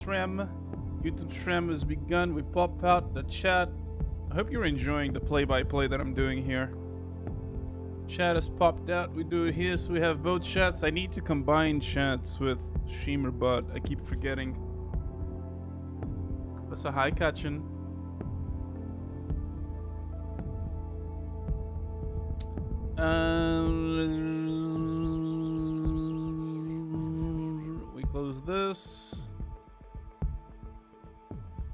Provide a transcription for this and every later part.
Stream. YouTube stream has begun. We pop out the chat. I hope you're enjoying the play-by-play that I'm doing here. Chat has popped out. We do it here, so we have both chats. I need to combine chats with Streamer Bot. I keep forgetting. So hi, Kachin. We close this.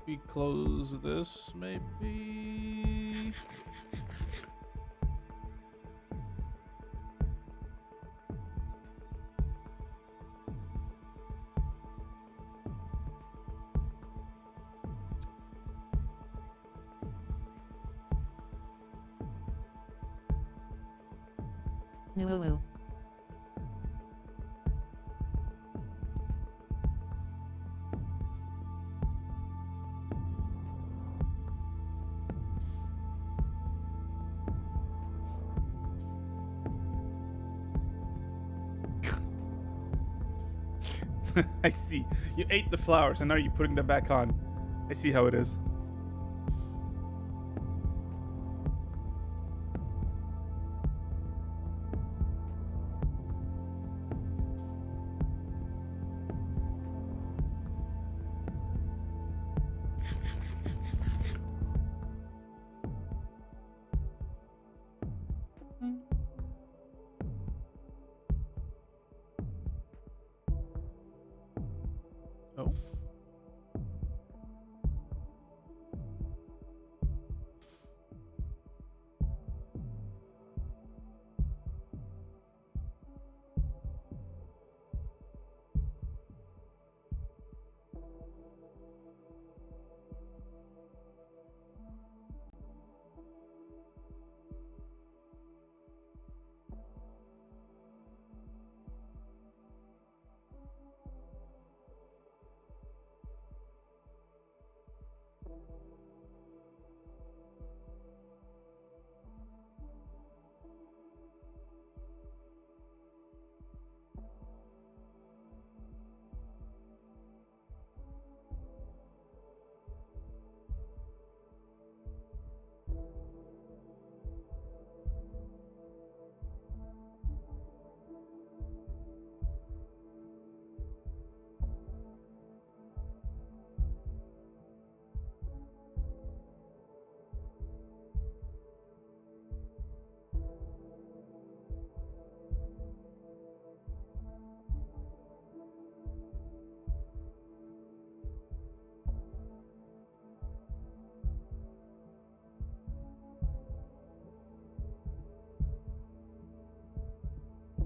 We close this, maybe. Nuwu. I see. You ate the flowers and now you're putting them back on. I see how it is. Oh. –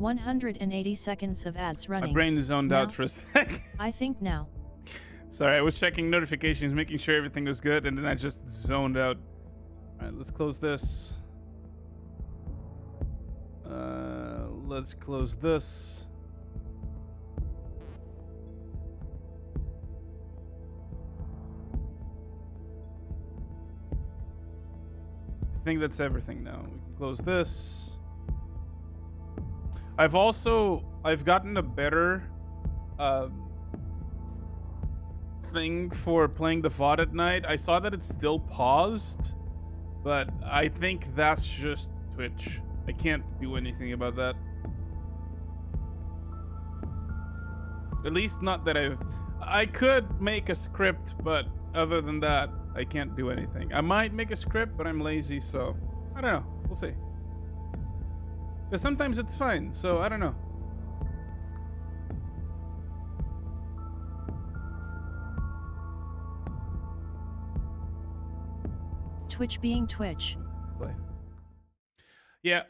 180 seconds of ads running. My brain zoned now, out for a sec. I think now. Sorry, I was checking notifications, making sure everything was good, and then I just zoned out. Alright, let's close this. Let's close this. I think that's everything now. We can close this. I've gotten a better thing for playing the VOD at night. I saw that it's still paused, but I think that's just Twitch. I can't do anything about that. At least not that I could make a script, but other than that, I can't do anything. I might make a script, but I'm lazy, so I don't know. We'll see. Because sometimes it's fine, so I don't know. Twitch being Twitch. Play. Yeah.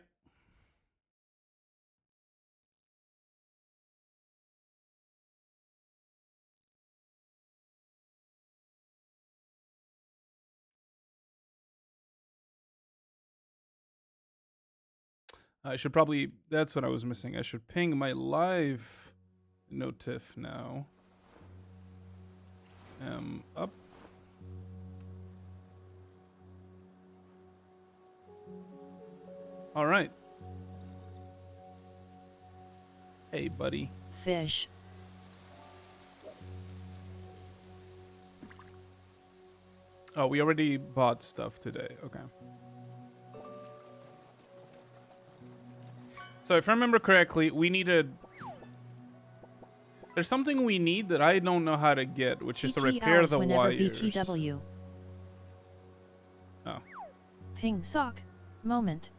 I should probably, that's what I was missing. I should ping my live notif now. Up. All right. Hey, buddy. Fish. Oh, we already bought stuff today. Okay. So if I remember correctly, we needed... There's something we need that I don't know how to get, which is to PT repair hours the whenever wires. BTW. Oh. Ping sock. Moment.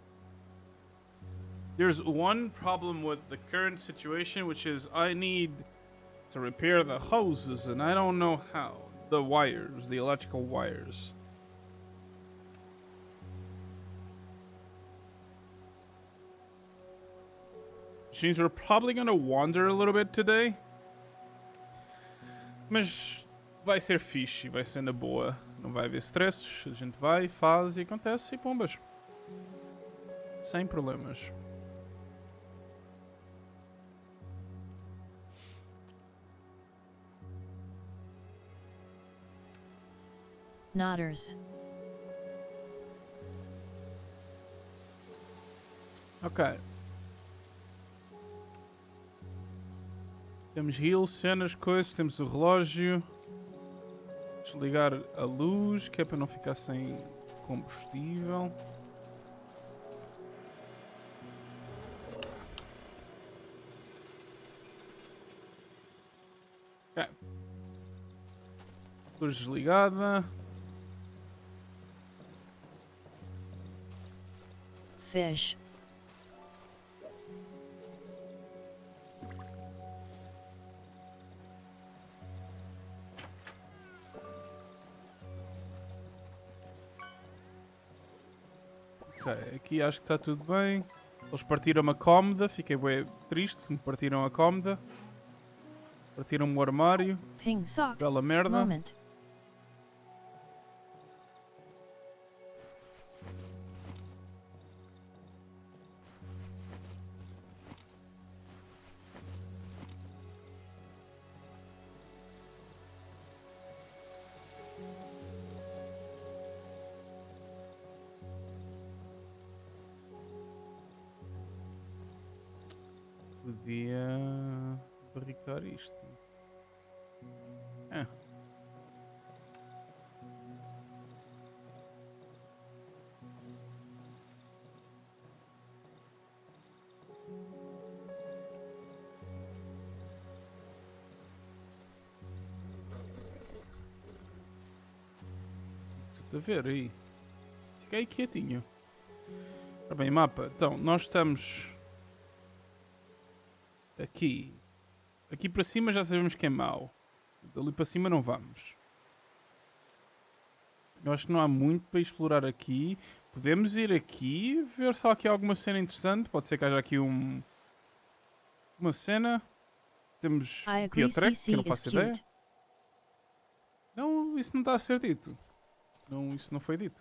There's one problem with the current situation, which is I need to repair the hoses, and I don't know how. The wires, the electrical wires. Which means we're probably gonna wander a little bit today. Mas vai ser fixe, vai ser na boa. Não vai haver stresses, a gente vai, faz e acontece e pombas. Sem problemas. Nodders. Ok. Temos heal, cenas, coisas, temos o relógio. Desligar a luz, que é para não ficar sem combustível. Ok. Luz desligada. Fish. Ok, aqui acho que está tudo bem. Eles partiram a cómoda, fiquei bem triste que me partiram a cómoda. Partiram o armário. Ping sock. Bela merda. Moment. Podia barricar isto. É. Tudo a ver aí. Fiquei quietinho. Ora bem, mapa. Então, nós estamos aqui. Aqui para cima já sabemos que é mau. Dali para cima não vamos. Eu acho que não há muito para explorar aqui. Podemos ir aqui, ver se há aqui alguma cena interessante. Pode ser que haja aqui uma cena. Temos I agree, Piotrek, que CC eu não is faço ideia. cute. Não, isso não está a ser dito. Não, isso não foi dito.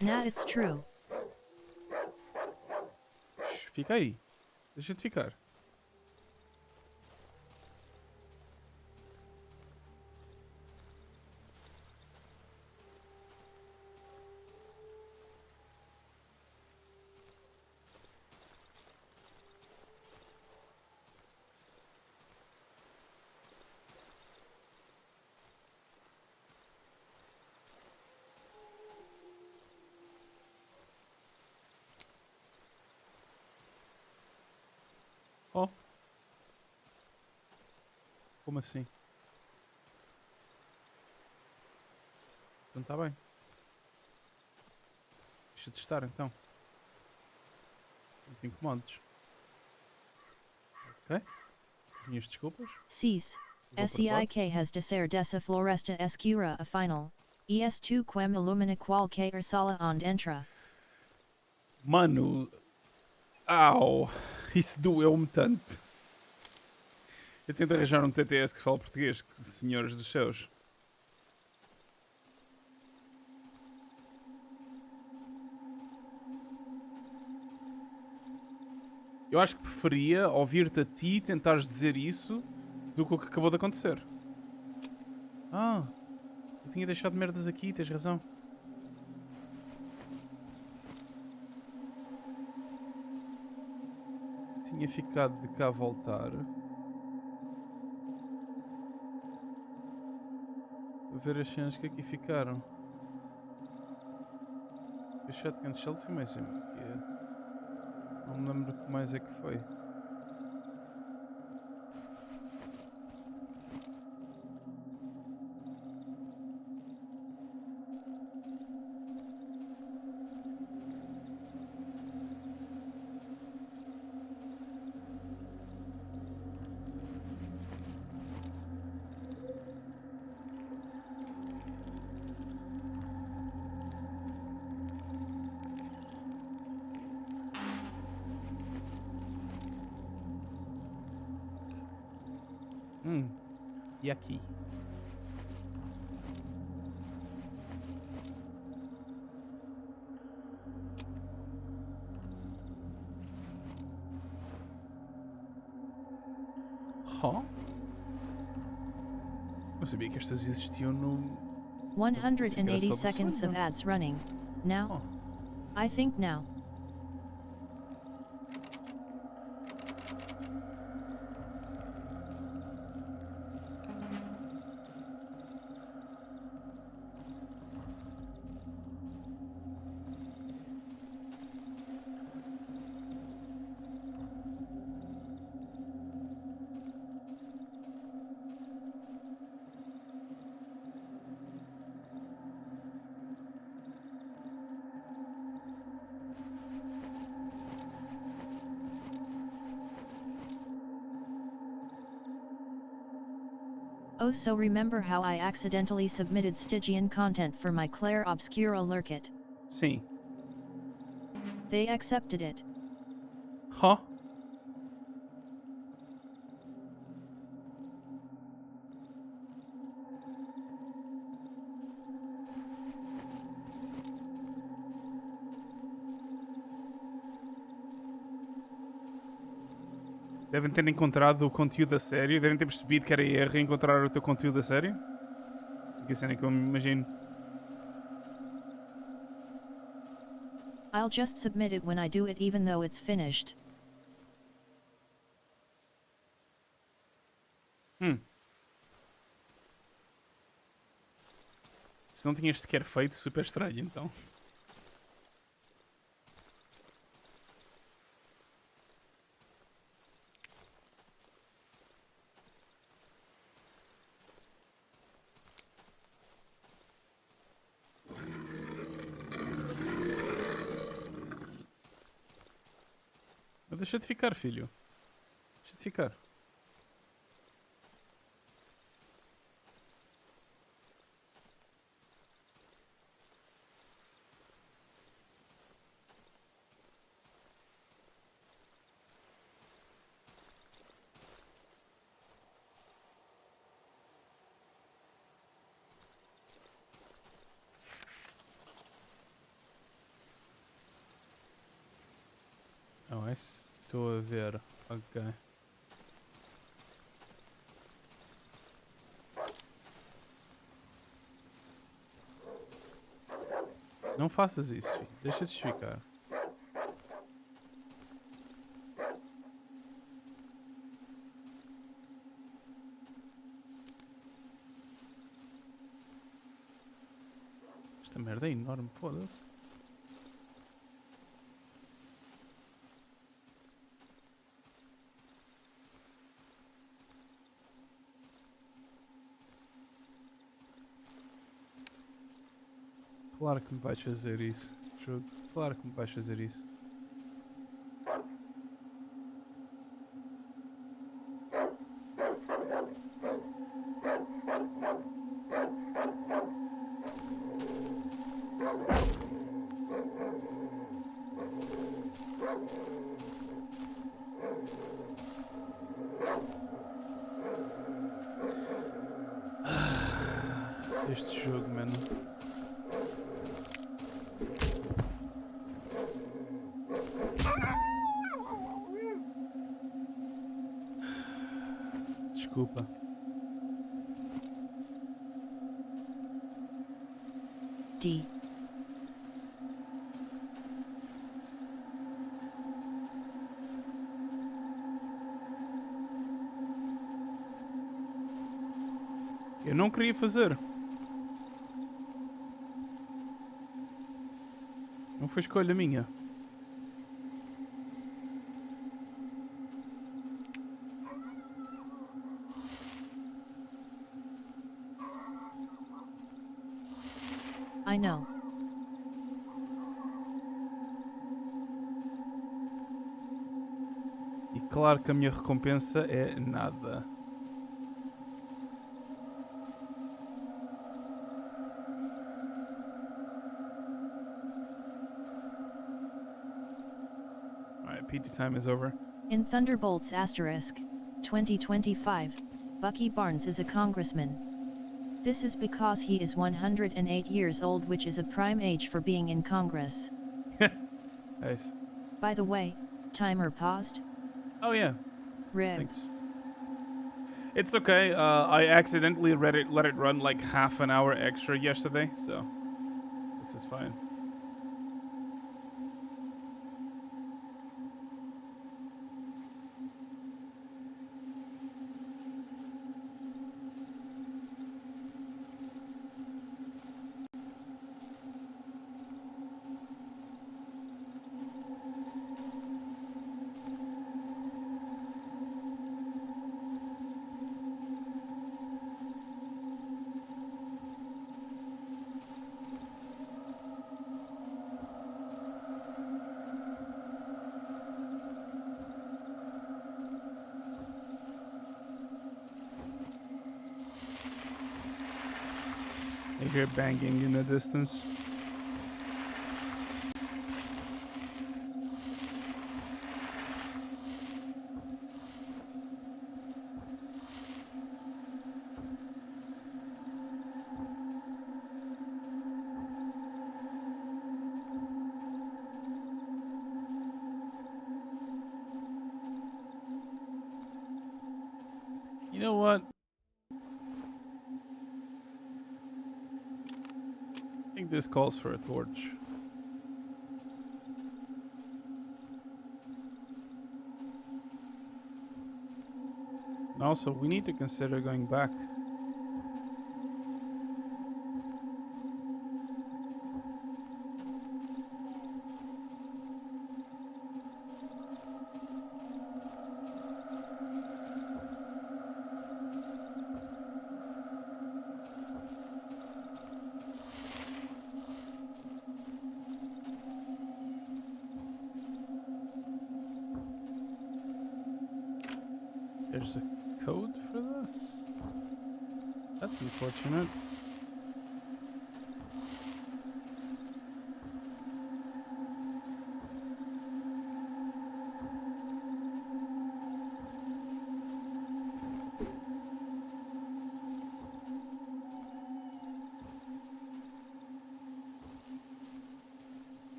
Nah, it's true. Shhh, fica aí. Deixa de ficar. Oh. Como assim? Então está bem. Deixa de estar então. Não te incomodes. Ok? Minhas desculpas. Cease. Vou para o lado. SEIK has deser dessa floresta escura a final. ES2 quem illumina qualquer sala onde entra. Mano. Au. Isso doeu-me tanto. Eu tento arranjar um TTS que fala português, que senhores dos céus. Eu acho que preferia ouvir-te a ti tentares dizer isso do que o que acabou de acontecer. Ah, eu tinha deixado merdas aqui, tens razão. tinha ficado de cá voltar. Vou ver as cenas que aqui ficaram. O shotgun shells e mais o quê? Não me lembro o que mais é que foi. E aqui? Huh? Não sabia que estas existiam no... 180 seconds of ads running. Now? Oh. I think now. Oh, so remember how I accidentally submitted Stygian content for my Claire Obscura Lurkit? Sim. They accepted it. Huh? Devem ter encontrado o conteúdo a sério, devem ter percebido que era erro e encontrar o teu conteúdo a sério. Que cena que eu me imagino. I'll just submit it when I do it even though it's finished. Se não tinhas sequer feito, super estranho então. Mas deixa de ficar, filho. Deixa de ficar. Oh, estou a ver. Ok. Não faças isso, filho. Deixa-te ficar. Esta merda é enorme, foda-se. Claro que me vais fazer isso, jogo. Claro que me vais fazer isso. Este jogo, mano. Desculpa. D. Eu não queria fazer. Não foi escolha minha. I know. E claro que a minha recompensa é nada. Alright, PT time is over. In Thunderbolts Asterisk, 2025, Bucky Barnes is a congressman. This is because he is 108 years old, which is a prime age for being in Congress. Nice. By the way, timer paused? Oh yeah, Rib. thanks. It's okay, I accidentally let it run like half an hour extra yesterday, so this is fine. I hear banging in the distance. You know what? I think this calls for a torch. And also, we need to consider going back. There's a code for this? That's unfortunate.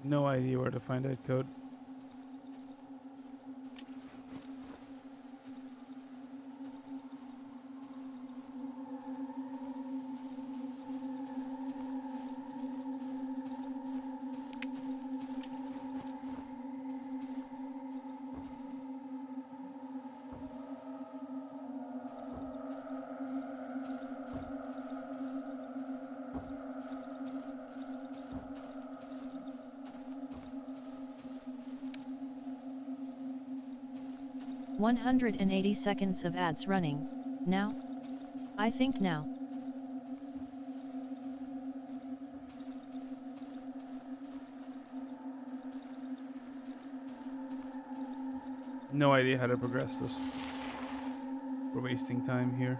No idea where to find that code. $180 seconds of ads running, now? I think now. No idea how to progress this. We're wasting time here.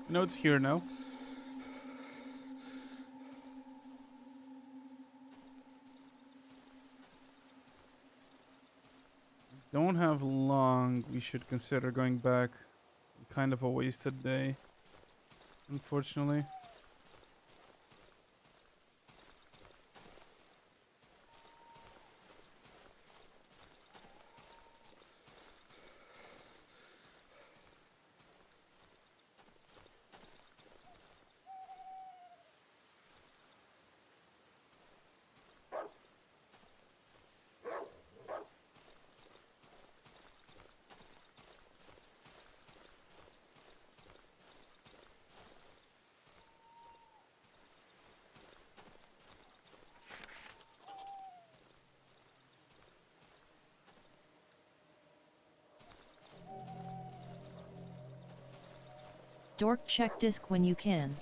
No, it's here now. Don't have long. We should consider going back. Kind of a wasted day. unfortunately. Dork, check disk when you can.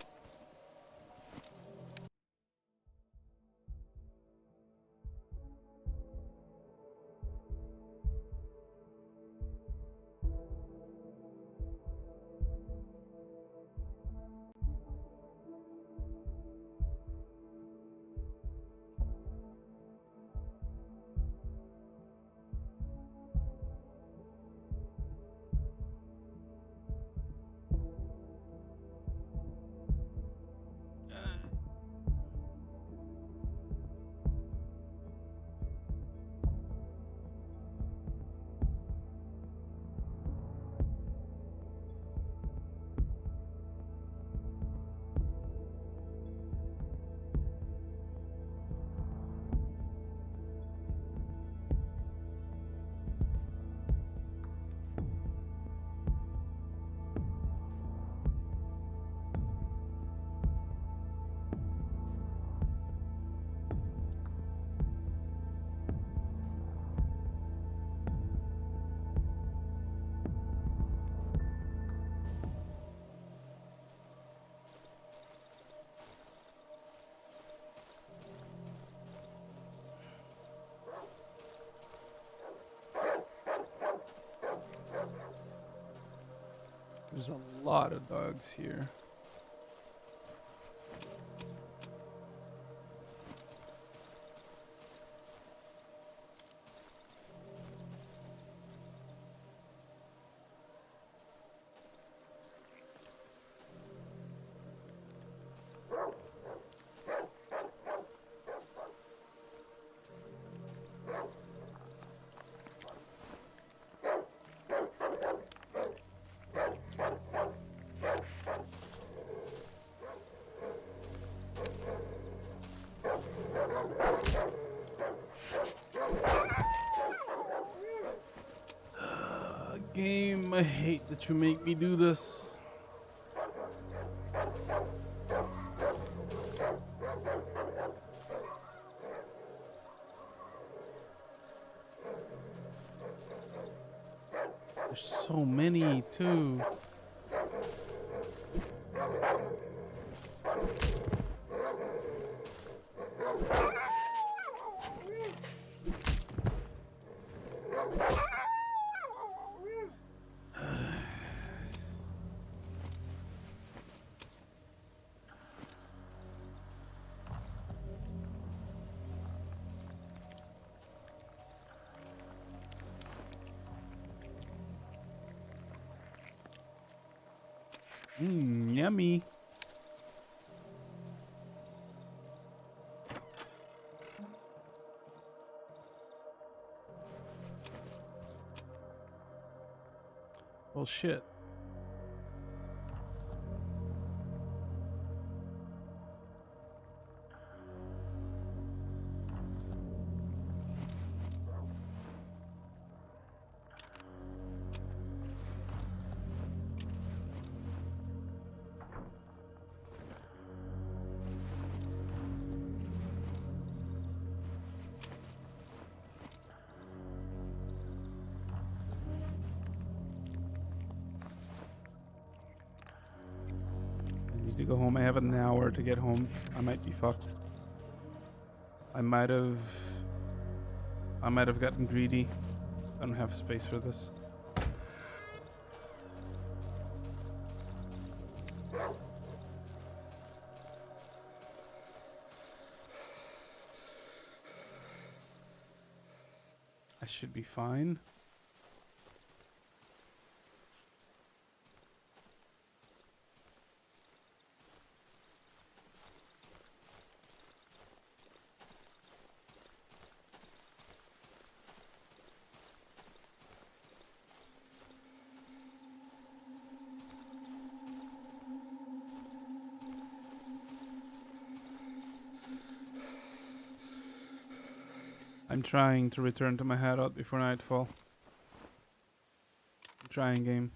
There's a lot of dogs here. Game, I hate that you make me do this. There's so many too. Yummy. Well, shit. To go home. I have an hour to get home. I might be fucked. I might have gotten greedy. I don't have space for this. I should be fine. I'm trying to return to my hideout before nightfall. I'm trying, game.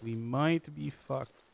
We might be fucked.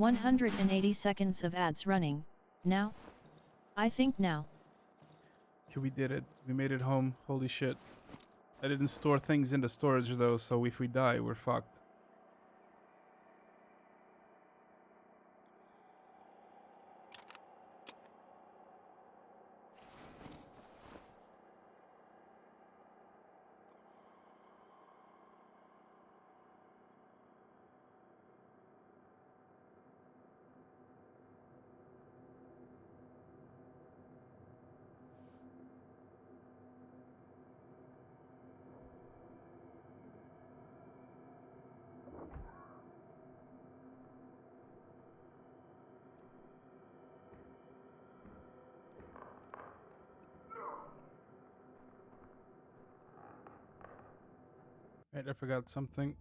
$180 seconds of ads running. Now? I think now. Okay, we did it. We made it home. Holy shit. I didn't store things in the storage though, so if we die, we're fucked. Right, I forgot something.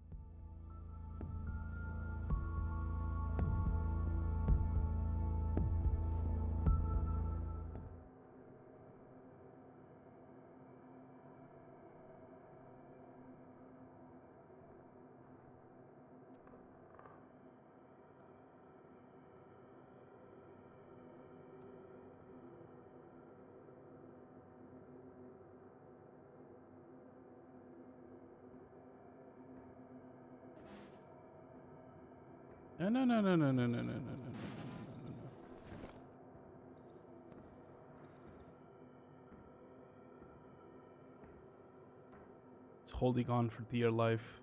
No. It's holding on for dear life.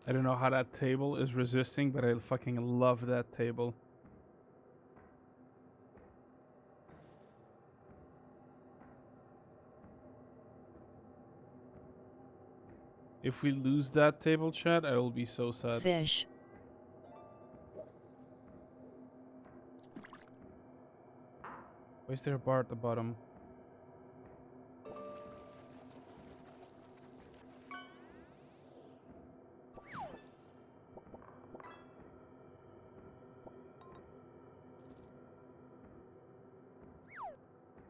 I don't know how that table is resisting, but I fucking love that table. If we lose that table, chat, I will be so sad. Fish. Why is there a bar at the bottom?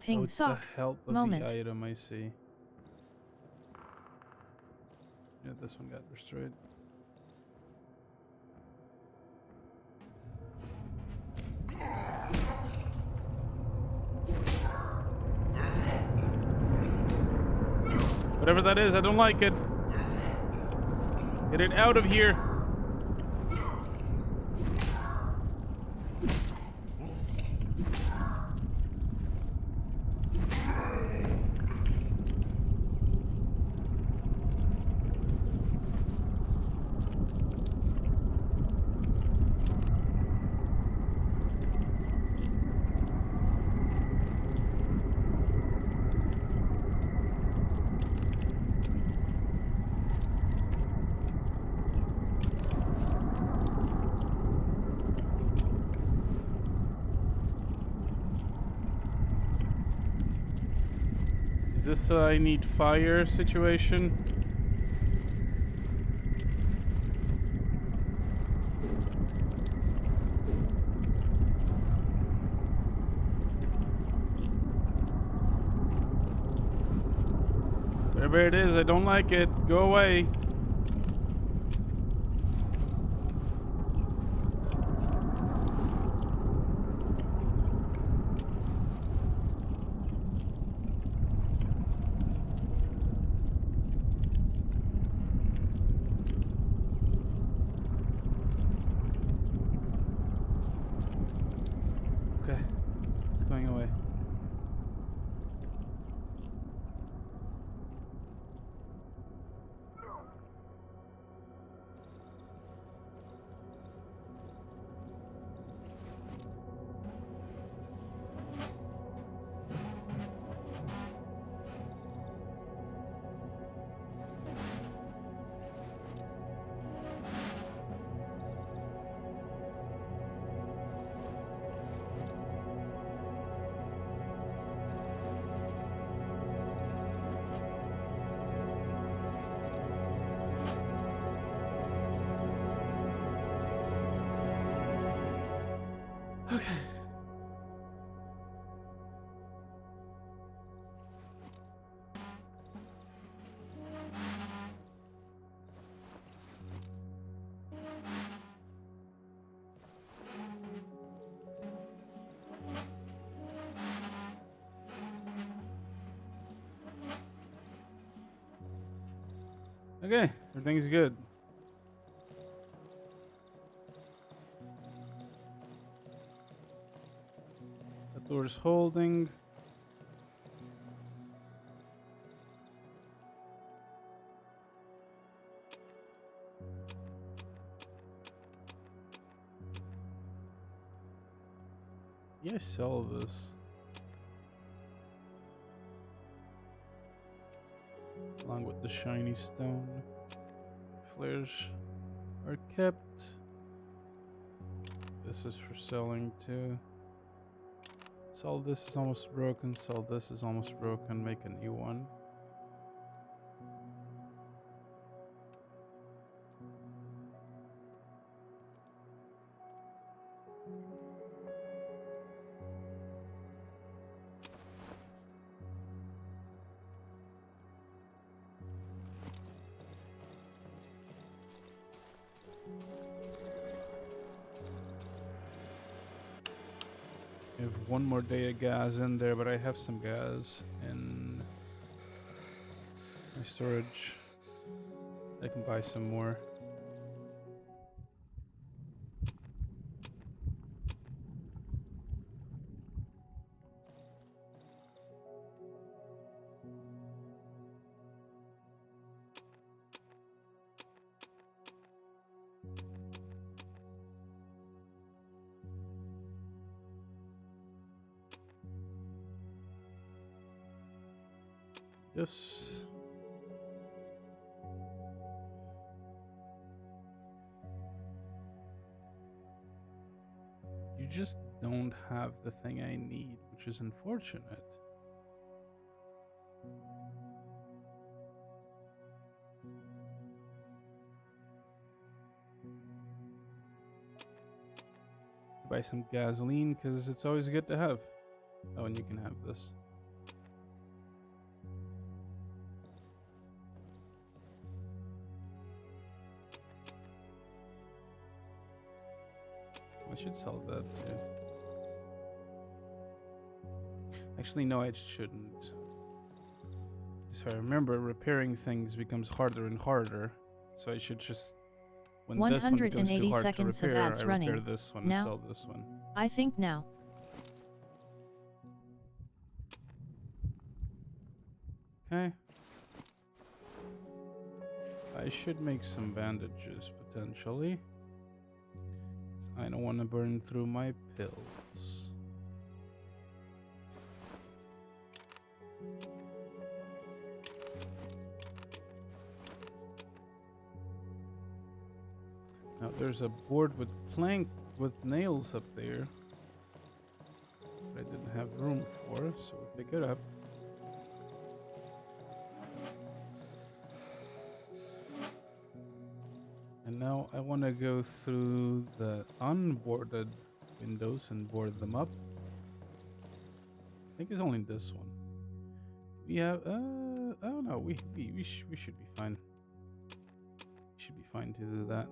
Ping it's sock. the health of Moment. the item, I see. Yeah, this one got destroyed. Whatever that is, I don't like it. Get it out of here. this a I need fire situation? Whatever it is, I don't like it. Go away. Okay, it's going away. Okay. Okay, everything's good. The door's holding. Yeah, sell this. Along with the shiny stone. Flares are kept. This is for selling too. Sell this is almost broken. Sell this is almost broken. Make a new one. I have one more day of gas in there, but I have some gas in my storage. I can buy some more. Yes. You just don't have the thing I need, which is unfortunate. Buy some gasoline because it's always good to have. Oh, and you can have this. I should sell that too. Actually, no, I shouldn't. If I remember, repairing things becomes harder and harder. So I should just, when this one becomes too hard to seconds repair, of ads I running. repair this one Now, and sell this one. I think now. Okay. I should make some bandages, potentially. I don't want to burn through my pills. Now there's a board with plank with nails up there that I didn't have room for, so we pick it up. And now I want to go through the unboarded windows and board them up. I think it's only this one. We have, oh no, we should be fine. We should be fine to do that.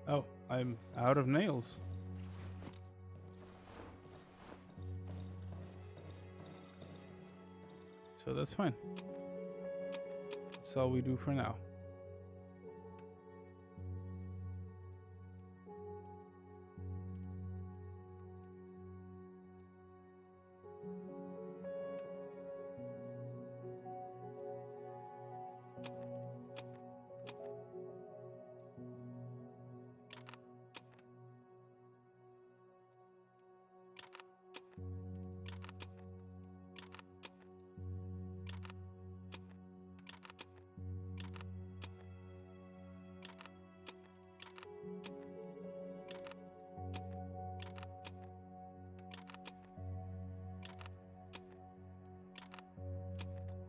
Oh, I'm out of nails. So that's fine. That's all we do for now.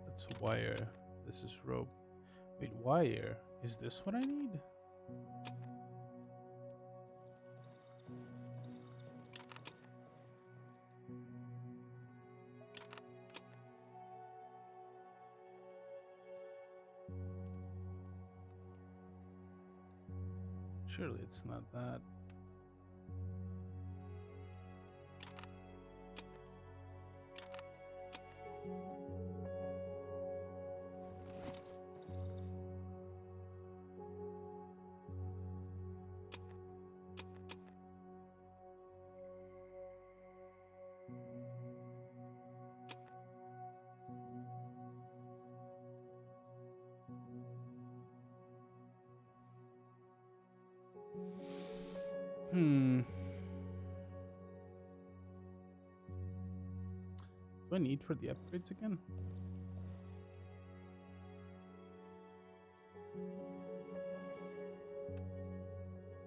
That's wire. This is rope. Wait, wire? Is this what I need? Surely it's not that. Do I need for the upgrades again?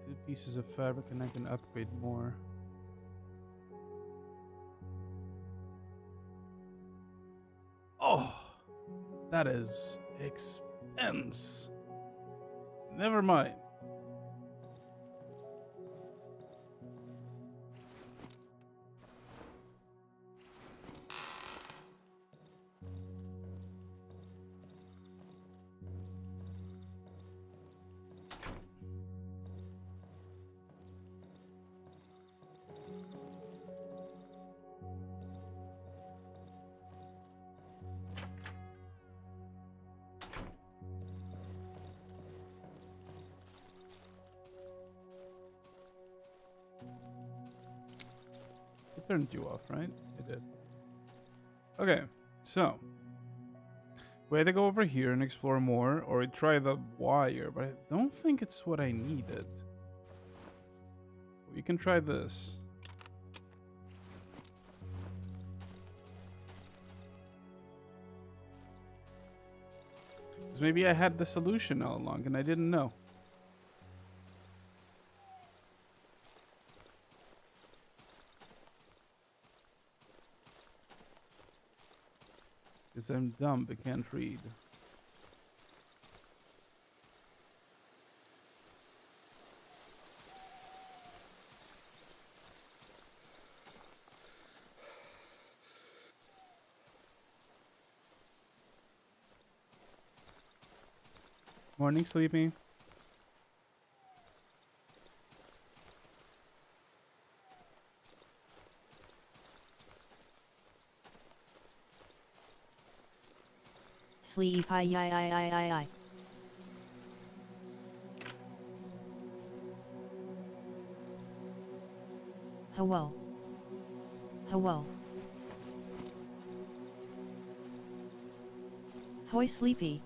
Two pieces of fabric and I can upgrade more. Oh, that is expense. Never mind. It turned you off, right? It did. Okay, so we either go over here and explore more, or we try the wire, but I don't think it's what I needed. We can try this. Because maybe I had the solution all along and I didn't know. Because I'm dumb, but can't read. Morning, Sleepy. Sleep I. Hello. Hello. Hoy Sleepy.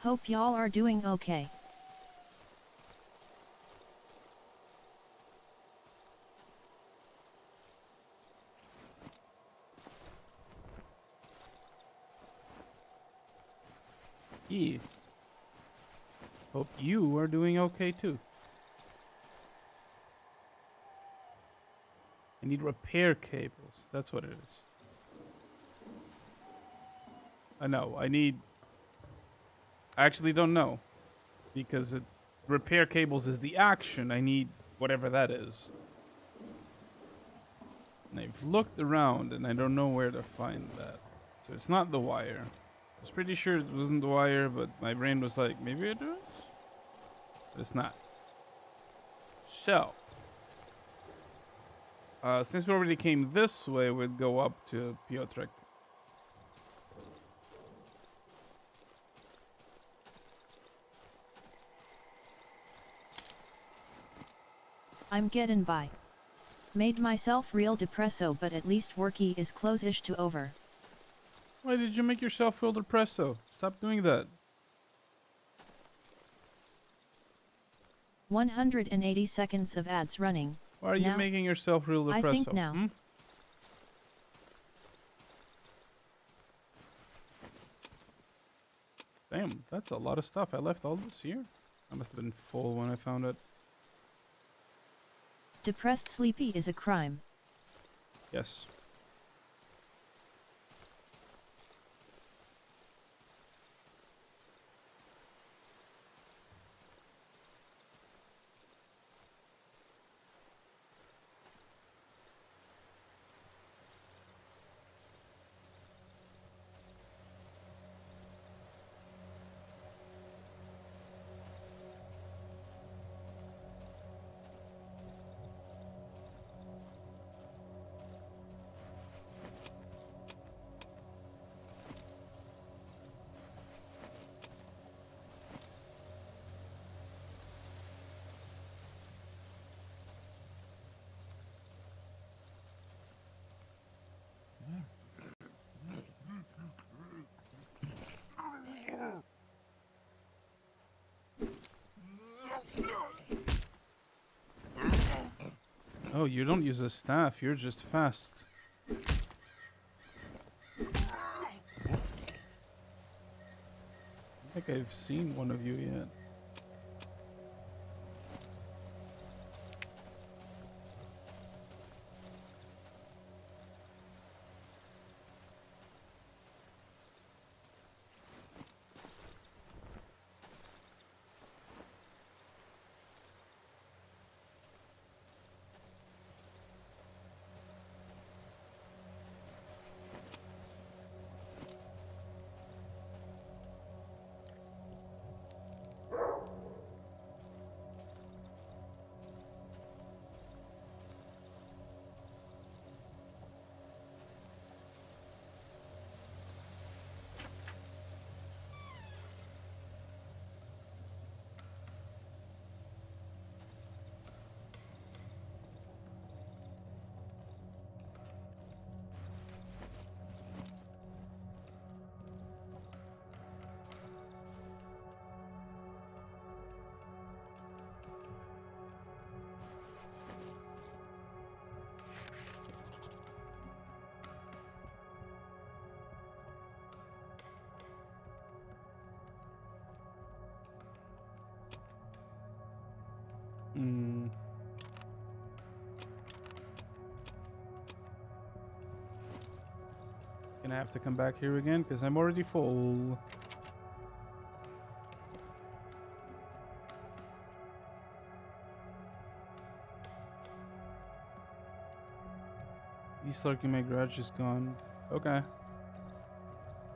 Hope y'all are doing okay. Yeah. Hope you are doing okay too. I need repair cables. That's what it is. I know. I actually don't know. Because repair cables is the action. I need whatever that is. And I've looked around and I don't know where to find that. So it's not the wire. I was pretty sure it wasn't the wire, but my brain was like, maybe it is? But it's not. So, since we already came this way, we'd go up to Piotrek. I'm getting by. Made myself real depresso, but at least worky is close-ish to over. Why did you make yourself real depresso? Stop doing that. 180 seconds of ads running. Why are you making yourself real depresso? I think now. Damn, that's a lot of stuff. I left all this here. I must have been full when I found it. Depressed sleepy is a crime. Yes. Oh, you don't use a staff. You're just fast. I don't think I've seen one of you yet. Gonna have to come back here again because I'm already full. East Larkin, my garage is gone. Okay.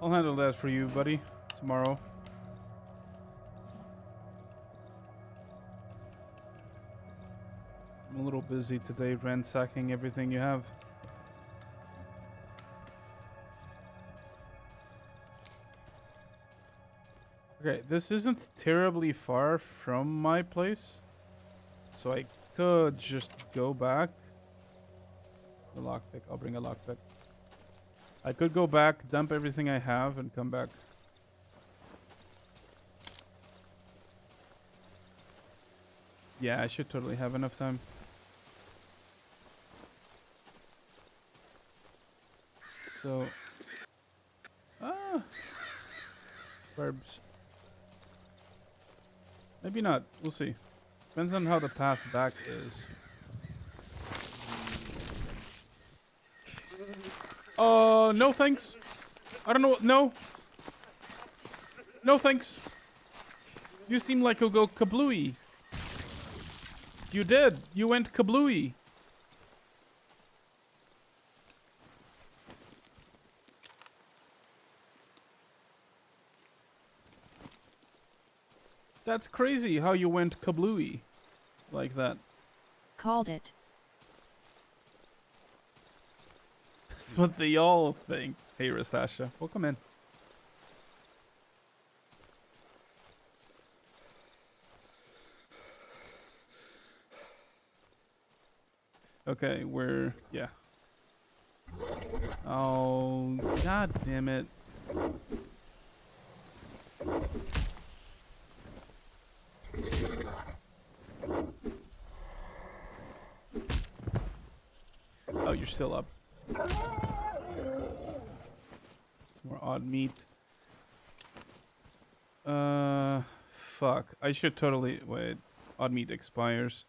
I'll handle that for you, buddy. Tomorrow. I'm a little busy today ransacking everything you have. Okay, this isn't terribly far from my place. So I could just go back. A lockpick. I'll bring a lockpick. I could go back, dump everything I have, and come back. Yeah, I should totally have enough time. So... Verbs. Maybe not. We'll see. Depends on how the path back is. No thanks. I don't know. No. No thanks. You seem like you'll go kablooey. You did. You went kablooey. That's crazy how you went kablooey like that. Called it. That's what they all think. Hey, Rastasha. Welcome in. Okay, we're... Yeah. Oh, god damn it. Oh, you're still up. It's more odd meat. Fuck. I should totally... Wait. Odd meat expires.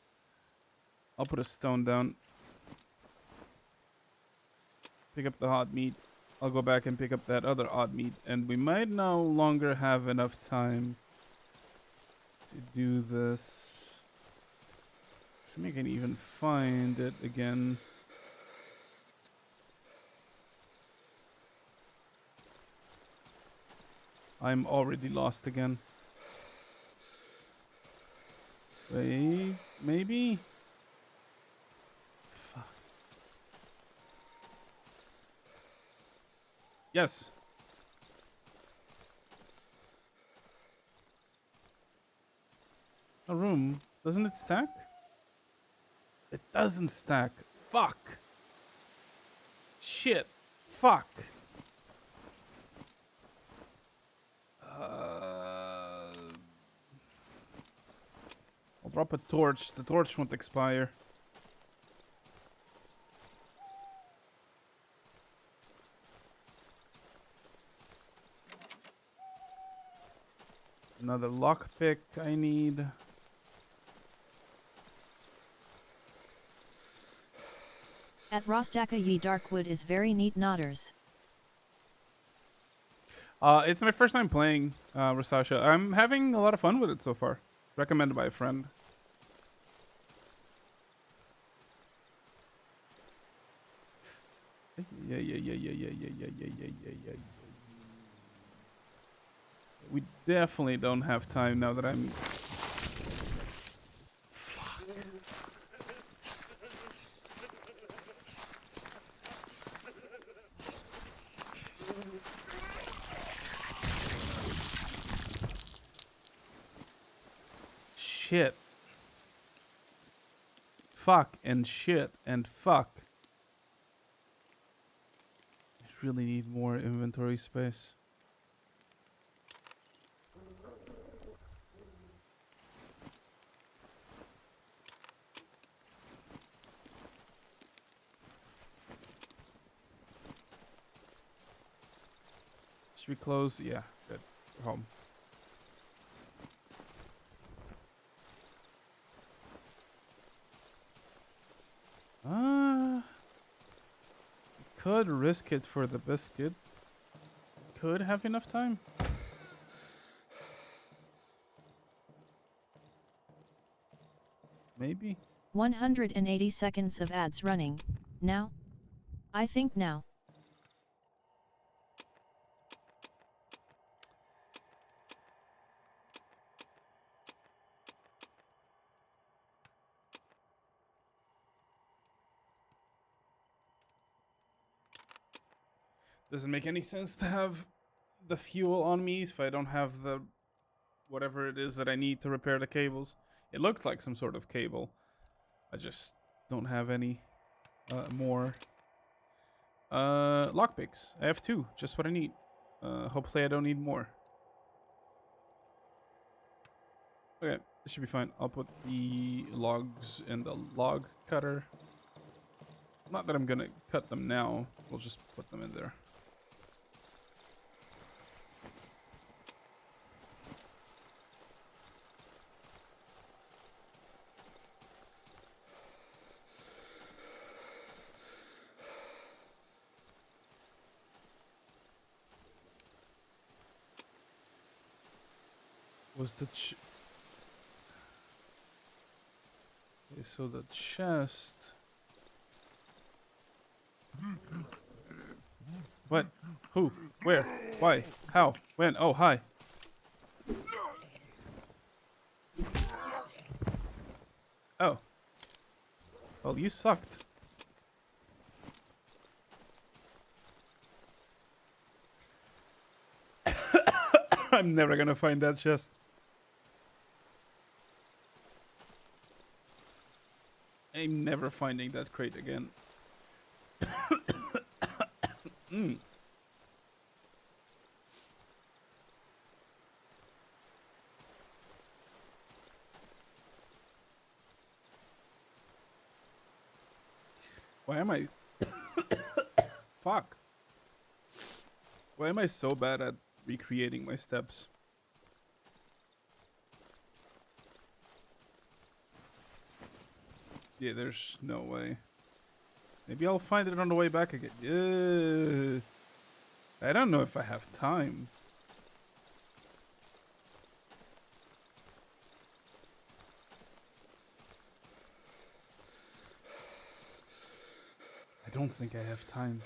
I'll put a stone down. Pick up the hot meat. I'll go back and pick up that other odd meat. And we might no longer have enough time to do this. See if I can even find it again. I'm already lost again. Wait, maybe? Fuck. Yes. A room. Doesn't it stack? It doesn't stack. Fuck. Shit. Fuck. I'll drop a torch. The torch won't expire. Another lockpick I need. At Rostaka ye Darkwood is very neat nodders. It's my first time playing Rastasha. I'm having a lot of fun with it so far. Recommended by a friend. Yeah. We definitely don't have time now that I'm... Fuck. Shit. Fuck and shit and fuck. I really need more inventory space. Should we close? Yeah, good. We're home. Could risk it for the biscuit. could have enough time. Maybe. 180 seconds of ads running. Now? I think now. Doesn't make any sense to have the fuel on me if I don't have the whatever it is that I need to repair the cables. It looks like some sort of cable. I just don't have any more. Lockpicks. I have 2, just what I need. Hopefully I don't need more. Okay, this should be fine. I'll put the logs in the log cutter. Not that I'm gonna cut them now. We'll just put them in there. Was the okay, so the chest. What? Who? Where? Why? How? When? Oh, hi. Oh. Well, you sucked. I'm never gonna find that chest. I'm never finding that crate again. Why am I... Fuck. Why am I so bad at recreating my steps? Yeah, there's no way. Maybe I'll find it on the way back again. I don't know if I have time. I don't think I have time.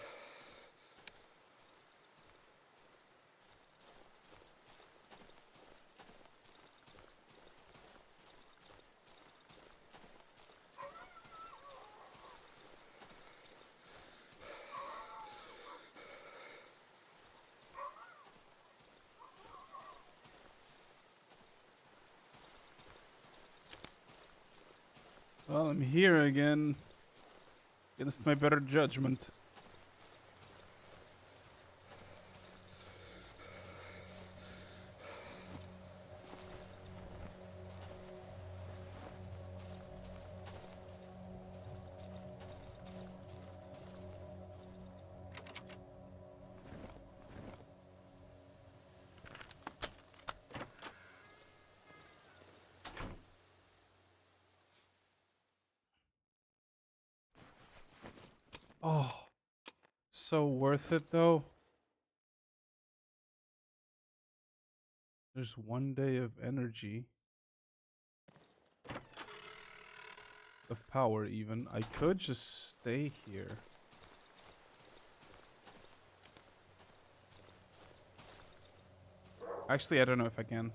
Well, I'm here again. Against my better judgment. Oh, so worth it though. There's 1 day of energy. Of power even. I could just stay here. Actually, I don't know if I can.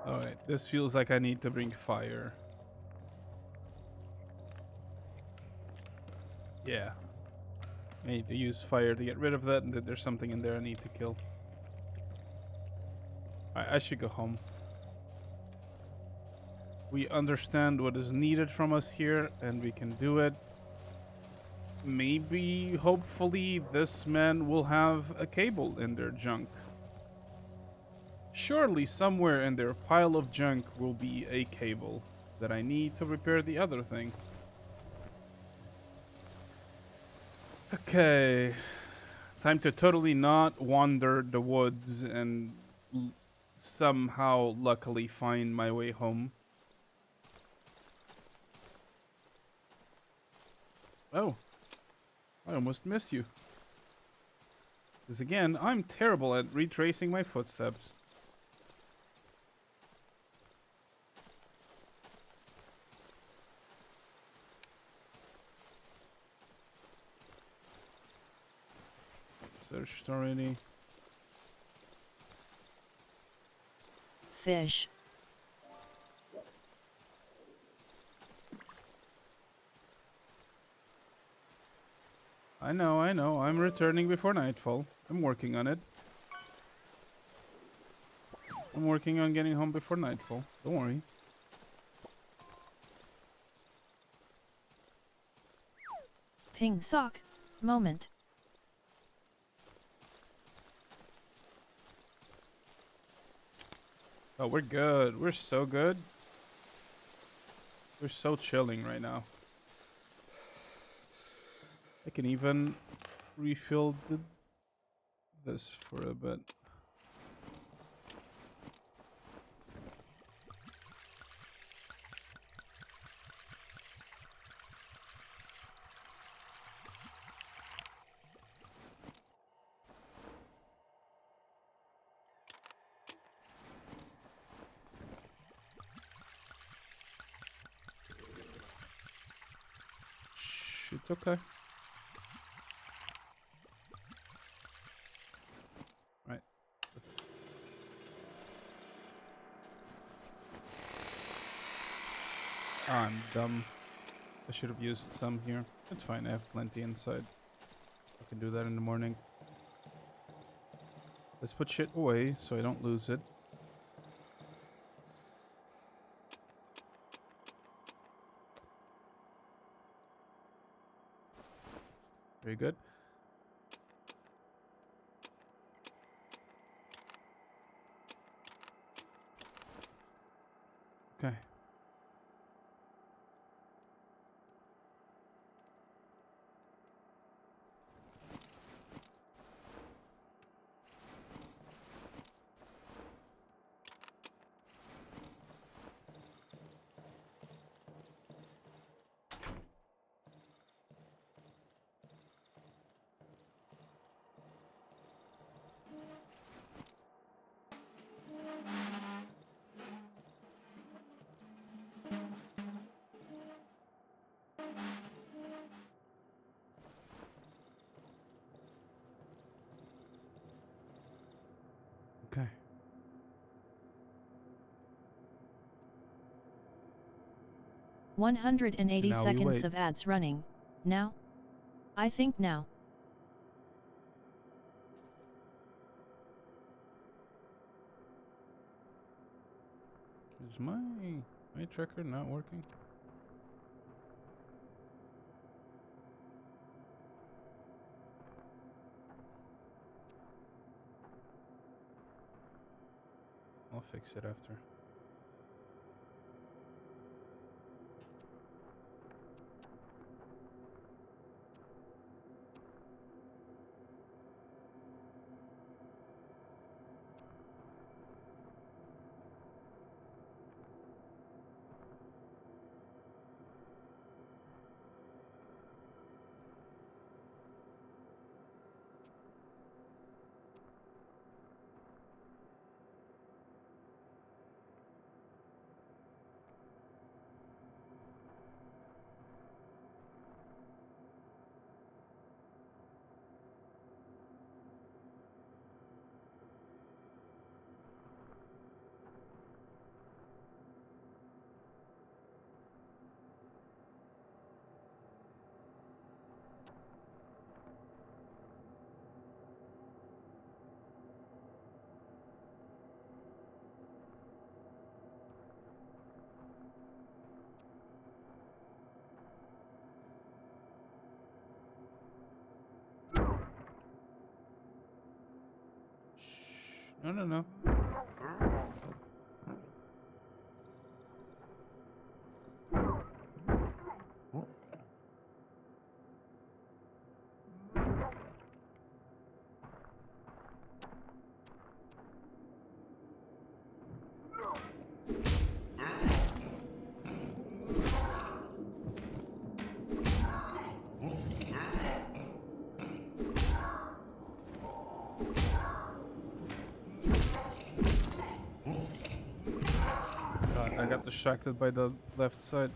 Alright, this feels like I need to bring fire. Yeah. I need to use fire to get rid of that, and then there's something in there I need to kill. I should go home. We understand what is needed from us here, and we can do it. Maybe, hopefully, this man will have a cable in their junk. Surely somewhere in their pile of junk will be a cable that I need to repair the other thing. Okay. Time to totally not wander the woods and somehow luckily find my way home. Oh, I almost missed you. Because again, I'm terrible at retracing my footsteps. Searched already. Fish. I know. I'm returning before nightfall. I'm working on it. I'm working on getting home before nightfall. Don't worry. Ping sock. Moment. Oh, we're good. We're so good. We're so chilling right now. I can even refill this for a bit. Shh, it's okay. Right. Ah, I'm dumb. I should have used some here. It's fine, I have plenty inside. I can do that in the morning. Let's put shit away so I don't lose it. Very good. Okay. Okay. 180 Now we seconds wait. of ads running. Now? I think now. Is my tracker not working? I'll fix it after. Shh. No. distracted by the left side.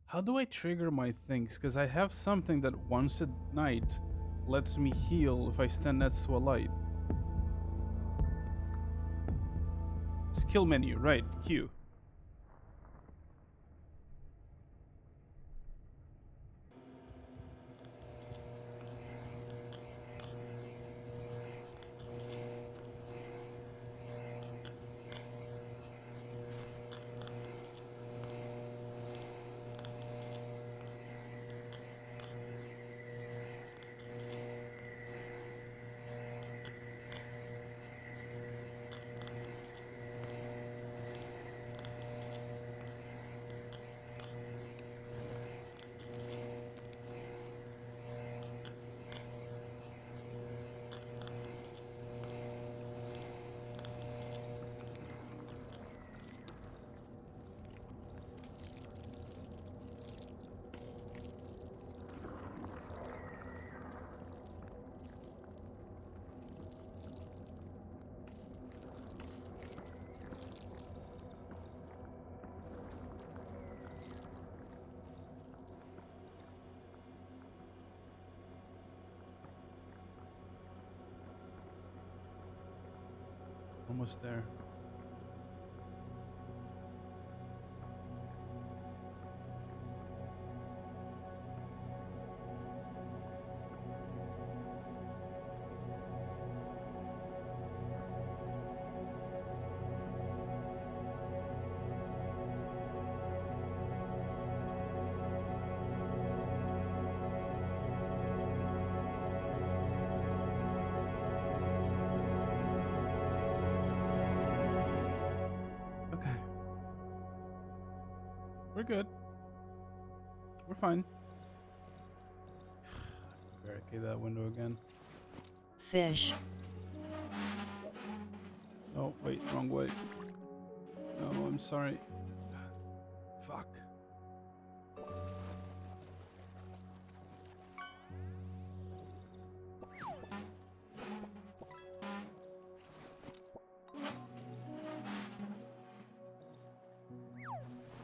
How do I trigger my things? Because I have something that once at night lets me heal if I stand next to a light. Skill menu, right, Q. Almost there. Okay. We're good. We're fine. Barricade that window again. Fish. Oh, wait, wrong way. No, I'm sorry. Fuck.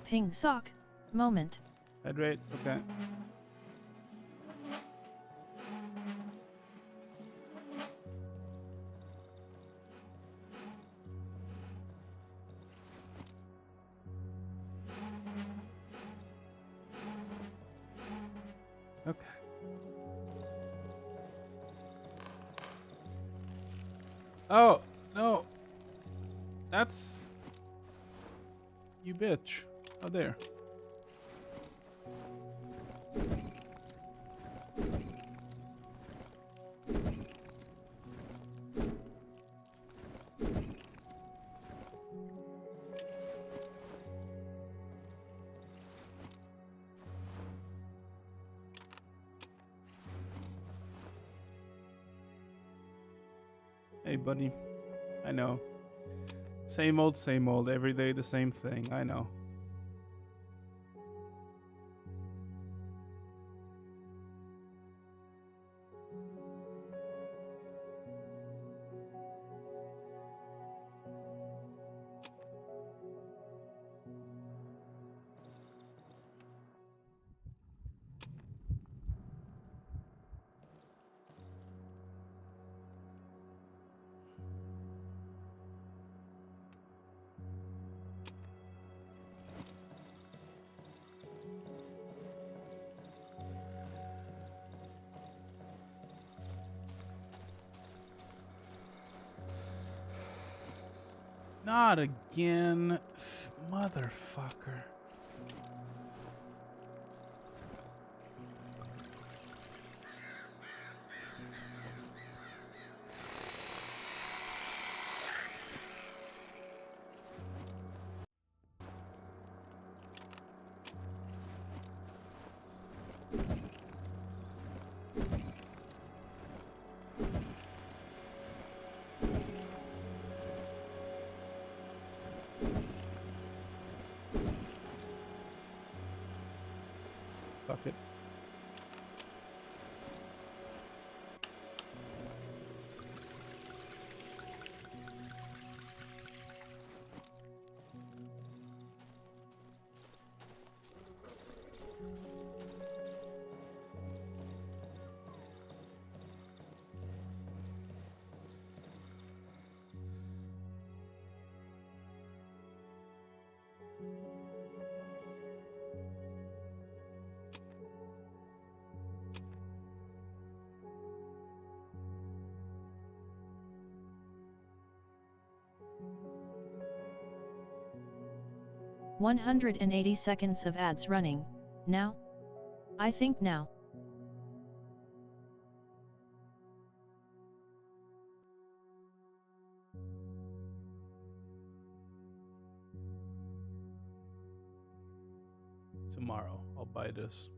Ping sock. Moment. Hydrate, okay. Okay. Oh, no. That's... You bitch. Oh, there. Hey, buddy. I know. Same old, every day the same thing. I know. Not again. Motherfucker. Fuck it. $180 seconds of ads running, now? I think now. Tomorrow, I'll buy this.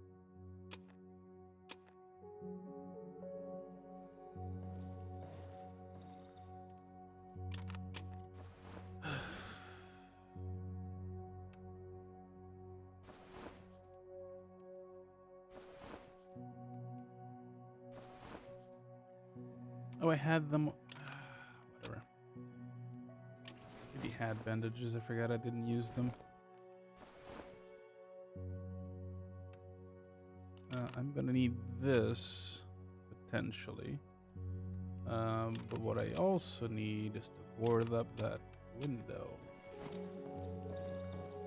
Oh, I had them. Whatever. Maybe had bandages. I forgot I didn't use them. I'm gonna need this potentially. But what I also need is to board up that window.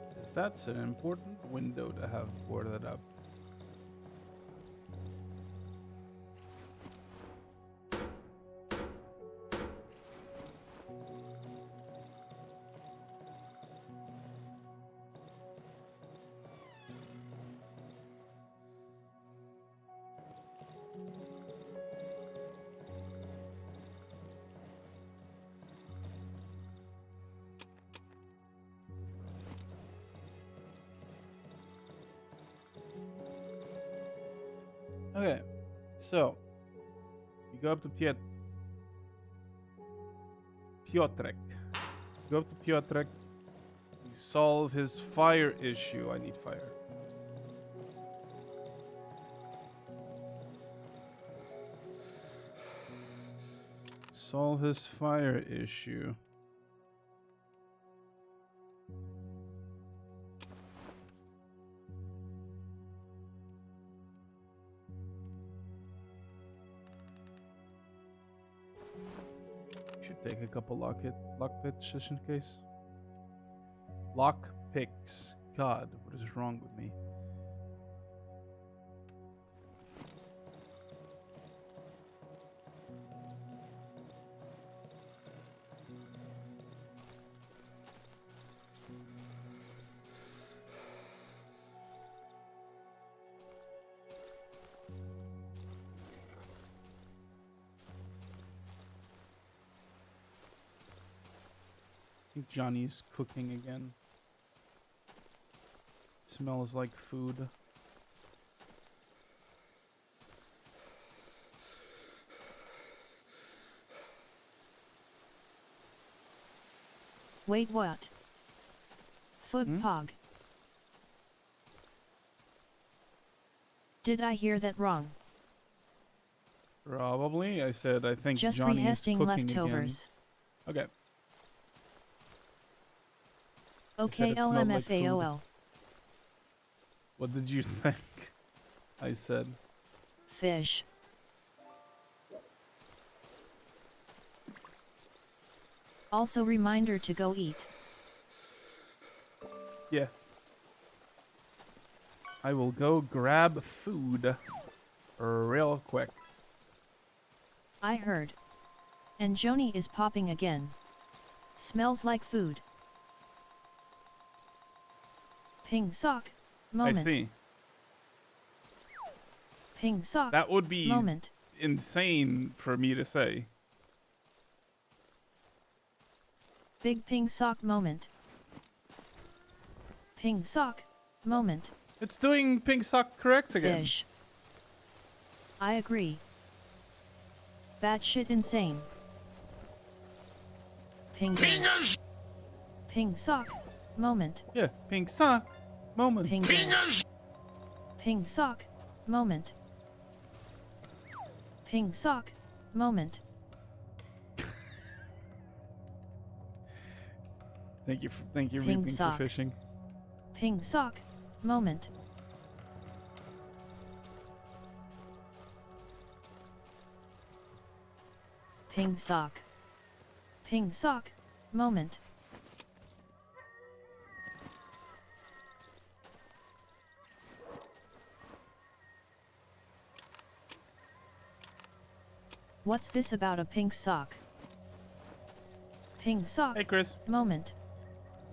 Because that's an important window to have boarded up. Okay, so you go up to Piotrek. Go up to Piotrek. You solve his fire issue. I need fire. Solve his fire issue. Should take a couple lock picks just in case. Lock picks. God, what is wrong with me? I think Johnny's cooking again. It smells like food. Wait, what? Food pog. Did I hear that wrong? Probably. I said I think Just Johnny is rehasting cooking leftovers. again. Okay. Okay, it smelled like LMFAOL. What did you think? I said. Fish. Also reminder to go eat. Yeah. I will go grab food real quick. I heard. And Joni is popping again. Smells like food. Ping sock. Moment. I see. Ping sock. That would be moment. insane for me to say. Big ping sock moment. Ping sock moment. It's doing pink sock correct again. Fish. I agree. Batshit insane. Ping Ping sock moment. Yeah, pink sock moment. Ping Ping sock, moment. Ping sock, moment. Thank you, Ping Reaping, for sock. fishing. Ping sock, moment. Ping sock. Ping sock, moment. What's this about a pink sock? Pink sock. Hey, Chris. Moment.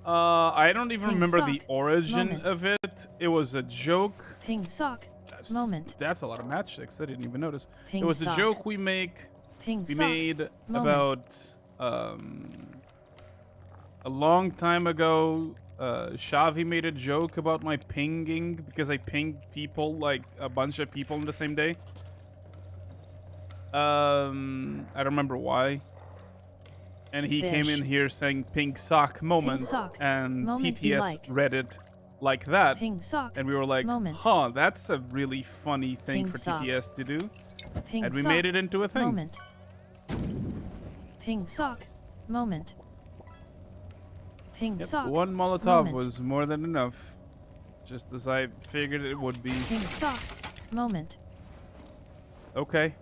I don't even Ping remember sock. the origin Moment. of it. It was a joke. Pink sock. Moment. That's a lot of matchsticks. I didn't even notice. Ping It was a sock. joke we Pink sock. made Moment. about a long time ago. Shavi made a joke about my pinging because I pinged people, like a bunch of people in the same day. I don't remember why. And he came in here saying pink sock moment, sock. and Moment TTS like. read it like that. Pink sock. And we were like, moment. huh, that's a really funny thing Pink for sock. TTS to do. Pink And we sock. made it into a thing. Moment. Pink sock. Moment. Pink Yep, sock. one Molotov moment. was more than enough. Just as I figured it would be. Pink sock. Moment. Okay.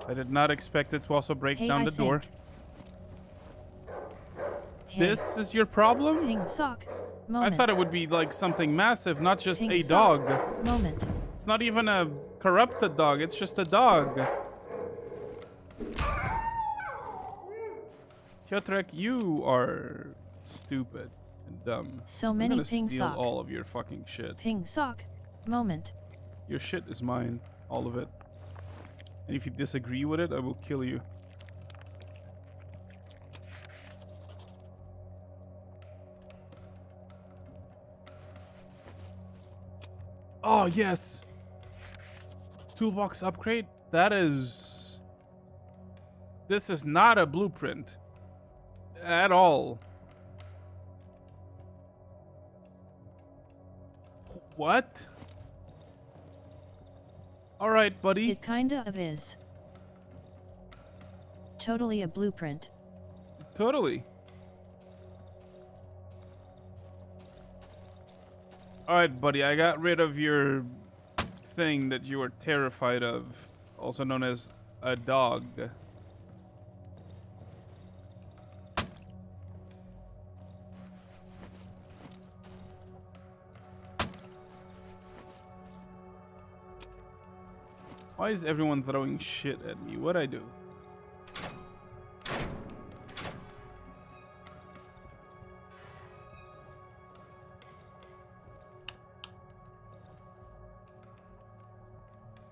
I did not expect it to also break Hey, down I the door. think. Hey. This is your problem? Pink sock. I Moment. thought it would be like something massive, not just Pink a sock. dog. Moment. It's not even a corrupted dog, it's just a dog. Piotrek, you are stupid and dumb. So I'm many gonna pink steal sock. all of your fucking shit. Pink sock. Moment. Your shit is mine, all of it. And if you disagree with it, I will kill you. Oh, yes! Toolbox upgrade? That is... This is not a blueprint. At all. What? Alright, buddy. It kinda of is. Totally a blueprint. Totally. Alright, buddy, I got rid of your thing that you were terrified of, also known as a dog. Why is everyone throwing shit at me? What'd I do?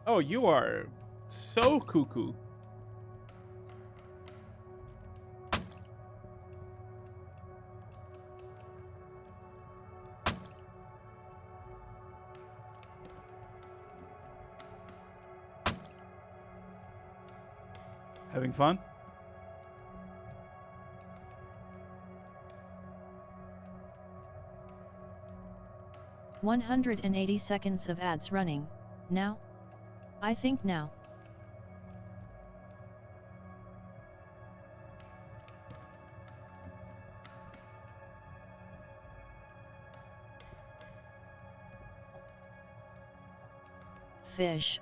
Oh, you are so cuckoo. Having fun? $180 of ads running. Now? I think now. Fish.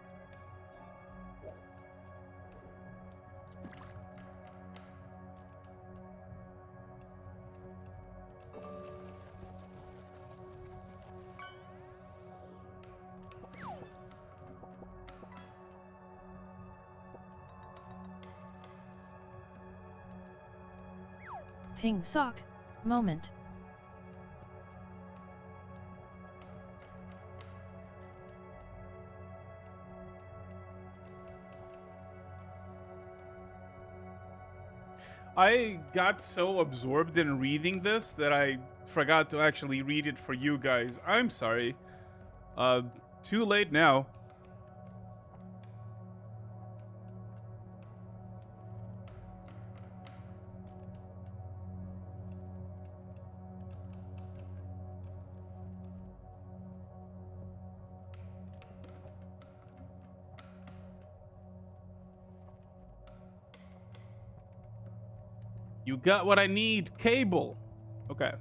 Ping sock. Moment. I got so absorbed in reading this that I forgot to actually read it for you guys. I'm sorry. Too late now. You got what I need. Cable. Okay.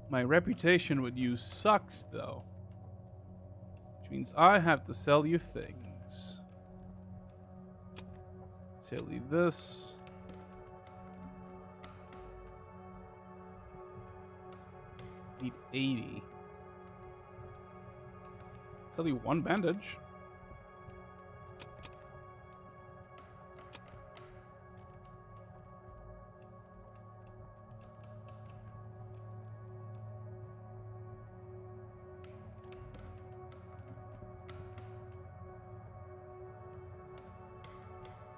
My reputation with you sucks, though. Which means I have to sell you things. Sell you this. Need 80. Sell you 1 bandage.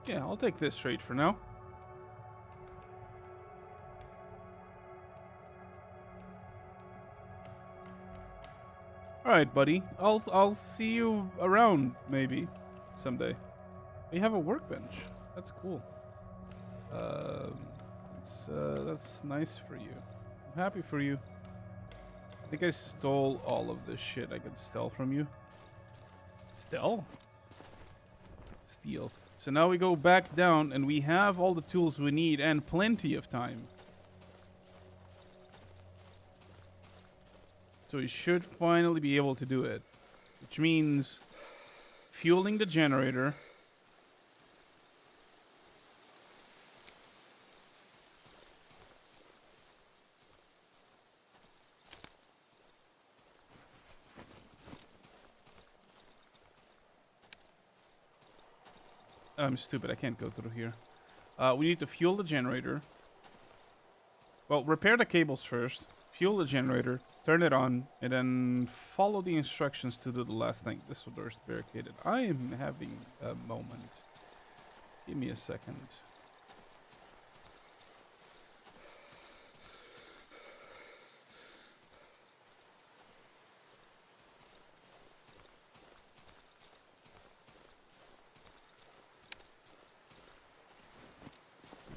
Yeah, I'll take this trade for now. All right, buddy. I'll see you around maybe someday. We have a workbench. That's cool. That's nice for you. I'm happy for you. I think I stole all of this shit I could steal from you. Steal? Steal. So now we go back down and we have all the tools we need and plenty of time. So we should finally be able to do it. Which means fueling the generator. I'm stupid. I can't go through here. We need to fuel the generator. Well, repair the cables first. Fuel the generator. Turn it on. And then follow the instructions to do the last thing. This door is barricaded. I am having a moment. Give me a second.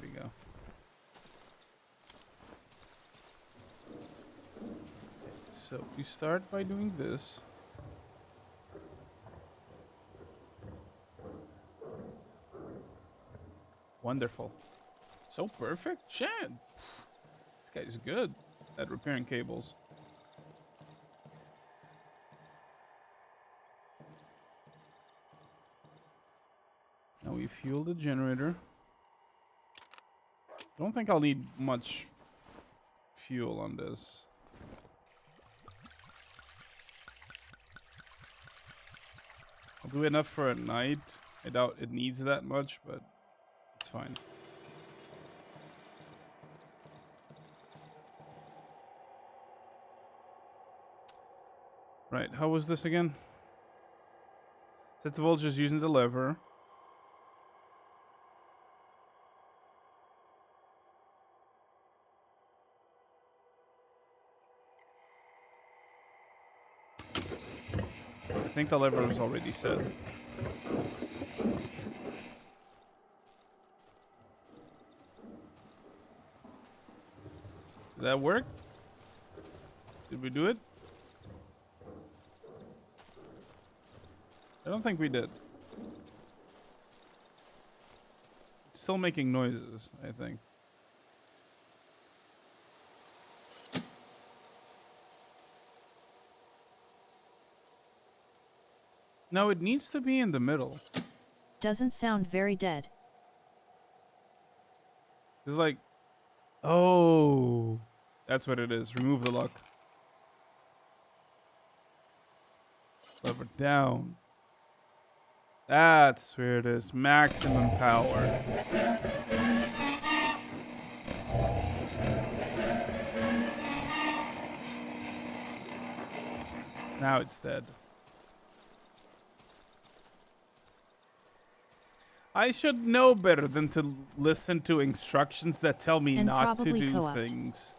Here we go. So we start by doing this. Wonderful. So perfect. Shit. This guy's good at repairing cables. Now we fuel the generator. I don't think I'll need much fuel on this. I'll do enough for a night. I doubt it needs that much, but it's fine. Right, how was this again? Set the voltage using the lever. I think the lever was already set. Did that work? Did we do it? I don't think we did. It's still making noises, I think. No, it needs to be in the middle. Doesn't sound very dead. It's like, oh, that's what it is. Remove the lock. Lever down. That's where it is. Maximum power. Now it's dead. I should know better than to listen to instructions that tell me And not to do co-opt. things.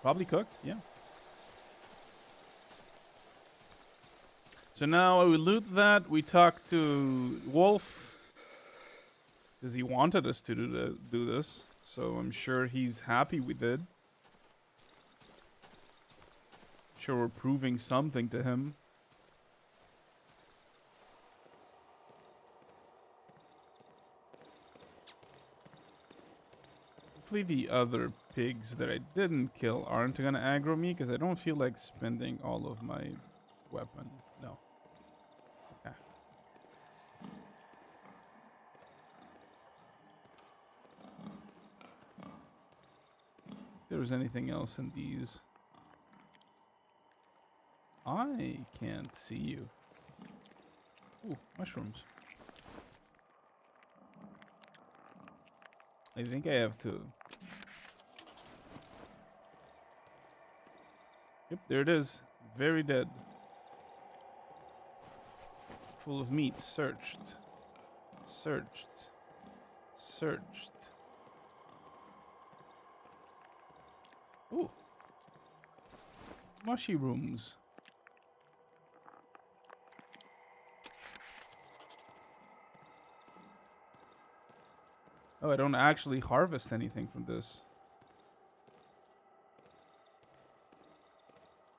Probably cooked, yeah. So now we loot that. We talk to Wolf because he wanted us to do this. So I'm sure he's happy we did. Sure, we're proving something to him. Hopefully the other pigs that I didn't kill aren't gonna aggro me, because I don't feel like spending all of my weapon. No. Okay. If there was anything else in these. I can't see you. Ooh, mushrooms. I think I have to. Yep, there it is. Very dead. Full of meat. Searched. Searched. Searched. Ooh. Mushrooms. Oh, I don't actually harvest anything from this.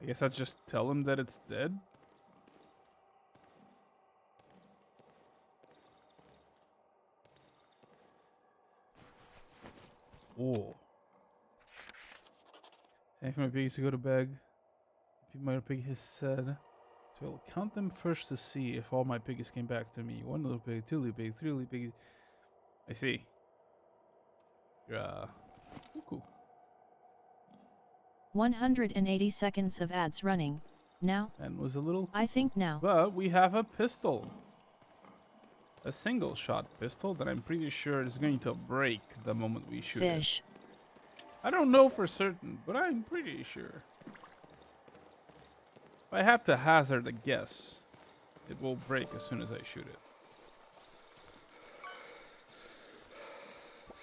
I guess I'll just tell him that it's dead. Oh. Time for my pigs to go to bed. My pig has said. So I'll count them first to see if all my pigs came back to me. 1 little pig, 2 little pigs, 3 little pigs. I see. Cool. 180 seconds of ads running. Now? And was a little. I think now. But we have a pistol. A single shot pistol that I'm pretty sure is going to break the moment we shoot Fish. it. I don't know for certain, but I'm pretty sure. If I had to hazard a guess, it will break as soon as I shoot it.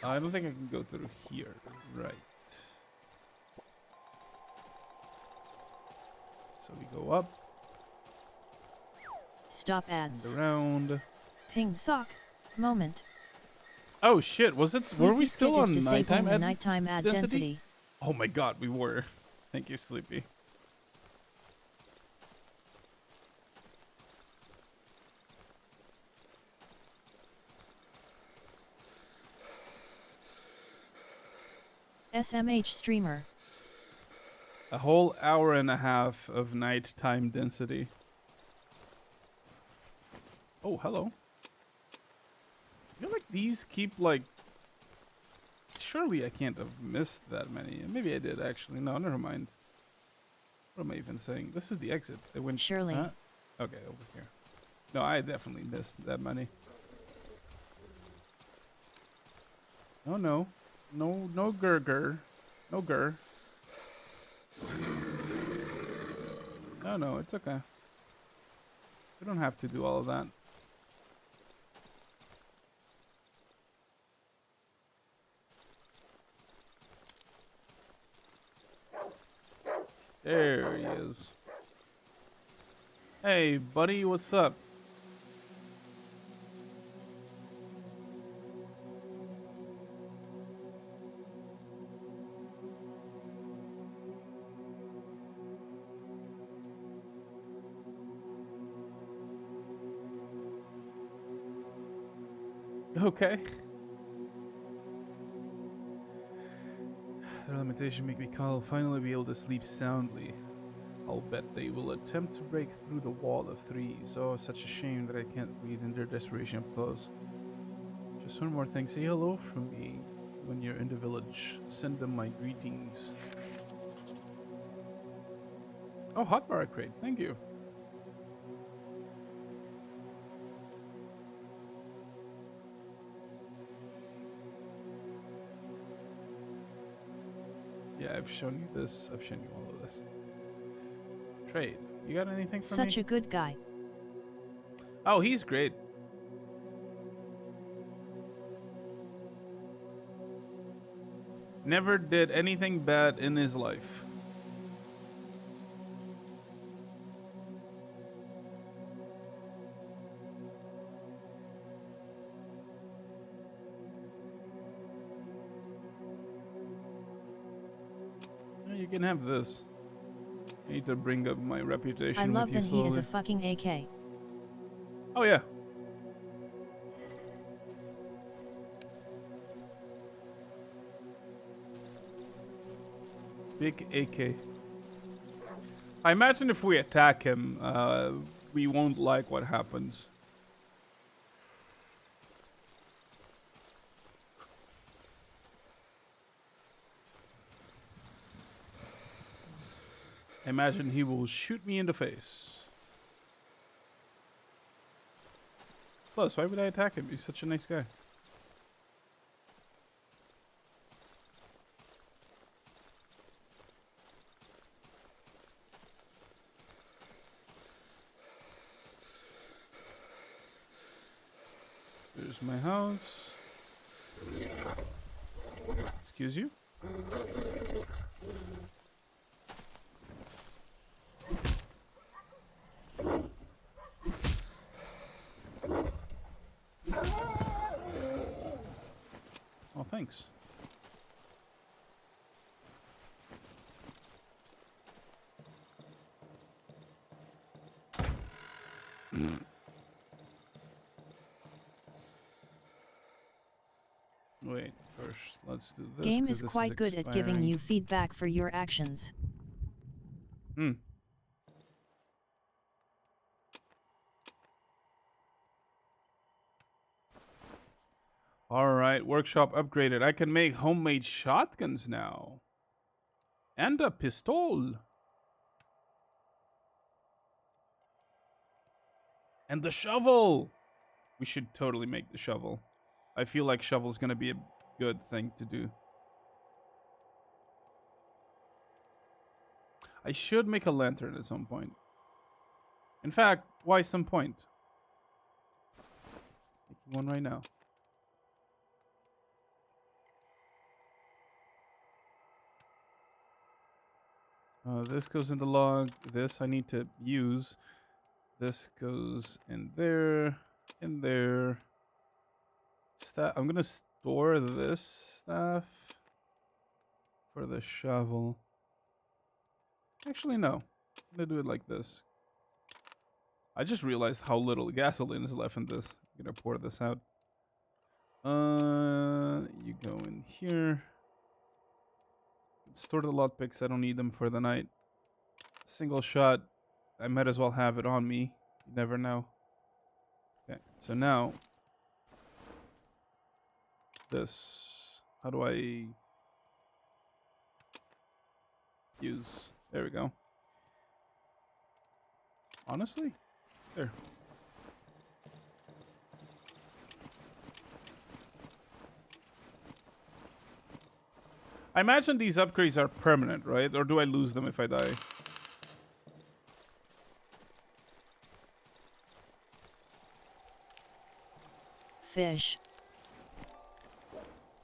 I don't think I can go through here. Right. So we go up. Stop ads. And around. Ping sock. Moment. Oh shit, was it? Were we still on nighttime ad density? Oh my god, we were. Thank you, Sleepy. SMH streamer. A whole hour and a half of nighttime density. Oh, hello. I feel like these keep like. Surely I can't have missed that many. Maybe I did actually. No, never mind. What am I even saying? This is the exit. They went. Surely. Huh? Okay, over here. No, I definitely missed that many. Oh no. No, no gurgur. No gur. No, it's okay. We don't have to do all of that. There he is. Hey, buddy, what's up? Okay. The limitation make me call finally be able to sleep soundly. I'll bet they will attempt to break through the wall of threes. Oh, such a shame that I can't breathe in their desperation applause. Just one more thing. Say hello from me when you're in the village. Send them my greetings. Oh, hotbar crate. Thank you. Yeah, I've shown you this. I've shown you all of this. Trade. You got anything for me? Such a good guy. Oh, he's great. Never did anything bad in his life. You can have this. I need to bring up my reputation I love with you that he is slowly. a fucking AK. Oh yeah. Big AK. I imagine if we attack him, we won't like what happens. I imagine he will shoot me in the face. Plus, why would I attack him? He's such a nice guy. There's my house. Excuse you? Oh, thanks. Wait, first let's do this. Game is quite good at giving you feedback for your actions. Alright, workshop upgraded. I can make homemade shotguns now. And a pistol. And the shovel! We should totally make the shovel. I feel like shovel's gonna be a good thing to do. I should make a lantern at some point. In fact, why some point? Making one right now. This goes in the log. This I need to use. This goes in there. In there. I'm gonna store this stuff for the shovel. Actually, no. I'm gonna do it like this. I just realized how little gasoline is left in this. I'm gonna pour this out. You go in here. Store the lockpicks. I don't need them for the night. Single shot. I might as well have it on me. You never know. Okay, so now this. How do I use? There we go. Honestly, there. I imagine these upgrades are permanent, right? Or do I lose them if I die? Fish.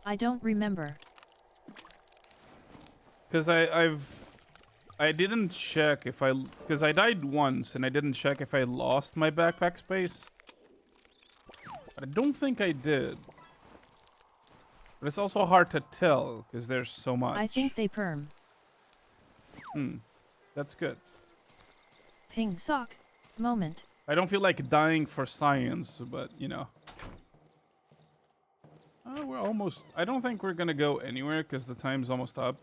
I don't remember. Because I didn't check if because I died once and I didn't check if I lost my backpack space. But I don't think I did. But it's also hard to tell because there's so much. I think they perm. That's good. Ping sock. Moment. I don't feel like dying for science, but you know. We're almost. I don't think we're gonna go anywhere because the time's almost up.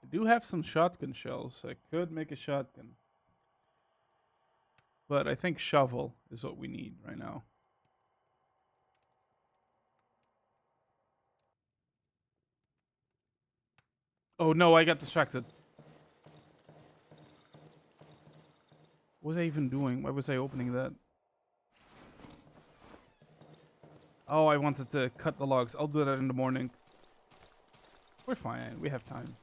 I do have some shotgun shells. I could make a shotgun. But I think shovel is what we need right now. Oh no, I got distracted. What was I even doing? Why was I opening that? Oh, I wanted to cut the logs. I'll do that in the morning. We're fine. We have time.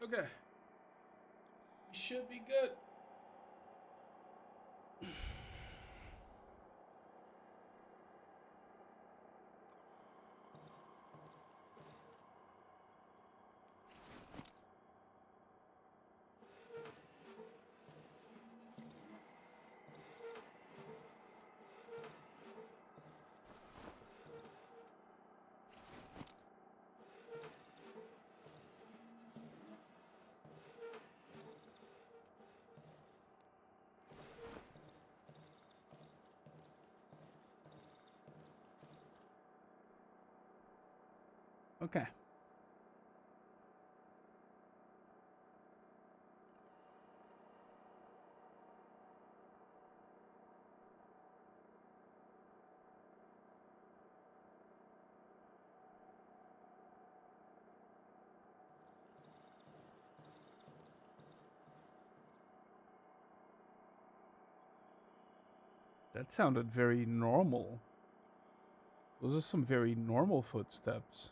Okay. We should be good. Okay. That sounded very normal. Those are some very normal footsteps.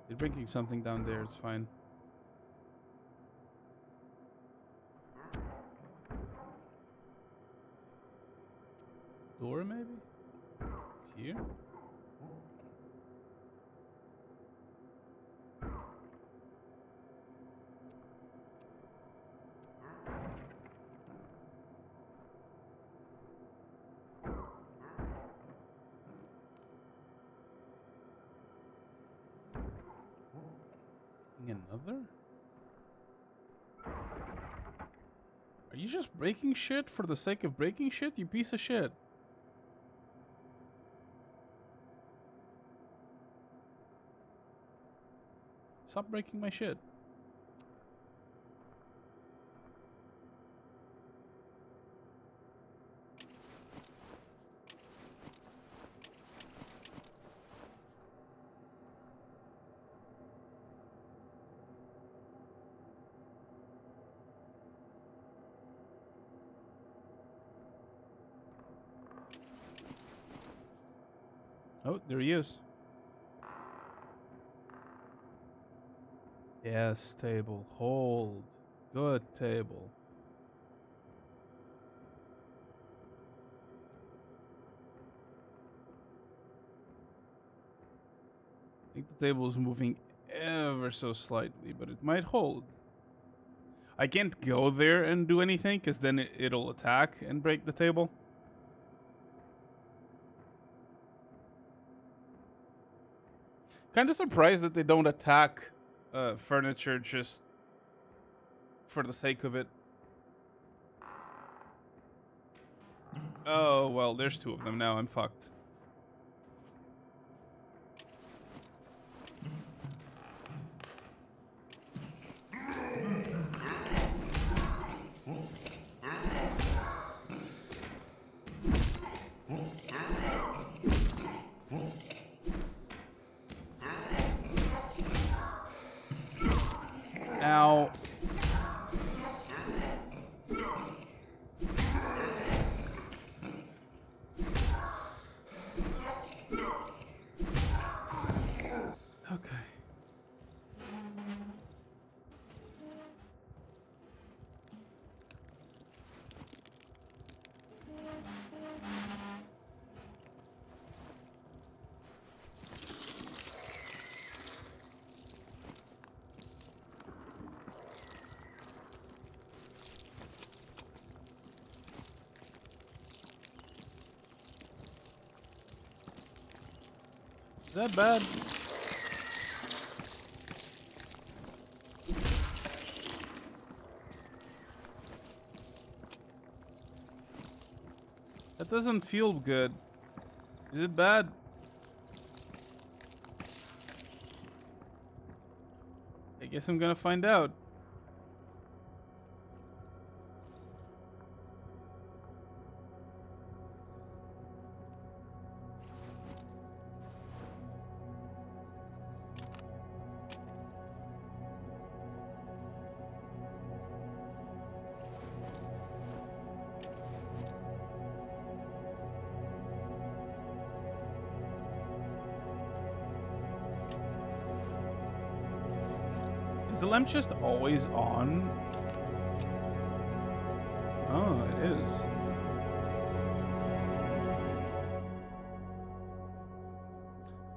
They're drinking something down there, it's fine. Door, maybe? Here? Another? Are you just breaking shit for the sake of breaking shit, you piece of shit? Stop breaking my shit. Oh, there he is. Yes, table. Hold. Good table. I think the table is moving ever so slightly, but it might hold. I can't go there and do anything, because then it'll attack and break the table. Kind of surprised that they don't attack furniture just for the sake of it. Oh, well, there's two of them now. I'm fucked. Ow. that bad? That doesn't feel good. Is it bad? I guess I'm gonna find out. Is the lamp just always on? Oh, it is.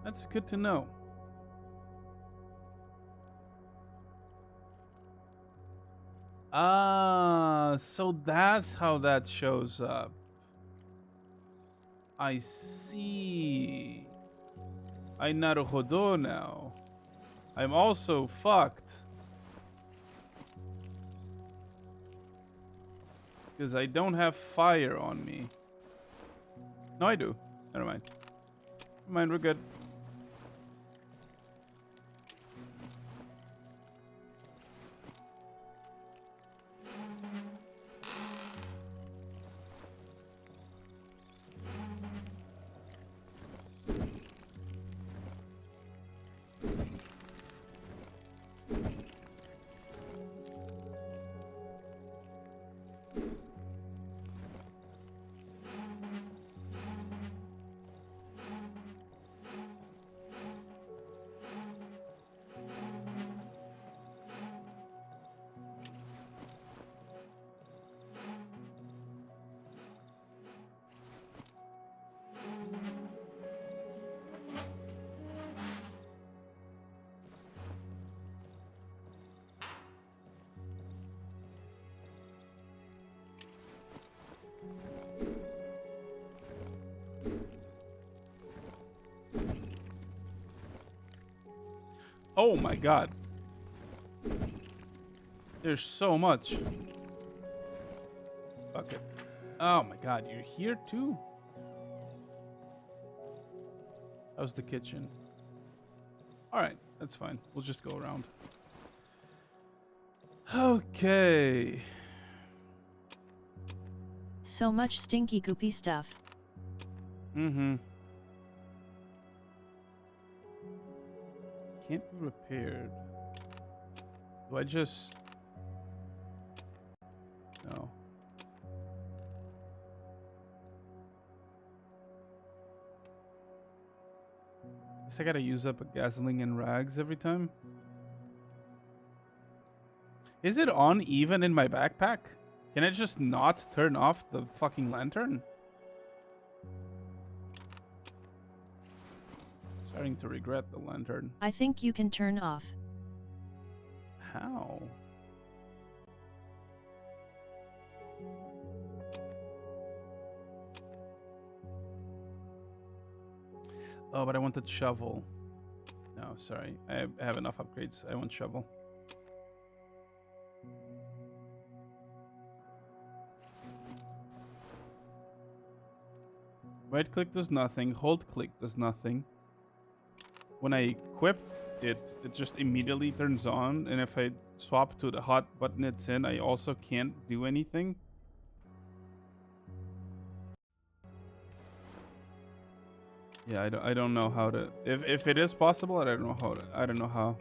That's good to know. Ah, so that's how that shows up. I see. I naruhodo now. I'm also fucked. Because I don't have fire on me. No, I do. Never mind. Never mind, we're good. Oh my god. There's so much. Fuck it. Oh my god, you're here too? How's the kitchen? Alright, that's fine. We'll just go around. Okay. So much stinky goopy stuff. Mm-hmm. Can't be repaired. Do I just... No. Guess I gotta use up a gasoline and rags every time. Is it on even in my backpack? Can I just not turn off the fucking lantern? Starting to regret the lantern. I think you can turn off. How? Oh, but I wanted shovel. No, sorry. I have enough upgrades. I want shovel. Right click does nothing. Hold click does nothing. When I equip it, it just immediately turns on. And if I swap to the hot button it's in, I also can't do anything. Yeah, I don't know how to... If it is possible, I don't know how to... I don't know how.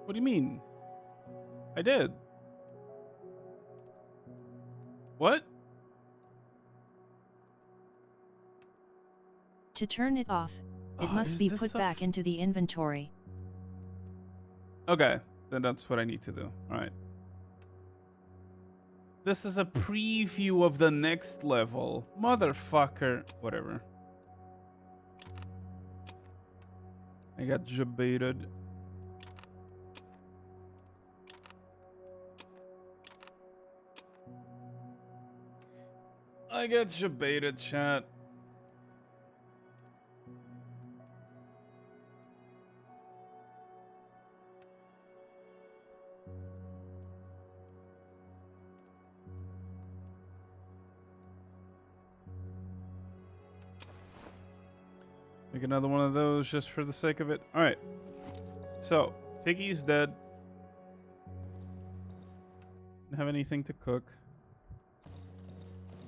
What do you mean? I did. What? To turn it off, it must be put back into the inventory. Okay, then that's what I need to do. All right. This is a preview of the next level. Motherfucker. Whatever. I got jebaited. I get you baited, chat. Make another one of those just for the sake of it. Alright. So, Piggy's dead. Don't have anything to cook.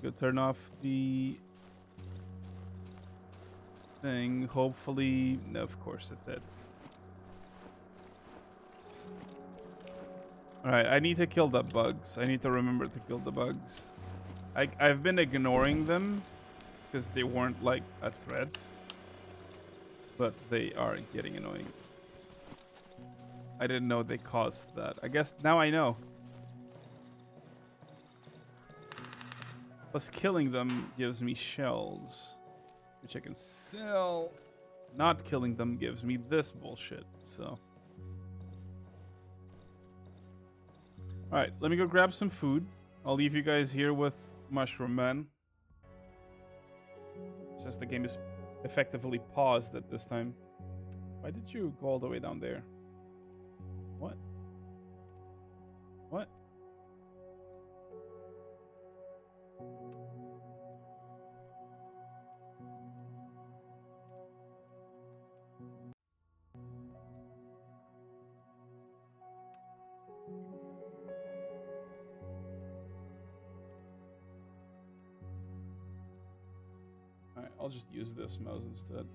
Go turn off the thing. Hopefully, no, of course it did. Alright, I need to kill the bugs. I need to remember to kill the bugs. I've been ignoring them because they weren't like a threat. But they are getting annoying. I didn't know they caused that. I guess now I know. Plus killing them gives me shells, which I can sell. Not killing them gives me this bullshit, so. Alright, let me go grab some food. I'll leave you guys here with Mushroom Man. Since the game is effectively paused at this time. Why did you go all the way down there? What? What? Alright, I'll just use this mouse instead.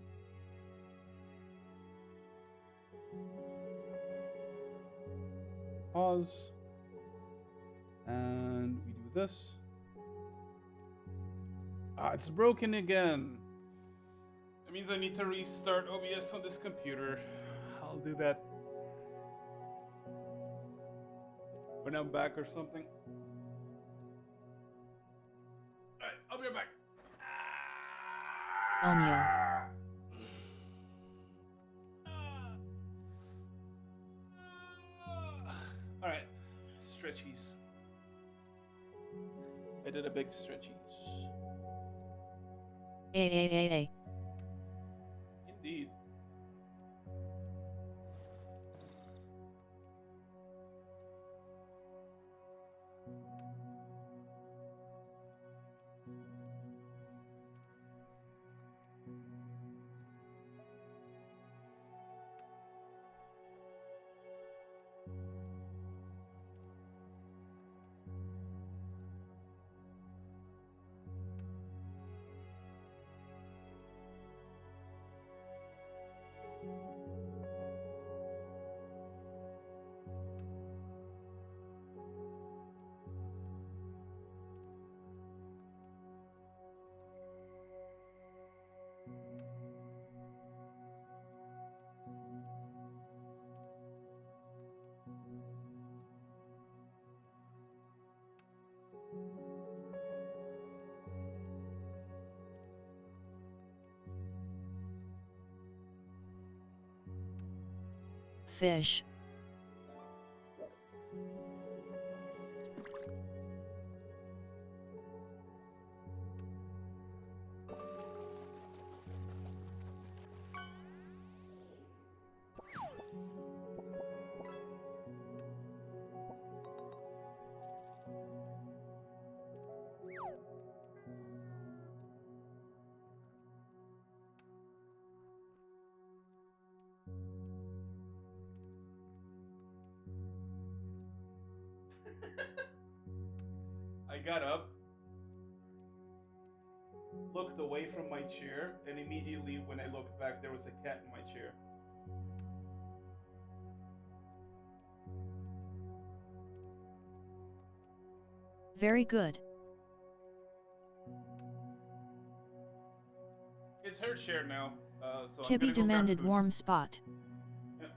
Pause. And we do this. Ah, it's broken again. That means I need to restart OBS on this computer. I'll do that when I'm back or something. Alright, I'll be right back. Onyo. Alright, stretchies. I did a big stretchies. A. Indeed. Fish. I got up, looked away from my chair, and immediately when I looked back, there was a cat in my chair. Very good. It's her chair now, so I'm Kibby gonna go grab demanded food. warm spot. Yep.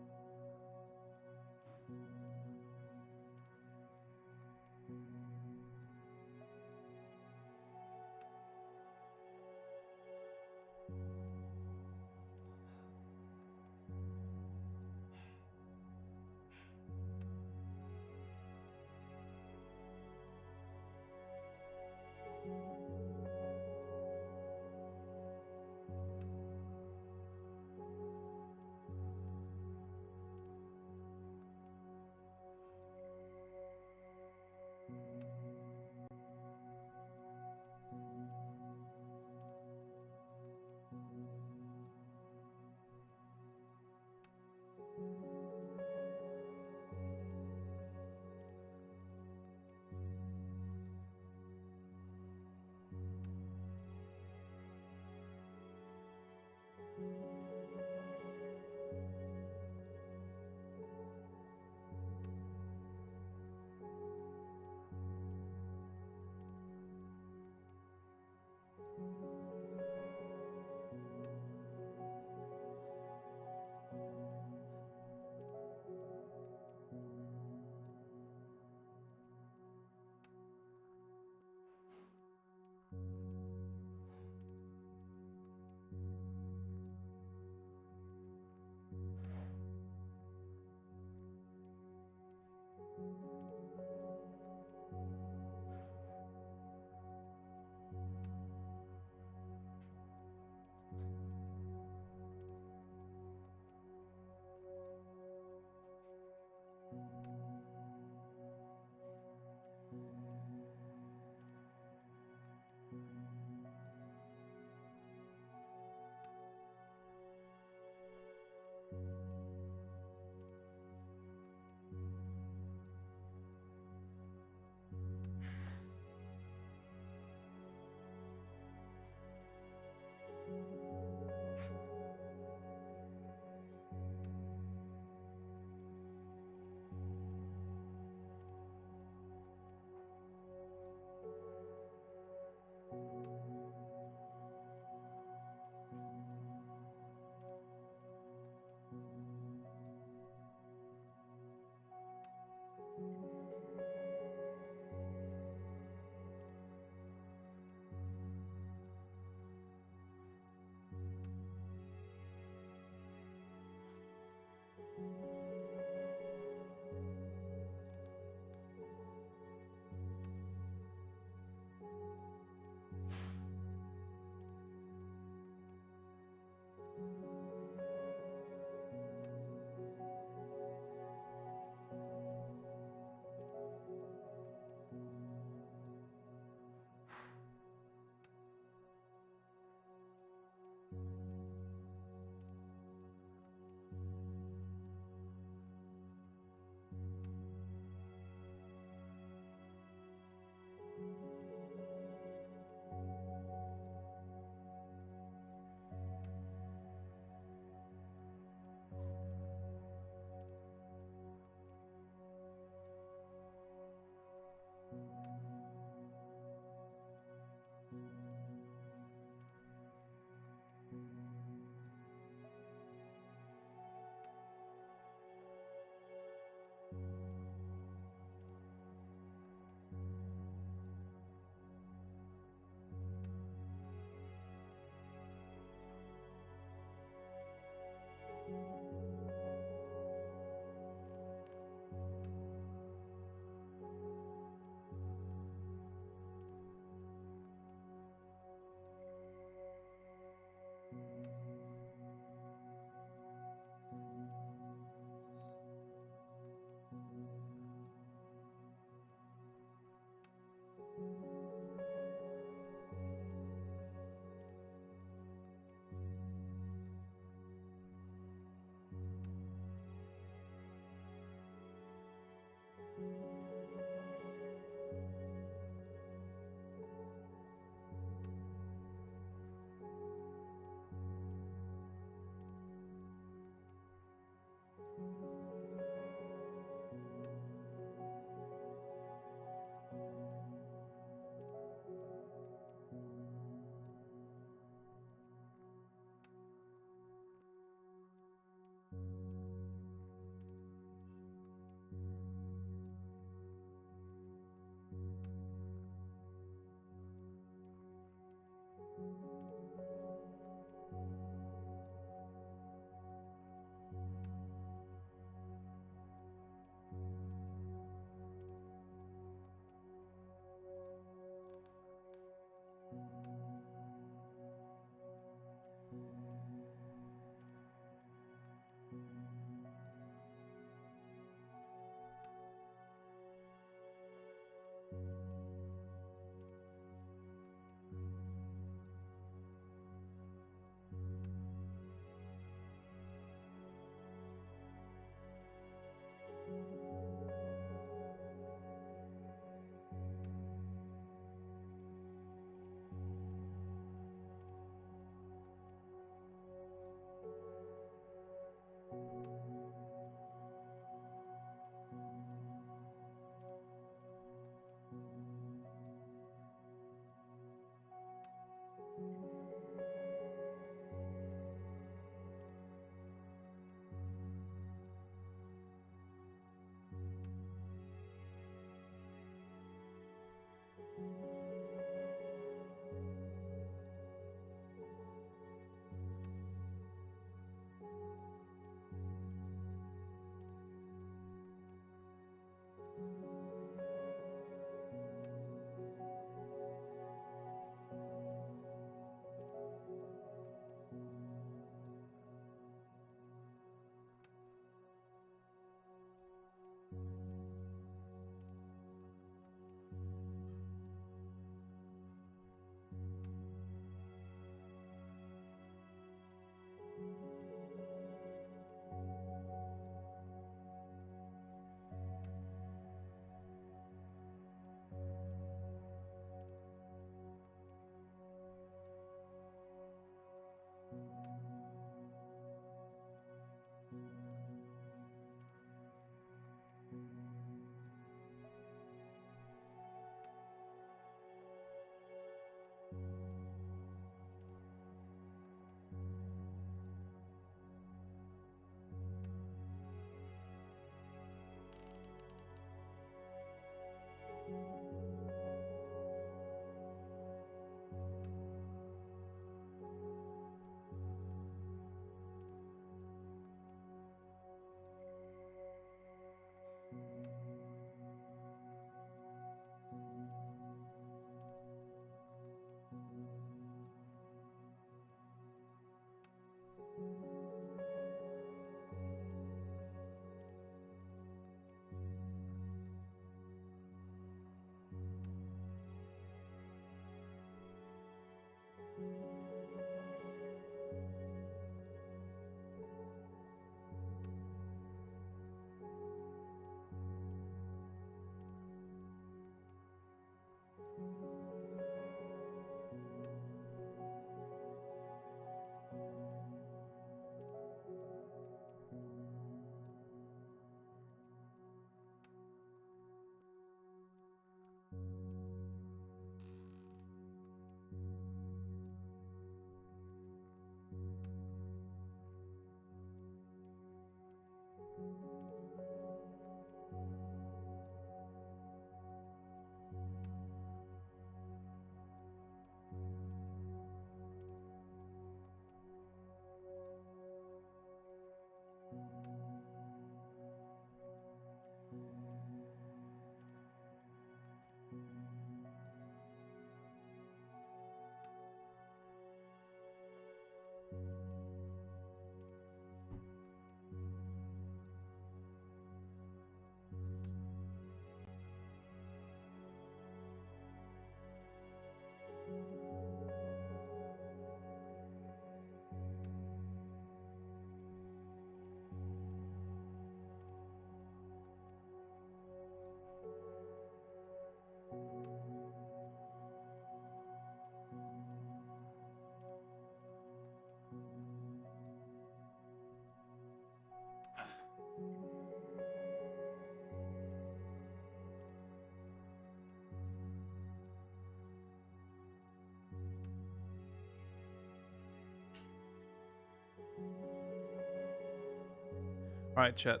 Alright, chat.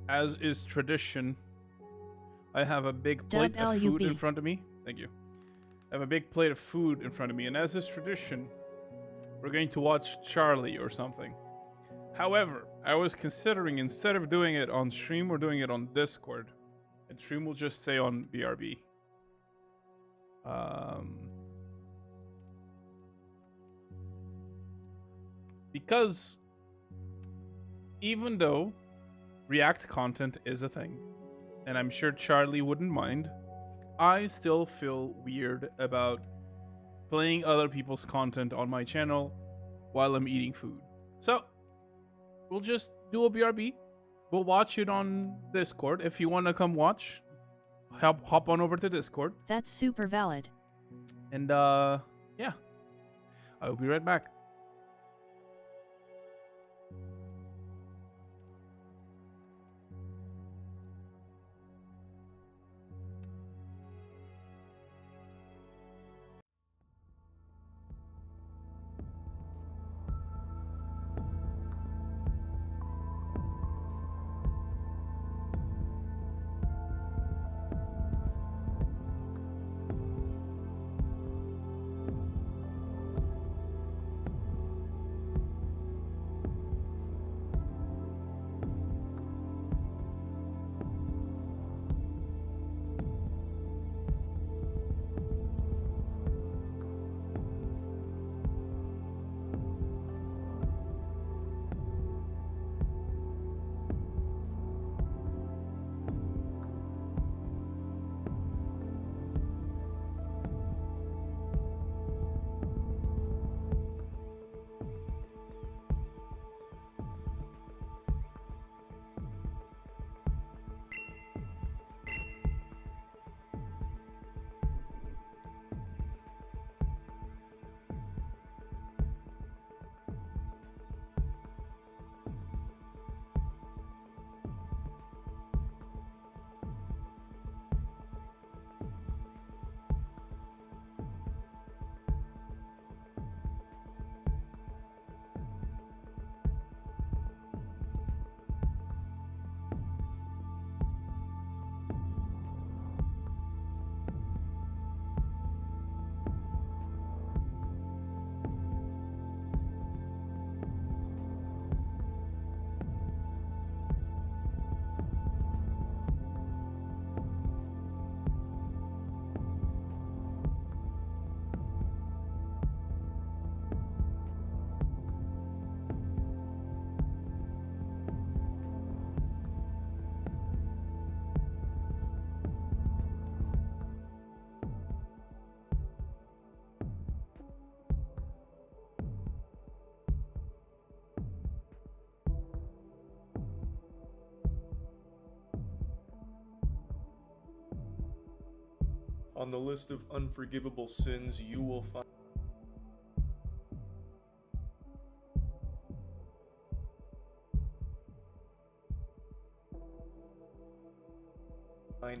As is tradition, I have a big plate of food in front of me. Thank you. I have a big plate of food in front of me, and as is tradition, we're going to watch Charlie or something. However, I was considering, instead of doing it on stream, we're doing it on Discord. And stream will just say on BRB. Because even though React content is a thing, and I'm sure Charlie wouldn't mind, I still feel weird about playing other people's content on my channel while I'm eating food. So, we'll just do a BRB. We'll watch it on Discord. If you want to come watch, hop on over to Discord. That's super valid. And, yeah. I'll be right back. On the list of unforgivable sins, you will find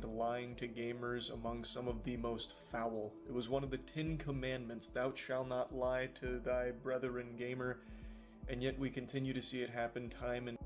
lying to gamers among some of the most foul. It was one of the 10 commandments, thou shalt not lie to thy brethren gamer, and yet we continue to see it happen time and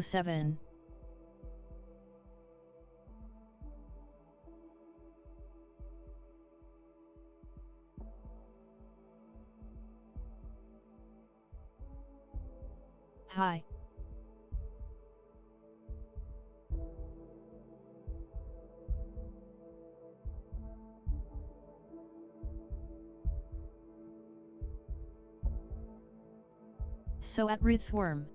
07. Hi. So at Ruthworm.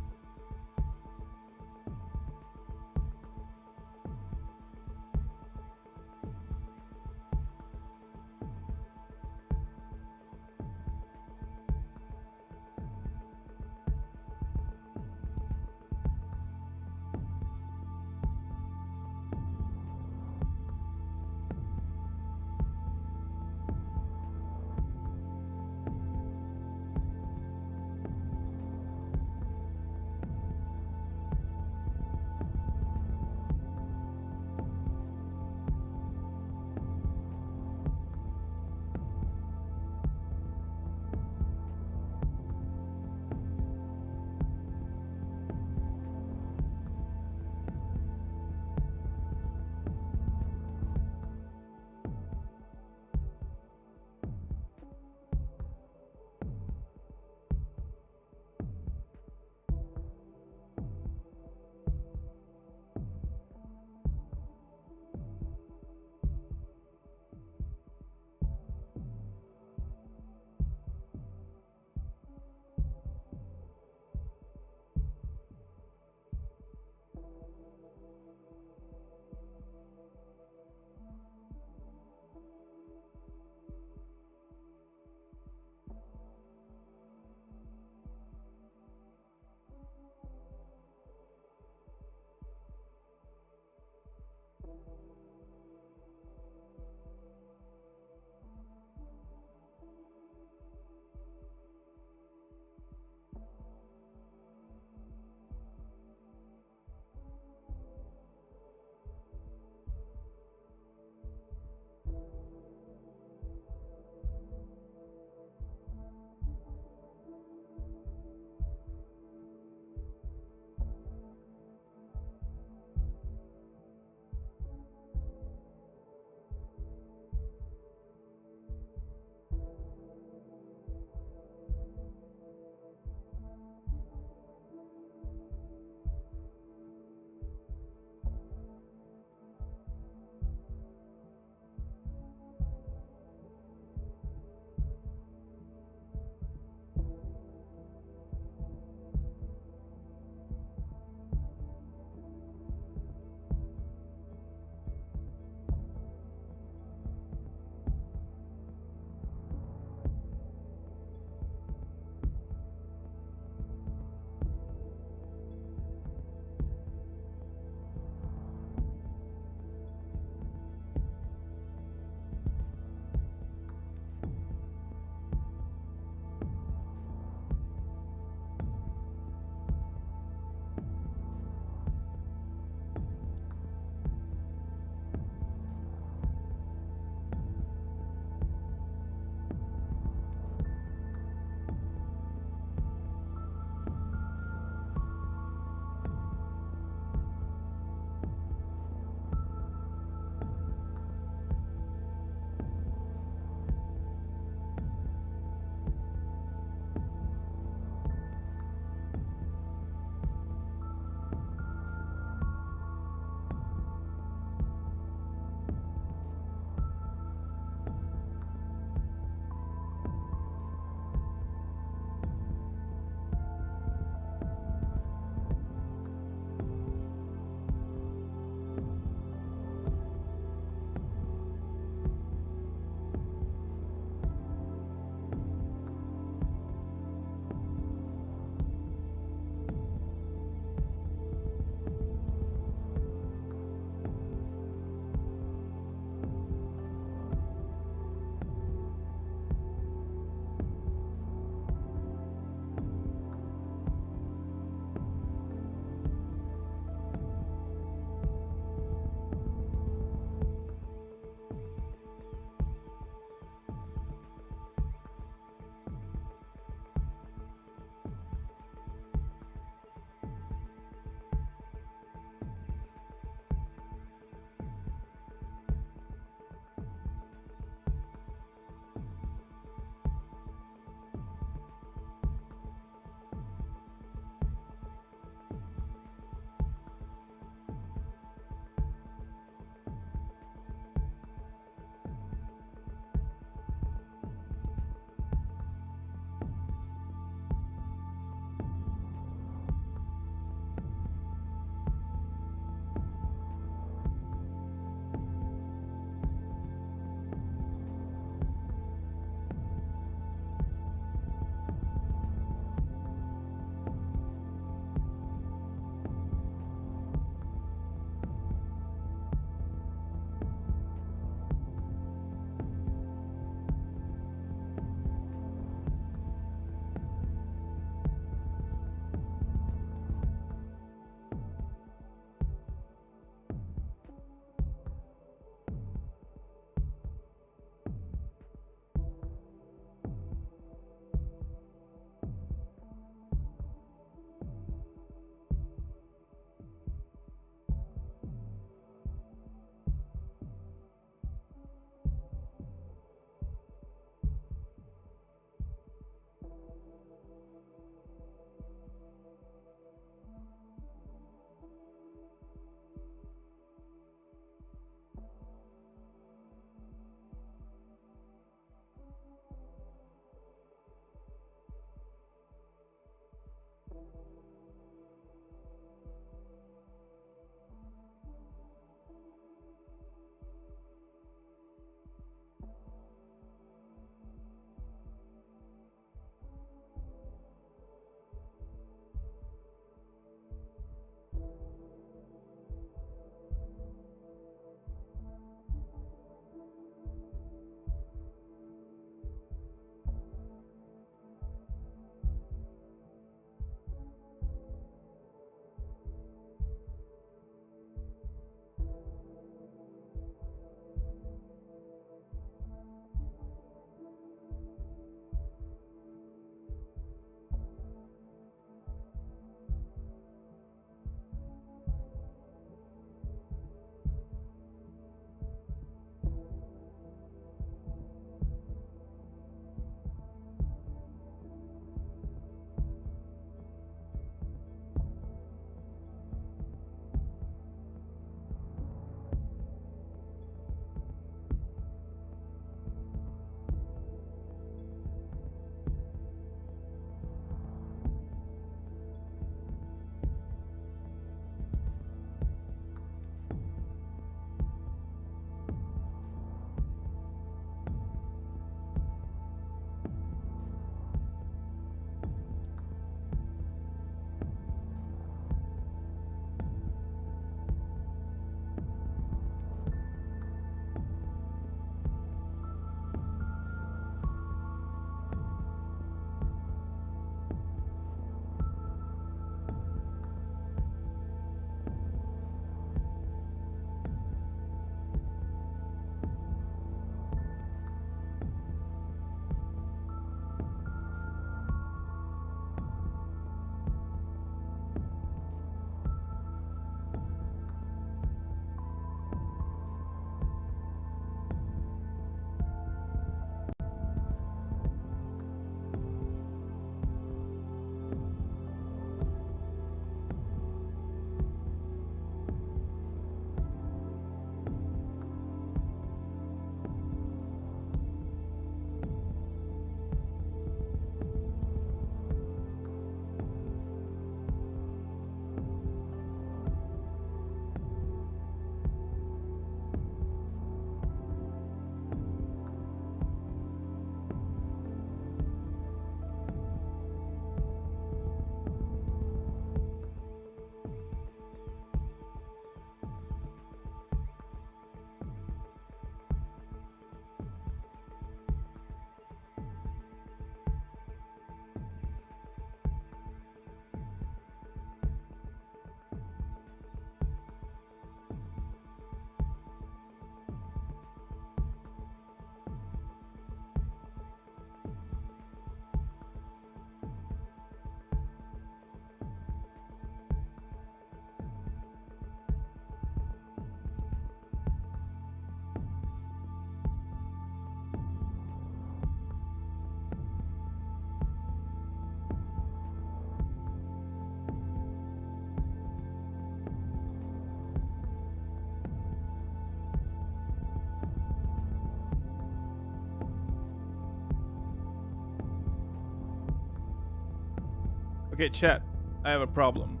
Okay, chat. I have a problem.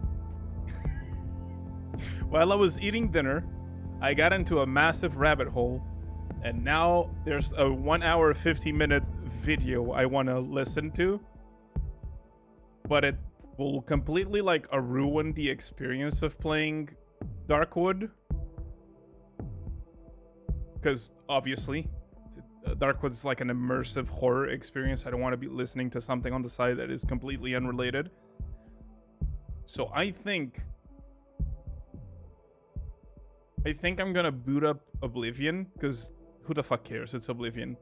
While I was eating dinner, I got into a massive rabbit hole, and now there's a 1 hour 50-minute video I want to listen to, but it will completely like ruin the experience of playing Darkwood, because obviously Darkwood's like an immersive horror experience. I don't want to be listening to something on the side that is completely unrelated. So I think I'm gonna boot up Oblivion, because who the fuck cares? It's Oblivion.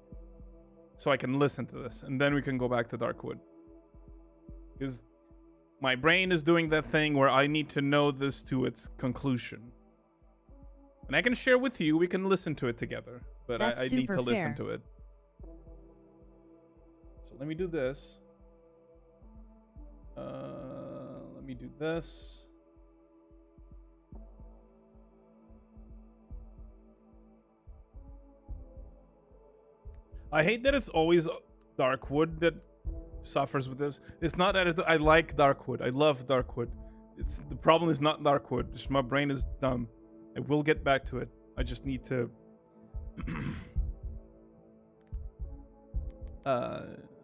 So I can listen to this, and then we can go back to Darkwood. Because my brain is doing that thing where I need to know this to its conclusion. And I can share with you, we can listen to it together. But I need to listen to it. So let me do this. Let me do this. I hate that it's always Darkwood that suffers with this. It's not that I like Darkwood. I love Darkwood. The problem is not Darkwood. Just my brain is dumb. I will get back to it. I just need to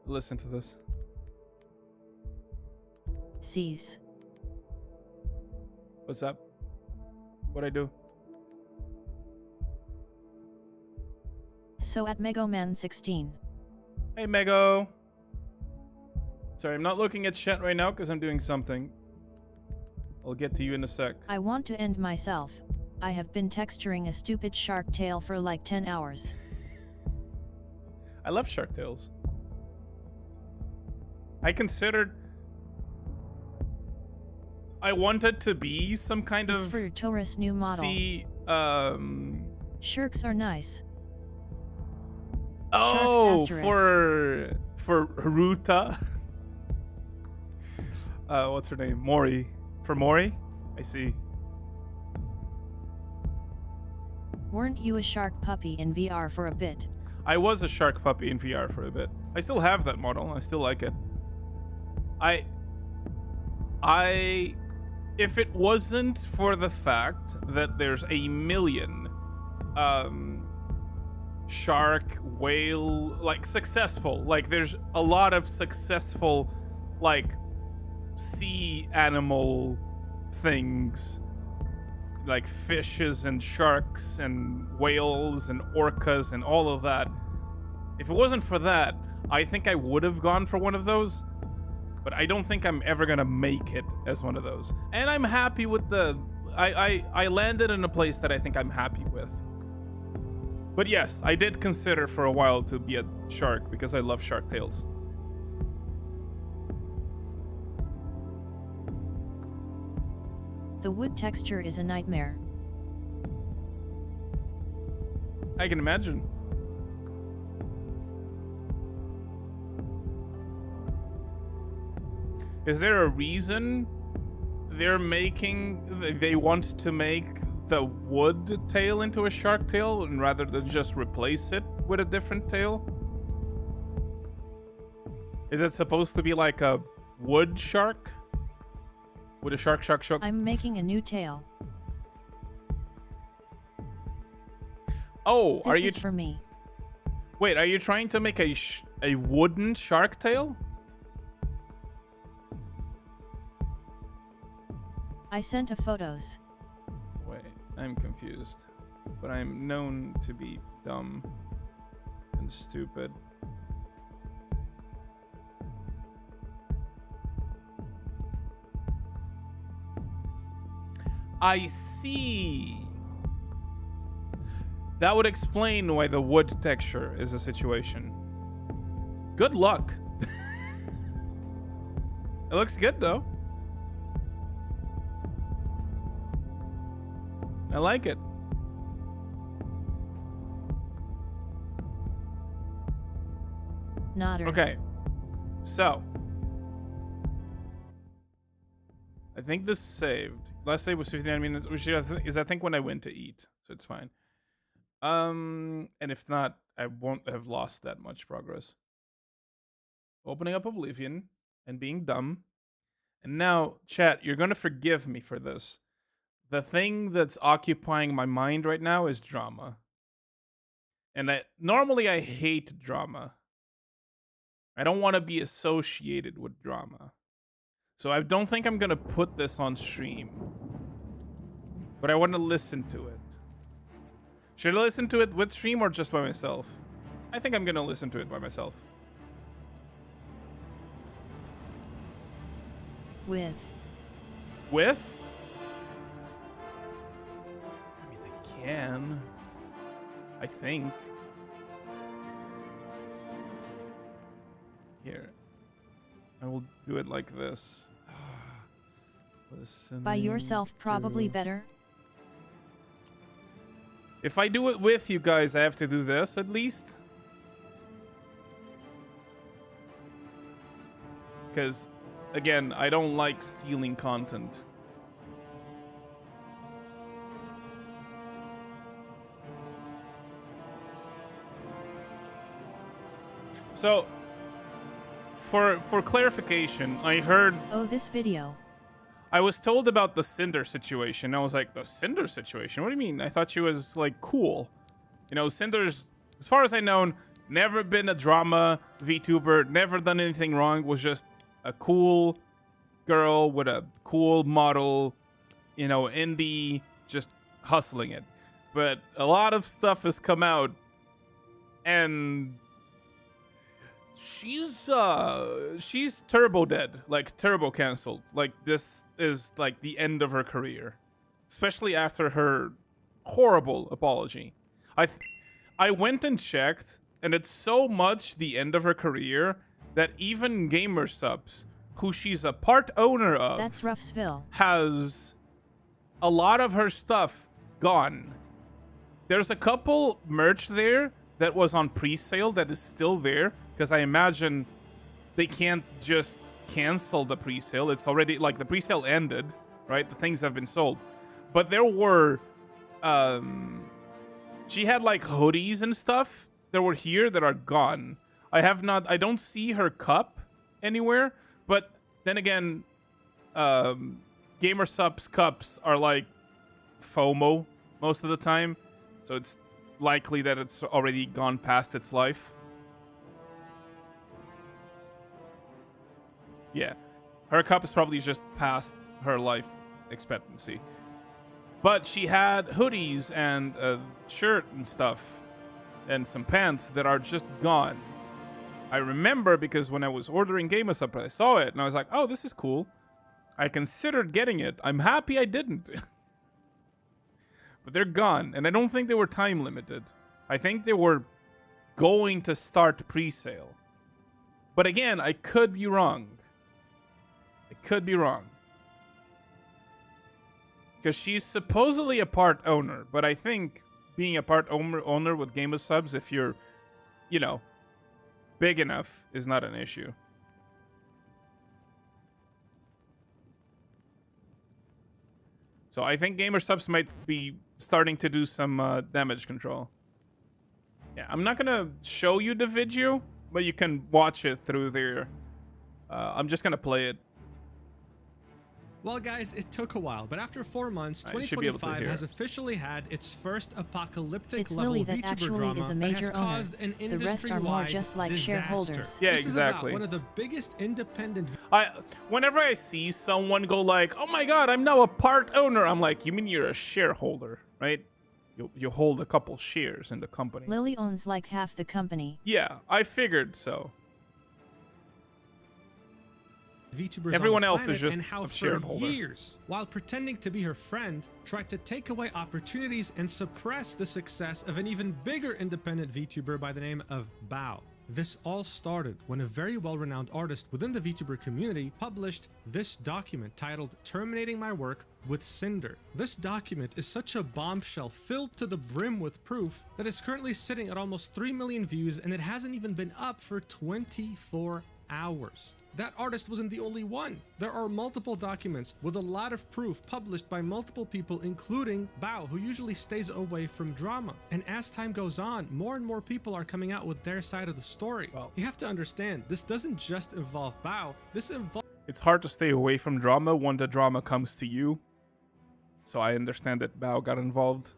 listen to this. Cease. What's up? What'd I do? So at Megoman16. Hey, Mego. Sorry, I'm not looking at chat right now because I'm doing something. I'll get to you in a sec. I want to end myself. I have been texturing a stupid shark tale for like 10 hours. I love Shark Tales. I considered... I wanted to be some kind It's of... for your Taurus new model. Sharks are nice. Oh, for Haruta. What's her name? Mori. For Mori? I see. Weren't you a shark puppy in VR for a bit? I was a shark puppy in VR for a bit. I still have that model. I still like it. If it wasn't for the fact that there's a million shark, whale, like successful, like there's a lot of successful like sea animal things, like fishes and sharks and whales and orcas and all of that. If it wasn't for that, I think I would have gone for one of those, but I don't think I'm ever gonna make it as one of those. And I'm happy with the I landed in a place that I think I'm happy with. But yes, I did consider for a while to be a shark because I love shark tales. The wood texture is a nightmare. I can imagine. Is there a reason they want to make the wood tail into a shark tail and rather than just replace it with a different tail? Is it supposed to be like a wood shark? With a shark? I'm making a new tail. Oh, this is for me. Wait, are you trying to make a wooden shark tail? I sent a photos. Wait, I'm confused. But I'm known to be dumb and stupid. I see. That would explain why the wood texture is a situation. Good luck. It looks good though. I like it. Nodders. Okay. So. I think this saved. Last save was 59 minutes, which is I think when I went to eat. So it's fine. And if not, I won't have lost that much progress. Opening up Oblivion and being dumb And now, chat, you're gonna forgive me for this. The thing that's occupying my mind right now is drama. And normally I hate drama. I don't want to be associated with drama. So I don't think I'm gonna put this on stream. But I want to listen to it. Should I listen to it with stream or just by myself? I think I'm gonna listen to it by myself. With? I mean, I can. I think. Here. I will do it like this. By yourself, probably better. If I do it with you guys, I have to do this at least. Because, again, I don't like stealing content. So, for clarification, I heard... Oh, this video. I was told about the Cinder situation. I was like, the Cinder situation? What do you mean? I thought she was, like, cool. You know, Cinder's, as far as I know, never been a drama VTuber, never done anything wrong, was just a cool girl with a cool model, you know, indie, just hustling it. But a lot of stuff has come out, and she's turbo dead, like turbo canceled. Like this is like the end of her career, especially after her horrible apology. I went and checked, and it's so much the end of her career that even Gamer Subs, who she's a part owner of, that's Ruffsville, has a lot of her stuff gone. There's a couple merch there that was on pre-sale that is still there, because I imagine they can't just cancel the pre-sale. It's already, like, the pre-sale ended, right? The things have been sold. But there were, she had, like, hoodies and stuff that were here that are gone. I don't see her cup anywhere, but then again, Gamer Subs cups are, like, FOMO most of the time, so it's likely that it's already gone past its life. Yeah, her cup is probably just past her life expectancy. But she had hoodies and a shirt and stuff and some pants that are just gone. I remember because when I was ordering Gamer Supper, I saw it and I was like, oh, this is cool. I considered getting it. I'm happy I didn't. But they're gone, and I don't think they were time limited. I think they were going to start pre-sale. But again, I could be wrong. I could be wrong. Because she's supposedly a part owner, but I think being a part owner with Gamer Subs, if you're, you know, big enough, is not an issue. So I think Gamer Subs might be starting to do some damage control. Yeah, I'm not gonna show you the video, but you can watch it through there. I'm just gonna play it. Well, guys, it took a while, but after 4 months, 2025 has officially had its first apocalyptic level VTuber drama that has caused an industry-wide disaster. Shareholders. Yeah, this exactly. Is about one of the biggest independent. Whenever I see someone go like, "Oh my God, I'm now a part owner," I'm like, "You mean you're a shareholder, right? You hold a couple shares in the company." Lily owns like half the company. Yeah, I figured so. VTubers Everyone on the else is planet, just and how a for shareholder. years, while pretending to be her friend, tried to take away opportunities and suppress the success of an even bigger independent VTuber by the name of Bao. This all started when a very well-renowned artist within the VTuber community published this document titled "Terminating My Work with Cinder." This document is such a bombshell filled to the brim with proof that it's currently sitting at almost 3 million views, and it hasn't even been up for 24 hours. That artist wasn't the only one. There are multiple documents with a lot of proof published by multiple people, including Bao, who usually stays away from drama. And as time goes on, more and more people are coming out with their side of the story. Well, you have to understand, this doesn't just involve Bao. This involves... it's hard to stay away from drama when the drama comes to you. So I understand that Bao got involved.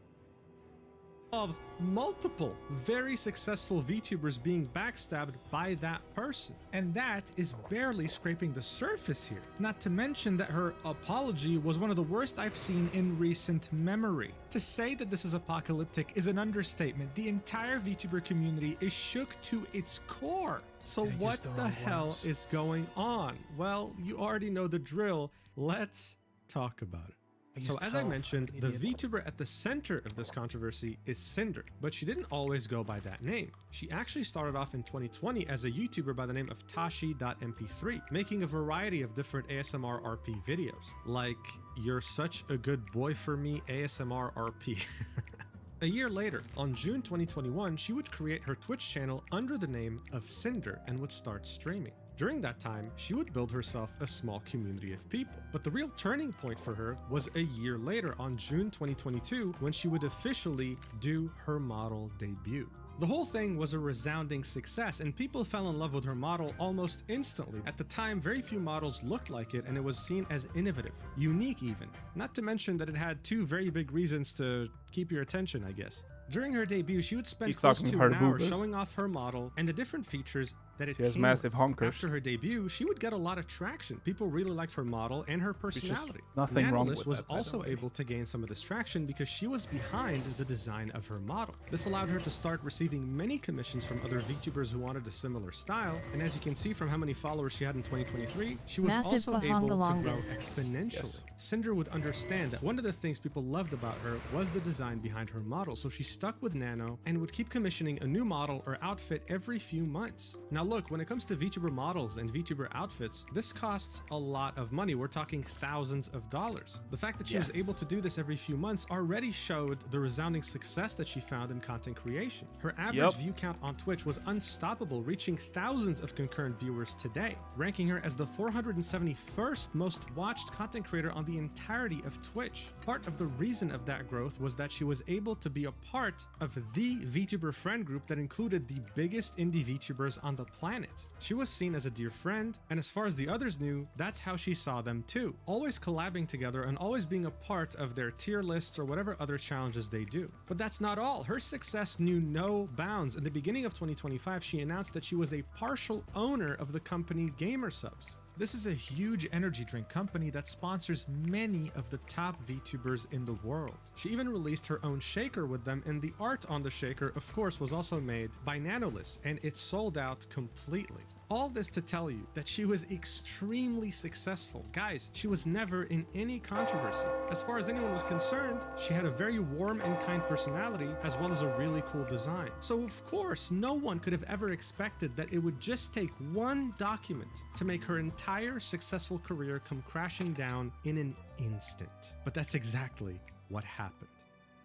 Involves multiple very successful VTubers being backstabbed by that person. And that is barely scraping the surface here. Not to mention that her apology was one of the worst I've seen in recent memory. To say that this is apocalyptic is an understatement. The entire VTuber community is shook to its core. So what the hell is going on? Well, you already know the drill. Let's talk about it. So as I mentioned, the VTuber at the center of this controversy is Cinder, but she didn't always go by that name. She actually started off in 2020 as a YouTuber by the name of Tashi.mp3, making a variety of different ASMR RP videos, like "You're such a good boy for me" ASMR RP. A year later, on June 2021, she would create her Twitch channel under the name of Cinder and would start streaming. During that time, she would build herself a small community of people. But the real turning point for her was a year later, on June 2022, when she would officially do her model debut. The whole thing was a resounding success, and people fell in love with her model almost instantly. At the time, very few models looked like it, and it was seen as innovative, unique even. Not to mention that it had two very big reasons to keep your attention, I guess. During her debut, she would spend close to an hour showing off her model and the different features that it came with. She has massive honkers. After her debut, she would get a lot of traction. People really liked her model and her personality. Nothing wrong with was that, also able to gain some of this traction because she was behind the design of her model. This allowed her to start receiving many commissions from other VTubers who wanted a similar style. And as you can see from how many followers she had in 2023, she was also able to grow exponentially. Yes. Cinder would understand that one of the things people loved about her was the design behind her model, so she stuck with Nano and would keep commissioning a new model or outfit every few months. Now look, when it comes to VTuber models and VTuber outfits, this costs a lot of money. We're talking thousands of dollars. The fact that she was able to do this every few months already showed the resounding success that she found in content creation. Her average view count on Twitch was unstoppable, reaching thousands of concurrent viewers today, ranking her as the 471st most watched content creator on the entirety of Twitch. Part of the reason of that growth was that she was able to be a part of the VTuber friend group that included the biggest indie VTubers on the planet. She was seen as a dear friend, and as far as the others knew, that's how she saw them too. Always collabing together and always being a part of their tier lists or whatever other challenges they do. But that's not all. Her success knew no bounds. In the beginning of 2025, she announced that she was a partial owner of the company GamerSubs. This is a huge energy drink company that sponsors many of the top VTubers in the world. She even released her own shaker with them, and the art on the shaker, of course, was also made by Nanolist, and it sold out completely. All this to tell you that she was extremely successful. Guys, she was never in any controversy. As far as anyone was concerned, she had a very warm and kind personality as well as a really cool design. So of course, no one could have ever expected that it would just take one document to make her entire successful career come crashing down in an instant. But that's exactly what happened.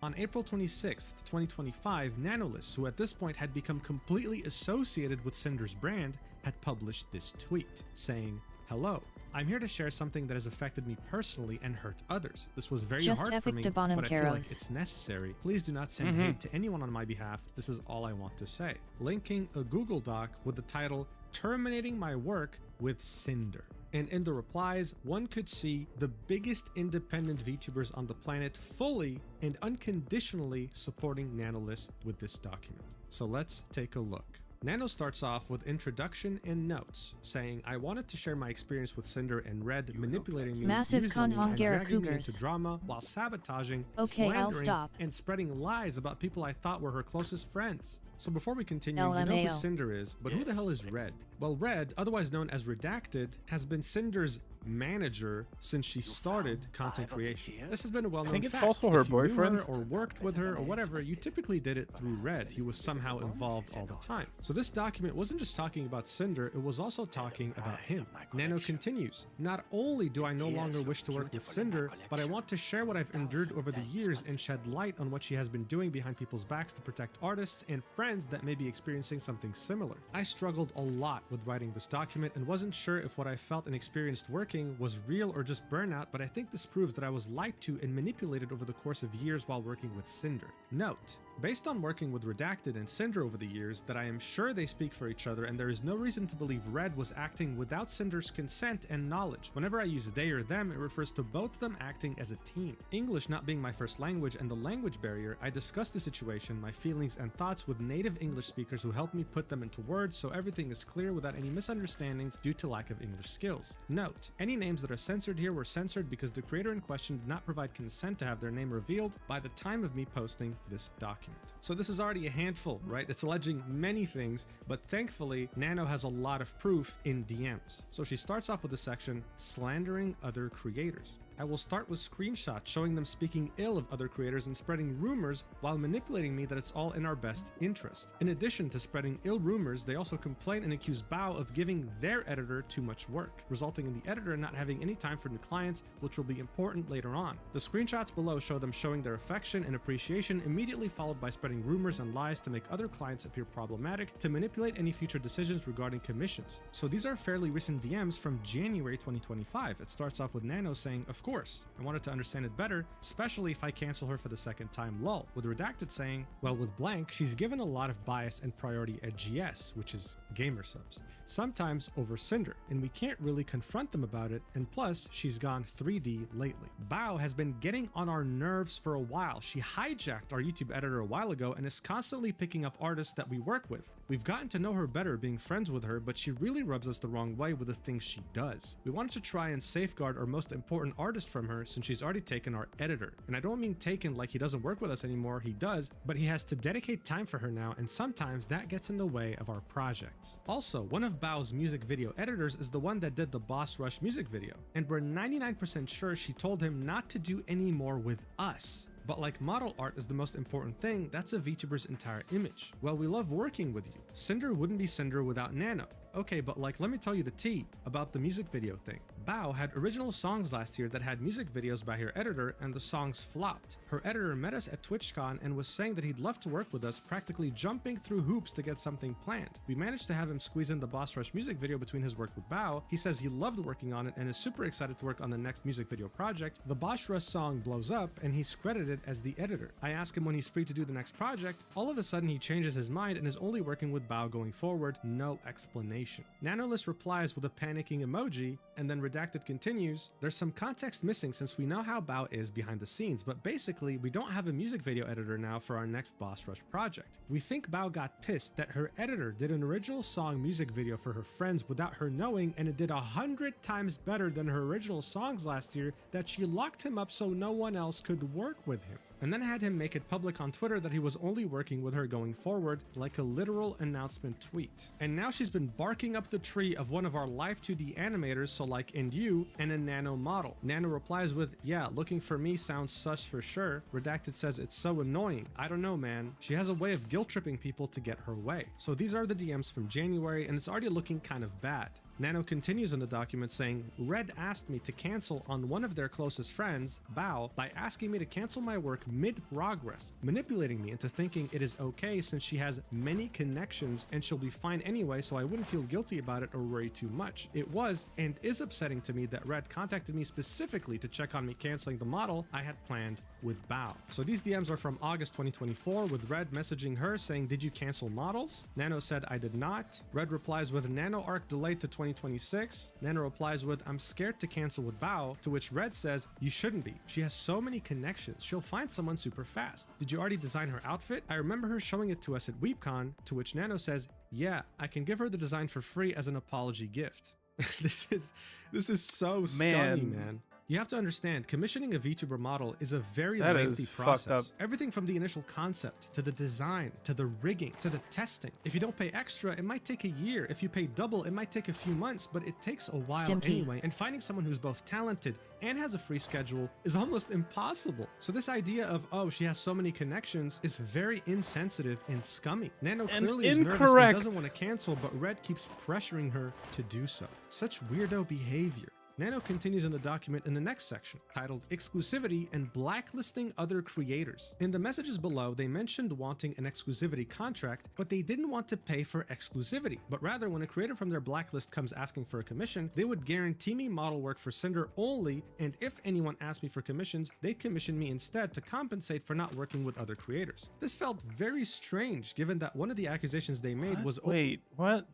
On April 26th, 2025, Nanolist, who at this point had become completely associated with Cinder's brand, had published this tweet saying, "Hello, I'm here to share something that has affected me personally and hurt others. This was very hard for me, but I feel like it's necessary. Please do not send hate to anyone on my behalf. This is all I want to say." Linking a Google Doc with the title, "Terminating My Work with Cinder." And in the replies, one could see the biggest independent VTubers on the planet fully and unconditionally supporting Nanolist with this document. So let's take a look. Nano starts off with introduction and notes, saying, "I wanted to share my experience with Cinder and Red manipulating me, using me, and dragging me into drama while sabotaging, slandering, and spreading lies about people I thought were her closest friends." So before we continue, you know who Cinder is, but who the hell is Red? Well, Red, otherwise known as Redacted, has been Cinder's manager since she started content creation. This has been a well-known fact. I think it's also her boyfriend. Or worked with her or whatever, you typically did it through Red. He was somehow involved all the time. So this document wasn't just talking about Cinder, it was also talking about him. Nano continues, "Not only do I no longer wish to work with Cinder, but I want to share what I've endured over the years and shed light on what she has been doing behind people's backs to protect artists and friends that may be experiencing something similar. I struggled a lot with writing this document and wasn't sure if what I felt and experienced working was real or just burnout, but I think this proves that I was lied to and manipulated over the course of years while working with Cinder. Note, Based on working with Redacted and Cinder over the years, that I am sure they speak for each other and there is no reason to believe Red was acting without Cinder's consent and knowledge. Whenever I use they or them, it refers to both of them acting as a team. English not being my first language and the language barrier, I discussed the situation, my feelings and thoughts with native English speakers who helped me put them into words so everything is clear without any misunderstandings due to lack of English skills. Note, any names that are censored here were censored because the creator in question did not provide consent to have their name revealed by the time of me posting this document. So this is already a handful, right? It's alleging many things, but thankfully, Nano has a lot of proof in DMs. So she starts off with a section, slandering other creators. I will start with screenshots showing them speaking ill of other creators and spreading rumors while manipulating me that it's all in our best interest. In addition to spreading ill rumors, they also complain and accuse Bao of giving their editor too much work, resulting in the editor not having any time for new clients, which will be important later on. The screenshots below show them showing their affection and appreciation, immediately followed by spreading rumors and lies to make other clients appear problematic to manipulate any future decisions regarding commissions. So these are fairly recent DMs from January 2025. It starts off with Nano saying, "Of course, I wanted to understand it better, especially if I cancel her for the second time, lol," with Redacted saying, "Well, with blank, she's given a lot of bias and priority at GS, which is gamer subs, sometimes over Cinder, and we can't really confront them about it, and plus, she's gone 3D lately. Bao has been getting on our nerves for a while. She hijacked our YouTube editor a while ago and is constantly picking up artists that we work with. We've gotten to know her better being friends with her, but she really rubs us the wrong way with the things she does. We wanted to try and safeguard our most important artist from her since she's already taken our editor. And I don't mean taken like he doesn't work with us anymore, he does, but he has to dedicate time for her now, and sometimes that gets in the way of our projects. Also, one of Bao's music video editors is the one that did the Boss Rush music video, and we're 99% sure she told him not to do any more with us. But like model art is the most important thing, that's a VTuber's entire image. Well, we love working with you. Cinder wouldn't be Cinder without Nano. Okay, but like, let me tell you the tea about the music video thing. Bao had original songs last year that had music videos by her editor, and the songs flopped. Her editor met us at TwitchCon and was saying that he'd love to work with us, practically jumping through hoops to get something planned. We managed to have him squeeze in the Boss Rush music video between his work with Bao. He says he loved working on it and is super excited to work on the next music video project. The Boss Rush song blows up and he's credited as the editor. I ask him when he's free to do the next project. All of a sudden he changes his mind and is only working with Bao going forward. No explanation. Nanolist replies with a panicking emoji, and then Redacted continues, "There's some context missing since we know how Bao is behind the scenes, but basically we don't have a music video editor now for our next Boss Rush project. We think Bao got pissed that her editor did an original song music video for her friends without her knowing, and it did 100 times better than her original songs last year, that she locked him up so no one else could work with him. And then had him make it public on Twitter that he was only working with her going forward, like a literal announcement tweet. And now she's been barking up the tree of one of our Live 2D animators, so like and you, and a Nano model. Nano replies with, "Yeah, looking for me sounds sus for sure." Redacted says, "It's so annoying. I don't know, man. She has a way of guilt tripping people to get her way." So these are the DMs from January, and it's already looking kind of bad. Nano continues in the document saying, "Red asked me to cancel on one of their closest friends, Bao, by asking me to cancel my work mid-progress, manipulating me into thinking it is okay since she has many connections and she'll be fine anyway, so I wouldn't feel guilty about it or worry too much. It was and is upsetting to me that Red contacted me specifically to check on me canceling the model I had planned with Bao." So these DMs are from August 2024, with Red messaging her saying, "Did you cancel models?" Nano said, "I did not." Red replies with, "Nano arc delayed to 2026. Nano replies with, "I'm scared to cancel with Bao," to which Red says, "You shouldn't be. She has so many connections. She'll find someone super fast. Did you already design her outfit? I remember her showing it to us at WeebCon," to which Nano says, "Yeah, I can give her the design for free as an apology gift." This is so scummy, man. You have to understand, commissioning a VTuber model is a very lengthy process. Everything from the initial concept, to the design, to the rigging, to the testing. If you don't pay extra, it might take a year. If you pay double, it might take a few months, but it takes a while anyway. And finding someone who's both talented and has a free schedule is almost impossible. So this idea of, oh, she has so many connections is very insensitive and scummy. Nano clearly is nervous and doesn't want to cancel, but Red keeps pressuring her to do so. Such weirdo behavior. Nano continues in the document in the next section, titled Exclusivity and Blacklisting Other Creators. In the messages below, they mentioned wanting an exclusivity contract, but they didn't want to pay for exclusivity. But rather, when a creator from their blacklist comes asking for a commission, they would guarantee me model work for Cinder only, and if anyone asked me for commissions, they'd commission me instead to compensate for not working with other creators. This felt very strange, given that one of the accusations they made was— Wait, what?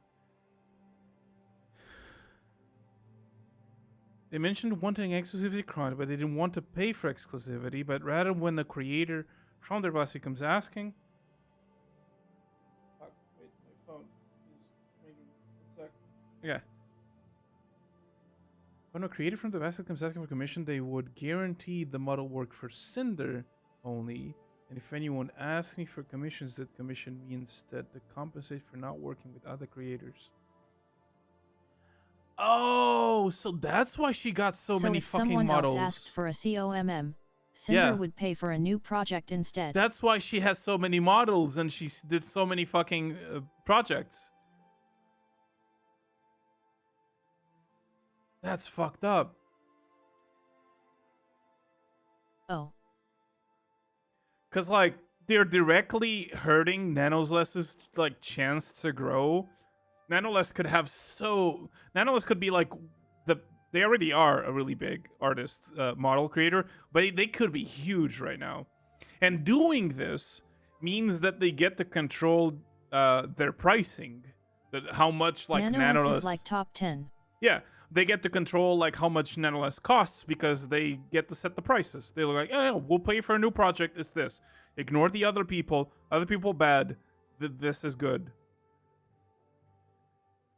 They mentioned wanting exclusivity contract, but they didn't want to pay for exclusivity, but rather when the creator from their blessing comes asking... Fuck, wait, my phone is ringing. One sec. Yeah. When a creator from the blessing comes asking for commission, they would guarantee the model work for Cinder only, and if anyone asks me for commissions, that commission me instead to compensate for not working with other creators. Oh, so that's why she got so many fucking models. If someone else asked for a COMM, Cinder would pay for a new project instead. That's why she has so many models and she did so many fucking projects. That's fucked up. Oh. Cause like they're directly hurting Nanoless's like chance to grow. Nanoless could have Nanoless could be like they already are a really big artist, model creator, but they could be huge right now. And doing this means that they get to control their pricing, how much like Nanoless is like top 10. Yeah, they get to control like how much Nanoless costs because they get to set the prices. They're like, oh, we'll pay for a new project. It's this. Ignore the other people. Other people bad. This is good.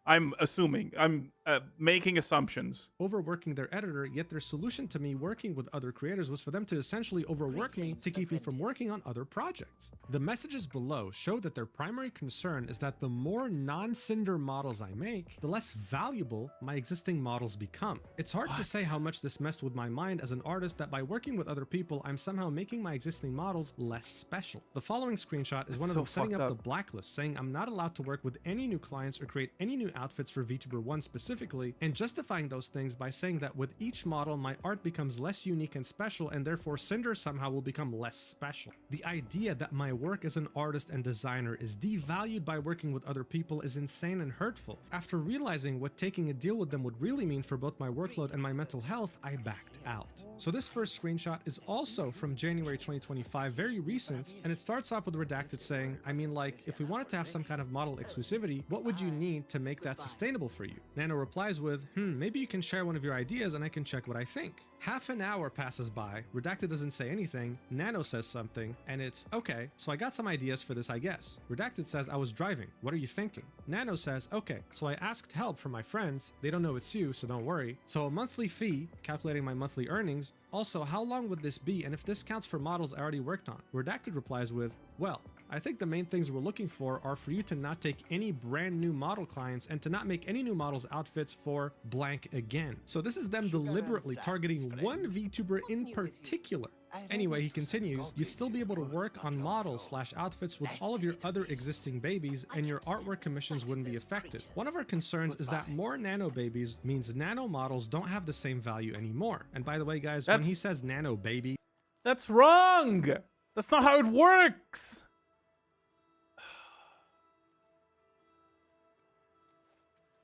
I'm assuming. I'm making assumptions. Overworking their editor, yet their solution to me working with other creators was for them to essentially overwork me to keep me from working on other projects. The messages below show that their primary concern is that the more non-Cinder models I make, the less valuable my existing models become. It's hard to say how much this messed with my mind as an artist that by working with other people, I'm somehow making my existing models less special. The following screenshot is one of them setting up the blacklist, saying I'm not allowed to work with any new clients or create any new outfits for VTuber 1 specifically, and justifying those things by saying that with each model my art becomes less unique and special, and therefore Cinder somehow will become less special. The idea that my work as an artist and designer is devalued by working with other people is insane and hurtful. After realizing what taking a deal with them would really mean for both my workload and my mental health, I backed out. So this first screenshot is also from January 2025, very recent, and it starts off with redacted saying, I mean, like, if we wanted to have some kind of model exclusivity, what would you need to make that sustainable for you? Nano replies with, maybe you can share one of your ideas and I can check what I think. Half an hour passes by, Redacted doesn't say anything, Nano says something, and it's, okay, so I got some ideas for this, I guess. Redacted says, I was driving, what are you thinking? Nano says, okay, so I asked help from my friends, they don't know it's you, so don't worry. So a monthly fee, calculating my monthly earnings, also how long would this be, and if this counts for models I already worked on? Redacted replies with, well, I think the main things we're looking for are for you to not take any brand new model clients and to not make any new models outfits for blank again. So this is them deliberately targeting one VTuber in particular. Anyway, he continues, you'd still be able to work on models/outfits with all of your other existing babies and your artwork commissions wouldn't be affected. One of our concerns is that more nano babies means nano models don't have the same value anymore. And by the way, guys, when he says nano baby, that's wrong. That's not how it works.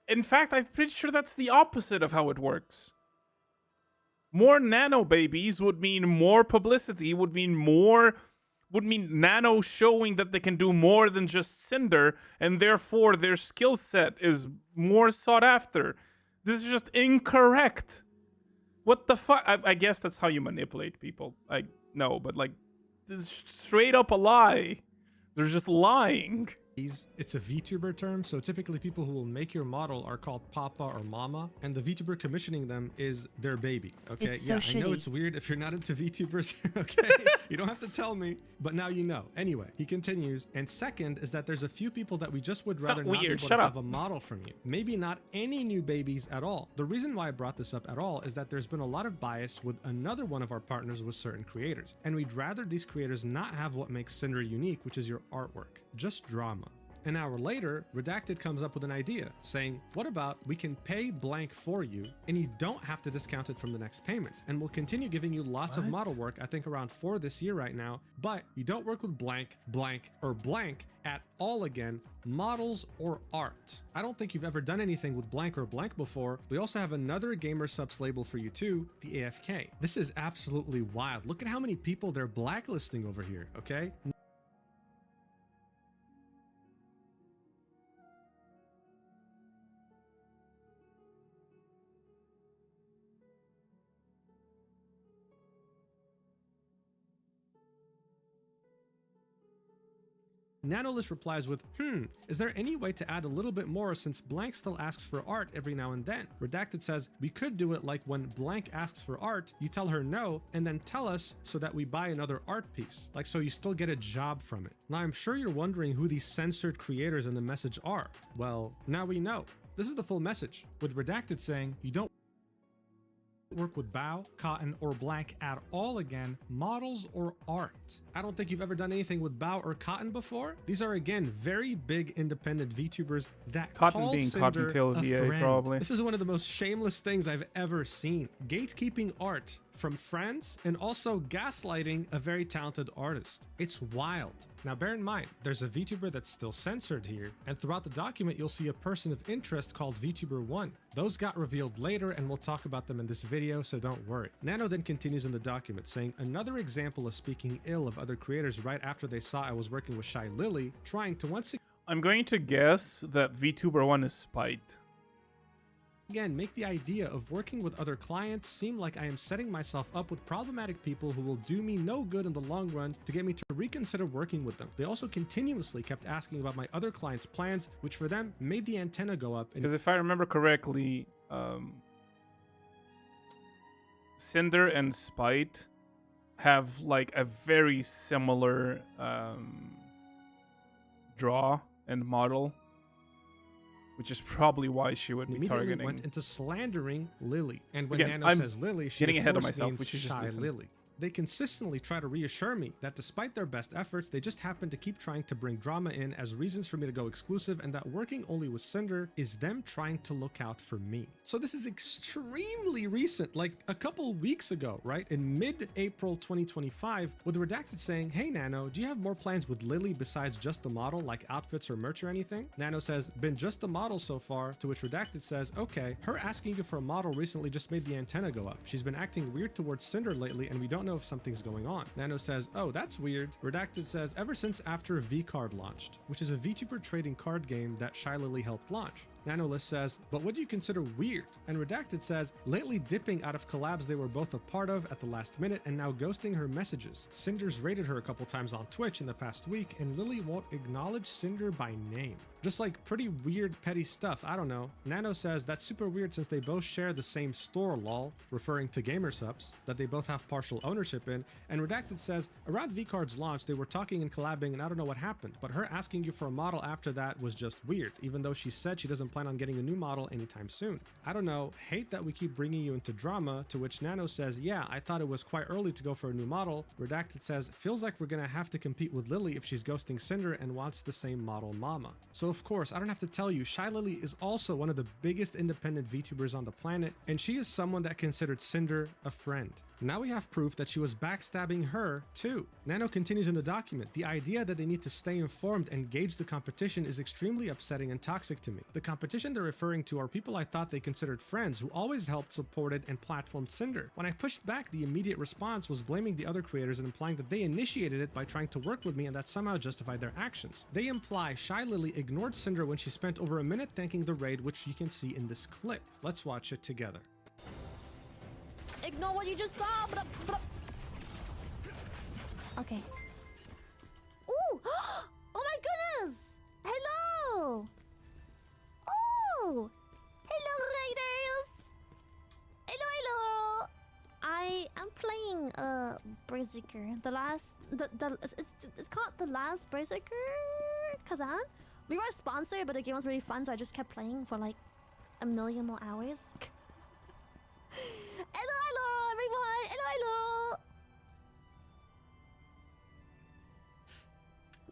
In fact, I'm pretty sure that's the opposite of how it works. More nano babies would mean more publicity, would mean nano showing that they can do more than just Cinder, and therefore their skill set is more sought after. This is just incorrect. What the fuck? I guess that's how you manipulate people. I know, but like, this is straight up a lie. They're just lying. It's a VTuber term, so typically people who will make your model are called Papa or Mama, and the VTuber commissioning them is their baby, okay? It's so I shitty. know it's weird if you're not into VTubers, okay? You don't have to tell me, but now you know. Anyway, he continues, and second is that there's a few people that we just would rather not be able to have a model from you. Maybe not any new babies at all. The reason why I brought this up at all is that there's been a lot of bias with another one of our partners with certain creators, and we'd rather these creators not have what makes Cinder unique, which is your artwork, just drama. An hour later, Redacted comes up with an idea, saying, what about we can pay blank for you, and you don't have to discount it from the next payment, and we'll continue giving you lots of model work, I think around 4 this year right now, but you don't work with blank, blank, or blank at all again, models or art. I don't think you've ever done anything with blank or blank before. We also have another gamer subs label for you too, the AFK. This is absolutely wild. Look at how many people they're blacklisting over here, okay? Nanolist replies with, is there any way to add a little bit more since blank still asks for art every now and then? Redacted says, we could do it like when blank asks for art, you tell her no, and then tell us so that we buy another art piece. Like, so you still get a job from it. Now, I'm sure you're wondering who these censored creators in the message are. Well, now we know. This is the full message, with Redacted saying, you don't work with bow, cotton, or blank at all again, models or art. I don't think you've ever done anything with bow or cotton before. These are again very big independent VTubers that Cotton being Cinder Cottontail a VA friend. probably. This is one of the most shameless things I've ever seen. Gatekeeping art from friends and also gaslighting a very talented artist. It's wild. Now bear in mind, there's a VTuber that's still censored here, and throughout the document you'll see a person of interest called VTuber1. Those got revealed later and we'll talk about them in this video, so don't worry. Nano then continues in the document saying, another example of speaking ill of other creators right after they saw I was working with Shy Lily, trying to once I'm going to guess that VTuber1 is spiked. again make the idea of working with other clients seem like I am setting myself up with problematic people who will do me no good in the long run to get me to reconsider working with them. They also continuously kept asking about my other clients' plans, which for them made the antenna go up. Because if I remember correctly, Cinder and Spite have like a very similar draw and model, which is probably why she would be immediately targeting. went into slandering Lily. And when Again, Nano I'm says Lily, she getting of ahead of course myself, means we should just Shy listen. Lily. They consistently try to reassure me that despite their best efforts, they just happen to keep trying to bring drama in as reasons for me to go exclusive, and that working only with Cinder is them trying to look out for me. So this is extremely recent, like a couple weeks ago, right? In mid-April 2025, with Redacted saying, hey Nano, do you have more plans with Lily besides just the model, like outfits or merch or anything? Nano says, been just the model so far, to which Redacted says, okay, her asking you for a model recently just made the antenna go up. She's been acting weird towards Cinder lately, and we don't know if something's going on. Nano says, oh, that's weird. Redacted says, ever since after V-Card launched, which is a VTuber trading card game that Shy Lily helped launch. Nanolist says, but what do you consider weird? And Redacted says, lately dipping out of collabs they were both a part of at the last minute and now ghosting her messages. Cinder's raided her a couple times on Twitch in the past week, and Lily won't acknowledge Cinder by name. Just like pretty weird petty stuff, I don't know. Nano says, that's super weird since they both share the same store, lol, referring to Gamer Subs, that they both have partial ownership in. And Redacted says, around V-Card's launch, they were talking and collabing and I don't know what happened, but her asking you for a model after that was just weird, even though she said she doesn't plan on getting a new model anytime soon. I don't know, hate that we keep bringing you into drama, to which Nano says, yeah, I thought it was quite early to go for a new model. Redacted says, feels like we're gonna have to compete with Lily if she's ghosting Cinder and wants the same model mama. So of course, I don't have to tell you, Shy Lily is also one of the biggest independent VTubers on the planet, and she is someone that considered Cinder a friend. Now we have proof that she was backstabbing her too. Nano continues in the document, the idea that they need to stay informed and gauge the competition is extremely upsetting and toxic to me. The competition they're referring to are people I thought they considered friends who always helped, supported, and platformed Cinder. When I pushed back, the immediate response was blaming the other creators and implying that they initiated it by trying to work with me and that somehow justified their actions. They imply Shy Lily ignored Cinder when she spent over a minute thanking the raid, which you can see in this clip. Let's watch it together. Ignore what you just saw. Okay. Ooh! Oh my goodness! Hello! Oh! Hello, raiders! Hello! I am playing Berserker. It's called The Last Berserker Kazan. We were sponsored, but the game was really fun, so I just kept playing for like a million more hours. Hello, everyone! Hello!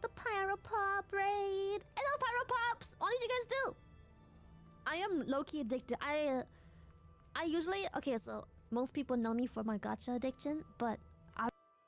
The Pyropop raid! Hello, am low-key addicted. I usually, okay, so most people know me for my gacha addiction, but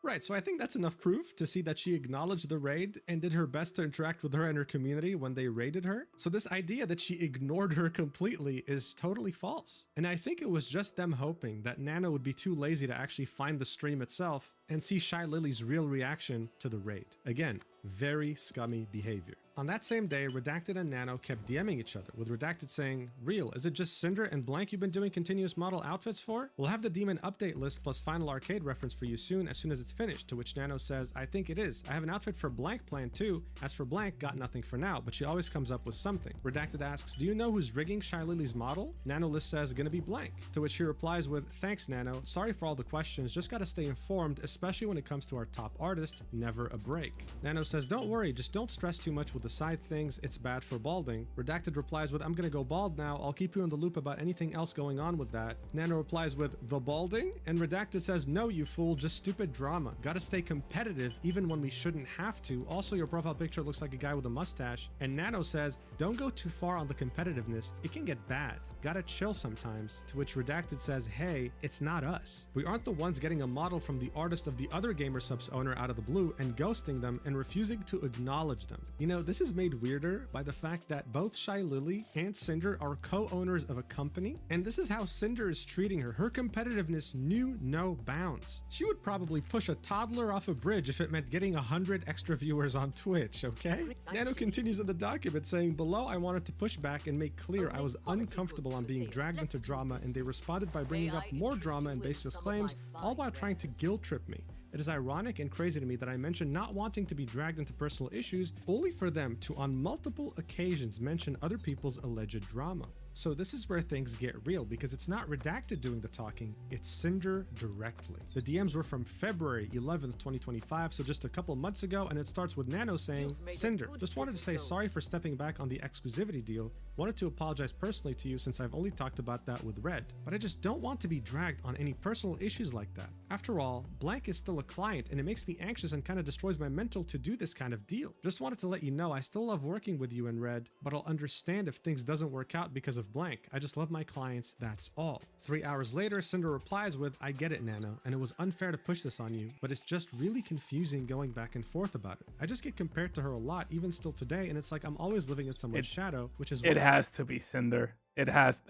Right, so I think that's enough proof to see that she acknowledged the raid and did her best to interact with her and her community when they raided her. So this idea that she ignored her completely is totally false. And I think it was just them hoping that Nano would be too lazy to actually find the stream itself and see Shy Lily's real reaction to the raid. Again, very scummy behavior. On that same day, Redacted and Nano kept DMing each other, with Redacted saying, "Real, is it just Cinder and Blank you've been doing continuous model outfits for? We'll have the demon update list plus final arcade reference for you soon as it's finished," to which Nano says, "I think it is. I have an outfit for Blank planned too. As for Blank, got nothing for now, but she always comes up with something." Redacted asks, "Do you know who's rigging Shy Lily's model?" Nano List says, "Gonna be Blank," to which he replies with, "Thanks Nano, sorry for all the questions, just gotta stay informed, especially when it comes to our top artist, never a break." Nano says, "Don't worry, just don't stress too much with the side things, it's bad for balding." Redacted replies with, "I'm gonna go bald now, I'll keep you in the loop about anything else going on with that." Nano replies with, "The balding?" And Redacted says, "No you fool, just stupid drama. Gotta stay competitive even when we shouldn't have to. Also your profile picture looks like a guy with a mustache." And Nano says, "Don't go too far on the competitiveness, it can get bad. Gotta chill sometimes." To which Redacted says, "Hey, it's not us. We aren't the ones getting a model from the artist of the other GamerSupps owner out of the blue and ghosting them and refusing to acknowledge them." You know, this is made weirder by the fact that both Shy Lily and Cinder are co-owners of a company, and this is how Cinder is treating her. Her competitiveness knew no bounds. She would probably push a toddler off a bridge if it meant getting 100 extra viewers on Twitch, okay? Nano continues in the document saying, "Below I wanted to push back and make clear I was uncomfortable on being dragged into drama, and they responded by bringing up more drama and baseless claims, all while trying to guilt trip me. It is ironic and crazy to me that I mentioned not wanting to be dragged into personal issues, only for them to on multiple occasions mention other people's alleged drama." So this is where things get real, because it's not Redacted doing the talking, it's Cinder directly. The DMs were from February 11th, 2025, so just a couple months ago, and it starts with Nano saying, "Cinder, just wanted to say sorry for stepping back on the exclusivity deal. Wanted to apologize personally to you since I've only talked about that with Red, but I just don't want to be dragged on any personal issues like that. After all, Blank is still a client and it makes me anxious and kind of destroys my mental to do this kind of deal. Just wanted to let you know I still love working with you and Red, but I'll understand if things doesn't work out because of Blank. I just love my clients, that's all." 3 hours later, Cinder replies with, "I get it, Nano, and it was unfair to push this on you, but it's just really confusing going back and forth about it. I just get compared to her a lot, even still today, and it's like I'm always living in someone's shadow, which is It has to be Cinder. It has,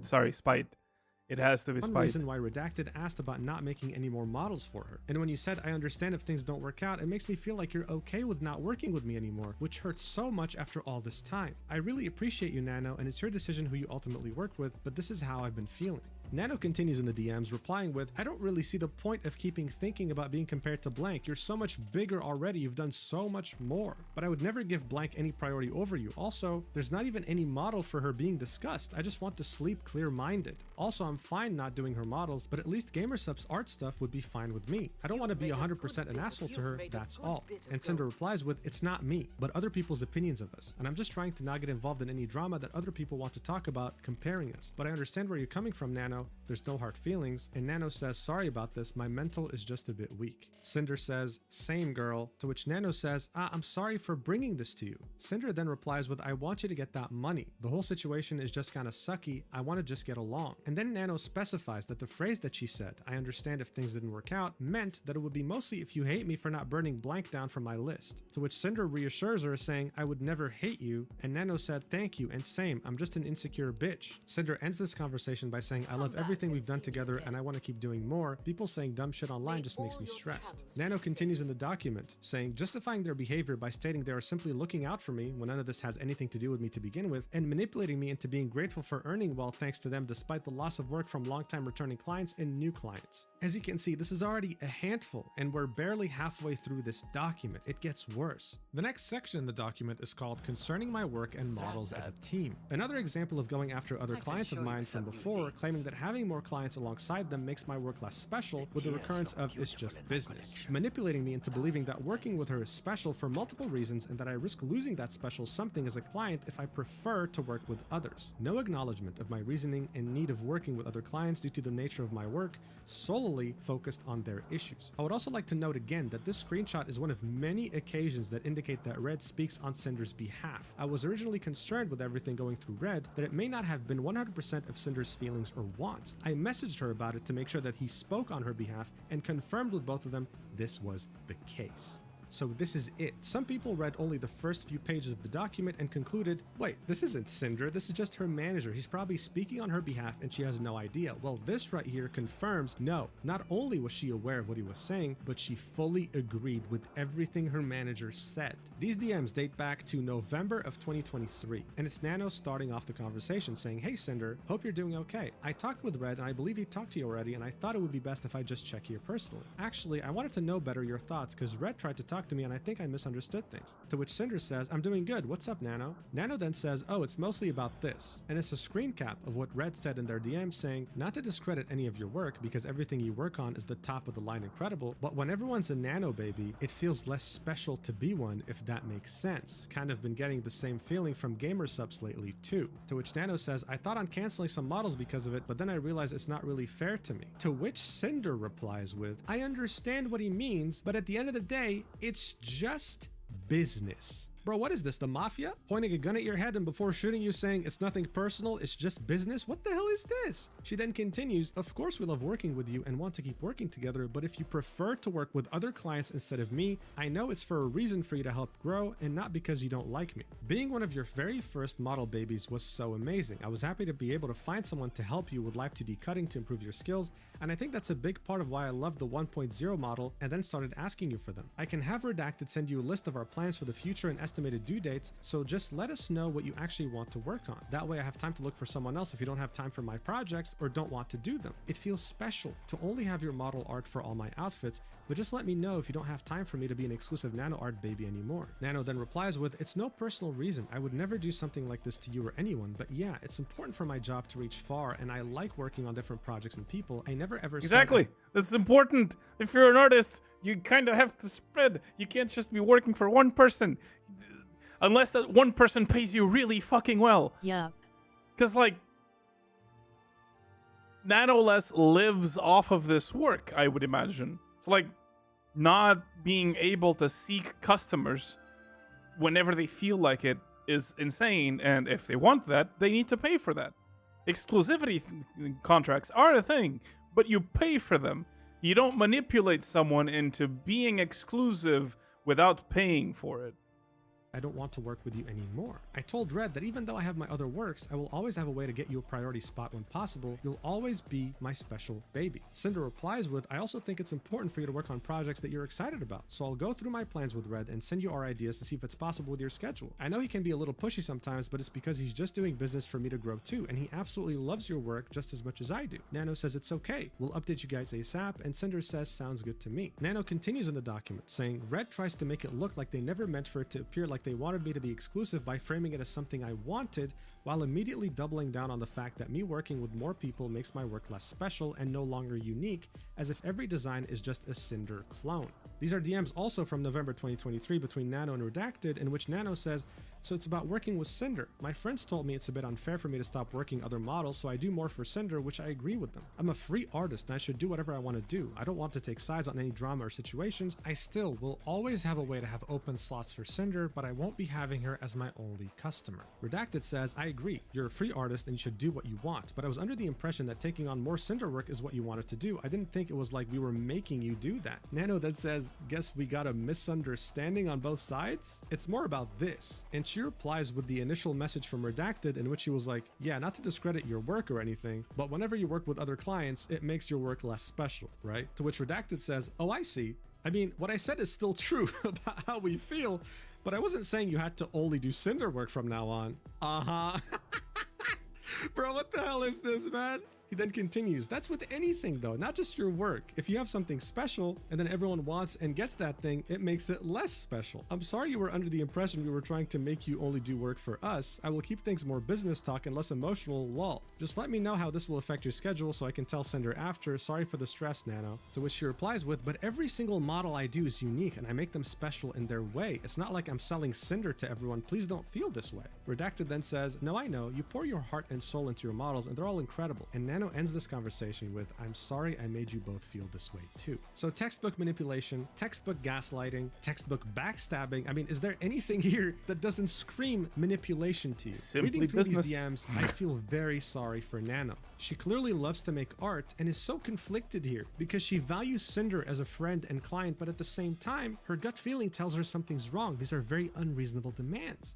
sorry, Spite. It has to be one Spite. reason why Redacted asked about not making any more models for her. And when you said, 'I understand if things don't work out,' it makes me feel like you're okay with not working with me anymore, which hurts so much after all this time. I really appreciate you, Nano, and it's your decision who you ultimately work with, but this is how I've been feeling." Nano continues in the DMs, replying with, "I don't really see the point of keeping thinking about being compared to Blank. You're so much bigger already, you've done so much more. But I would never give Blank any priority over you. Also, there's not even any model for her being discussed. I just want to sleep clear-minded. Also, I'm fine not doing her models, but at least GamerSupps art stuff would be fine with me. I don't want to be 100% an asshole to her, that's all." And Cinder replies with, "It's not me, but other people's opinions of us. And I'm just trying to not get involved in any drama that other people want to talk about comparing us. But I understand where you're coming from, Nano. There's no hard feelings." And Nano says, "Sorry about this, my mental is just a bit weak." Cinder says, "Same girl," to which Nano says, "I'm sorry for bringing this to you." Cinder then replies with, "I want you to get that money. The whole situation is just kinda sucky, I want to just get along." And then Nano specifies that the phrase that she said, "I understand if things didn't work out," meant that it would be mostly if you hate me for not burning Blank down from my list. To which Cinder reassures her saying, "I would never hate you," and Nano said, "Thank you, and same, I'm just an insecure bitch." Cinder ends this conversation by saying, "I love everything we've done together and I want to keep doing more. People saying dumb shit online just makes me stressed." Nano continues in the document, saying, justifying their behavior by stating they are simply looking out for me when none of this has anything to do with me to begin with, and manipulating me into being grateful for earning well thanks to them despite the loss of work from longtime returning clients and new clients. As you can see, this is already a handful, and we're barely halfway through this document. It gets worse. The next section in the document is called Concerning My Work and Models as a Team. Another example of going after other clients of mine from before, claiming that having more clients alongside them makes my work less special, with the recurrence of "it's just business." Manipulating me into believing that working with her is special for multiple reasons and that I risk losing that special something as a client if I prefer to work with others. No acknowledgement of my reasoning and need of working with other clients due to the nature of my work, solely focused on their issues. I would also like to note again that this screenshot is one of many occasions that indicate that Red speaks on Cinder's behalf. I was originally concerned with everything going through Red that it may not have been 100% of Cinder's feelings or wants. I messaged her about it to make sure that he spoke on her behalf and confirmed with both of them this was the case. So this is it. Some people read only the first few pages of the document and concluded, wait, this isn't Cinder, this is just her manager. He's probably speaking on her behalf and she has no idea. Well, this right here confirms, no, not only was she aware of what he was saying, but she fully agreed with everything her manager said. These DMs date back to November of 2023, and it's Nano starting off the conversation saying, hey Cinder, hope you're doing okay. I talked with Red and I believe he talked to you already, and I thought it would be best if I just check here personally. Actually, I wanted to know better your thoughts because Red tried to talk to me and I think I misunderstood things. To which Cinder says, I'm doing good, what's up Nano? Nano then says, oh, it's mostly about this. And it's a screen cap of what Red said in their DM saying, not to discredit any of your work because everything you work on is the top of the line incredible, but when everyone's a Nano baby, it feels less special to be one, if that makes sense. Kind of been getting the same feeling from gamer subs lately too. To which Nano says, I thought on canceling some models because of it, but then I realized it's not really fair to me. To which Cinder replies with, I understand what he means, but at the end of the day, it's just business. Bro, what is this, the mafia? Pointing a gun at your head and before shooting you saying it's nothing personal, it's just business? What the hell is this? She then continues, of course we love working with you and want to keep working together, but if you prefer to work with other clients instead of me, I know it's for a reason for you to help grow and not because you don't like me. Being one of your very first model babies was so amazing. I was happy to be able to find someone to help you with Live 2D cutting to improve your skills, and I think that's a big part of why I love the 1.0 model and then started asking you for them. I can have Redacted send you a list of our plans for the future and estimated due dates, so just let us know what you actually want to work on. That way I have time to look for someone else if you don't have time for my projects or don't want to do them. It feels special to only have your model art for all my outfits, but just let me know if you don't have time for me to be an exclusive Nano art baby anymore. Nano then replies with, it's no personal reason. I would never do something like this to you or anyone, but yeah, it's important for my job to reach far and I like working on different projects and people. I never ever Exactly. That's important. If you're an artist, you kind of have to spread. You can't just be working for one person. Unless that one person pays you really fucking well. Yup. Because, like, Nanoless lives off of this work, I would imagine. So, like, not being able to seek customers whenever they feel like it is insane. And if they want that, they need to pay for that. Exclusivity contracts are a thing, but you pay for them. You don't manipulate someone into being exclusive without paying for it. I don't want to work with you anymore. I told Red that even though I have my other works, I will always have a way to get you a priority spot when possible. You'll always be my special baby. Cinder replies with, I also think it's important for you to work on projects that you're excited about. So I'll go through my plans with Red and send you our ideas to see if it's possible with your schedule. I know he can be a little pushy sometimes, but it's because he's just doing business for me to grow too, and he absolutely loves your work just as much as I do. Nano says it's okay. We'll update you guys ASAP, and Cinder says sounds good to me. Nano continues in the document saying, Red tries to make it look like they never meant for it to appear like they wanted me to be exclusive by framing it as something I wanted, while immediately doubling down on the fact that me working with more people makes my work less special and no longer unique, as if every design is just a Cinder clone. These are DMs also from November 2023 between Nano and Redacted, in which Nano says, so it's about working with Cinder. My friends told me it's a bit unfair for me to stop working other models, so I do more for Cinder, which I agree with them. I'm a free artist and I should do whatever I want to do. I don't want to take sides on any drama or situations. I still will always have a way to have open slots for Cinder, but I won't be having her as my only customer. Redacted says, I agree. You're a free artist and you should do what you want, but I was under the impression that taking on more Cinder work is what you wanted to do. I didn't think it was like we were making you do that. Nano then says, guess we got a misunderstanding on both sides? It's more about this. And she replies with the initial message from Redacted in which he was like, yeah, not to discredit your work or anything, but whenever you work with other clients, it makes your work less special, right? To which Redacted says, oh, I see. I mean, what I said is still true about how we feel, but I wasn't saying you had to only do Cinder work from now on. Bro, what the hell is this, man? He then continues, that's with anything though, not just your work. If you have something special and then everyone wants and gets that thing, it makes it less special. I'm sorry you were under the impression we were trying to make you only do work for us. I will keep things more business talk and less emotional, lol. Just let me know how this will affect your schedule so I can tell Cinder after. Sorry for the stress, Nano. To which she replies with, but every single model I do is unique and I make them special in their way. It's not like I'm selling Cinder to everyone. Please don't feel this way. Redacted then says, no, I know. You pour your heart and soul into your models and they're all incredible. And Nano ends this conversation with, "I'm sorry I made you both feel this way too." So textbook manipulation, textbook gaslighting, textbook backstabbing. I mean, is there anything here that doesn't scream manipulation to you? Simply Reading through business. these DMs, I feel very sorry for Nano. She clearly loves to make art and is so conflicted here because she values Cinder as a friend and client, but at the same time, her gut feeling tells her something's wrong. These are very unreasonable demands.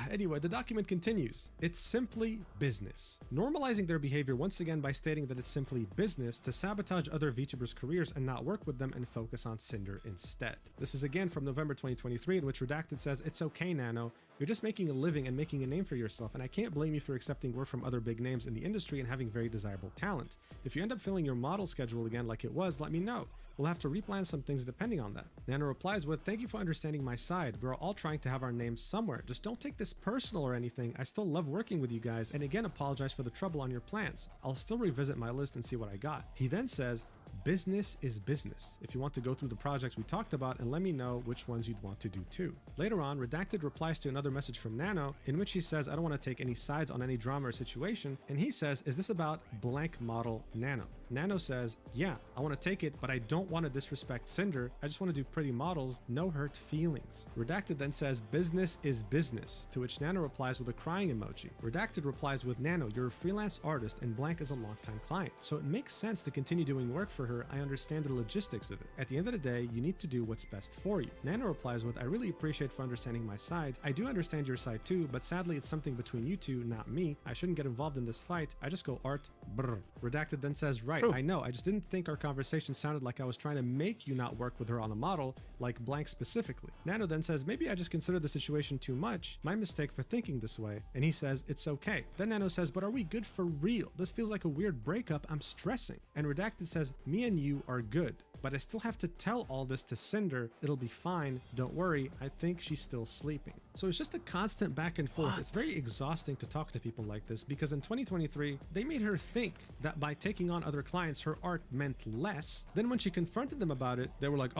Anyway, the document continues. It's simply business. Normalizing their behavior once again by stating that it's simply business to sabotage other VTubers' careers and not work with them and focus on Cinder instead. This is again from November 2023, in which Redacted says, "It's okay, Nano. You're just making a living and making a name for yourself, and I can't blame you for accepting work from other big names in the industry and having very desirable talent. If you end up filling your model schedule again like it was, let me know. We'll have to replan some things depending on that." Nano replies with, "Thank you for understanding my side. We're all trying to have our names somewhere. Just don't take this personal or anything. I still love working with you guys, and again apologize for the trouble on your plans. I'll still revisit my list and see what I got." He then says, "Business is business. If you want to go through the projects we talked about and let me know which ones you'd want to do too." Later on, Redacted replies to another message from Nano in which he says, "I don't want to take any sides on any drama or situation," and he says, "Is this about blank model Nano?" Nano says, "Yeah, I want to take it, but I don't want to disrespect Cinder. I just want to do pretty models, no hurt feelings." Redacted then says, "Business is business," to which Nano replies with a crying emoji. Redacted replies with, "Nano, you're a freelance artist and blank is a longtime client, so it makes sense to continue doing work for her. I understand the logistics of it. At the end of the day, you need to do what's best for you." Nano replies with, "I really appreciate for understanding my side. I do understand your side too, but sadly it's something between you two, not me. I shouldn't get involved in this fight. I just go art, brr." Redacted then says, "Right, True. I know. I just didn't think our conversation sounded like I was trying to make you not work with her on a model, like blank specifically." Nano then says, "Maybe I just considered the situation too much. My mistake for thinking this way." And he says, "It's okay." Then Nano says, "But are we good for real? This feels like a weird breakup. I'm stressing." And Redacted says, "Me and you are good, but I still have to tell all this to Cinder. It'll be fine. Don't worry. I think she's still sleeping." So it's just a constant back and forth. It's very exhausting to talk to people like this because in 2023, they made her think that by taking on other clients, her art meant less. Then when she confronted them about it, they were like,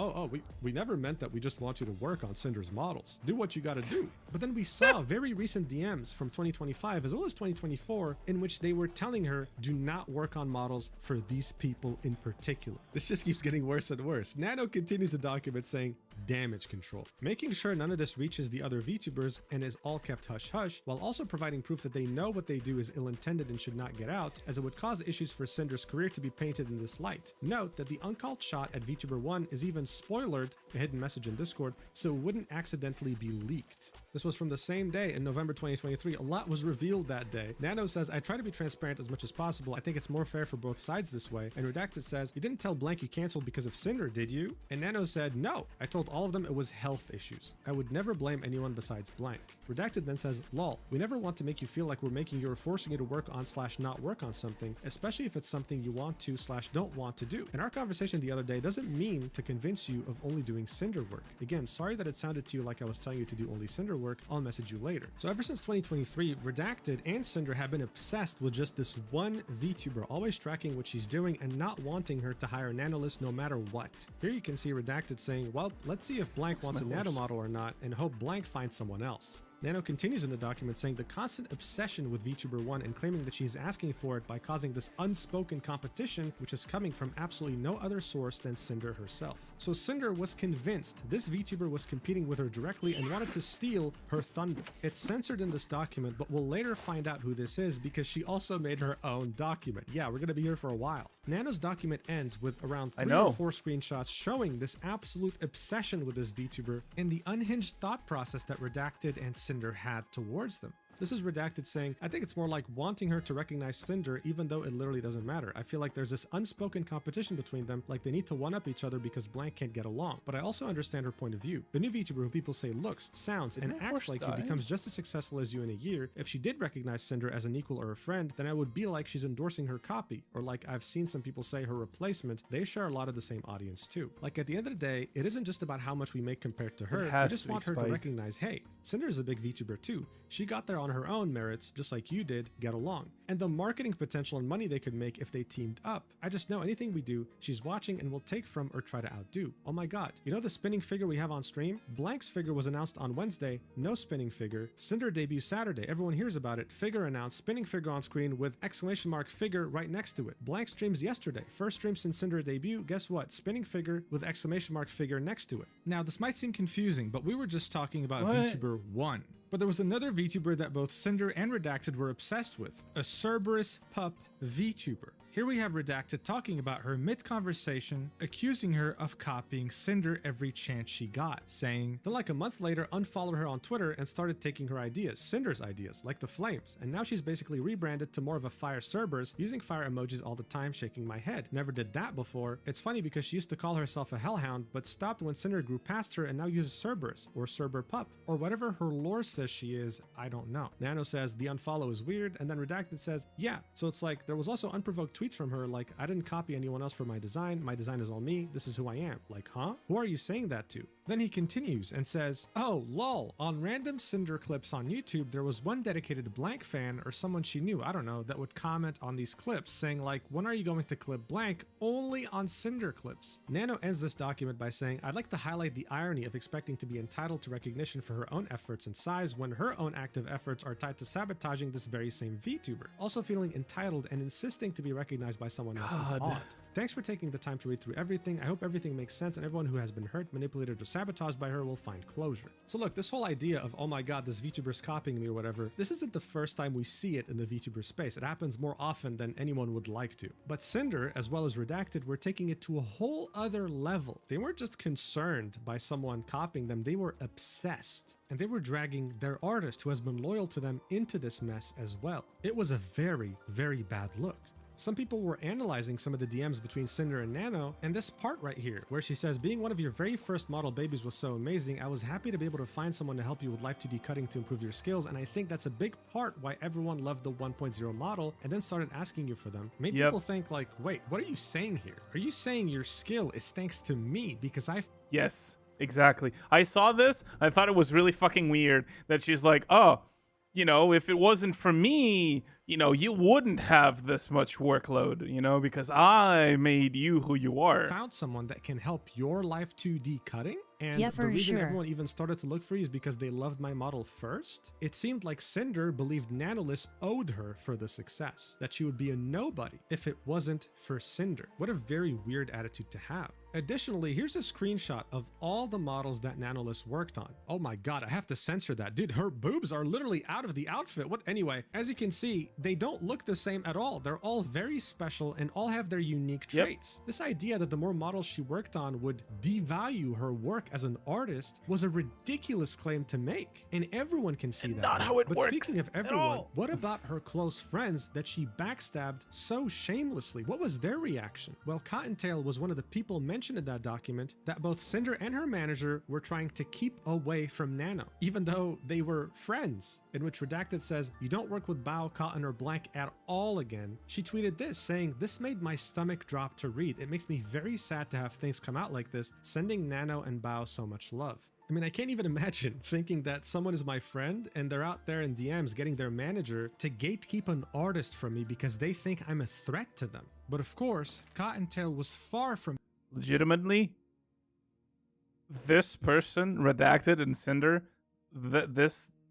we never meant that. We just want you to work on Cinder's models. Do what you gotta do." But then we saw very recent DMs from 2025 as well as 2024 in which they were telling her, "Do not work on models for these people in particular." This just keeps getting worse and worse. Nano continues the document saying, "Damage control. Making sure none of this reaches the other VTubers and is all kept hush-hush, while also providing proof that they know what they do is ill-intended and should not get out, as it would cause issues for Cinder's career to be painted in this light. Note that the uncalled shot at VTuber 1 is even spoilered, a hidden message in Discord, so it wouldn't accidentally be leaked." This was from the same day in November 2023. A lot was revealed that day. Nano says, "I try to be transparent as much as possible. I think it's more fair for both sides this way." And Redacted says, "You didn't tell blank you canceled because of Cinder, did you?" And Nano said, "No, I told all of them it was health issues. I would never blame anyone besides blank." Redacted then says, "Lol, we never want to make you feel like we're making you or forcing you to work on / not work on something, especially if it's something you want to / don't want to do. And our conversation the other day doesn't mean to convince you of only doing Cinder work. Again, sorry that it sounded to you like I was telling you to do only Cinder work. I'll message you later." So ever since 2023, Redacted and Cinder have been obsessed with just this one VTuber, always tracking what she's doing and not wanting her to hire Nanolist no matter what. Here you can see Redacted saying, "Well, let's see if blank wants a nano model or not, and hope blank finds someone else." Nano continues in the document saying the constant obsession with VTuber 1 and claiming that she is asking for it by causing this unspoken competition, which is coming from absolutely no other source than Cinder herself. So Cinder was convinced this VTuber was competing with her directly and wanted to steal her thunder. It's censored in this document, but we'll later find out who this is because she also made her own document. Yeah, we're gonna be here for a while. Nano's document ends with around 3 or 4 screenshots showing this absolute obsession with this VTuber and the unhinged thought process that Redacted and Cinder had towards them. This is Redacted saying, "I think it's more like wanting her to recognize Cinder even though it literally doesn't matter. I feel like there's this unspoken competition between them, like they need to one-up each other because blank can't get along. But I also understand her point of view. The new VTuber who people say looks, sounds, and acts like you becomes just as successful as you in a year. If she did recognize Cinder as an equal or a friend, then I would be like she's endorsing her copy, or like I've seen some people say her replacement. They share a lot of the same audience too. Like at the end of the day, it isn't just about how much we make compared to her. I just want her to recognize, hey, Cinder is a big VTuber too. She got there on on her own merits, just like you did, get along. And the marketing potential and money they could make if they teamed up. I just know anything we do, she's watching and will take from or try to outdo. Oh my god, you know the spinning figure we have on stream? Blank's figure was announced on Wednesday, no spinning figure. Cinder debut Saturday, everyone hears about it. Figure announced, spinning figure on screen with exclamation mark figure right next to it. Blank streams yesterday, first stream since Cinder debut, guess what? Spinning figure with exclamation mark figure next to it. Now this might seem confusing, but we were just talking about VTuber 1. But there was another VTuber that both Cinder and Redacted were obsessed with, a Cerberus pup VTuber. Here we have Redacted talking about her mid-conversation, accusing her of copying Cinder every chance she got, saying, then like a month later unfollowed her on Twitter and started taking her ideas, Cinder's ideas, like the flames, and now she's basically rebranded to more of a fire Cerberus, using fire emojis all the time, shaking my head. Never did that before. It's funny because she used to call herself a hellhound, but stopped when Cinder grew past her and now uses Cerberus, or Cerber pup, or whatever her lore says she is, I don't know. Nano says, the unfollow is weird, and then Redacted says, yeah, so it's like, there was also unprovoked tweets from her like, I didn't copy anyone else for my design is all me, this is who I am. Like, huh? Who are you saying that to? Then he continues and says, oh, lol, on random Cinder clips on YouTube, there was one dedicated Blank fan or someone she knew, I don't know, that would comment on these clips saying like, when are you going to clip Blank? Only on Cinder clips. Nano ends this document by saying, I'd like to highlight the irony of expecting to be entitled to recognition for her own efforts and size when her own active efforts are tied to sabotaging this very same VTuber. Also feeling entitled and insisting to be recognized by someone else is odd. Thanks for taking the time to read through everything. I hope everything makes sense and everyone who has been hurt, manipulated, or sabotaged by her will find closure. So look, this whole idea of, oh my god, this VTuber's copying me or whatever, this isn't the first time we see it in the VTuber space. It happens more often than anyone would like to. But Cinder, as well as Redacted, were taking it to a whole other level. They weren't just concerned by someone copying them, they were obsessed. And they were dragging their artist who has been loyal to them into this mess as well. It was a very, very bad look. Some people were analyzing some of the DMs between Cinder and Nano, and this part right here, where she says, being one of your very first model babies was so amazing, I was happy to be able to find someone to help you with live 2D cutting to improve your skills, and I think that's a big part why everyone loved the 1.0 model and then started asking you for them. Made people think like, wait, what are you saying here? Are you saying your skill is thanks to me because I... Yes, exactly. I saw this, I thought it was really fucking weird that she's like, oh, you know, if it wasn't for me, you know, you wouldn't have this much workload, you know, because I made you who you are. Found someone that can help your live 2D cutting? And yeah, the reason sure. everyone even started to look for you is because they loved my model first? It seemed like Cinder believed Nanolith owed her for the success, that she would be a nobody if it wasn't for Cinder. What a very weird attitude to have. Additionally, here's a screenshot of all the models that Nanolith worked on. Oh my god, I have to censor that. Dude, her boobs are literally out of the outfit. What? Anyway, as you can see, they don't look the same at all. They're all very special and all have their unique traits. This idea that the more models she worked on would devalue her work as an artist was a ridiculous claim to make. And everyone can see that. Not how it but works speaking of everyone, what about her close friends that she backstabbed so shamelessly? What was their reaction? Well, Cottontail was one of the people mentioned in that document that both Cinder and her manager were trying to keep away from Nano, even though they were friends, in which Redacted says, you don't work with Bao, Cotton, or Blank at all again. She tweeted this, saying, this made my stomach drop to read. It makes me very sad to have things come out like this, sending Nano and Bao so much love. I mean, I can't even imagine thinking that someone is my friend and they're out there in DMs getting their manager to gatekeep an artist from me because they think I'm a threat to them. But of course, Cottontail was far from legitimately, this person, Redacted and Cinder,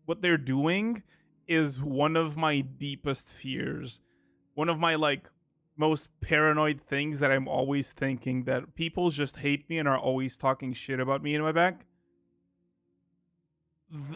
what they're doing is one of my deepest fears. One of my, like, most paranoid things that I'm always thinking, that people just hate me and are always talking shit about me in my back.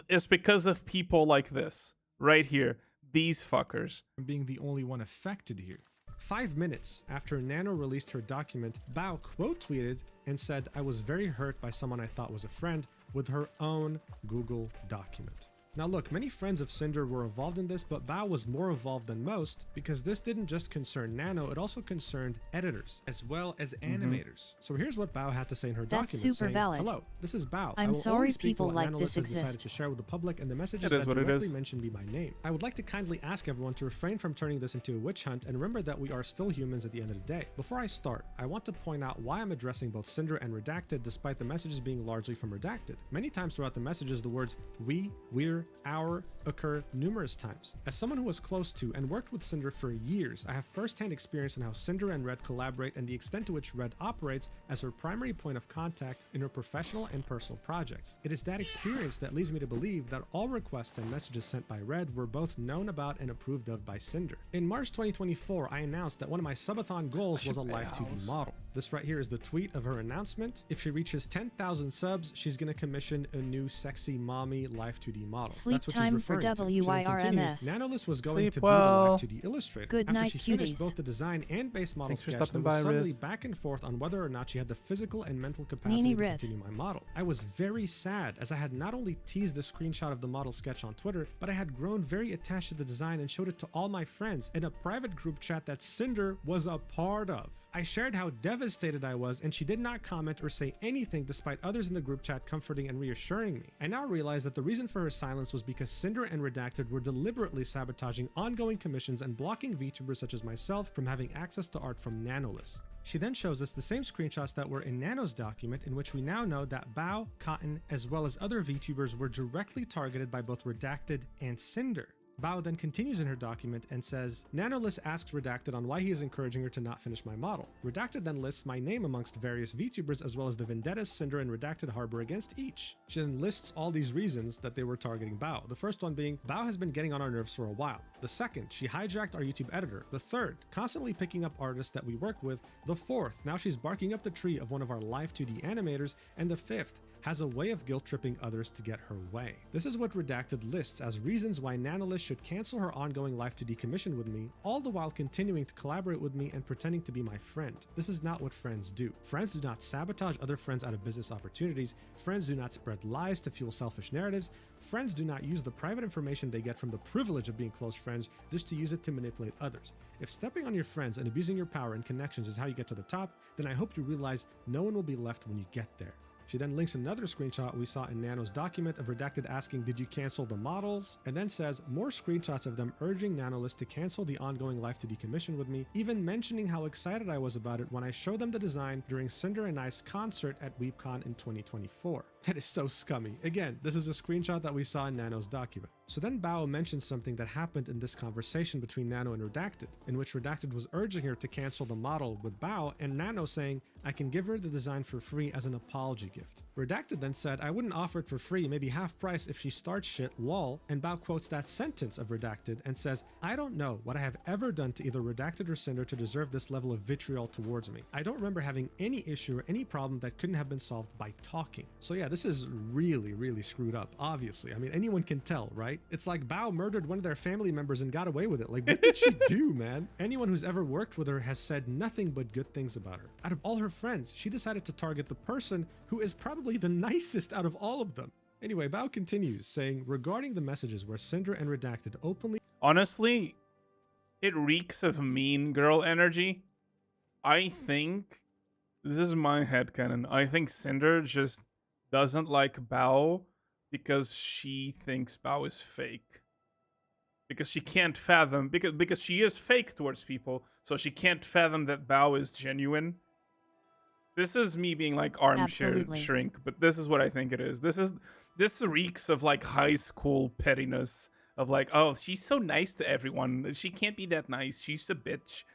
It's because of people like this, right here. These fuckers. being the only one affected here. 5 minutes after Nano released her document, Bao quote tweeted and said, I was very hurt by someone I thought was a friend, with her own Google document. Now look, many friends of Cinder were involved in this, but Bao was more involved than most because this didn't just concern Nano, it also concerned editors as well as animators. So here's what Bao had to say in her document, super saying, valid. hello, this is Bao. I'm I will sorry only speak people to what like Nanolith this has decided exist. to share with the public, and the messages It is that what it directly is. mention be my name. I would like to kindly ask everyone to refrain from turning this into a witch hunt and remember that we are still humans at the end of the day. Before I start, I want to point out why I'm addressing both Cinder and Redacted despite the messages being largely from Redacted. Many times throughout the messages, the words we, we're, letter, hour occur numerous times. As someone who was close to and worked with Cinder for years, I have firsthand experience in how Cinder and Red collaborate and the extent to which Red operates as her primary point of contact in her professional and personal projects. It is that experience that leads me to believe that all requests and messages sent by Red were both known about and approved of by Cinder. In March 2024, I announced that one of my subathon goals was a live 2D model. This right here is the tweet of her announcement. If she reaches 10,000 subs, she's going to commission a new sexy mommy live 2D model. Sleep That's what time she's for referring to. She then continues, WYRMS. Nanolith was going Sleep to well. be the live 2D illustrator. Good After night, she finished cuties. both the design and base model Thanks for sketch, there stopping was by, suddenly Riff. back and forth on whether or not she had the physical and mental capacity Nini to Riff. continue my model. I was very sad, as I had not only teased the screenshot of the model sketch on Twitter, but I had grown very attached to the design and showed it to all my friends in a private group chat that Cinder was a part of. I shared how devastated I was, and she did not comment or say anything despite others in the group chat comforting and reassuring me. I now realize that the reason for her silence was because Cinder and Redacted were deliberately sabotaging ongoing commissions and blocking VTubers such as myself from having access to art from Nanolith. She then shows us the same screenshots that were in Nano's document, in which we now know that Bao, Cotton, as well as other VTubers were directly targeted by both Redacted and Cinder. Bao then continues in her document and says, Nanolith asks Redacted on why he is encouraging her to not finish my model. Redacted then lists my name amongst various VTubers as well as the vendettas Cinder and Redacted harbor against each. She then lists all these reasons that they were targeting Bao. The first one being, Bao has been getting on our nerves for a while. The second, she hijacked our YouTube editor. The third, constantly picking up artists that we work with. The fourth, now she's barking up the tree of one of our live 2D animators. And the fifth, has a way of guilt-tripping others to get her way. This is what Redacted lists as reasons why Nanolith should cancel her ongoing Live 2D commission with me, all the while continuing to collaborate with me and pretending to be my friend. This is not what friends do. Friends do not sabotage other friends out of business opportunities. Friends do not spread lies to fuel selfish narratives. Friends do not use the private information they get from the privilege of being close friends just to use it to manipulate others. If stepping on your friends and abusing your power and connections is how you get to the top, then I hope you realize no one will be left when you get there. She then links another screenshot we saw in Nano's document of Redacted asking, did you cancel the models? And then says more screenshots of them urging Nanolith to cancel the ongoing Live 2D commission with me, even mentioning how excited I was about it when I showed them the design during Cinder and I's concert at WeebCon in 2024. That is so scummy. Again, this is a screenshot that we saw in Nano's document. So then Bao mentions something that happened in this conversation between Nano and Redacted, in which Redacted was urging her to cancel the model with Bao, and Nano saying, I can give her the design for free as an apology gift. Redacted then said, I wouldn't offer it for free, maybe half price if she starts shit, lol, and Bao quotes that sentence of Redacted and says, I don't know what I have ever done to either Redacted or Cinder to deserve this level of vitriol towards me. I don't remember having any issue or any problem that couldn't have been solved by talking. So yeah, this is really, really screwed up, obviously. I mean, anyone can tell, right? It's like Bao murdered one of their family members and got away with it. Like, what did she do, man? Anyone who's ever worked with her has said nothing but good things about her. Out of all her friends, she decided to target the person who is probably the nicest out of all of them. Anyway, Bao continues, saying, regarding the messages where Cinder and Redacted openly... Honestly, it reeks of mean girl energy. I think, this is my headcanon, I think Cinder just doesn't like Bao because she thinks Bao is fake. Because she can't fathom, because she is fake towards people, so she can't fathom that Bao is genuine. This is me being like armchair Absolutely. shrink, but this is what I think it is. This reeks of like high school pettiness of like, oh, she's so nice to everyone. She can't be that nice. She's a bitch.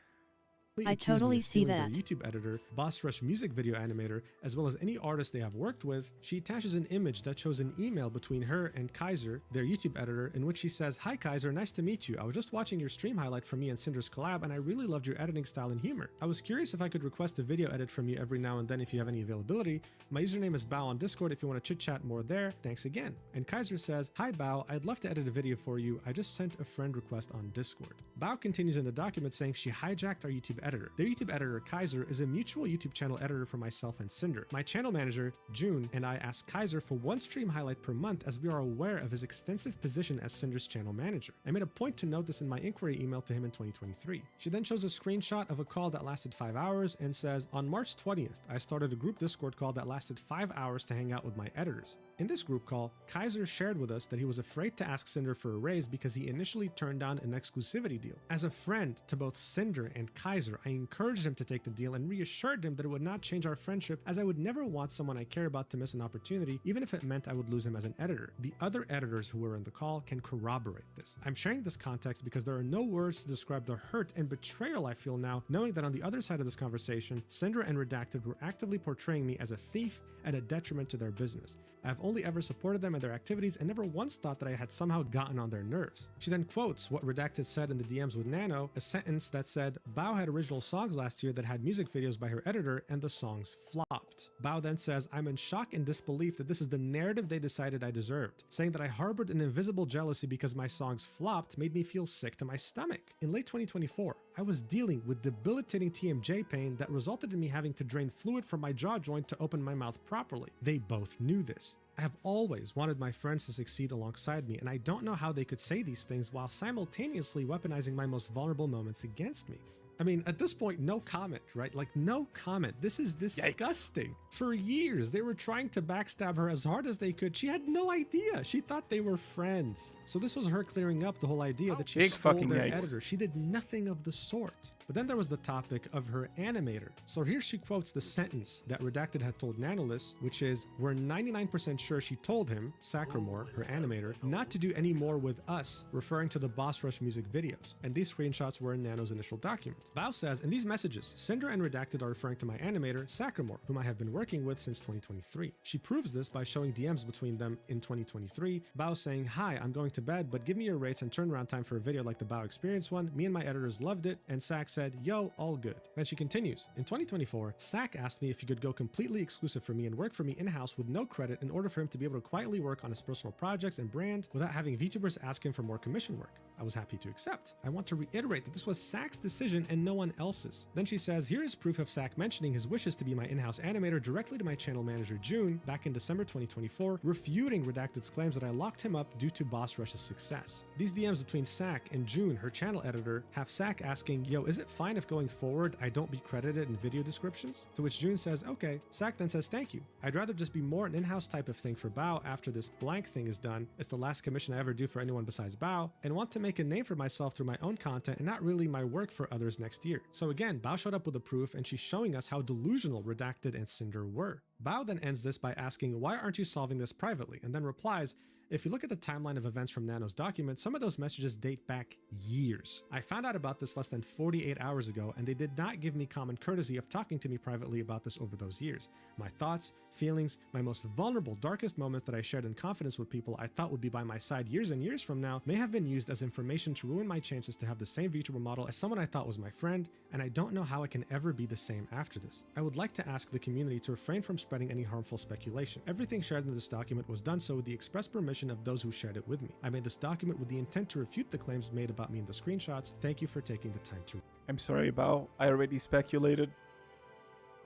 I accused me totally of see stealing their that. YouTube editor, Boss Rush music video animator, as well as any artist they have worked with. She attaches an image that shows an email between her and Kaiser, their YouTube editor, in which she says, Hi Kaiser, nice to meet you. I was just watching your stream highlight from me and Cinder's collab, and I really loved your editing style and humor. I was curious if I could request a video edit from you every now and then if you have any availability. My username is Bao on Discord if you want to chit chat more there. Thanks again. And Kaiser says, Hi Bao, I'd love to edit a video for you. I just sent a friend request on Discord. Bao continues in the document saying she hijacked our YouTube editor. Their YouTube editor, Kaiser, is a mutual YouTube channel editor for myself and Cinder. My channel manager, June, and I asked Kaiser for one stream highlight per month as we are aware of his extensive position as Cinder's channel manager. I made a point to note this in my inquiry email to him in 2023. She then shows a screenshot of a call that lasted 5 hours and says, on March 20th, I started a group Discord call that lasted 5 hours to hang out with my editors. In this group call, Kaiser shared with us that he was afraid to ask Cinder for a raise because he initially turned down an exclusivity deal. As a friend to both Cinder and Kaiser, manager. I encouraged him to take the deal and reassured him that it would not change our friendship, as I would never want someone I care about to miss an opportunity, even if it meant I would lose him as an editor. The other editors who were in the call can corroborate this. I'm sharing this context because there are no words to describe the hurt and betrayal I feel now, knowing that on the other side of this conversation, Cinder and Redacted were actively portraying me as a thief and a detriment to their business. I've only ever supported them in their activities and never once thought that I had somehow gotten on their nerves. She then quotes what Redacted said in the DMs with Nano, a sentence that said, Bao had original songs last year that had music videos by her editor and the songs flopped. Bao then says, I'm in shock and disbelief that this is the narrative they decided I deserved, saying that I harbored an invisible jealousy because my songs flopped made me feel sick to my stomach. In late 2024, I was dealing with debilitating TMJ pain that resulted in me having to drain fluid from my jaw joint to open my mouth properly. They both knew this. I have always wanted my friends to succeed alongside me, and I don't know how they could say these things while simultaneously weaponizing my most vulnerable moments against me. I mean, at this point, no comment, right? Like, no comment. This is disgusting. Yikes. For years, they were trying to backstab her as hard as they could. She had no idea. She thought they were friends. So this was her clearing up the whole idea that she stole their editor. She did nothing of the sort. But then there was the topic of her animator. So here she quotes the sentence that Redacted had told Nanolis, which is, we're 99% sure she told him, Sacramore, her animator, not to do any more with us, referring to the Boss Rush music videos. And these screenshots were in Nano's initial document. Bao says, in these messages, Cinder and Redacted are referring to my animator, Sacramore, whom I have been working with since 2023. She proves this by showing DMs between them in 2023, Bao saying, hi, I'm going to bed, but give me your rates and turnaround time for a video like the Bao Experience one. Me and my editors loved it, and Sac said, yo, all good. Then she continues, in 2024, Sac asked me if he could go completely exclusive for me and work for me in-house with no credit in order for him to be able to quietly work on his personal projects and brand without having VTubers ask him for more commission work. I was happy to accept. I want to reiterate that this was Sac's decision and no one else's. Then she says, here is proof of Sac mentioning his wishes to be my in-house animator directly to my channel manager June back in December 2024, refuting Redacted's claims that I locked him up due to Boss Rush's success. These DMs between Sac and June, her channel editor, have Sac asking, yo, is it fine if going forward I don't be credited in video descriptions? To which June says, okay. Sac then says, thank you. I'd rather just be more an in-house type of thing for Bao after this blank thing is done. It's the last commission I ever do for anyone besides Bao, and want to make a name for myself through my own content and not really my work for others next year. So again, Bao showed up with a proof and she's showing us how delusional Redacted and Cinder were. Bao then ends this by asking, why aren't you solving this privately? And then replies, if you look at the timeline of events from Nano's document, some of those messages date back years. I found out about this less than 48 hours ago, and they did not give me common courtesy of talking to me privately about this over those years. My thoughts, feelings, my most vulnerable, darkest moments that I shared in confidence with people I thought would be by my side years and years from now may have been used as information to ruin my chances to have the same VTuber model as someone I thought was my friend, and I don't know how it can ever be the same after this. I would like to ask the community to refrain from spreading any harmful speculation. Everything shared in this document was done so with the express permission of those who shared it with me. I made this document with the intent to refute the claims made about me in the screenshots. Thank you for taking the time to. I'm sorry, Bao. I already speculated.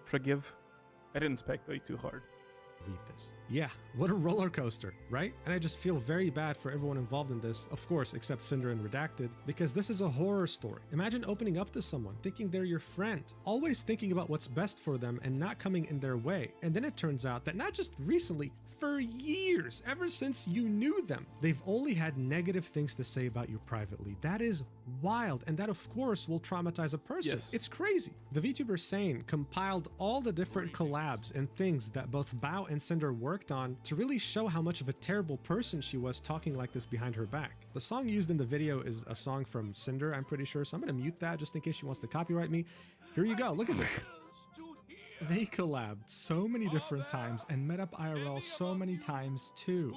Forgive. I didn't speculate too hard. Read this. Yeah, what a roller coaster, right? And I just feel very bad for everyone involved in this, of course, except Cinder and Redacted, because this is a horror story. Imagine opening up to someone, thinking they're your friend, always thinking about what's best for them and not coming in their way. And then it turns out that not just recently, for years, ever since you knew them, they've only had negative things to say about you privately. That is wild, and that of course will traumatize a person. Yes. It's crazy. The VTuber Sane compiled all the different collabs and things that both Bao and Cinder worked on to really show how much of a terrible person she was talking like this behind her back. The song used in the video is a song from Cinder, I'm pretty sure, so I'm gonna mute that just in case she wants to copyright me. Here you go, look at this. They collabed so many different times and met up IRL so many times too.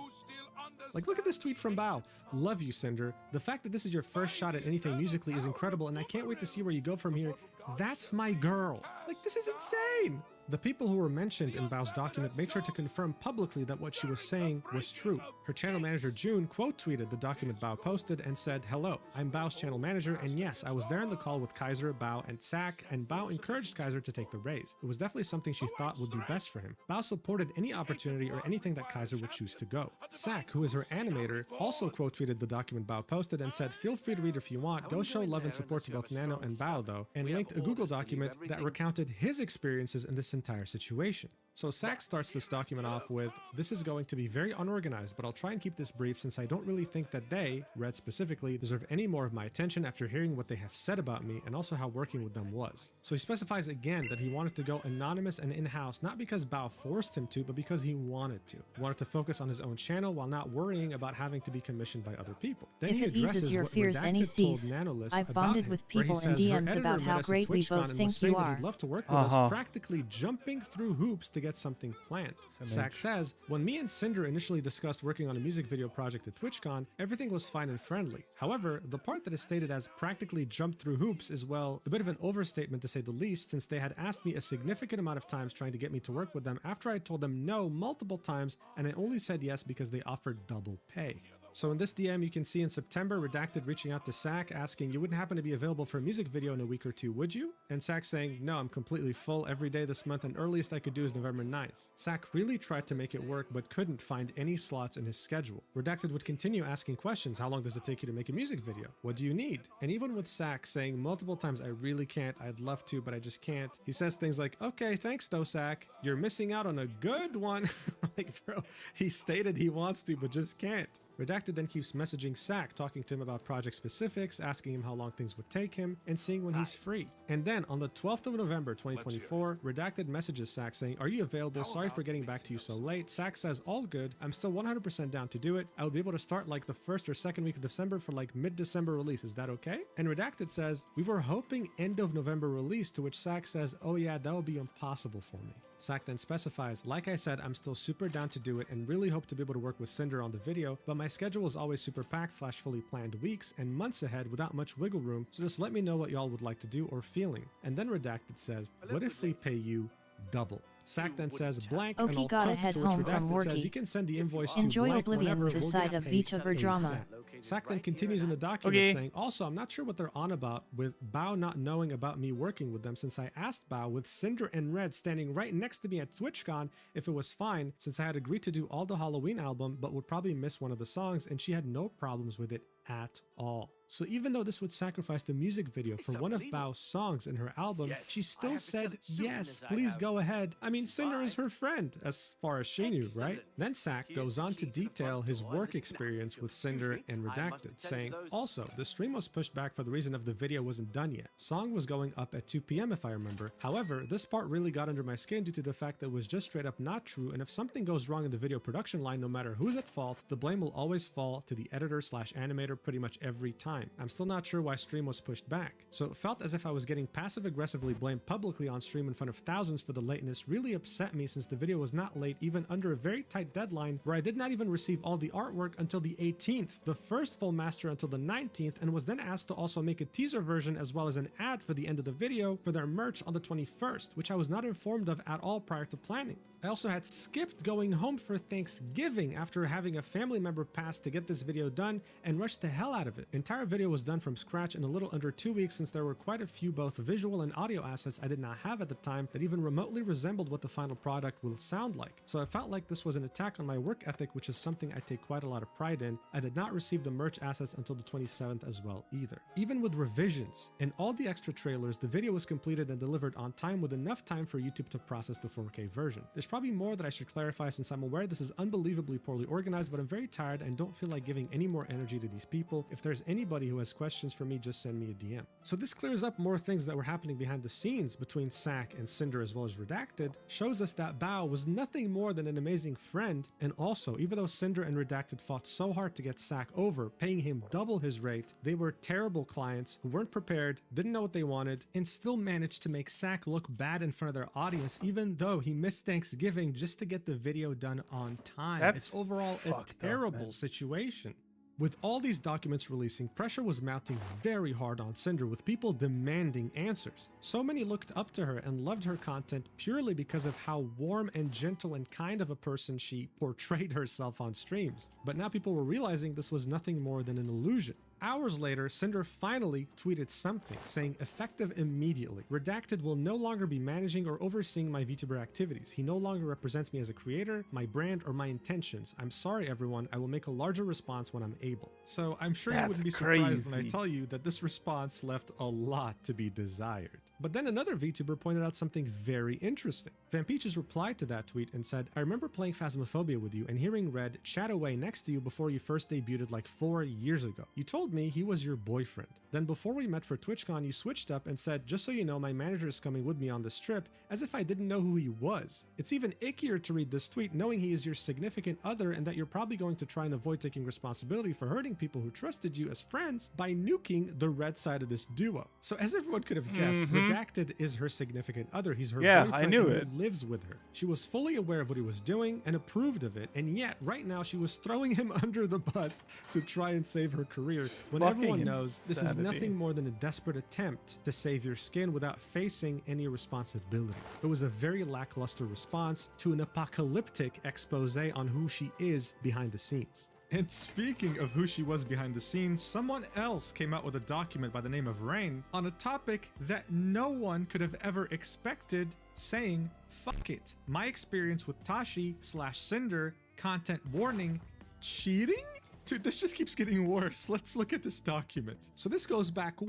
Like, look at this tweet from Bao. Love you, Cinder. The fact that this is your first shot at anything musically is incredible, and I can't wait to see where you go from here. That's my girl. Like, this is insane. The people who were mentioned in Bao's document made sure to confirm publicly that what she was saying was true. Her channel manager June quote tweeted the document Bao posted and said, hello, I'm Bao's channel manager, and yes, I was there in the call with Kaiser, Bao, and Sac, and Bao encouraged Kaiser to take the raise. It was definitely something she thought would be best for him. Bao supported any opportunity or anything that Kaiser would choose to go. Sac, who is her animator, also quote tweeted the document Bao posted and said, feel free to read if you want, go show love and support to both Nano and Bao though, and linked a Google document that recounted his experiences in the this entire situation. So Sack starts this document off with, "This is going to be very unorganized, but I'll try and keep this brief since I don't really think that they, Red specifically, deserve any more of my attention after hearing what they have said about me and also how working with them was." So he specifies again that he wanted to go anonymous and in-house, not because Bao forced him to, but because he wanted to. He wanted to focus on his own channel while not worrying about having to be commissioned by other people. Then If he it addresses eases your what fears, Redacted told NECs, Nanolist I've about bonded him, with where he people in says, "Her DMs editor about met how us at great we TwitchCon both and was think saying you that are. he'd love to work with us, practically jumping through hoops to get something planned." Sack says, "When me and Cinder initially discussed working on a music video project at TwitchCon, everything was fine and friendly. However, the part that is stated as practically jumped through hoops is, well, a bit of an overstatement to say the least, since they had asked me a significant amount of times trying to get me to work with them after I told them no multiple times, and I only said yes because they offered double pay." So in this DM, you can see in September, Redacted reaching out to Sack asking, "You wouldn't happen to be available for a music video in a week or two, would you?" And Sack saying, "No, I'm completely full every day this month and earliest I could do is November 9th. Sack really tried to make it work but couldn't find any slots in his schedule. Redacted would continue asking questions. "How long does it take you to make a music video? What do you need?" And even with Sack saying multiple times, "I really can't, I'd love to, but I just can't," he says things like, "Okay, thanks though, Sack. You're missing out on a good one." Like, bro, he stated he wants to, but just can't. Redacted then keeps messaging Sack, talking to him about project specifics, asking him how long things would take him, and seeing when he's free. And then on the 12th of November 2024, Redacted messages Sack saying, "Are you available? Sorry for getting back to you so late." Sack says, "All good. I'm still 100% down to do it. I would be able to start like the first or second week of December for like mid-December release. Is that okay?" And Redacted says, "We were hoping end of November release," to which Sack says, "Oh yeah, that would be impossible for me." Sack then specifies, "Like I said, I'm still super down to do it and really hope to be able to work with Cinder on the video, but my schedule is always super packed / fully planned weeks and months ahead without much wiggle room, so just let me know what y'all would like to do or feeling." And then Redacted says, "What if we pay you double?" Sack then says blank and Oki all gotta cooked, head to which home from Redacted says, worky. "You can send the invoice to Enjoy blank Oblivion whenever, with a we'll side get of paid VTuber drama." ASAP." Sack then continues in the document Okay. saying, "Also, I'm not sure what they're on about with Bao not knowing about me working with them, since I asked Bao with Cinder and Red standing right next to me at TwitchCon if it was fine, since I had agreed to do all the Halloween album but would probably miss one of the songs, and she had no problems with it at all." So even though this would sacrifice the music video for one of Bao's songs in her album, she still said, "Yes, please go ahead." I mean, Cinder is her friend, as far as she knew, right? Then Sack goes on to detail his work experience with Cinder and Redacted, saying, "Also, the stream was pushed back for the reason of the video wasn't done yet. Song was going up at 2 p.m. if I remember. However, this part really got under my skin due to the fact that it was just straight up not true, and if something goes wrong in the video production line, no matter who's at fault, the blame will always fall to the editor / animator pretty much every time. I'm still not sure why stream was pushed back. So it felt as if I was getting passive-aggressively blamed publicly on stream in front of thousands for the lateness really upset me, since the video was not late even under a very tight deadline where I did not even receive all the artwork until the 18th, the first full master until the 19th, and was then asked to also make a teaser version as well as an ad for the end of the video for their merch on the 21st, which I was not informed of at all prior to planning. I also had skipped going home for Thanksgiving after having a family member pass to get this video done and rushed the hell out of it. Entire video was done from scratch in a little under 2 weeks, since there were quite a few both visual and audio assets I did not have at the time that even remotely resembled what the final product will sound like. So I felt like this was an attack on my work ethic, which is something I take quite a lot of pride in. I did not receive the merch assets until the 27th as well either. Even with revisions and all the extra trailers, the video was completed and delivered on time with enough time for YouTube to process the 4K version. There's probably more that I should clarify, since I'm aware this is unbelievably poorly organized, but I'm very tired and don't feel like giving any more energy to these people. If there's anybody who has questions for me, just send me a DM." So this clears up more things that were happening behind the scenes between Sack and Cinder as well as Redacted, shows us that Bao was nothing more than an amazing friend, and also, even though Cinder and Redacted fought so hard to get Sack over, paying him double his rate, they were terrible clients who weren't prepared, didn't know what they wanted, and still managed to make Sack look bad in front of their audience, even though he missed Thanksgiving just to get the video done on time. That's It's overall a fucked up, terrible man. situation. With all these documents releasing, pressure was mounting very hard on Cinder, with people demanding answers. So many looked up to her and loved her content purely because of how warm and gentle and kind of a person she portrayed herself on streams. But now people were realizing this was nothing more than an illusion. Hours later, Cinder finally tweeted something saying, "Effective immediately. Redacted will no longer be managing or overseeing my VTuber activities. He no longer represents me as a creator, my brand, or my intentions. I'm sorry, everyone. I will make a larger response when I'm able." So I'm sure you That's wouldn't be surprised when I crazy. tell you that this response left a lot to be desired. But then another VTuber pointed out something very interesting. Vampeaches replied to that tweet and said, I remember playing Phasmophobia with you and hearing Red chat away next to you before you first debuted like 4 years ago. You told me he was your boyfriend. Then before we met for TwitchCon, you switched up and said, just so you know, my manager is coming with me on this trip, as if I didn't know who he was. It's even ickier to read this tweet knowing he is your significant other and that you're probably going to try and avoid taking responsibility for hurting people who trusted you as friends by nuking the red side of this duo. So as everyone could have guessed, Redacted is her significant other. He's her boyfriend I knew and it. he lives with her. She was fully aware of what he was doing and approved of it, and yet right now she was throwing him under the bus to try and save her career when everyone Fucking knows this is insanity. nothing more than a desperate attempt to save your skin without facing any responsibility. It was a very lackluster response to an apocalyptic expose on who she is behind the scenes. And speaking of who she was behind the scenes, someone else came out with a document by the name of Rain on a topic that no one could have ever expected, saying, fuck it. My experience with Tashi/Cinder, content warning, cheating? Dude, this just keeps getting worse. Let's look at this document. So this goes back way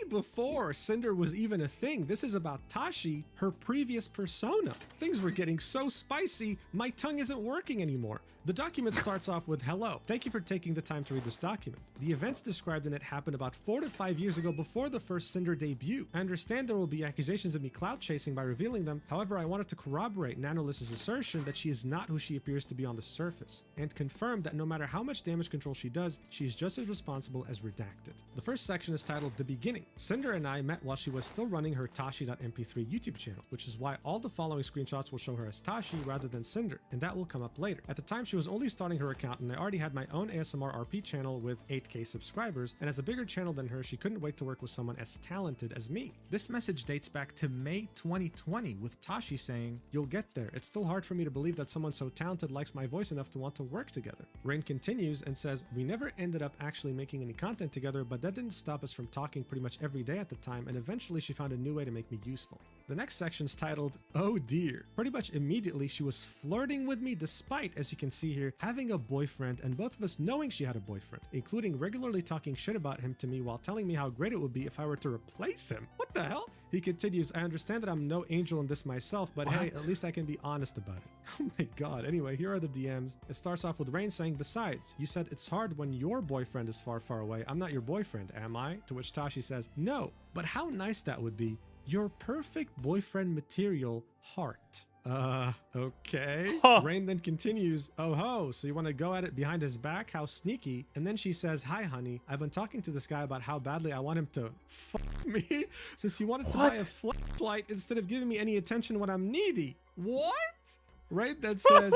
before Cinder was even a thing. This is about Tashi, her previous persona. Things were getting so spicy, my tongue isn't working anymore. The document starts off with, hello, thank you for taking the time to read this document. The events described in it happened about 4 to 5 years ago before the first Cinder debut. I understand there will be accusations of me clout chasing by revealing them. However, I wanted to corroborate Nanoliss's assertion that she is not who she appears to be on the surface, and confirm that no matter how much damage control she does, she is just as responsible as Redacted. The first section is titled The Beginning. Cinder and I met while she was still running her Tashi.mp3 YouTube channel, which is why all the following screenshots will show her as Tashi rather than Cinder, and that will come up later. At the time, she was only starting her account, and I already had my own ASMR RP channel with 8K subscribers, and as a bigger channel than her, she couldn't wait to work with someone as talented as me. This message dates back to May 2020, with Tashi saying, you'll get there. It's still hard for me to believe that someone so talented likes my voice enough to want to work together. Rain continues and says, we never ended up actually making any content together, but that didn't stop us from talking pretty much every day at the time, and eventually she found a new way to make me useful. The next section's titled, Oh Dear. Pretty much immediately she was flirting with me despite, as you can see here, having a boyfriend and both of us knowing she had a boyfriend, including regularly talking shit about him to me while telling me how great it would be if I were to replace him. What the hell? He continues, I understand that I'm no angel in this myself, but hey, at least I can be honest about it. Oh my god. Anyway, here are the DMs. It starts off with Rain saying, besides, you said it's hard when your boyfriend is far, far away. I'm not your boyfriend, am I? To which Tashi says, no, but how nice that would be. Your perfect boyfriend material, heart. Okay. Rain then continues, oh ho, so you want to go at it behind his back? How sneaky. And then she says, hi honey, I've been talking to this guy about how badly I want him to fuck me since he wanted to buy a flashlight instead of giving me any attention when I'm needy. What? Rain then says,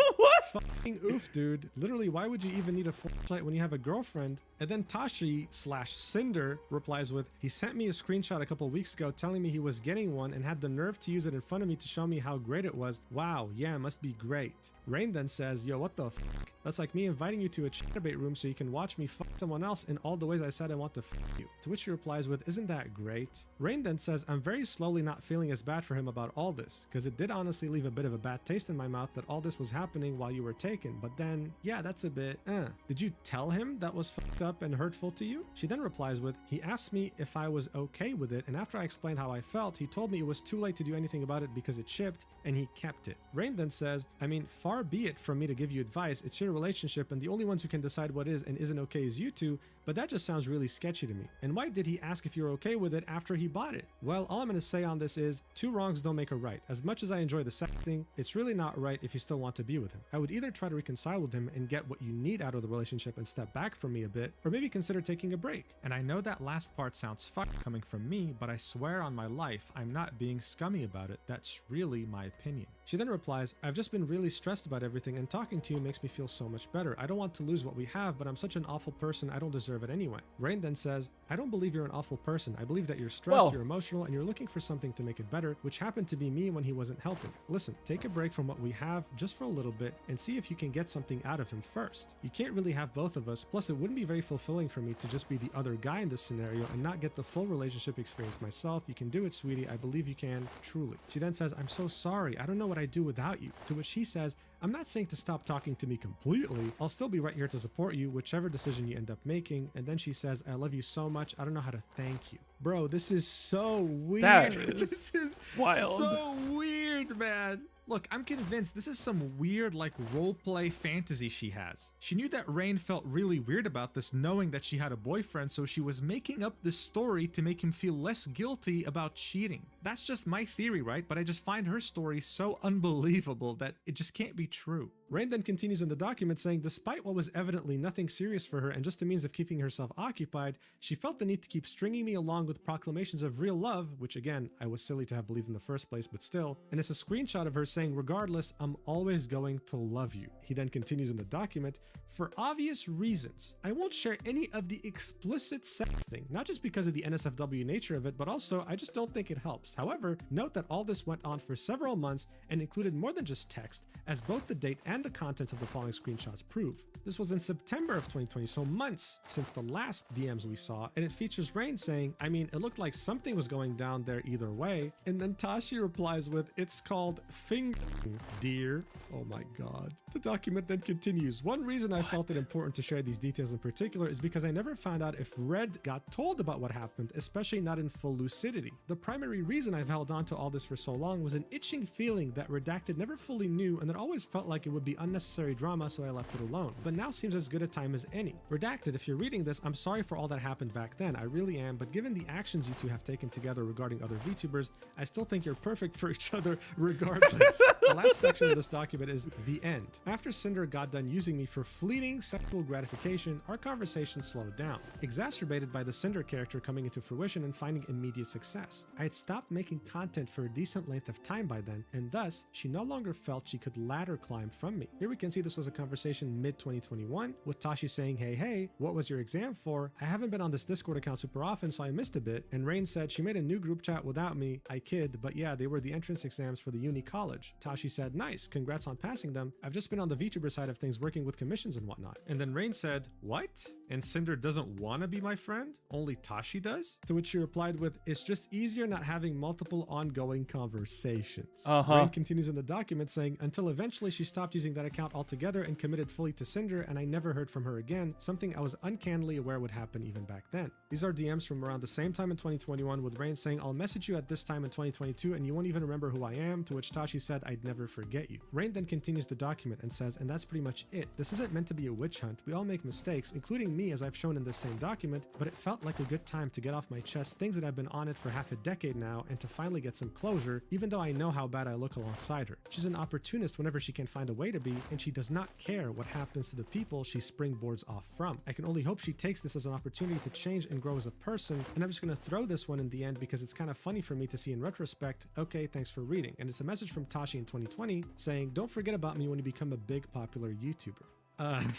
fucking oof, dude. Literally, why would you even need a flashlight when you have a girlfriend? And then Tashi/Cinder replies with, he sent me a screenshot a couple weeks ago telling me he was getting one and had the nerve to use it in front of me to show me how great it was. Wow, yeah, must be great. Rain then says, yo, what the fuck? That's like me inviting you to a chatterbait room so you can watch me fuck someone else in all the ways I said I want to fuck you. To which she replies with, isn't that great? Rain then says, I'm very slowly not feeling as bad for him about all this, because it did honestly leave a bit of a bad taste in my mouth that all this was happening while you were taken, but then, yeah, that's a bit, Did you tell him that was fucked up and hurtful to you? She then replies with, he asked me if I was okay with it, and after I explained how I felt, he told me it was too late to do anything about it because it shipped, and he kept it. Rain then says, I mean, far be it from me to give you advice, it's your relationship, and the only ones who can decide what is and isn't okay is you two, but that just sounds really sketchy to me. And why did he ask if you're okay with it after he bought it? Well, all I'm gonna say on this is, two wrongs don't make a right. As much as I enjoy the sex thing, it's really not right if you still want to be with him. I would either try to reconcile with him and get what you need out of the relationship and step back from me a bit, or maybe consider taking a break. And I know that last part sounds fucked coming from me, but I swear on my life, I'm not being scummy about it. That's really my opinion. She then replies, I've just been really stressed about everything and talking to you makes me feel so much better. I don't want to lose what we have, but I'm such an awful person, I don't deserve it anyway. Rain then says, I don't believe you're an awful person. I believe that you're stressed, you're emotional, and you're looking for something to make it better, which happened to be me when he wasn't helping. Listen, take a break from what we have just for a little bit and see if you can get something out of him first. You can't really have both of us, plus it wouldn't be very fulfilling for me to just be the other guy in this scenario and not get the full relationship experience myself. You can do it, sweetie. I believe you can, truly. She then says, I'm so sorry. I don't know what I'd do without you. To which he says, I'm not saying to stop talking to me completely. I'll still be right here to support you, whichever decision you end up making. And then she says, I love you so much. I don't know how to thank you. Bro, this is so weird. That is This is wild. so weird, man. Look, I'm convinced this is some weird like roleplay fantasy she has. She knew that Rain felt really weird about this, knowing that she had a boyfriend, so she was making up this story to make him feel less guilty about cheating. That's just my theory, right? But I just find her story so unbelievable that it just can't be true. Rain then continues in the document saying, despite what was evidently nothing serious for her and just a means of keeping herself occupied, she felt the need to keep stringing me along with proclamations of real love, which again, I was silly to have believed in the first place, but still. And it's a screenshot of her saying, regardless, I'm always going to love you. He then continues in the document, for obvious reasons, I won't share any of the explicit sexting, not just because of the NSFW nature of it, but also I just don't think it helps. However, note that all this went on for several months and included more than just text, as both the date and the contents of the following screenshots prove. This was in September of 2020, so months since the last DMs we saw, and it features Rain saying, I mean, it looked like something was going down there either way, and then Tashi replies with, it's called fingering, dear. Oh my god. The document then continues, one reason I felt it important to share these details in particular is because I never found out if Red got told about what happened, especially not in full lucidity. The primary reason I've held on to all this for so long was an itching feeling that Redacted never fully knew and that always felt like it would be unnecessary drama, so I left it alone. But now seems as good a time as any. Redacted, if you're reading this, I'm sorry for all that happened back then, I really am, but given the actions you two have taken together regarding other VTubers, I still think you're perfect for each other regardless. The last section of this document is the end. After Cinder got done using me for fleeting sexual gratification, our conversation slowed down, exacerbated by the Cinder character coming into fruition and finding immediate success. I had stopped making content for a decent length of time by then, and thus, she no longer felt she could ladder climb from me. Here we can see this was a conversation mid-2021, with Tashi saying, hey, what was your exam for? I haven't been on this Discord account super often, so I missed a bit, and Rain said she made a new group chat without me. I kid, but yeah, they were the entrance exams for the uni college. Tashi said, nice, congrats on passing them. I've just been on the VTuber side of things working with commissions and whatnot. And then Rain said, what? And Cinder doesn't want to be my friend? Only Tashi does? To which she replied with, it's just easier not having multiple ongoing conversations. Rain continues in the document saying, until eventually she stopped using that account altogether and committed fully to Cinder, and I never heard from her again, something I was uncannily aware would happen even back then. These are DMs from around the same time in 2021, with Rain saying, I'll message you at this time in 2022 and you won't even remember who I am, to which Tashi said, I'd never forget you. Rain then continues the document and says, and that's pretty much it. This isn't meant to be a witch hunt. We all make mistakes, including me, as I've shown in this same document, but it felt like a good time to get off my chest things that I've been on it for half a decade now and to finally get some closure, even though I know how bad I look alongside her. She's an opportunist whenever she can find a way to be, and she does not care what happens to the people she springboards off from. I can only hope she takes this as an opportunity to change and grow as a person, and I'm just going to throw this one in the end because it's kind of funny for me to see in retrospect. Okay, thanks for reading. And it's a message from Tashi in 2020 saying, don't forget about me when you become a big popular YouTuber.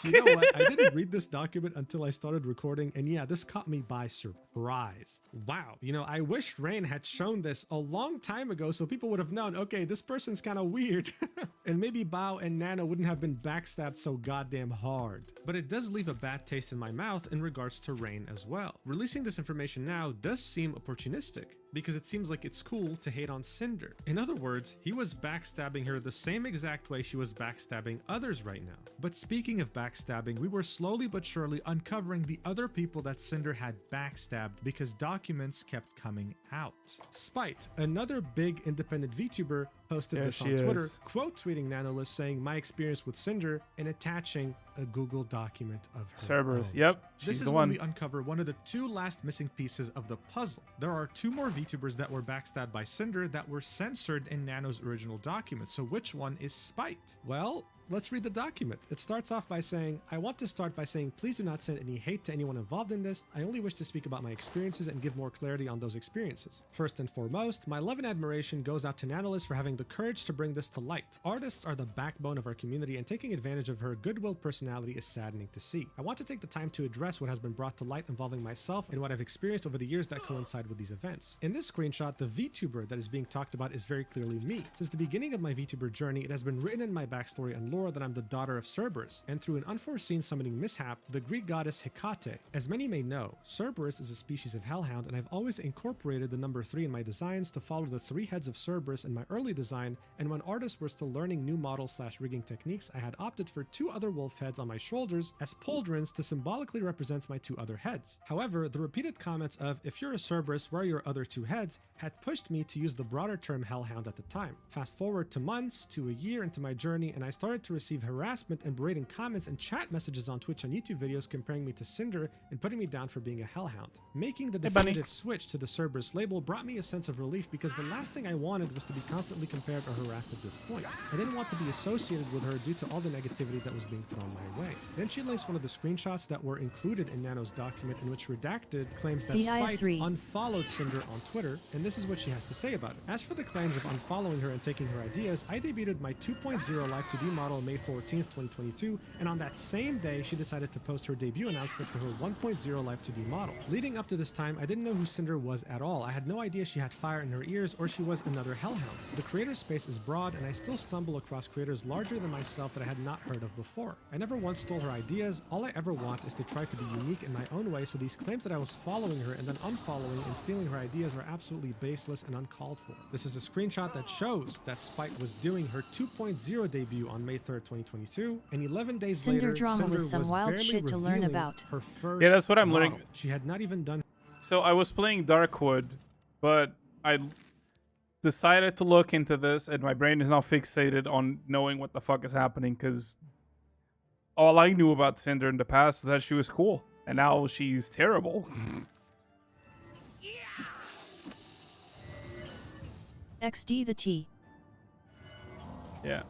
You know what? I didn't read this document until I started recording, and yeah, this caught me by surprise. Wow. You know, I wish Rain had shown this a long time ago so people would have known, okay, this person's kind of weird. And maybe Bao and Nana wouldn't have been backstabbed so goddamn hard. But it does leave a bad taste in my mouth in regards to Rain as well. Releasing this information now does seem opportunistic, because it seems like it's cool to hate on Cinder. In other words, he was backstabbing her the same exact way she was backstabbing others right now. But speaking of backstabbing, we were slowly but surely uncovering the other people that Cinder had backstabbed because documents kept coming out. Spite, another big independent VTuber, posted this on Twitter, quote tweeting Nanolist saying my experience with Cinder and attaching a Google document of her Cerberus, own. yep. This is when we uncover one of the two last missing pieces of the puzzle. There are two more VTubers that were backstabbed by Cinder that were censored in Nano's original document. So which one is Spite? Well, let's read the document. It starts off by saying, I want to start by saying, please do not send any hate to anyone involved in this. I only wish to speak about my experiences and give more clarity on those experiences. First and foremost, my love and admiration goes out to Nanolist for having the courage to bring this to light. Artists are the backbone of our community, and taking advantage of her good-willed personality is saddening to see. I want to take the time to address what has been brought to light involving myself and what I've experienced over the years that coincide with these events. In this screenshot, the VTuber that is being talked about is very clearly me. Since the beginning of my VTuber journey, it has been written in my backstory and lore before that I'm the daughter of Cerberus, and through an unforeseen summoning mishap, the Greek goddess Hecate. As many may know, Cerberus is a species of hellhound, and I've always incorporated the number 3 in my designs to follow the 3 heads of Cerberus in my early design, and when artists were still learning new model/rigging techniques, I had opted for 2 other wolf heads on my shoulders as pauldrons to symbolically represent my 2 other heads. However, the repeated comments of, if you're a Cerberus, where are your other 2 heads, had pushed me to use the broader term hellhound at the time. Fast forward to months, to a year into my journey, and I started to receive harassment and berating comments and chat messages on Twitch and YouTube videos comparing me to Cinder and putting me down for being a hellhound. Making the definitive switch to the Cerberus label brought me a sense of relief because the last thing I wanted was to be constantly compared or harassed at this point. I didn't want to be associated with her due to all the negativity that was being thrown my way. Then she links one of the screenshots that were included in Nano's document, in which redacted claims that Spite unfollowed Cinder on Twitter, and this is what she has to say about it. As for the claims of unfollowing her and taking her ideas, I debuted my 2.0 Live 2D model May 14th, 2022, and on that same day, she decided to post her debut announcement for her 1.0 Live 2D model. Leading up to this time, I didn't know who Cinder was at all. I had no idea she had fire in her ears or she was another hellhound. The creator space is broad, and I still stumble across creators larger than myself that I had not heard of before. I never once stole her ideas. All I ever want is to try to be unique in my own way, so these claims that I was following her and then unfollowing and stealing her ideas are absolutely baseless and uncalled for. This is a screenshot that shows that Spite was doing her 2.0 debut on May 3rd, 2022, and 11 days later, Cinder was some wild shit to learn about her first Yeah, that's what I'm model. learning. She had not even done. So I was playing Darkwood, but I decided to look into this, and my brain is now fixated on knowing what the fuck is happening, because all I knew about Cinder in the past was that she was cool, and now she's terrible. XD the T. Yeah.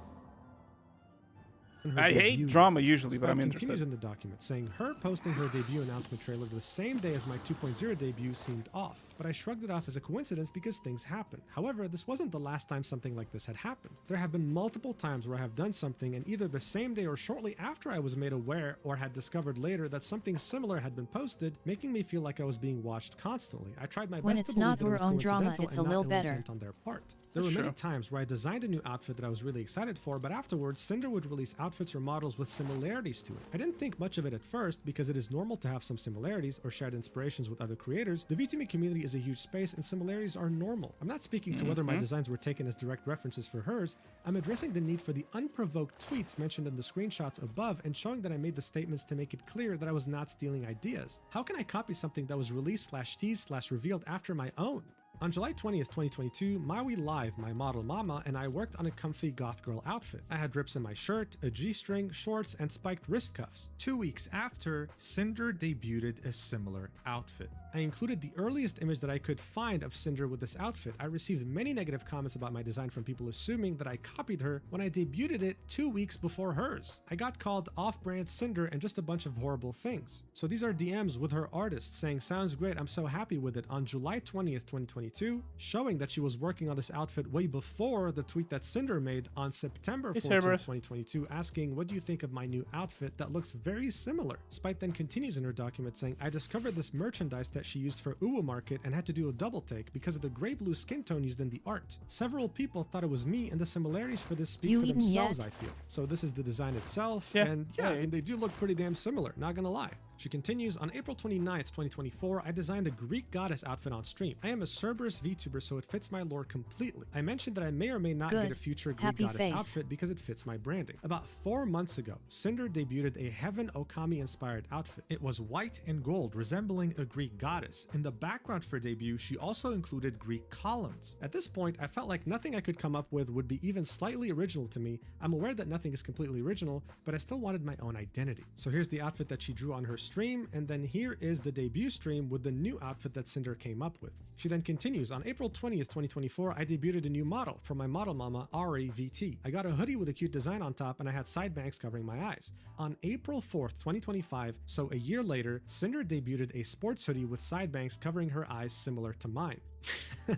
Her I hate debut. drama usually, but Spite I'm continues interested. in the document, saying her posting her debut announcement trailer the same day as my 2.0 debut seemed off, but I shrugged it off as a coincidence because things happen. However, this wasn't the last time something like this had happened. There have been multiple times where I have done something and either the same day or shortly after I was made aware or had discovered later that something similar had been posted, making me feel like I was being watched constantly. I tried my When best it's to believe not that it your was own drama, coincidental it's a and not little ill better. intent on their part. There were many times where I designed a new outfit that I was really excited for, but afterwards Cinder would release outfits or models with similarities to it. I didn't think much of it at first because it is normal to have some similarities or shared inspirations with other creators. The VTuber community is a huge space and similarities are normal. I'm not speaking to whether my designs were taken as direct references for hers. I'm addressing the need for the unprovoked tweets mentioned in the screenshots above and showing that I made the statements to make it clear that I was not stealing ideas. How can I copy something that was released/teased/revealed after my own? On July 20th, 2022, Maui Live, my model Mama, and I worked on a comfy goth girl outfit. I had rips in my shirt, a G-string, shorts, and spiked wrist cuffs. 2 weeks after, Cinder debuted a similar outfit. I included the earliest image that I could find of Cinder with this outfit. I received many negative comments about my design from people assuming that I copied her when I debuted it 2 weeks before hers. I got called off-brand Cinder and just a bunch of horrible things. So these are DMs with her artist saying, "Sounds great, I'm so happy with it," on July 20th, 2022, showing that she was working on this outfit way before the tweet that Cinder made on September 14th, 2022, asking, "What do you think of my new outfit that looks very similar?" Spite then continues in her document saying, "I discovered this merchandise that she used for Uwu Market and had to do a double take because of the gray blue skin tone used in the art. Several people thought it was me, and the similarities for this speak for themselves, I feel." So this is the design itself, and I mean, they do look pretty damn similar, not gonna lie. She continues, "On April 29th, 2024, I designed a Greek goddess outfit on stream. I am a Cerberus VTuber, so it fits my lore completely. I mentioned that I may or may not get a future Greek goddess outfit because it fits my branding. About 4 months ago, Cinder debuted a Heaven Okami-inspired outfit. It was white and gold, resembling a Greek goddess. In the background for debut, she also included Greek columns. At this point, I felt like nothing I could come up with would be even slightly original to me. I'm aware that nothing is completely original, but I still wanted my own identity." So here's the outfit that she drew on her stream, and then here is the debut stream with the new outfit that Cinder came up with. She then continues, "On April 20th, 2024, I debuted a new model for my model mama, Ari VT. I got a hoodie with a cute design on top, and I had side bangs covering my eyes. On April 4th, 2025, so a year later, Cinder debuted a sports hoodie with side bangs covering her eyes similar to mine."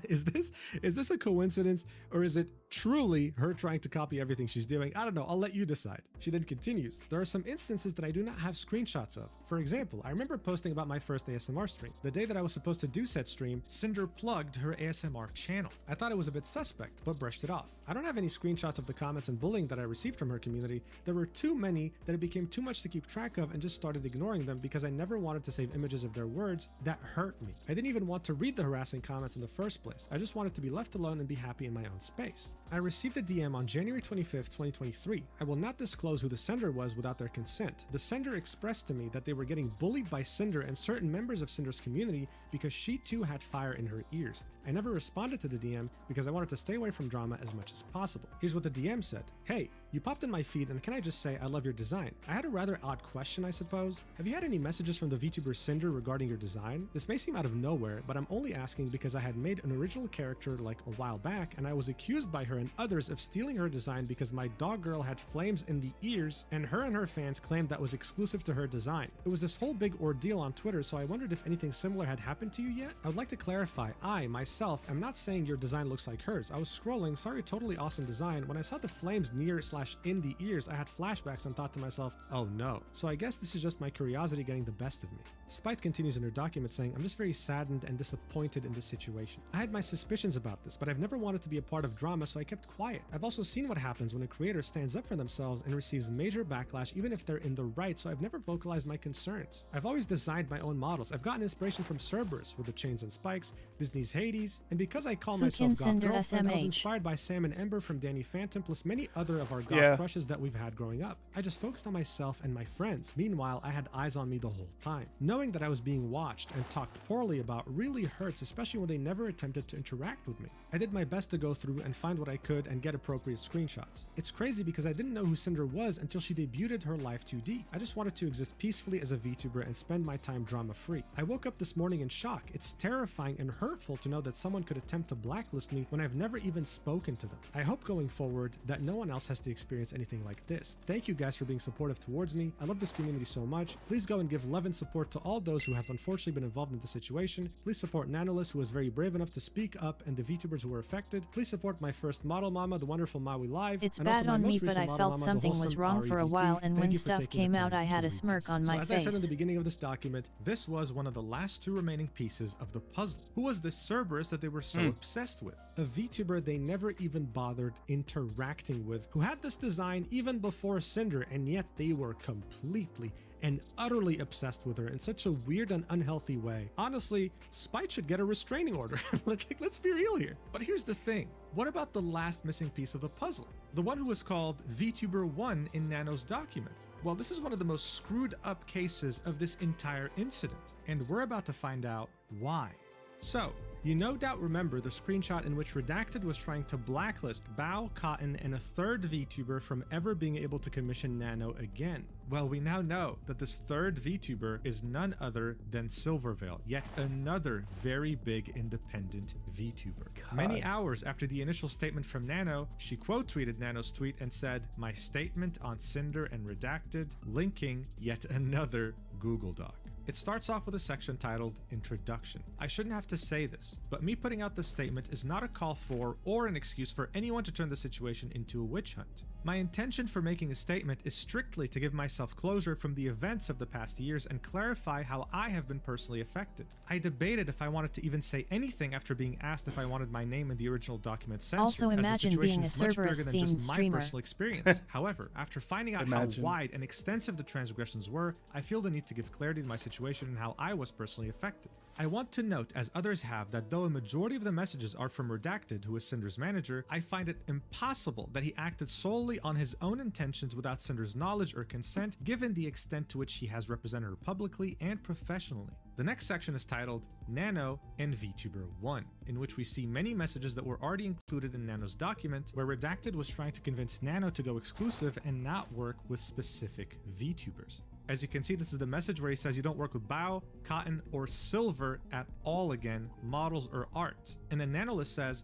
Is this a coincidence, or is it truly her trying to copy everything she's doing. I don't know, I'll let you decide. She then continues, there are some instances that I do not have screenshots of. For example, I remember posting about my first ASMR stream. The day that I was supposed to do said stream, Cinder plugged her ASMR channel. I thought it was a bit suspect, but brushed it off. I don't have any screenshots of the comments and bullying that I received from her community. There were too many that it became too much to keep track of and just started ignoring them because I never wanted to save images of their words that hurt me. I didn't even want to read the harassing comments in the first place. I just wanted to be left alone and be happy in my own space. I received a DM on January 25th, 2023. I will not disclose who the sender was without their consent. The sender expressed to me that they were getting bullied by Cinder and certain members of Cinder's community because she too had fire in her ears. I never responded to the DM because I wanted to stay away from drama as much as possible. Here's what the DM said. Hey, you popped in my feed and can I just say I love your design? I had a rather odd question, I suppose. Have you had any messages from the VTuber Cinder regarding your design? This may seem out of nowhere, but I'm only asking because I had made an original character like a while back and I was accused by her and others of stealing her design because my dog girl had flames in the ears and her fans claimed that was exclusive to her design. It was this whole big ordeal on Twitter, so I wondered if anything similar had happened to you yet? I would like to clarify, I, myself, am not saying your design looks like hers. I was scrolling, saw your totally awesome design. When I saw the flames near/in the ears, I had flashbacks and thought to myself, oh no. So I guess this is just my curiosity getting the best of me. Spite continues in her document saying, I'm just very saddened and disappointed in this situation. I had my suspicions about this, but I've never wanted to be a part of drama, so I kept quiet. I've also seen what happens when a creator stands up for themselves and receives major backlash even if they're in the right, so I've never vocalized my concerns. I've always designed my own models. I've gotten inspiration from Cerberus with the chains and spikes, Disney's Hades, and because I call myself Goth Girlfriend, I was inspired by Sam and Ember from Danny Phantom, plus many other of our goth crushes that we've had growing up. I just focused on myself and my friends. Meanwhile, I had eyes on me the whole time. Knowing that I was being watched and talked poorly about really hurts, especially when they never attempted to interact with me. I did my best to go through and find what I could and get appropriate screenshots. It's crazy because I didn't know who Cinder was until she debuted her Life 2D. I just wanted to exist peacefully as a VTuber and spend my time drama-free. I woke up this morning in shock. It's terrifying and hurtful to know that someone could attempt to blacklist me when I've never even spoken to them. I hope going forward that no one else has to experience anything like this. Thank you guys for being supportive towards me. I love this community so much. Please go and give love and support to all those who have unfortunately been involved in this situation. Please support Nanolus, who was very brave enough to speak up, and the VTubers who were affected. Please support my first model mama, the wonderful Maui Live. It's bad on me, but I felt something was wrong for a while, and when stuff came out I had a smirk on my face. As I said in the beginning of this document, this was one of the last two remaining pieces of the puzzle. Who was this Cerberus that they were so obsessed with? A VTuber they never even bothered interacting with, who had this design even before Cinder, and yet they were completely and utterly obsessed with her in such a weird and unhealthy way. Honestly, Spite should get a restraining order. Let's be real here. But here's the thing. What about the last missing piece of the puzzle? The one who was called VTuber1 in Nano's document. Well, this is one of the most screwed up cases of this entire incident, and we're about to find out why. So, you no doubt remember the screenshot in which Redacted was trying to blacklist Bao, Cotton, and a third VTuber from ever being able to commission Nano again. Well, we now know that this third VTuber is none other than Silverveil, yet another very big independent VTuber. God. Many hours after the initial statement from Nano, she quote tweeted Nano's tweet and said, "My statement on Cinder and Redacted, linking yet another Google Doc." It starts off with a section titled Introduction. I shouldn't have to say this, but me putting out this statement is not a call for or an excuse for anyone to turn the situation into a witch hunt. My intention for making a statement is strictly to give myself closure from the events of the past years and clarify how I have been personally affected. I debated if I wanted to even say anything after being asked if I wanted my name in the original document censored. Also, imagine being a Cerberus-themed streamer. Personal experience. However, after finding out how wide and extensive the transgressions were, I feel the need to give clarity to my situation and how I was personally affected. I want to note, as others have, that though a majority of the messages are from Redacted, who is Cinder's manager, I find it impossible that he acted solely on his own intentions without Cinder's knowledge or consent, given the extent to which he has represented her publicly and professionally. The next section is titled Nano and VTuber 1, in which we see many messages that were already included in Nano's document, where Redacted was trying to convince Nano to go exclusive and not work with specific VTubers. As you can see, this is the message where he says you don't work with Bao, Cotton, or Silver at all again, models or art. And then Nanolist says,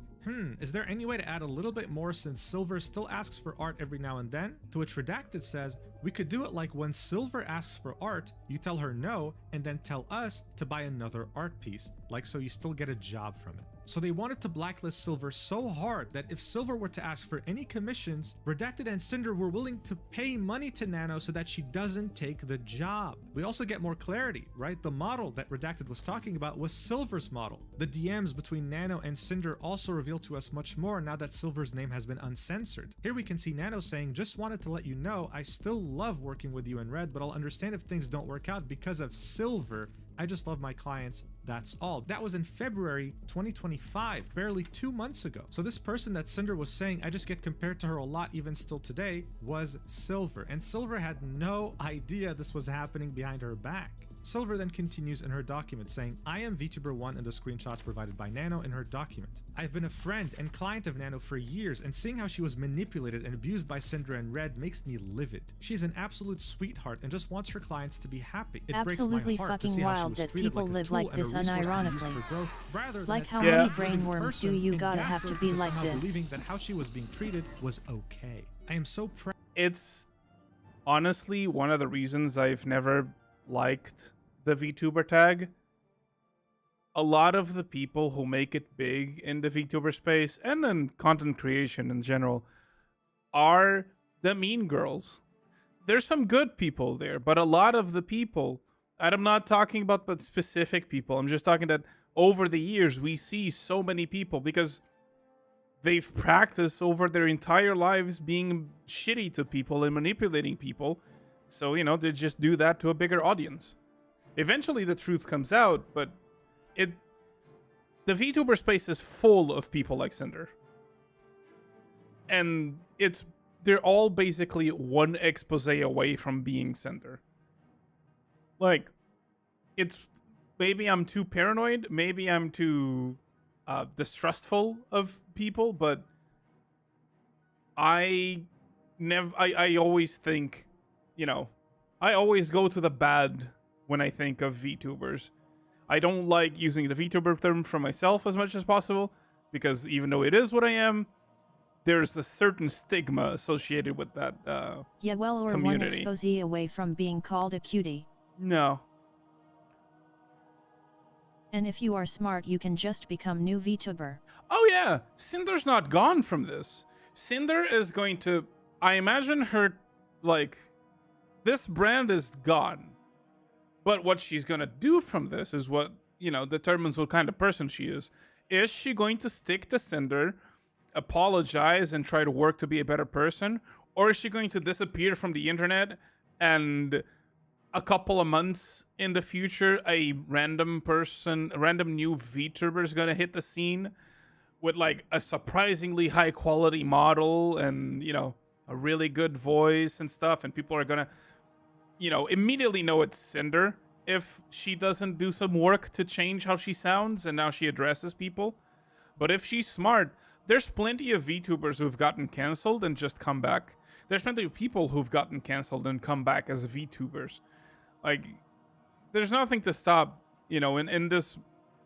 is there any way to add a little bit more since Silver still asks for art every now and then? To which Redacted says, we could do it like when Silver asks for art, you tell her no, and then tell us to buy another art piece, like so you still get a job from it. So they wanted to blacklist Silver so hard that if Silver were to ask for any commissions, Redacted and Cinder were willing to pay money to Nano so that she doesn't take the job. We also get more clarity, right? The model that Redacted was talking about was Silver's model. The DMs between Nano and Cinder also reveal to us much more now that Silver's name has been uncensored. Here we can see Nano saying, "Just wanted to let you know I still love working with you in Red, but I'll understand if things don't work out because of Silver. I just love my clients, that's all." That was in February 2025, barely 2 months ago. So this person that Cinder was saying, "I just get compared to her a lot even still today," was Silver. And Silver had no idea this was happening behind her back. Silver then continues in her document saying, "I am VTuber1" in the screenshots provided by Nano in her document. "I've been a friend and client of Nano for years, and seeing how she was manipulated and abused by Cinder and Red makes me livid. She's an absolute sweetheart and just wants her clients to be happy. It Absolutely breaks my heart to fucking see how she wild was that treated people like a live tool like and a this resource to be used unironically. for growth, rather than Like a how Yeah. many living brainworms person do you and gotta have to gaslit be into like somehow this? believing that how she was being treated was okay. I am so proud." It's honestly one of the reasons I've never liked the VTuber tag. A lot of the people who make it big in the VTuber space and in content creation in general are the mean girls. There's some good people there, but a lot of the people, and I'm not talking about but specific people, I'm just talking that over the years we see so many people because they've practiced over their entire lives being shitty to people and manipulating people. So, they just do that to a bigger audience. Eventually the truth comes out, but the VTuber space is full of people like Cinder. And they're all basically one expose away from being Cinder. Like, maybe I'm too paranoid, maybe I'm too distrustful of people, but I always think, I always go to the bad when I think of VTubers. I don't like using the VTuber term for myself as much as possible, because even though it is what I am, there's a certain stigma associated with that Yeah, well, or community. one expose away from being called a cutie. No. And if you are smart, you can just become new VTuber. Oh yeah, Cinder's not gone from this. Cinder is going to, I imagine her, this brand is gone. But what she's going to do from this is what, determines what kind of person she is. Is she going to stick to Cinder, apologize, and try to work to be a better person? Or is she going to disappear from the internet and a couple of months in the future, a random new VTuber is going to hit the scene with a surprisingly high quality model and, a really good voice and stuff, and people are going to immediately know it's Cinder if she doesn't do some work to change how she sounds and how she addresses people. But if she's smart, there's plenty of VTubers who've gotten canceled and just come back. There's plenty of people who've gotten canceled and come back as VTubers. There's nothing to stop, in this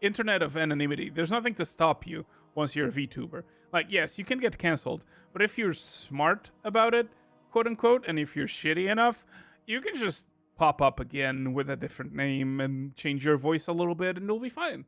internet of anonymity, there's nothing to stop you once you're a VTuber. Yes, you can get canceled, but if you're smart about it, quote unquote, and if you're shitty enough, you can just pop up again with a different name and change your voice a little bit and it'll be fine.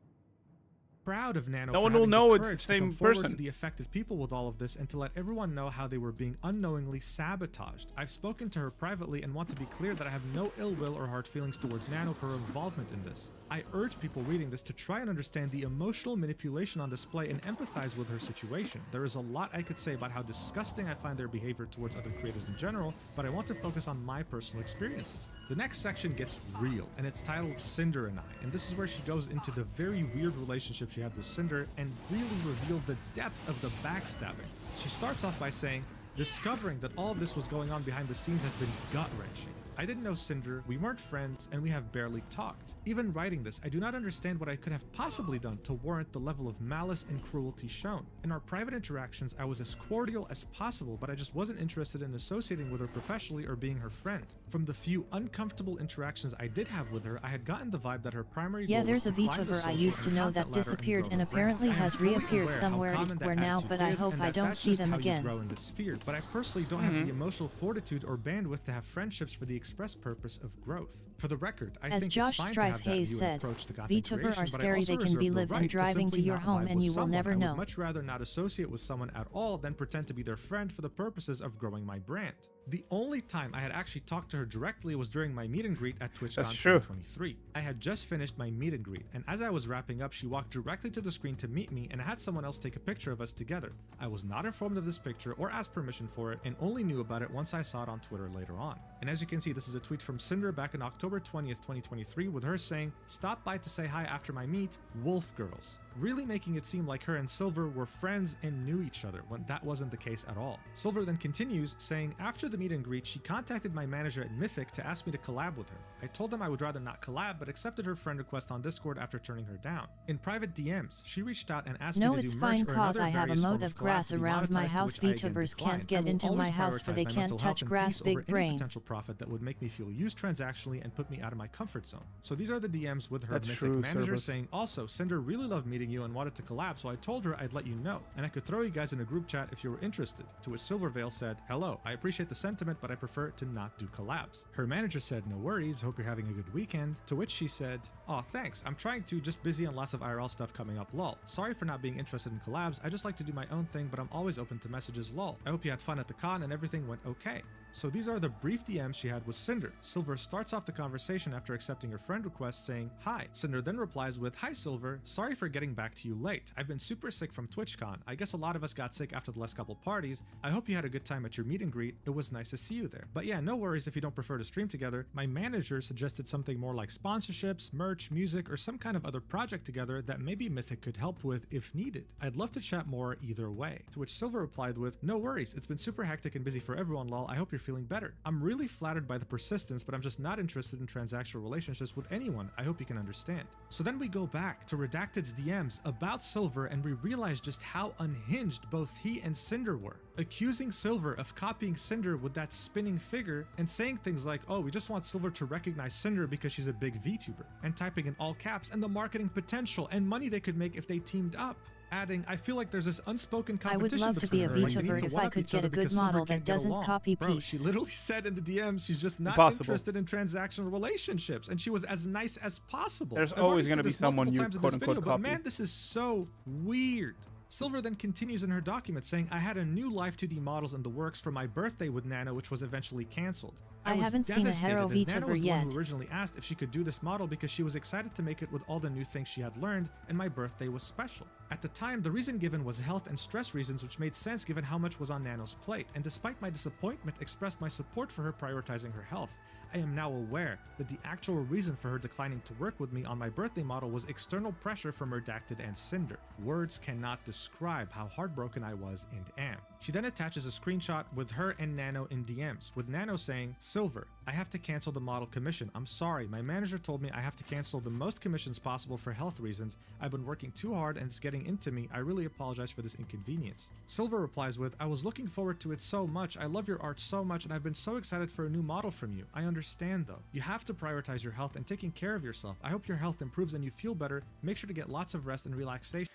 Proud of Nano No for one will having know the it's courage the same to come forward person. to the affected people with all of this and to let everyone know how they were being unknowingly sabotaged. I've spoken to her privately and want to be clear that I have no ill will or hard feelings towards Nano for her involvement in this. I urge people reading this to try and understand the emotional manipulation on display and empathize with her situation. There is a lot I could say about how disgusting I find their behavior towards other creators in general, but I want to focus on my personal experiences. The next section gets real, and it's titled Cinder and I, and this is where she goes into the very weird relationship she had with Cinder and really revealed the depth of the backstabbing. She starts off by saying, "Discovering that all of this was going on behind the scenes has been gut-wrenching. I didn't know Cinder, we weren't friends, and we have barely talked. Even writing this, I do not understand what I could have possibly done to warrant the level of malice and cruelty shown. In our private interactions, I was as cordial as possible, but I just wasn't interested in associating with her professionally or being her friend. From the few uncomfortable interactions I did have with her, I had gotten the vibe that her primary Yeah, goal was there's a to climb the VTuber I social used to and know content that ladder disappeared grow and the brand. apparently I am has fully reappeared aware how somewhere common that now, attitude but I is hope and I that don't that's see just them how you again. grow in this sphere, but I personally don't have the emotional fortitude or bandwidth to have friendships for the express purpose of growth. For the record, I As think Josh it's fine Strife to have that Hayes view said, and approach to content VTuber creation, are but I scary, also they can be reserve the live and right to driving to simply your not home vibe and with you will someone. never I know. would much rather not associate with someone at all than pretend to be their friend for the purposes of growing my brand. The only time I had actually talked to her directly was during my meet and greet at TwitchCon That's true. 2023. I had just finished my meet and greet, and as I was wrapping up, she walked directly to the screen to meet me and had someone else take a picture of us together. I was not informed of this picture or asked permission for it, and only knew about it once I saw it on Twitter later on. And as you can see, this is a tweet from Cinder back in October 20th, 2023, with her saying, "Stop by to say hi after my meet, Wolf Girls." Really making it seem like her and Silver were friends and knew each other, when that wasn't the case at all. Silver then continues, saying, "After the meet and greet, she contacted my manager at Mythic to ask me to collab with her. I told them I would rather not collab, but accepted her friend request on Discord after turning her down. In private DMs, she reached out and asked No, me to it's do fine merch or cause another I have a various moat form of collab grass to be around my monetized, to house. which I again VTubers declined. can't get I will into my always house for prioritize they my can't mental health touch and grass. peace over Big any brain. potential profit that would make me feel used transactionally and put me out of my comfort zone." So these are the DMs with her That's Mythic true, manager Cerberus. saying, "Also, Cinder really loved meeting you and wanted to collab, so I told her I'd let you know, and I could throw you guys in a group chat if you were interested." To which Silverveil said, "Hello, I appreciate the sentiment, but I prefer to not do collabs." Her manager said, "No worries, hope you're having a good weekend." To which she said, "Aw, thanks, I'm trying to, just busy on lots of IRL stuff coming up, lol. Sorry for not being interested in collabs, I just like to do my own thing, but I'm always open to messages, lol. I hope you had fun at the con and everything went okay." So these are the brief DMs she had with Cinder. Silver starts off the conversation after accepting her friend request saying, "Hi." Cinder then replies with, "Hi Silver, sorry for getting back to you late. I've been super sick from TwitchCon. I guess a lot of us got sick after the last couple parties. I hope you had a good time at your meet and greet. It was nice to see you there. But yeah, no worries if you don't prefer to stream together. My manager suggested something more like sponsorships, merch, music, or some kind of other project together that maybe Mythic could help with if needed. I'd love to chat more either way." To which Silver replied with, "No worries, it's been super hectic and busy for everyone, lol. I hope you're feeling better. I'm really flattered by the persistence, but I'm just not interested in transactional relationships with anyone. I hope you can understand." So then we go back to Redacted's DMs about Silver and we realize just how unhinged both he and Cinder were, accusing Silver of copying Cinder with that spinning figure and saying things like, "Oh, we just want Silver to recognize Cinder because she's a big VTuber," and typing in all caps, "and the marketing potential and money they could make if they teamed up." Adding, "I feel like there's this unspoken I would competition love to between be a her, like they need VTuber to if I one-up could each get other a good because Silver model that can't get doesn't along." copy Bro, peeps. she literally said in the DMs she's just not Impossible. interested in transactional relationships, and she was as nice as possible. There's I've always already gonna said be this multiple someone you times in this quote-unquote video, copy. But man, this is so weird. Silver then continues in her document saying, "I had a new Live 2D models in the works for my birthday with Nano, which was eventually cancelled. I was haven't seen a devastated Hero as Nano VTuber was the one yet. who originally asked if she could do this model because she was excited to make it with all the new things she had learned, and my birthday was special. At the time, the reason given was health and stress reasons, which made sense given how much was on Nano's plate, and despite my disappointment, expressed my support for her prioritizing her health. I am now aware that the actual reason for her declining to work with me on my birthday model was external pressure from Redacted and Cinder. Words cannot describe how heartbroken I was and am." She then attaches a screenshot with her and Nano in DMs, with Nano saying, "Silver, I have to cancel the model commission. I'm sorry, my manager told me I have to cancel the most commissions possible for health reasons. I've been working too hard and it's getting into me. I really apologize for this inconvenience." Silver replies with, "I was looking forward to it so much. I love your art so much and I've been so excited for a new model from you. I understand though. You have to prioritize your health and taking care of yourself. I hope your health improves and you feel better. Make sure to get lots of rest and relaxation."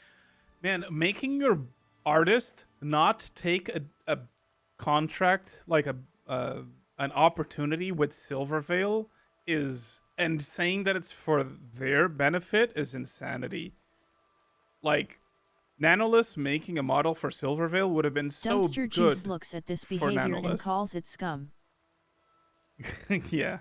Man, making your artist not take a contract, like an opportunity with Silverveil is, and saying that it's for their benefit is insanity. Like, Nanoless making a model for Silverveil would have been so Dumpster Juice good. looks at this for behavior and Nanoless. calls it scum. Yeah.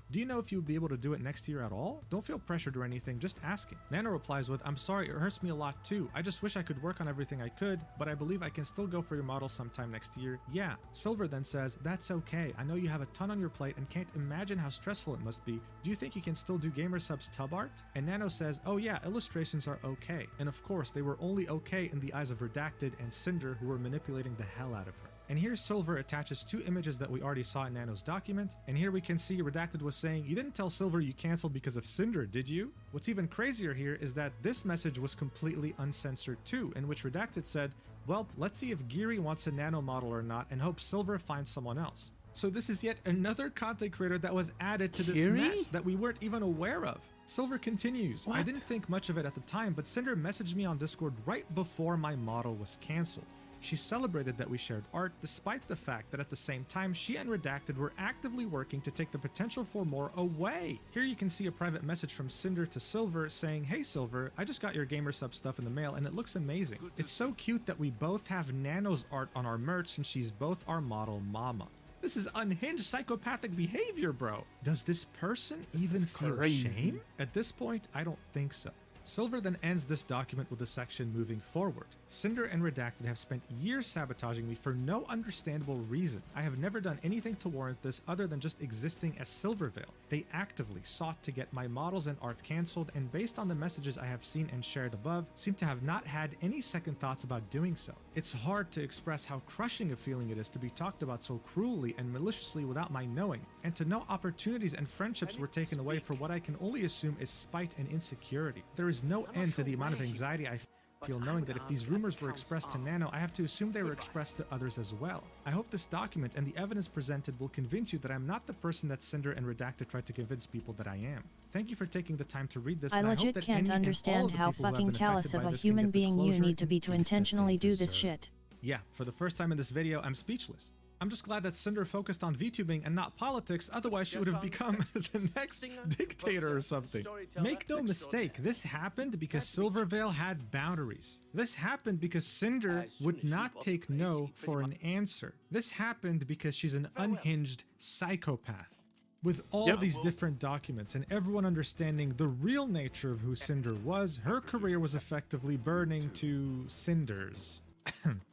Do you know if you would be able to do it next year at all? Don't feel pressured or anything, just asking. Nano replies with, "I'm sorry, it hurts me a lot too. I just wish I could work on everything I could, but I believe I can still go for your model sometime next year. Yeah." Silver then says, "That's okay. I know you have a ton on your plate and can't imagine how stressful it must be. Do you think you can still do Gamersub's tub art?" And Nano says, "Oh yeah, illustrations are okay." And of course, they were only okay in the eyes of Redacted and Cinder, who were manipulating the hell out of her. And here Silver attaches two images that we already saw in Nano's document, and here we can see Redacted was saying, "You didn't tell Silver you canceled because of Cinder, did you?" What's even crazier here is that this message was completely uncensored too, in which Redacted said, "Well, let's see if Geary wants a Nano model or not and hope Silver finds someone else." So this is yet another content creator that was added to this Geary? mess that we weren't even aware of. Silver continues, "I What? didn't think much of it at the time, but Cinder messaged me on Discord right before my model was cancelled. She celebrated that we shared art, despite the fact that at the same time she and Redacted were actively working to take the potential for more away. Here you can see a private message from Cinder to Silver saying, "Hey Silver, I just got your gamer sub stuff in the mail and it looks amazing. It's so cute that we both have Nano's art on our merch since she's both our model mama." This is unhinged psychopathic behavior, bro. Does this person even feel shame? At this point, I don't think so. Silver then ends this document with a section moving forward. Cinder and Redacted have spent years sabotaging me for no understandable reason. I have never done anything to warrant this other than just existing as Silvervale. They actively sought to get my models and art cancelled, and based on the messages I have seen and shared above, seem to have not had any second thoughts about doing so. It's hard to express how crushing a feeling it is to be talked about so cruelly and maliciously without my knowing, and to know opportunities and friendships were taken away for what I can only assume is spite and insecurity. There is no end to the amount of anxiety I feel knowing that if these rumors were expressed to Nano, I have to assume they were expressed to others as well. I hope this document and the evidence presented will convince you that I'm not the person that Cinder and Redacted tried to convince people that I am. Thank you for taking the time to read this. I legit can't understand how fucking callous of a human being you need to be to intentionally do this shit. Yeah, for the first time in this video, I'm speechless. I'm just glad that Cinder focused on VTubing and not politics, otherwise she would have become the next dictator or something. Make no mistake, this happened because Silvervale had boundaries. This happened because Cinder would not take no for an answer. This happened because she's an unhinged psychopath. With all these different documents and everyone understanding the real nature of who Cinder was, her career was effectively burning to cinders.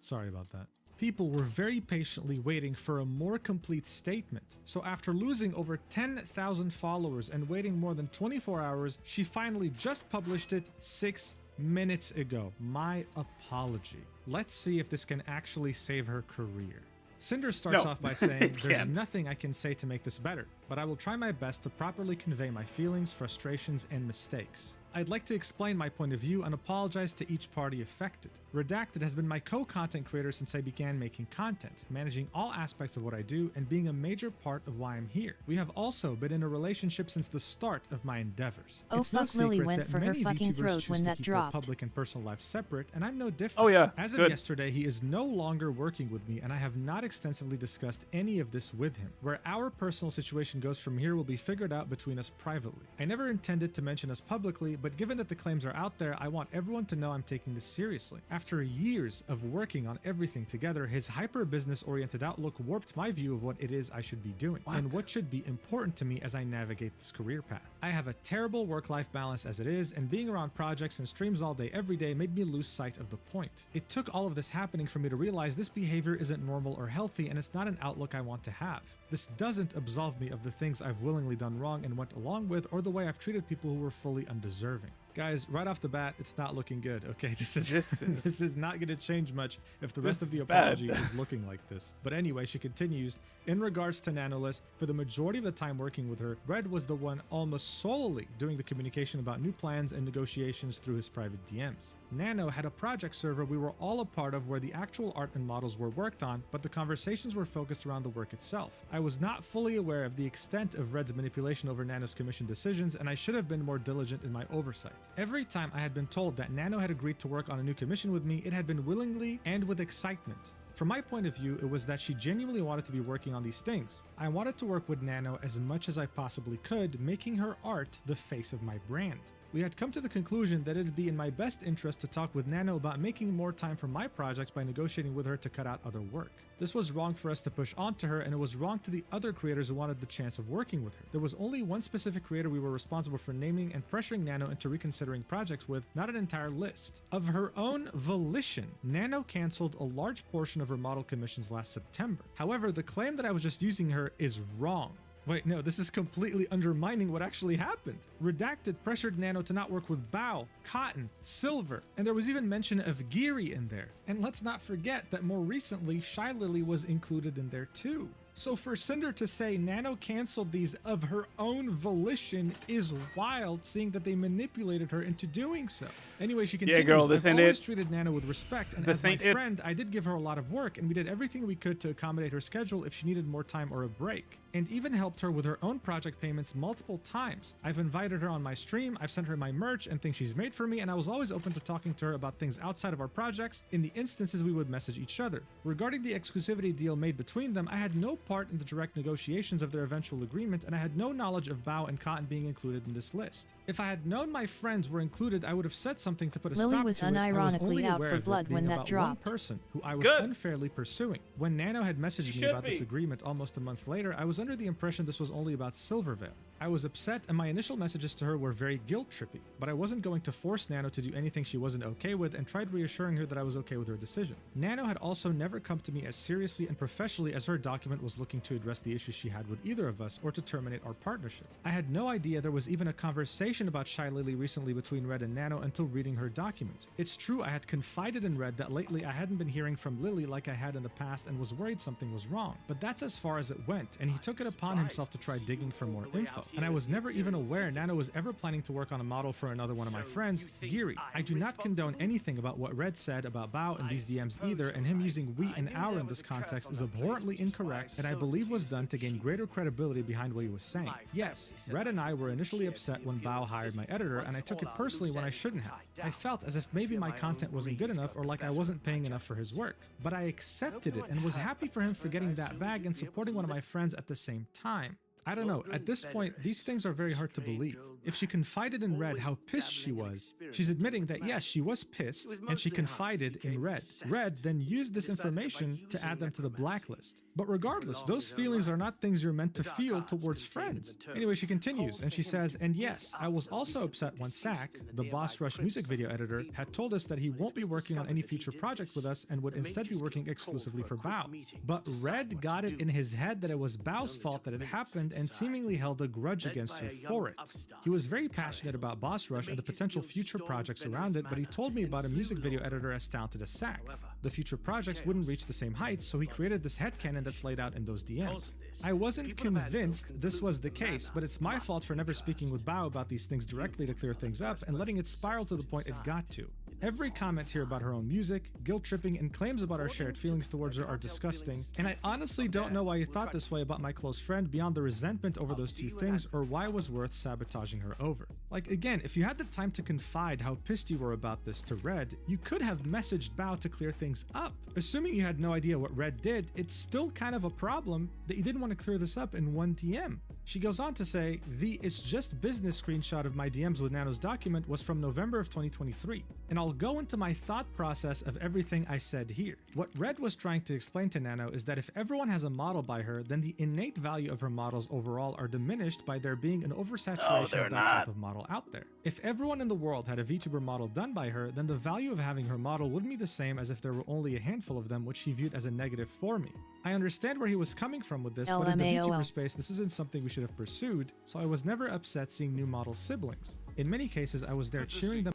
Sorry about that. People were very patiently waiting for a more complete statement. So after losing over 10,000 followers and waiting more than 24 hours, she finally just published it 6 minutes ago. My apology. Let's see if this can actually save her career. Cinder starts off by saying, "There's nothing I can say to make this better, but I will try my best to properly convey my feelings, frustrations, and mistakes. I'd like to explain my point of view and apologize to each party affected. Redacted has been my co-content creator since I began making content, managing all aspects of what I do and being a major part of why I'm here. We have also been in a relationship since the start of my endeavors. Oh, it's no fuck, Lily secret went that for her many fucking VTubers throat choose when to that keep their dropped. public and personal lives separate, and I'm no different. Oh yeah, As of yesterday, he is no longer working with me, and I have not extensively discussed any of this with him. Where our personal situation goes from here will be figured out between us privately. I never intended to mention us publicly, but given that the claims are out there, I want everyone to know I'm taking this seriously. After years of working on everything together, his hyper-business-oriented outlook warped my view of what it is I should be doing, and what should be important to me as I navigate this career path. I have a terrible work-life balance as it is, and being around projects and streams all day every day made me lose sight of the point. It took all of this happening for me to realize this behavior isn't normal or healthy, and it's not an outlook I want to have. This doesn't absolve me of the things I've willingly done wrong and went along with, or the way I've treated people who were fully undeserving. Guys, right off the bat, it's not looking good, okay? This is not going to change much if the rest of the apology is looking like this. But anyway, she continues, in regards to Nanoless, for the majority of the time working with her, Red was the one almost solely doing the communication about new plans and negotiations through his private DMs. Nano had a project server we were all a part of where the actual art and models were worked on, but the conversations were focused around the work itself. I was not fully aware of the extent of Red's manipulation over Nano's commission decisions, and I should have been more diligent in my oversight. Every time I had been told that Nano had agreed to work on a new commission with me, it had been willingly and with excitement. From my point of view, it was that she genuinely wanted to be working on these things. I wanted to work with Nano as much as I possibly could, making her art the face of my brand. We had come to the conclusion that it would be in my best interest to talk with Nano about making more time for my projects by negotiating with her to cut out other work. This was wrong for us to push onto her, and it was wrong to the other creators who wanted the chance of working with her. There was only one specific creator we were responsible for naming and pressuring Nano into reconsidering projects with, not an entire list. Of her own volition, Nano canceled a large portion of her model commissions last September. However, the claim that I was just using her is wrong. Wait, no, this is completely undermining what actually happened. Redacted pressured Nano to not work with Bao, Cotton, Silver, and there was even mention of Geary in there. And let's not forget that more recently, Shy Lily was included in there too. So for Cinder to say Nano canceled these of her own volition is wild, seeing that they manipulated her into doing so. Anyway, she continues, girl, this I've ain't always it. treated Nano with respect, and This as my ain't it. friend, I did give her a lot of work, and we did everything we could to accommodate her schedule if she needed more time or a break, and even helped her with her own project payments multiple times. I've invited her on my stream, I've sent her my merch and things she's made for me, and I was always open to talking to her about things outside of our projects in the instances we would message each other. Regarding the exclusivity deal made between them, I had no part in the direct negotiations of their eventual agreement, and I had no knowledge of Bao and Cotton being included in this list. If I had known my friends were included, I would have said something to put a Lily stop was to it. I was unironically only out aware for of it blood being when that about dropped. one person who I was Good. unfairly pursuing. When Nano had messaged me about this agreement almost a month later, I was under the impression this was only about Silvervale. I was upset, and my initial messages to her were very guilt-trippy, but I wasn't going to force Nano to do anything she wasn't okay with, and tried reassuring her that I was okay with her decision. Nano had also never come to me as seriously and professionally as her document was looking to address the issues she had with either of us or to terminate our partnership. I had no idea there was even a conversation about Shy Lily recently between Red and Nano until reading her document. It's true, I had confided in Red that lately I hadn't been hearing from Lily like I had in the past and was worried something was wrong, but that's as far as it went, and he took it upon himself to try digging for more info. And I was never even aware Nano was ever planning to work on a model for another one of my friends, Giri. I do not condone anything about what Red said about Bao in these DMs either, and him using we and our in this context is abhorrently incorrect and I believe was done to gain greater credibility behind what he was saying. Yes, Red and I were initially upset when Bao hired my editor, and I took it personally when I shouldn't have. I felt as if maybe my content wasn't good enough or like I wasn't paying enough for his work. But I accepted it and was happy for him for getting that bag and supporting one of my friends at the same time. I don't know, at this point, these things are very hard to believe. If she confided in Red how pissed she was, she's admitting that yes, she was pissed, and she confided in Red. Red then used this information to add them to the blacklist. But regardless, those feelings are not things you're meant to feel towards friends. Anyway, she continues, and she says, and yes, I was also upset when Sack, the Boss Rush music video editor, had told us that he won't be working on any future project with us and would instead be working exclusively for Bao. But Red got it in his head that it was Bao's fault that it happened and seemingly held a grudge against her for it. He was very passionate about Boss Rush and the potential future projects around it, but he told me about a music video editor as talented as Sack. The future projects wouldn't reach the same heights, so he created this headcanon that's laid out in those DMs. I wasn't convinced this was the case, but it's my fault for never speaking with Bao about these things directly to clear things up and letting it spiral to the point it got to. Every comment here about her own music, guilt-tripping, and claims about our shared feelings towards her are disgusting, and I honestly don't know why you thought this way about my close friend beyond the resentment over those two things or why it was worth sabotaging her over. Like, again, if you had the time to confide how pissed you were about this to Red, you could have messaged Bao to clear things up. Assuming you had no idea what Red did, it's still kind of a problem that you didn't want to clear this up in one DM. She goes on to say, the "it's just business" screenshot of my DMs with Nano's document was from November of 2023, and I'll go into my thought process of everything I said here. What Red was trying to explain to Nano is that if everyone has a model by her, then the innate value of her models overall are diminished by there being an oversaturation of that type of model out there. If everyone in the world had a VTuber model done by her, then the value of having her model wouldn't be the same as if there were only a handful of them, which she viewed as a negative for me. I understand where he was coming from with this, but in the VTuber space, this isn't something we should have pursued, so I was never upset seeing new model siblings. In many cases, I was there cheering them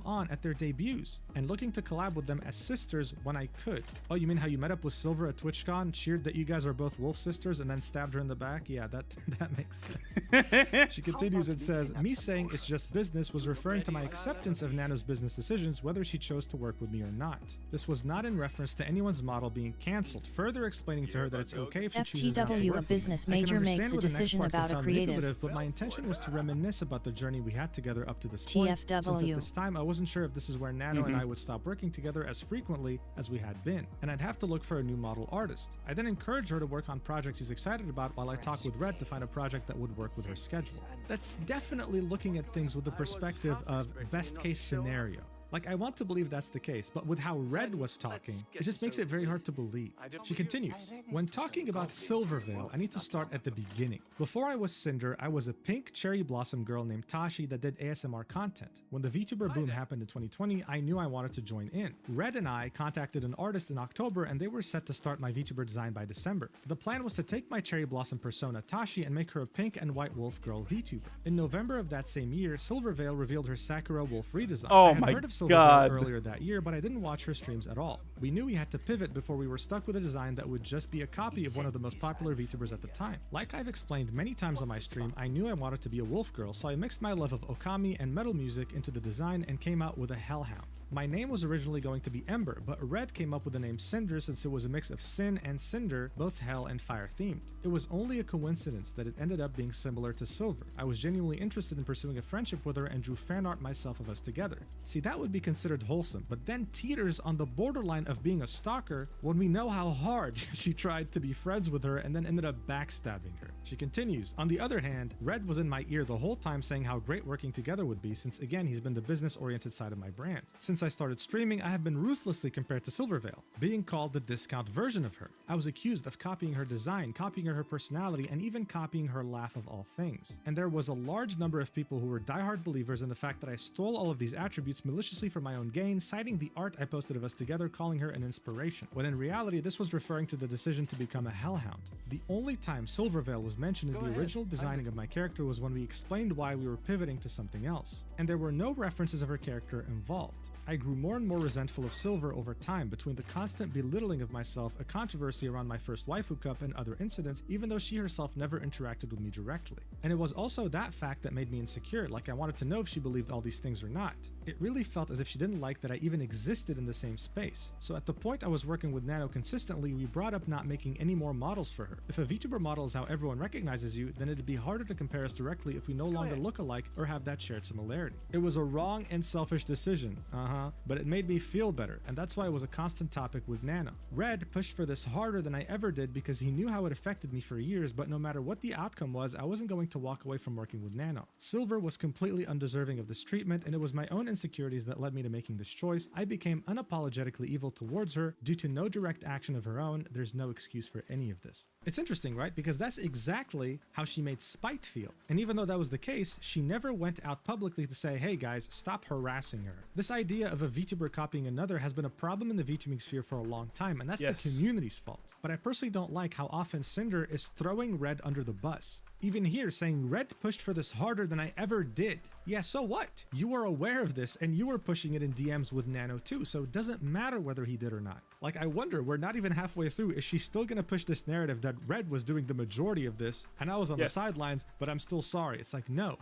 on at their debuts and looking to collab with them as sisters when I could. Oh, you mean how you met up with Silver at TwitchCon, cheered that you guys are both wolf sisters, and then stabbed her in the back? Yeah, that makes sense. She continues and says, me saying it's just business was referring to my acceptance of Nano's business decisions, whether she chose to work with me or not. This was not in reference to anyone's model being cancelled, further explaining to her that it's okay if she chooses not to FTW, work a with me. business I can major understand makes a where the next decision part can about a sound creative. manipulative, but my intention was to reminisce about the journey we had together up to this point, since at TFW. this time I wasn't sure if this is where Nano and I would stop working together as frequently as we had been, and I'd have to look for a new model artist. I then encouraged her to work on projects she's excited about while I talk with Red to find a project that would work with her schedule. That's definitely looking at things with the perspective of best case scenario. Like, I want to believe that's the case, but with how Red was talking, it just makes it very hard to believe. She continues, when talking about Silvervale, I need to start at the beginning. Before I was Cinder, I was a pink cherry blossom girl named Tashi that did ASMR content. When the VTuber boom happened in 2020, I knew I wanted to join in. Red and I contacted an artist in October, and they were set to start my VTuber design by December. The plan was to take my cherry blossom persona Tashi and make her a pink and white wolf girl VTuber. In November of that same year, Silvervale revealed her Sakura wolf redesign. Oh I had my heard of God. Silvervale earlier that year, but I didn't watch her streams at all. We knew we had to pivot before we were stuck with a design that would just be a copy of one of the most popular VTubers at the time. Like I've explained many times on my stream, I knew I wanted to be a wolf girl, so I mixed my love of Okami and metal music into the design and came out with a hellhound. My name was originally going to be Ember, but Red came up with the name Cinder since it was a mix of sin and cinder, both hell and fire themed. It was only a coincidence that it ended up being similar to Silver. I was genuinely interested in pursuing a friendship with her and drew fan art myself of us together. See, that would be considered wholesome, but then teeters on the borderline of being a stalker when we know how hard she tried to be friends with her and then ended up backstabbing her. She continues, on the other hand, Red was in my ear the whole time saying how great working together would be since again he's been the business-oriented side of my brand. Since I started streaming, I have been ruthlessly compared to Silvervale, being called the discount version of her. I was accused of copying her design, copying her personality, and even copying her laugh of all things. And there was a large number of people who were diehard believers in the fact that I stole all of these attributes maliciously for my own gain, citing the art I posted of us together, calling her an inspiration, when in reality this was referring to the decision to become a hellhound. The only time Silvervale was mentioned in the original designing of my character was when we explained why we were pivoting to something else, and there were no references of her character involved. I grew more and more resentful of Silver over time between the constant belittling of myself, a controversy around my first waifu cup, and other incidents, even though she herself never interacted with me directly. And it was also that fact that made me insecure, like I wanted to know if she believed all these things or not. It really felt as if she didn't like that I even existed in the same space. So at the point I was working with Nano consistently, we brought up not making any more models for her. If a VTuber model is how everyone recognizes you, then it'd be harder to compare us directly if we no longer look alike or have that shared similarity. It was a wrong and selfish decision, but it made me feel better, and that's why it was a constant topic with Nano. Red pushed for this harder than I ever did because he knew how it affected me for years, but no matter what the outcome was, I wasn't going to walk away from working with Nano. Silver was completely undeserving of this treatment, and it was my own insecurities that led me to making this choice. I became unapologetically evil towards her due to no direct action of her own. There's no excuse for any of this. It's interesting, right? Because that's exactly how she made Spite feel. And even though that was the case, she never went out publicly to say, hey guys, stop harassing her. This idea of a VTuber copying another has been a problem in the VTubing sphere for a long time, and that's the community's fault. But I personally don't like how often Cinder is throwing Red under the bus. Even here, saying Red pushed for this harder than I ever did. Yeah, so what? You were aware of this and you were pushing it in DMs with Nano too, so it doesn't matter whether he did or not. Like, I wonder, we're not even halfway through. Is she still gonna push this narrative that Red was doing the majority of this and I was on the sidelines, but I'm still sorry? It's like, no,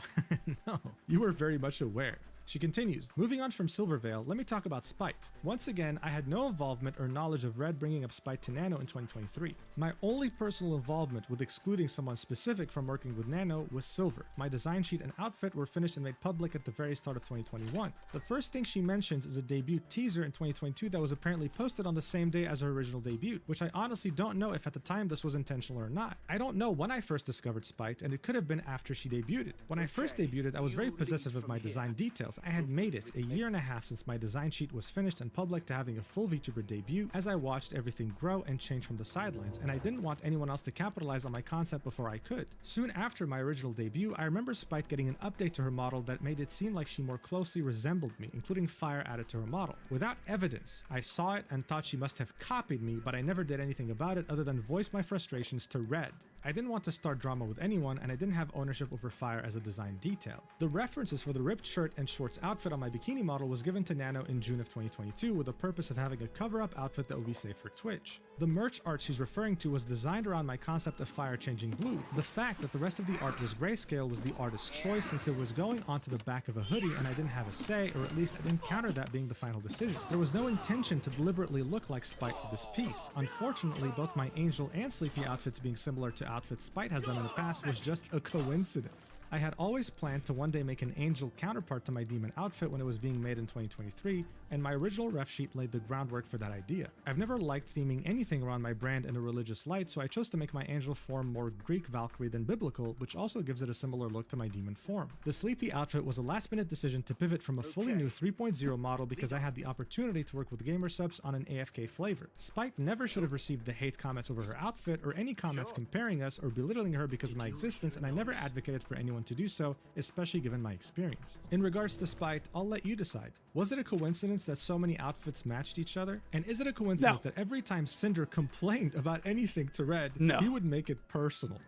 no, you were very much aware. She continues, moving on from Silvervale, let me talk about Spite. Once again, I had no involvement or knowledge of Red bringing up Spite to Nano in 2023. My only personal involvement with excluding someone specific from working with Nano was Silver. My design sheet and outfit were finished and made public at the very start of 2021. The first thing she mentions is a debut teaser in 2022 that was apparently posted on the same day as her original debut, which I honestly don't know if at the time this was intentional or not. I don't know when I first discovered Spite, and it could have been after she debuted. When I first debuted, I was very possessive of my design details. I had made it a year and a half since my design sheet was finished and public to having a full VTuber debut as I watched everything grow and change from the sidelines, and I didn't want anyone else to capitalize on my concept before I could. Soon after my original debut, I remember Spite getting an update to her model that made it seem like she more closely resembled me, including fire added to her model. Without evidence, I saw it and thought she must have copied me, but I never did anything about it other than voice my frustrations to Red. I didn't want to start drama with anyone, and I didn't have ownership over fire as a design detail. The references for the ripped shirt and shorts outfit on my bikini model was given to Nano in June of 2022 with the purpose of having a cover-up outfit that would be safe for Twitch. The merch art she's referring to was designed around my concept of fire changing blue. The fact that the rest of the art was grayscale was the artist's choice since it was going onto the back of a hoodie and I didn't have a say, or at least I didn't counter that being the final decision. There was no intention to deliberately look like Spite with this piece. Unfortunately, both my Angel and Sleepy outfits being similar to outfits Spite has done in the past was just a coincidence. I had always planned to one day make an Angel counterpart to my Demon outfit when it was being made in 2023, and my original ref sheet laid the groundwork for that idea. I've never liked theming anything around my brand in a religious light, so I chose to make my Angel form more Greek Valkyrie than biblical, which also gives it a similar look to my Demon form. The Sleepy outfit was a last-minute decision to pivot from a fully new 3.0 model because I had the opportunity to work with gamer subs on an AFK flavor. Spite never should have received the hate comments over her outfit or any comments comparing us or belittling her because of my existence, and I never advocated for anyone to do so, especially given my experience. In regards to Spite, I'll let you decide. Was it a coincidence that so many outfits matched each other? And is it a coincidence that every time Cinder complained about anything to Red, he would make it personal?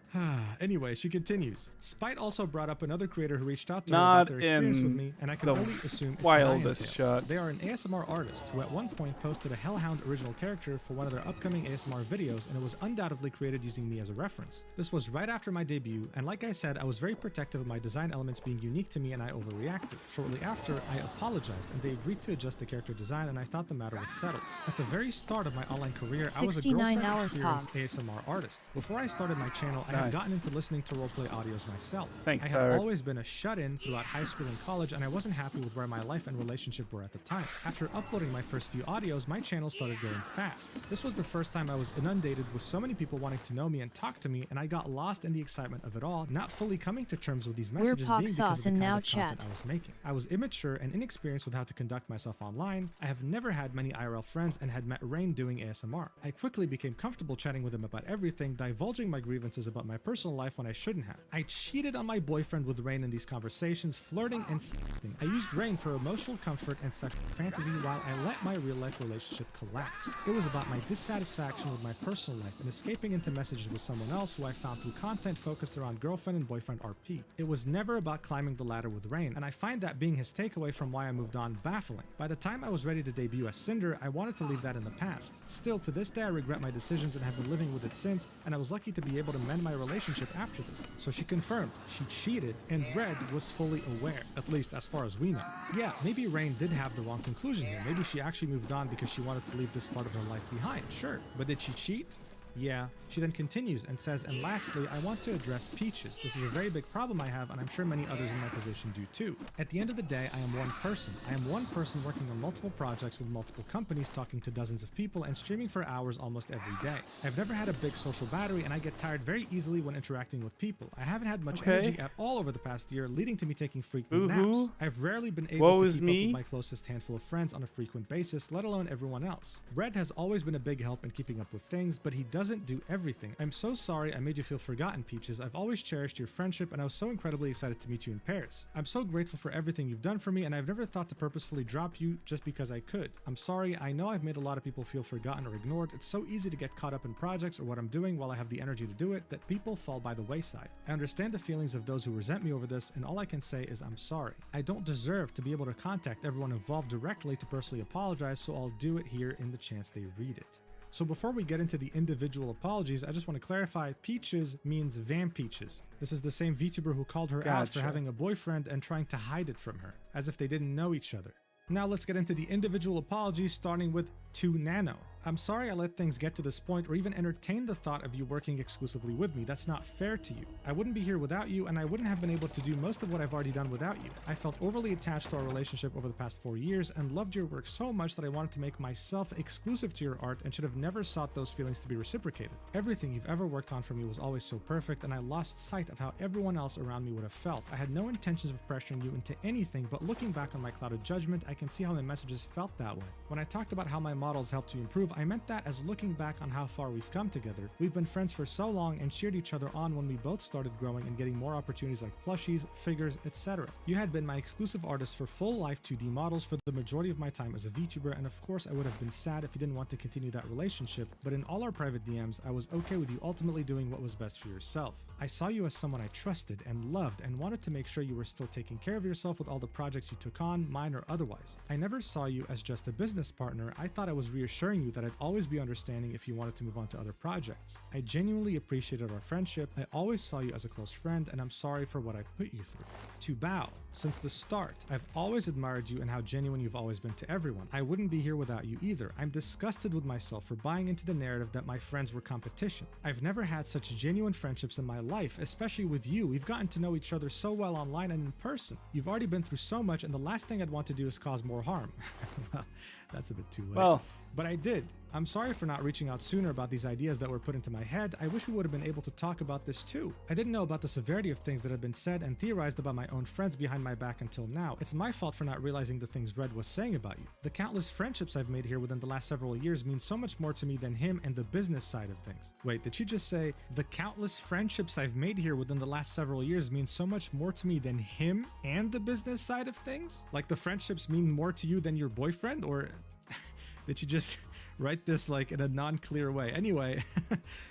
Anyway, she continues. Spite also brought up another creator who reached out to her about their experience with me, and I can only assume it's wildest shot. They are an ASMR artist who at one point posted a Hellhound original character for one of their upcoming ASMR videos, and it was undoubtedly created using me as a reference. This was right after my debut, and like I said, I was very protective of my design elements being unique to me, and I overreacted. Shortly after, I apologized, and they agreed to adjust the character design, and I thought the matter was settled. At the very start of my online career, I was a girlfriend-experienced ASMR artist. Before I started my channel, I had gotten into listening to roleplay audios myself. I had always been a shut-in throughout high school and college, and I wasn't happy with where my life and relationship were at the time. After uploading my first few audios, my channel started growing fast. This was the first time I was inundated with so many people wanting to know me and talk to me, and I got lost in the excitement of it all, not fully coming to terms with these messages being because of the kind of content I was making. I was immature and inexperienced with how to conduct myself online. I have never had many IRL friends and had met Rain doing ASMR. I quickly became comfortable chatting with him about everything, divulging my grievances about my personal life when I shouldn't have. I cheated on my boyfriend with Rain in these conversations, flirting and sexting. I used Rain for emotional comfort and sexual fantasy while I let my real-life relationship collapse. It was about my dissatisfaction with my personal life and escaping into messages with someone else who I found through content focused around girlfriend and boyfriend RP. It was never about climbing the ladder with Rain, and I find that being his takeaway from why I moved on baffling. By the time I was ready to debut as Cinder, I wanted to leave that in the past. Still, to this day, I regret my decisions and have been living with it since, and I was lucky to be able to mend my relationship after this. So she confirmed, she cheated, and Red was fully aware, at least as far as we know. Yeah, maybe Rain did have the wrong conclusion here. Maybe she actually moved on because she wanted to leave this part of her life behind, sure. But did she cheat? Yeah. She then continues and says, and lastly, I want to address Peaches. This is a very big problem I have, and I'm sure many others in my position do too. At the end of the day, I am one person. I am one person working on multiple projects with multiple companies, talking to dozens of people, and streaming for hours almost every day. I've never had a big social battery, and I get tired very easily when interacting with people. I haven't had much energy at all over the past year, leading to me taking frequent naps. I've rarely been able to keep up with my closest handful of friends on a frequent basis, let alone everyone else. Red has always been a big help in keeping up with things, but he doesn't do everything. I'm so sorry I made you feel forgotten, Peaches. I've always cherished your friendship, and I was so incredibly excited to meet you in Paris. I'm so grateful for everything you've done for me, and I've never thought to purposefully drop you just because I could. I'm sorry, I know I've made a lot of people feel forgotten or ignored. It's so easy to get caught up in projects or what I'm doing while I have the energy to do it that people fall by the wayside. I understand the feelings of those who resent me over this, and all I can say is I'm sorry. I don't deserve to be able to contact everyone involved directly to personally apologize, so I'll do it here in the chance they read it. So before we get into the individual apologies, I just want to clarify, Peaches means Vampeaches. This is the same VTuber who called her out for having a boyfriend and trying to hide it from her, as if they didn't know each other. Now let's get into the individual apologies, starting with 2nano. I'm sorry I let things get to this point or even entertain the thought of you working exclusively with me. That's not fair to you. I wouldn't be here without you, and I wouldn't have been able to do most of what I've already done without you. I felt overly attached to our relationship over the past 4 years and loved your work so much that I wanted to make myself exclusive to your art and should have never sought those feelings to be reciprocated. Everything you've ever worked on for me was always so perfect, and I lost sight of how everyone else around me would have felt. I had no intentions of pressuring you into anything, but looking back on my clouded judgment, I can see how my messages felt that way. When I talked about how my models helped you improve, I meant that as looking back on how far we've come together. We've been friends for so long and cheered each other on when we both started growing and getting more opportunities like plushies, figures, etc. You had been my exclusive artist for full life 2D models for the majority of my time as a VTuber, and of course I would have been sad if you didn't want to continue that relationship, but in all our private DMs, I was okay with you ultimately doing what was best for yourself. I saw you as someone I trusted and loved and wanted to make sure you were still taking care of yourself with all the projects you took on, mine or otherwise. I never saw you as just a business partner. I thought I was reassuring you that I'd always be understanding if you wanted to move on to other projects. I genuinely appreciated our friendship. I always saw you as a close friend, and I'm sorry for what I put you through. To Bao, since the start, I've always admired you and how genuine you've always been to everyone. I wouldn't be here without you either. I'm disgusted with myself for buying into the narrative that my friends were competition. I've never had such genuine friendships in my life, especially with you. We've gotten to know each other so well online and in person. You've already been through so much, and the last thing I'd want to do is cause more harm. Well, that's a bit too late. But I did. I'm sorry for not reaching out sooner about these ideas that were put into my head. I wish we would have been able to talk about this too. I didn't know about the severity of things that had been said and theorized about my own friends behind my back until now. It's my fault for not realizing the things Red was saying about you. The countless friendships I've made here within the last several years mean so much more to me than him and the business side of things. Wait, did she just say, the countless friendships I've made here within the last several years mean so much more to me than him and the business side of things? Like the friendships mean more to you than your boyfriend? Or did you just write this like in a non-clear way? Anyway,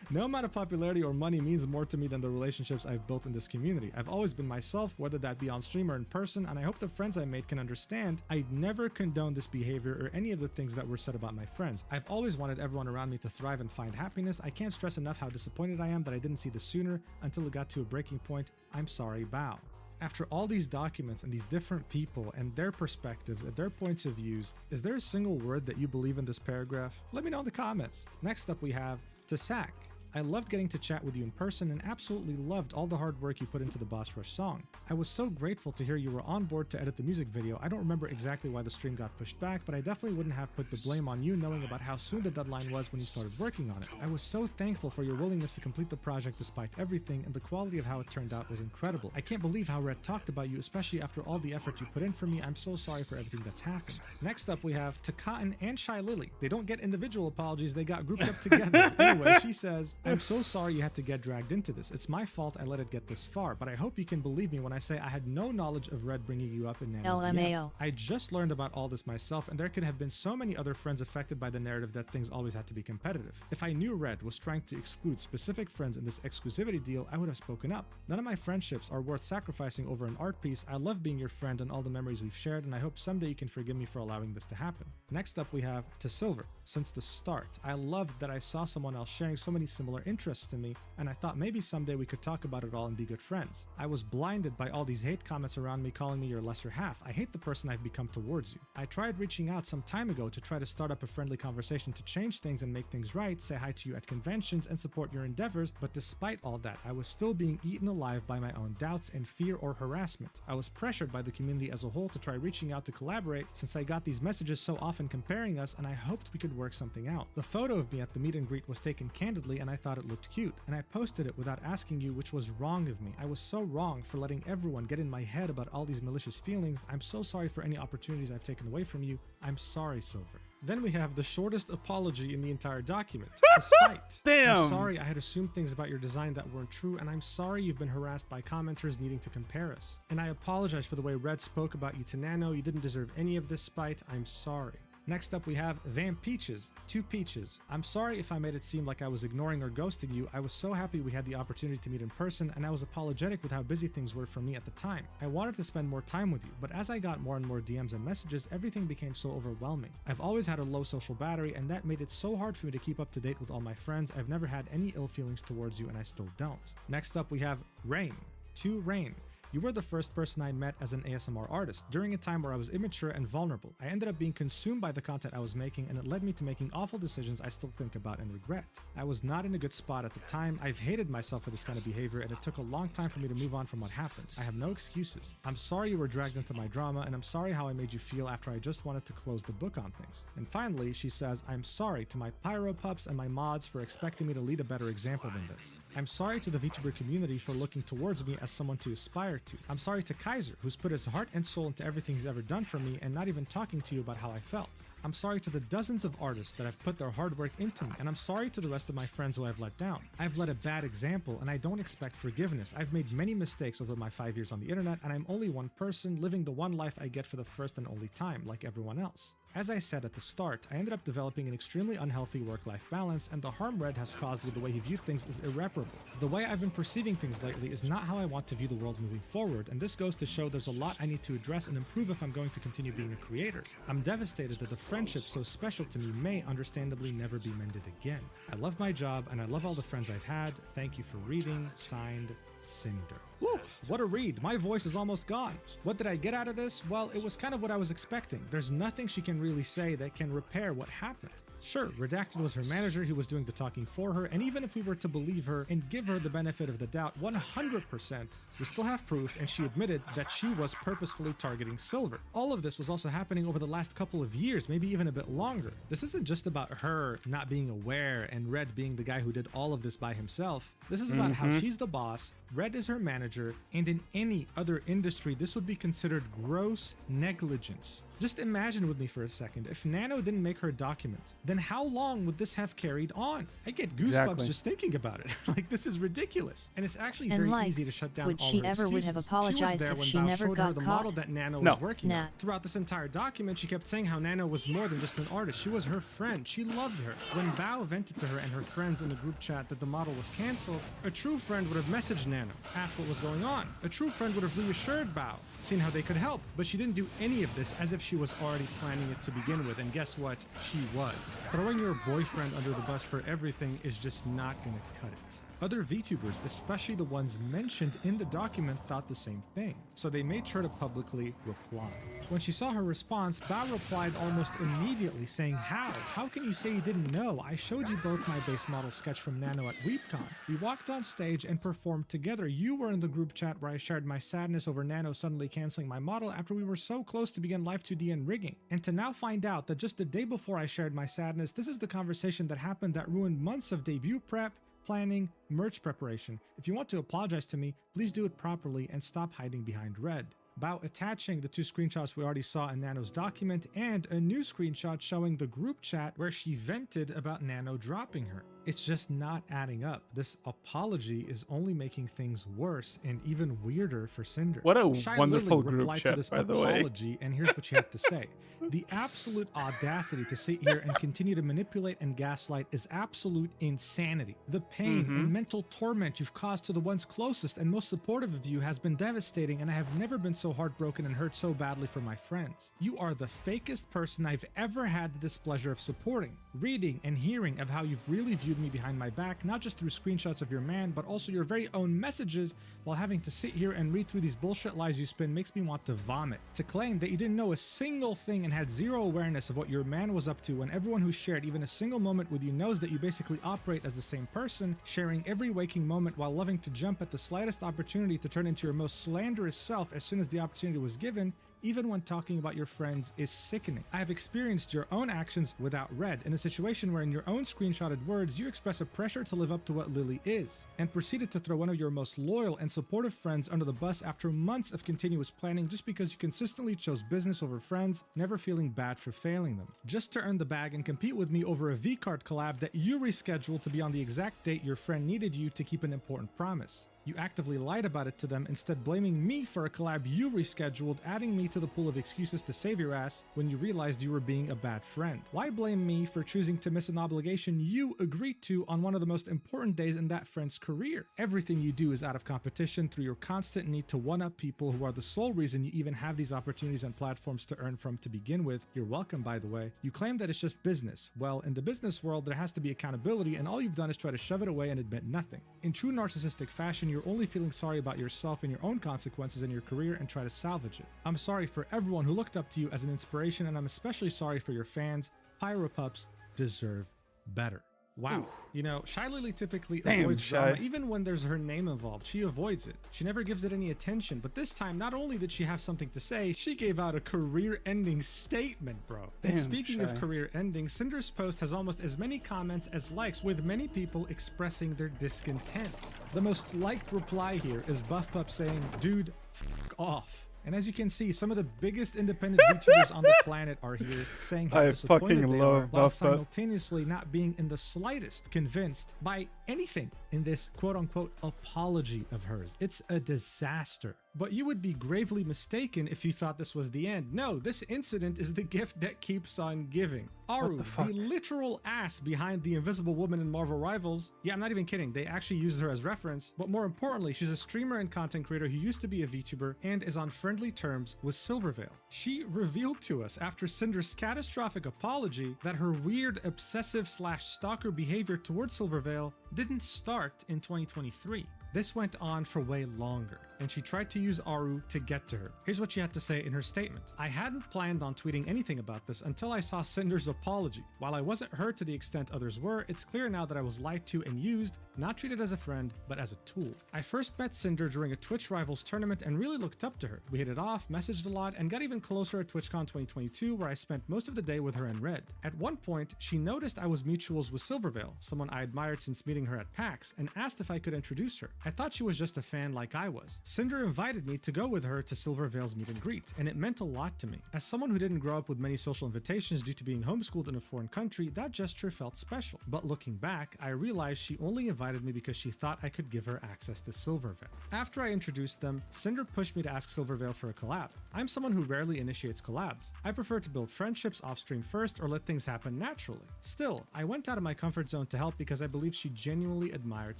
no amount of popularity or money means more to me than the relationships I've built in this community. I've always been myself, whether that be on stream or in person, and I hope the friends I made can understand I never condone this behavior or any of the things that were said about my friends. I've always wanted everyone around me to thrive and find happiness. I can't stress enough how disappointed I am that I didn't see this sooner until it got to a breaking point. I'm sorry, Bao. After all these documents and these different people and their perspectives and their points of views, is there a single word that you believe in this paragraph? Let me know in the comments. Next up we have Tasak. I loved getting to chat with you in person and absolutely loved all the hard work you put into the Boss Rush song. I was so grateful to hear you were on board to edit the music video. I don't remember exactly why the stream got pushed back, but I definitely wouldn't have put the blame on you knowing about how soon the deadline was when you started working on it. I was so thankful for your willingness to complete the project despite everything, and the quality of how it turned out was incredible. I can't believe how Red talked about you, especially after all the effort you put in for me. I'm so sorry for everything that's happened. Next up we have Takaten and Shy Lily. They don't get individual apologies, they got grouped up together. Anyway, she says, I'm so sorry you had to get dragged into this. It's my fault I let it get this far, but I hope you can believe me when I say I had no knowledge of Red bringing you up in Nana's DMs. I just learned about all this myself, and there could have been so many other friends affected by the narrative that things always had to be competitive. If I knew Red was trying to exclude specific friends in this exclusivity deal, I would have spoken up. None of my friendships are worth sacrificing over an art piece. I love being your friend and all the memories we've shared, and I hope someday you can forgive me for allowing this to happen. Next up we have To Silver. Since the start, I loved that I saw someone else sharing so many similar interests to me, and I thought maybe someday we could talk about it all and be good friends. I was blinded by all these hate comments around me calling me your lesser half. I hate the person I've become towards you. I tried reaching out some time ago to try to start up a friendly conversation to change things and make things right, say hi to you at conventions and support your endeavors, but despite all that, I was still being eaten alive by my own doubts and fear or harassment. I was pressured by the community as a whole to try reaching out to collaborate since I got these messages so often comparing us, and I hoped we could work something out. The photo of me at the meet and greet was taken candidly and I thought it looked cute, and I posted it without asking you, which was wrong of me. I was so wrong for letting everyone get in my head about all these malicious feelings. I'm so sorry for any opportunities I've taken away from you. I'm sorry, Silver. Then we have the shortest apology in the entire document. Despite. Damn. I'm sorry I had assumed things about your design that weren't true, and I'm sorry you've been harassed by commenters needing to compare us. And I apologize for the way Red spoke about you to Nano. You didn't deserve any of this spite. I'm sorry. Next up we have Van Peaches, 2 Peaches. I'm sorry if I made it seem like I was ignoring or ghosting you. I was so happy we had the opportunity to meet in person, and I was apologetic with how busy things were for me at the time. I wanted to spend more time with you, but as I got more and more DMs and messages, everything became so overwhelming. I've always had a low social battery, and that made it so hard for me to keep up to date with all my friends. I've never had any ill feelings towards you, and I still don't. Next up we have Rain, 2 Rain. You were the first person I met as an ASMR artist during a time where I was immature and vulnerable. I ended up being consumed by the content I was making, and it led me to making awful decisions I still think about and regret. I was not in a good spot at the time. I've hated myself for this kind of behavior, and it took a long time for me to move on from what happened. I have no excuses. I'm sorry you were dragged into my drama, and I'm sorry how I made you feel after I just wanted to close the book on things. And finally, she says, I'm sorry to my Pyro Pups and my mods for expecting me to lead a better example than this. I'm sorry to the VTuber community for looking towards me as someone to aspire to. I'm sorry to Kaiser, who's put his heart and soul into everything he's ever done for me and not even talking to you about how I felt. I'm sorry to the dozens of artists that have put their hard work into me, and I'm sorry to the rest of my friends who I've let down. I've led a bad example, and I don't expect forgiveness. I've made many mistakes over my 5 years on the internet, and I'm only one person living the one life I get for the first and only time, like everyone else. As I said at the start, I ended up developing an extremely unhealthy work-life balance, and the harm Red has caused with the way he viewed things is irreparable. The way I've been perceiving things lately is not how I want to view the world moving forward, and this goes to show there's a lot I need to address and improve if I'm going to continue being a creator. I'm devastated that the friendship so special to me may understandably never be mended again. I love my job, and I love all the friends I've had. Thank you for reading. Signed, Cinder. Woo! What a read. My voice is almost gone. What did I get out of this? Well, it was kind of what I was expecting. There's nothing she can really say that can repair what happened. Sure, Redacted was her manager, he was doing the talking for her, and even if we were to believe her and give her the benefit of the doubt 100%, we still have proof, and she admitted that she was purposefully targeting Silver. All of this was also happening over the last couple of years, maybe even a bit longer. This isn't just about her not being aware and Red being the guy who did all of this by himself. This is about how she's the boss, Red is her manager, and in any other industry, this would be considered gross negligence. Just imagine with me for a second, if Nano didn't make her document, then how long would this have carried on? I get goosebumps just thinking about it. Like, this is ridiculous. And it's actually very easy to shut down all her excuses. Would have apologized she was there if when she Bao never showed her got the caught? model that Nano No. was working on. Throughout this entire document, she kept saying how Nano was more than just an artist. She was her friend. She loved her. When Bao vented to her and her friends in the group chat that the model was cancelled, a true friend would have messaged Nano, asked what was going on. A true friend would have reassured Bao, seen how they could help. But she didn't do any of this, as if she was already planning it to begin with, and guess what? She was. Throwing your boyfriend under the bus for everything is just not gonna cut it. Other VTubers, especially the ones mentioned in the document, thought the same thing, so they made sure to publicly reply. When she saw her response, Bao replied almost immediately saying, How can you say you didn't know? I showed you both my base model sketch from Nano at WeebCon. We walked on stage and performed together. You were in the group chat where I shared my sadness over Nano suddenly canceling my model after we were so close to begin Live 2D and rigging. And to now find out that just the day before I shared my sadness, this is the conversation that happened that ruined months of debut prep, planning, merch preparation. If you want to apologize to me, please do it properly and stop hiding behind Red. Bao attaching the two screenshots we already saw in Nano's document and a new screenshot showing the group chat where she vented about Nano dropping her. It's just not adding up. This apology is only making things worse and even weirder for Cinder. What a Shy wonderful Lily group replied chat, to this by the way. apology, and here's what she had to say. The absolute audacity to sit here and continue to manipulate and gaslight is absolute insanity. The pain and mental torment you've caused to the ones closest and most supportive of you has been devastating, and I have never been so heartbroken and hurt so badly for my friends. You are the fakest person I've ever had the displeasure of supporting. Reading and hearing of how you've really viewed me behind my back, not just through screenshots of your man, but also your very own messages, while having to sit here and read through these bullshit lies you spin makes me want to vomit. To claim that you didn't know a single thing and had zero awareness of what your man was up to when everyone who shared even a single moment with you knows that you basically operate as the same person, sharing every waking moment while loving to jump at the slightest opportunity to turn into your most slanderous self as soon as the opportunity was given, even when talking about your friends, is sickening. I have experienced your own actions without Red, in a situation where in your own screenshotted words you express a pressure to live up to what Lily is, and proceeded to throw one of your most loyal and supportive friends under the bus after months of continuous planning just because you consistently chose business over friends, never feeling bad for failing them. Just to earn the bag and compete with me over a V-Card collab that you rescheduled to be on the exact date your friend needed you to keep an important promise. You actively lied about it to them, instead blaming me for a collab you rescheduled, adding me to the pool of excuses to save your ass when you realized you were being a bad friend. Why blame me for choosing to miss an obligation you agreed to on one of the most important days in that friend's career? Everything you do is out of competition through your constant need to one-up people who are the sole reason you even have these opportunities and platforms to earn from to begin with. You're welcome, by the way. You claim that it's just business. Well, in the business world, there has to be accountability, and all you've done is try to shove it away and admit nothing. In true narcissistic fashion, you're only feeling sorry about yourself and your own consequences in your career and try to salvage it. I'm sorry for everyone who looked up to you as an inspiration, and I'm especially sorry for your fans. Pyropups deserve better. Wow. Ooh. You know, Shy Lily typically Damn, avoids Shy. drama. Even when there's her name involved, she avoids it. She never gives it any attention. But this time, not only did she have something to say, she gave out a career-ending statement, bro. And Damn, speaking Shy. of career-ending, Cinder's post has almost as many comments as likes, with many people expressing their discontent. The most liked reply here is Buff Pup saying, "Dude, f*** off." And as you can see, some of the biggest independent VTubers on the planet are here saying how I disappointed fucking they love are, while Buff Pup. simultaneously not being in the slightest convinced by anything in this quote-unquote apology of hers. It's a disaster. But you would be gravely mistaken if you thought this was the end. No, this incident is the gift that keeps on giving. Aru, the literal ass behind the Invisible Woman in Marvel Rivals. Yeah, I'm not even kidding. They actually used her as reference. But more importantly, she's a streamer and content creator who used to be a VTuber and is on friendly terms with Silvervale. She revealed to us after Cinder's catastrophic apology that her weird obsessive/stalker behavior towards Silvervale didn't start in 2023. This went on for way longer, and she tried to use Aru to get to her. Here's what she had to say in her statement. I hadn't planned on tweeting anything about this until I saw Cinder's apology. While I wasn't hurt to the extent others were, it's clear now that I was lied to and used, not treated as a friend, but as a tool. I first met Cinder during a Twitch Rivals tournament and really looked up to her. We hit it off, messaged a lot, and got even closer at TwitchCon 2022, where I spent most of the day with her and Red. At one point, she noticed I was mutuals with Silverveil, someone I admired since meeting her at PAX, and asked if I could introduce her. I thought she was just a fan like I was. Cinder invited me to go with her to Silverveil's meet and greet, and it meant a lot to me. As someone who didn't grow up with many social invitations due to being homeschooled in a foreign country, that gesture felt special. But looking back, I realized she only invited me because she thought I could give her access to Silverveil. After I introduced them, Cinder pushed me to ask Silverveil for a collab. I'm someone who rarely initiates collabs. I prefer to build friendships off-stream first or let things happen naturally. Still, I went out of my comfort zone to help because I believed she genuinely admired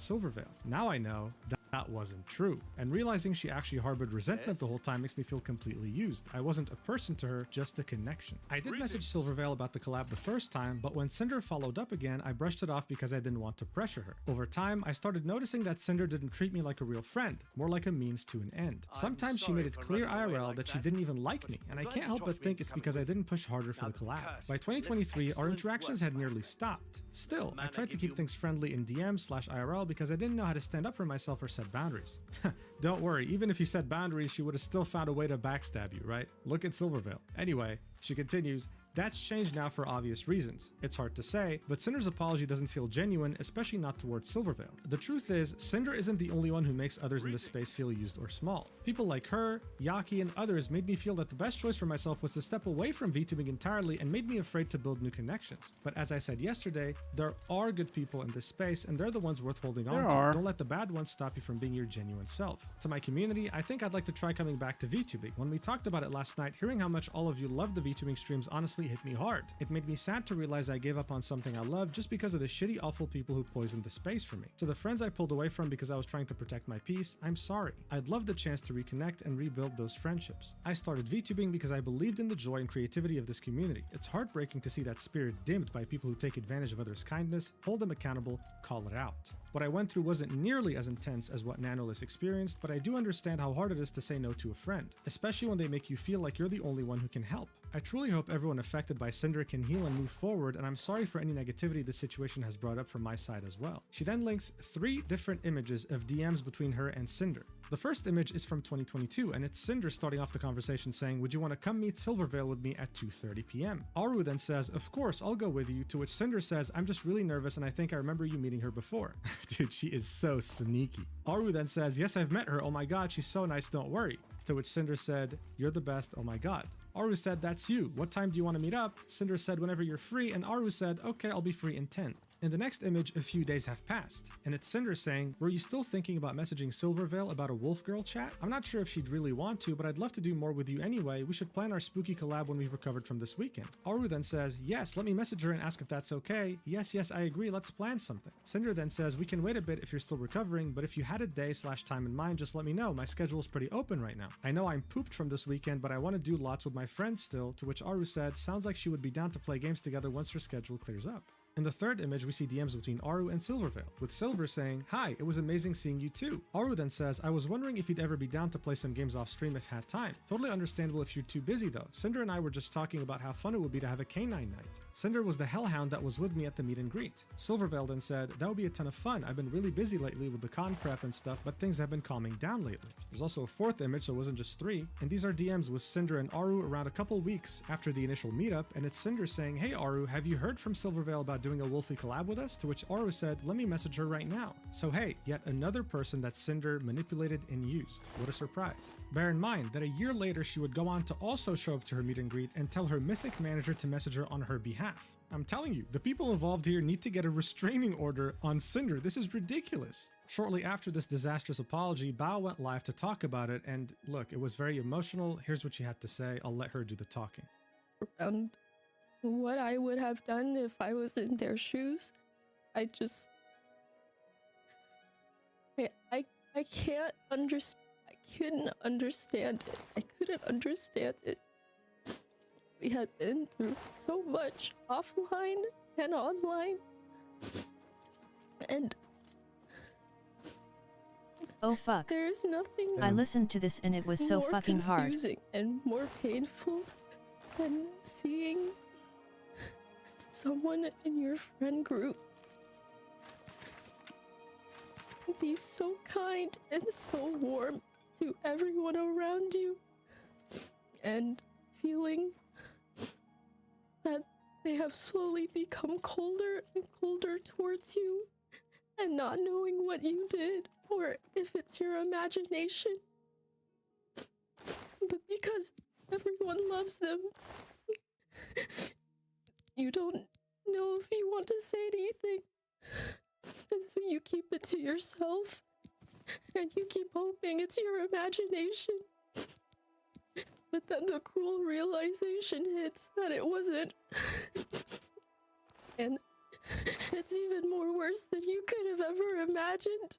Silverveil. Now I know that wasn't true, and realizing she actually harbored resentment the whole time makes me feel completely used. I wasn't a person to her, just a connection. I did message Silverveil about the collab the first time, but when Cinder followed up again, I brushed it off because I didn't want to pressure her. Over time, I started noticing that Cinder didn't treat me like a real friend, more like a means to an end. Sometimes she made it clear IRL that she didn't even like me, and I can't help but think it's because I didn't push harder for the collab. By 2023, our interactions had nearly stopped. Still, I tried to keep things friendly in DM/IRL because I didn't know how to stand up for myself or set boundaries. Don't worry, even if you set boundaries, she would have still found a way to backstab you, right? Look at Silverveil. Anyway, she continues, that's changed now for obvious reasons. It's hard to say, but Cinder's apology doesn't feel genuine, especially not towards Silverveil. The truth is, Cinder isn't the only one who makes others in this space feel used or small. People like her, Yaki, and others made me feel that the best choice for myself was to step away from VTubing entirely and made me afraid to build new connections. But as I said yesterday, there are good people in this space, and they're the ones worth holding on to. Don't let the bad ones stop you from being your genuine self. To my community, I think I'd like to try coming back to VTubing. When we talked about it last night, hearing how much all of you love the VTubing streams honestly hit me hard. It made me sad to realize I gave up on something I loved just because of the shitty, awful people who poisoned the space for me. To the friends I pulled away from because I was trying to protect my peace, I'm sorry. I'd love the chance to reconnect and rebuild those friendships. I started VTubing because I believed in the joy and creativity of this community. It's heartbreaking to see that spirit dimmed by people who take advantage of others' kindness, hold them accountable, call it out. What I went through wasn't nearly as intense as what Nanolis experienced, but I do understand how hard it is to say no to a friend, especially when they make you feel like you're the only one who can help. I truly hope everyone affected by Cinder can heal and move forward, and I'm sorry for any negativity this situation has brought up from my side as well. She then links 3 different images of DMs between her and Cinder. The first image is from 2022, and it's Cinder starting off the conversation saying, would you want to come meet Silverveil with me at 2:30 p.m? Aru then says, of course, I'll go with you, to which Cinder says, I'm just really nervous and I think I remember you meeting her before. Dude, she is so sneaky. Aru then says, yes, I've met her, oh my god, she's so nice, don't worry. To which Cinder said, you're the best, oh my god. Aru said, that's you, what time do you want to meet up? Cinder said, whenever you're free, and Aru said, okay, I'll be free in 10. In the next image, a few days have passed, and it's Cinder saying, were you still thinking about messaging Silverveil about a wolf girl chat? I'm not sure if she'd really want to, but I'd love to do more with you anyway. We should plan our spooky collab when we've recovered from this weekend. Aru then says, yes, let me message her and ask if that's okay. Yes, I agree, let's plan something. Cinder then says, we can wait a bit if you're still recovering, but if you had a day/time in mind, just let me know. My schedule is pretty open right now. I know I'm pooped from this weekend, but I want to do lots with my friends still, to which Aru said, sounds like she would be down to play games together once her schedule clears up. In the third image, we see DMs between Aru and Silverveil, with Silver saying, hi, it was amazing seeing you too. Aru then says, I was wondering if you'd ever be down to play some games off stream if had time. Totally understandable if you're too busy though. Cinder and I were just talking about how fun it would be to have a canine night. Cinder was the hellhound that was with me at the meet and greet. Silverveil then said, that would be a ton of fun. I've been really busy lately with the con prep and stuff, but things have been calming down lately. There's also a fourth image, so it wasn't just 3, and these are DMs with Cinder and Aru around a couple weeks after the initial meetup, and it's Cinder saying, hey Aru, have you heard from Silverveil about doing a Wolfie collab with us? To which Aru said, let me message her right now. So hey, yet another person that Cinder manipulated and used. What a surprise. Bear in mind that a year later she would go on to also show up to her meet and greet and tell her mythic manager to message her on her behalf. I'm telling you, the people involved here need to get a restraining order on Cinder. This is ridiculous. Shortly after this disastrous apology, Bao went live to talk about it, and look, it was very emotional. Here's what she had to say. I'll let her do the talking. What I would have done if I was in their shoes, I can't understand. I couldn't understand it. I couldn't understand it. We had been through so much offline and online, and Oh fuck. There's nothing I listened to this and it was so more fucking hard. confusing and more painful than seeing someone in your friend group be so kind and so warm to everyone around you, and feeling that they have slowly become colder and colder towards you, and not knowing what you did or if it's your imagination. But because everyone loves them, you don't know if you want to say anything. And so you keep it to yourself. And you keep hoping it's your imagination. But then the cruel realization hits that it wasn't. And it's even more worse than you could have ever imagined.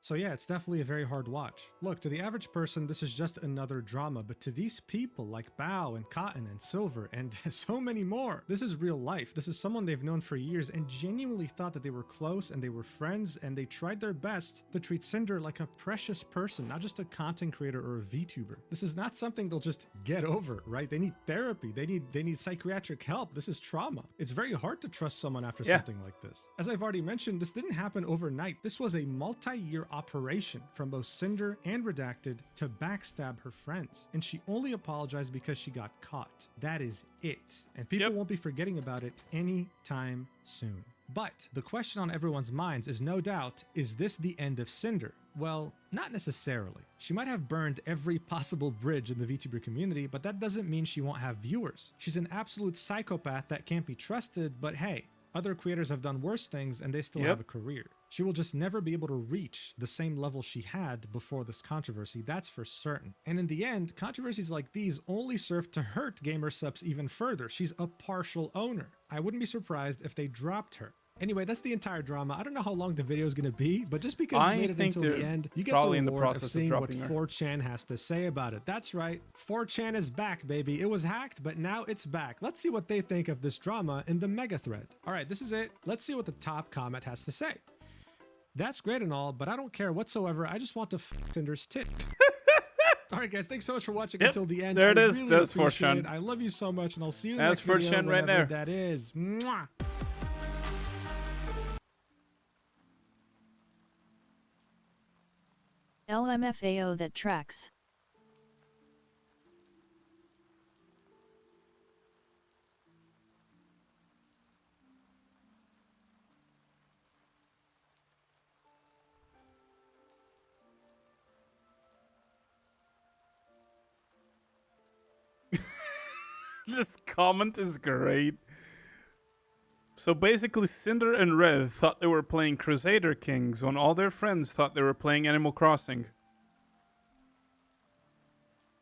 So yeah, it's definitely a very hard watch. Look, to the average person, this is just another drama, but to these people like Bao and Cotton and Silver and so many more, this is real life. This is someone they've known for years and genuinely thought that they were close and they were friends, and they tried their best to treat Cinder like a precious person, not just a content creator or a VTuber. This is not something they'll just get over, right? They need therapy. They need psychiatric help. This is trauma. It's very hard to trust someone after something like this. As I've already mentioned, this didn't happen overnight. This was a multi-year operation from both Cinder and Redacted to backstab her friends, and she only apologized because she got caught. That is it, and people won't be forgetting about it anytime soon. But the question on everyone's minds is no doubt, is this the end of Cinder? Well, not necessarily. She might have burned every possible bridge in the VTuber community, but that doesn't mean she won't have viewers. She's an absolute psychopath that can't be trusted, but hey, other creators have done worse things and they still have a career. She will just never be able to reach the same level she had before this controversy, that's for certain. And in the end, controversies like these only serve to hurt gamer subs even further. She's a partial owner. I wouldn't be surprised if they dropped her. Anyway, that's the entire drama. I don't know how long the video is going to be, but just because you made it until the end, you get the reward of seeing what 4chan has to say about it. That's right, 4chan is back, baby. It was hacked, but now it's back. Let's see what they think of this drama in the mega thread. All right, this is it. Let's see what the top comment has to say. That's great and all, but I don't care whatsoever. I just want to f Cinder's tit. All right, guys, thanks so much for watching until the end. There it is. Really That's appreciate 4chan. it. I love you so much, and I'll see you in the That's next video, 4chan right whenever there. that is. Mwah! LMFAO that tracks. This comment is great. So basically, Cinder and Red thought they were playing Crusader Kings when all their friends thought they were playing Animal Crossing.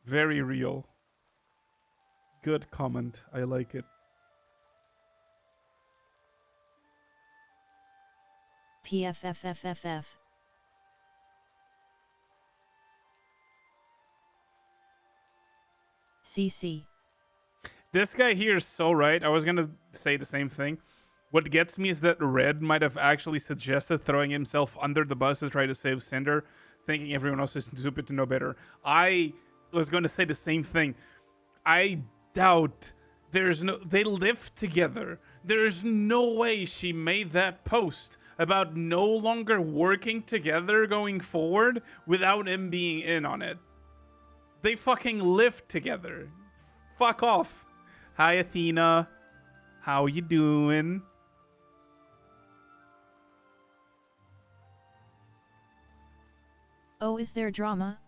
Very real. Good comment. I like it. PFFFFF. CC. This guy here is so right. I was gonna say the same thing. What gets me is that Red might have actually suggested throwing himself under the bus to try to save Cinder, thinking everyone else is stupid to know better. I was going to say the same thing. I doubt they live together. There's no way she made that post about no longer working together going forward without him being in on it. They fucking live together. Fuck off. Hi, Athena. How you doing? Oh, is there drama?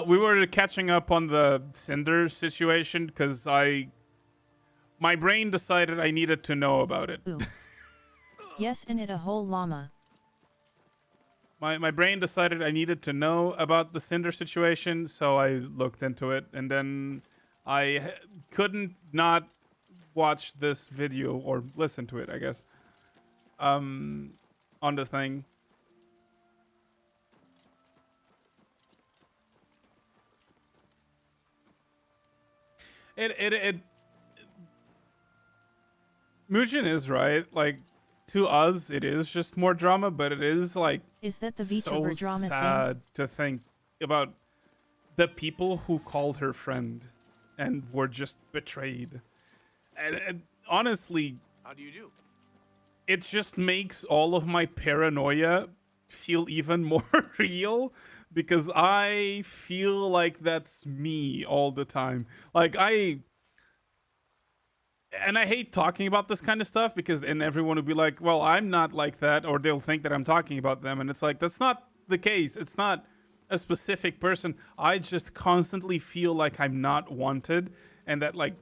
We were catching up on the Cinder situation because my brain decided I needed to know about it. Ooh. Yes, and it a whole llama. My brain decided I needed to know about the Cinder situation, so I looked into it, and then I couldn't not watch this video or listen to it, I guess, on the thing. Mugen is right. Like, to us, it is just more drama, but it is like Is that the so VTuber drama thing? sad to think about the people who called her friend and were just betrayed. And honestly, How do you do? it just makes all of my paranoia feel even more real because I feel like that's me all the time. Like and I hate talking about this kind of stuff because then everyone will be like, well, I'm not like that, or they'll think that I'm talking about them. And it's like, that's not the case. It's not a specific person. I just constantly feel like I'm not wanted and that like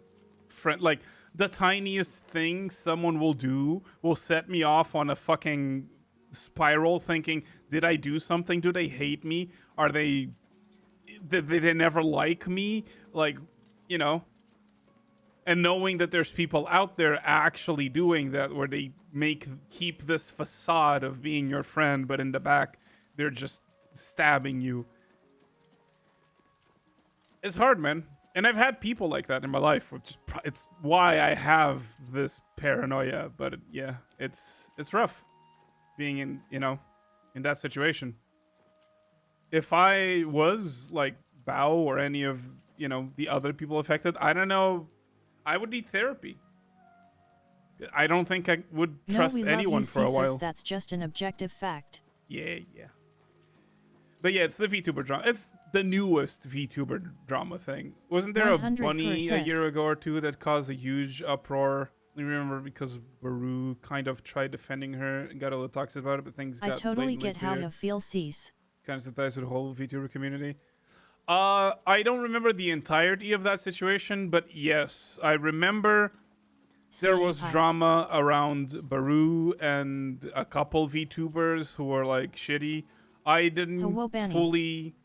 like the tiniest thing someone will do will set me off on a fucking spiral thinking, did I do something? Do they hate me? Are they they never like me? Like, you know, and knowing that there's people out there actually doing that where they keep this facade of being your friend, but in the back they're just stabbing you. It's hard, man. And I've had people like that in my life, which is it's why I have this paranoia. But yeah, it's rough being in, you know, in that situation. If I was like Bao or any of, you know, the other people affected, I don't know, I would need therapy. I don't think I would trust anyone for a while. That's just an objective fact. Yeah. But yeah, it's the VTuber drama. It's the newest VTuber drama thing. Wasn't there a bunny a 100%. year ago or two that caused a huge uproar? You remember because Baru kind of tried defending her and got all the talks about it, but things got I totally blatantly get how clear. you feel, Cease. Kind of sympathize with the whole VTuber community. I don't remember the entirety of that situation, but yes, I remember there was drama around Baru and a couple VTubers who were like shitty. I didn't fully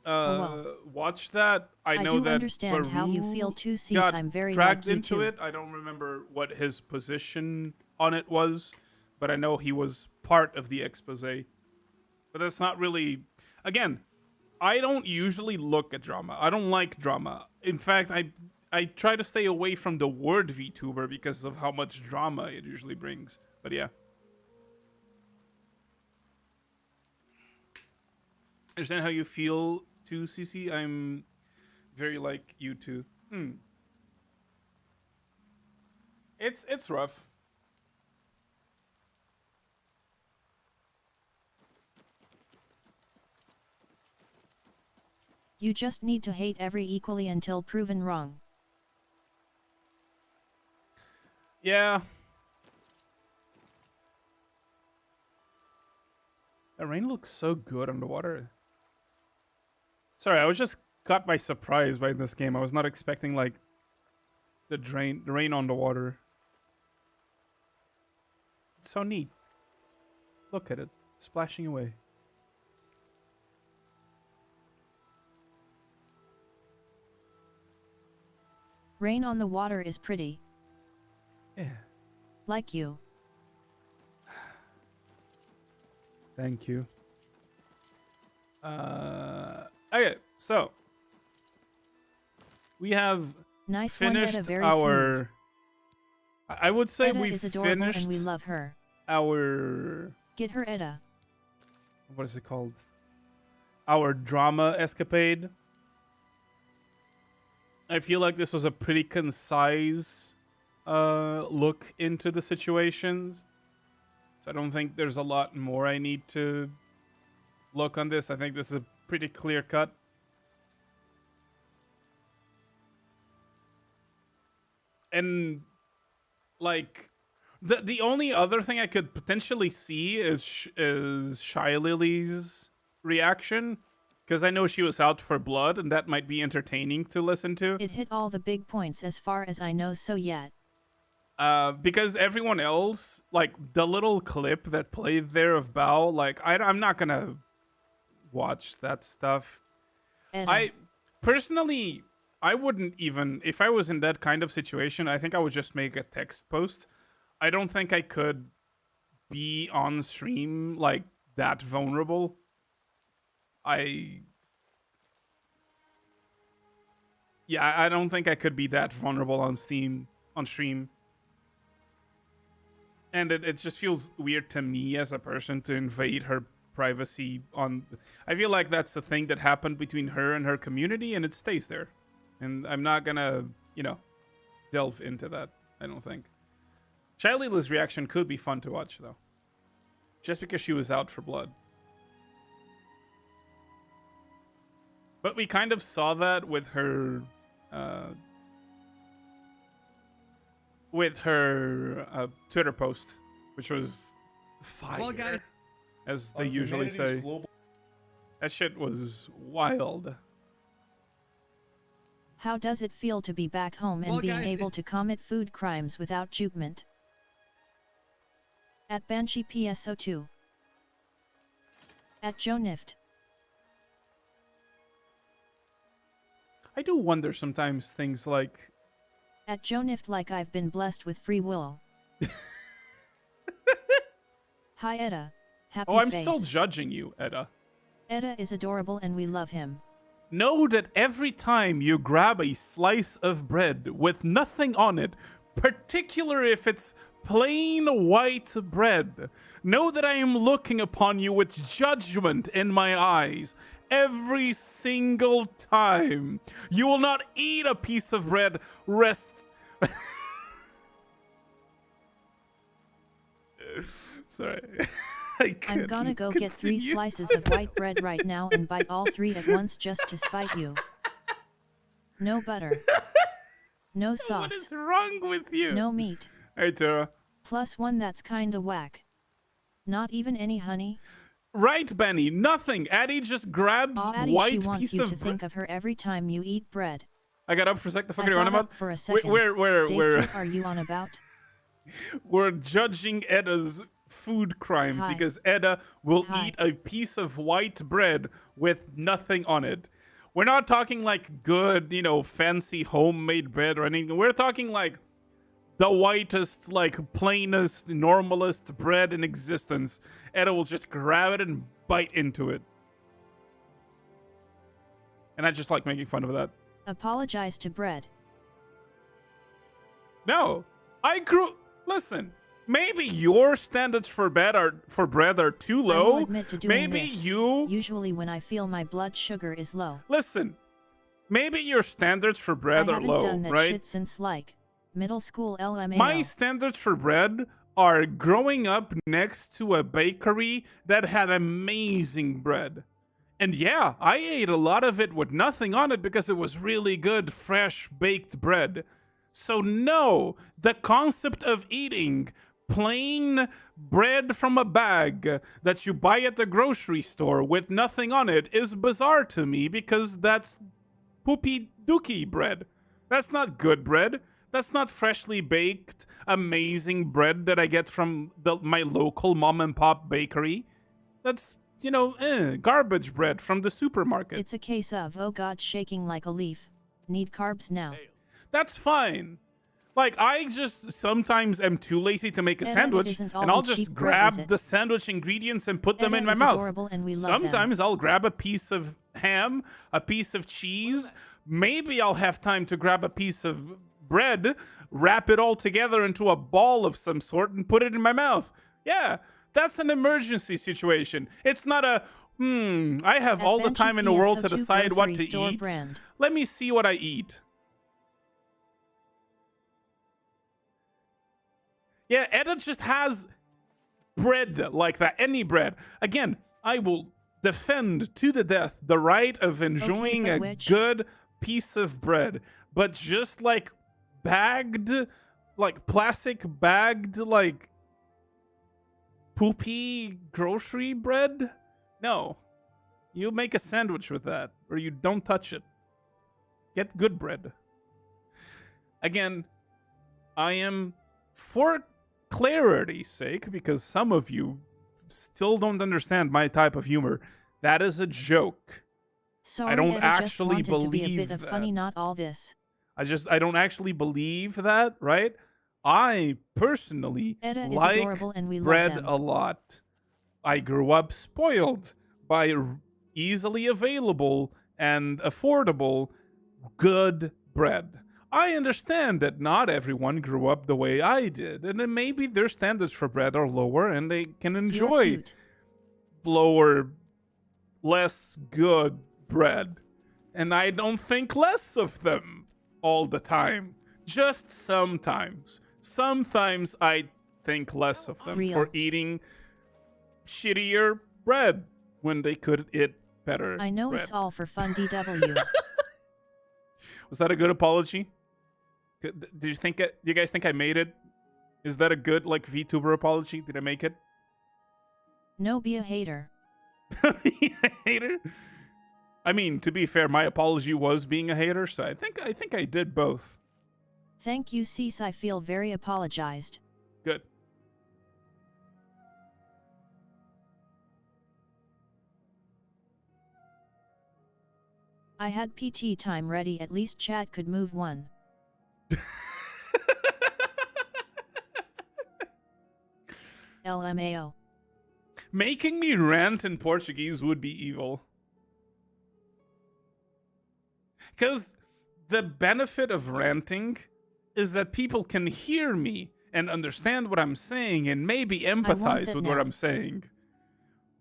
watch that. I know do that understand Baru how you feel too, Cease. got I'm very dragged like you into too. it. I don't remember what his position on it was, but I know he was part of the expose. But that's not really. Again, I don't usually look at drama. I don't like drama. In fact, I try to stay away from the word VTuber because of how much drama it usually brings. But yeah. Understand how you feel too, CC. I'm very like you too. It's rough. You just need to hate every equally until proven wrong. Yeah. The rain looks so good underwater. Sorry, I was just caught by surprise by this game. I was not expecting like the rain on the water. It's so neat. Look at it, splashing away. Rain on the water is pretty. Yeah. Like you. Thank you. Okay, so we have Nice finished one, Etta, very our. smooth. I would say Etta we is adorable finished and we love her. our. Get her, Etta. What is it called? Our drama escapade. I feel like this was a pretty concise look into the situations. So I don't think there's a lot more I need to look on this. I think this is a pretty clear cut. And like the only other thing I could potentially see is Shy Lily's reaction, because I know she was out for blood, and that might be entertaining to listen to. It hit all the big points as far as I know, so yet. Because everyone else, like the little clip that played there of Bao, like I'm not gonna watch that stuff. Etta. I personally, I wouldn't even, if I was in that kind of situation, I think I would just make a text post. I don't think I could be on stream like that vulnerable. I don't think I could be that vulnerable on stream. And it just feels weird to me as a person to invade her privacy on. I feel like that's the thing that happened between her and her community, and it stays there. And I'm not gonna, delve into that, I don't think. Shaylila's reaction could be fun to watch, though. Just because she was out for blood. But we kind of saw that with her... Twitter post, which was fire, Well, guys, as they usually say. That shit was wild. How does it feel to be back home and Well, being guys, able to commit food crimes without judgment? At Banshee PSO2. At Joe Nift. I do wonder sometimes things like... At Joe Nift, like I've been blessed with free will. Hi Edda. Happy Oh, I'm face. still judging you, Edda. Edda is adorable and we love him. Know that every time you grab a slice of bread with nothing on it, particularly if it's plain white bread, know that I am looking upon you with judgment in my eyes every single time. You will not eat a piece of bread, Sorry. I'm gonna go get 3 slices of white bread right now and bite all 3 at once just to spite you. No butter. No sauce. What is wrong with you? No meat. Hey, Tara. +1 that's kinda whack. Not even any honey? Right, Benny. Nothing. Addie just grabs Addie, white she wants piece you of to think of her every time you eat bread. I got up for a sec. The fuck I are you on got about? up for a second. We're Dave, are you on about? we're judging Edda's food crimes Hi. because Edda will Hi. eat a piece of white bread with nothing on it. We're not talking like good, fancy homemade bread or anything. We're talking like the whitest, like plainest, normalest bread in existence. Edda will just grab it and bite into it. And I just like making fun of that. Apologize to bread. No, Listen, maybe your standards for bread are too I will low. admit to doing Maybe this. you Usually when I feel my blood sugar is low. listen. Maybe your standards for I bread are haven't low, done that right? shit since like middle school LMAO. My standards for bread are growing up next to a bakery that had amazing bread. And yeah, I ate a lot of it with nothing on it because it was really good, fresh baked bread. So no, the concept of eating plain bread from a bag that you buy at the grocery store with nothing on it is bizarre to me because that's poopy dookie bread. That's not good bread. That's not freshly baked, amazing bread that I get from my local mom and pop bakery. That's, garbage bread from the supermarket. It's a case of, oh god, shaking like a leaf. Need carbs now. That's fine. Like, I just sometimes am too lazy to make a Edda, it sandwich, isn't all and I'll the just cheap bread, is grab it? the sandwich ingredients and put them Edda in my is mouth. adorable and we love them. Sometimes I'll grab a piece of ham, a piece of cheese. Maybe I'll have time to grab a piece of bread, wrap it all together into a ball of some sort, and put it in my mouth. Yeah, that's an emergency situation. It's not a, I have all the time in the world to decide what to eat. Brand. Let me see what I eat. Yeah, Edda just has bread like that. Any bread. Again, I will defend to the death the right of enjoying but a which? good piece of bread. But just like bagged, like plastic bagged, like poopy grocery bread? No. You make a sandwich with that, or you don't touch it. Get good bread. Again, I am, for clarity's sake, because some of you still don't understand my type of humor, that is a joke. Sorry, I don't Edda actually just wanted to be a believe bit of that. funny, not all this. I don't actually believe that, right? I personally Edda is like adorable and we love bread them. a lot. I grew up spoiled by easily available and affordable good bread. I understand that not everyone grew up the way I did, and then maybe their standards for bread are lower and they can You're enjoy cute. lower, less good bread. And I don't think less of them all the time. Just sometimes. Sometimes I think less of them Real. for eating shittier bread when they could eat better I know bread. it's all for fun, DW. Was that a good apology? Did you think do you guys think I made it? Is that a good like VTuber apology? Did I make it? No, be a hater. Hater? I mean, to be fair, my apology was being a hater, so I think I did both. Thank you, Cease. I feel very apologized. Good. I had PT time ready, at least chat could move one. LMAO. Making me rant in Portuguese would be evil. Because the benefit of ranting is that people can hear me and understand what I'm saying and maybe empathize that with what now. I'm saying.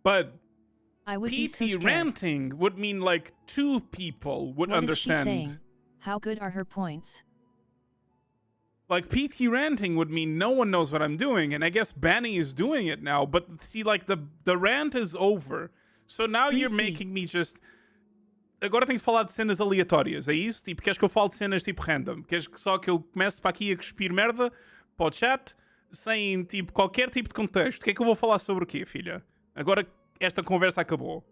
But I would be so PT scared. ranting would mean like two people would What understand. is she saying? How good are her points? Like, PT ranting would mean no one knows what I'm doing, and I guess Banny is doing it now, but see, like, the rant is over. So now you're Free making me just... Agora tenho que falar de cenas aleatórias, é isso? Tipo, queres que eu fale de cenas tipo random? Queres só que eu comece para aqui a cuspir merda para o chat, sem, tipo, qualquer tipo de contexto? O que é que eu vou falar sobre o quê, filha? Agora esta conversa acabou.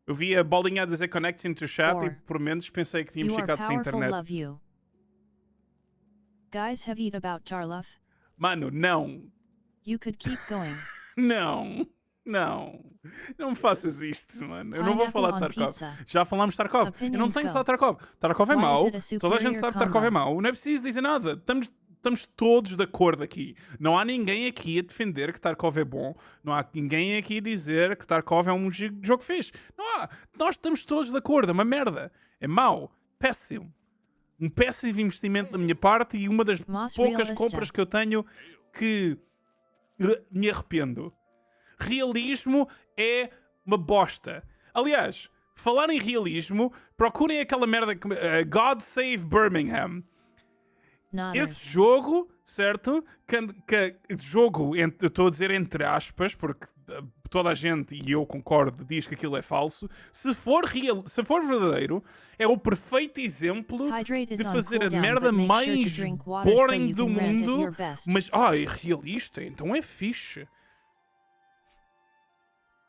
Eu vi a bolinha a dizer connecting to chat e por menos pensei que tínhamos You are ficado sem powerful, internet. love you. Guys, have you about Tarlov? Mano, não. You could keep going. Não. Não. Não me faças isto, mano. Eu não vou Pineapple falar de on Tarkov. pizza. Já falámos de Tarkov. Eu não Opinions tenho que go. falar de Tarkov. Tarkov é Why mau. is it a Toda a gente superior sabe que Tarkov é combo? mau. Não é preciso dizer nada. Estamos todos de acordo aqui. Não há ninguém aqui a defender que Tarkov é bom. Não há ninguém aqui a dizer que Tarkov é um jogo fixe. Não há. Nós estamos todos de acordo. É uma merda. É mau. Péssimo. Um péssimo investimento da minha parte e uma das Moss poucas realista. compras que eu tenho que me arrependo. Realismo é uma bosta. Aliás, falar em realismo, procurem aquela merda que God Save Birmingham. Nodders. Esse jogo, certo? Que jogo, eu estou a dizer entre aspas, porque toda a gente, e eu concordo, diz que aquilo é falso. Se for verdadeiro, é o perfeito exemplo Hydrate is de on fazer a cooldown, merda but make sure to mais drink water so boring you do can rant at mundo. your best. Mas, é realista, então é fixe.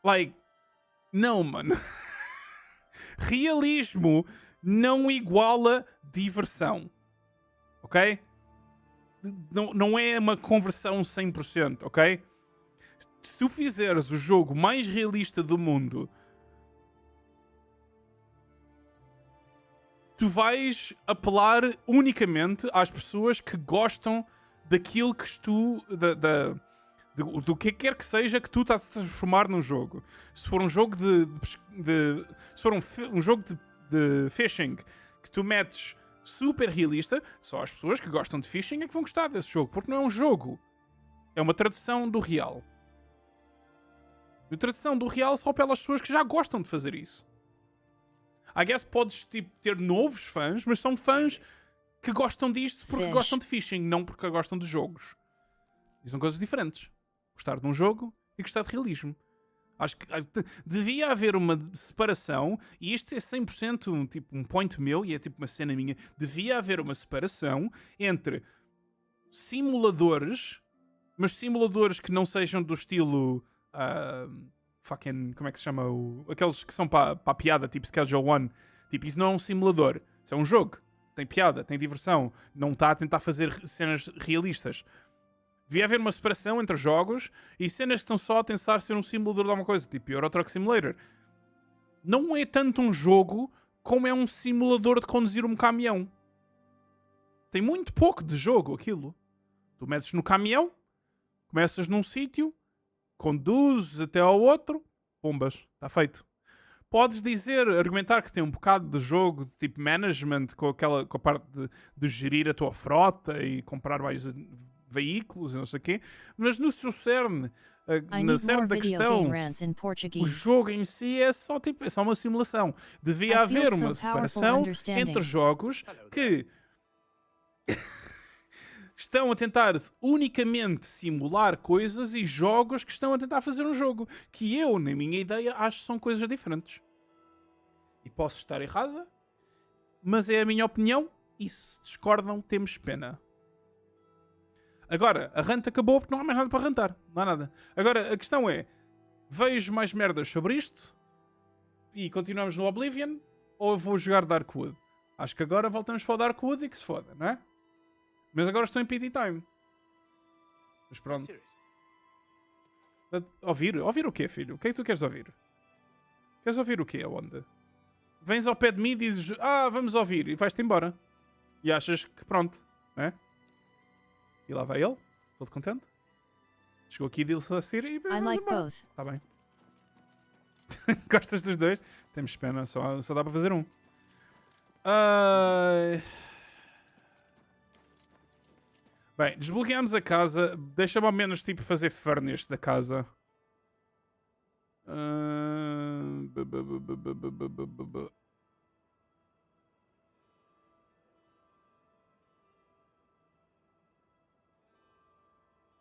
Like, não, mano. Realismo não iguala diversão. Ok? Não é uma conversão 100%, ok? Se tu fizeres o jogo mais realista do mundo, tu vais apelar unicamente às pessoas que gostam daquilo que tu... do que quer que seja que tu estás a transformar num jogo. Se for um jogo se for um jogo de fishing que tu metes super realista, só as pessoas que gostam de fishing é que vão gostar desse jogo, porque não é um jogo. É uma tradução do real. E a tradução do real só pelas pessoas que já gostam de fazer isso. I guess podes tipo, ter novos fãs, mas são fãs que gostam disto porque Fish. gostam de fishing, não porque gostam de jogos. E são coisas diferentes. Gostar de um jogo e gostar de realismo. Acho que devia haver uma separação, e isto é 100% tipo, um point meu, e é tipo uma cena minha. Devia haver uma separação entre simuladores, mas simuladores que não sejam do estilo... fucking... Como é que se chama? Aqueles que são para a piada, tipo Schedule One. Tipo, isso não é um simulador. Isso é um jogo. Tem piada, tem diversão. Não está a tentar fazer cenas realistas. Devia haver uma separação entre jogos e cenas que estão só a tentar ser um simulador de alguma coisa, tipo Euro Truck Simulator. Não é tanto um jogo como é um simulador de conduzir um caminhão. Tem muito pouco de jogo aquilo. Tu metes no caminhão, começas num sítio, conduzes até ao outro, bombas, está feito. podes dizer, argumentar que tem um bocado de jogo de tipo management com a parte de gerir a tua frota e comprar mais veículos e não sei o quê, mas no seu cerne, I na need more cerne da video questão, game rants in o Portuguese. jogo em si é só uma simulação. Devia I feel haver so uma powerful separação understanding. entre jogos que estão a tentar unicamente simular coisas e jogos que estão a tentar fazer um jogo. Que eu, na minha ideia, acho que são coisas diferentes. E posso estar errada, mas é a minha opinião e se discordam, temos pena. Agora, a rant acabou porque não há mais nada para rantar. Não há nada. Agora, a questão é, vejo mais merdas sobre isto e continuamos no Oblivion ou eu vou jogar Darkwood? Acho que agora voltamos para o Darkwood e que se foda, não é? Mas agora estou em PT Time. Mas pronto. Ouvir? Ouvir o quê, filho? O que é que tu queres ouvir? Queres ouvir o quê? Aonde? Vens ao pé de mim e dizes, vamos ouvir, e vais-te embora. E achas que pronto, não é? E lá vai ele, todo contente. Chegou aqui e disse a Siri e I vamos like embora. both. Tá bem. Gostas dos dois? Temos pena, só dá para fazer um. Bem, desbloqueamos a casa. Deixa-me ao menos tipo fazer furnace da casa.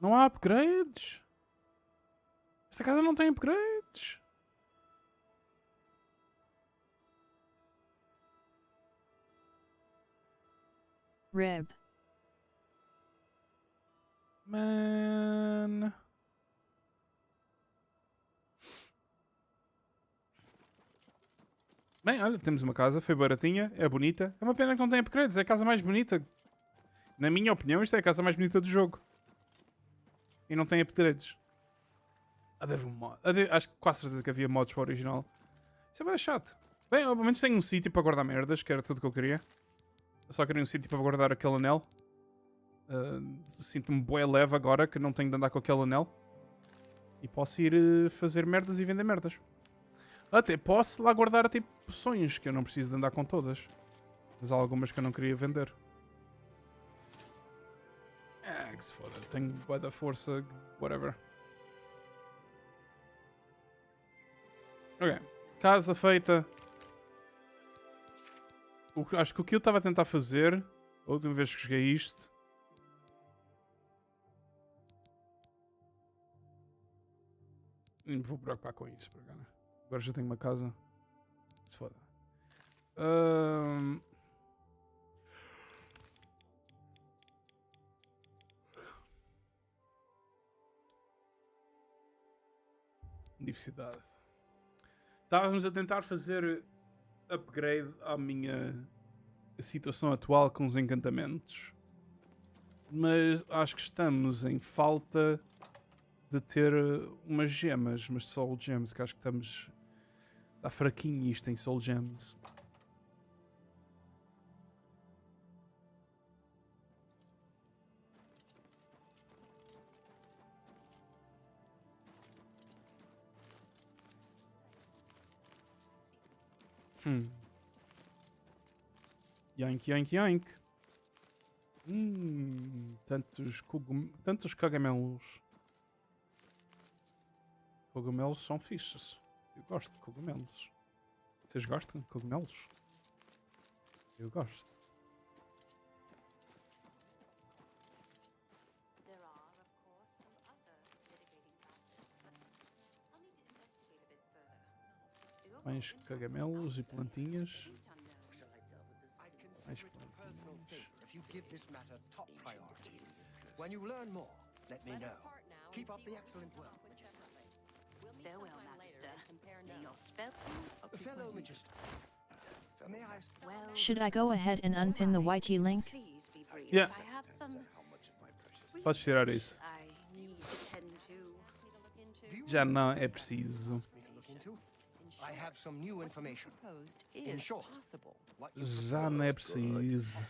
Não há upgrades. Esta casa não tem upgrades. Rib. Man. Bem, olha, temos uma casa, foi baratinha, é bonita. É uma pena que não tem upgrades, é a casa mais bonita. Na minha opinião, isto é a casa mais bonita do jogo. E não tem upgrades. Deve um mod. Acho que quase certeza que havia mods para o original. Isso é bem chato. Bem, ao menos tenho um sítio para guardar merdas, que era tudo que eu queria. Eu só queria um sítio para guardar aquele anel. Sinto-me bué leve agora que não tenho de andar com aquele anel. E posso ir fazer merdas e vender merdas. Até posso lá guardar tipo poções, que eu não preciso de andar com todas. Mas há algumas que eu não queria vender. Que se foda. Tenho bué da força, whatever. Ok. Casa feita. Acho que o que eu estava a tentar fazer, a última vez que joguei isto, nem me vou preocupar com isso, por agora. Agora já tenho uma casa. Se foda. Diversidade. Estávamos a tentar fazer upgrade à minha situação atual com os encantamentos. Mas acho que estamos em falta de ter umas gemas, mas Soul Gems, que acho que estamos... Está fraquinho isto em Soul Gems. Yank, yank, yank. Tantos cogumelos. Cogumelos são fixes. Eu gosto de cogumelos. Vocês gostam de cogumelos? Eu gosto. Mais cogumelos e plantinhas. Mais plantinhas. When you learn more, let me know. Keep up the excellent work, Magister. Farewell, Magister. May your spell... Fellow Magister, may I... Well, Should I go ahead and unpin the YT link? please be brief. Yeah. I have some Podes tirar isso. I need to tend to. Já não é preciso. Me to look into? I have some new information. In short, what you Já não é preciso.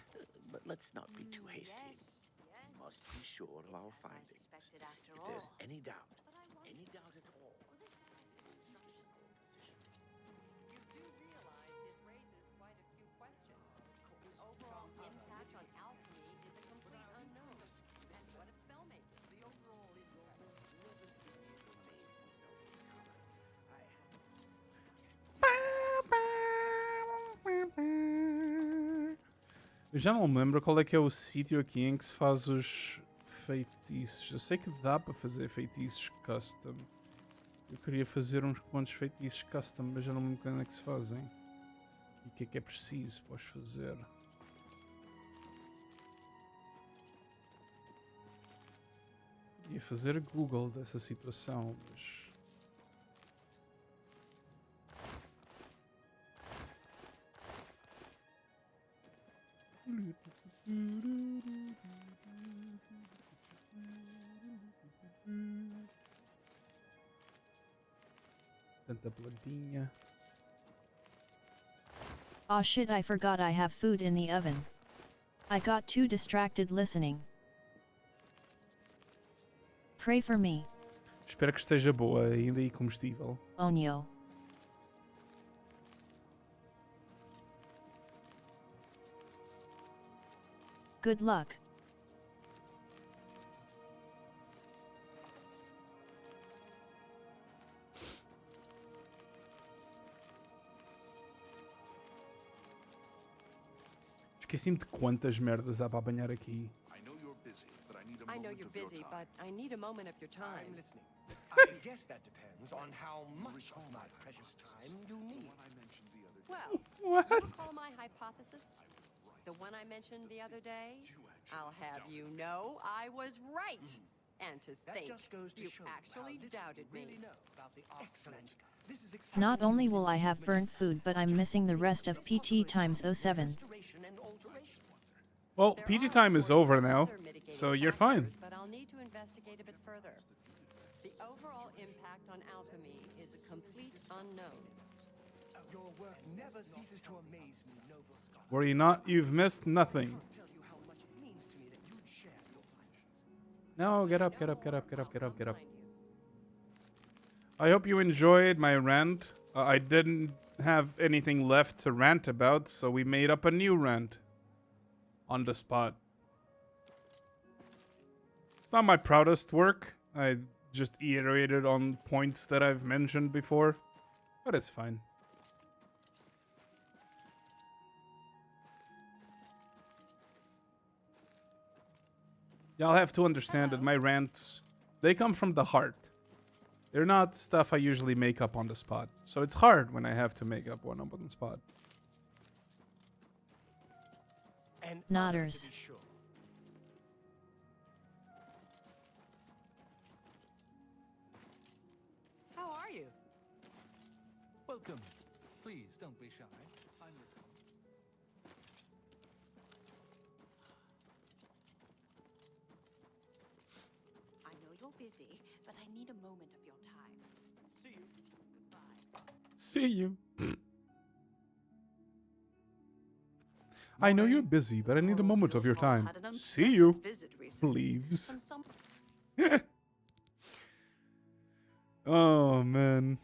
But let's not be too hasty. We must be sure of our findings. Suspected after If all. there's any doubt at all, Eu já não me lembro qual é que é o sítio aqui em que se faz os feitiços. Eu sei que dá para fazer feitiços custom. Eu queria fazer uns quantos feitiços custom, mas já não me lembro como é que se fazem. E o que é preciso para os fazer. Ia fazer Google dessa situação, mas... Tanta plantinha. Aw shit, I forgot I have food in the oven. I got too distracted listening. Pray for me. Espero que esteja boa ainda e comestível. Onyo. Good luck. Esqueci-me de quantas merdas há para apanhar aqui. I know you're busy, but I need a I know moment you're of your busy, time. but I need a moment of your time. I'm listening. I guess that depends on how much of my precious time you need. Well, What? you recall my hypothesis? The one I mentioned the other day? I'll have you know I was right. And to That think just goes to you show actually how little doubted you really me. know about the excellent. This is exactly Not what only you will I did have with burnt Majesty. food, but I'm missing the rest of PT times 07. Restoration and alteration. Well, There PG are, time of is course, over some now, other mitigating so you're fine. factors, but I'll need to investigate a bit further. The overall impact on alchemy is a complete unknown. Your work never ceases to amaze me, noble scholar. Worry not, you've missed nothing. I can't tell you how much it means to me that you'd share your findings. No, get I up, get know up, get more, up, get up, I'll get up, come get up. find you. I hope you enjoyed my rant. I didn't have anything left to rant about, so we made up a new rant. On the spot. It's not my proudest work. I just iterated on points that I've mentioned before. But it's fine. Y'all have to understand that my rants, they come from the heart. They're not stuff I usually make up on the spot. So it's hard when I have to make up one up on the spot. An Nodders. honor, to be sure. How are you? Welcome. Please don't be shy. I'm listening. I know you're busy, but I need a moment of your time. See you. Goodbye. See you. I know you're busy, but I need a moment of your time. Had an See you. unpleasant visit recently Leaves. from some Oh, man.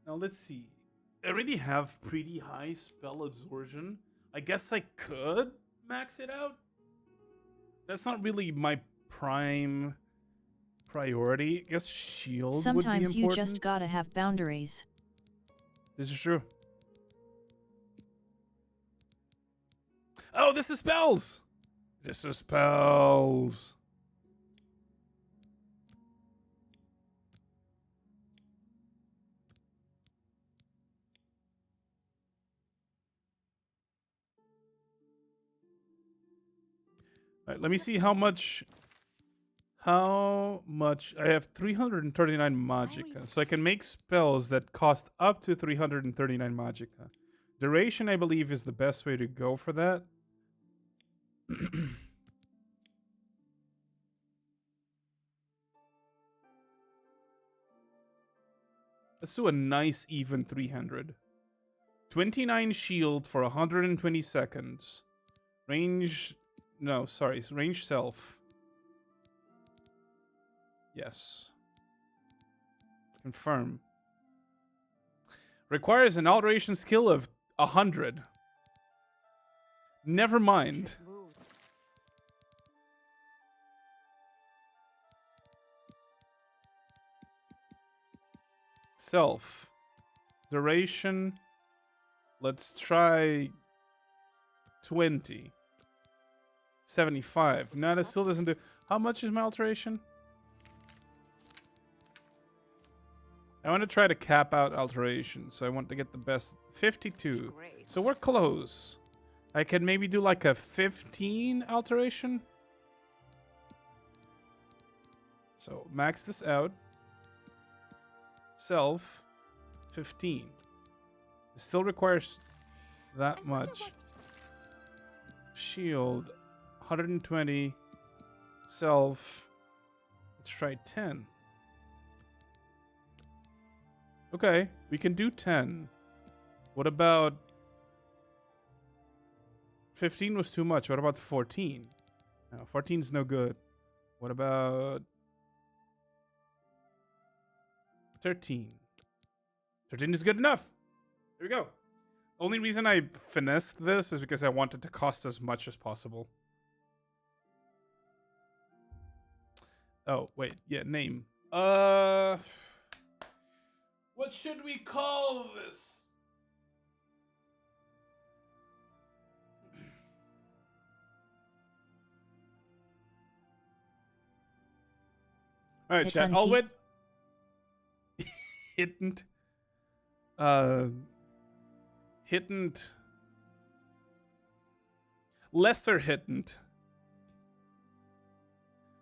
Now, let's see. I already have pretty high spell absorption. I guess I could max it out. That's not really my prime priority. I guess shield would be Sometimes you important. just gotta have boundaries. This is true. Oh, this is spells! This is spells. Alright, let me see how much... How much... I have 339 magicka, so I can make spells that cost up to 339 magicka. Duration, I believe, is the best way to go for that. Let's do a nice even 300. 29 shield for 120 seconds. Range... No, sorry. Range self. Yes. Confirm. Requires an alteration skill of 100. Never mind. Self. Duration. Let's try 20. 75. No, that still doesn't do. How much is my alteration? I want to try to cap out alteration, so I want to get the best. 52. So we're close. I can maybe do like a 15 alteration. So max this out. Self 15. It still requires that much. Shield 120. Self. Let's try 10. Okay, we can do 10. What about 15 was too much. What about 14? No, 14's no good. What about 13? 13 is good enough. There we go. Only reason I finessed this is because I wanted to cost as much as possible. Oh, wait. Yeah, name. What should we call this? All right, chat. I'll wait. Hittent. Hittent. Lesser Hittent.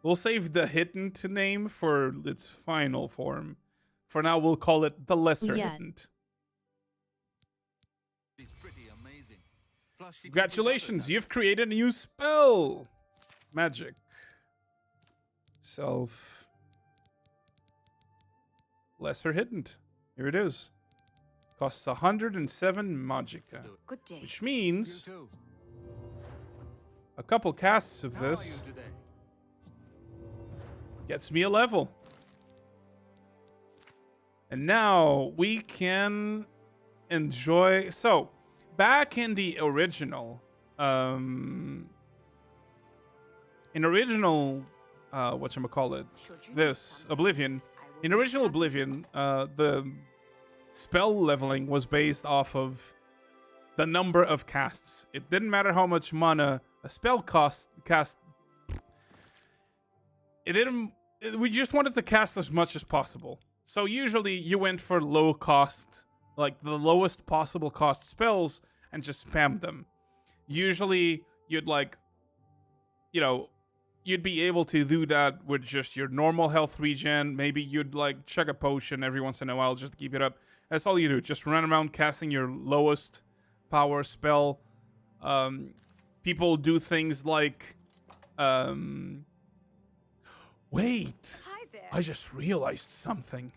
We'll save the Hittent name for its final form. For now, we'll call it the Lesser Hittent. Congratulations, you've created a new spell. Magic. Self. Lesser Hittent. Here it is. Costs 107 Magicka. Good day. Which means a couple casts of this gets me a level. And now we can enjoy. So, back in the original, whatchamacallit, this Oblivion. In original Oblivion, the spell leveling was based off of the number of casts. It didn't matter how much mana a spell cast. We just wanted to cast as much as possible. So usually you went for low cost, like the lowest possible cost spells, and just spam them. Usually you'd you'd be able to do that with just your normal health regen. Maybe you'd like chug a potion every once in a while just to keep it up. That's all you do. Just run around casting your lowest power spell. People do things like, wait, I just realized something.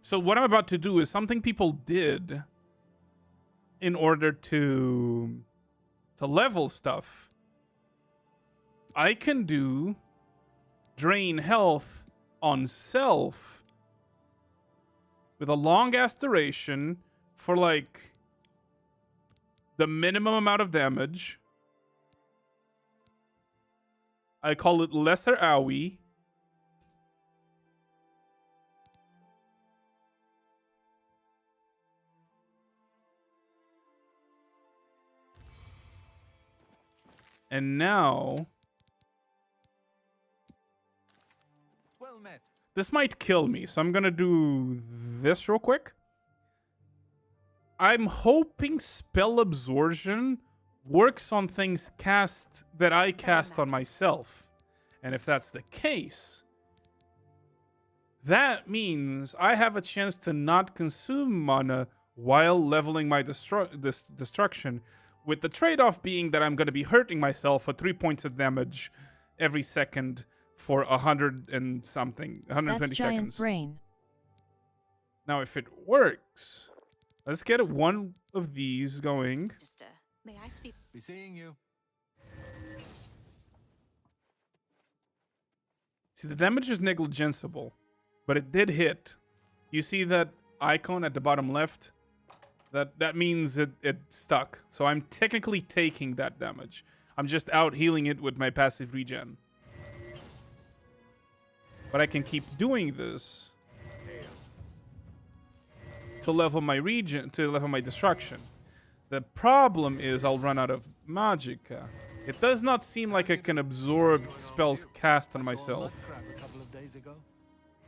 So what I'm about to do is something people did in order to level stuff. I can do drain health on self with a long ass duration for like the minimum amount of damage. I call it Lesser Owie. And now, Well met. this might kill me, so I'm gonna do this real quick. I'm hoping spell absorption works on things that I cast on myself. And if that's the case, that means I have a chance to not consume mana while leveling my destruction, with the trade-off being that I'm going to be hurting myself for 3 points of damage every second for 100 and something, 120 That's giant seconds. brain. Now, if it works, let's get one of these going. May I speak? Be seeing you. See, the damage is negligible, but it did hit. You see that icon at the bottom left? That means it stuck. So I'm technically taking that damage. I'm just out healing it with my passive regen. But I can keep doing this to level my regen, to level my destruction. The problem is I'll run out of magicka. It does not seem like I can absorb spells cast on myself.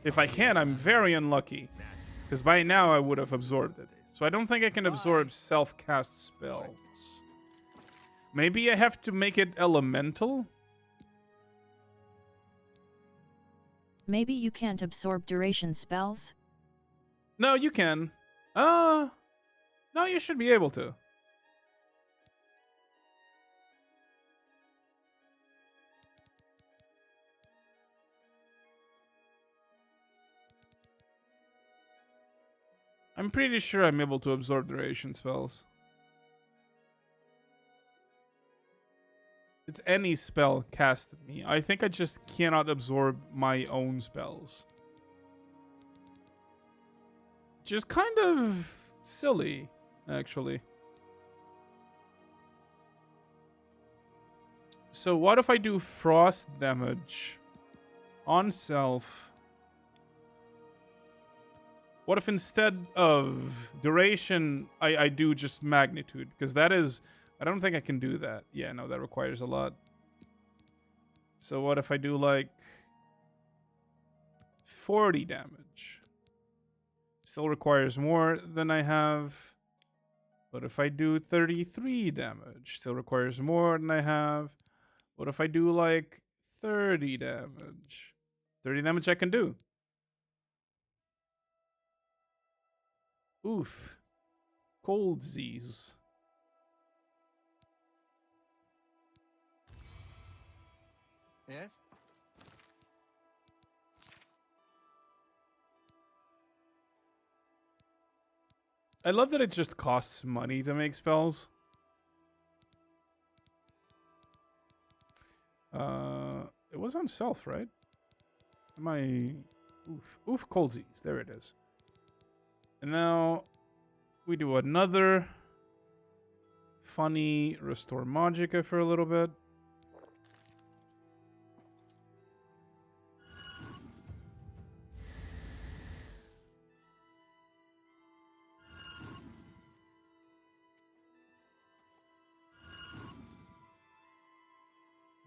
If I can, I'm very unlucky. Because by now I would have absorbed it. So I don't think I can absorb self-cast spells. Maybe I have to make it elemental? Maybe you can't absorb duration spells? No, you can. No, you should be able to. I'm pretty sure I'm able to absorb duration spells. It's any spell cast at me. I think I just cannot absorb my own spells. Which is kind of silly, actually. So what if I do frost damage on self? What if instead of duration, I do just magnitude? Because that is... I don't think I can do that. Yeah, no, that requires a lot. So what if I do like 40 damage? Still requires more than I have. What if I do 33 damage? Still requires more than I have. What if I do like 30 damage? 30 damage I can do. Oof. Coldsies. Yes? I love that it just costs money to make spells. It was on self, right? Am I... Oof, coldsies. There it is. And now we do another funny restore magicka for a little bit.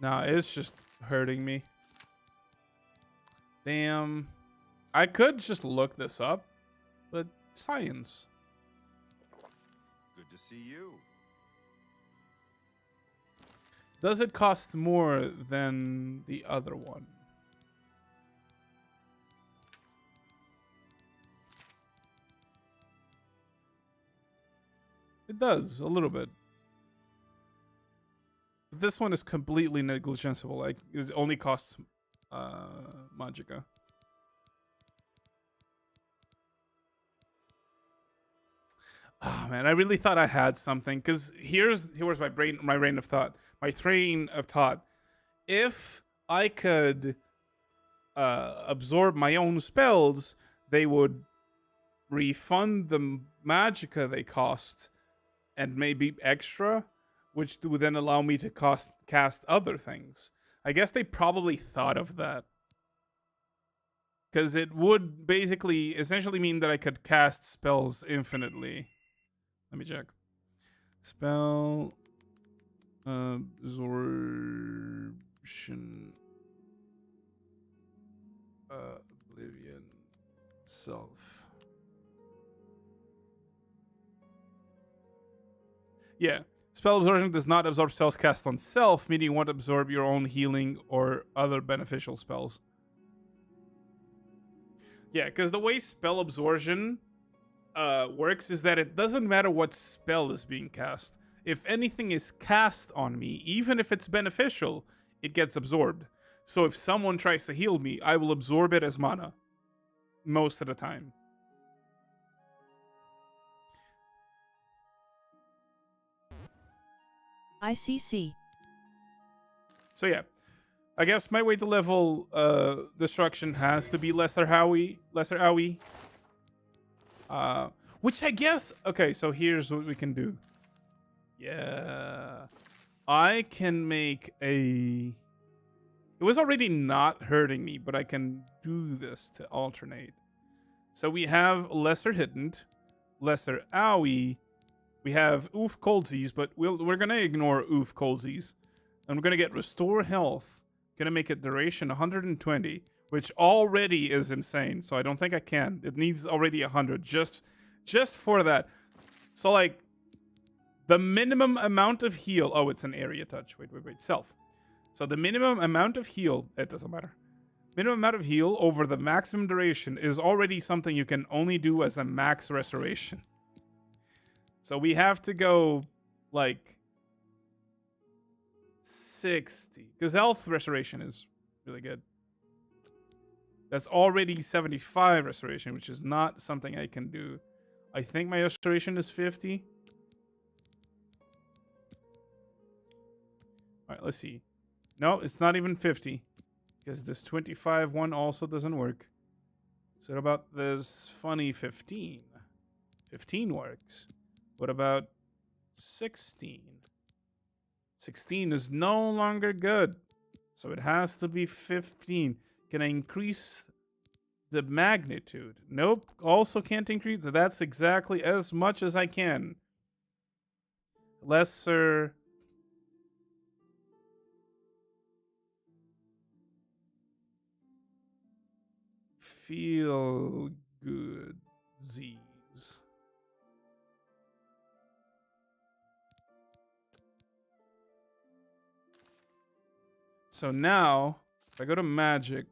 Nah, it's just hurting me. Damn. I could just look this up, but science. Good to see you. Does it cost more than the other one? It does, a little bit. But this one is completely negligible. Like, it only costs magicka. Oh man, I really thought I had something, because here's my train of thought. If I could absorb my own spells, they would refund the magicka they cost and maybe extra, which would then allow me to cast other things. I guess they probably thought of that. Because it would basically essentially mean that I could cast spells infinitely. Let me check. Spell absorption oblivion self. Yeah. Spell absorption does not absorb spells cast on self, meaning you won't absorb your own healing or other beneficial spells. Yeah, because the way spell absorption works is that it doesn't matter what spell is being cast. If anything is cast on me, even if it's beneficial, it gets absorbed. So if someone tries to heal me, I will absorb it as mana. Most of the time. ICC. So yeah. I guess my way to level destruction has to be lesser AoE. Which I guess... Okay, so here's what we can do. Yeah. I can make a... It was already not hurting me, but I can do this to alternate. So we have lesser hidden, lesser AoE. We have Oof Coldsies, but we're gonna ignore Oof Coldsies. And we're gonna get Restore Health. Gonna make it duration 120, which already is insane. So I don't think I can. It needs already 100 just for that. So like the minimum amount of heal. Oh, it's an area touch. Wait. Self. So the minimum amount of heal. It doesn't matter. Minimum amount of heal over the maximum duration is already something you can only do as a max restoration. So we have to go like 60. Because health restoration is really good. That's already 75 restoration, which is not something I can do. I think my restoration is 50. Alright, let's see. No, it's not even 50. Because this 25 one also doesn't work. So what about this funny 15? 15 works. What about 16? 16 is no longer good. So it has to be 15. Can I increase the magnitude? Nope. Also can't increase. That's exactly as much as I can. Lesser. Feel good Z's. So now, if I go to magic,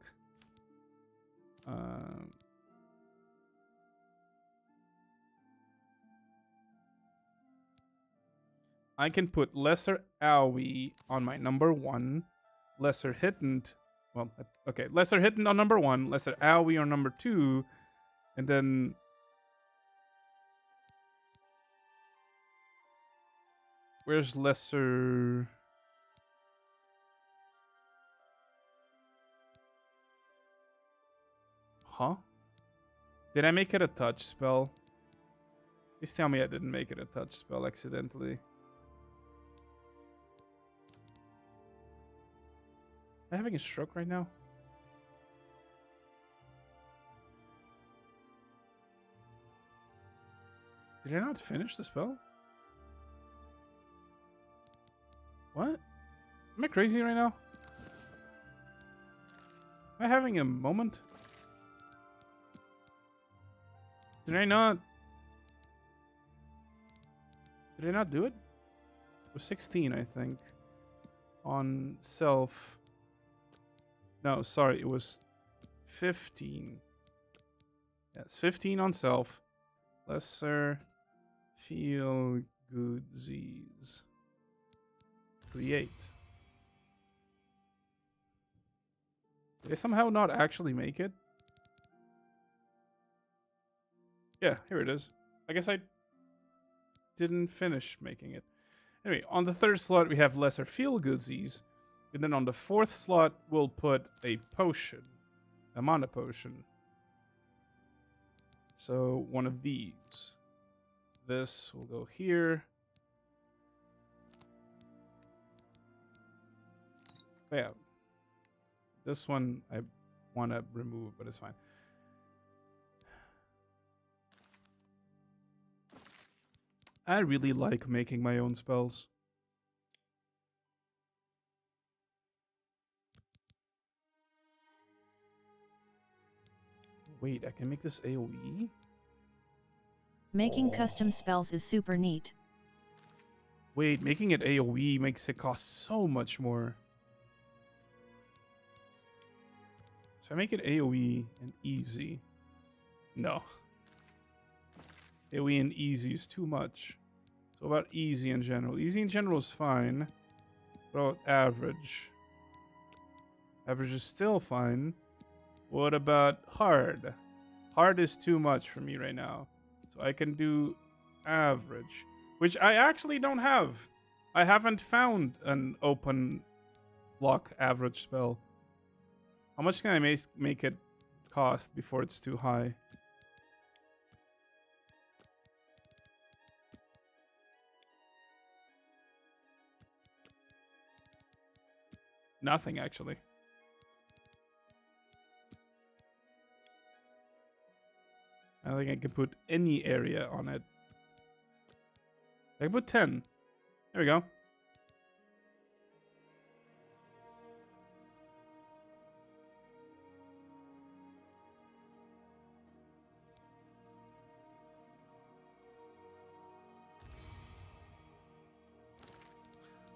I can put lesser AoE on my number 1, lesser hittant. Well, okay, lesser hittant on number 1, lesser AoE on number 2, and then where's lesser? Huh? Did I make it a touch spell? Please tell me I didn't make it a touch spell accidentally. Am I having a stroke right now? Did I not finish the spell? What? Am I crazy right now? Am I having a moment? Did I not do it? It was 16, I think. On self. No, sorry, it was 15. Yes, 15 on self. Lesser feel good Z's. Create. Did I somehow not actually make it? Yeah, here it is. I guess I didn't finish making it. Anyway, on the 3rd slot, we have lesser feel-goodsies. And then on the 4th slot, we'll put a potion. A mana potion. So, one of these. This will go here. But yeah. This one I want to remove, but it's fine. I really like making my own spells. Wait, I can make this AoE? Making custom spells is super neat. Wait, making it AoE makes it cost so much more. So I make it AoE and easy. No. AoE and easy is too much. So about easy in general. Easy in general is fine. What about average? Average is still fine. What about hard? Hard is too much for me right now. So I can do average. Which I actually don't have. I haven't found an open lock average spell. How much can I make it cost before it's too high? Nothing, actually. I don't think I can put any area on it. I put 10. There we go.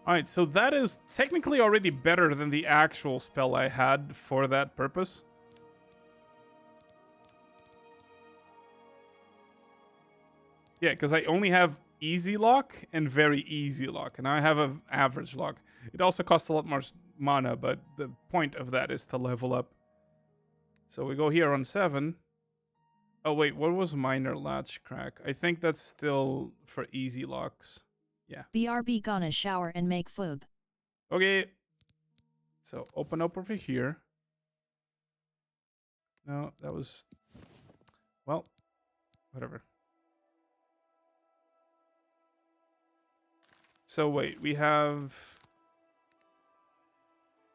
Alright, so that is technically already better than the actual spell I had for that purpose. Yeah, because I only have easy lock and very easy lock, and I have an average lock. It also costs a lot more mana, but the point of that is to level up. So we go here on 7. Oh wait, what was minor latch crack? I think that's still for easy locks. Yeah. BRB gonna shower and make food. Okay. So open up over here. No, that was... Well, whatever. So wait, we have...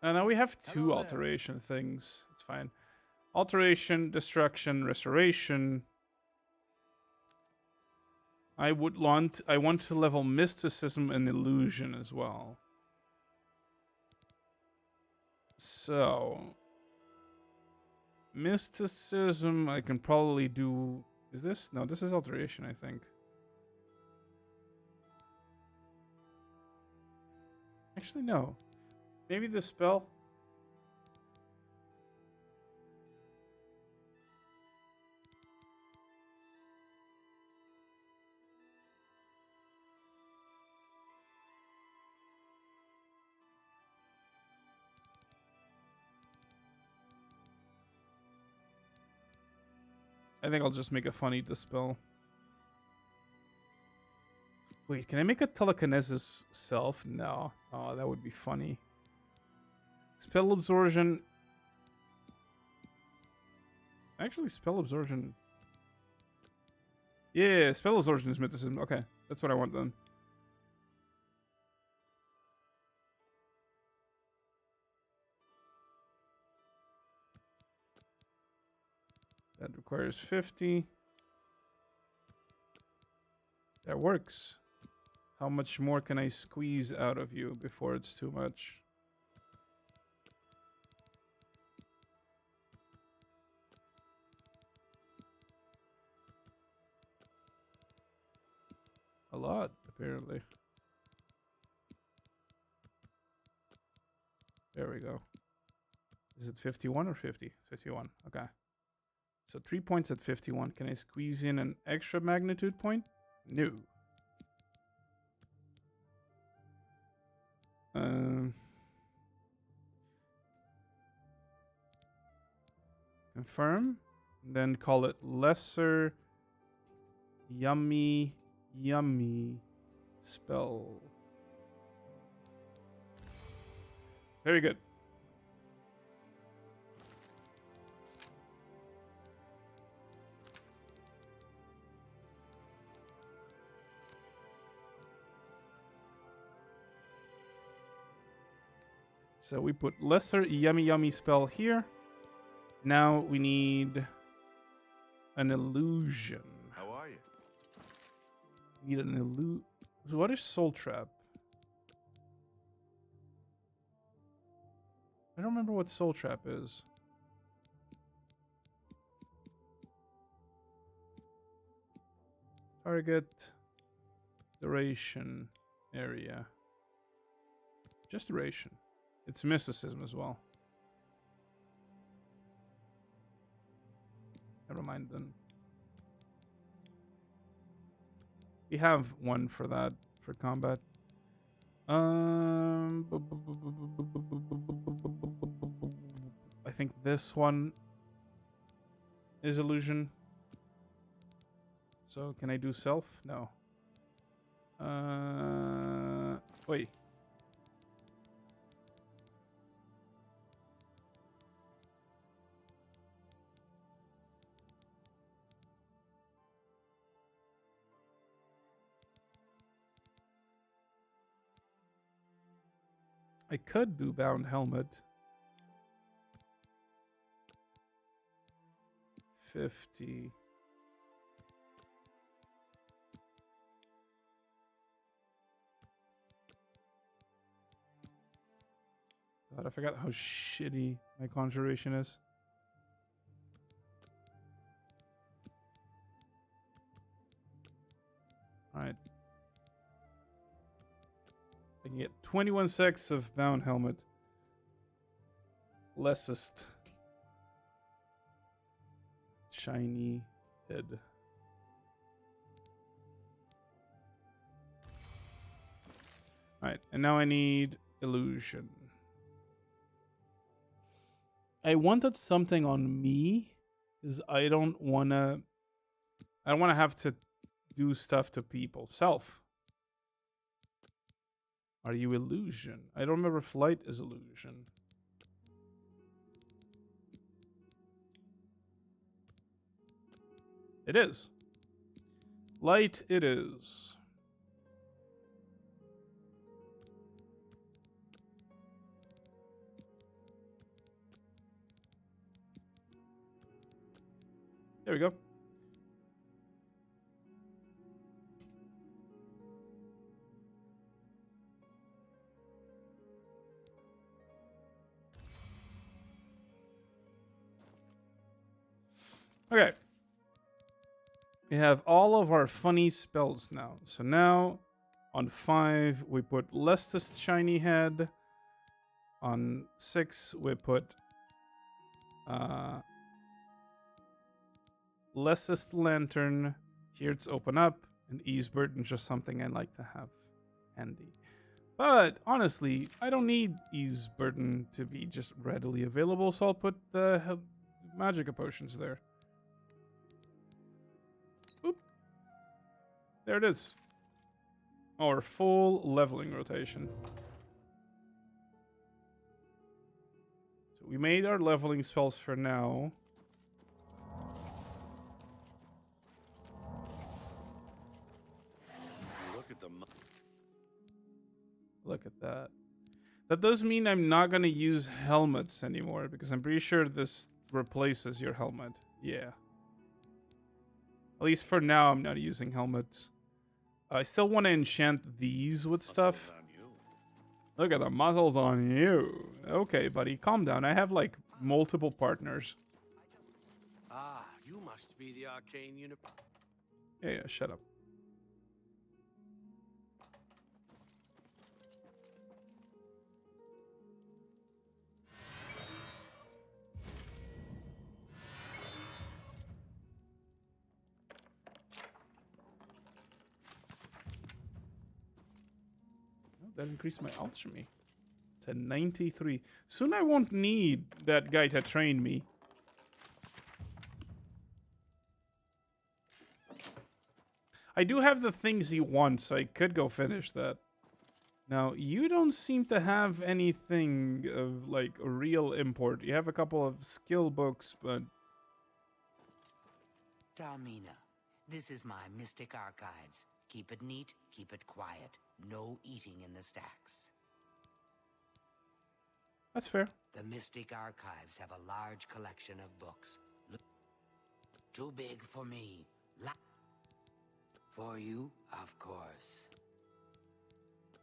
now we have 2 alteration things. It's fine. Alteration, destruction, restoration. I want to level mysticism and illusion as well. So mysticism I can probably do. Is this? No, this is alteration, I think. Actually, no. Maybe the spell. I think I'll just make a funny dispel. Wait, can I make a telekinesis self? No. Oh, that would be funny. Spell absorption. Actually, spell absorption. Yeah, spell absorption is mysticism. Okay, that's what I want then. That requires 50. That works. How much more can I squeeze out of you before it's too much? A lot, apparently. There we go. Is it 51 or 50? 51. Okay. So 3 points at 51. Can I squeeze in an extra magnitude point? No. Confirm. Then call it lesser yummy spell. Very good. So we put lesser yummy spell here. Now we need an illusion. How are you? Need an illusion. So what is soul trap? I don't remember what soul trap is. Target, duration, area. Just duration. It's mysticism as well. Never mind then. We have one for that, for combat. I think this one is illusion. So can I do self? No. Wait. I could do bound helmet. 50. God, I forgot how shitty my conjuration is. Alright. I can get 21 sets of bound helmet. Lessest. Shiny head. Alright, and now I need illusion. I wanted something on me because I don't wanna have to do stuff to people. Self. Are you illusion? I don't remember if light is illusion. It is. Light it is. There we go. Okay. We have all of our funny spells now. So now, on 5, we put Lestest Shiny Head. On 6, we put Lessest Lantern. Here it's open up. And Ease Burden, just something I like to have handy. But, honestly, I don't need Ease Burden to be just readily available, so I'll put the Magica Potions there. Oop. There it is. Our full leveling rotation. So we made our leveling spells for now. Look at them. Look at that. That does mean I'm not going to use helmets anymore, because I'm pretty sure this replaces your helmet. Yeah. At least for now, I'm not using helmets. I still want to enchant these with stuff. Look at the muzzles on you. Okay, buddy, calm down. I have, like, multiple partners. Ah, you must be the arcane unit. Yeah, shut up. That increased my alchemy to 93. Soon I won't need that guy to train me. I do have the things he wants, so I could go finish that. Now, you don't seem to have anything of, like, real import. You have a couple of skill books, but... Darmina, this is my Mystic Archives. Keep it neat, keep it quiet. No eating in the stacks. That's fair. The Mystic Archives have a large collection of books. Too big for me. For you, of course.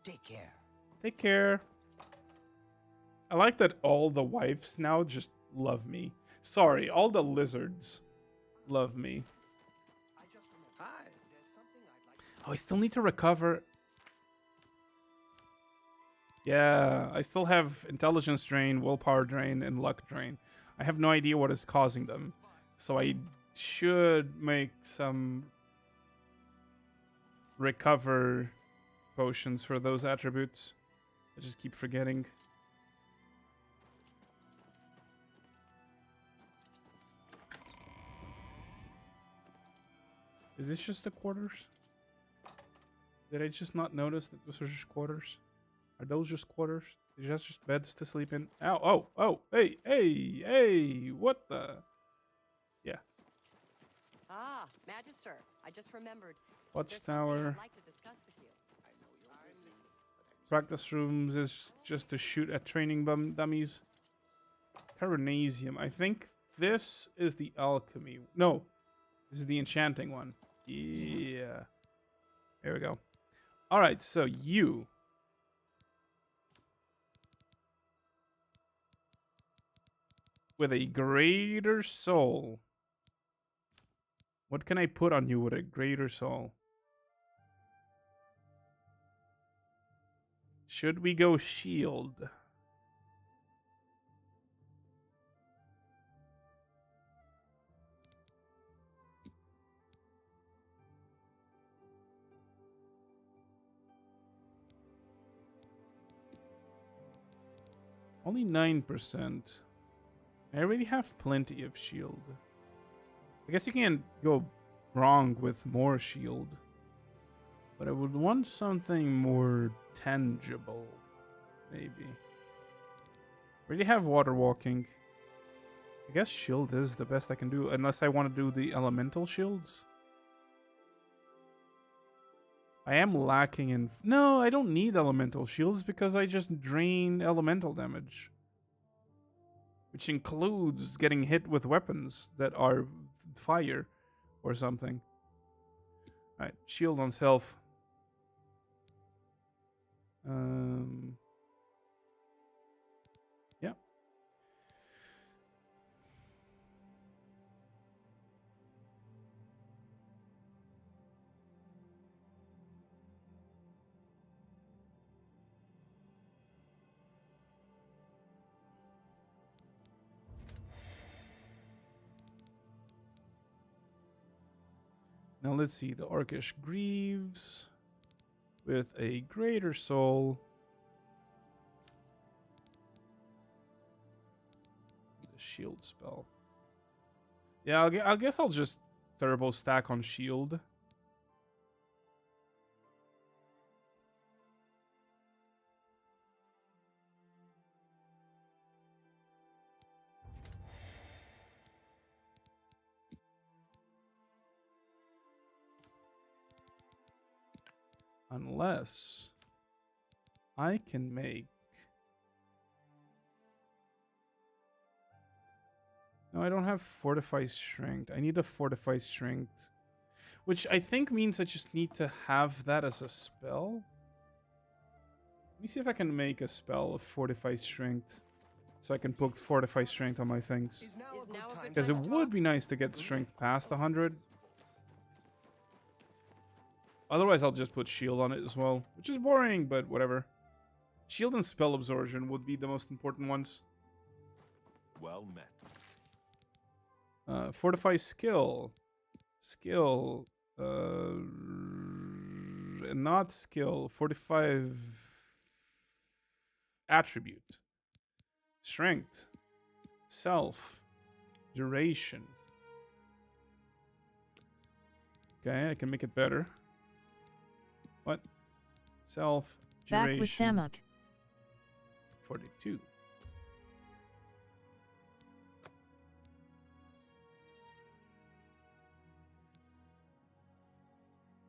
Take care. Take care. I like that all the wives now just love me. Sorry, all the lizards love me. Oh, I still need to recover. Yeah, I still have intelligence drain, willpower drain, and luck drain. I have no idea what is causing them. So I should make some recover potions for those attributes. I just keep forgetting. Is this just the quarters? Did I just not notice that those are just quarters? Are those just quarters? Is that just beds to sleep in? Ow, oh, hey, hey, hey, what the? Yeah. Ah, Magister, I just remembered. Watchtower. I'd like to discuss with you. Practice rooms is just to shoot at training dummies. Caronasium. I think this is the alchemy. No, this is the enchanting one. Yeah. Yes. There we go. All right, so you. with a greater soul. What can I put on you with a greater soul? Should we go shield? Only 9%. I already have plenty of shield. I guess you can't go wrong with more shield. But I would want something more tangible, maybe. Already have water walking. I guess shield is the best I can do, unless I want to do the elemental shields. I am lacking in... No, I don't need elemental shields because I just drain elemental damage. Which includes getting hit with weapons that are fire or something. Alright, shield on self. Yeah. Now let's see, the Orcish Greaves with a greater soul. The shield spell. Yeah, I guess I'll just turbo stack on shield. Unless I can make... No, I don't have Fortify Strength. I need a Fortify Strength. Which I think means I just need to have that as a spell. Let me see if I can make a spell of Fortify Strength. So I can put Fortify Strength on my things. Because it would be nice to get Strength past 100. Otherwise, I'll just put Shield on it as well. Which is boring, but whatever. Shield and Spell Absorption would be the most important ones. Well met. Fortify Skill. Skill. Not Skill. Fortify Attribute. Strength. Self. Duration. Okay, I can make it better. What? Self. Duration. Back with Samuk. 42.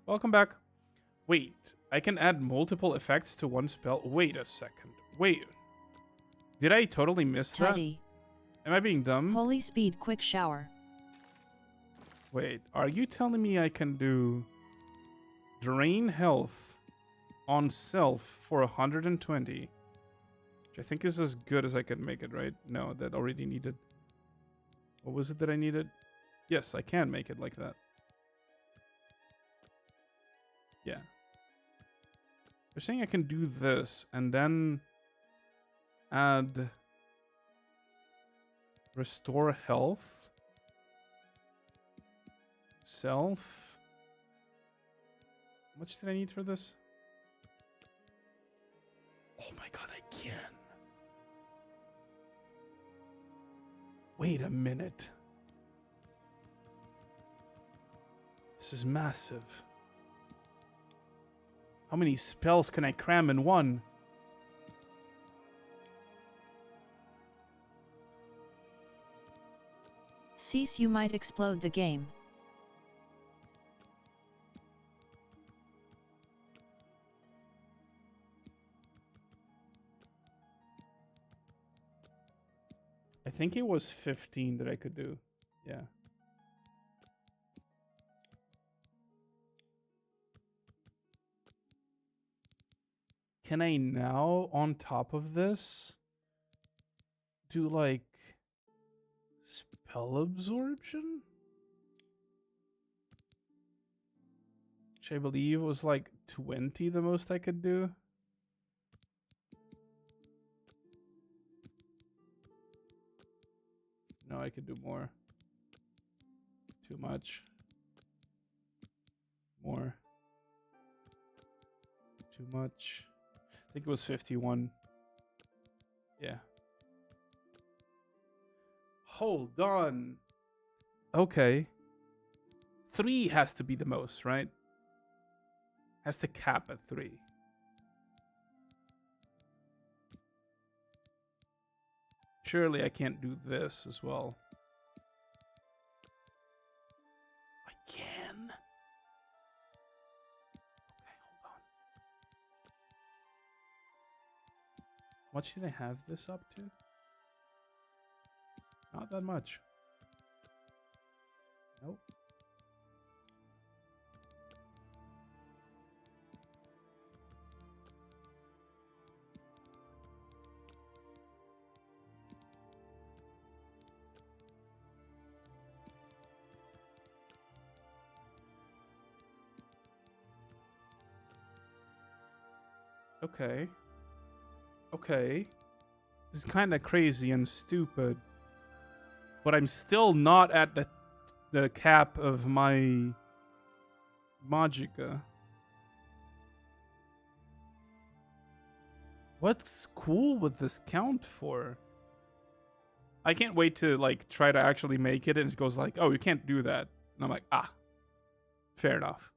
Welcome back. Wait, I can add multiple effects to one spell? Wait a second. Wait. Did I totally miss Tidy. that? Am I being dumb? Holy Speed Quick Shower. Wait, are you telling me I can do Drain Health on self for 120? Which I think is as good as I can make it, right? No, that already needed... What was it that I needed? Yes, I can make it like that. Yeah. They're saying I can do this and then add Restore Health. Self. How much did I need for this? Oh my god, I can. Wait a minute. This is massive. How many spells can I cram in one? Cease, you might explode the game. I think it was 15 that I could do. Yeah. Can I now, on top of this, do like Spell absorption? Which I believe was like 20 the most I could do. No, I could do more. Too much. More. Too much. I think it was 51. Yeah. Hold on. Okay. 3 has to be the most, right? Has to cap at 3. Surely I can't do this as well. I can. Okay, hold on. How much did I have this up to? Not that much. Nope. Okay. Okay. This is kind of crazy and stupid. But I'm still not at the cap of my Magica. What's cool with this count for? I can't wait to like try to actually make it and it goes like, oh, you can't do that. And I'm like, ah, fair enough.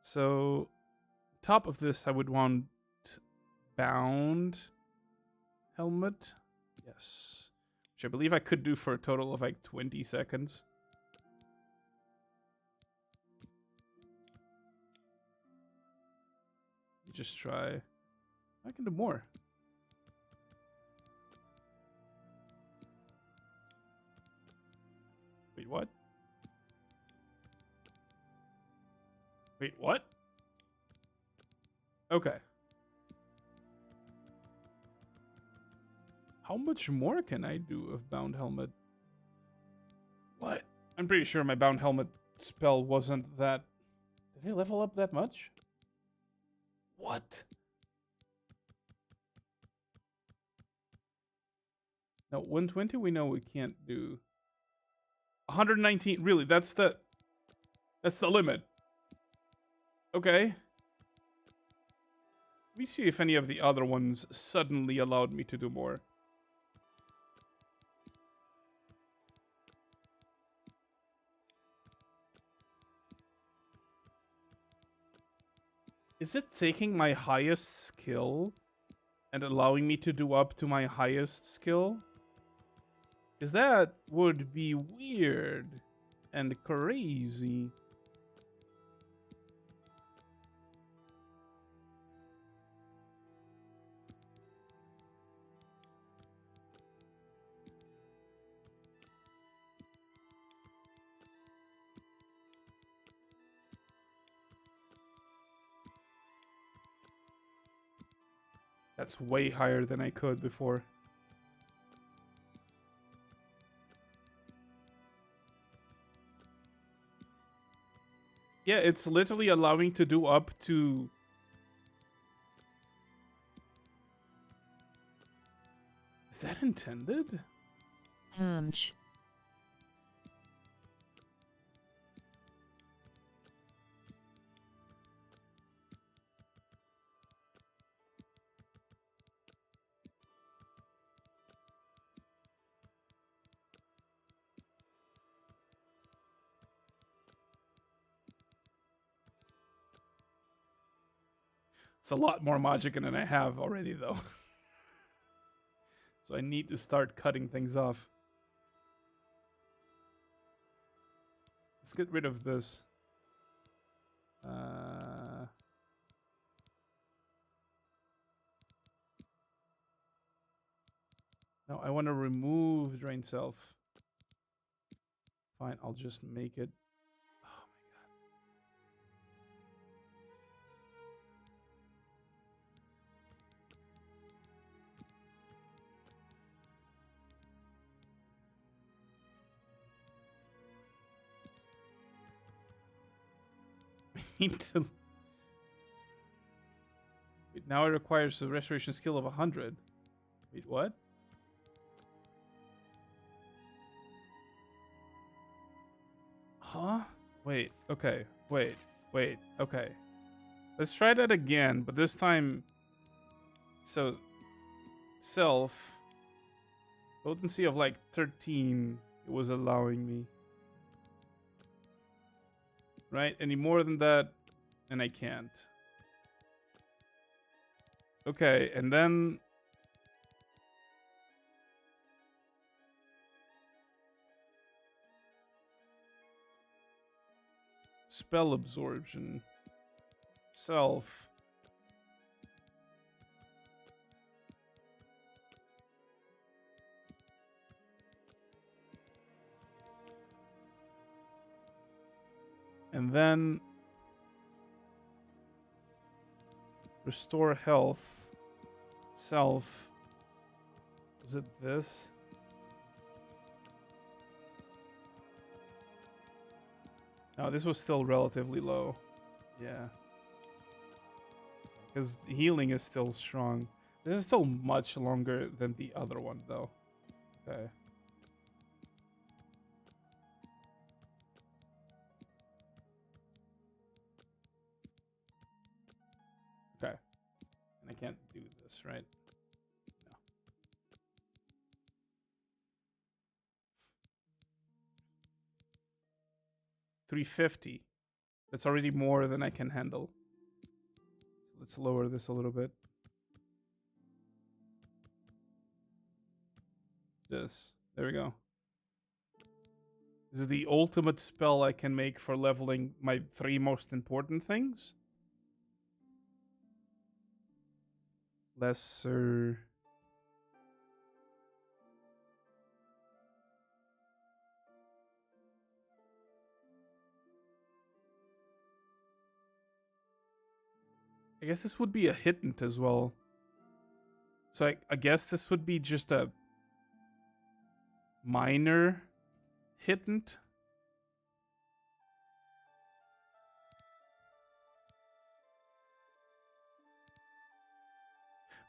So top of this, I would want bound helmet. Yes. Which I believe I could do for a total of like 20 seconds. Just try. I can do more. Wait, what? Wait, what? Okay. How much more can I do of bound helmet? What? I'm pretty sure my bound helmet spell wasn't that... Did I level up that much? What? Now, 120 we know we can't do. 119, really, that's the limit. Okay. Let me see if any of the other ones suddenly allowed me to do more. Is it taking my highest skill and allowing me to do up to my highest skill? Because that would be weird and crazy. That's way higher than I could before. Yeah, it's literally allowing to do up to... Is that intended? It's a lot more Magic than I have already, though. So I need to start cutting things off. Let's get rid of this. No, I want to remove Drain Self. Fine, I'll just make it. Oh my god. need to... Wait, now it requires a restoration skill of 100. Wait, what? Huh? Wait, okay. Wait, okay. Let's try that again, but this time... So, self... Potency of like 13 it was allowing me. Right? Any more than that, and I can't. Okay, and then... Spell absorption. Self. And then... Restore health. Self. Is it this? No, this was still relatively low. Yeah. Because healing is still strong. This is still much longer than the other one, though. Okay. Okay. And I can't do this, right? No. $350. That's already more than I can handle. Let's lower this a little bit. This. There we go. This is the ultimate spell I can make for leveling my 3 most important things. Lesser... I guess this would be a hidden as well. So I guess this would be just a minor hidden.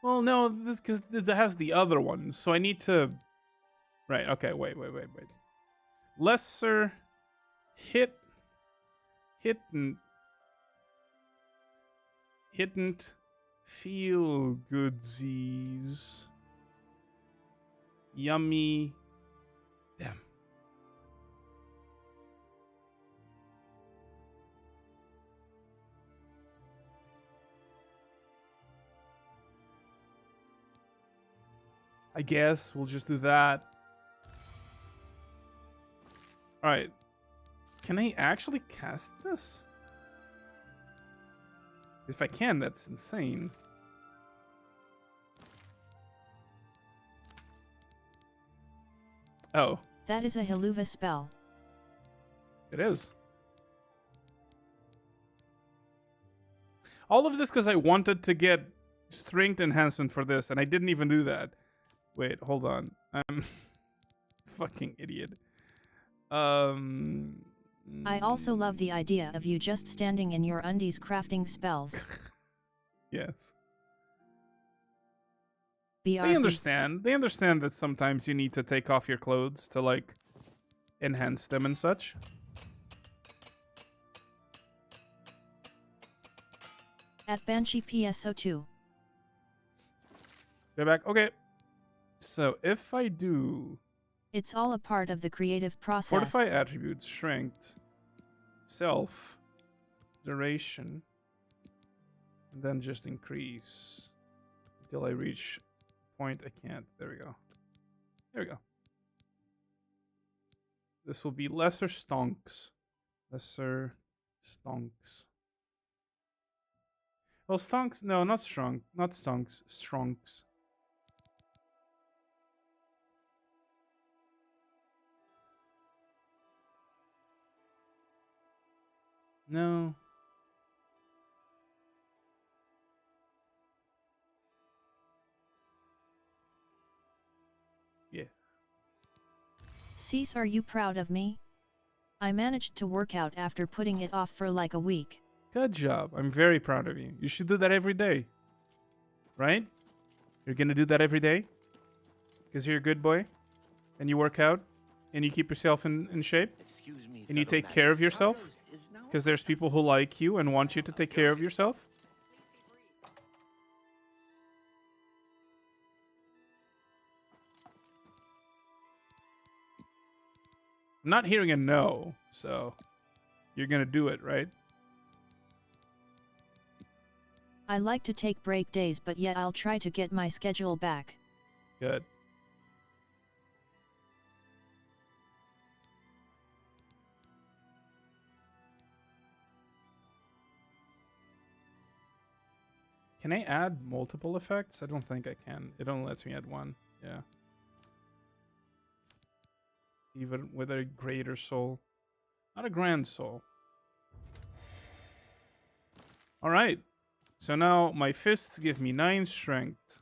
Well, no, this because it has the other one, so I need to. Right. Okay. Wait. Lesser hidden feel goodsies. Yummy. Damn. I guess we'll just do that. Alright. Can I actually cast this? If I can, that's insane. Oh. That is a Haluva spell. It is. All of this because I wanted to get strength enhancement for this, and I didn't even do that. Wait, hold on. I'm fucking idiot. I also love the idea of you just standing in your undies crafting spells. Yes. BRB. They understand. They understand that sometimes you need to take off your clothes to, like, enhance them and such. At Banshee PSO2. Go back. Okay. So if I do... It's all a part of the creative process. Fortify attributes, strength, self, duration, and then just increase until I reach a point I can't. There we go. There we go. This will be lesser stonks. Lesser stonks. Well, stonks, no, not strong. Not stonks, stronks. No. Yeah. Cease, are you proud of me? I managed to work out after putting it off for like a week. Good job. I'm very proud of you. You should do that every day. Right? You're going to do that every day? Because you're a good boy? And you work out? And you keep yourself in shape? Excuse me, And you fellow take care of magistrate. yourself? Because there's people who like you and want you to take care of yourself? I'm not hearing a no, so you're going to do it, right? I like to take break days, but yet I'll try to get my schedule back. Good. Can I add multiple effects? I don't think I can. It only lets me add one. Yeah. Even with a greater soul. Not a grand soul. Alright. So now my fists give me 9 strength.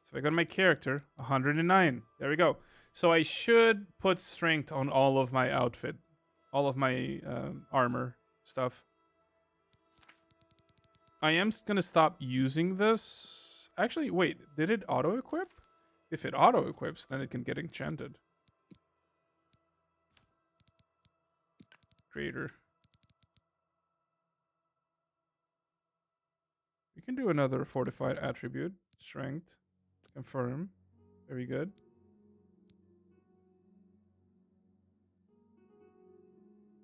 So if I go to my character, 109. There we go. So I should put strength on all of my outfit. All of my armor stuff. I am going to stop using this. Actually, wait. Did it auto-equip? If it auto-equips, then it can get enchanted. Creator. We can do another fortified attribute. Strength. Confirm. Very good.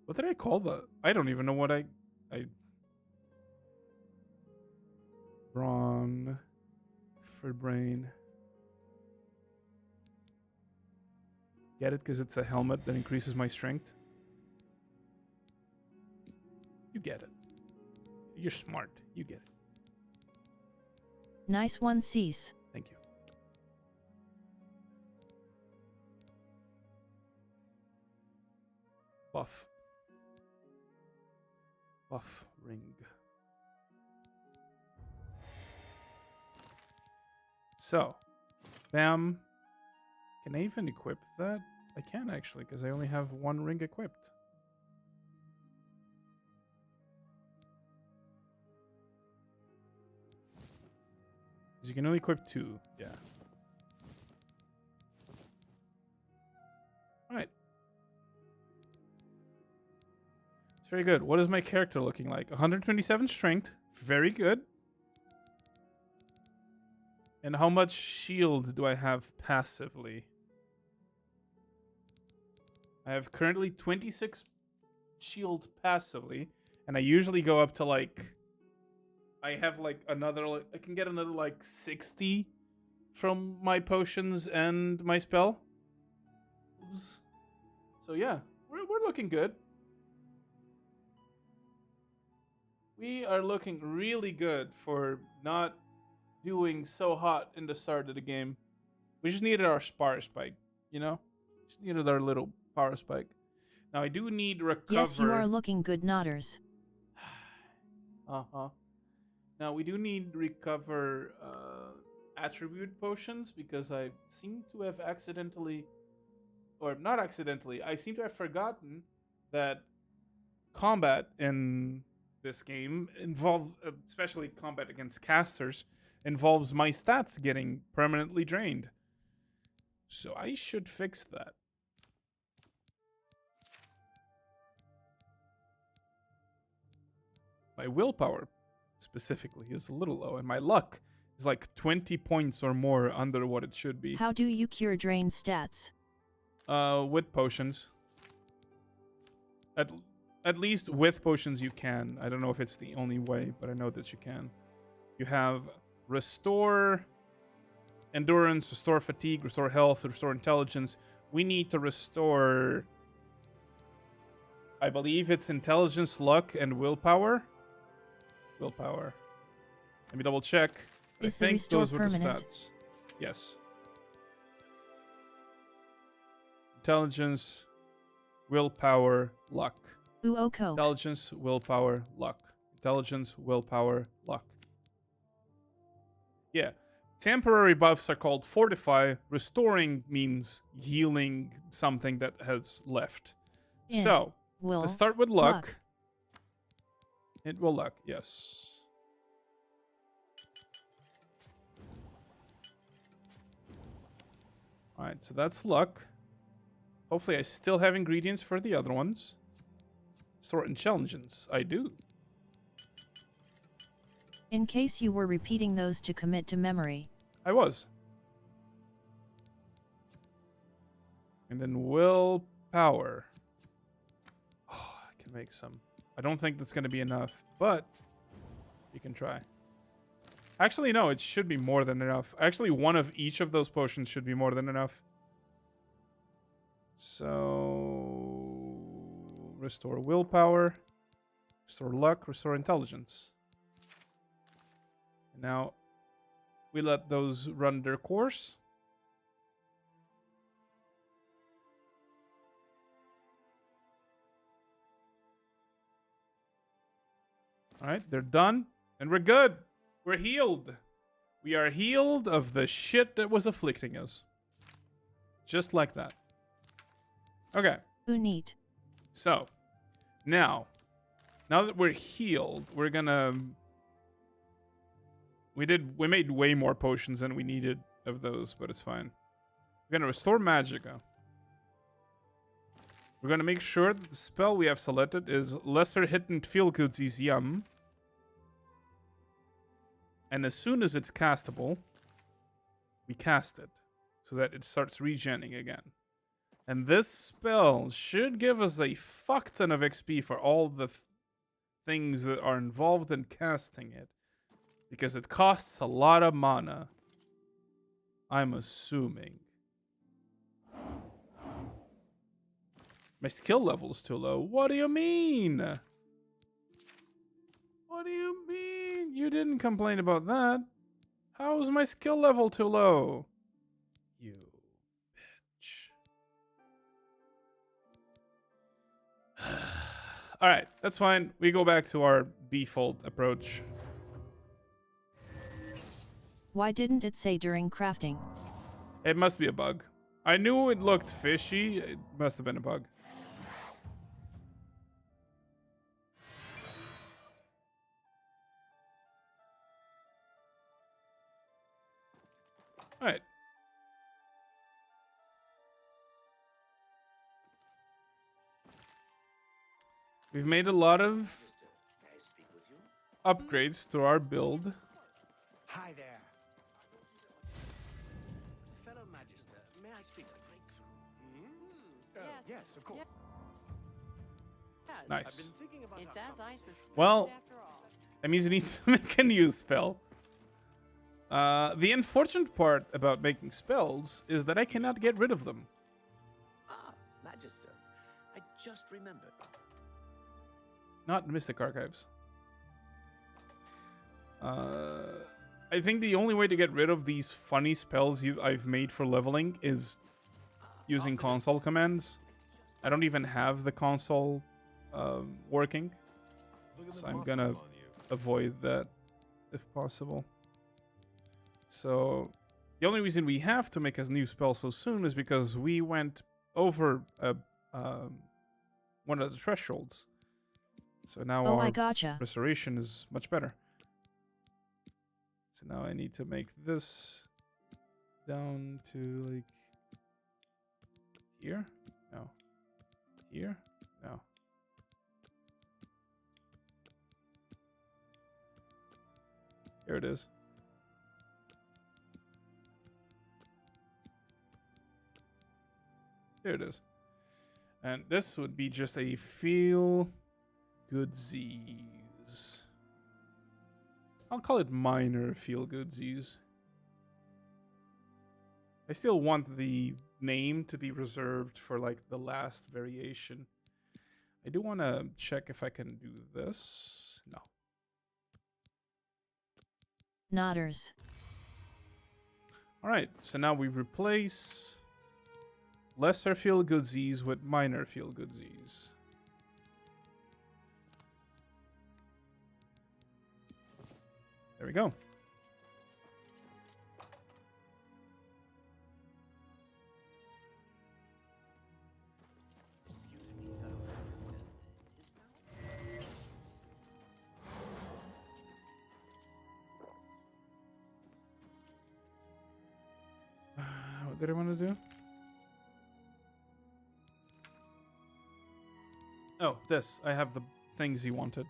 What did I call that? I don't even know what I Brawn for brain. Get it? Because it's a helmet that increases my strength. You get it. You're smart. You get it. Nice one, Cease. Thank you. Buff. Buff ring. So, bam. Can I even equip that? I can actually, because I only have 1 ring equipped. Because you can only equip 2, yeah. Alright. It's very good. What is my character looking like? 127 strength. Very good. And how much shield do I have passively? I have currently 26 shield passively. And I usually go up to like... I have like another... I can get another like 60 from my potions and my spell. So yeah, we're looking good. We are looking really good for not doing so hot in the start of the game. We just needed our power spike, you know? Just needed our little power spike. Now I do need recover. Yes, you are looking good, Nodders. Uh-huh. Now we do need recover attribute potions because I seem to have accidentally, or not accidentally, I seem to have forgotten that combat in this game especially combat against casters, involves my stats getting permanently drained. So I should fix that. My willpower, specifically, is a little low, and my luck is like 20 points or more under what it should be. How do you cure drained stats? With potions. At least with potions you can. I don't know if it's the only way, but I know that you can. You have restore endurance, restore fatigue, restore health, restore intelligence. We need to restore, I believe it's intelligence, luck, and willpower. Willpower. Let me double check. I think those were the stats. Yes. Intelligence, willpower, luck. Uoko. Intelligence, willpower, luck. Intelligence, willpower, luck. Yeah. Temporary buffs are called fortify. Restoring means healing something that has left. So, let's start with luck. It will luck, yes. Alright, so that's luck. Hopefully I still have ingredients for the other ones. Store intelligence. I do. In case you were repeating those to commit to memory. I was. And then willpower. Oh, I can make some. I don't think that's going to be enough, but you can try. Actually, no, it should be more than enough. Actually, one of each of those potions should be more than enough. So, restore willpower, restore luck, restore intelligence. And now, we let those run their course. All right, they're done, and we're good. We're healed. We are healed of the shit that was afflicting us. Just like that. Okay. Ooh, neat. So, now that we're healed, we're gonna... We made way more potions than we needed of those, but it's fine. We're gonna restore Magicka. We're gonna make sure that the spell we have selected is Lesser Hit and Feel Goods is Yum. And as soon as it's castable, we cast it so that it starts regenning again. And this spell should give us a fuck ton of XP for all the things that are involved in casting it. Because it costs a lot of mana. I'm assuming. My skill level is too low. What do you mean? What do you mean? You didn't complain about that. How is my skill level too low? You bitch. Alright, that's fine. We go back to our default approach. Why didn't it say during crafting? It must be a bug. I knew it looked fishy. It must have been a bug. All right. We've made a lot of upgrades to our build. Hi there. Fellow Magister, may I speak with you? Yes, of course. Nice. I've been thinking about It's as I suspected Well, after all. that means we need to make a new spell. The unfortunate part about making spells is that I cannot get rid of them. Ah, Magister, I just remembered. Not Mystic Archives. I think the only way to get rid of these funny spells I've made for leveling is using console commands. I don't even have the console working, so I'm gonna avoid that if possible. So the only reason we have to make a new spell so soon is because we went over one of the thresholds. So now Oh, our I gotcha. restoration is much better. So now I need to make this down to like here? No. Here? No. Here it is. There it is. And this would be just a feel goodsies. I'll call it minor feel goodsies. I still want the name to be reserved for like the last variation. I do want to check if I can do this. No. Nodders. All right, so now we replace lesser feel goodsies with minor feel goodsies. There we go. What did I want to do? Oh, this. I have the things he wanted.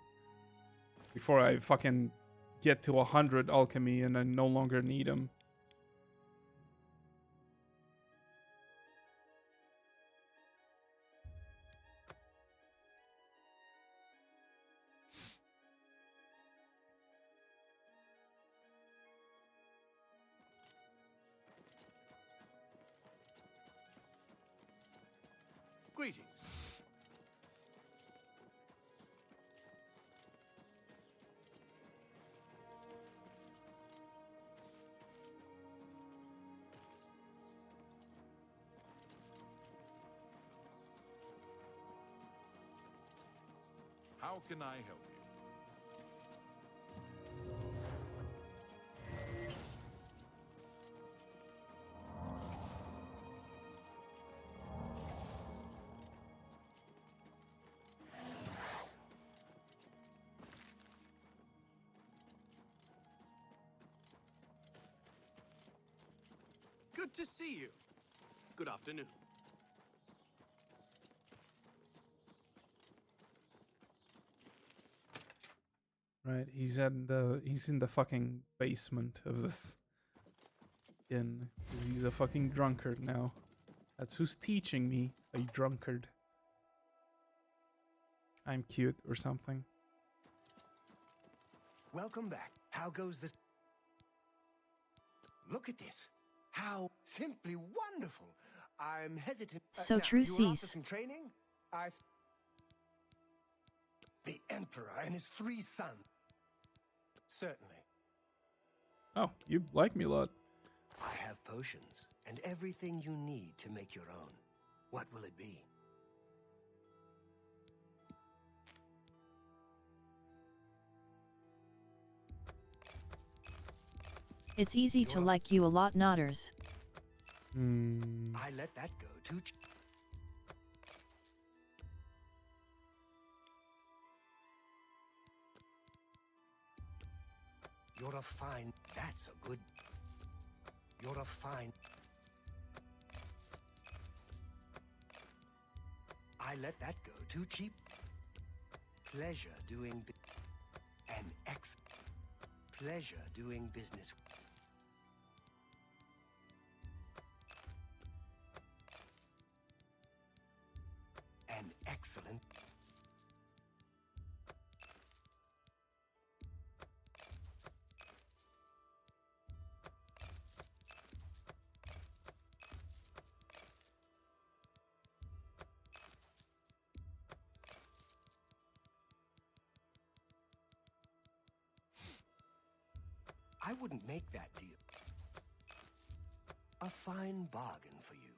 Before I fucking get to 100 alchemy and I no longer need them. Greetings. How can I help you? Good to see you. Good afternoon. Right, he's in the fucking basement of this inn. 'Cause he's a fucking drunkard now. That's who's teaching me, a drunkard. I'm cute or something. Welcome back. How goes this? Look at this. How simply wonderful. I'm hesitant. So now, true, you were after cease. some training? The Emperor and his 3 sons. Certainly. Oh, you like me a lot. I have potions and everything you need to make your own. What will it be? It's easy to like you a lot, Nodders. I let that go too. You're a fine. That's a good. You're a fine. I let that go too cheap. Pleasure doing. An ex. Pleasure doing business. An excellent. I wouldn't make that deal. A fine bargain for you.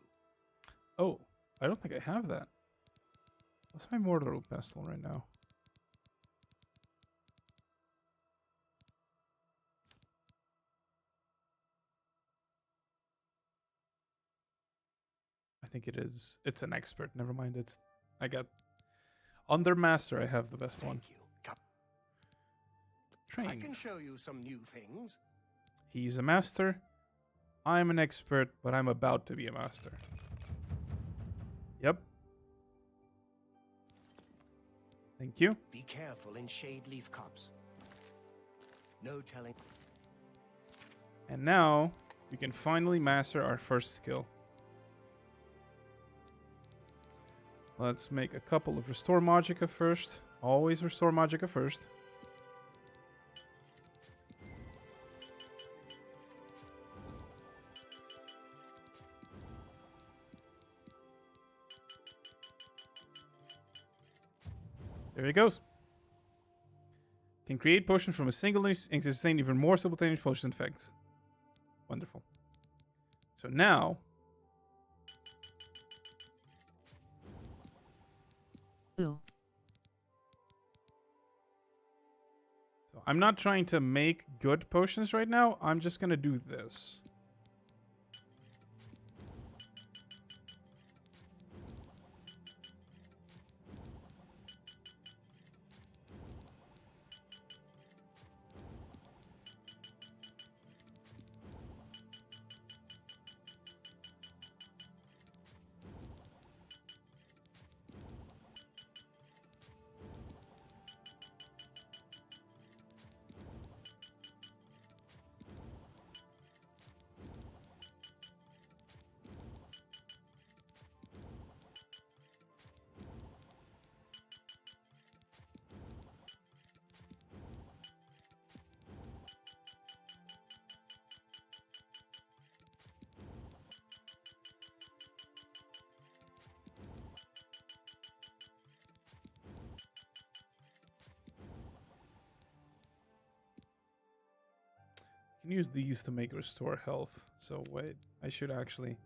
Oh, I don't think I have that. What's my mortal pestle right now? I think it is. It's an expert. Never mind. I got under master. I have the best one. Thank you. Train. I can show you some new things. He's a master. I'm an expert, but I'm about to be a master. Yep. Thank you. Be careful in shade leaf cups. No telling. And now we can finally master our first skill. Let's make a couple of restore magicka first. Always restore magicka first. There he goes. Can create potions from a single ink to sustain even more simultaneous potion effects. Wonderful. So now... Ooh. So I'm not trying to make good potions right now. I'm just going to do this. can use these to make restore health. So wait, I should actually.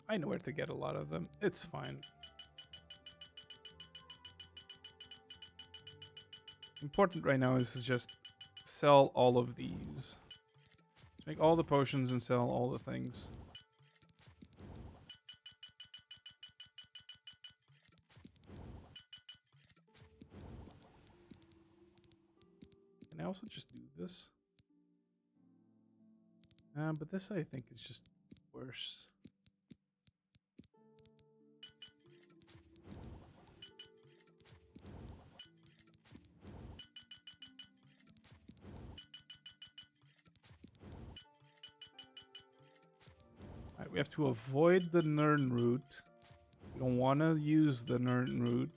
I know where to get a lot of them. It's fine. Important right now is to just sell all of these. Make all the potions and sell all the things. Can I also just do this? But this I think is just worse. Alright, we have to avoid the Nern route. We don't want to use the Nern route.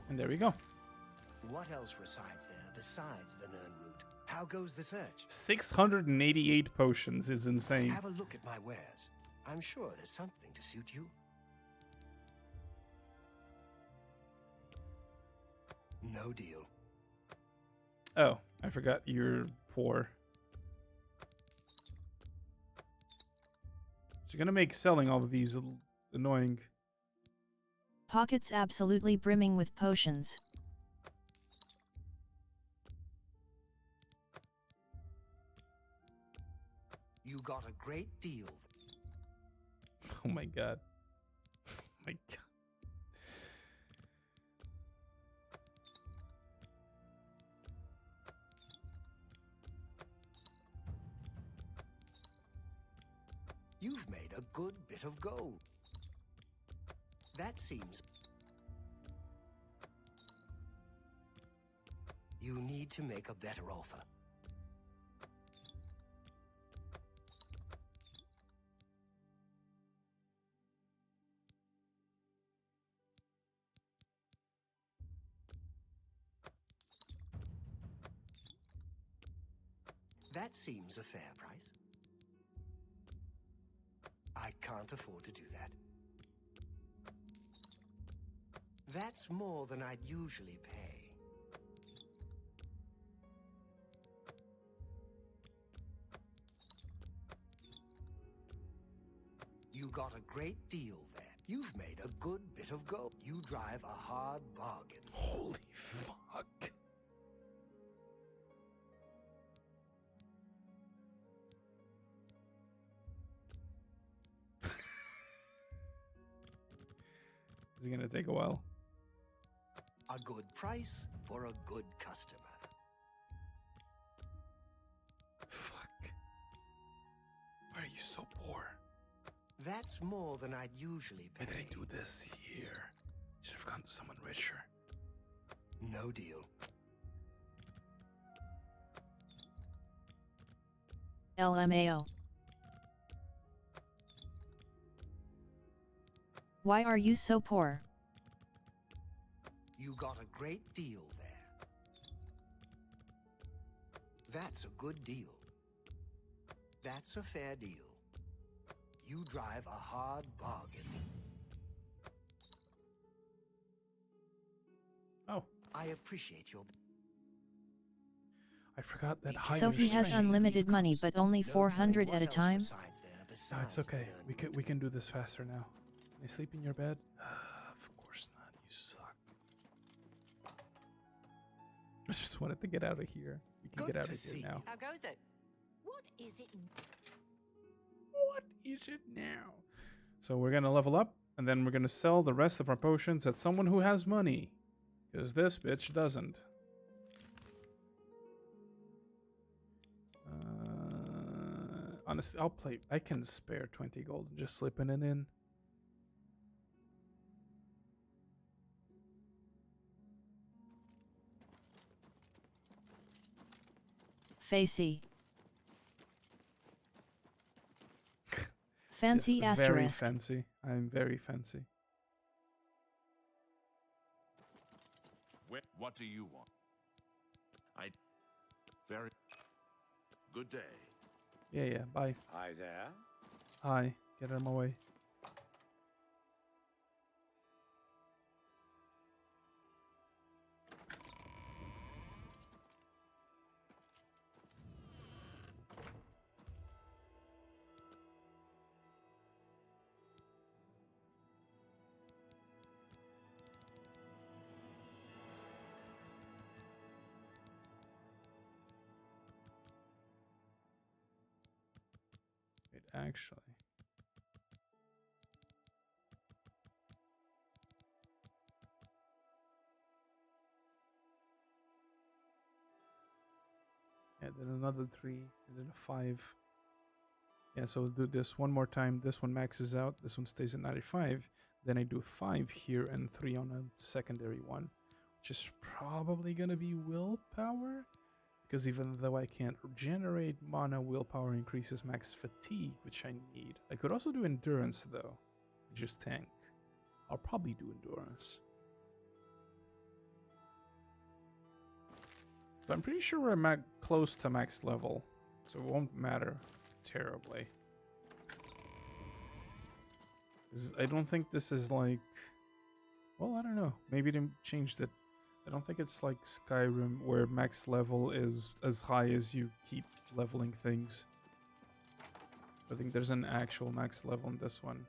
And there we go. What else resides there besides the Nern route? How goes the search? 688 potions is insane. Have a look at my wares. I'm sure there's something to suit you. No deal. Oh, I forgot you're poor. So you're gonna make selling all of these annoying. Pockets absolutely brimming with potions. You got a great deal. Oh my god. Oh my god. You've made a good bit of gold. That seems... You need to make a better offer. That seems a fair price. I can't afford to do that. That's more than I'd usually pay. You got a great deal there. You've made a good bit of gold. You drive a hard bargain. Holy fuck. Is it gonna take a while? A good price for a good customer. Fuck. Why are you so poor? That's more than I'd usually pay. Why did I do this here? Should have gone to someone richer. No deal. LMAO. Why are you so poor? You got a great deal there. That's a good deal. That's a fair deal. You drive a hard bargain. Oh. I appreciate your... I forgot that higher Sophie has strength. unlimited money, but only 400 at a time. No, it's okay. We can do this faster now. Can I sleep in your bed? Of course not. You suck. I just wanted to get out of here. We can get out of here now. How goes it? What is it? What is it now? So we're gonna level up, and then we're gonna sell the rest of our potions at someone who has money, because this bitch doesn't. Honestly, I'll play. I can spare 20 gold and just slipping it in. Facey. Fancy Yes, very asterisk. fancy. I'm very fancy. What do you want? Very good day. Yeah, bye. Hi there. Hi, get out of my way. Wait, actually. Yeah, then another 3, and then a 5. Yeah, so I'll do this one more time. This one maxes out. This one stays at 95. Then I do 5 here and 3 on a secondary one, which is probably going to be willpower. Because even though I can't regenerate mana, willpower increases max fatigue, which I need. I could also do endurance, though. Just tank. I'll probably do endurance. But I'm pretty sure we're close to max level, so it won't matter terribly. I don't think this is like... Well, I don't know. Maybe they changed it. I don't think it's like Skyrim, where max level is as high as you keep leveling things. I think there's an actual max level in this one.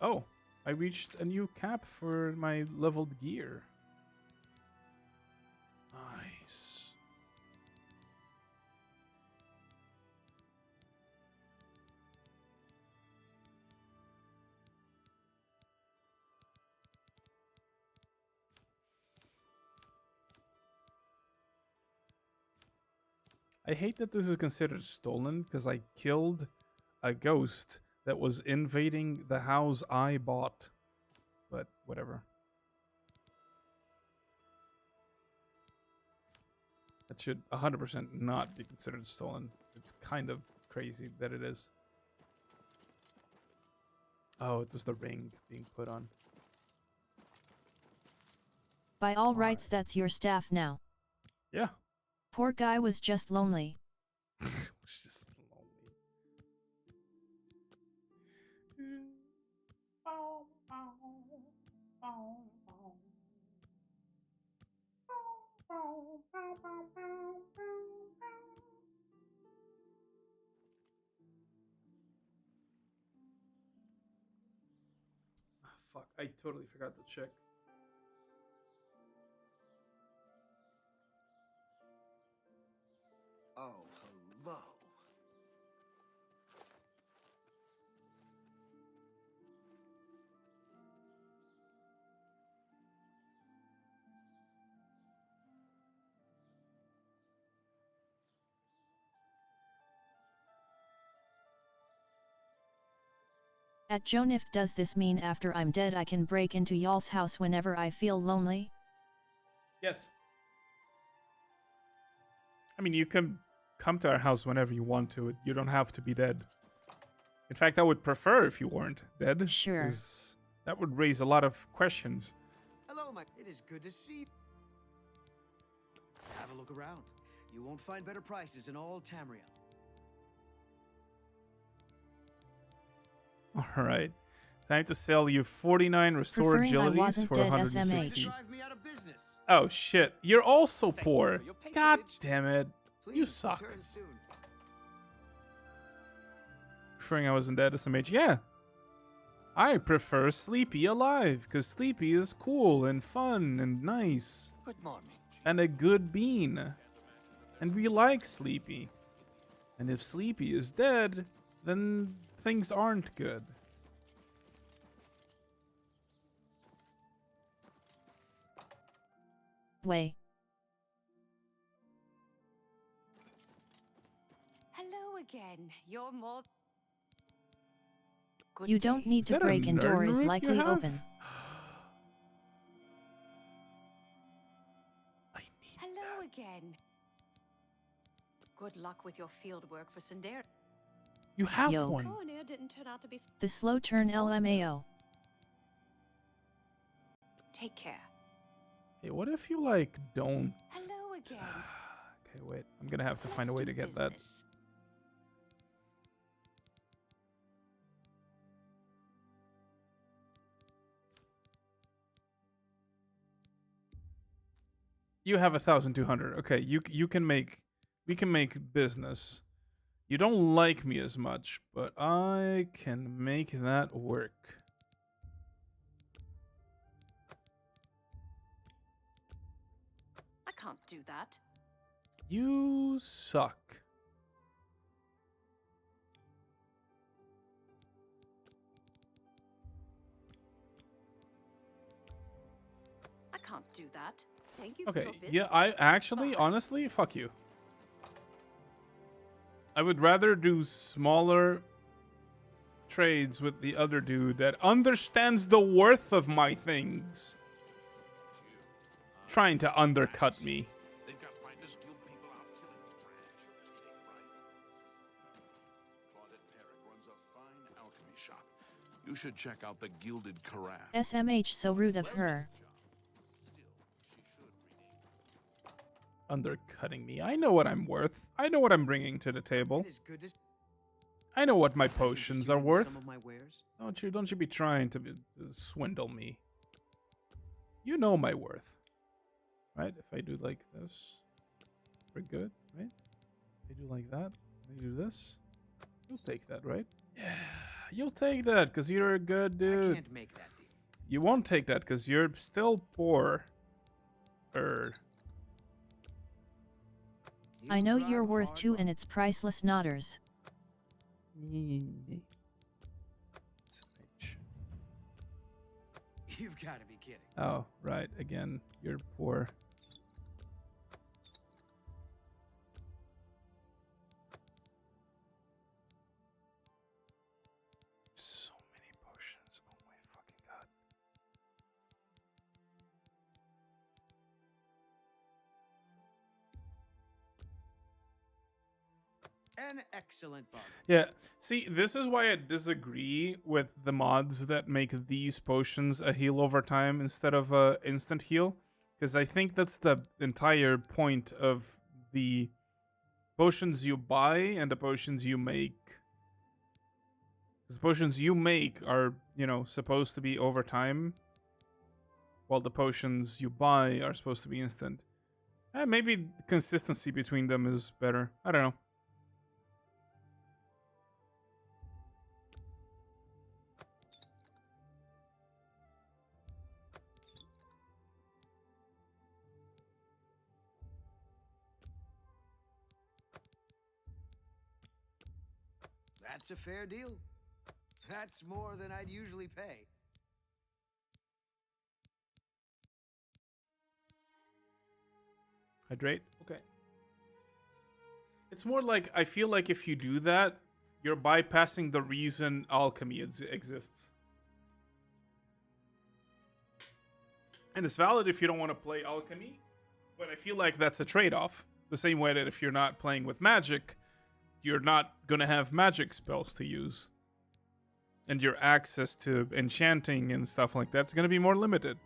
Oh, I reached a new cap for my leveled gear. Nice. I hate that this is considered stolen because I killed a ghost that was invading the house I bought. But whatever. That should 100% not be considered stolen. It's kind of crazy that it is. Oh, it was the ring being put on. By all rights, that's your staff now. Yeah. Poor guy was just lonely. Just lonely. Fuck, I totally forgot to check. Oh, hello. At Jonif, does this mean after I'm dead I can break into y'all's house whenever I feel lonely? Yes. I mean, you can come to our house whenever you want to. You don't have to be dead. In fact, I would prefer if you weren't dead. Sure. 'Cause that would raise a lot of questions. Hello, Mike. It is good to see you. Have a look around. You won't find better prices in all Tamriel. All right. Time to sell you 49 restore Preferring I agilities wasn't for dead 160. SMH. Drive me out of business. Oh shit, you're also poor. for your God patronage. damn it. You Please suck. return soon. Preferring I wasn't dead SMH. Yeah. I prefer Sleepy alive, because Sleepy is cool and fun and nice. Good morning. And a good bean. And we like Sleepy. And if Sleepy is dead, then things aren't good. Way. Hello again. You're more. Good You don't day. need to that a break in, door nerd is root you likely have? open. Hello again. Good luck with your field work for Sinderi. You have Yo. one. Cornir didn't turn out to be. The slow turn LMAO. Take care. Hey, what if you, like, don't... Hello again. Okay, wait. I'm gonna have to find a Let's way do to get that. business. You have 1,200. Okay, you can make... We can make business. You don't like me as much, but I can make that work. I can't do that. You suck. I can't do that. Thank you Okay, for your business. yeah, I actually, Bye. honestly, fuck you. I would rather do smaller trades with the other dude that understands the worth of my things. Trying to undercut me. They've got Finders Guild people out killing trash. You're kidding, right? Claudette Perrick runs a fine alchemy shop. You should check out the Gilded Carafe. SMH so rude of her. Undercutting me. I know what I'm worth. I know what I'm bringing to the table. As good as I know what my potions are worth. some of my wares. Don't you be trying to swindle me. You know my worth. Right? If I do like this, we're good, right? If I do like that, I do this. You'll take that, right? Yeah, you'll take that because you're a good dude. I can't make that deal. You won't take that because you're still poor. I know you're worth two and it's priceless nodders. You've got to be kidding. Oh, right. Again, you're poor. So many potions. Oh my fucking god. An excellent bug. Yeah, see, this is why I disagree with the mods that make these potions a heal over time instead of a instant heal, because I think that's the entire point of the potions you buy and the potions you make. 'Cause the potions you make are, you know, supposed to be over time, while the potions you buy are supposed to be instant. Maybe consistency between them is better. I don't know. That's a fair deal. That's more than I'd usually pay. Hydrate? Okay. It's more like, I feel like if you do that, you're bypassing the reason alchemy exists. And it's valid if you don't want to play alchemy, but I feel like that's a trade-off. The same way that if you're not playing with magic, you're not going to have magic spells to use. And your access to enchanting and stuff like that's going to be more limited.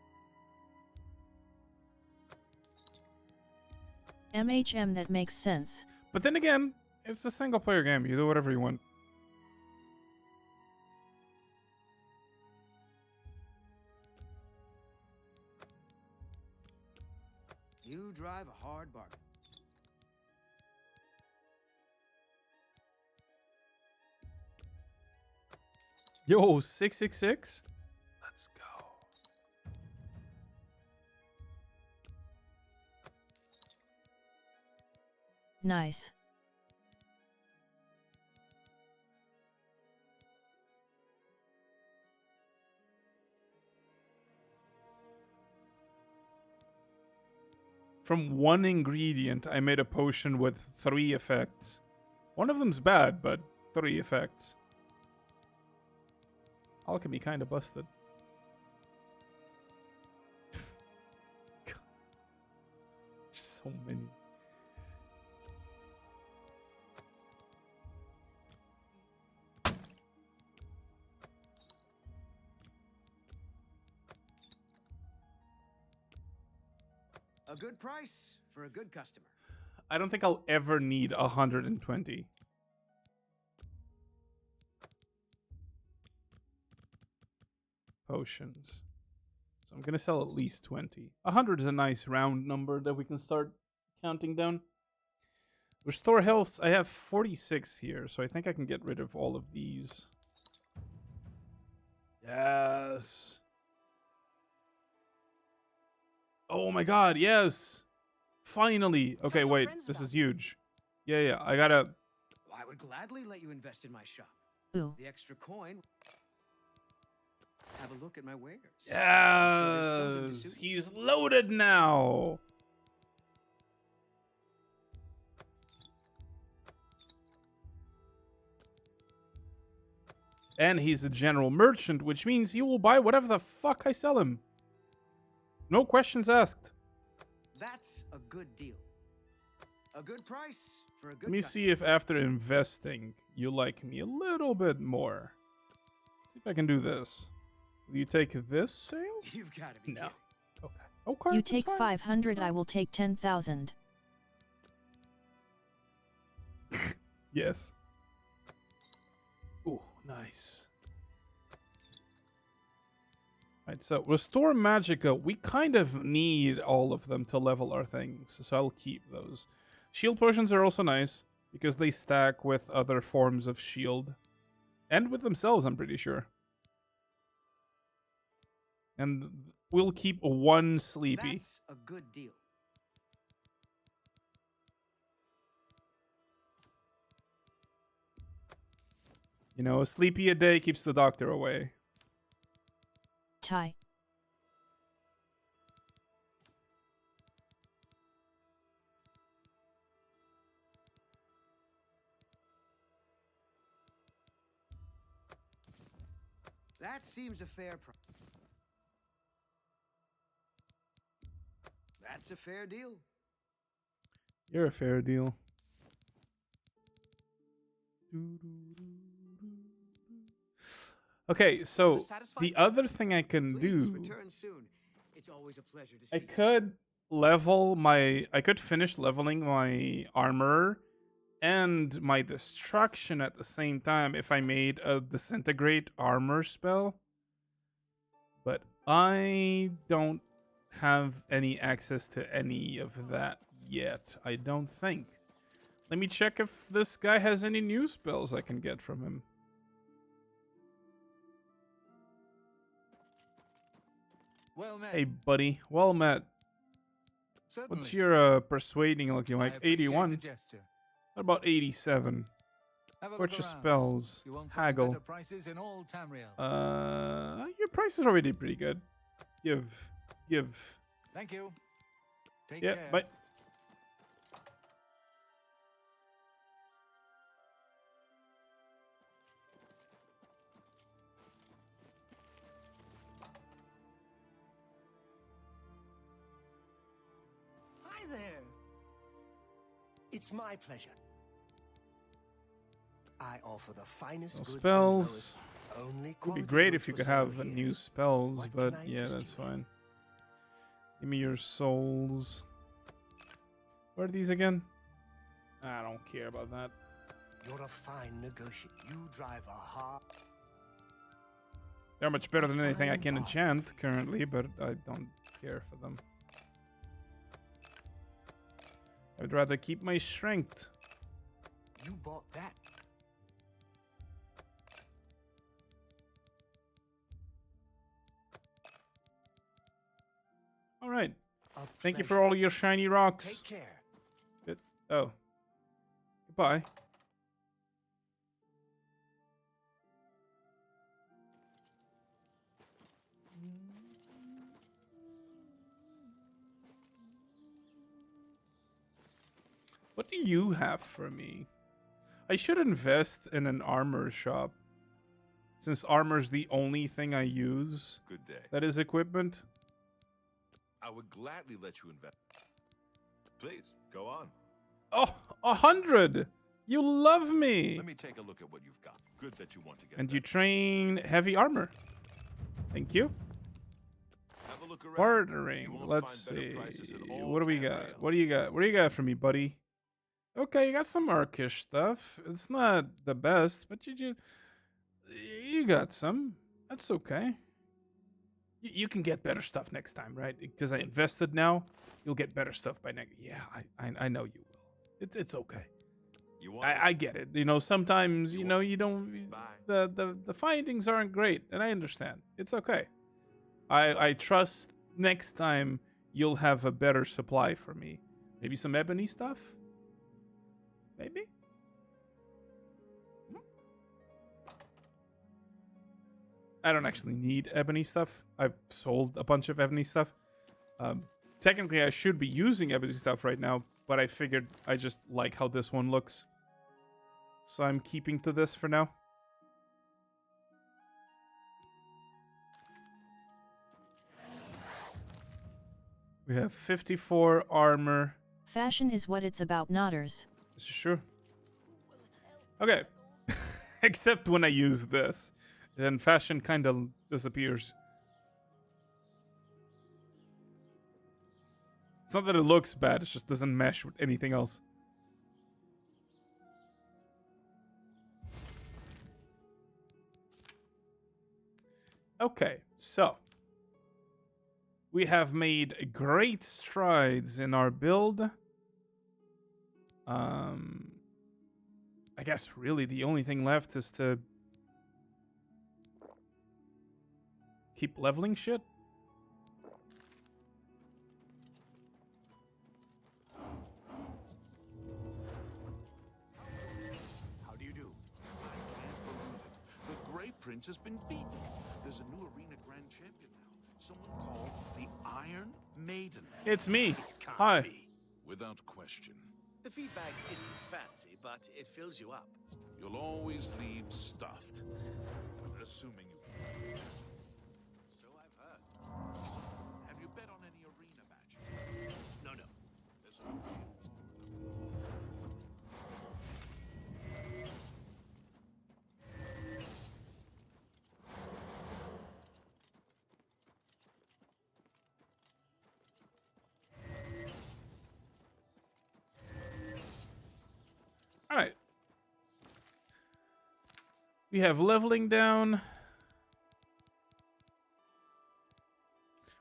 MHM, that makes sense. But then again, it's a single-player game. You do whatever you want. You drive a hard bargain. Yo, 666? Let's go. Nice. From one ingredient, I made a potion with 3 effects. One of them's bad, but 3 effects. Alchemy kinda busted. So many. A good price for a good customer. I don't think I'll ever need 120. Potions. So I'm gonna sell at least 20. 100 is a nice round number that we can start counting down. Restore health. I have 46 here, so I think I can get rid of all of these. Yes. Oh my god, yes. Finally. Okay, wait. This is huge. Yeah, I gotta... I would gladly let you invest in my shop. Ooh. The extra coin. Have a look at my wares. Yes. He's loaded now. And he's a general merchant, which means he will buy whatever the fuck I sell him. No questions asked. That's a good deal. A good price for a good Let me see if after investing, you like me a little bit more. See if I can do this. Will you take this sale? You've got to be No. Okay. You take 500, I will take 10,000. Yes. Ooh, nice. Right, so restore magicka. We kind of need all of them to level our things, so I'll keep those. Shield potions are also nice because they stack with other forms of shield and with themselves, I'm pretty sure. And we'll keep one sleepy. That's a good deal. You know, a sleepy a day keeps the doctor away. Tie. That seems a fair price. That's a fair deal. You're a fair deal. Okay, so the other thing I can Please do, return soon. It's always a pleasure to see I could level my, I could finish leveling my armor and my destruction at the same time if I made a disintegrate armor spell. But I don't have any access to any of that yet, I don't think. Let me check if this guy has any new spells I can get from him. Well met. Hey, buddy. Well met. Certainly. What's your persuading looking like? I appreciate 81? the gesture. What about 87? Have a look Purchase around. spells. You won't find Haggle. better prices in all Tamriel. Your price is already pretty good. Give. Thank you. Take Yeah, care. bye. Hi there. It's my pleasure. I offer the finest No goods and spells. lowest, only Would be quality great goods if you for could sale have here. new spells, What but can I yeah, interest that's you in? fine. Give me your souls. What are these again? I don't care about that. You're a fine negotiator. You drive a hard. They're much better than anything I fine can bargain enchant currently, but I don't care for them. I'd rather keep my strength. You bought that. All right. A Thank you for pleasure. all your shiny rocks. Take care. Oh. Goodbye. What do you have for me? I should invest in an armor shop. Since armor's the only thing I use Good day. that is equipment. I would gladly let you invest. Please, go on. Oh, 100! You love me! Let me take a look at what you've got. Good that you want to get And better. you train heavy armor. Thank you. Have a look around. You Bartering. won't Let's find better see. prices in all What do we Tamriel. got? What do you got? What do you got for me, buddy? Okay, you got some Arkish stuff. It's not the best, but you got some. That's okay. You can get better stuff next time, right? Because I invested now, you'll get better stuff by next. Yeah, I know you will. It's okay. You want I get it. You know, sometimes you don't. Bye. The findings aren't great, and I understand. It's okay. I trust next time you'll have a better supply for me. Maybe some ebony stuff. Maybe. I don't actually need ebony stuff. I've sold a bunch of ebony stuff. Technically, I should be using ebony stuff right now, but I figured I just like how this one looks. So I'm keeping to this for now. We have 54 armor. Fashion is what it's about, nodders. This is true. Okay. Except when I use this. Then fashion kind of disappears. It's not that it looks bad, it just doesn't mesh with anything else. Okay, so we have made great strides in our build. I guess really the only thing left is to keep leveling shit. How do you do? I can't believe it. The Grey Prince has been beaten. There's a new arena grand champion now. Someone called the Iron Maiden. It's me. It can't Hi. be. Without question. The feedback isn't fancy, but it fills you up. You'll always leave stuffed. Assuming you... So I've heard. So, have you bet on any arena matches? No. There's a... All right. We have leveling down.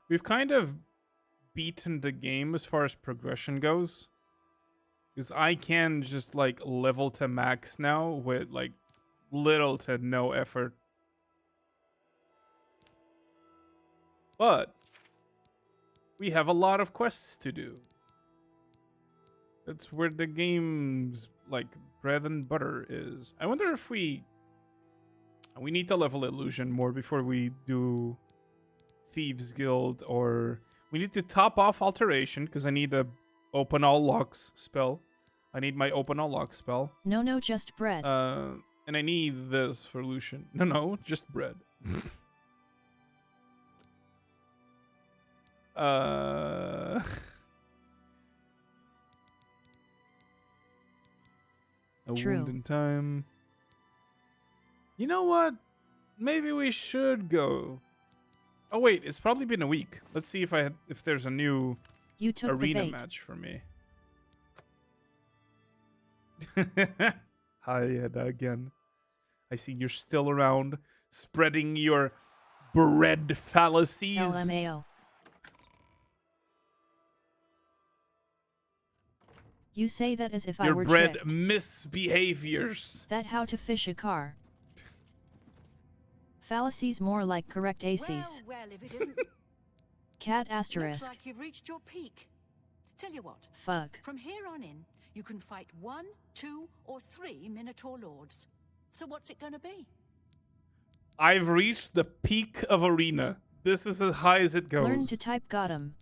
We've kind of beaten the game as far as progression goes. Because I can just like level to max now with like little to no effort. But we have a lot of quests to do. That's where the game's like bread and butter is. I wonder if we need to level Illusion more before we do Thieves Guild, or we need to top off Alteration because I need the Open All Locks spell. I need my Open All Locks spell. No, just bread. And I need this for Lucian. No, just bread. A True. wound in time. You know what? Maybe we should go. Oh wait, it's probably been a week. Let's see if there's a new You took the arena bait. match for me. Hi, Edda again. I see you're still around, spreading your bread fallacies. LMAO. You say that as if I Your were bred tricked. misbehaviors. That how to fish a car. Fallacies more like correct aces. Well, if it isn't... Cat Looks asterisk. like you've reached your peak. Tell you what. Fuck. From here on in, you can fight 1, 2, or 3 Minotaur Lords. So what's it gonna be? I've reached the peak of arena. This is as high as it goes. Learn to type got 'em.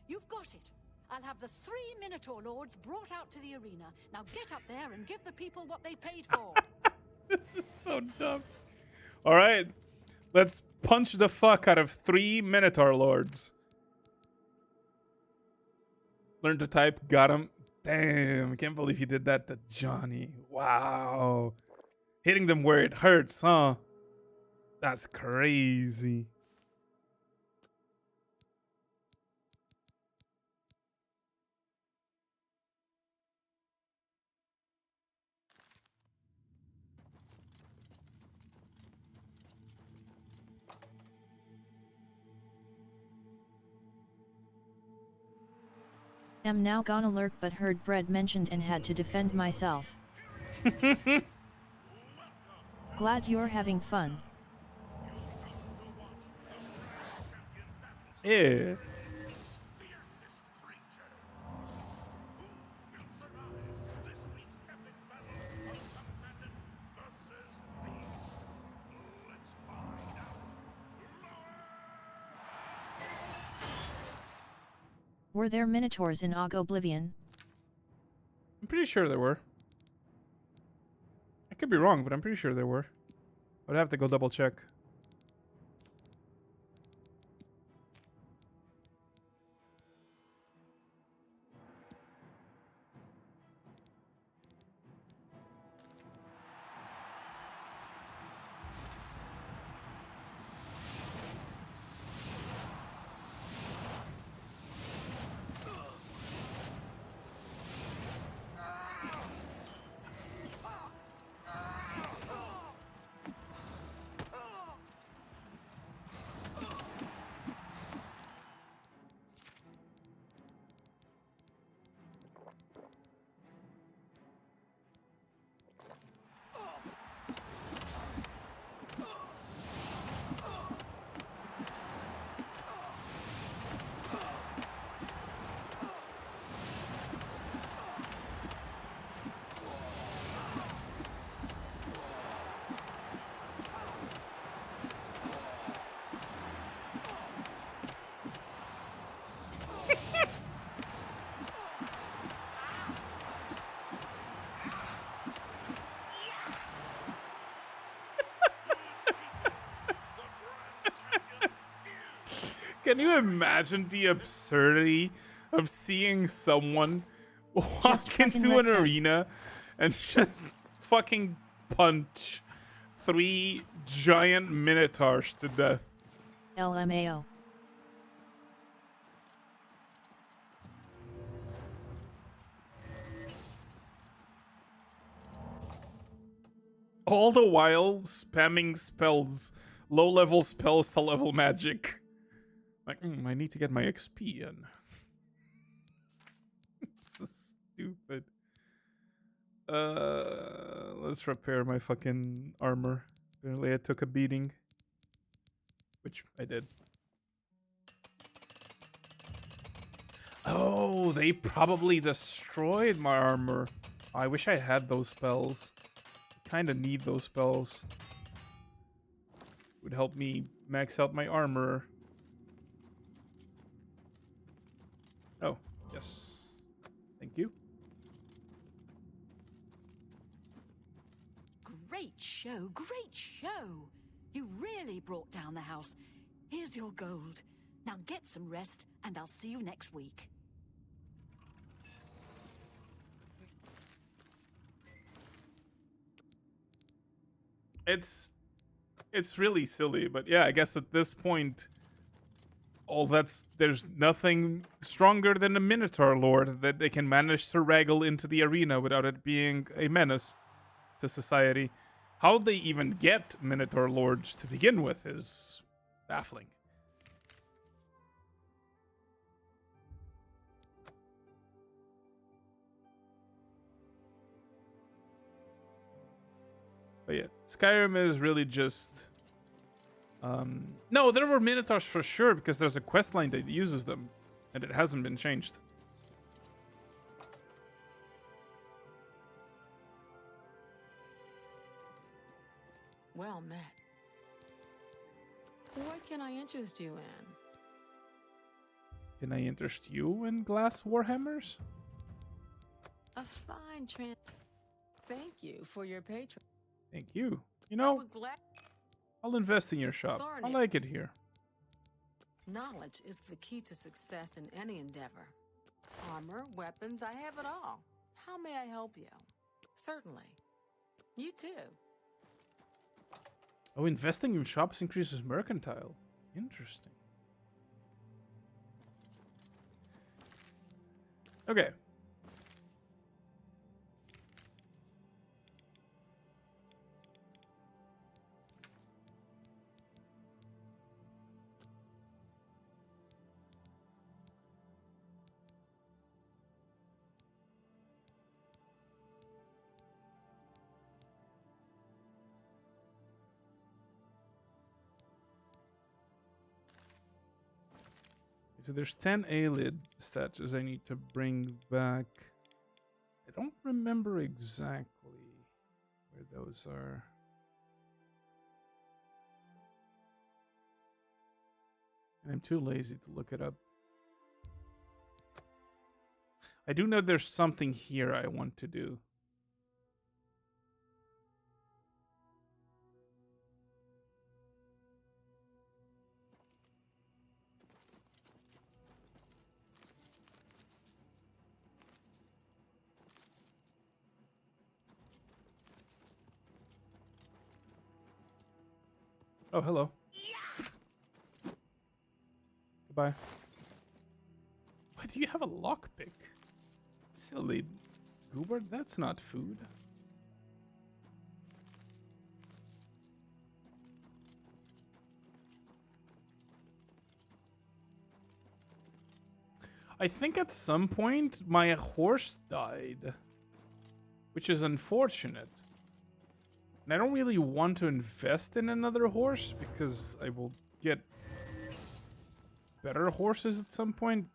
You've got it. I'll have the 3 Minotaur Lords brought out to the arena. Now get up there and give the people what they paid for. This is so dumb. All right, let's punch the fuck out of 3 Minotaur Lords. Learn to type, got him. Damn, I can't believe you did that to Johnny. Wow. Hitting them where it hurts, huh? That's crazy. Am now gonna lurk but heard bread mentioned and had to defend myself. Glad you're having fun. Yeah. Were there minotaurs in Og Oblivion? I'm pretty sure there were. I could be wrong, but I'm pretty sure there were. I'd have to go double check. Can you imagine the absurdity of seeing someone walk into an arena and just fucking punch 3 giant minotaurs to death? LMAO. All the while spamming spells, low-level spells to level magic. Like, I need to get my XP in. So stupid. Let's repair my fucking armor. Apparently I took a beating. Which I did. Oh, they probably destroyed my armor. I wish I had those spells. Kinda need those spells. Would help me max out my armor. Oh, yes. Thank you. Great show, great show. You really brought down the house. Here's your gold. Now get some rest, and I'll see you next week. It's really silly, but yeah, I guess at this point, there's nothing stronger than a Minotaur Lord that they can manage to wrangle into the arena without it being a menace to society. How they even get Minotaur Lords to begin with is baffling. But yeah, Skyrim is really just... no, there were Minotaurs for sure, because there's a quest line that uses them, and it hasn't been changed. Well met. What can I interest you in? Can I interest you in glass warhammers? A fine Thank you for your patron. Thank you. You know, I'll invest in your shop. I Thorny. like it here. Knowledge is the key to success in any endeavor. Armor, weapons, I have it all. How may I help you? Certainly. You too. Oh, investing in shops increases mercantile. Interesting. Okay. So there's 10 Aelid statues I need to bring back. I don't remember exactly where those are. And I'm too lazy to look it up. I do know there's something here I want to do. Oh, hello. Goodbye. Why do you have a lockpick? Silly goober, that's not food. I think at some point my horse died, which is unfortunate. And I don't really want to invest in another horse because I will get better horses at some point.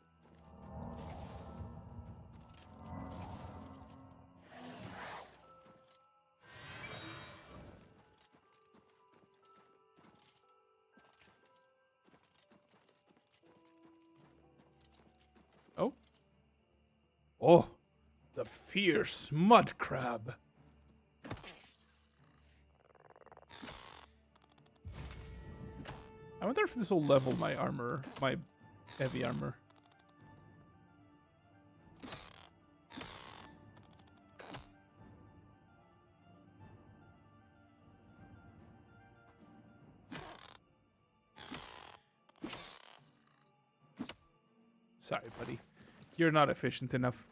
Oh. Oh, the fierce mud crab. I wonder if this will level my armor, my heavy armor. Sorry, buddy. You're not efficient enough.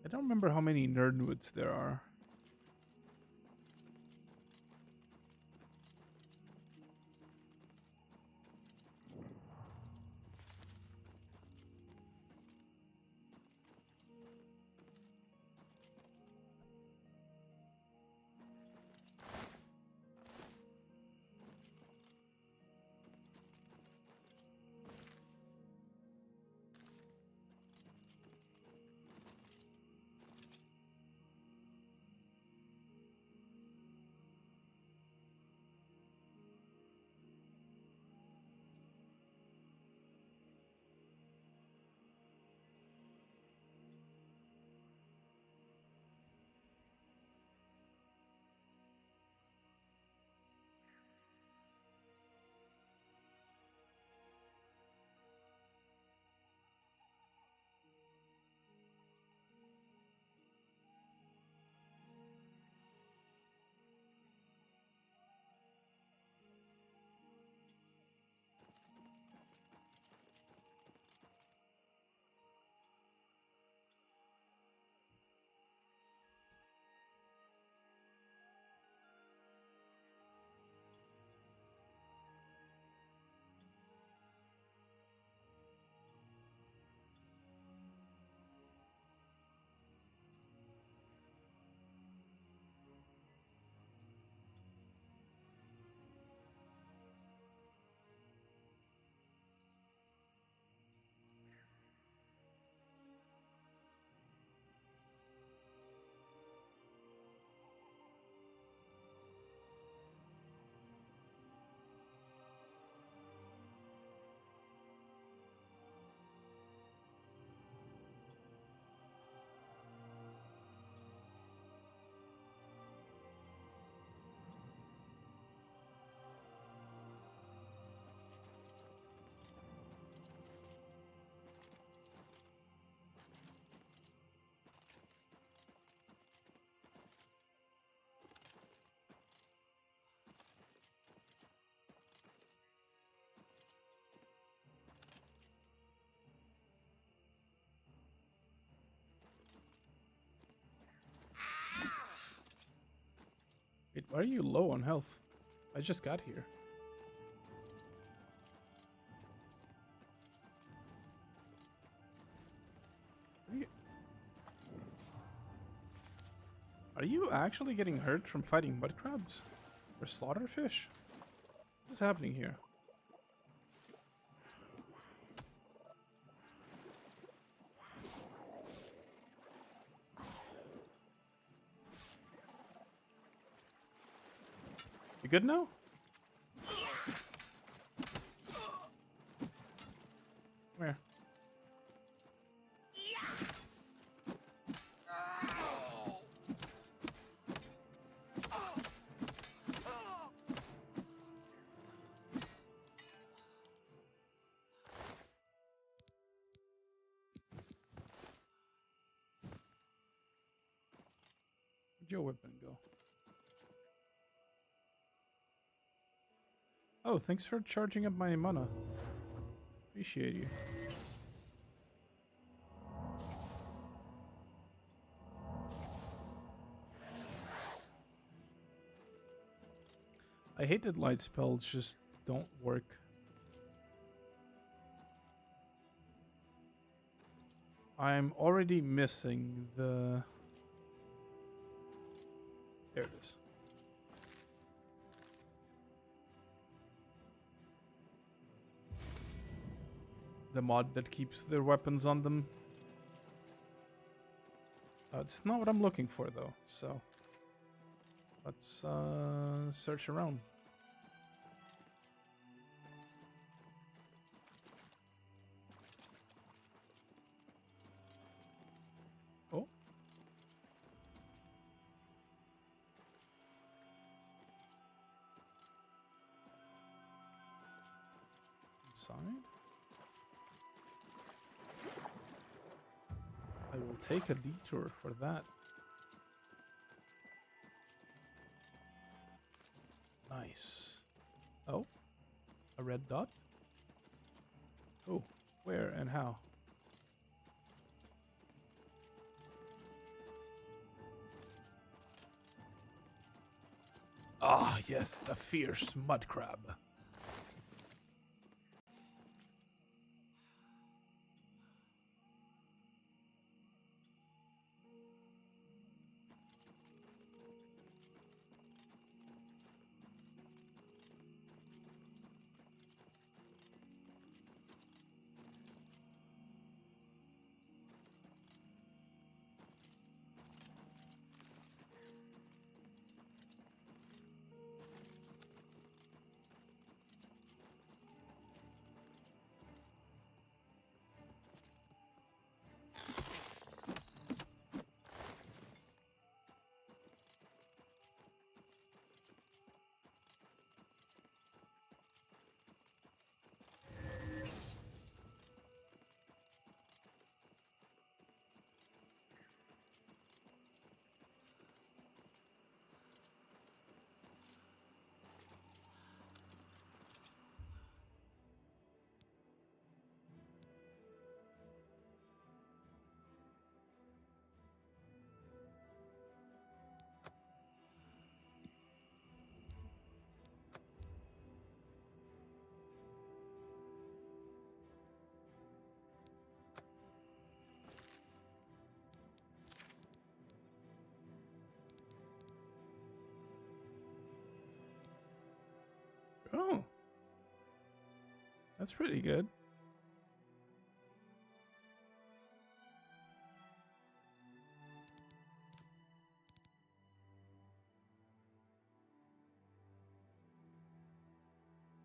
I don't remember how many nerdwoods there are. Wait, why are you low on health? I just got here. Are you actually getting hurt from fighting mud crabs? Or slaughterfish? What's happening here? You good now? Where? Where'd your weapon go? Oh, thanks for charging up my mana. Appreciate you. I hate that light spells just don't work. I'm already missing the... There it is. The mod that keeps their weapons on them. It's not what I'm looking for though, so let's search around. Oh. Inside. I will take a detour for that. Nice. Oh, a red dot? Oh, where and how? Ah, yes, the fierce mud crab. Oh, that's pretty good.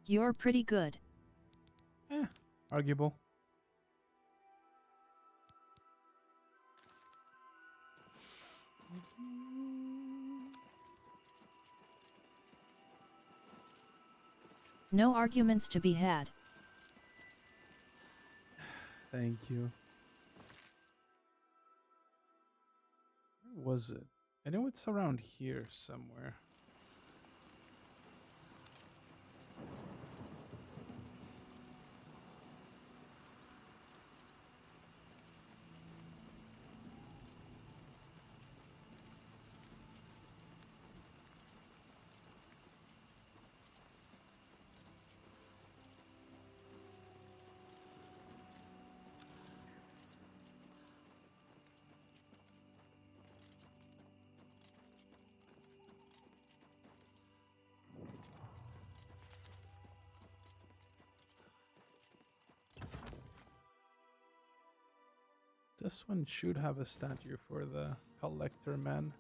You're pretty good. Arguable. No arguments to be had. Thank you. Where was it? I know it's around here somewhere. This one should have a statue for the collector man.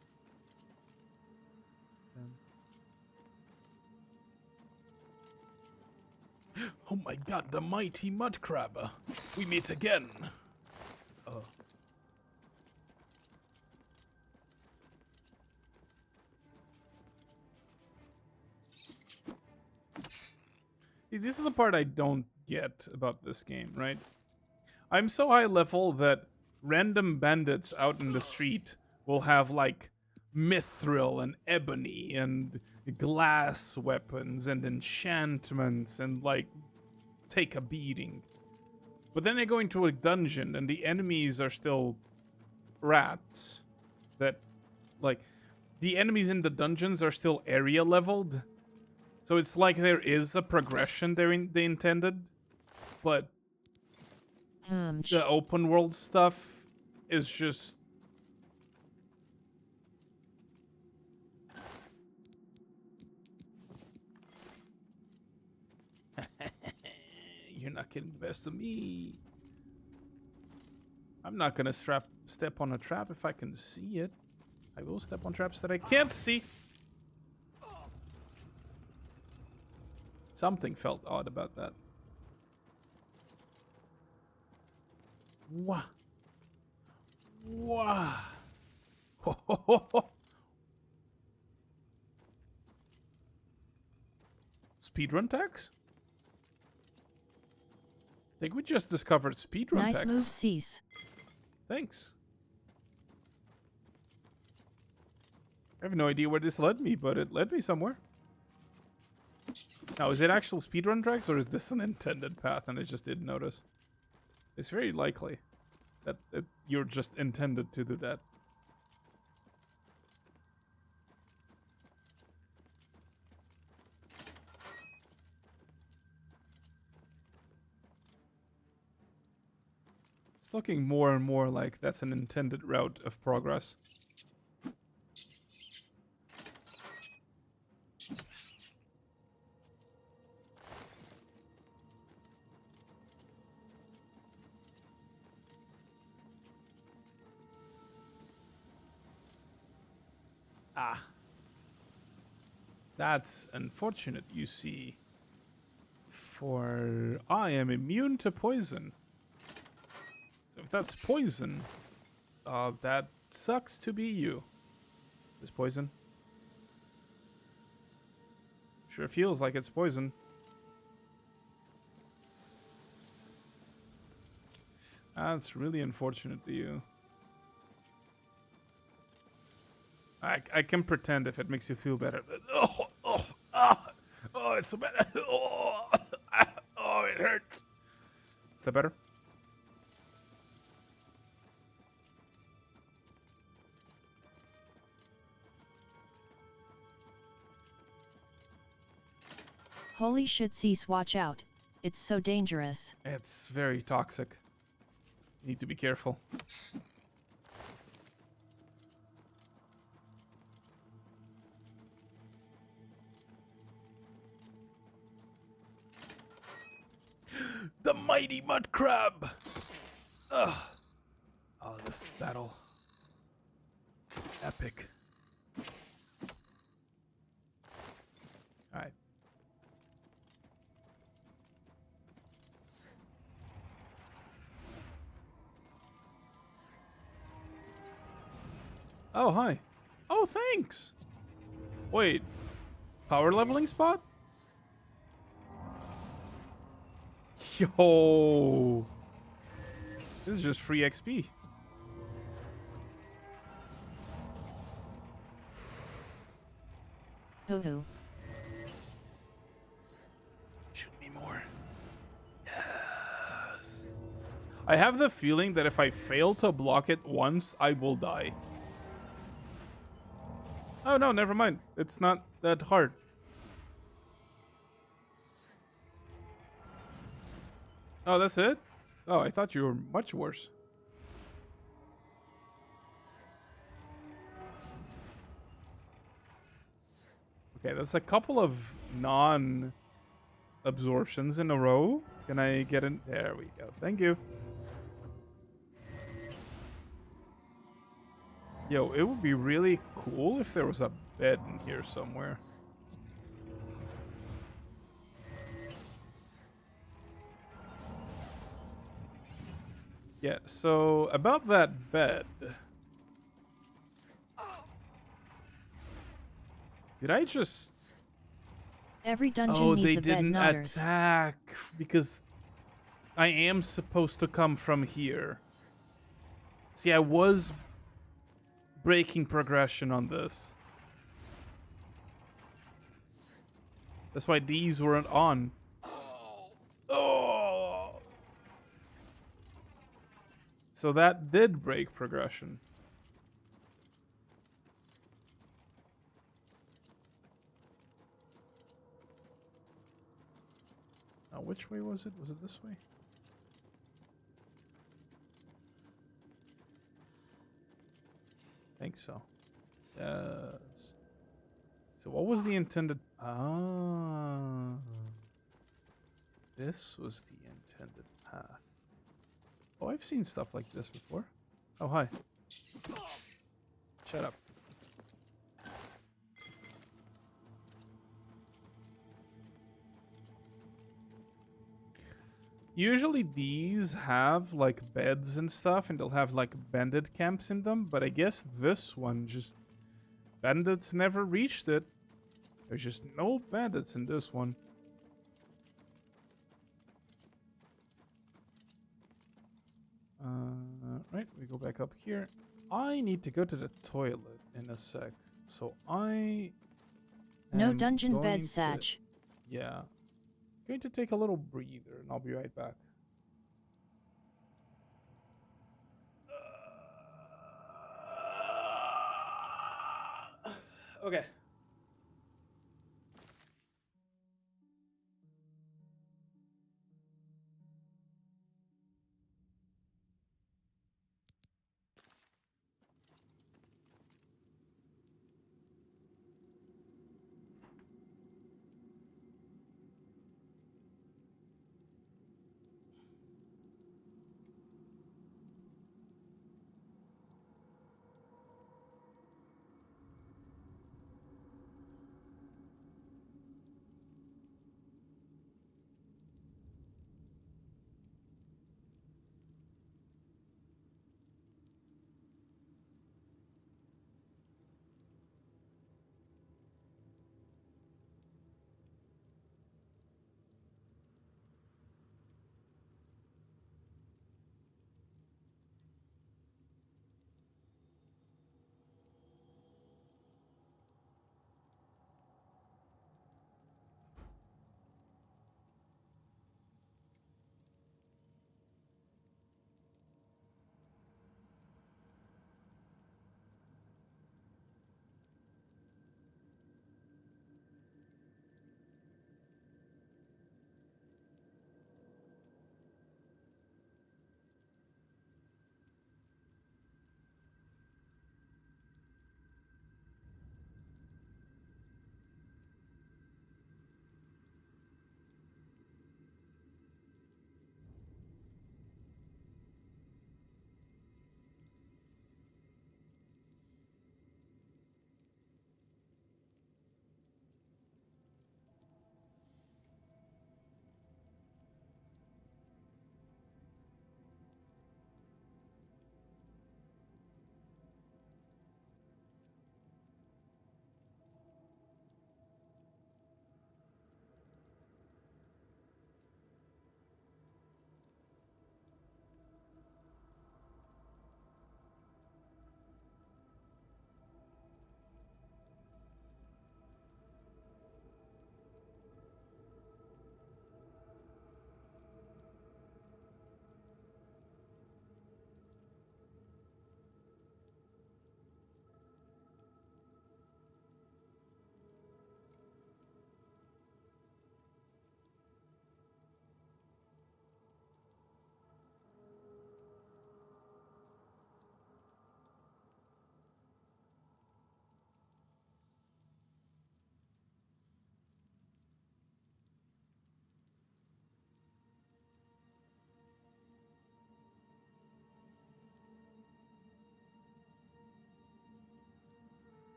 Oh my god, the mighty mud crab. We meet again. Oh. See, this is the part I don't get about this game, right? I'm so high level that random bandits out in the street will have like mithril and ebony and glass weapons and enchantments and like take a beating. But then I go into a dungeon and the enemies are still rats. That like the enemies in the dungeons are still area leveled. So it's like there is a progression they intended, but the open world stuff is just you're not getting the best of me. I'm not gonna step on a trap if I can see it. I will step on traps that I can't see. Something felt odd about that. Wah. Wah. Ho, ho, ho, ho. Speedrun tags? I think we just discovered speedrun tags. Nice move, Cease. Thanks. I have no idea where this led me, but it led me somewhere. Now, is it actual speedrun tracks, or is this an intended path and I just didn't notice? It's very likely that you're just intended to do that. It's looking more and more like that's an intended route of progress. Ah. That's unfortunate, you see. For I am immune to poison. So if that's poison, that sucks to be you. Is poison? Sure feels like it's poison. That's really unfortunate to you. I can pretend if it makes you feel better. Oh, it's so bad. Oh, it hurts. Is that better? Holy shit, Cease, watch out. It's so dangerous. It's very toxic. You need to be careful. The mighty mud crab! Ugh. Oh, this battle. Epic. Alright. Oh, hi. Oh, thanks! Wait. Power leveling spot? Yo! This is just free XP. Hoo-hoo. Shoot me more. Yes. I have the feeling that if I fail to block it once, I will die. Oh no, never mind. It's not that hard. Oh, that's it? Oh, I thought you were much worse. Okay, that's a couple of non-absorptions in a row. Can I get in? There we go. Thank you. Yo, it would be really cool if there was a bed in here somewhere. Yeah, so about that bed. Did I just... Every dungeon Oh, needs they a bed, didn't nodders. attack because I am supposed to come from here. See, I was breaking progression on this. That's why these weren't on. Oh! So that did break progression. Now, which way was it? Was it this way? I think so. Yes. So what was the intended... Ah. This was the intended path. Oh, I've seen stuff like this before. Oh, hi. Shut up. Usually these have like beds and stuff, and they'll have like bandit camps in them, but I guess this one just... Bandits never reached it. There's just no bandits in this one. Right, we go back up here. I need to go to the toilet in a sec. So I... No am dungeon going bed, to- Satch. Yeah. Going to take a little breather, and I'll be right back. Okay.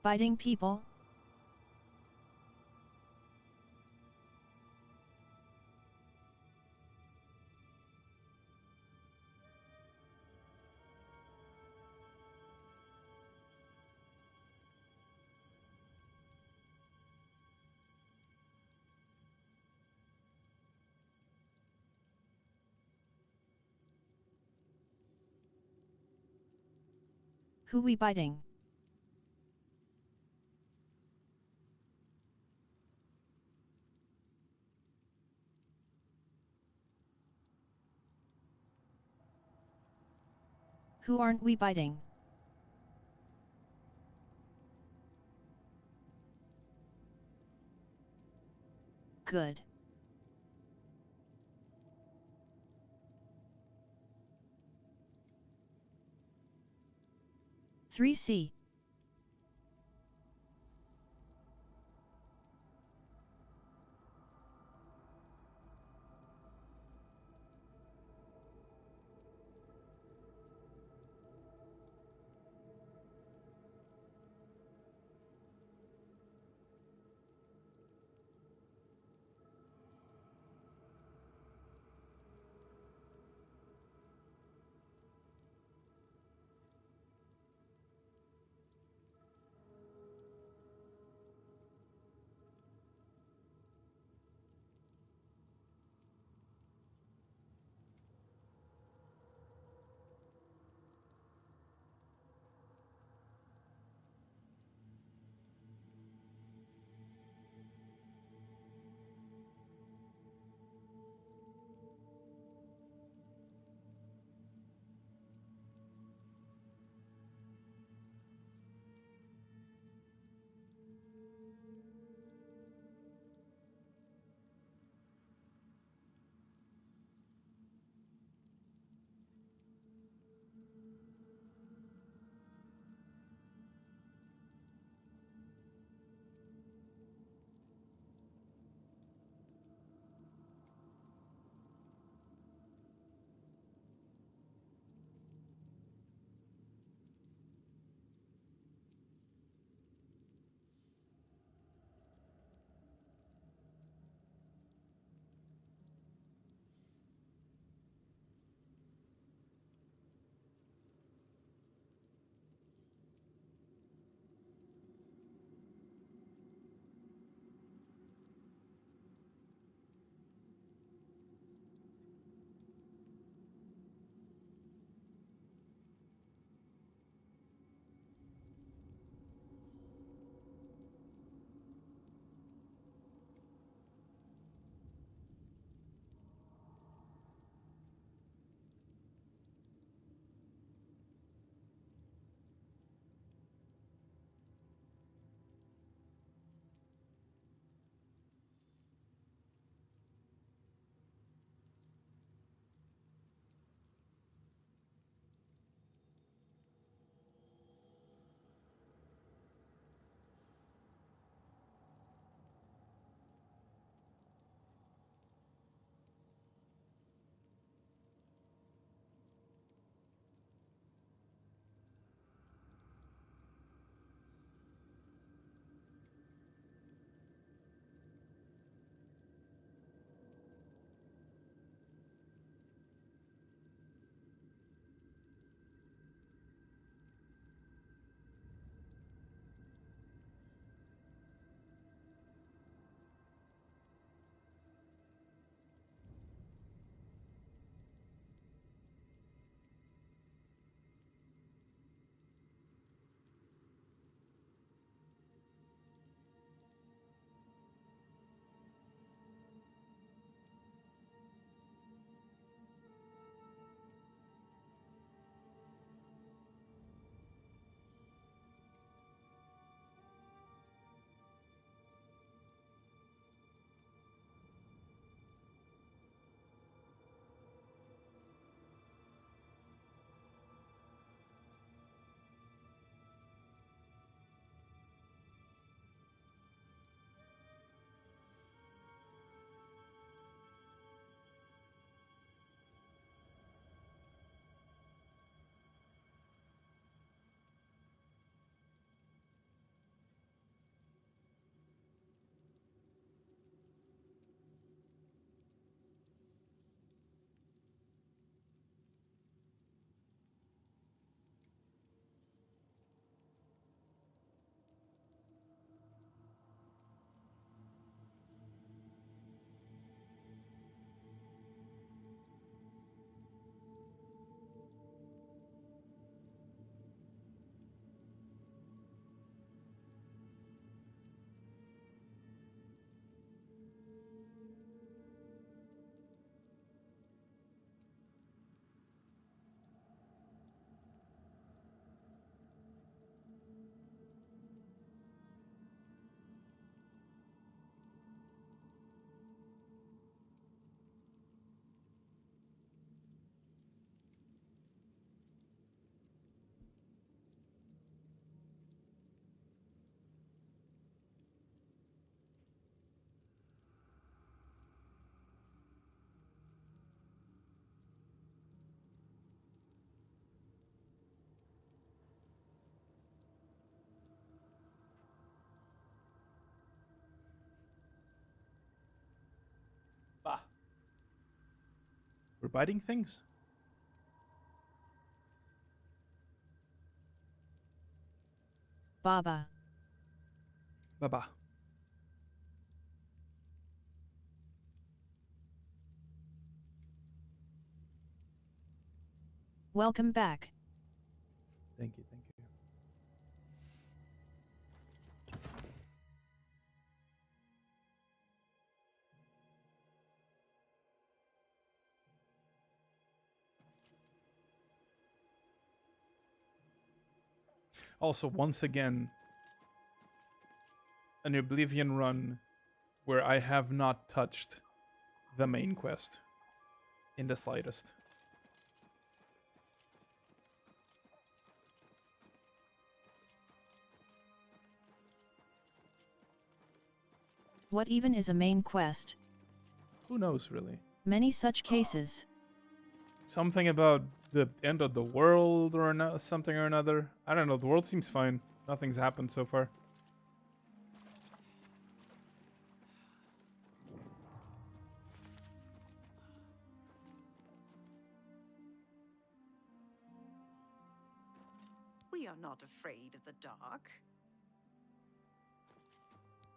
Biting people? Who we biting? Who aren't we biting? Good. Three C. We're biting things? Baba. Baba. Welcome back. Thank you, thank you. Also, once again, an Oblivion run where I have not touched the main quest in the slightest. What even is a main quest? Who knows, really? Many such cases. Something about the end of the world or something or another. I don't know, the world seems fine. Nothing's happened so far. We are not afraid of the dark.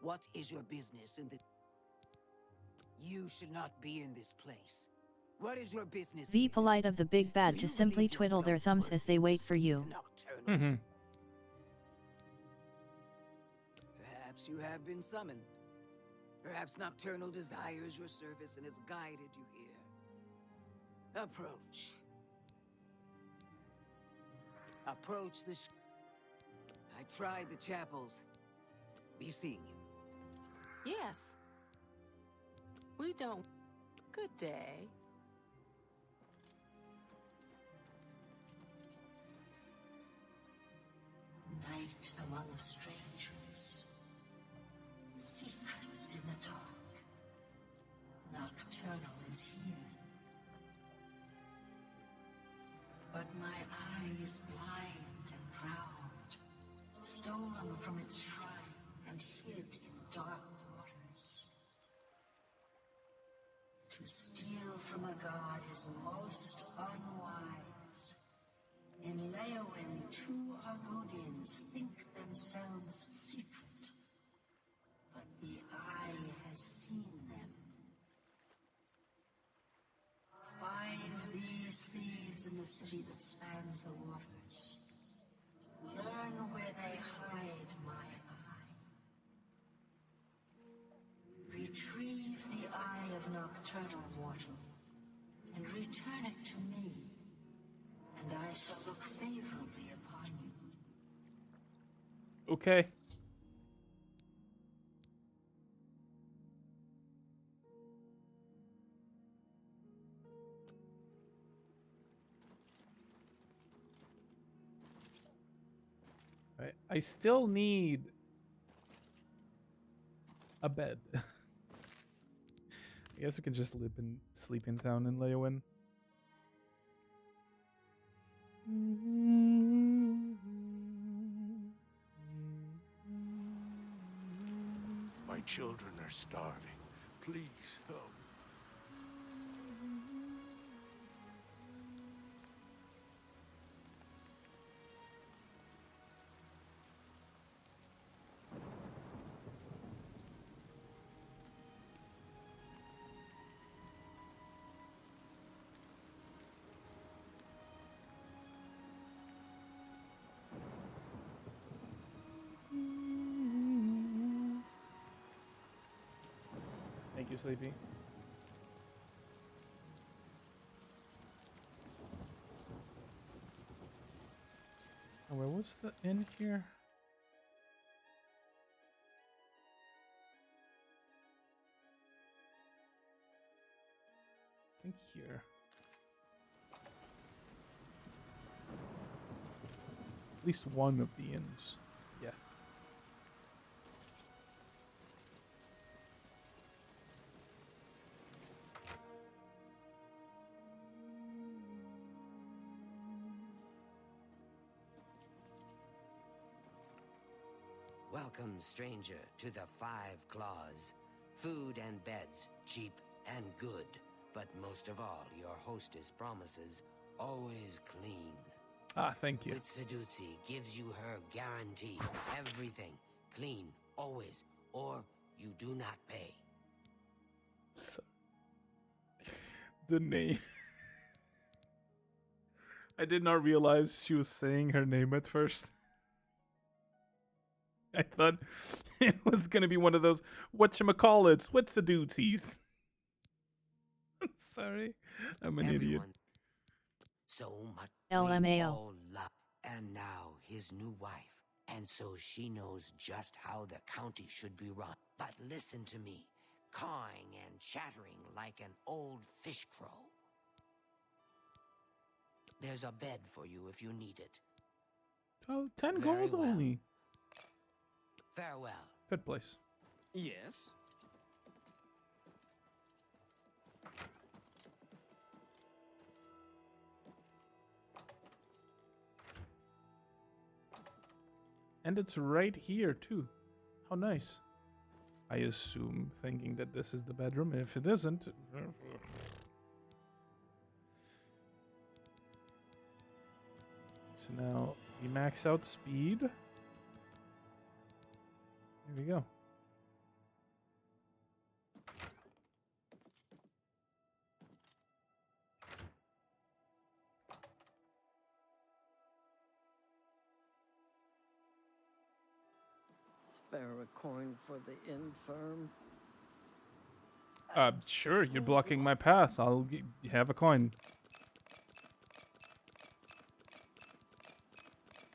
What is your business in the... You should not be in this place. What is your business The here? polite of the big bad to simply twiddle their thumbs as they wait for you. Mm-hmm. Perhaps you have been summoned. Perhaps Nocturnal desires your service and has guided you here. Approach. Approach the I tried the chapels. Be seeing you. Yes. We don't. Good day. Night among strangers. Secrets in the dark. Nocturnal is here. But my eye is blind and proud, stolen from its shrine and hid in dark waters. To steal from a god is most unwise. In Leowin, two Harmonians think themselves secret, but the eye has seen them. Find these thieves in the city that spans the waters. Learn where they hide my eye. Retrieve the eye of Nocturnal Mortal, and return it to me, and I shall look favorably upon you. Okay. I still need a bed. I guess we can just sleep in town in Leowin. My children are starving. Please help. Thank you, Sleepy. Oh, where was the inn here? I think here. At least one of the inns. Yeah. Welcome, stranger, to the Five Claws. Food and beds, cheap and good. But most of all, your hostess promises always clean. Ah, thank you. With Sedutsi gives you her guarantee. Everything clean, always, or you do not pay. The name. I did not realize she was saying her name at first. I thought it was gonna be one of those whatchamacallits, what's the duties? Sorry, I'm an idiot. So much LMAO. we all love. And now his new wife. And so she knows just how the county should be run. But listen to me, cawing and chattering like an old fish crow. There's a bed for you if you need it. Oh, 10 Very gold well. only. Farewell. Good place. Yes? And it's right here, too. How nice. I assume, thinking that this is the bedroom. If it isn't... So now we max out speed. Here we go. Spare a coin for the infirm. Sure, you're blocking my path. I'll have a coin.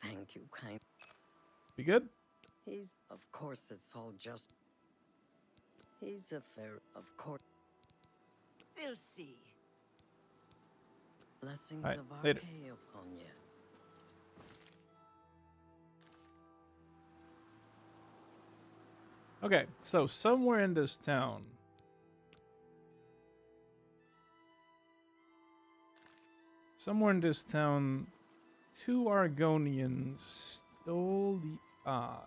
Thank you, kind. Be good? He's, of course, it's all just. He's a fair, of course. We'll see. Blessings Alright, of later. Archaea upon you. Okay, so somewhere in this town. Somewhere in this town, 2 Argonians stole the eye.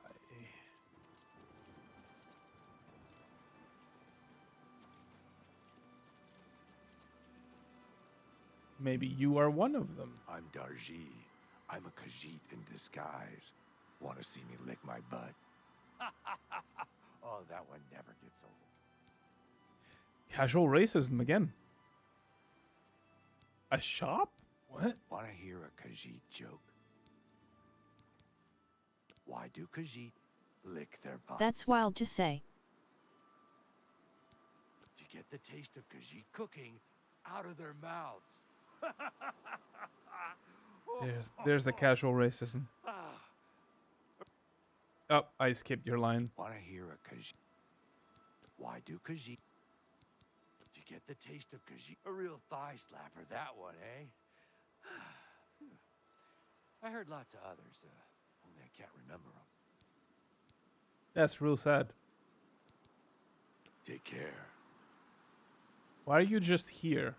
Maybe you are one of them. I'm Darji. I'm a Khajiit in disguise. Want to see me lick my butt? Oh, that one never gets old. Casual racism again. A shop? What? Want to hear a Khajiit joke? Why do Khajiit lick their butts? That's wild to say. To get the taste of Khajiit cooking out of their mouths. There's the casual racism. Oh, I skipped your line. Want to hear a Khajiit? Why do Khajiit? To get the taste of Khajiit. A real thigh slapper, that one, eh? I heard lots of others, only I can't remember them. That's real sad. Take care. Why are you just here?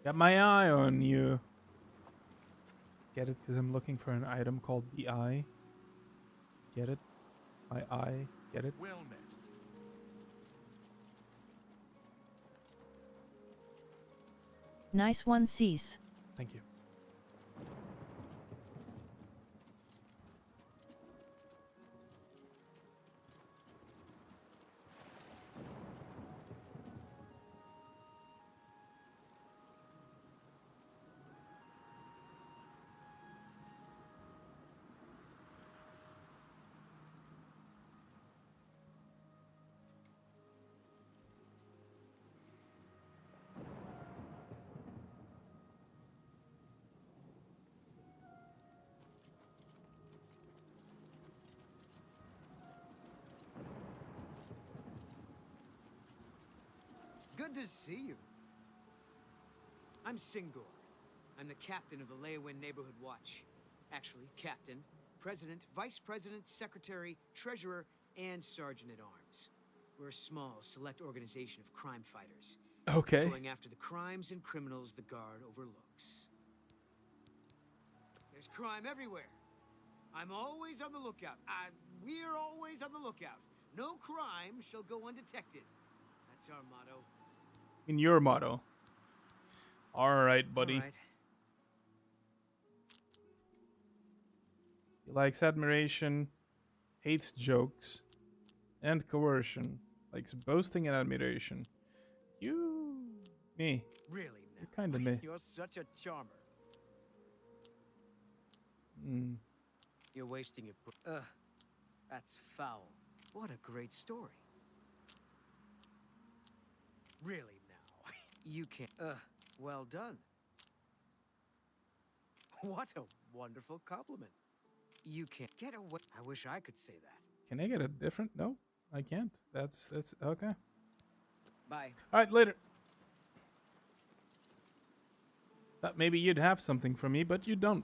Got my eye on you. Get it? Because I'm looking for an item called the eye. Get it? My eye. Get it? Well met. Nice one, Cease. Thank you. Good to see you. I'm Singor. I'm the captain of the Leyawind Neighborhood Watch. Actually, captain, president, vice president, secretary, treasurer, and sergeant at arms. We're a small, select organization of crime fighters. Okay. Going after the crimes and criminals the Guard overlooks. There's crime everywhere. I'm always on the lookout. We're always on the lookout. No crime shall go undetected. That's our motto. In your motto. Alright, buddy. All right. He likes admiration, hates jokes, and coercion. Likes boasting and admiration. Me. Really, You're kind of me. You're such a charmer. You're wasting your... that's foul. What a great story. Really now. You can't... well done. What a wonderful compliment. You can't get away... I wish I could say that. Can I get a different? No, I can't. That's okay. Bye. Alright, later. Thought maybe you'd have something for me, but you don't.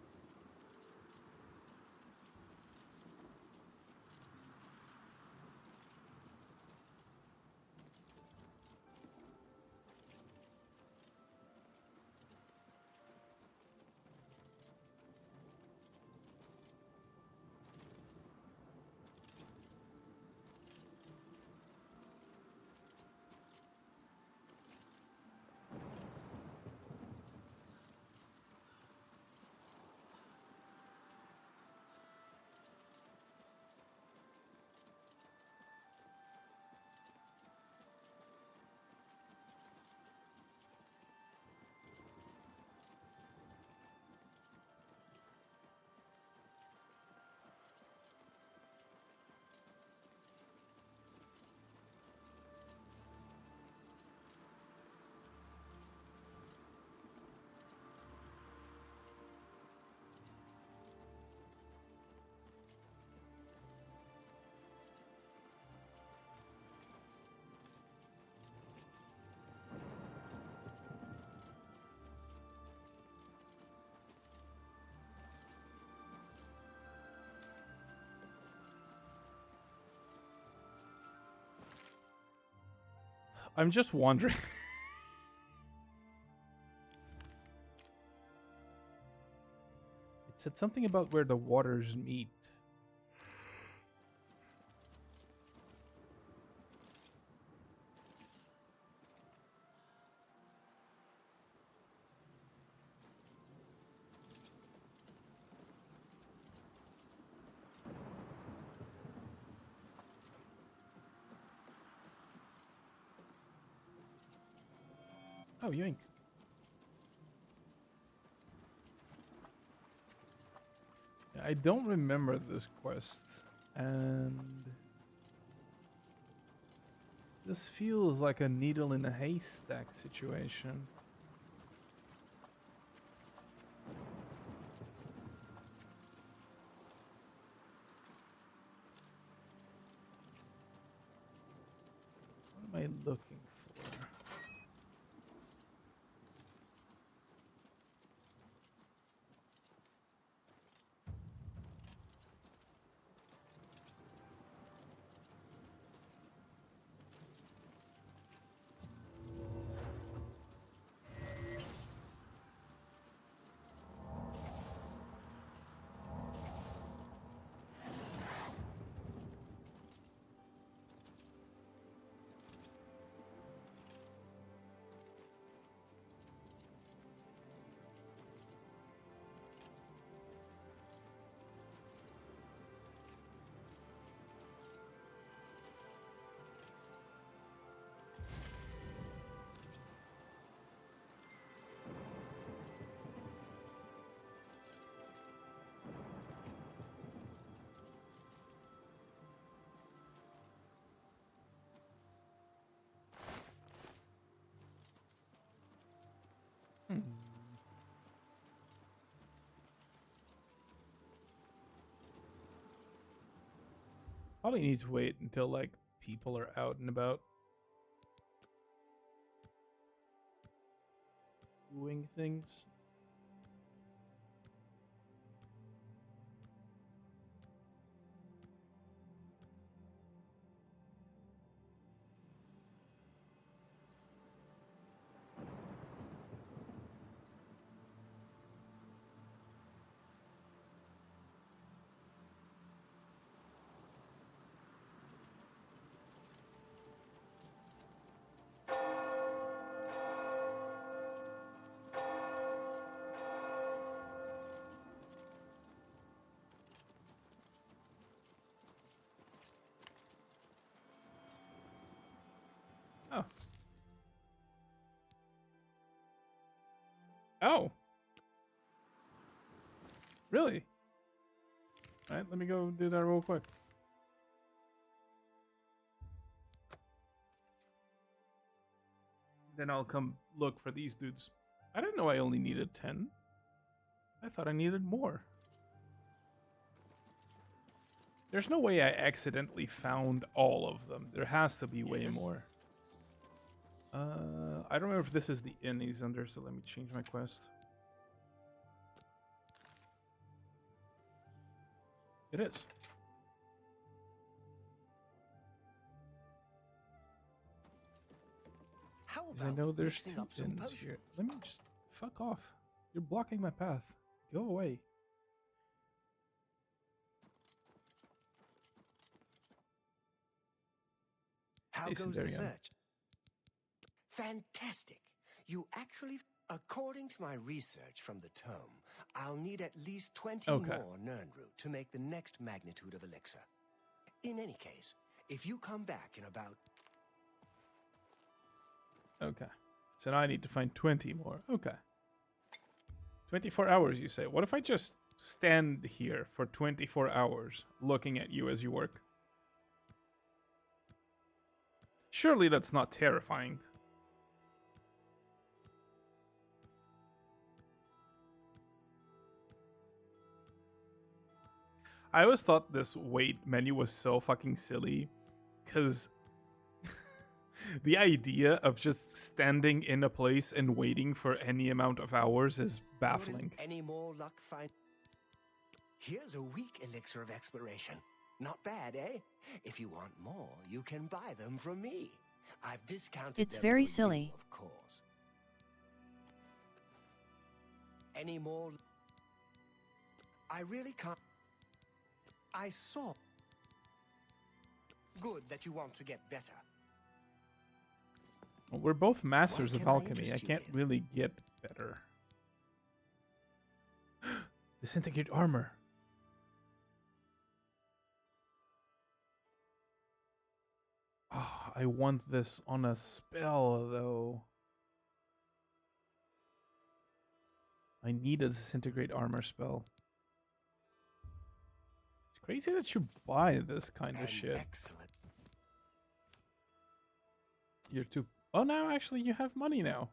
I'm just wondering. It said something about where the waters meet. Oh, yoink. Yeah, I don't remember this quest, and this feels like a needle in a haystack situation. What am I looking for? Probably need to wait until like people are out and about doing things. Oh. Really? Alright, let me go do that real quick. Then I'll come look for these dudes. I didn't know I only needed 10. I thought I needed more. There's no way I accidentally found all of them. There has to be way more. I don't know if this is the inn he's under, so let me change my quest. It is. Because I know there's two inns here. Let me just fuck off. You're blocking my path. Go away. How goes the search? Fantastic. You actually, according to my research from the tome, I'll need at least 20 more Nernroot to make the next magnitude of elixir. In any case, if you come back in about... Okay. So now I need to find 20 more. Okay. 24 hours, you say. What if I just stand here for 24 hours looking at you as you work? Surely that's not terrifying. I always thought this wait menu was so fucking silly, because the idea of just standing in a place and waiting for any amount of hours is baffling. Any more luck find? Here's a weak elixir of exploration. Not bad, eh? If you want more, you can buy them from me. I've discounted It's them very for silly. you, of course. Any more? I really can't. I saw. Good that you want to get better. Well, we're both masters of alchemy. I can't really get better. Disintegrate armor. Oh, I want this on a spell, though. I need a disintegrate armor spell. It's crazy that you buy this kind of shit. Excellent. You're too... Oh, now actually you have money now.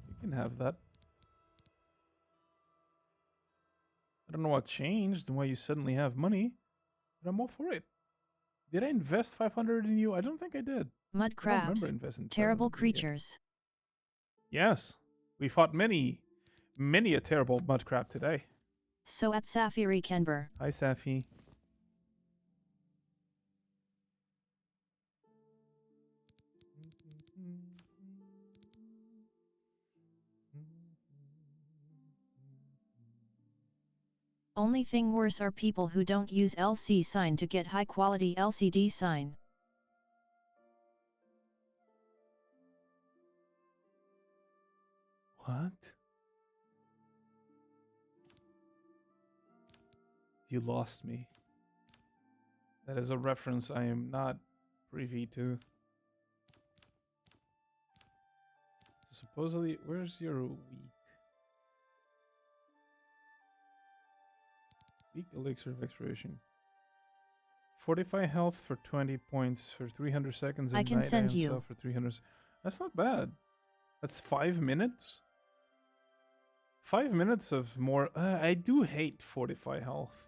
You can have that. I don't know what changed and why you suddenly have money, but I'm all for it. Did I invest 500 in you? I don't think I did. Mud crabs, terrible creatures. Yes, we fought many a terrible mud crab today. So at Safiri Kenber. Hi, Safi. Only thing worse are people who don't use LC sign to get high quality LCD sign. What? You lost me. That is a reference I am not privy to. So supposedly, where's your weak? Weak elixir of expiration. Fortify health for 20 points for 300 seconds. I can send you. For 300. That's not bad. That's 5 minutes. 5 minutes of more. I do hate fortify health.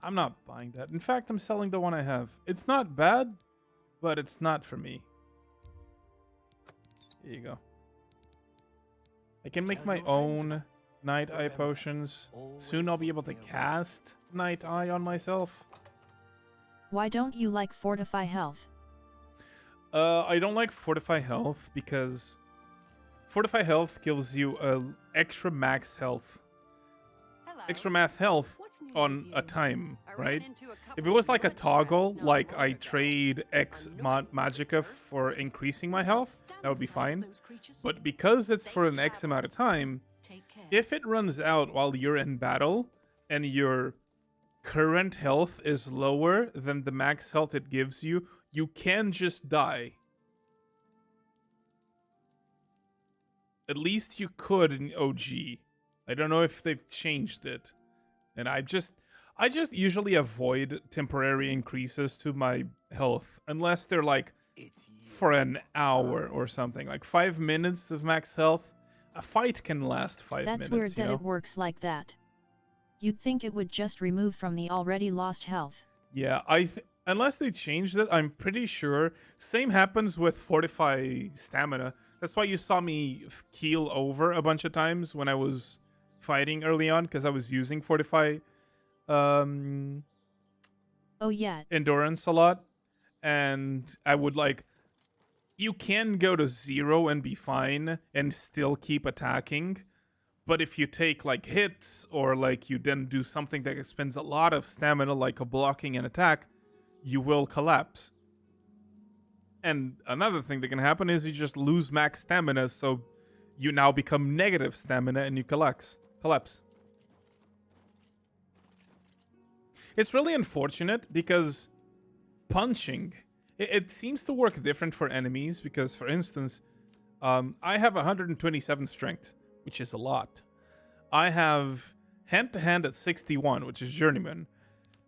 I'm not buying that. In fact, I'm selling the one I have. It's not bad, but it's not for me. Here you go. I can make my own Night Eye potions. Soon I'll be able to cast Night Eye on myself. Why don't you like Fortify Health? I don't like Fortify Health because Fortify Health gives you extra max health. Extra max health on a time, right? If it was like a toggle, like I trade X Magicka for increasing my health, that would be fine. But because it's for an X amount of time, if it runs out while you're in battle and your current health is lower than the max health it gives you, you can just die. At least you could in OG. I don't know if they've changed it. And I just usually avoid temporary increases to my health unless they're like for an hour or something. Like 5 minutes of max health. A fight can last 5 minutes. That's weird that you know? it works like that. You'd think it would just remove from the already lost health. Yeah, unless they changed it, I'm pretty sure. Same happens with Fortify Stamina. That's why you saw me keel over a bunch of times when I was fighting early on, because I was using Fortify oh yeah, Endurance a lot. And I would like... You can go to 0 and be fine and still keep attacking. But if you take like hits or like you then do something that spends a lot of stamina like a blocking and attack, you will collapse. And another thing that can happen is you just lose max stamina, so you now become negative stamina and you collapse. It's really unfortunate because punching, it seems to work different for enemies because, for instance, I have 127 strength, which is a lot. I have hand-to-hand at 61, which is Journeyman.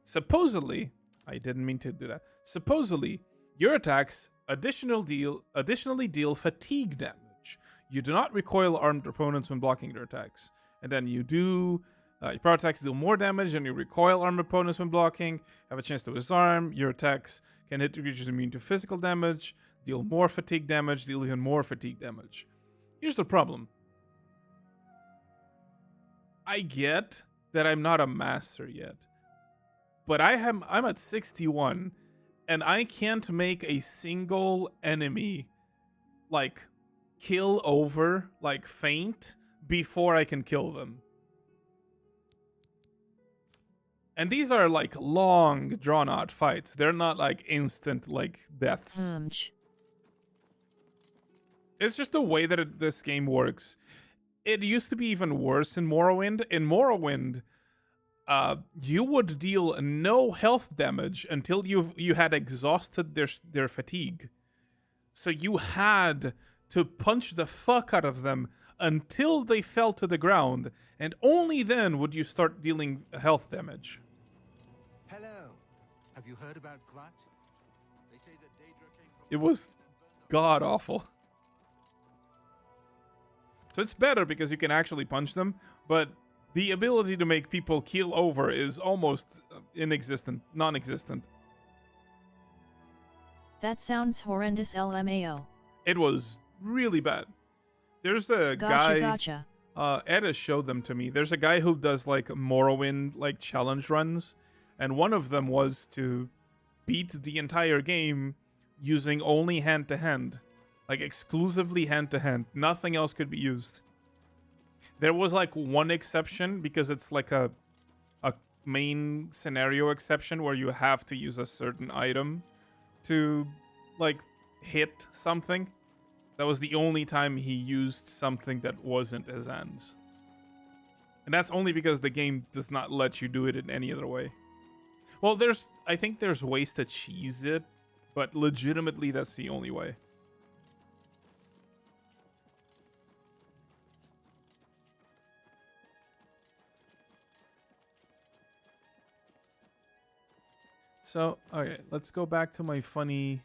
Supposedly, I didn't mean to do that. Supposedly, your attacks additionally deal fatigue damage. You do not recoil armed opponents when blocking their attacks. And then you do... your power attacks deal more damage and you recoil armed opponents when blocking. Have a chance to disarm. Your attacks can hit creatures immune to physical damage. Deal more fatigue damage. Deal even more fatigue damage. Here's the problem. I get that I'm not a master yet. But I'm at 61. And I can't make a single enemy, like, kill over, like, faint, before I can kill them. And these are, like, long, drawn-out fights. They're not, like, instant, like, deaths. It's just the way that this game works. It used to be even worse in Morrowind. In Morrowind, you would deal no health damage until you had exhausted their fatigue. So you had to punch the fuck out of them until they fell to the ground, and only then would you start dealing health damage. Hello. Have you heard about Kvat? They say that Daedra came from... It was god awful. So it's better because you can actually punch them, but the ability to make people keel over is almost non-existent. That sounds horrendous, LMAO. It was really bad. There's a Gotcha. Edda showed them to me. There's a guy who does like Morrowind like challenge runs, and one of them was to beat the entire game using only hand-to-hand. Like exclusively hand-to-hand. Nothing else could be used. There was like one exception because it's like a main scenario exception where you have to use a certain item to like hit something. That was the only time he used something that wasn't his hands. And that's only because the game does not let you do it in any other way. Well, I think there's ways to cheese it, but legitimately that's the only way. So, okay, let's go back to my funny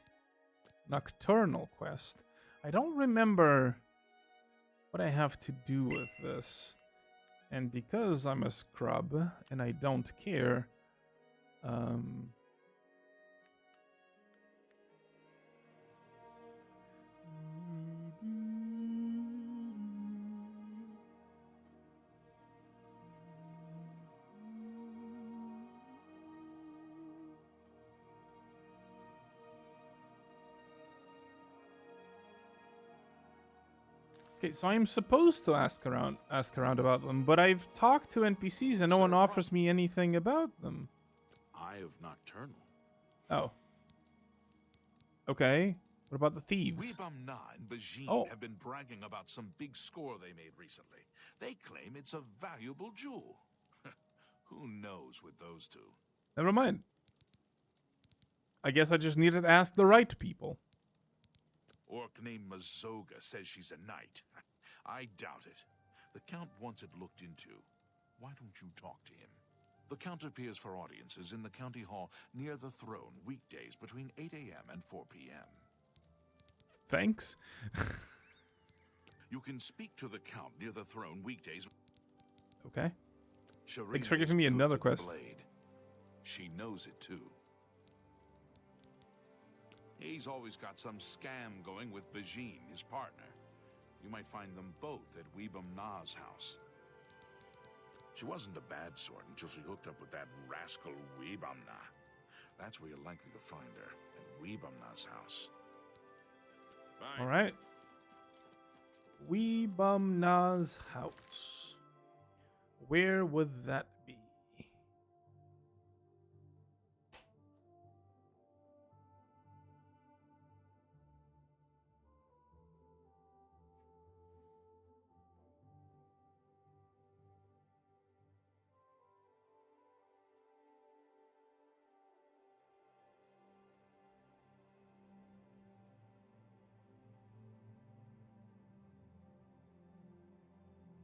nocturnal quest. I don't remember what I have to do with this. And because I'm a scrub and I don't care, okay, so I'm supposed to ask around about them, but I've talked to NPCs and no one offers me anything about them. Eye of Nocturnal. Oh. Okay. What about the thieves? Weebamna and Bajin have been bragging about some big score they made recently. They claim it's a valuable jewel. Who knows with those two? Never mind. I guess I just needed to ask the right people. Orc named Mazoga says she's a knight. I doubt it. The Count wants it looked into. Why don't you talk to him? The Count appears for audiences in the county hall near the throne weekdays between 8 a.m. and 4 p.m. Thanks. You can speak to the Count near the throne weekdays. Okay. Sharina Thanks for is giving me good another with a quest. blade. She knows it too. He's always got some scam going with Bajin, his partner. You might find them both at Weebum Na's house. She wasn't a bad sort until she hooked up with that rascal Weebum Na. That's where you're likely to find her, at Weebum Na's house. Bye. All right. Weebum Na's house. Where would that be?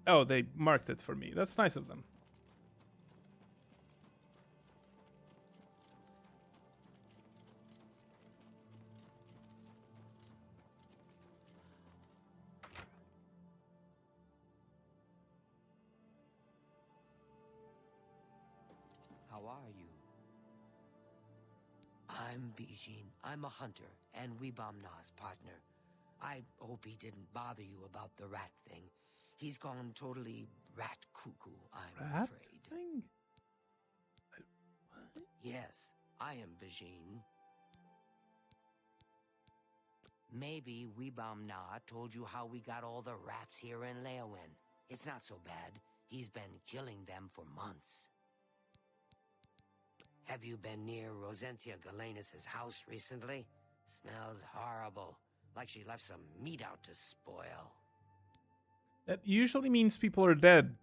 Oh, they marked it for me. That's nice of them. How are you? I'm Bijin. I'm a hunter and Weebum Na's partner. I hope he didn't bother you about the rat thing. He's gone totally rat cuckoo, I'm Rat afraid. thing? Yes, I am Bijin. Maybe Weebum Na told you how we got all the rats here in Leowin. It's not so bad. He's been killing them for months. Have you been near Rosentia Galenis' house recently? Smells horrible, like she left some meat out to spoil. That usually means people are dead.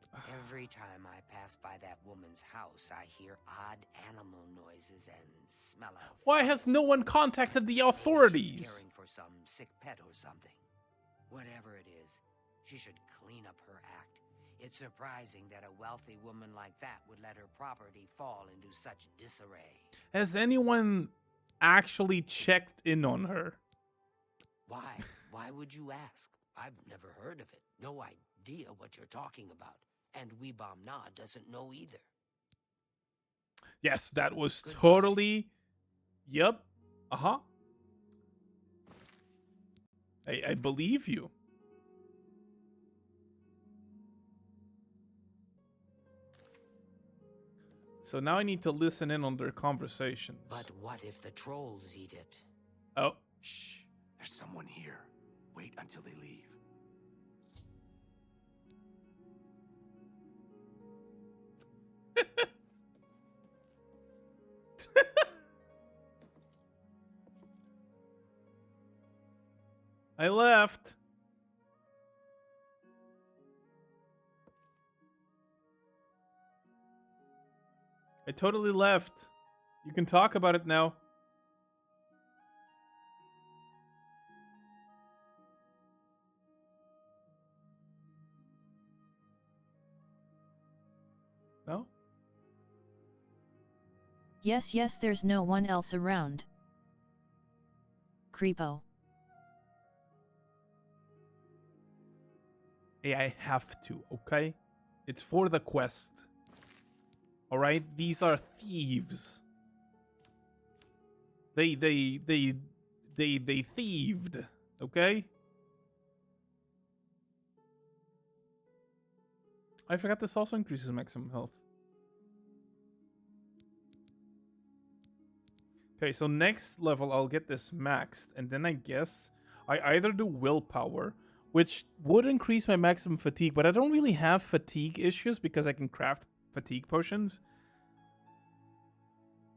Every time I pass by that woman's house, I hear odd animal noises and smell of... Why has no one contacted the She's authorities? caring for some sick pet or something. Whatever it is, she should clean up her act. It's surprising that a wealthy woman like that would let her property fall into such disarray. Has anyone actually checked in on her? Why? Why would you ask? I've never heard of it. No idea what you're talking about. And Weebum Na doesn't know either. Yes, that was totally... Yep. Uh-huh. I believe you. So now I need to listen in on their conversations. But what if the trolls eat it? Oh. Shh. There's someone here. Wait until they leave. I left. I totally left. You can talk about it now. No? Yes, yes, there's no one else around. Creepo. Hey, I have to, okay? It's for the quest. Alright? These are thieves. They thieved, okay? I forgot this also increases maximum health. Okay, so next level I'll get this maxed, and then I guess I either do willpower, which would increase my maximum fatigue, but I don't really have fatigue issues because I can craft fatigue potions.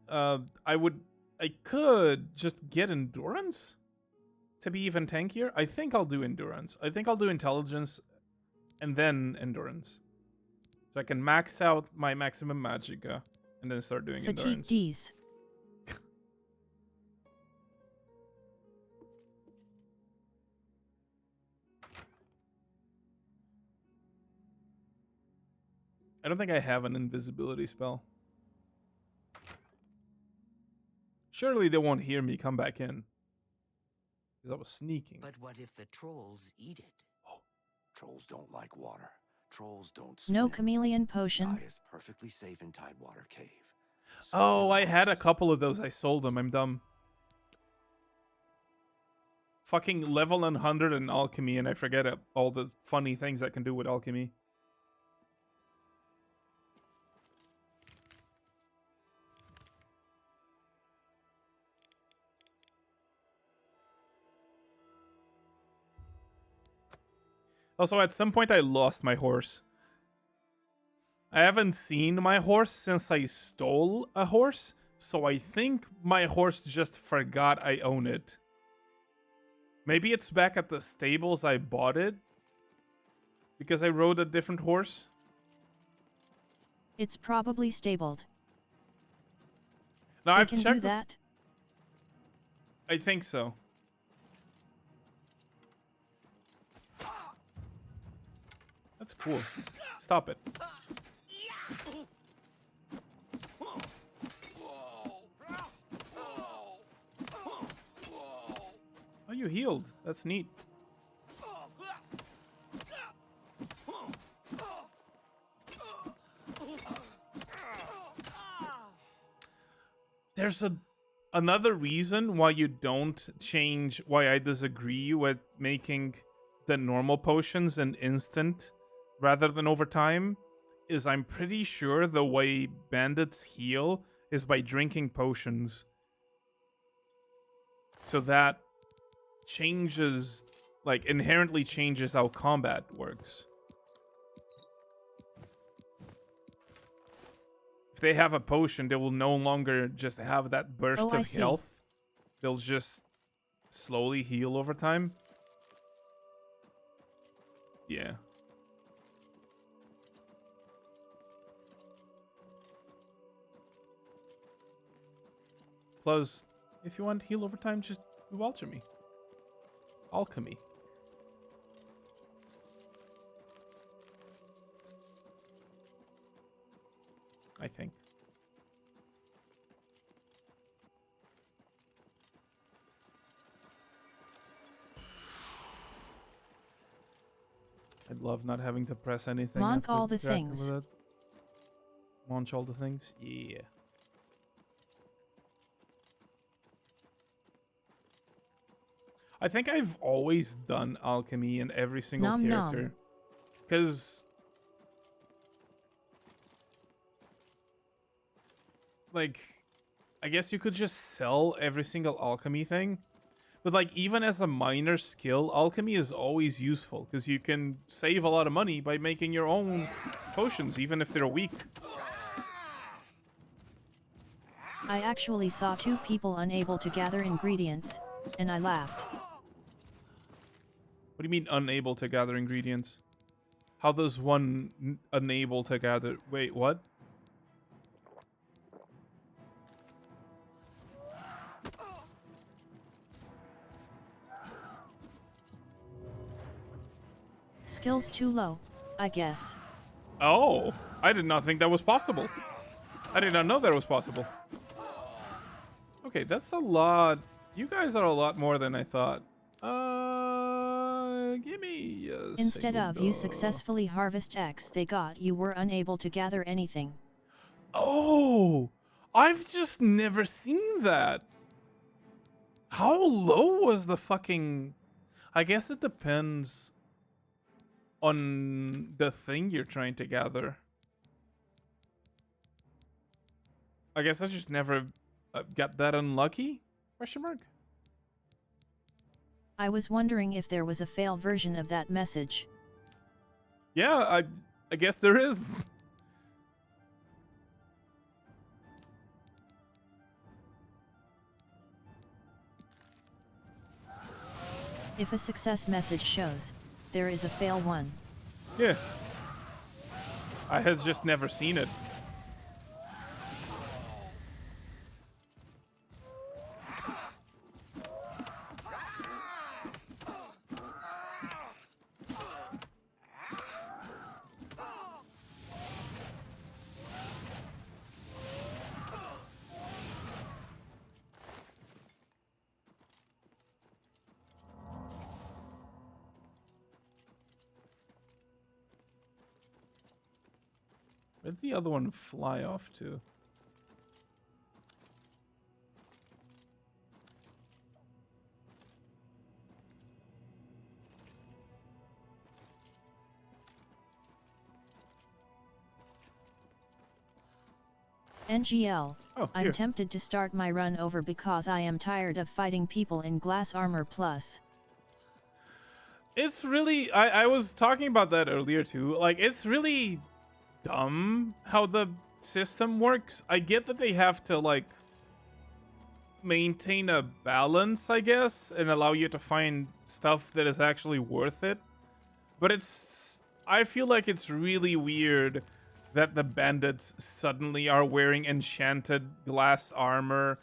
I could just get endurance to be even tankier. I think I'll do endurance. I think I'll do intelligence and then endurance. So I can max out my maximum magicka and then start doing Fatigue endurance. D's. I don't think I have an invisibility spell. Surely they won't hear me come back in. Because I was sneaking. But what if the trolls eat it? Oh, trolls don't like water. Trolls don't swim. No chameleon potion. Dye is perfectly safe in Tidewater Cave. So Oh, I had a relax. couple of those. I sold them. I'm dumb. Fucking level 100 in alchemy, and I forget all the funny things I can do with alchemy. Also, at some point I lost my horse. I haven't seen my horse since I stole a horse, so I think my horse just forgot I own it. Maybe it's back at the stables I bought it, because I rode a different horse. It's probably stabled. Now They I've can checked do that. I think so. That's cool. Stop it. Oh, you healed. That's neat. There's another reason why you don't change, why I disagree with making the normal potions an instant rather than over time, is I'm pretty sure the way bandits heal is by drinking potions. So that changes, like, inherently changes how combat works. If they have a potion, they will no longer just have that burst of health. They'll just slowly heal over time. Yeah. Plus, if you want to heal over time, just do alchemy. Alchemy. I think. I'd love not having to press anything. Monk after all the interacting things. with it. Launch all the things? Yeah. I think I've always done alchemy in every single Nom character. Because... like, I guess you could just sell every single alchemy thing. But, like, even as a minor skill, alchemy is always useful. Because you can save a lot of money by making your own potions, even if they're weak. I actually saw two people unable to gather ingredients, and I laughed. What do you mean, unable to gather ingredients? How does one unable to gather... Wait, what? Skills too low, I guess. Oh, I did not think that was possible. I did not know that was possible. Okay, that's a lot. You guys are a lot more than I thought. Give me a Instead of you segundo. successfully harvest X, they got you were unable to gather anything. Oh, I've just never seen that. How low was the fucking... I guess it depends on the thing you're trying to gather. I guess I just never got that unlucky? Question mark? I was wondering if there was a fail version of that message. Yeah, I guess there is. If a success message shows, there is a fail one. Yeah. I had just never seen it. Where'd the other one fly off to? NGL, Oh, I'm here. tempted to start my run over because I am tired of fighting people in glass armor plus. It's really, I was talking about that earlier too. Like, it's really dumb how the system works. I get that they have to, like, maintain a balance, I guess, and allow you to find stuff that is actually worth it. But I feel like it's really weird that the bandits suddenly are wearing enchanted glass armor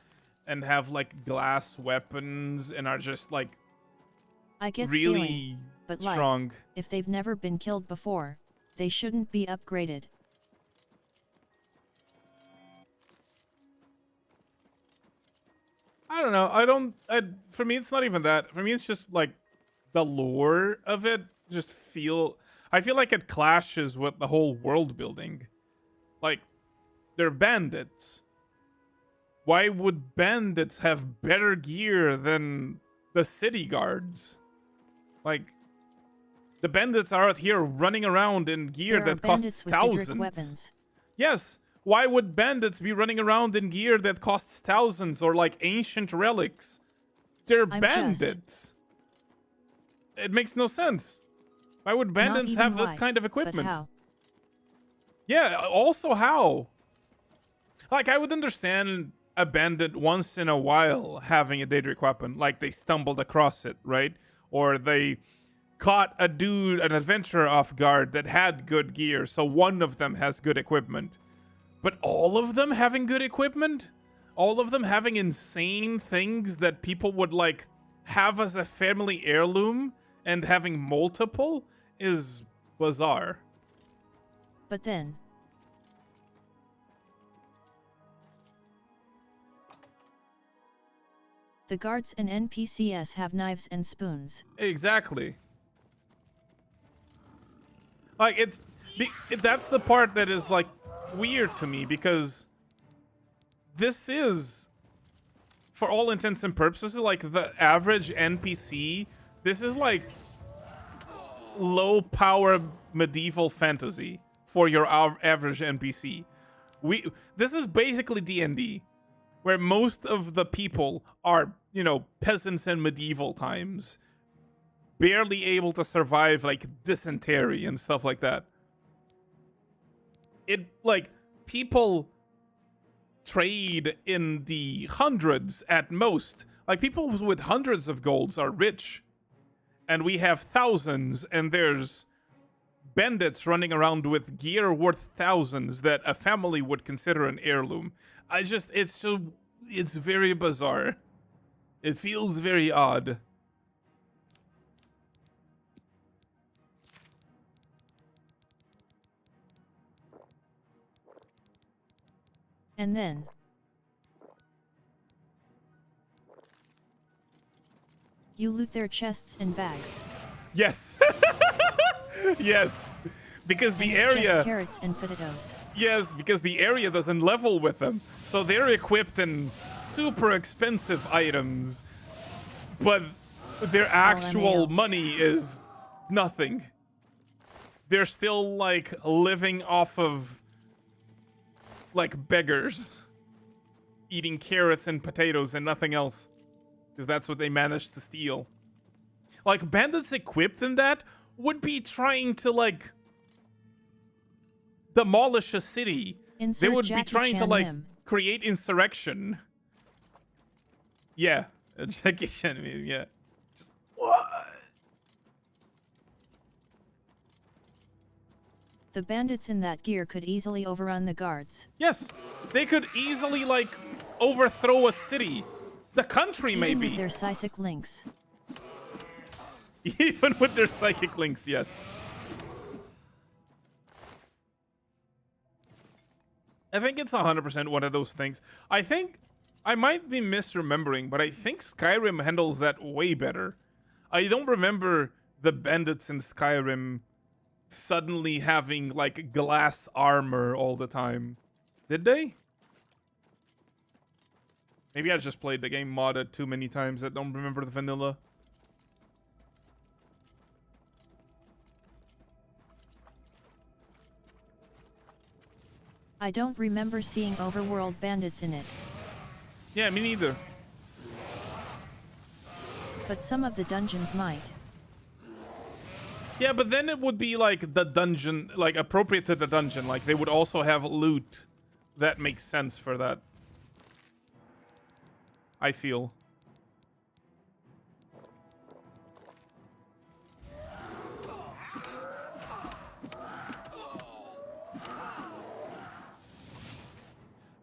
and have, like, glass weapons and are just, like, I get really scaling, but strong. if they've never been killed before, they shouldn't be upgraded. I don't know. For me, it's not even that. For me, it's just, like, the lore of it I feel like it clashes with the whole world building. Like, they're bandits. Why would bandits have better gear than the city guards? Like, the bandits are out here running around in gear There are that costs bandits with thousands. Daedric weapons. Yes. Why would bandits be running around in gear that costs thousands or, like, ancient relics? They're bandits. It makes no sense. Why would bandits have this kind of equipment? But how? Yeah, also how? Like, I would understand a bandit once in a while having a Daedric weapon, like they stumbled across it, right? Or they caught an adventurer off guard that had good gear, so one of them has good equipment. But all of them having good equipment? All of them having insane things that people would, like, have as a family heirloom and having multiple is bizarre. But then, the guards and NPCs have knives and spoons. Exactly. Like, that's the part that is, like, weird to me, because this is, for all intents and purposes, like, the average NPC. This is, like, low power medieval fantasy for your average NPC. This is basically D&D, where most of the people are, you know, peasants in medieval times, barely able to survive, like, dysentery and stuff like that. People trade in the hundreds at most. Like, people with hundreds of golds are rich. And we have thousands, and there's bandits running around with gear worth thousands that a family would consider an heirloom. It's very bizarre. It feels very odd. And then, you loot their chests and bags. Yes. Yes. Because the And it's area... just carrots and potatoes. Yes, because the area doesn't level with them. So they're equipped in super expensive items. But their actual money is nothing. They're still, like, living off of, like, beggars. Eating carrots and potatoes and nothing else. Because that's what they managed to steal. Like, bandits equipped in that would be trying to, like, demolish a city. They would be trying to, like, create insurrection. Yeah. Jackie Chan meme, yeah. Just, what? The bandits in that gear could easily overrun the guards. Yes. They could easily, like, overthrow a city. The country, Even maybe. with their psychic links. Even with their psychic links, yes. I think it's 100% one of those things. I think I might be misremembering, but I think Skyrim handles that way better. I don't remember the bandits in Skyrim suddenly having like glass armor all the time. Did they? Maybe I just played the game modded too many times. I don't remember the vanilla. I don't remember seeing overworld bandits in it. Yeah, me neither. But some of the dungeons might. Yeah, but then it would be like the dungeon, like appropriate to the dungeon. Like they would also have loot. That makes sense for that. I feel.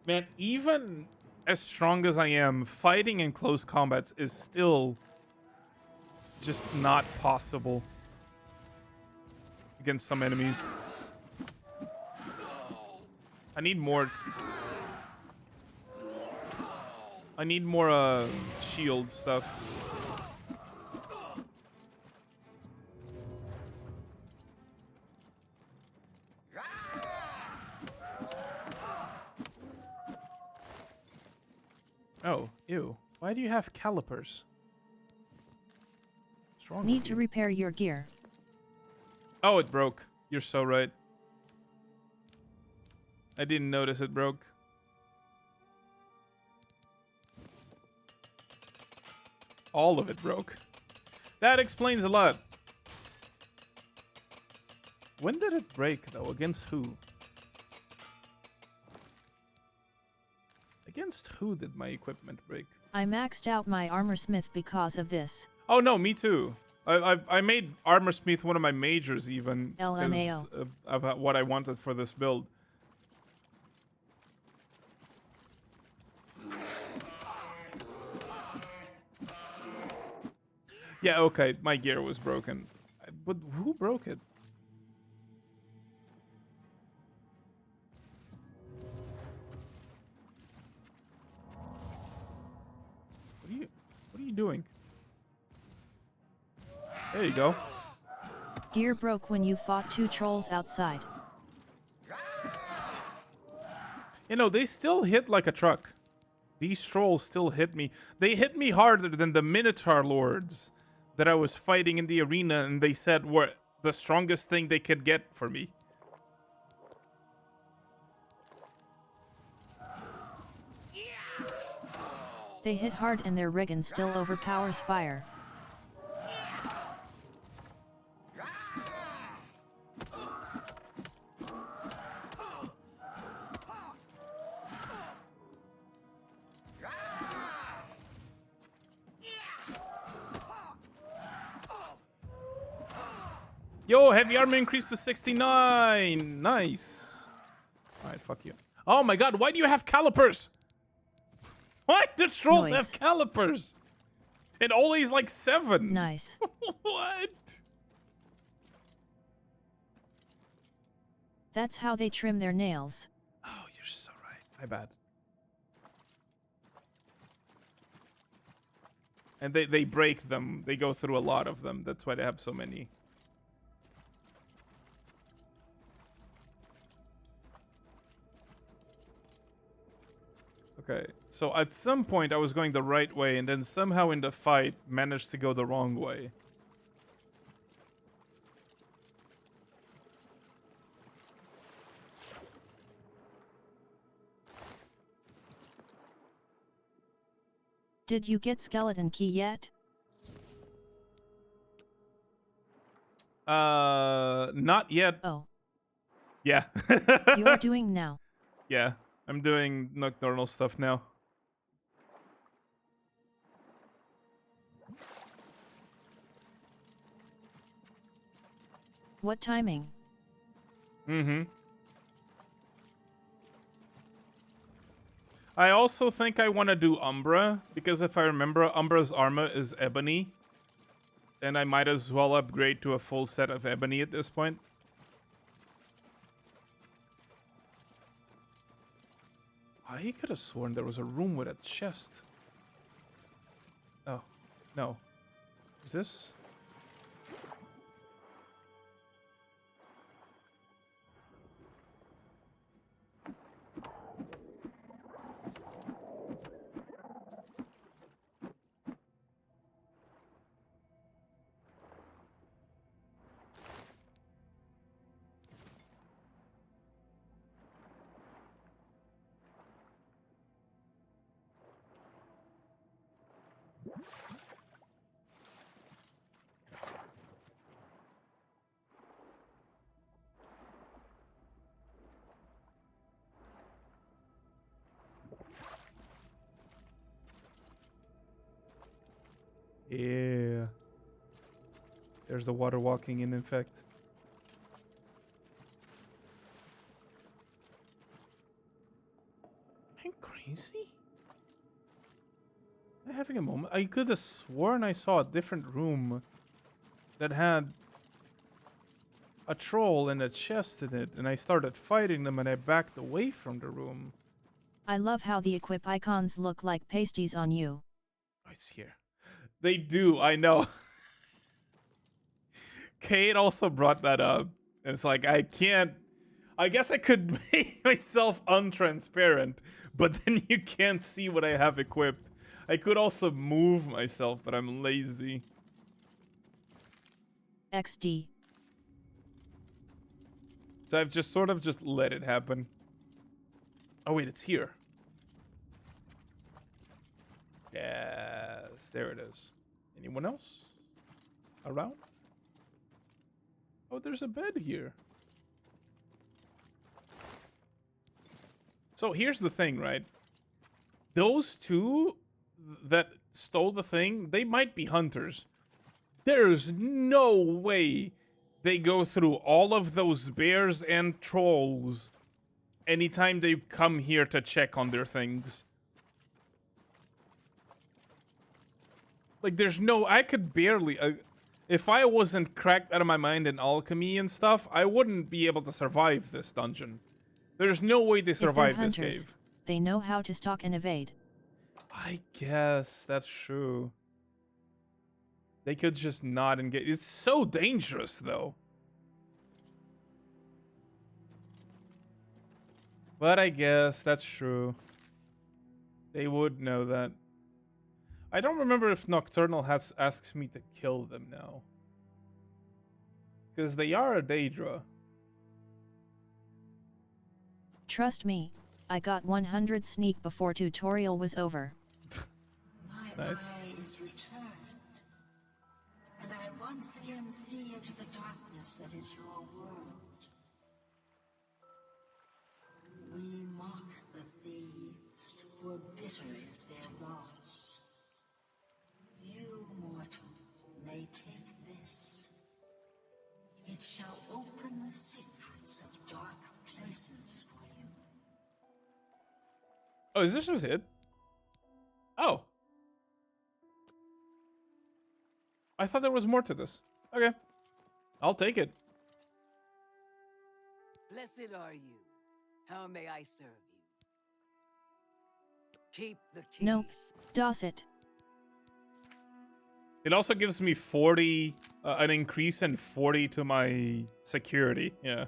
Man, even as strong as I am, fighting in close combats is still just not possible against some enemies. I need more shield stuff. Oh, ew. Why do you have calipers? What's wrong Need with to you? repair your gear. Oh, it broke. You're so right. I didn't notice it broke. All of it broke. That explains a lot. When did it break, though? Against who? Against who did my equipment break? I maxed out my armorsmith because of this. Oh no, me too. I made Armorsmith one of my majors even. LMAO. Of what I wanted for this build. Yeah, okay, my gear was broken. But who broke it? What are you doing? There you go. Gear broke when you fought 2 trolls outside. You know, they still hit like a truck. These trolls still hit me. They hit me harder than the Minotaur lords that I was fighting in the arena, and they said were the strongest thing they could get for me. They hit hard and their Regan still overpowers fire. Yo, heavy armor increased to 69. Nice. Alright, fuck you. Oh my god, why do you have calipers? Why do trolls have calipers? It always like 7. Nice. What? That's how they trim their nails. Oh, you're so right. My bad. And they break them. They go through a lot of them. That's why they have so many. Okay, so at some point I was going the right way, and then somehow in the fight managed to go the wrong way. Did you get skeleton key yet? Not yet. Oh. Yeah. You're doing now. Yeah, I'm doing nocturnal stuff now. What timing? Mm-hmm. I also think I want to do Umbra, because if I remember, Umbra's armor is ebony. And I might as well upgrade to a full set of ebony at this point. I could have sworn there was a room with a chest. Oh, no. Is this? Yeah. There's the water walking in fact. I'm crazy? Am I having a moment? I could have sworn I saw a different room that had a troll and a chest in it, and I started fighting them and I backed away from the room. I love how the equip icons look like pasties on you. Oh, it's here. They do, I know. Kate also brought that up. It's like, I guess I could make myself untransparent, but then you can't see what I have equipped. I could also move myself, but I'm lazy. XD. So I've just sort of just let it happen. Oh wait, it's here. Yes, there it is. Anyone else around? Oh, there's a bed here. So here's the thing, right? Those two that stole the thing, they might be hunters. There's no way they go through all of those bears and trolls anytime they come here to check on their things. Like, there's no... I could barely... if I wasn't cracked out of my mind in alchemy and stuff, I wouldn't be able to survive this dungeon. There's no way they survive this hunters, cave. They know how to stalk and evade. I guess that's true. They could just not engage. It's so dangerous, though. But I guess that's true. They would know that. I don't remember if Nocturnal asks me to kill them now. Because they are a Daedra. Trust me, I got 100 sneak before tutorial was over. My Nice. eye is returned, and I once again see into the darkness that is your world. We mock the thieves, for bitter is their loss. You, mortal, may take this. It shall open the secrets of dark places for you. Oh, is this just it? Oh. I thought there was more to this. Okay. I'll take it. Blessed are you. How may I serve you? Keep the keys. Nope. DOS it. It also gives me 40, an increase in 40 to my security. Yeah.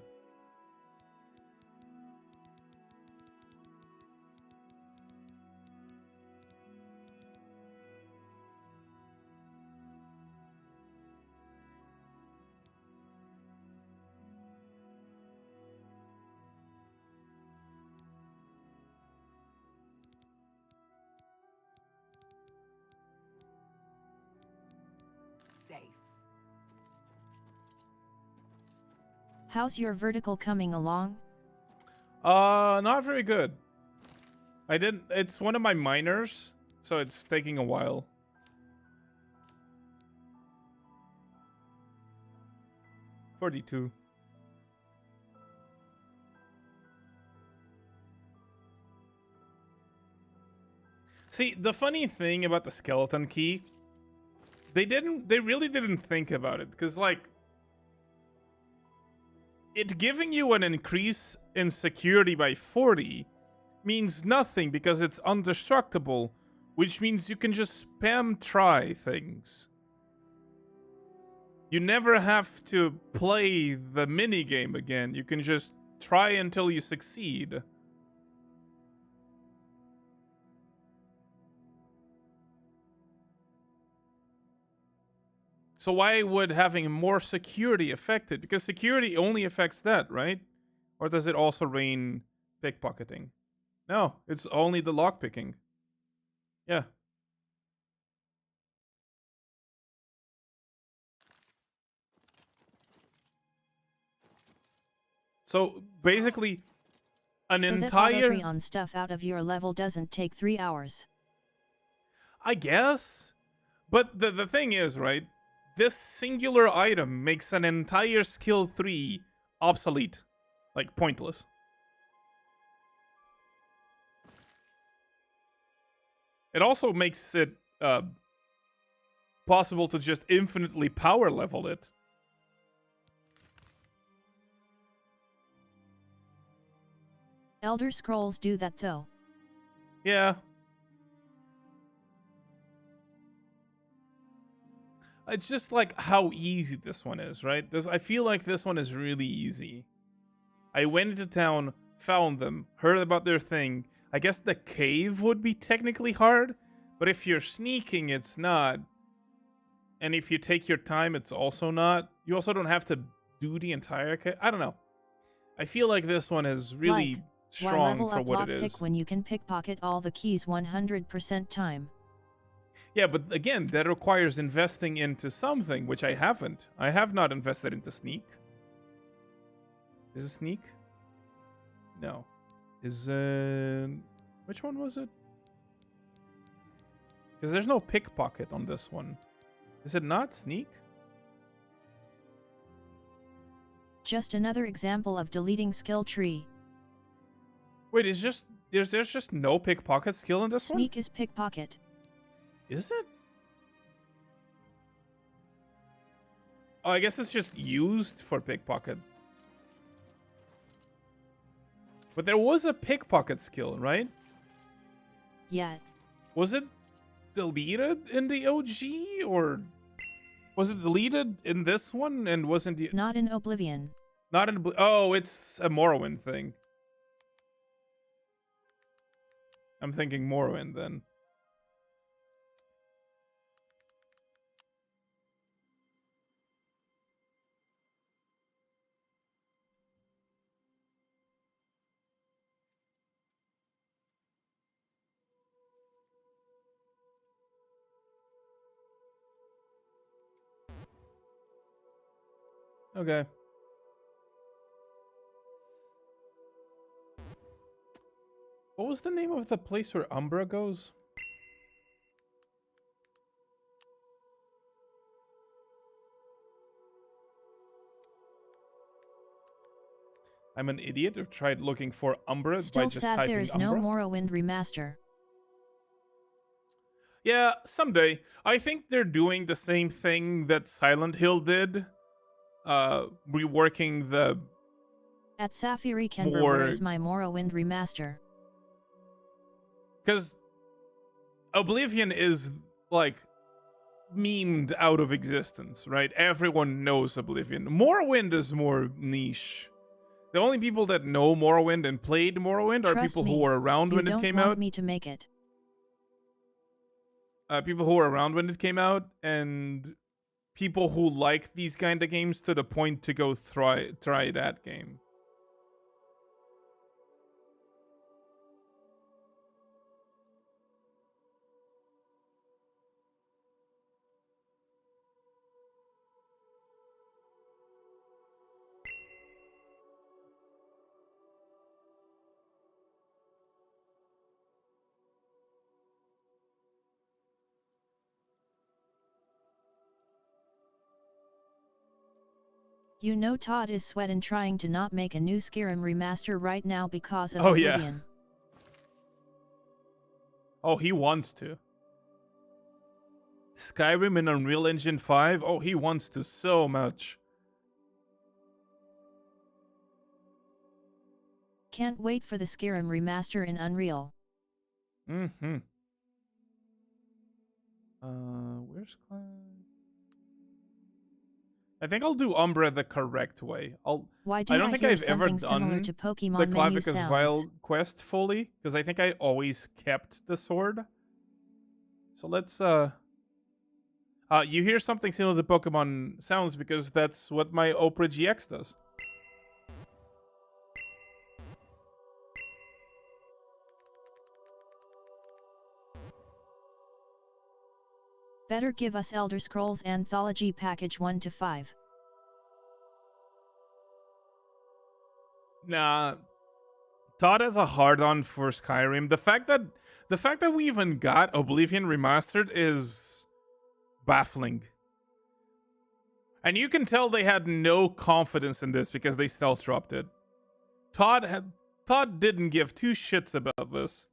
How's your vertical coming along? Not very good. It's one of my minors, so it's taking a while. $42. See, the funny thing about the skeleton key, they really didn't think about it, because like, it giving you an increase in security by 40 means nothing because it's indestructible, which means you can just spam try things. You never have to play the minigame again. You can just try until you succeed. So why would having more security affect it? Because security only affects that, right? Or does it also rain pickpocketing? No, it's only the lockpicking. Yeah. So basically, an entire... that auto-tree on stuff out of your level doesn't take 3 hours. I guess. But the thing is, right? This singular item makes an entire skill 3 obsolete. Like, pointless. It also makes it possible to just infinitely power level it. Elder Scrolls do that though. Yeah. It's just like how easy this one is, right? I feel like this one is really easy. I went into town, found them, heard about their thing. I guess the cave would be technically hard, but if you're sneaking, it's not. And if you take your time, it's also not. You also don't have to do the entire cave. I don't know. I feel like this one is really strong for what it is. Pick when you can pickpocket all the keys 100% time. Yeah, but again, that requires investing into something, which I haven't. I have not invested into sneak. Is it sneak? No. Is which one was it? Because there's no pickpocket on this one. Is it not sneak? Just another example of deleting skill tree. Wait, there's just no pickpocket skill in this one? Sneak is pickpocket. Is it? Oh, I guess it's just used for pickpocket. But there was a pickpocket skill, right? Yeah. Was it deleted in the OG, or was it deleted in this one and wasn't the... Not in Oblivion. Not in... Oh, it's a Morrowind thing. I'm thinking Morrowind then. Okay. What was the name of the place where Umbra goes? I'm an idiot. I've tried looking for Umbra Still by just sad typing there's Umbra. no Morrowind remaster. Yeah, someday. I think they're doing the same thing that Silent Hill did. Reworking the... At Safiri Kenber, where is my Morrowind remaster? Because Oblivion is, like, memed out of existence, right? Everyone knows Oblivion. Morrowind is more niche. The only people that know Morrowind and played Morrowind are people who were around when it came out. You don't want me to make it. People who were around when it came out, and people who like these kind of games to the point to go try that game. You know Todd is sweating trying to not make a new Skyrim remaster right now because of Oblivion. Yeah. Oh, he wants to. Skyrim in Unreal Engine 5? Oh, he wants to so much. Can't wait for the Skyrim remaster in Unreal. Mm-hmm. Where's Clyde? I think I'll do Umbra the correct way. I don't think I've ever done to Pokemon the menu Clavicus sounds. Vial quest fully, because I think I always kept the sword. So let's you hear something similar to Pokemon sounds because that's what my Opera GX does. Better give us Elder Scrolls Anthology Package 1 to 5. Nah. Todd has a hard-on for Skyrim. The fact that we even got Oblivion Remastered is baffling. And you can tell they had no confidence in this because they stealth dropped it. Todd didn't give two shits about this.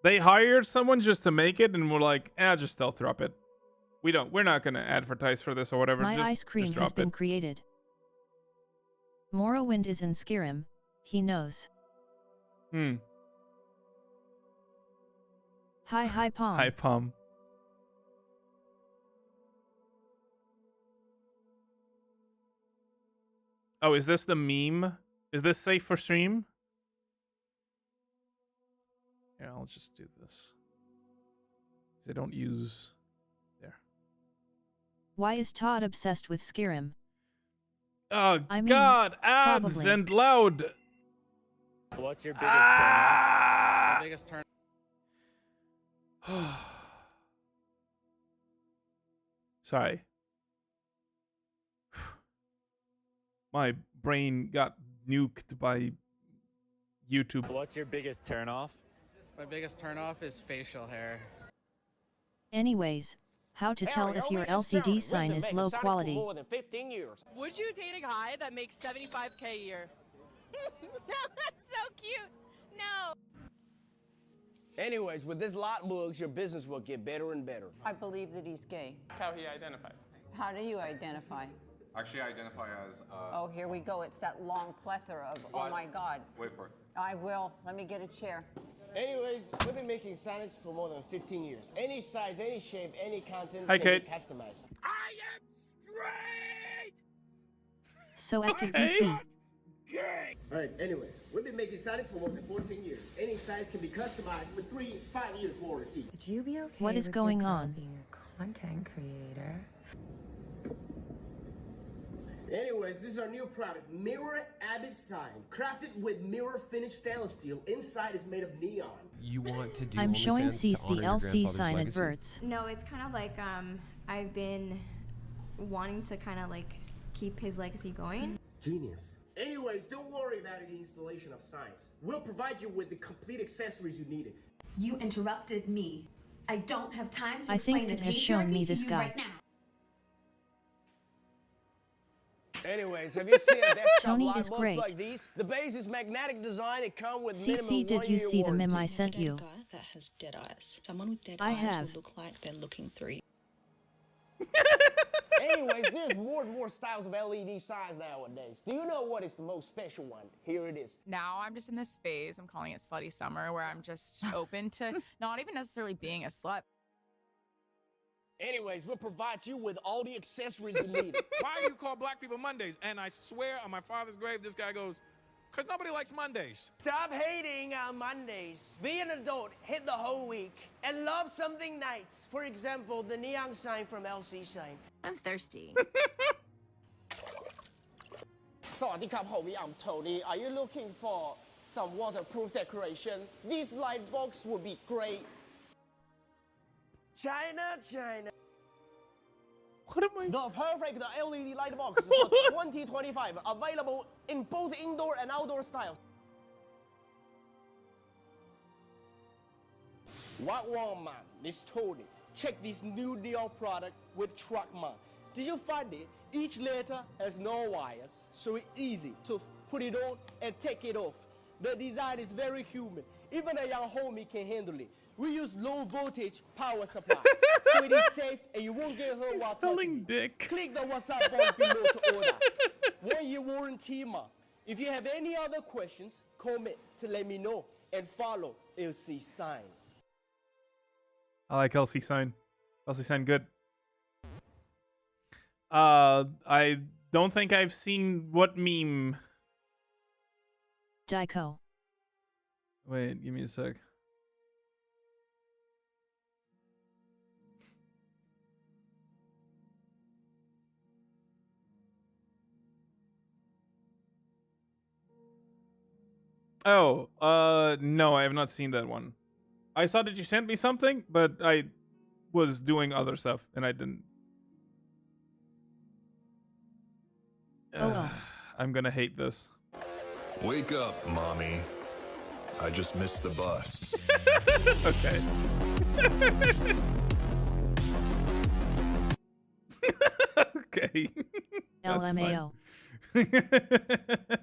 They hired someone just to make it and were like, just stealth drop it. We're not gonna advertise for this or whatever. My ice cream has been created. Morrowind is in Skyrim, he knows. Hi Palm. Hi Palm. Oh, is this the meme? Is this safe for stream? Yeah, I'll just do this. They don't use... There. Why is Todd obsessed with Skyrim? Oh, I mean, God! Ads probably. and loud! What's your biggest turn? The biggest turn. Sorry. My brain got nuked by YouTube. What's your biggest turnoff? My biggest turnoff is facial hair. Anyways, how to tell if your LCD sign is low quality? More than 15 years. Would you date a guy that makes $75K a year? No, that's so cute. No. Anyways, with this lot books, your business will get better and better. I believe that he's gay. That's how he identifies. How do you identify? Actually, I identify as... Oh, here we go. It's that long plethora of, oh my God. Wait for it. I will. Let me get a chair. Anyways, we've been making signage for more than 15 years. Any size, any shape, any content Hi, can Kate. be customized. I am straight! So active Okay. BT. Alright, anyways, we've been making signage for more than 14 years. Any size can be customized with 3 5-year warranty. Would you be okay What is with going your girl on? being a content creator? Anyways, this is our new product, Mirror Abyss sign, crafted with mirror finished stainless steel. Inside is made of neon. You want to do I'm showing OnlyFans Cease to the honor your LC grandfather's sign legacy? adverts. No, it's kind of like I've been wanting to kind of like keep his legacy going. Genius. Anyways, don't worry about the installation of signs. We'll provide you with the complete accessories you needed. You interrupted me. I don't have time to I think explain it the has page shown hierarchy me to this you guy. right now. Anyways, have you seen desktop Tony light is bulbs great. like these? The base is magnetic design. It comes with CC, minimum did you 1-year see the meme I warranty. sent you? That has dead eyes. Someone with dead I eyes have. would look like they're looking through you. Anyways, there's more and more styles of LED signs nowadays. Do you know what is the most special one? Here it is. Now I'm just in this phase, I'm calling it slutty summer, where I'm just open to not even necessarily being a slut. Anyways, we'll provide you with all the accessories you need. Why do you call black people Mondays? And I swear on my father's grave, this guy goes, because nobody likes Mondays. Stop hating on Mondays. Be an adult, hit the whole week, and love something nice. For example, the neon sign from LC Sign. I'm thirsty. Sawadee Cup homie, I'm Tony. Are you looking for some waterproof decoration? This light box would be great. China. What am I? The perfect LED light box for 2025. Available in both indoor and outdoor styles. What one man, Miss Tony. Check this new neon product with truck mount. Did you find it? Each letter has no wires, so it's easy to put it on and take it off. The design is very human. Even a young homie can handle it. We use low voltage power supply, so it is safe and you won't get hurt while touching it. Click the WhatsApp button below to order. 1-year warranty, ma. If you have any other questions, comment to let me know and follow LC Sign. I like LC sign. LC sign good. I don't think I've seen what meme. Daiko. Wait, give me a sec. Oh, no, I have not seen that one. I saw that you sent me something, but I was doing other stuff and I didn't. I'm gonna hate this. Wake up, mommy. I just missed the bus. Okay. Okay. That's LMAO. fine.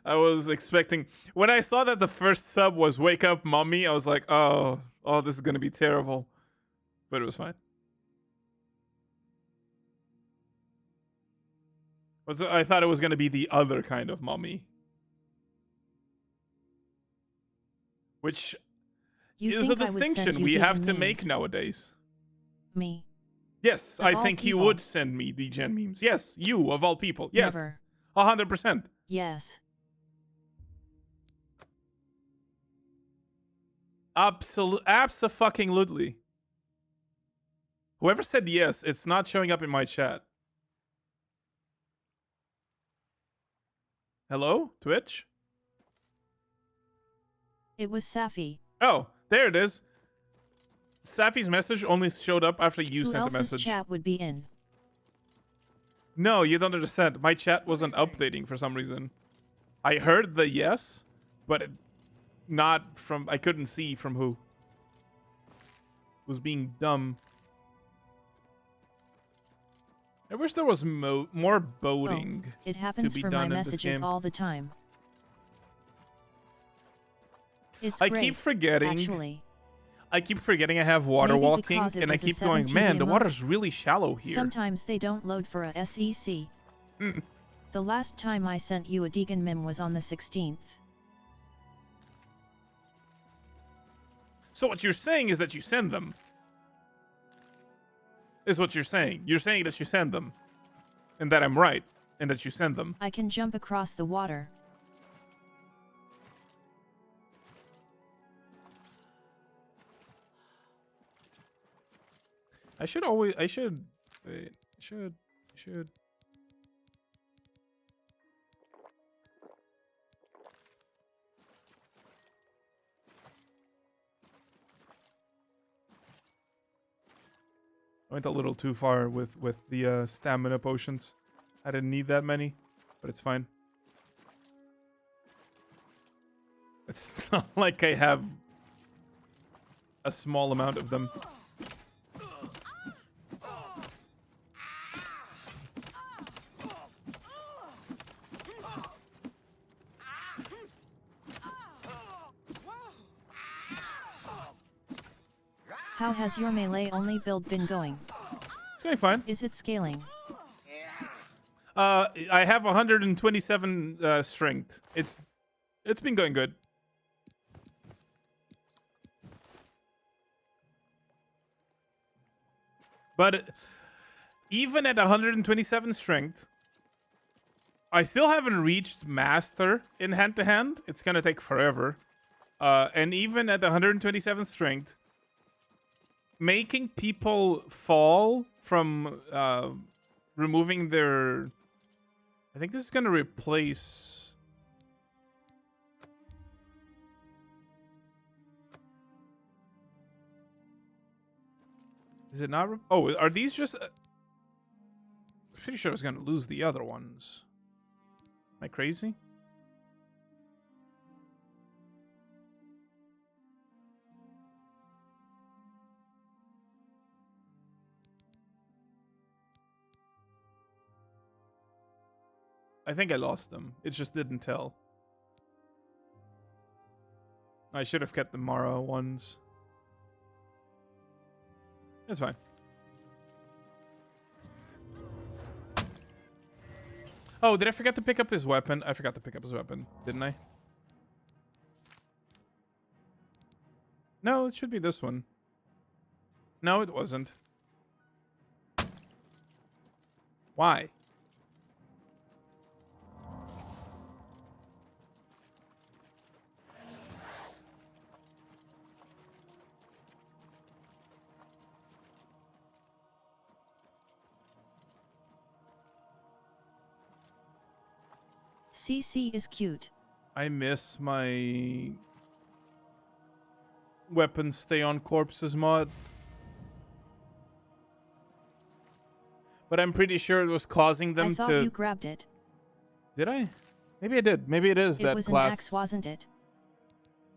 I was expecting when I saw that the first sub was "Wake Up, Mommy." I was like, "Oh, this is gonna be terrible," but it was fine. I thought it was gonna be the other kind of mommy, which You is a think I would send distinction you we have to Deegan make memes? nowadays. Me. Yes, Of I all think he people. would send me the Gen memes. Yes, you of all people. Yes, Never. 100%. Yes. Abso-fucking-lutely. Whoever said yes, it's not showing up in my chat. Hello, Twitch? It was Safi. Oh, there it is. Safi's message only showed up after you Who sent a else's message. chat would be in? No, you don't understand. My chat wasn't updating for some reason. I heard the yes, but not from... I couldn't see from who. It was being dumb. I wish there was more boating It happens to be for done my in this messages game. all the time. It's I great, keep forgetting. actually. I keep forgetting I have water Maybe walking, because it and I was a keep going, 17 man, the emote. water's really shallow here. Sometimes they don't load for a SEC. The last time I sent you a Deegan meme was on the 16th. So what you're saying is that you send them. Is what you're saying. You're saying that you send them. And that I'm right. And that you send them. I can jump across the water. I should... Wait. Should... I went a little too far with the stamina potions. I didn't need that many, but it's fine. It's not like I have a small amount of them. How has your melee only build been going? It's going fine. Is it scaling? I have 127 strength. It's been going good. But even at 127 strength, I still haven't reached master in hand-to-hand. It's gonna take forever. And even at 127 strength, making people fall from removing their... I think this is gonna replace... Is it not? Oh, are these just... I'm pretty sure I was gonna lose the other ones. Am I crazy? I think I lost them. It just didn't tell. I should have kept the Mara ones. It's fine. Oh, did I forget to pick up his weapon? I forgot to pick up his weapon, didn't I? No, it should be this one. No, it wasn't. Why? CC is cute. I miss my weapons stay on corpses mod. But I'm pretty sure it was causing them I thought to... you grabbed it. Did I? Maybe I did. Maybe it is It that was class. an axe, wasn't it?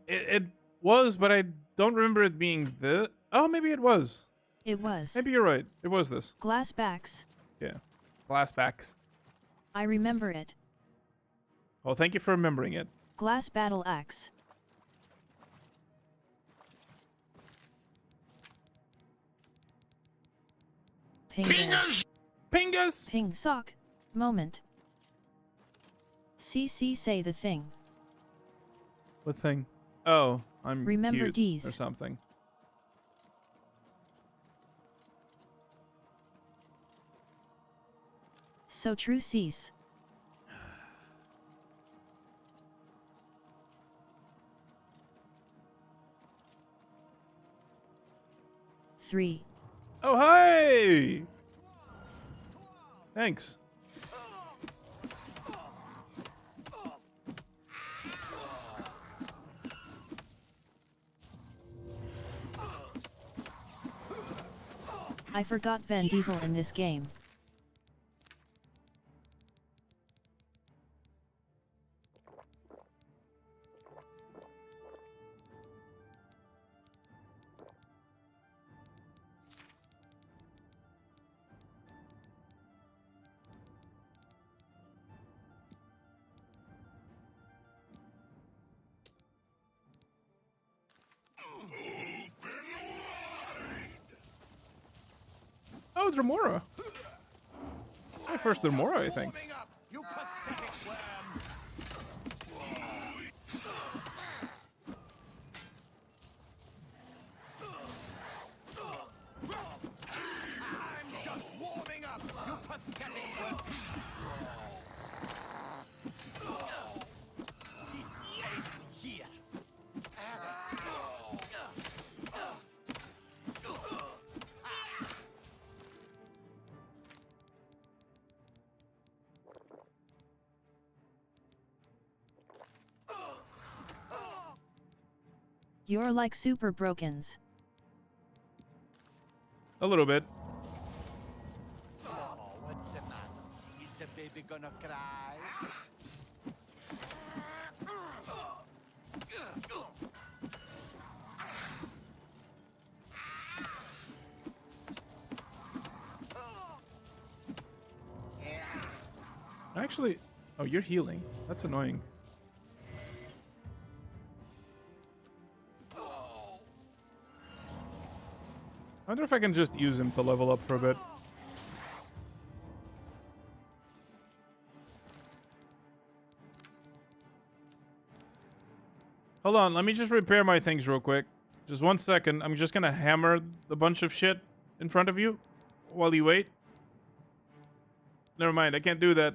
It was, but I don't remember it being the... Oh, maybe it was. It was. Maybe you're right. It was this. Glass backs. Yeah. Glass backs. I remember it. Well, thank you for remembering it. Glass battle axe. Pingas! Pingas! Ping sock. Moment. CC say the thing. What thing? Oh, I'm Remember cute D's. or something. So true cease. Three. Oh, hi! Thanks. I forgot Vin Diesel in this game. Oh, Dremora. It's my first Dremora, I think. You pathetic worm! I'm just warming up, you pathetic worm! This ends here. You're like super brokens. A little bit. Oh, what's the matter? Is the baby gonna cry? Actually, oh, you're healing. That's annoying. I wonder if I can just use him to level up for a bit. Hold on, let me just repair my things real quick. Just 1 second. I'm just gonna hammer the bunch of shit in front of you while you wait. Never mind, I can't do that.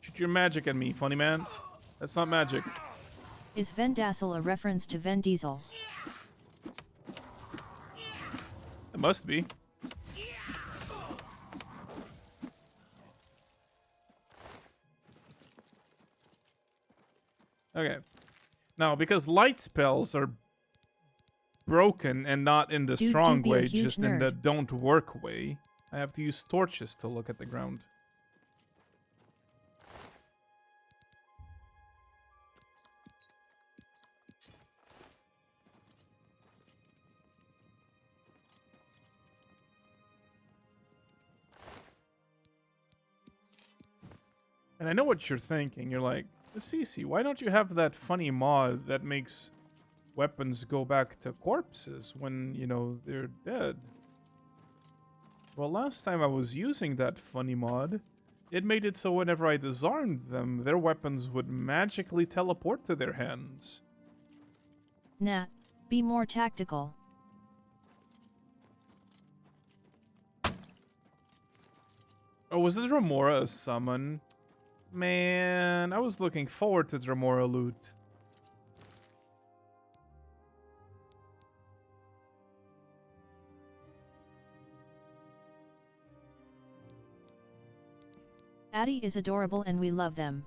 Shoot your magic at me, funny man. That's not magic. Is Vendassel a reference to Vin Diesel? It must be. Okay. Now, because light spells are broken and not in the Dude, strong be a way, huge just in nerd. the don't work way, I have to use torches to look at the ground. And I know what you're thinking. You're like, Cece, why don't you have that funny mod that makes weapons go back to corpses when, you know, they're dead? Well, last time I was using that funny mod, it made it so whenever I disarmed them, their weapons would magically teleport to their hands. Nah, be more tactical. Oh, was it Remora a summon? Man, I was looking forward to Dremora loot. Addie is adorable and we love them.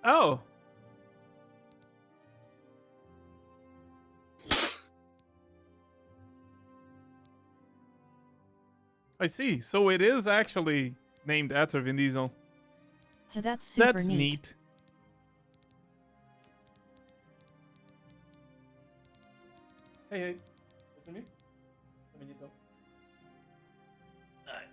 Oh! I see. So it is actually named after Vin Diesel. That's super That's neat. neat. Hey, hey. Listen to me? Amiguito. Alright.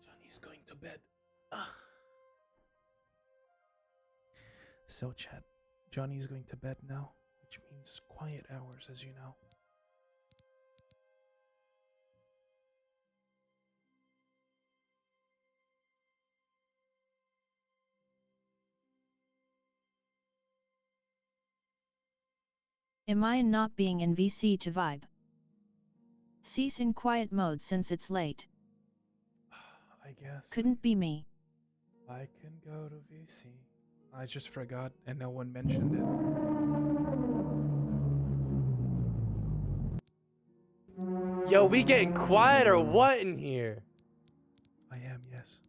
Johnny's going to bed. So, chat. Johnny's going to bed now, which means quiet hours, as you know. Am I not being in VC to vibe? Cease in quiet mode since it's late. I guess. Couldn't be me. I can go to VC. I just forgot and no one mentioned it. Yo, we getting quiet or what in here? I am, yes.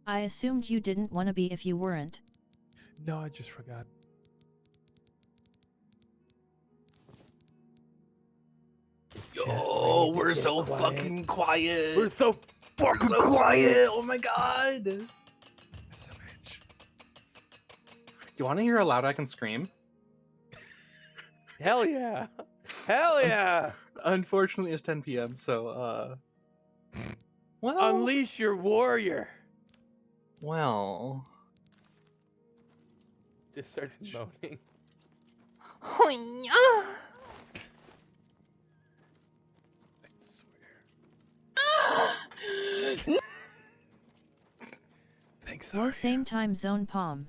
I assumed you didn't want to be if you weren't. No, I just forgot. Yo, we're so fucking quiet. We're so fucking quiet. Oh my god. Do you want to hear how loud I can scream? Hell yeah. Hell yeah. Unfortunately, it's 10 p.m., so, well... Unleash your warrior. Well... Just starts moaning. Thanks, Or same time zone palm.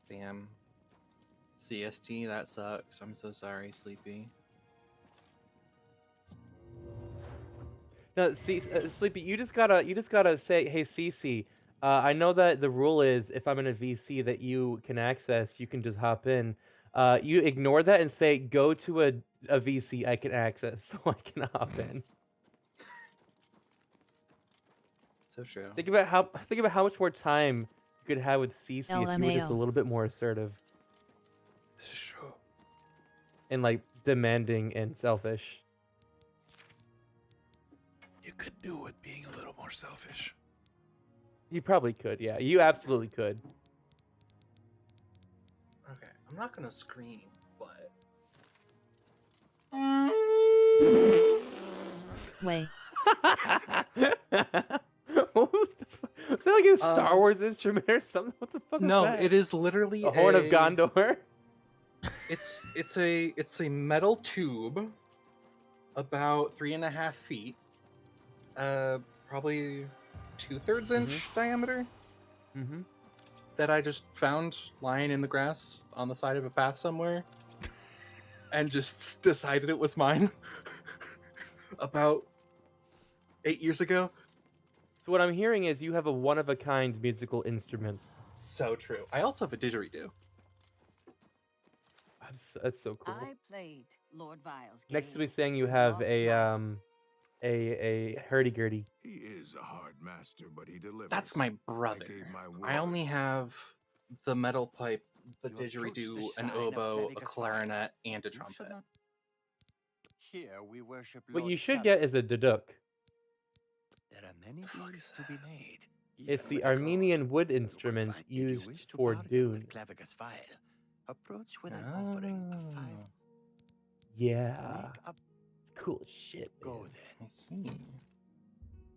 Damn. CST, that sucks. I'm so sorry, Sleepy. No, see, Sleepy, you just gotta say, hey, Cece, I know that the rule is if I'm in a VC that you can access, you can just hop in. You ignore that and say, go to a VC I can access so I can hop in. So true. Think about how much more time you could have with Cece if you were just a LMAO. little bit more assertive. This is true. And like demanding and selfish. You could do with being a little more selfish. You probably could, yeah. You absolutely could. Okay, I'm not gonna scream, but... Wait. What was the was that like a Star Wars instrument or something? What the fuck No, was that? it is literally a horn of Gondor. It's a metal tube about 3.5 feet, probably 2/3 inch diameter. Mm-hmm. That I just found lying in the grass on the side of a path somewhere, and just decided it was mine. About 8 years ago. So what I'm hearing is you have a one-of-a-kind musical instrument. So true. I also have a didgeridoo. That's so cool. I played Lord Vile's game. Next to me saying you have a hurdy-gurdy. He is a hard master, but he delivers. That's my brother. I only have the metal pipe, the didgeridoo, an oboe, a clarinet, and a trumpet. Here we worship What Lord you should Sab- get is a duduk. There are many deals to be made. It's even the with a Armenian wood instrument If you used wish to for bargain Dune. with Clavigus Vile, approach with an offering of 5. Yeah. Make up. It's cool as shit, man. Go then. I see.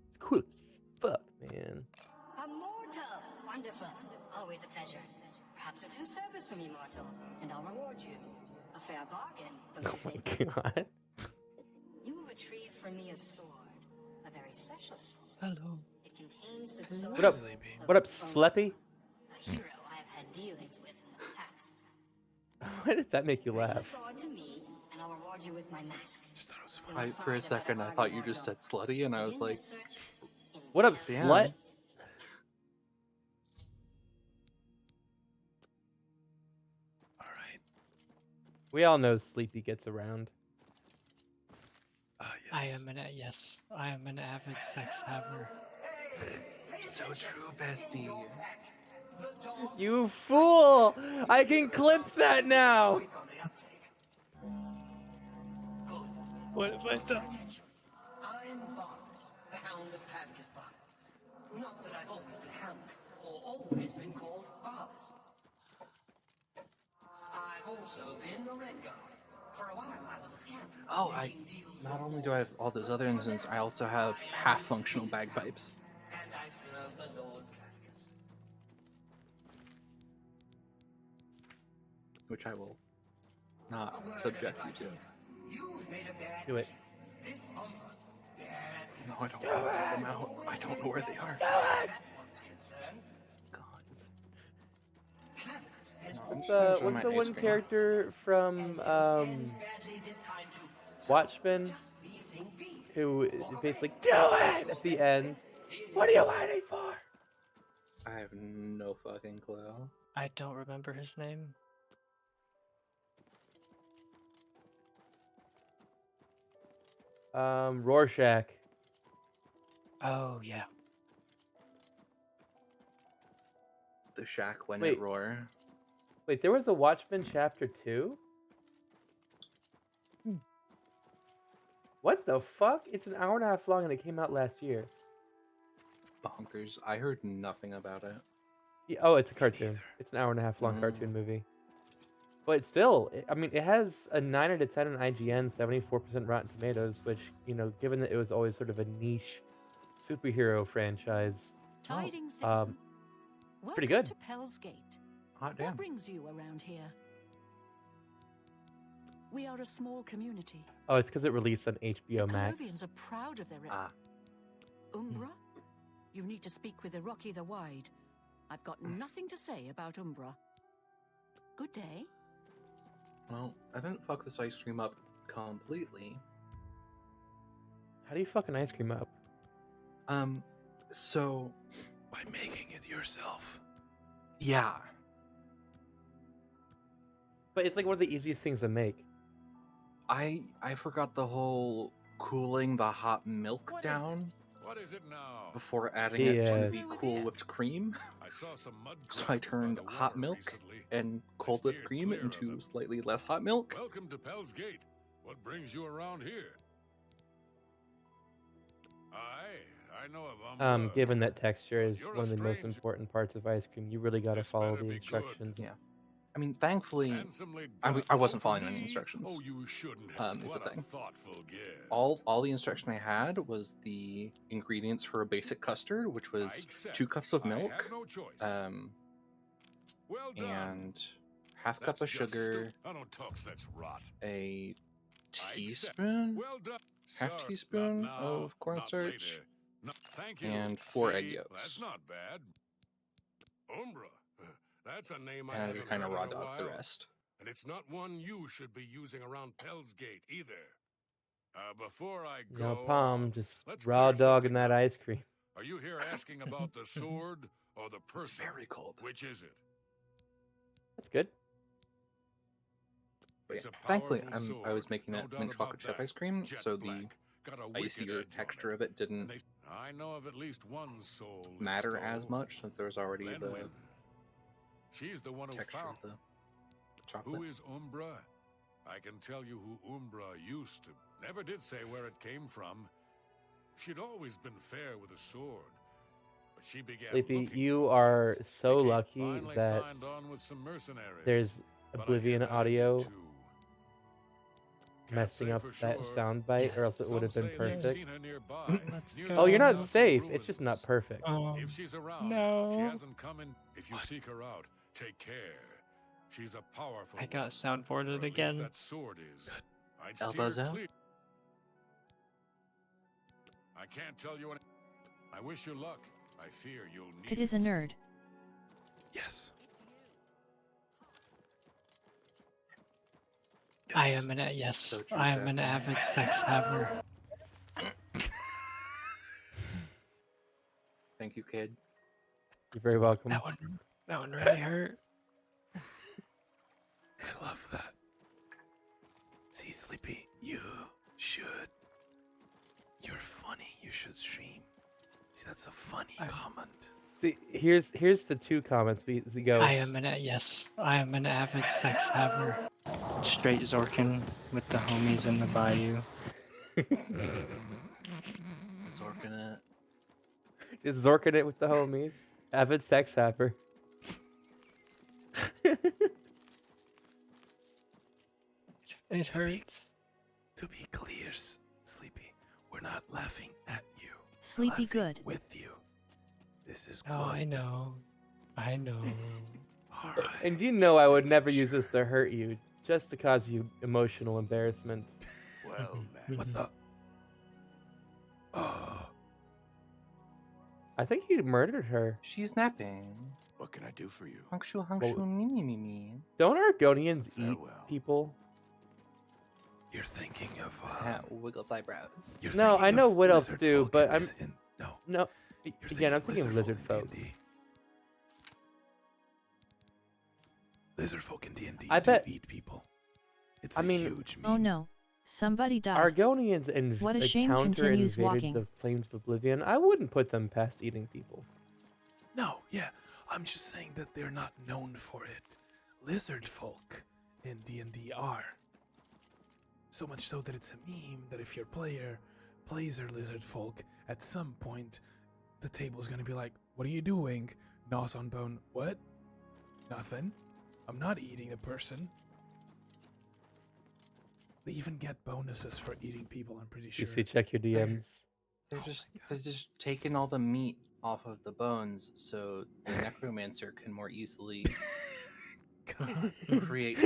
It's cool as fuck, man. A mortal! Wonderful. Always a pleasure. Perhaps you'll do service for me, mortal, and I'll reward you. A fair bargain, don't you think? God. You will retrieve for me a sword. A very special sword. Hello. It contains the soul What up? of What up, a Sleppy? hero I have had dealings with in the past. Why did that make you Bring the laugh? sword to me, and I'll reward you with my mask. For a second, I thought you just said slutty, and I was like, What up, damn. slut? We all know Sleepy gets around. I am an avid sex haver. So true, bestie. You fool! I can clip that now! What have I done? I'm Barnes, the Hound of Clavicus Father. Not that I've always been Hound, or always been called Barnes. I've also been a Red Guard. For a while I was a scout. Oh, not only do I have all those other instruments, I also have half-functional bagpipes. And I serve the Lord Clavicus. Which I will not subject you to. You've made a bad Do it. This Umbra. No, I don't want to take them out. I don't know where they are. What's the one character from Watchmen who is basically do it at the end? What are you waiting for? I have no fucking clue. I don't remember his name. Rorschach. Oh yeah. The shack when Wait. it roar. Wait, there was a Watchmen chapter 2? What the fuck? It's an hour and a half long and it came out last year. Bonkers. I heard nothing about it. Yeah, oh, it's a cartoon. It's an hour and a half long cartoon movie. But still, I mean, it has a 9 out of 10 on IGN, 74% Rotten Tomatoes, which, you know, given that it was always sort of a niche superhero franchise, Tidings, citizen. it's pretty good. To Pell's Gate. Hot damn. What brings you around here? We are a small community. Oh, it's because it released on HBO Max. Colovians are proud of their Umbra? You need to speak with Iraqi the Wide. I've got nothing to say about Umbra. Good day. Well, I didn't fuck this ice cream up completely. How do you fuck an ice cream up? So... By making it yourself. Yeah. But it's like one of the easiest things to make. I forgot the whole cooling the hot milk down. What is it now? Before adding it to the cool whipped cream. I saw some mud So I turned hot milk and cold whipped cream into slightly less hot milk. Welcome to Pell's Gate. What brings you around here? I know of Umbra. Given that texture is one of the most important parts of ice cream, you really gotta follow the instructions. Yeah. I mean, thankfully, I wasn't following any instructions. Oh, you shouldn't have. Is the What a thing. thoughtful gift. All the instruction I had was the ingredients for a basic custard, which was 2 cups of milk, Well done. and half cup of sugar, I don't talk such rot. a teaspoon, Well done. half Sir, teaspoon not now, of not cornstarch, later. No, thank you. and 4 egg See, yolks. That's not bad. Umbra. That's a name I And I haven't just kind of heard raw in a dogged the while. rest. And it's not one you should be using around Pell's Gate either. Before I go, No, Palm, just let's raw clear dog in that ice cream. are you here asking about the sword or the person? It's very cold. Which is it? That's good. But It's yeah, a thankfully, powerful sword, I was making no that doubt mint about chocolate chip that. ice cream, Jet so black. Got a the wicked icier edge on texture it. of it didn't I know of at least one soul that matter stole. as much, since there was already the Lenwyn. She's the one who texture found. of the chocolate. Who is Umbra? I can tell you who Umbra used to. Never did say where it came from. She'd always been fair with a sword. But she began Sleepy, looking you for are friends. so Became lucky finally that signed on with some mercenaries. there's But I Oblivion hear that audio ended too. messing say up for that sure. sound bite, or else it would have Some been say they've perfect. seen her nearby, near Oh, the you're not mountain safe. It's ruins. just not perfect. If she's around, no. she hasn't come in. If you seek her out, take care. She's a powerful. I got one, soundboarded or at least again. That sword is. I'd steer Elbows out. clear. I can't tell you any. I wish you luck. I fear you'll need. It is a nerd. Yes. I am an yes. So true, I am sir. an avid sex haver. Thank you, kid. You're very welcome. That one really hurt. I love that. See, Sleepy, you should. You're funny. You should stream. See, that's a funny comment. See, here's the two comments. We go. I am an avid sex haver. Straight Zorkin with the homies in the bayou. Zorking it. Just Zorking it with the homies. Avid sex haver. It hurts. To be clear, Sleepy, we're not laughing at you. Sleepy good. With you. This is good. Oh, I know. I know. All right. And you know I would never use this to hurt you, just to cause you emotional embarrassment. Well, man. What the? I think he murdered her. She's napping. What can I do for you? Hangshu, me. Don't Argonians eat Farewell. people? You're thinking of Wiggles eyebrows. No, I know what else lizard do, folk but in I'm no. no. Again, I'm thinking of lizard folk. D&D. Lizard folk in D&D I bet eat people. It's I a mean, huge meme. Oh no. Somebody died. Argonians What a shame continues invaded walking. the Plains of Oblivion. I wouldn't put them past eating people. No, yeah. I'm just saying that they're not known for it. Lizard folk in D&D are. So much so that it's a meme that if your player plays their lizard folk, at some point, the table's gonna be like, what are you doing? Nos on bone. What? Nothing. I'm not eating a person. They even get bonuses for eating people, I'm pretty sure. You see, check your DMs. They're just taking all the meat off of the bones so the necromancer can more easily create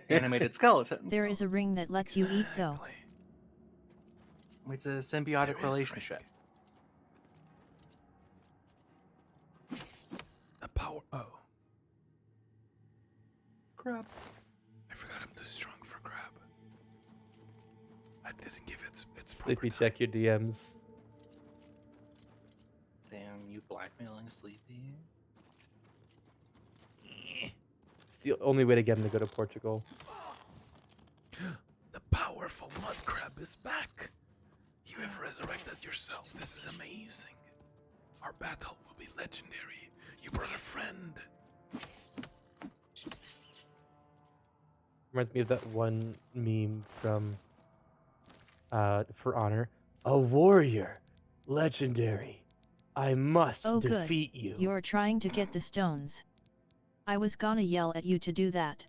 animated skeletons. There is a ring that lets you eat though. It's a symbiotic relationship. The power. Oh. Crab. I forgot I'm too strong for crab. I didn't give it its Sleepy, check your DMs. Damn, you blackmailing Sleepy? It's the only way to get him to go to Portugal. The powerful mud crab is back. You have resurrected yourself. This is amazing. Our battle will be legendary. You brought a friend. Reminds me of that one meme from For Honor. A warrior. Legendary. I must Oh defeat good. you. You're trying to get the stones. I was gonna yell at you to do that.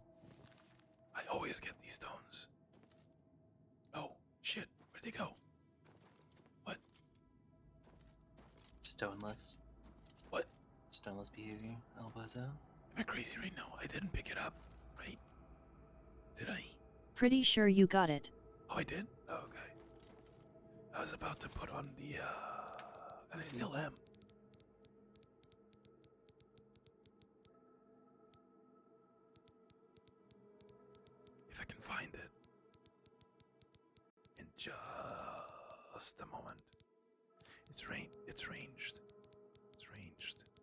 I always get these stones. Oh, shit. Where'd they go? What? Stoneless. What? Stoneless behavior, Albazo. Am I crazy right now? I didn't pick it up, right? Did I? Pretty sure you got it. Oh, I did? Oh, okay. I was about to put on the, and I still am. If I can find it. In just a moment. It's ranged. It's ranged.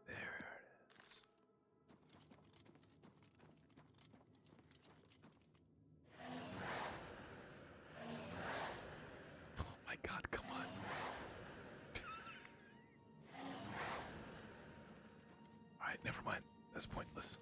There it is. Oh my god, come on. Alright, never mind. That's pointless.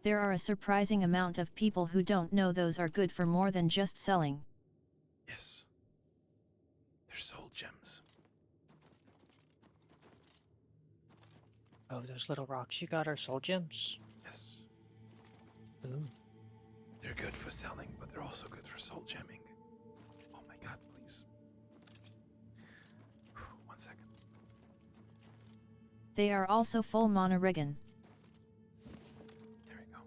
There are a surprising amount of people who don't know those are good for more than just selling. Yes. They're soul gems. Oh, those little rocks you got are soul gems? Yes. Ooh. They're good for selling, but they're also good for soul gemming. Oh my god, please. 1 second. They are also full monoregen. There we go.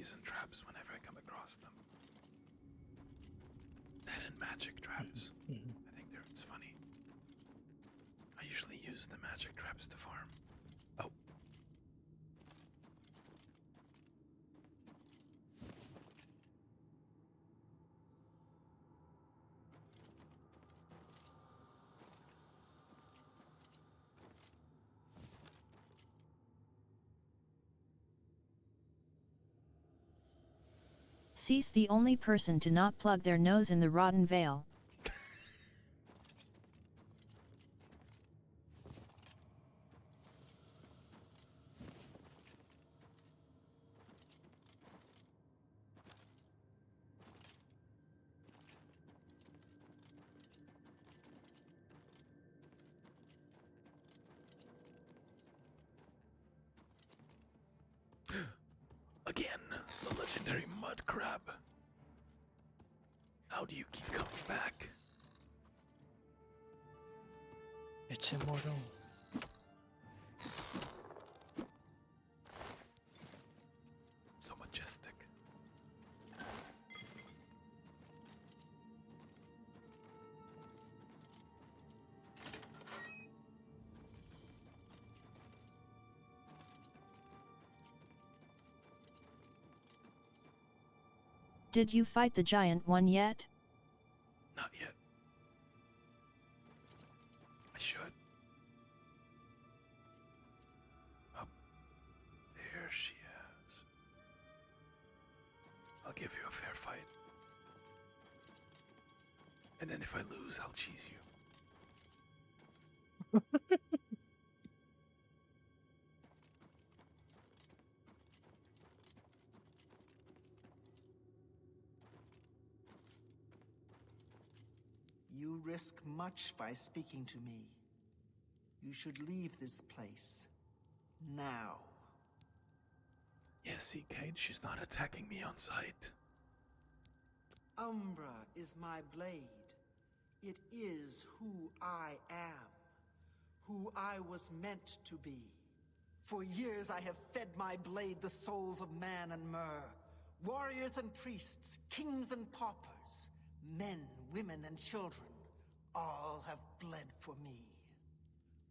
poison traps whenever I come across them. That and magic traps. I think it's funny. I usually use the magic traps to farm. Oh. Cease the only person to not plug their nose in the rotten veil. Again, the legendary mud crab. How do you keep coming back? It's immortal. So majestic. Did you fight the giant one yet? Not yet. I should. Oh, there she is. I'll give you a fair fight. And then if I lose, I'll cheese you. You risk much by speaking to me. You should leave this place. Now. Yes, see, Kate, she's not attacking me on sight. Umbra is my blade. It is who I am. Who I was meant to be. For years I have fed my blade the souls of man and myrrh. Warriors and priests, kings and paupers, men, women, and children, all have bled for me.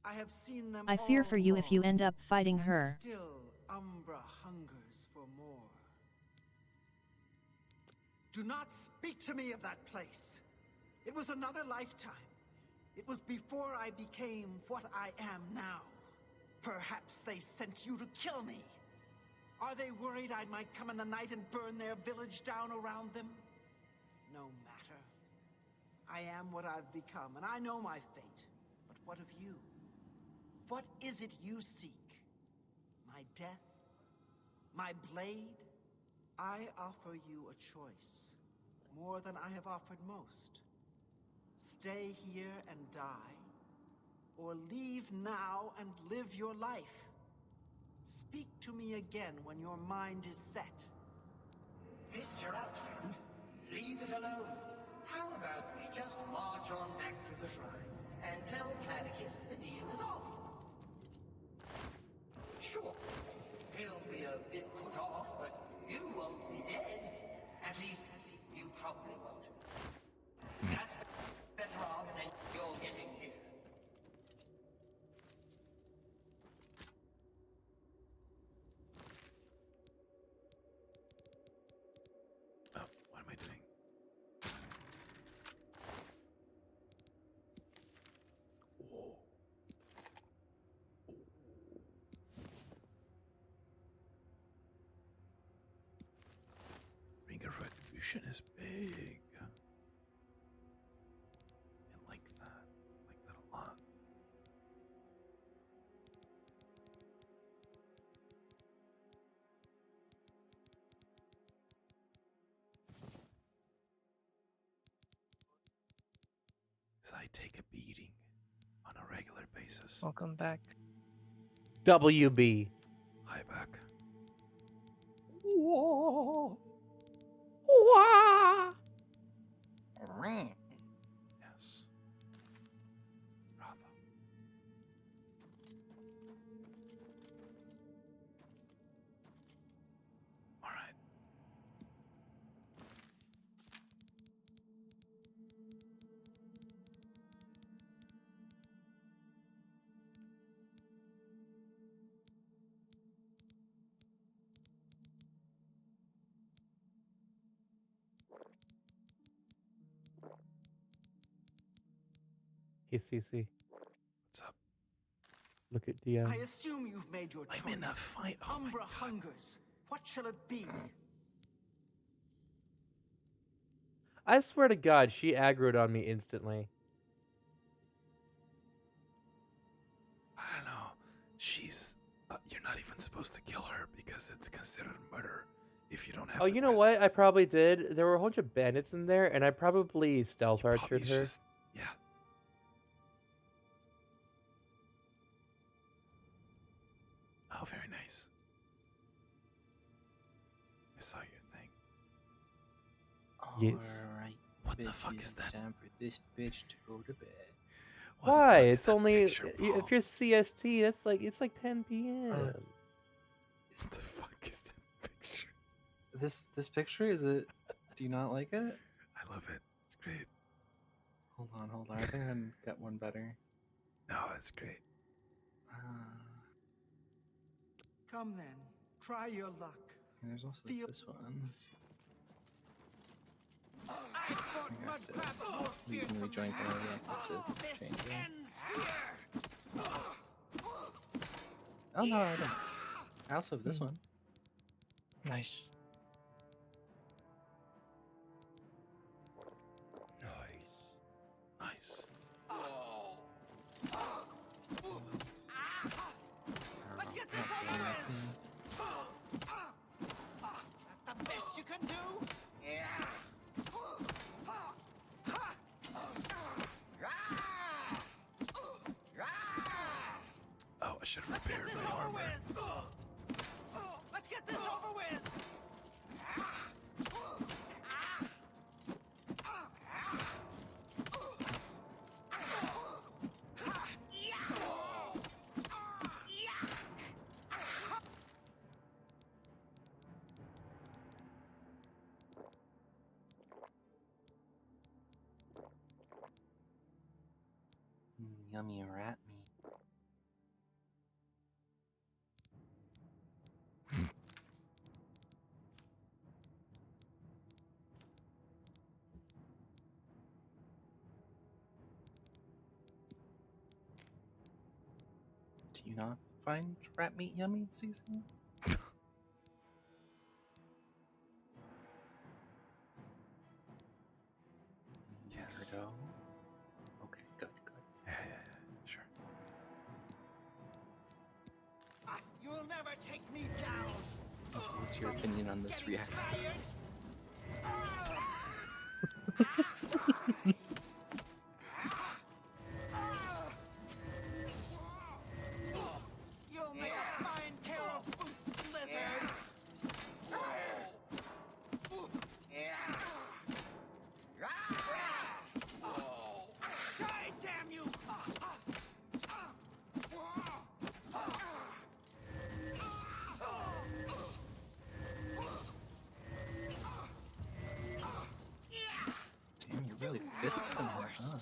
I have seen them I fear all for you if you fall, end up fighting and her. still Umbra hungers for more. Do not speak to me of that place. It was another lifetime. It was before I became what I am now. Perhaps they sent you to kill me. Are they worried I might come in the night and burn their village down around them? No matter. I am what I've become, and I know my fate. But what of you? What is it you seek? My death? My blade? I offer you a choice. More than I have offered most. Stay here and die, or leave now and live your life. Speak to me again when your mind is set. This your out, friend. Leave it alone. How about we just march on back to the shrine and tell Platycus the deal is off? Sure, he'll be a bit put off, but you won't be dead. At least, you probably won't. That's better odds than you're getting here. Oh, what am I doing? Whoa. Ring of Retribution is big. I like that. I like that a lot. As I take a beating on a regular basis. Welcome back. WB. Hi back. Whoa. Yes. Rather. Alright. Hey, CC. What's up? Look at DM. I assume you've made your choice. I'm in a fight. Oh my Umbra God. hungers. What shall it be? I swear to God, she aggroed on me instantly. I don't know. She's. You're not even supposed to kill her because it's considered murder if you don't have. Oh, you know what? I probably did. There were a whole bunch of bandits in there, and I probably stealth archered her. Yeah. Oh, very nice. I saw your thing. Yes. Alright. What the fuck is that? Time for this bitch to go to bed. Why? It's only if you're CST. That's like it's like 10 p.m. What the fuck is that picture? This picture, is it? Do you not like it? I love it. It's great. Hold on. I think I can get one better. No, it's great. Come then, try your luck. And there's also this one. I fought mud crabs more You can fearsome rejoin than to this change it. ends here. Oh no, I don't. I also have this one. Nice. Nice. Let's get this over with. That the best you can do? Yeah. Oh, I should have repaired my armor. Let's get this over with. Yummy rat meat. Do you not find rat meat yummy, Season? Yes. There we go. Okay, good. Yeah, sure. You'll never take me down. Also, what's your opinion on this reaction? You'll make a fine pair of boots, lizard. Die, damn you! Damn, you're really fit for her, huh?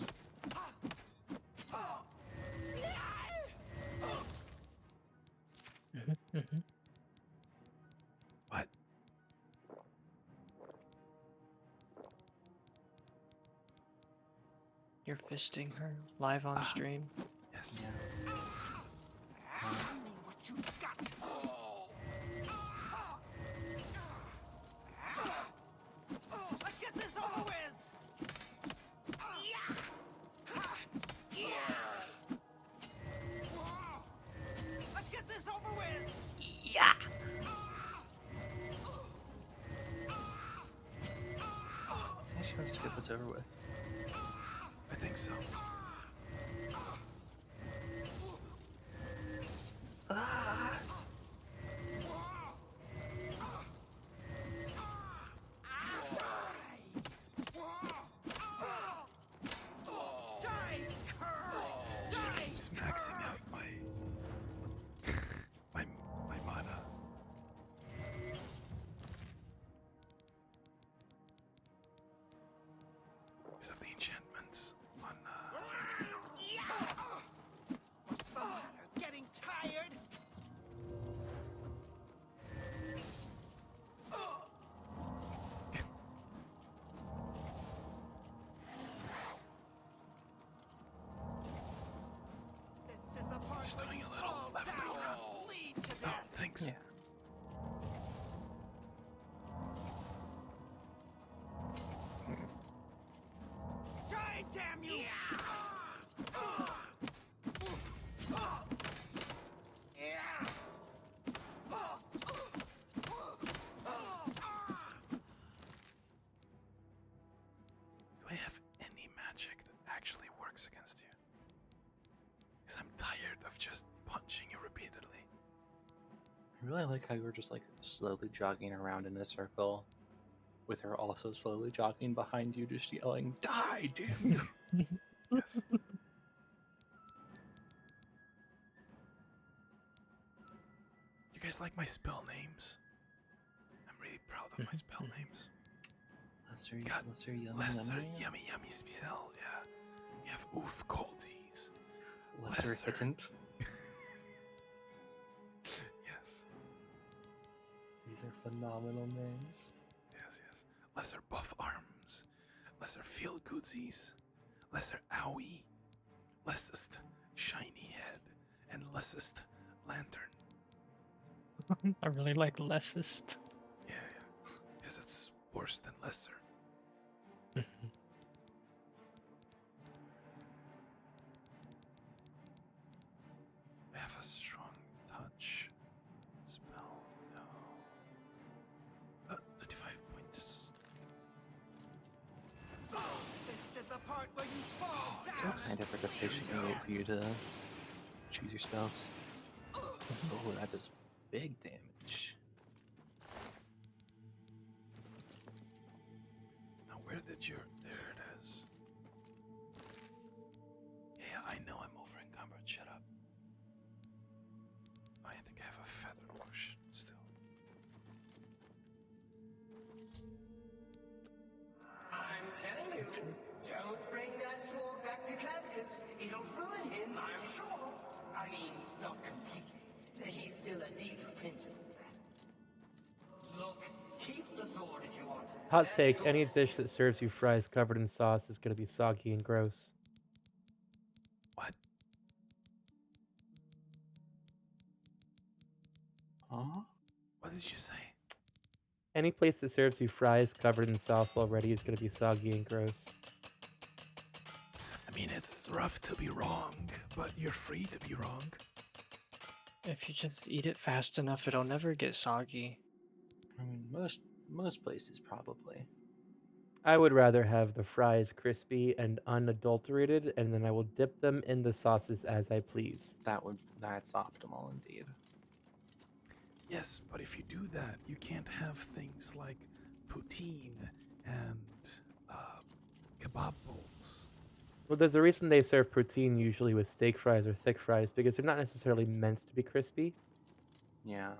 What? You're fisting her live on stream. Yes. Show me what you've got. Let's get this over with. Let's get this over with. Yeah. I think she wants to get this over with. I think so. She keeps maxing out my mana. These of the enchantments on just doing a little left corner. Oh, thanks. Yeah. Die, damn you! Do I have any magic that actually works against you? Because I'm tired of just punching you repeatedly. I really like how you were just like slowly jogging around in a circle, with her also slowly jogging behind you, just yelling, "Die, damn you!" Yes. You guys like my spell names? I'm really proud of my spell names. Lesser, Got lesser, yummy, lesser yummy. yummy yummy spell, yeah. We have oof coldsies. Lesser hittant. Yes. These are phenomenal names. Yes, yes. Lesser buff arms. Lesser feel goodsies. Lesser owie. Lessest shiny head. And lessest lantern. I really like lessest. Yeah, yeah. Because it's worse than lesser. I have a strong touch spell. No. 25 points. This is the part where you fall So down. kind of like a patient can wait for you to choose your spells. Oh, that does big damage. Now where did your... There it is. Yeah, I know I'm over encumbered. Shut up. I think I have a feather potion still. I'm telling you, don't bring that sword back to Clavicus. It'll ruin him, I'm sure. I mean, not completely. He's still a Deidre principal. Look, keep the sword if you want. Hot take, any dish that serves you fries covered in sauce is going to be soggy and gross. What? Huh? What did you say? Any place that serves you fries covered in sauce already is going to be soggy and gross. I mean, it's rough to be wrong, but you're free to be wrong. If you just eat it fast enough, it'll never get soggy. I mean, most places probably. I would rather have the fries crispy and unadulterated, and then I will dip them in the sauces as I please. That's optimal indeed. Yes, but if you do that, you can't have things like poutine and kebab bowls. Well, there's a reason they serve poutine usually with steak fries or thick fries, because they're not necessarily meant to be crispy. Yeah.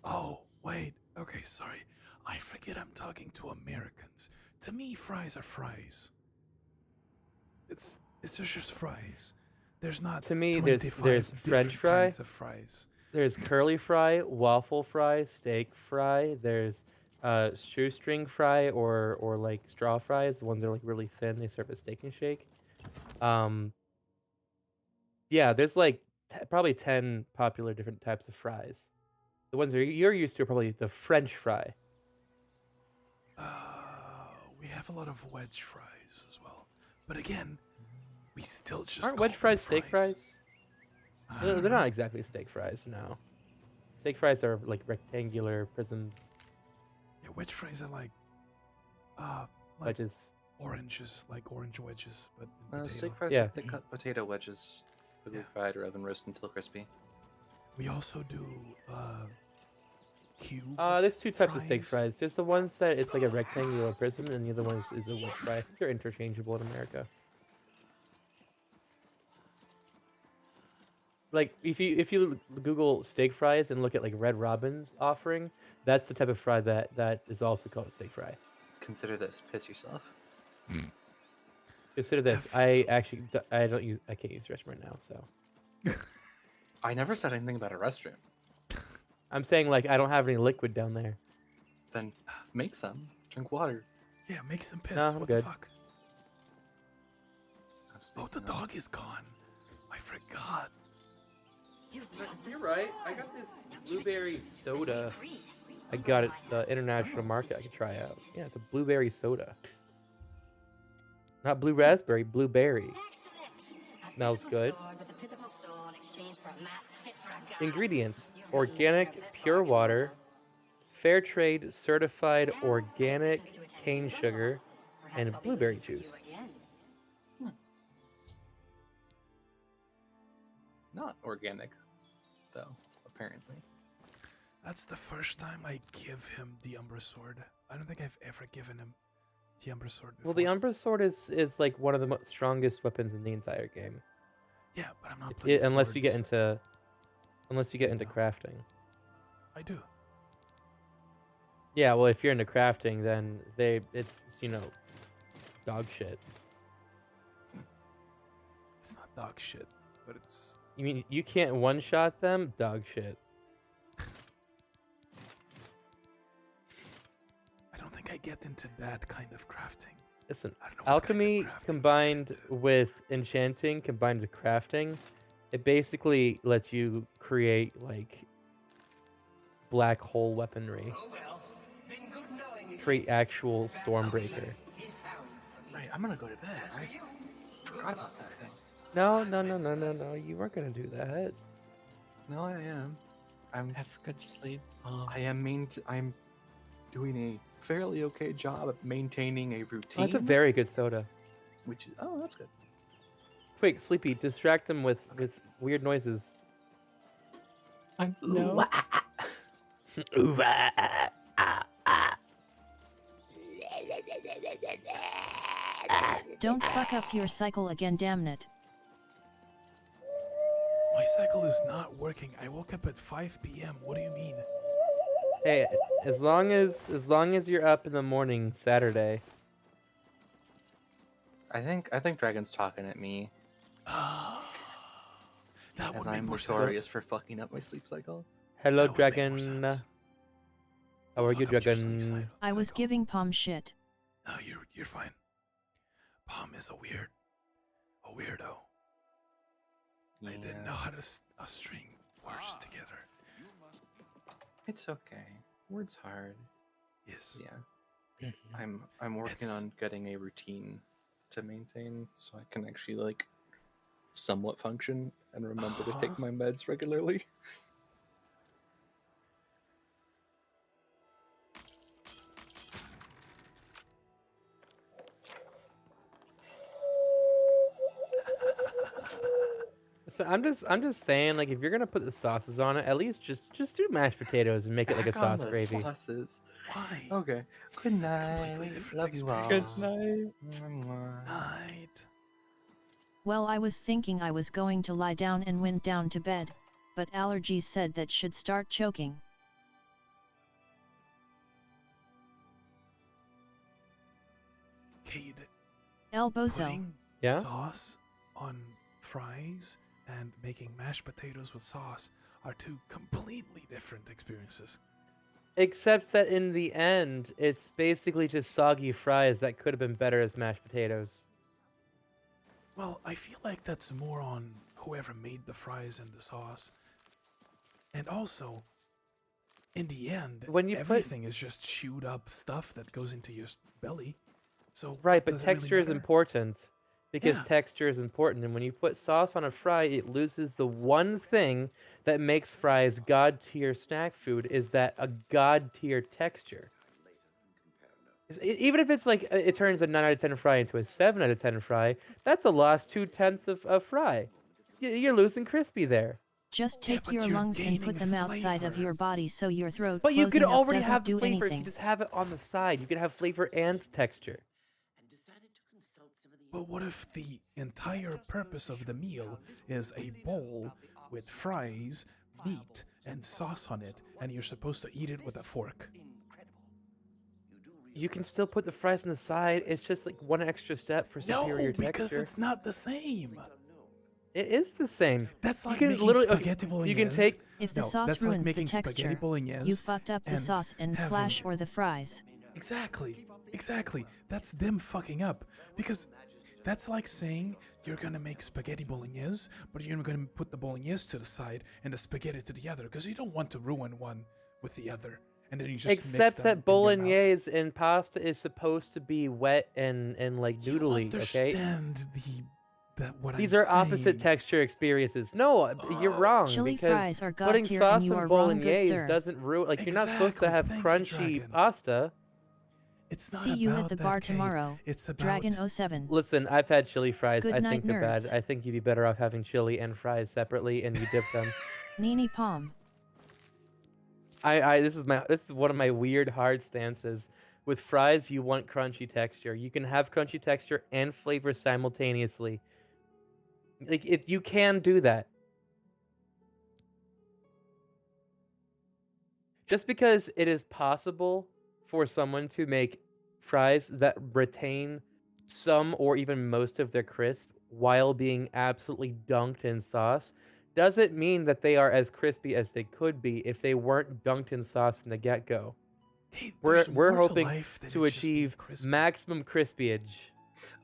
Oh, wait. Okay, sorry. I forget I'm talking to Americans. To me, fries are fries. It's just fries. There's not. To me, 25 there's French different fry, kinds of fries. there's curly fry, waffle fry, steak fry. There's shoestring fry or like straw fries. The ones that are like really thin. They serve as Steak and Shake. Yeah, there's like probably 10 popular different types of fries. The ones that you're used to are probably the French fry. We have a lot of wedge fries as well. But again, we still just Aren't call wedge them fries steak fries? They're don't not know. exactly steak fries, no. Steak fries are like rectangular prisms. Yeah, wedge fries are like Wedges. oranges, like orange wedges, but in potato. Steak fries Yeah. are thick cut potato wedges, quickly fried or oven roasted until crispy. We also do cube. There's two types of steak fries. fries. There's the ones that it's like a rectangular prism, and the other one is a wedge fry. I think they're interchangeable in America. Like if you Google steak fries and look at like Red Robin's offering, that's the type of fry that is also called a steak fry. Consider this. Piss yourself. Consider this. I can't use the restroom right now, so. I never said anything about a restroom. I'm saying like I don't have any liquid down there. Then make some. Drink water. Yeah, make some piss. No, I'm what good. the fuck? Oh, the dog is gone. I forgot. You're right. I got this blueberry soda. I got it the international market. I could try out. Yeah, it's a blueberry soda. Not blue raspberry, blueberry. Smells good. Ingredients: organic pure water, fair trade certified organic cane sugar, and blueberry juice. Not organic, though, apparently. That's the first time I give him the Umbra Sword. I don't think I've ever given him the Umbra Sword before. Well, the Umbra Sword is like one of the strongest weapons in the entire game. Yeah, but I'm not playing unless you get swords. into crafting. I do. Yeah, well, if you're into crafting, then it's dog shit. It's not dog shit, but it's... You mean you can't one-shot them? Dog shit. I don't think I get into that kind of crafting. Listen, I don't know what kind of alchemy crafting combined with enchanting, combined with crafting, it basically lets you create, like, black hole weaponry. Create actual Stormbreaker. Right, I'm gonna go to bed. I forgot about that thing. No, you weren't gonna do that. No, I am. Have good sleep. I'm doing a fairly okay job of maintaining a routine. Oh, that's a very good soda. Which is, oh, that's good. Quick, Sleepy, distract him with weird noises. No. Don't fuck up your cycle again, damn it. My cycle is not working. I woke up at 5 p.m. What do you mean? Hey, as long as you're up in the morning Saturday. I think Dragon's talking at me. That as would make I'm more notorious sense. for fucking up my sleep cycle. Hello, That would make more Dragon. sense. How are you, Fuck up your sleep Dragon? I was giving Palm shit. No, you're fine. Palm is a weirdo. I didn't know how to string words together. It's okay. Words hard. Yes. Yeah. I'm working on getting a routine to maintain so I can actually like somewhat function and remember to take my meds regularly. So I'm just saying, like, if you're gonna put the sauces on it, at least just do mashed potatoes and make it like a Back on sauce the gravy. Sauces. Why? Okay. Good night. Love you all. Good night. Night. Well, I was thinking I was going to lie down and went down to bed, but allergies said that should start choking. Cade, Elbozo. putting Yeah? sauce on fries and making mashed potatoes with sauce are two completely different experiences. Except that in the end, it's basically just soggy fries that could have been better as mashed potatoes. Well, I feel like that's more on whoever made the fries and the sauce. And also, in the end, When you put- everything is just chewed up stuff that goes into your belly. So Right, but does it really texture is matter? important. Because Yeah. texture is important, and when you put sauce on a fry, it loses the one thing that makes fries god tier snack food, is that a god tier texture. Even if it's like it turns a 9 out of 10 fry into a 7 out of 10 fry, that's a lost 2/10 of fry. You're losing crispy there. Just take but your you're lungs and put gaining them outside of flavor. your body so your throat But you could closing up already doesn't have the do flavor if anything. you just have it on the side. You could have flavor and texture. But what if the entire purpose of the meal is a bowl with fries, meat, and sauce on it, and you're supposed to eat it with a fork? You can still put the fries on the side. It's just like one extra step for superior No, texture. because it's not the same. It is the same. That's like you can making literally spaghetti bolognese. You can take If the No, sauce that's ruins like making the texture, spaghetti bolognese. you fucked up the and sauce and having- slash or the fries. Exactly. That's them fucking up. Because That's like saying you're gonna make spaghetti bolognese, but you're gonna put the bolognese to the side and the spaghetti to the other because you don't want to ruin one with the other, and then you just mix Except them that in your mouth. bolognese and pasta is supposed to be wet and like You noodly. Okay. understand what These I'm are opposite saying. texture experiences. No, you're wrong Chili because fries are god putting tier and sauce you on are wrong, good bolognese sir. doesn't ruin. Like you're not supposed to Exactly, have thank you, crunchy Dragon. pasta. It's not See you about at the that, bar Kate. tomorrow. It's about Dragon07. Listen, I've had chili fries. Good I night, think they're bad. nerds. I think you'd be better off having chili and fries separately, and you dip them. Nini Palm. This is one of my weird hard stances. With fries, you want crunchy texture. You can have crunchy texture and flavor simultaneously. Like you can do that. Just because it is possible for someone to make fries that retain some or even most of their crisp while being absolutely dunked in sauce doesn't mean that they are as crispy as they could be if they weren't dunked in sauce from the get-go. Hey, We're there's more to hoping life than to it just being achieve crispy. maximum crispiage.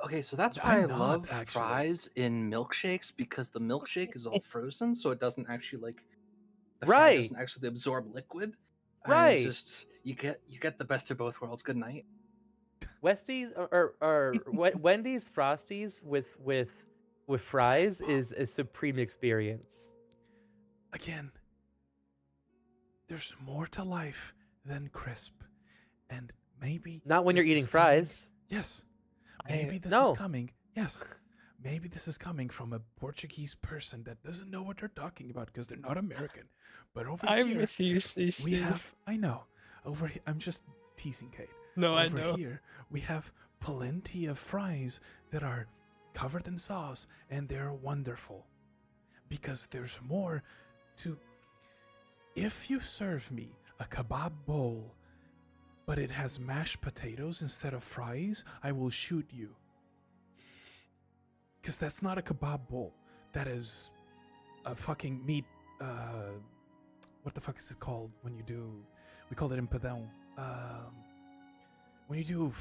Okay, so that's why I'm I not, love actually. fries in milkshakes because the milkshake is all frozen, so it doesn't actually like the fry Right. doesn't actually absorb liquid. And Right. it's just you get the best of both worlds. Good night. Westies or Wendy's Frosties with fries is a supreme experience. Again, there's more to life than crisp, and maybe Not when you're this eating is coming- fries. Yes, maybe this no. is coming. Yes, maybe this is coming from a Portuguese person that doesn't know what they're talking about because they're not American. But over I here, miss you, Steve. we have. I know. Over here, I'm just teasing Kate. No, I over know. here, we have plenty of fries that are covered in sauce, and they're wonderful because there's more to. If you serve me a kebab bowl, but it has mashed potatoes instead of fries, I will shoot you. Because that's not a kebab bowl. That is a fucking meat. What the fuck is it called when you do? We call it empadão. When you do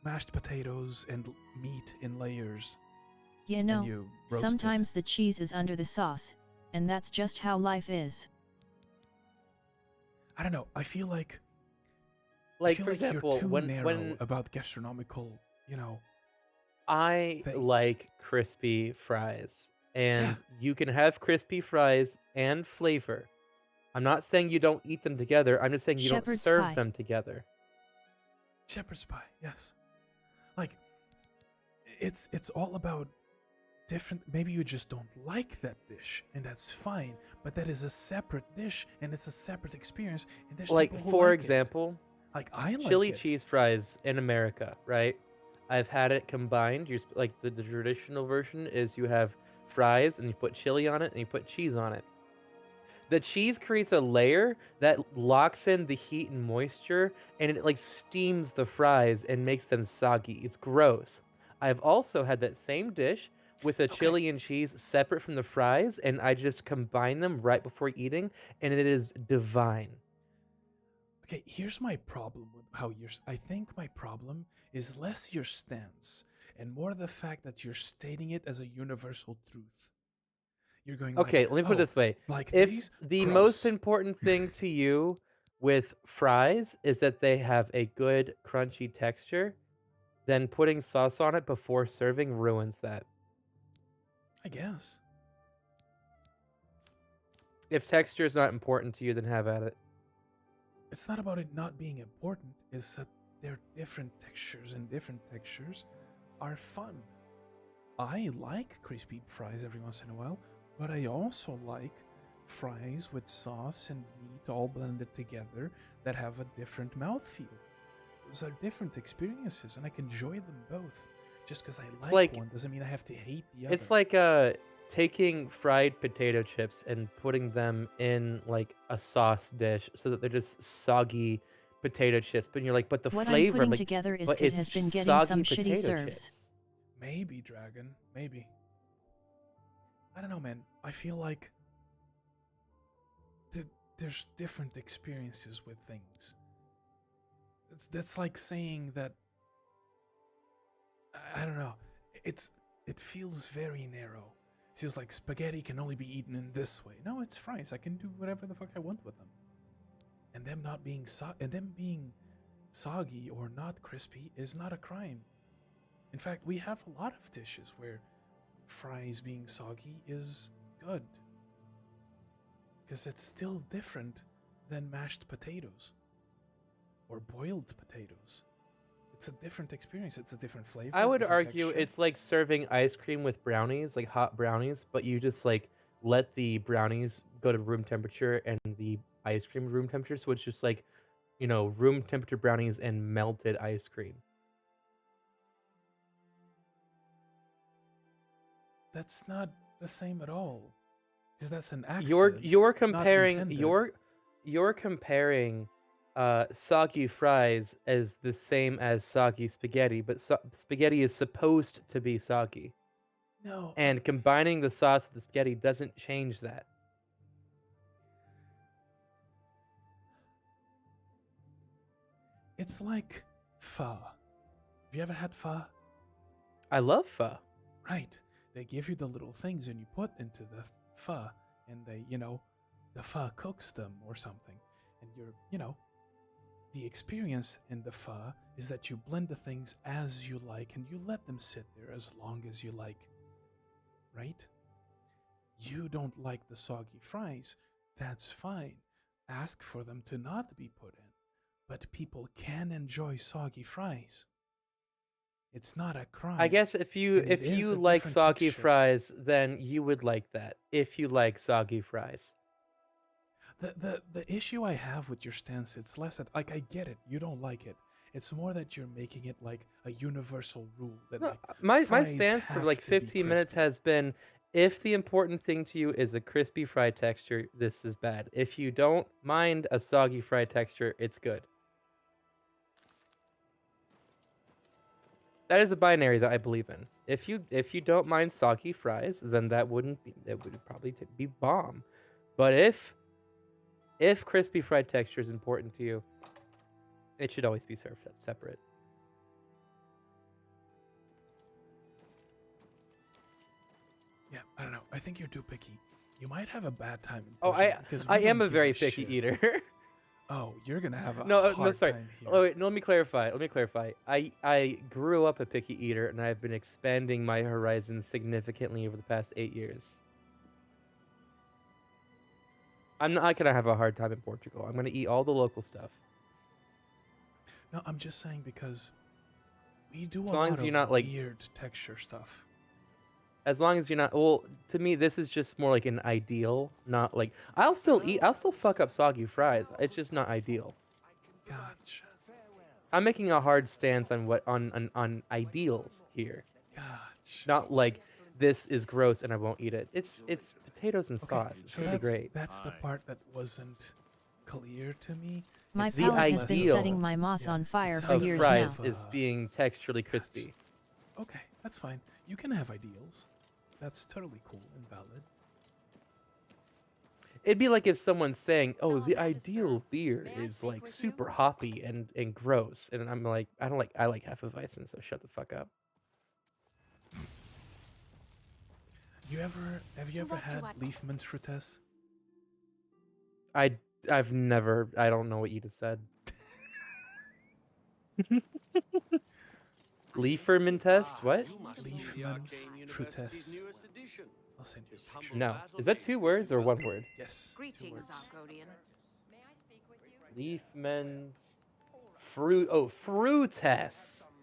mashed potatoes and meat in layers. You know, you roast it. sometimes the cheese is under the sauce, and that's just how life is. I don't know. I feel like. Like, I feel for like example, you're too when- narrow when- about gastronomical, you know. I things. like crispy fries. And you can have crispy fries and flavor. I'm not saying you don't eat them together. I'm just saying you don't Shepherd's serve pie. them together. Shepherd's pie, yes. Like, it's all about different. Maybe you just don't like that dish, and that's fine. But that is a separate dish, and it's a separate experience. And there's Like, people who for like it. example, Like I like chili it. cheese fries in America, right? I've had it combined. Like the traditional version is you have fries and you put chili on it and you put cheese on it. The cheese creates a layer that locks in the heat and moisture, and it like steams the fries and makes them soggy. It's gross. I've also had that same dish with a chili and cheese separate from the fries, and I just combine them right before eating, and it is divine. Okay, here's my problem with how you're. I think my problem is less your stance and more the fact that you're stating it as a universal truth. You're going. Okay, like, let me put it "Oh, this way. Like If these? the Gross." most important thing to you with fries is that they have a good crunchy texture, then putting sauce on it before serving ruins that. I guess. If texture is not important to you, then have at it. It's not about it not being important. It's that they're different textures, and different textures are fun. I like crispy fries every once in a while, but I also like fries with sauce and meat all blended together that have a different mouthfeel. Those are different experiences, and I can enjoy them both. Just because I It's like like- one doesn't mean I have to hate the other. It's like taking fried potato chips and putting them in like a sauce dish so that they're just soggy potato chips. But you're like, but the What I'm flavor, putting like, together is but Kid it's has been getting soggy some shitty potato serves. chips. Maybe, Dragon. Maybe. I don't know, man. I feel like there's different experiences with things. That's like saying that. I don't know. it feels very narrow. It feels like spaghetti can only be eaten in this way. No, it's fries. I can do whatever the fuck I want with them. And them not being being soggy or not crispy is not a crime. In fact, we have a lot of dishes where fries being soggy is good. Because it's still different than mashed potatoes or boiled potatoes. It's a different experience. It's a different flavor. I would different argue texture. it's like serving ice cream with brownies, like hot brownies, but you just like let the brownies go to room temperature and the ice cream room temperature, so it's just like, room temperature brownies and melted ice cream. That's not the same at all. Because that's an accent. You're not comparing intended. you're comparing soggy fries as the same as soggy spaghetti, but spaghetti is supposed to be soggy. No. And combining the sauce with the spaghetti doesn't change that. It's like pho. Have you ever had pho? I love pho. Right. They give you the little things and you put into the pho, and they, the pho cooks them or something. And the experience in the pho is that you blend the things as you like and you let them sit there as long as you like. Right? You don't like the soggy fries. That's fine. Ask for them to not be put in. But people can enjoy soggy fries. It's not a crime. I guess if you and it is a like different soggy texture. fries, then you would like that. If you like soggy fries. The issue I have with your stance, it's less that, like, I get it, you don't like it. It's more that you're making it like a universal rule that No, like my fries stance for have like to be 15 minutes crispy. has been, if the important thing to you is a crispy fry texture, this is bad. If you don't mind a soggy fry texture, it's good. That is a binary that I believe in. If you don't mind soggy fries, then that would probably be bomb. But if crispy fried texture is important to you, it should always be served separate. Yeah, I don't know. I think you're too picky. You might have a bad time in Oh, Portugal because I we am don't a give very picky shit. eater. Oh, you're gonna have a No, hard sorry. time here. Oh, wait, no, let me clarify. I grew up a picky eater, and I've been expanding my horizons significantly over the past 8 years. I'm not gonna have a hard time in Portugal. I'm gonna eat all the local stuff. No, I'm just saying because we do As a long lot as of you're not, like- weird texture stuff. As long as you're not, well, to me, this is just more like an ideal, not like, I'll still fuck up soggy fries. It's just not ideal. Gotcha. I'm making a hard stance on ideals here. Gotcha. Not like this is gross and I won't eat it. It's potatoes and Okay, sauce. It's so really great. that's the part that wasn't clear to me. My It's the palate has less been ideal setting my moth on fire it's for how years fries now. is being texturally crispy. Okay, that's fine. You can have ideals. That's totally cool and valid. It'd be like if someone's saying, "Oh, the ideal beer is like super hoppy and gross," and I'm like, I like Hefeweizen, so shut the fuck up. Have you ever had leaf mint fruites? I've never. I don't know what you just said. Leafer mintes? What? Leaf mint fruites. I'll send you a picture. No. Is that 2 words or 1 word? Yes. 2 Greetings, words. Arcodian. Leaf mints. Fruit. Oh, fruites.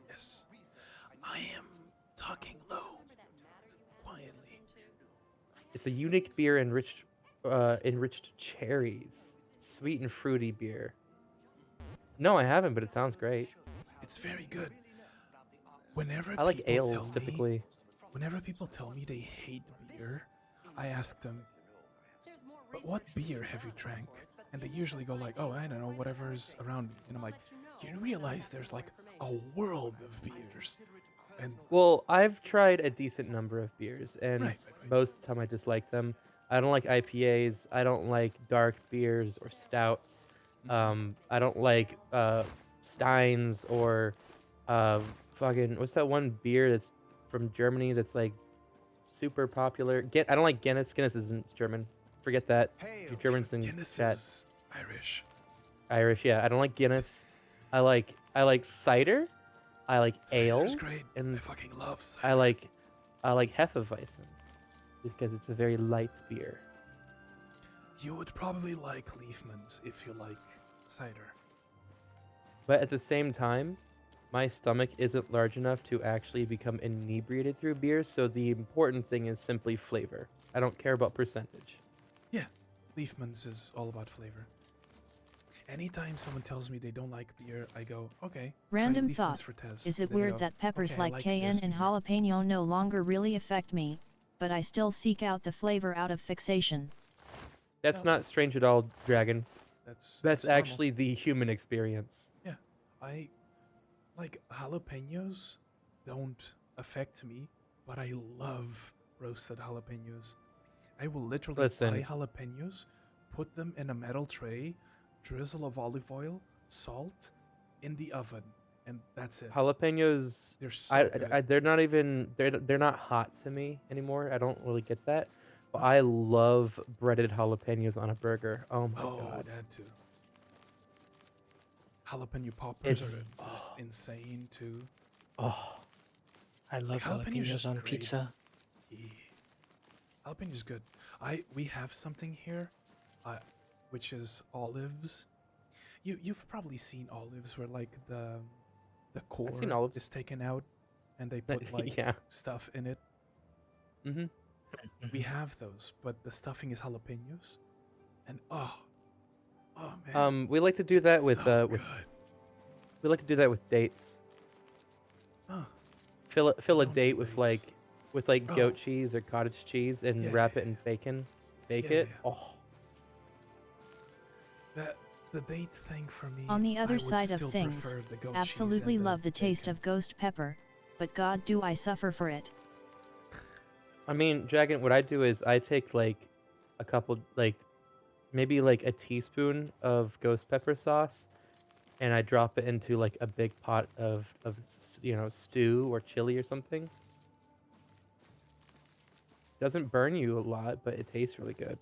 Yes. I am talking low. Quietly. It's a unique beer enriched cherries. Sweet and fruity beer. No, I haven't, but it sounds great. It's very good. Whenever I like people ales tell me- typically. Whenever people tell me they hate beer, I ask them, "But what beer have you drank?" And they usually go like, "Oh, I don't know, whatever's around me." And I'm like, "You realize there's like a world of beers." And Well, I've tried a decent number of beers, and Right. most of the time I dislike them. I don't like IPAs. I don't like dark beers or stouts. I don't like Steins or fucking what's that one beer that's from Germany that's like super popular. I don't like Guinness. Guinness isn't German. Forget that. Your Germans in Guinness chat. is Irish. Irish, yeah. I don't like Guinness. I like cider. I like Cider's ales, great. and I fucking love cider. I like Hefeweizen because it's a very light beer. You would probably like Leafman's if you like cider. But at the same time, my stomach isn't large enough to actually become inebriated through beer, so the important thing is simply flavor. I don't care about percentage. Yeah, Leafman's is all about flavor. Anytime someone tells me they don't like beer, I go, okay. Random try Leafman's thought, for test. is it Then I weird go, that peppers okay, I like like cayenne this and beer. jalapeno no longer really affect me, but I still seek out the flavor out of fixation? That's No. not strange at all, Dragon. That's That's normal. actually the human experience. Yeah, I like jalapenos don't affect me, but I love roasted jalapenos. I will literally Listen. buy jalapenos, put them in a metal tray, drizzle of olive oil, salt, in the oven, and that's it. Jalapenos, They're so good. they're not even they're not hot to me anymore. I don't really get that. But I love breaded jalapenos on a burger. Oh my god. That too. Jalapeno poppers It's are just insane too. Oh, I love Jalapenos jalapenos is on great. pizza. Yeah. Jalapeno's good. We have something here, which is olives. You've probably seen olives where like the core seen olives. is taken out, and they put like Yeah. stuff in it. Mhm. We have those, but the stuffing is jalapenos, and oh man. We like to do that with so with good. we like to do that with dates. Oh. Fill a Don't do date with dates. like Oh. goat cheese or cottage cheese and Yeah, wrap yeah, it in bacon. Bake Yeah, it. yeah. Oh. The date thing for me. On the I other would side of still things, prefer the goat cheese absolutely and love the taste of ghost pepper, but god do I suffer for it. I mean, Dragon, what I do is I take like a couple maybe like a teaspoon of ghost pepper sauce and I drop it into like a big pot of stew or chili or something. Doesn't burn you a lot, but it tastes really good.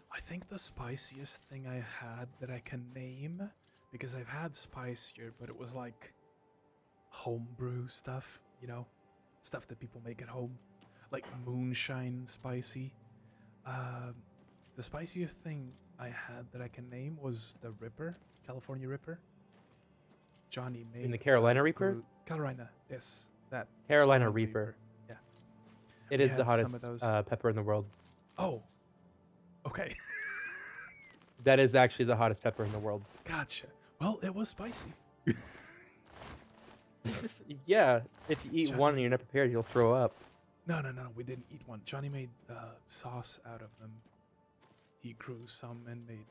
I think the spiciest thing I had that I can name, because I've had spicier, but it was like homebrew stuff, stuff that people make at home, like moonshine spicy. The spiciest thing I had that I can name was the Ripper, California Ripper. Johnny made. In the Carolina Reaper? Carolina, yes, that. Carolina Reaper. Yeah. It We is the had some hottest of those. pepper in the world. Oh. Okay. That is actually the hottest pepper in the world. Gotcha. Well, it was spicy. Yeah, if you eat one and you're not prepared, you'll throw up. No, we didn't eat one. Johnny made sauce out of them. He grew some and made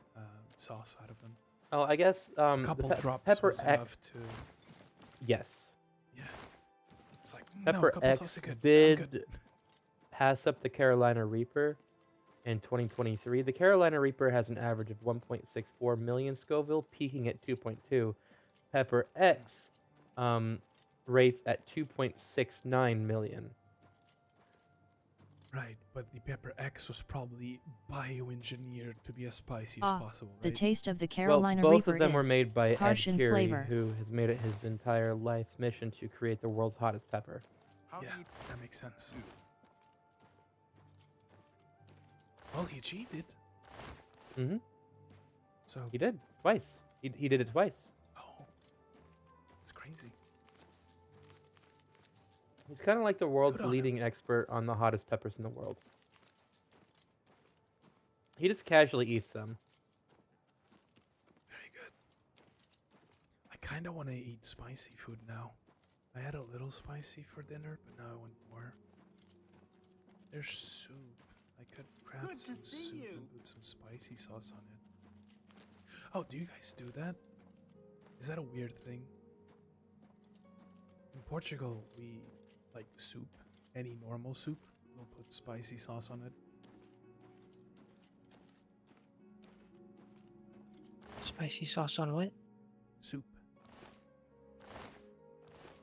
sauce out of them. Oh, I guess A couple drops pepper was X. enough to. Yes. Yeah. It's like Pepper a couple X sauce is good. I'm did good. pass up the Carolina Reaper in 2023. The Carolina Reaper has an average of 1.64 million Scoville, peaking at 2.2. Pepper X rates at 2.69 million. Right, but the Pepper X was probably bioengineered to be as spicy as possible, right? The taste of the Carolina Well, both Reaper of them were is made by Ed harsh in Curie, flavor. who has made it his entire life's mission to create the world's hottest pepper. Yeah, that makes sense. Well, he achieved it. Mm-hmm. So He did twice. He did it twice. Oh, it's crazy. He's kind of like the world's Good on leading expert on the hottest peppers in the world. He just casually eats them. Very good. I kind of want to eat spicy food now. I had a little spicy for dinner, but now I want more. There's soup. I could grab Good to some see soup you. and put some spicy sauce on it. Oh, do you guys do that? Is that a weird thing? In Portugal, we like soup. Any normal soup, we'll put spicy sauce on it. Spicy sauce on what? Soup.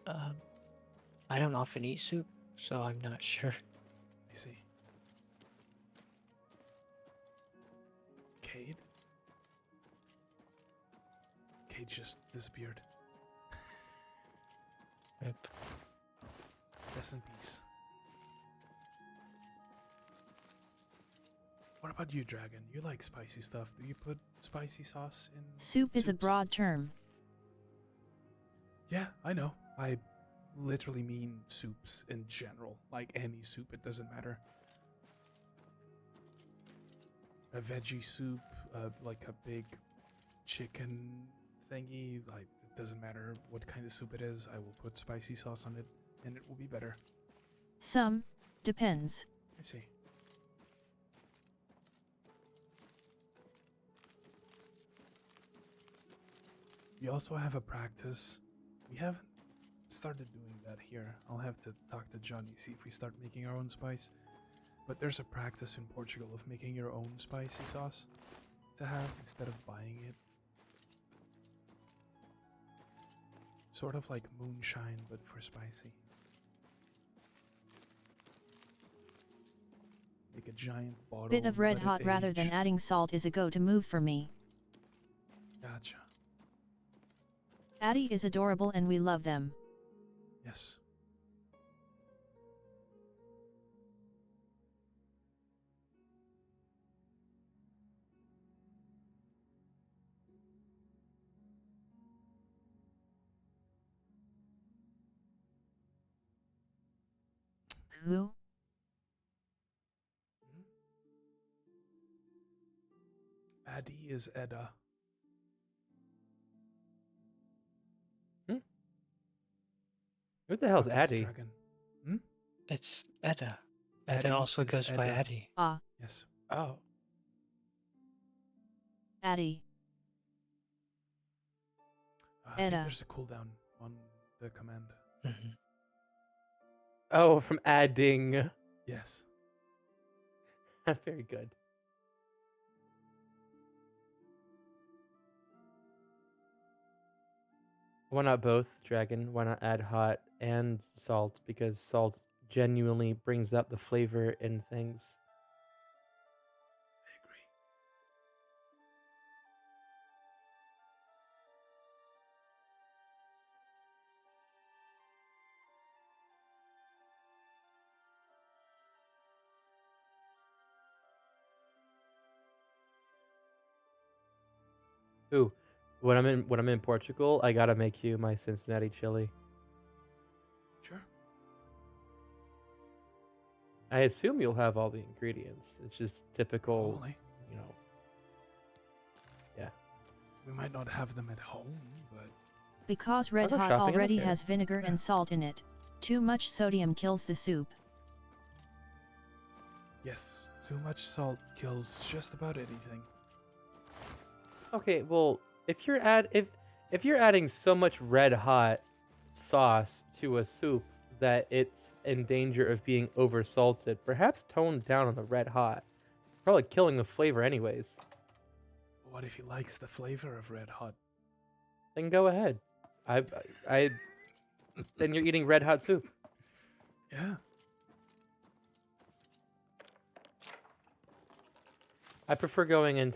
I don't often eat soup. so I'm not sure. I see. Cade? Cade just disappeared. Rip. Rest in peace. What about you, Dragon? You like spicy stuff. Do you put spicy sauce in Soup is a soups? broad term. Yeah, I know. I literally mean soups in general. Like any soup, it doesn't matter. A veggie soup, like a big chicken thingy, like it doesn't matter what kind of soup it is. I will put spicy sauce on it and it will be better. Some, depends. I see. We also have a practice. We haven't started doing that here. I'll have to talk to Johnny, see if we start making our own spice. But there's a practice in Portugal of making your own spicy sauce to have instead of buying it. Sort of like moonshine, but for spicy. Make a giant bottle. Bit of red let it hot rather than age. adding salt is a go-to move for me. Gotcha. Addie is adorable and we love them. Yes. Who? Addie is Edda. Who the hell's Talking to Addy? Dragon. Hmm? It's Edda. Addie Edda also is goes by Edda. Addie. Ah, Yes. Oh. Addie. I think Edda. there's a cooldown on the command. Oh, from adding. Yes. Very good. Why not both, Dragon? Why not add hot and salt? Because salt genuinely brings out the flavor in things. I agree. Ooh, when I'm in Portugal, I gotta make you my Cincinnati chili. Sure. I assume you'll have all the ingredients. It's just typical, Probably. you know. Yeah. We might not have them at home, but Because red go hot shopping, I don't already care. has vinegar Yeah. and salt in it. Too much sodium kills the soup. yes, too much salt kills just about anything. Okay, well, if you're adding so much red hot sauce to a soup that it's in danger of being oversalted, perhaps tone down on the red hot. Probably killing the flavor anyways. What if he likes the flavor of red hot? Then go ahead. Then you're eating red hot soup. Yeah. I prefer going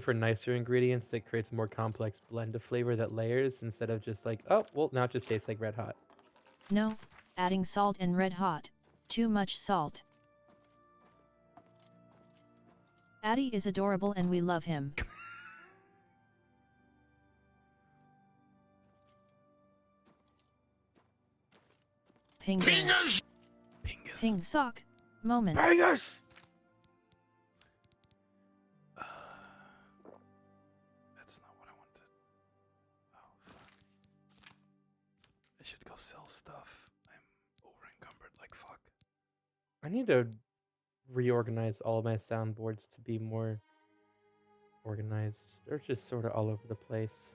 for nicer ingredients that creates a more complex blend of flavor that layers instead of just like, oh, well, now it just tastes like red hot. No, adding salt and red hot. Too much salt. Addie is adorable and we love him. Pingus. Pingus. Ping sock. Moment. Pingus! That's not what I wanted. Oh, fuck. I should go sell stuff. I'm over-encumbered like fuck. I need to reorganize all of my soundboards to be more organized. They're just sort of all over the place.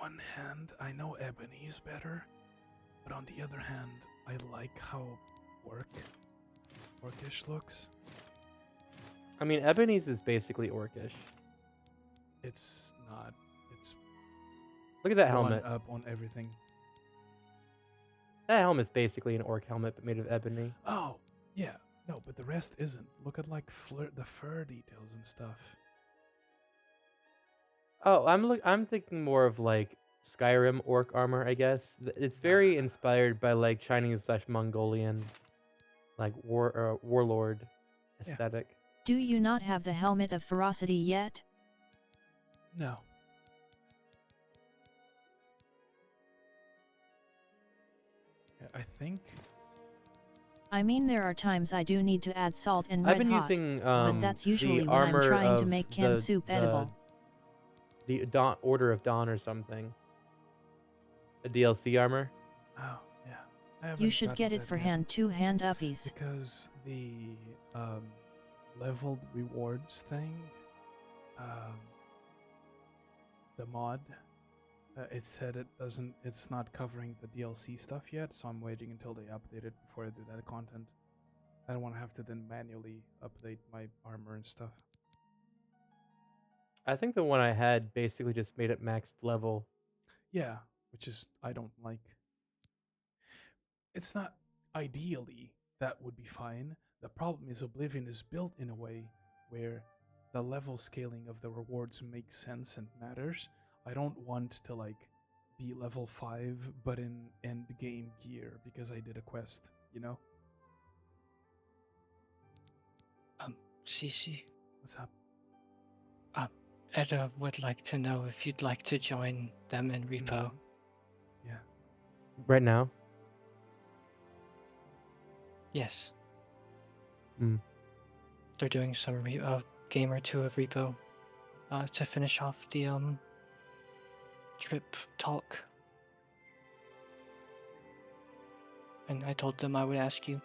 one hand, I know ebony is better, but on the other hand, I like how orcish looks. I mean, ebony's is basically orcish. It's not. It's Look at that one helmet. up on everything. That helmet's basically an orc helmet, but made of ebony. Oh, yeah. No, but the rest isn't. Look at like the fur details and stuff. Oh, I'm thinking more of like Skyrim orc armor, I guess. It's very inspired by like Chinese/Mongolian, like warlord aesthetic. Do you not have the helmet of ferocity yet? No. Yeah, I think. I mean, there are times I do need to add salt and I've red been hot, using but that's usually the when I'm armor trying to of make canned soup edible. The Order of Dawn or something. A DLC armor. Oh, yeah. I haven't You should gotten get it that for yet. hand uppies. Because the leveled rewards thing, the mod, it said it's not covering the DLC stuff yet, so I'm waiting until they update it before I do that content. I don't want to have to then manually update my armor and stuff. I think the one I had basically just made it maxed level. Yeah, which is I don't like. It's not ideally that would be fine. The problem is Oblivion is built in a way where the level scaling of the rewards makes sense and matters. I don't want to like be level 5 but in end game gear because I did a quest, you know? Cece. What's up? Edda would like to know if you'd like to join them in repo. Yeah. Right now? Yes. Hmm. They're doing some game or two of repo to finish off the trip talk. And I told them I would ask you.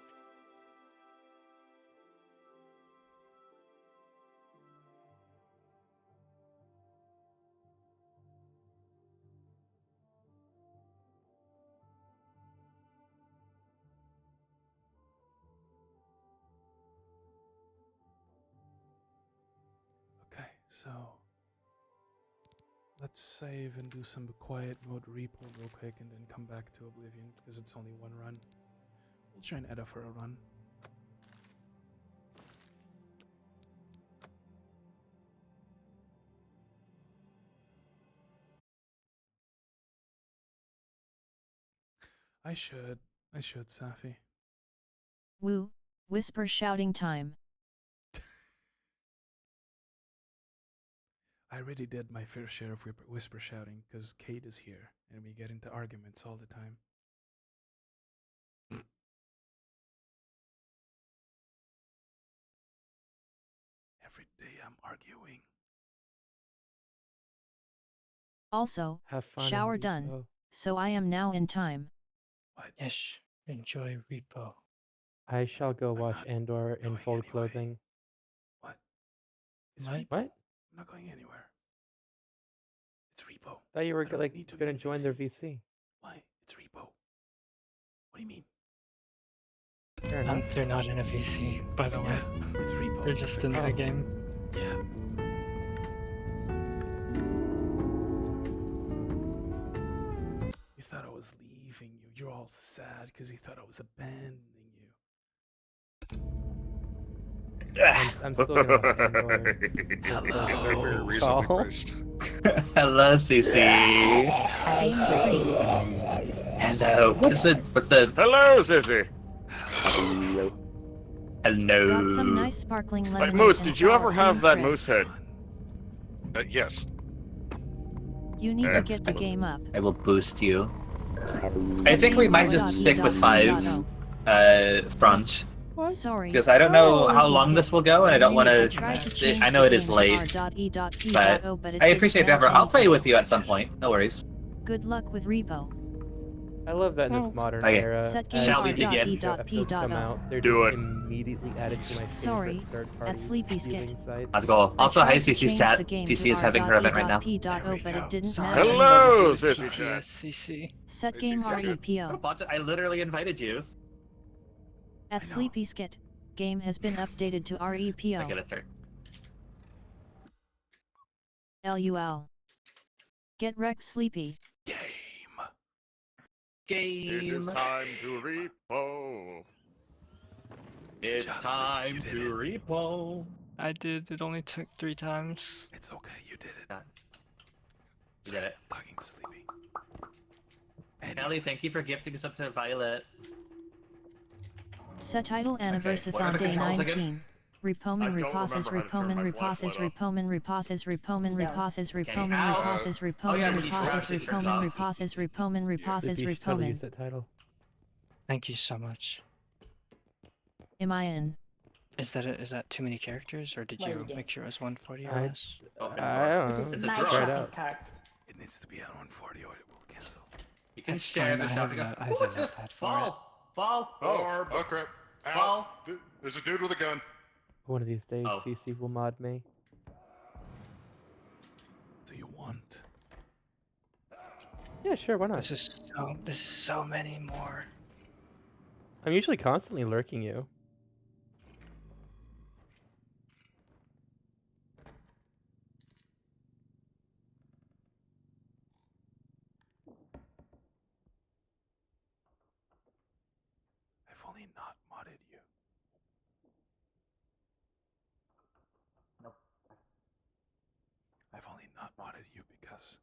Okay, so let's save and do some quiet mode repo real quick and then come back to Oblivion because it's only one run. We'll join Edda for a run. I should, Safi. Woo, whisper shouting time. I already did my fair share of whisper shouting because Kate is here and we get into arguments all the time. Every day I'm arguing. Also, Have fun in shower repo. done, so I am now in time. Yes, enjoy repo. I shall go watch Andor in full clothing. What? It's What? repo. What? I'm not going anywhere. It's repo. Thought you were I don't like need to gonna be a join their VC. Why? It's repo. What do you mean? Fair enough. They're not in a VC, by the way. It's repo. They're just in the game. Yeah. You thought I was leaving you. You're all sad because you thought I was abandoning you. I'm still gonna watch Andor. Hello. Very Call. reasonably priced. Hello, Cece. Hi, Hello. What's the? Hello, Sissy. Hello. Got some nice sparkling Like lemonade. Moose, and did you ever sour have cream that moose head? crisps. Yes. You need to get the game up. I will boost you. I think we might just stick with 5 front. Sorry. Because I don't know how long this will go, and I don't want to. I know it is late, but I appreciate the effort. I'll play with you at some point. No worries. Good luck with repo. I love that in this modern Okay. era. Set as game Shall we new begin? episodes come out, they're Do just it. immediately added to my Sorry, favorite third-party at Sleepy viewing Skit. sites. Let's go. I Also, hi tried to CC's change chat. the game to CC is having her event right now. R.E.P.O, but it didn't Sorry. match. Hello, It's Sissy Chat. TTSCC. Set Hey, game CC Chat. REPO. I literally invited you. At Sleepy Skit, game has been updated to REPO. Okay, let's start. LUL. Get wrecked, Sleepy. It is time to repo. It's time to repo. I did. It only took 3 times. It's okay, you did it. You did it. Fucking Sleepy. Kelly, thank you for gifting us up to Violet. Set title what are Anniversathon the Day controls 19. again? Repoman Repothas Repoman Repothas Repoman Repothas Repoman Repothas Repoman Repothas Repoman Repothas Repoman Repothas Repoman Repothas Sleepy, you should totally Repoman. use that title. Thank you so much. Am I in? Is that too many characters, or did you make sure it was 140 or less? I don't know. It's a Try draw. it out. It needs to be at 140 or it will cancel. You can It's share fine, the I shopping. have Oh, what's this? that for it. Ball. Oh crap. Ow. Ball. There's a dude with a gun. One of these days, Oh. CC will mod me. Do you want? Yeah, sure, why not? This is so many more. I'm usually constantly lurking you. I've only not modded you. Nope. I've only not modded you because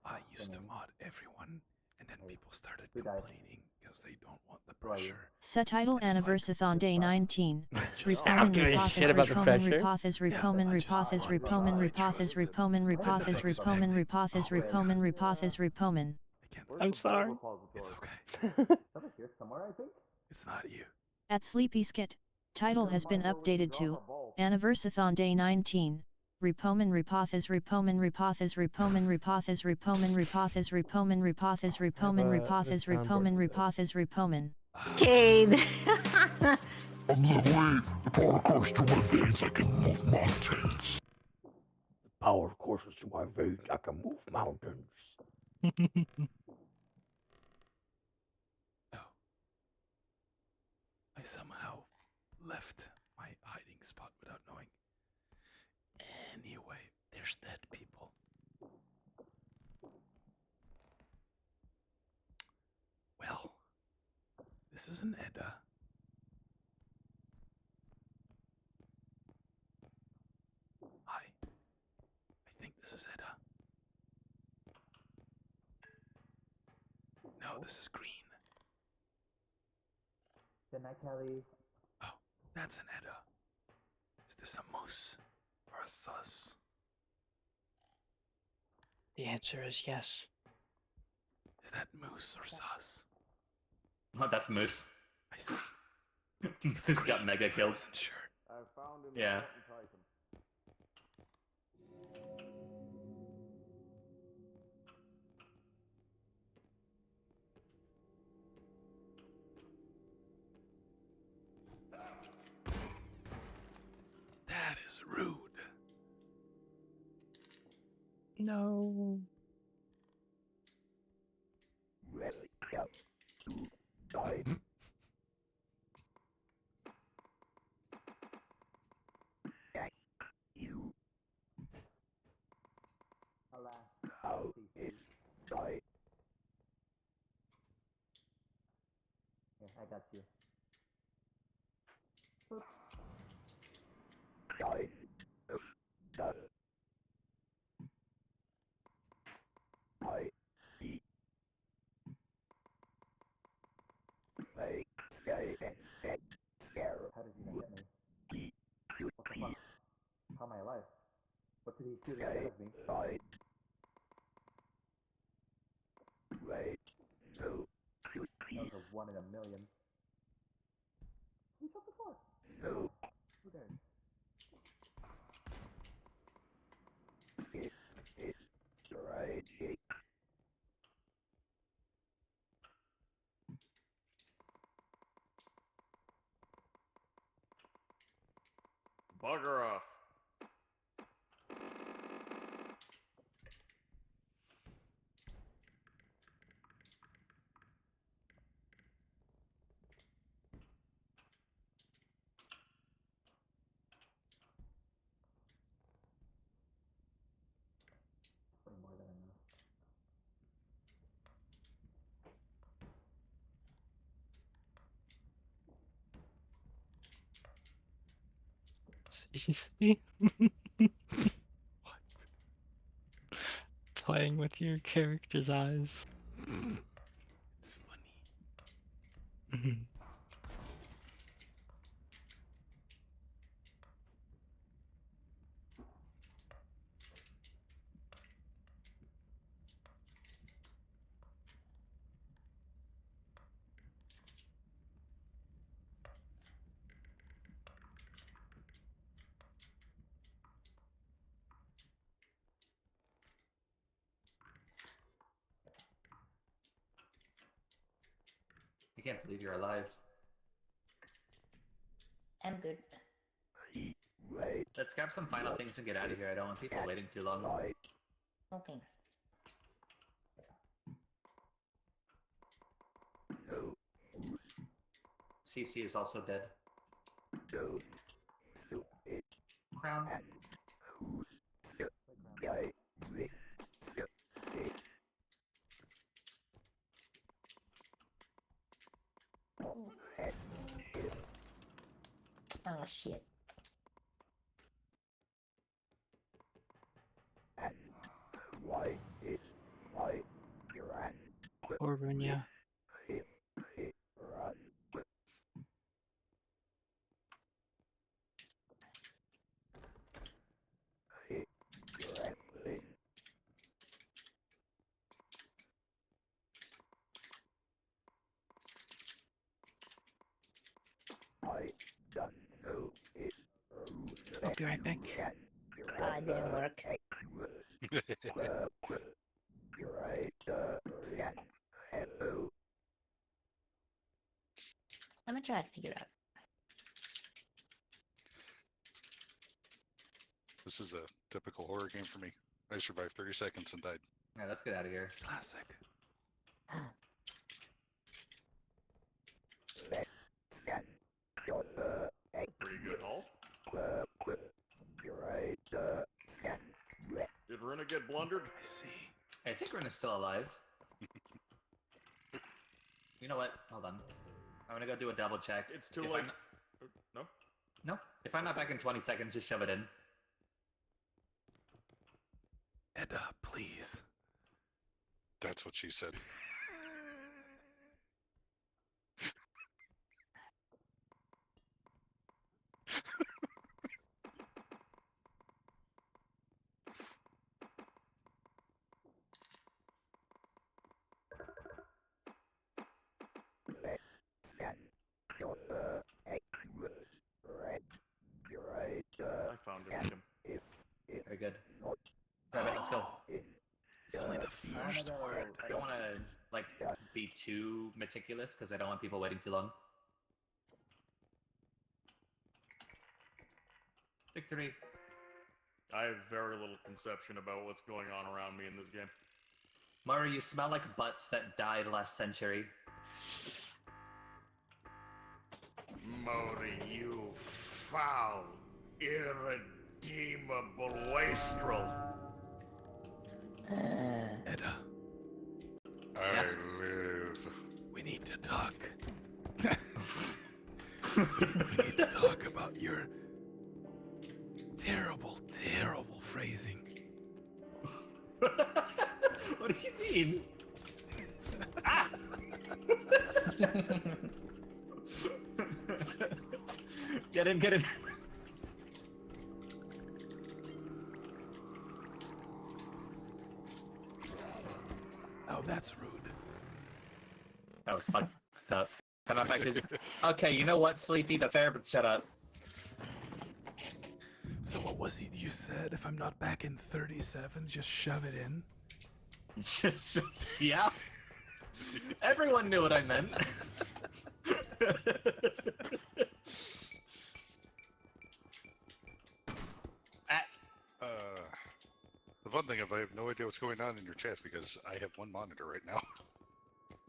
I used to mod everyone and then people started complaining because they don't want the pressure. Set title Anniversathon Day 19. I Repoman don't give a Repothas shit about the Repoman pressure. Repothas Repoman Repothas Repoman Repothas Repoman Repothas Repoman Repothas Repoman Repothas Repoman. I'm sorry. It's okay. It's not you. At Sleepy Skit, title has been updated to Anniversathon Day 19. Repoman Repothas Repoman Repothas Repoman Repothas Repoman Repothas Repoman Repothas Repoman Repothas Repoman Repothas Repoman. Cade. On the way, the power course to my veins, I can move mountains. The power courses to my veins, I can move mountains. I somehow left my hiding spot without knowing. Anyway, there's dead people. Well, this is an Edda. Hi. I think this is Edda. No, this is green. Good night, Kelly. Oh, that's an Edda. Is this a moose or a sus? The answer is yes. Is that moose or sus? Oh, that's Moose. I see. Moose got mega So I killed. wasn't sure. Yeah. That is rude. No. Here, I got you. How did you not get me? What the fuck? How am I alive? What did he shoot ahead of me? That was a 1 in a million. Who shot the car? Who dared? Bugger off. Way more than enough. CC? What? Playing with your character's eyes. It's funny. Mhm. I can't believe you're alive. I'm good. Let's grab some final things and get out of here. I don't want people waiting too long. Okay. CC is also dead. Crown. Oh shit. Poor Runya. I'll be right back. It didn't work. I'm gonna try to figure it out. This is a typical horror game for me. I survived 30 seconds and died. Yeah, let's get out of here. Classic. Pretty good haul. Did Runa get blundered? I see. I think Runa's still alive. You know what? Hold on. I'm gonna go do a double check. It's too If late. I'm not- No? No. If I'm not back in 20 seconds, just shove it in. Edda, please. That's what she said. I found him. Very good. Grab it, let's go. It's only the first word. I don't want to, like, be too meticulous, because I don't want people waiting too long. Victory. I have very little conception about what's going on around me in this game. Mara, you smell like butts that died last century. Modi, you foul, irredeemable wastrel. Edda, I live. we need to talk. We need to talk about your terrible, terrible phrasing. What do you mean? Ah! Get in, get in. Oh, that's rude. That was fucked up. Come on back to... Okay, you know what, Sleepy? The fair, but shut up. So what was it you said? If I'm not back in 37, just shove it in? Yeah. Everyone knew what I meant. fun thing is I have no idea what's going on in your chat because I have one monitor right now.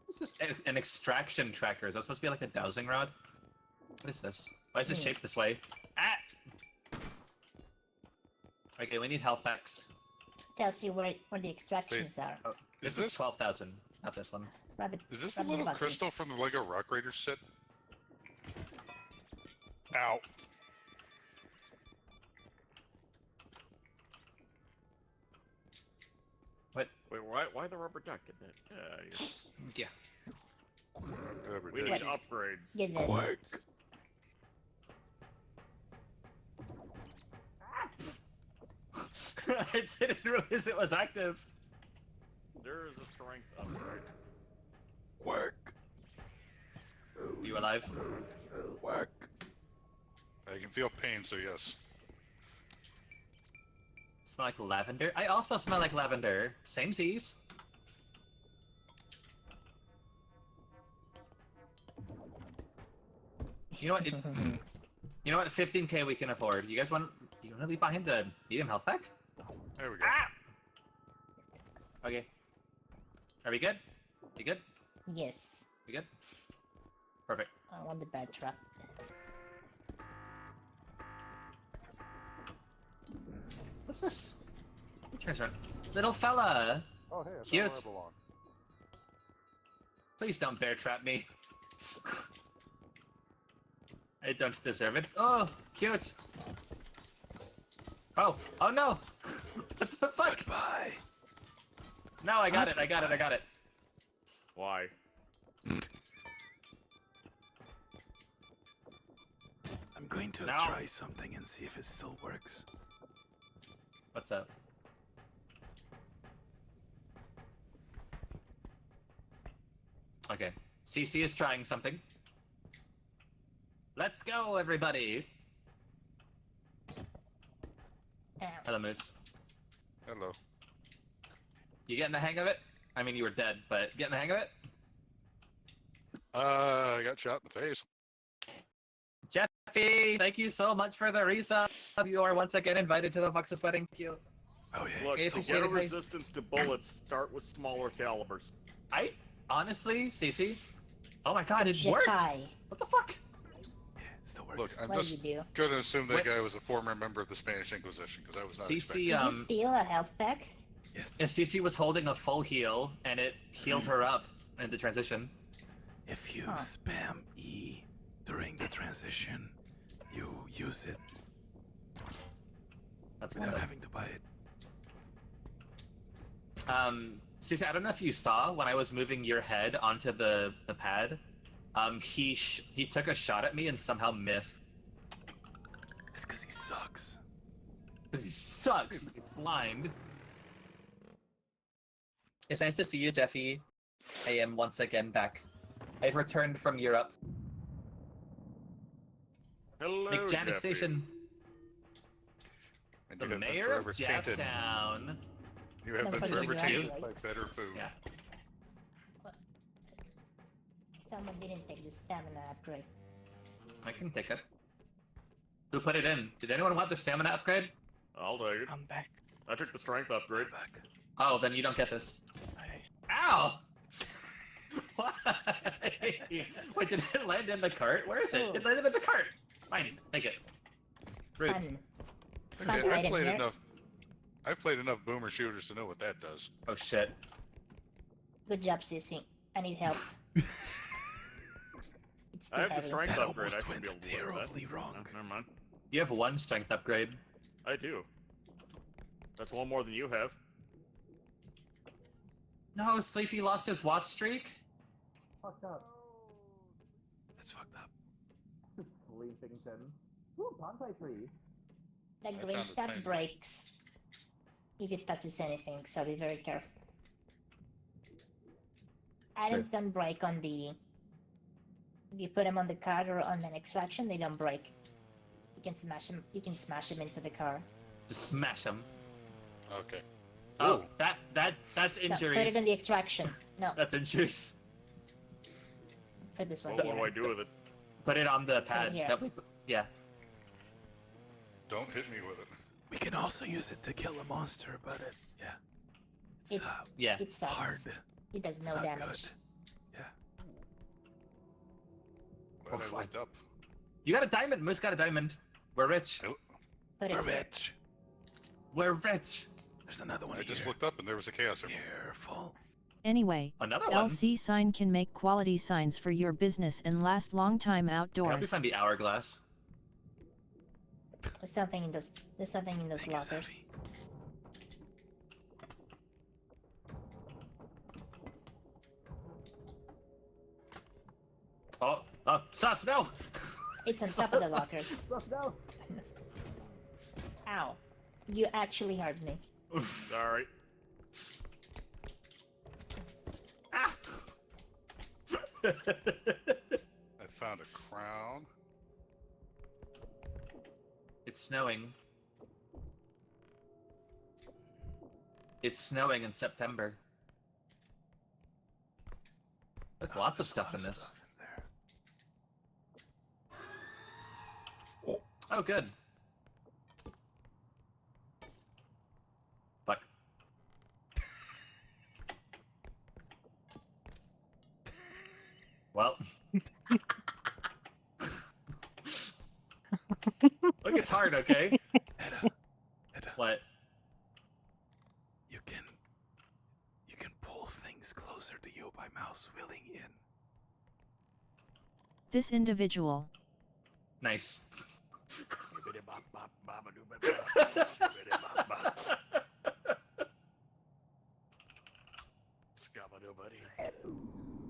It's just an extraction tracker. Is that supposed to be like a dowsing rod? What is this? Why is it shaped this way? Ah! Okay, we need health packs. Tells you where the extractions are. Oh, this is 12,000, not this one. Rabbit, Is this the rabbit little bucket. crystal from the Lego Rock Raiders set? Ow. What? Wait, why the rubber duck in it? Yeah. We need upgrades. Goodness. Quick. I didn't realize it was active. There is a strength upgrade. Work. You alive? Work. I can feel pain, so yes. Smell like lavender? I also smell like lavender. Same Z's. You know what? You know what? 15k we can afford. You guys want to leave behind the medium health pack? There we go. Ah! Okay. Are we good? You good? Yes. We good? Perfect. I want the bad trap. What's this? He turns around. Little fella! Oh, hey, it's Cute. not where I belong. Please don't bear trap me. I don't deserve it. Oh, cute. Oh, oh no! What the fuck? Goodbye. No, I got it, I got it, I got it. Why? I'm going to No. try something and see if it still works. What's up? Okay. CC is trying something. Let's go, everybody! Hello, Moose. Hello. You getting the hang of it? I mean, you were dead, but getting the hang of it? I got shot in the face. Jeffy, thank you so much for the resub. You are once again invited to the Voxus wedding. Thank you. Oh yeah. Look, Hey, to appreciate get a it, mate. resistance to bullets, start with smaller calibers. I honestly, Cece. Oh my god, it Jedi. worked! What the fuck? Still works. Look, I'm What just do you do? gonna assume that Wait. guy was a former member of the Spanish Inquisition because I was not CC, expecting. Did you steal a health pack? Yes. Yeah, Cece was holding a full heal, and it healed her up in the transition. If you spam E during the transition, you use it That's without wonderful. having to buy it. Cece, I don't know if you saw when I was moving your head onto the pad. He took a shot at me and somehow missed. It's because he sucks. Because he sucks. He's blind. It's nice to see you, Jeffy. I am once again back. I've returned from Europe. Hello, McJanic Jeffy. Station. And The you have been mayor forever of tainted. Jefftown. You have been Motherfuckers forever are tainted right. by better food. Yeah. Someone didn't take the stamina upgrade. I can take it. Who put it in? Did anyone want the stamina upgrade? I'll take it. I'm back. I took the strength upgrade. Back. Oh, then you don't get this. Ow! Why? Wait, did it land in the cart? Where is it? It landed in the cart! Fine, take it. Rude. Fun. Okay, Fun item here. I've played enough boomer shooters to know what that does. Oh shit. Good job, Sissy. I need help. It's too I have the heavy. strength That upgrade. I almost should be went able to lift that. terribly wrong. No, never mind. You have one strength upgrade. I do. That's one more than you have. No, Sleepy lost his watch streak? Fucked up. That's fucked up. Sleepington. Ooh, bonsai tree. The found green a stuff tiny- breaks if it touches anything, so be very careful. Items don't break on the... If you put them on the card or on an extraction, they don't break. You can smash them. You can smash them into the car. Just smash him. Okay. Oh, Ooh. that's No, put injuries. it in the extraction. No, That's injuries. put this one What here. do I do with it? Put it on the pad. here. That we, yeah. Don't hit me with it. We can also use it to kill a monster, but it It's yeah. It sucks. hard. It does It's no not damage. good. Glad I looked up. You got a diamond. Moose got a diamond. We're rich. We're rich. We're rich. There's another one I just here. looked up and there was a chaos emerald. Careful. Anyway, Another one? LC sign can make quality signs for your business and last long time I hope you outdoors. find the hourglass. There's something in those. There's something in those lockers. Sus, no! It's on top of the lockers. No. Ow! You actually hurt me. Sorry. I found a crown. It's snowing. It's snowing in September. There's lots of stuff in this. Oh, good. Fuck. Well. Look, it's hard, okay? Edda. What? You can pull things closer to you by mouse wheeling in. This individual. Nice.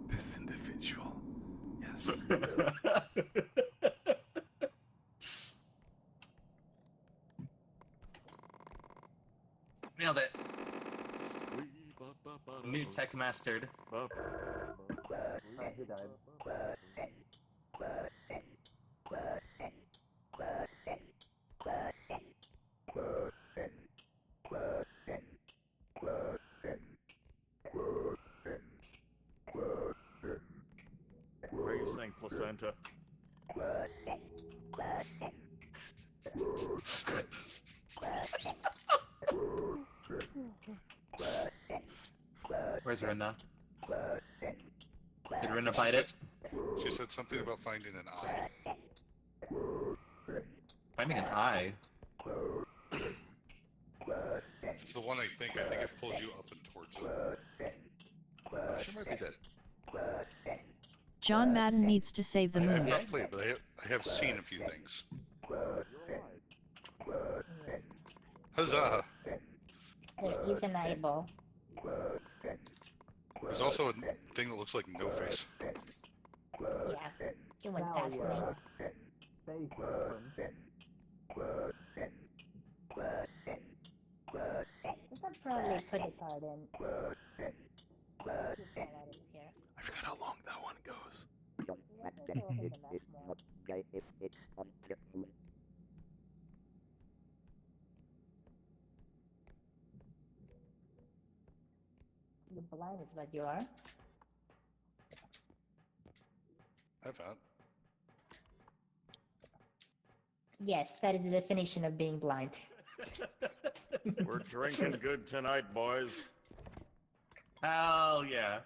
This individual. Yes. Nailed it. New tech mastered. He died. Why are you saying placenta? Where's Rinna? Did Rinna bite it? She said something about finding an eye. Finding an eye? It's the one I think it pulls you up and towards it. She might be dead. John Madden needs to save the I have moon. not played, but I have seen a few things. Huzzah! There is an eyeball. There's also a thing that looks like No Face. Yeah, it went past me. I should probably put the card in. I forgot how long that one goes. You're blind is what you are. I found. Yes, that is the definition of being blind. We're drinking good tonight, boys. Hell yeah.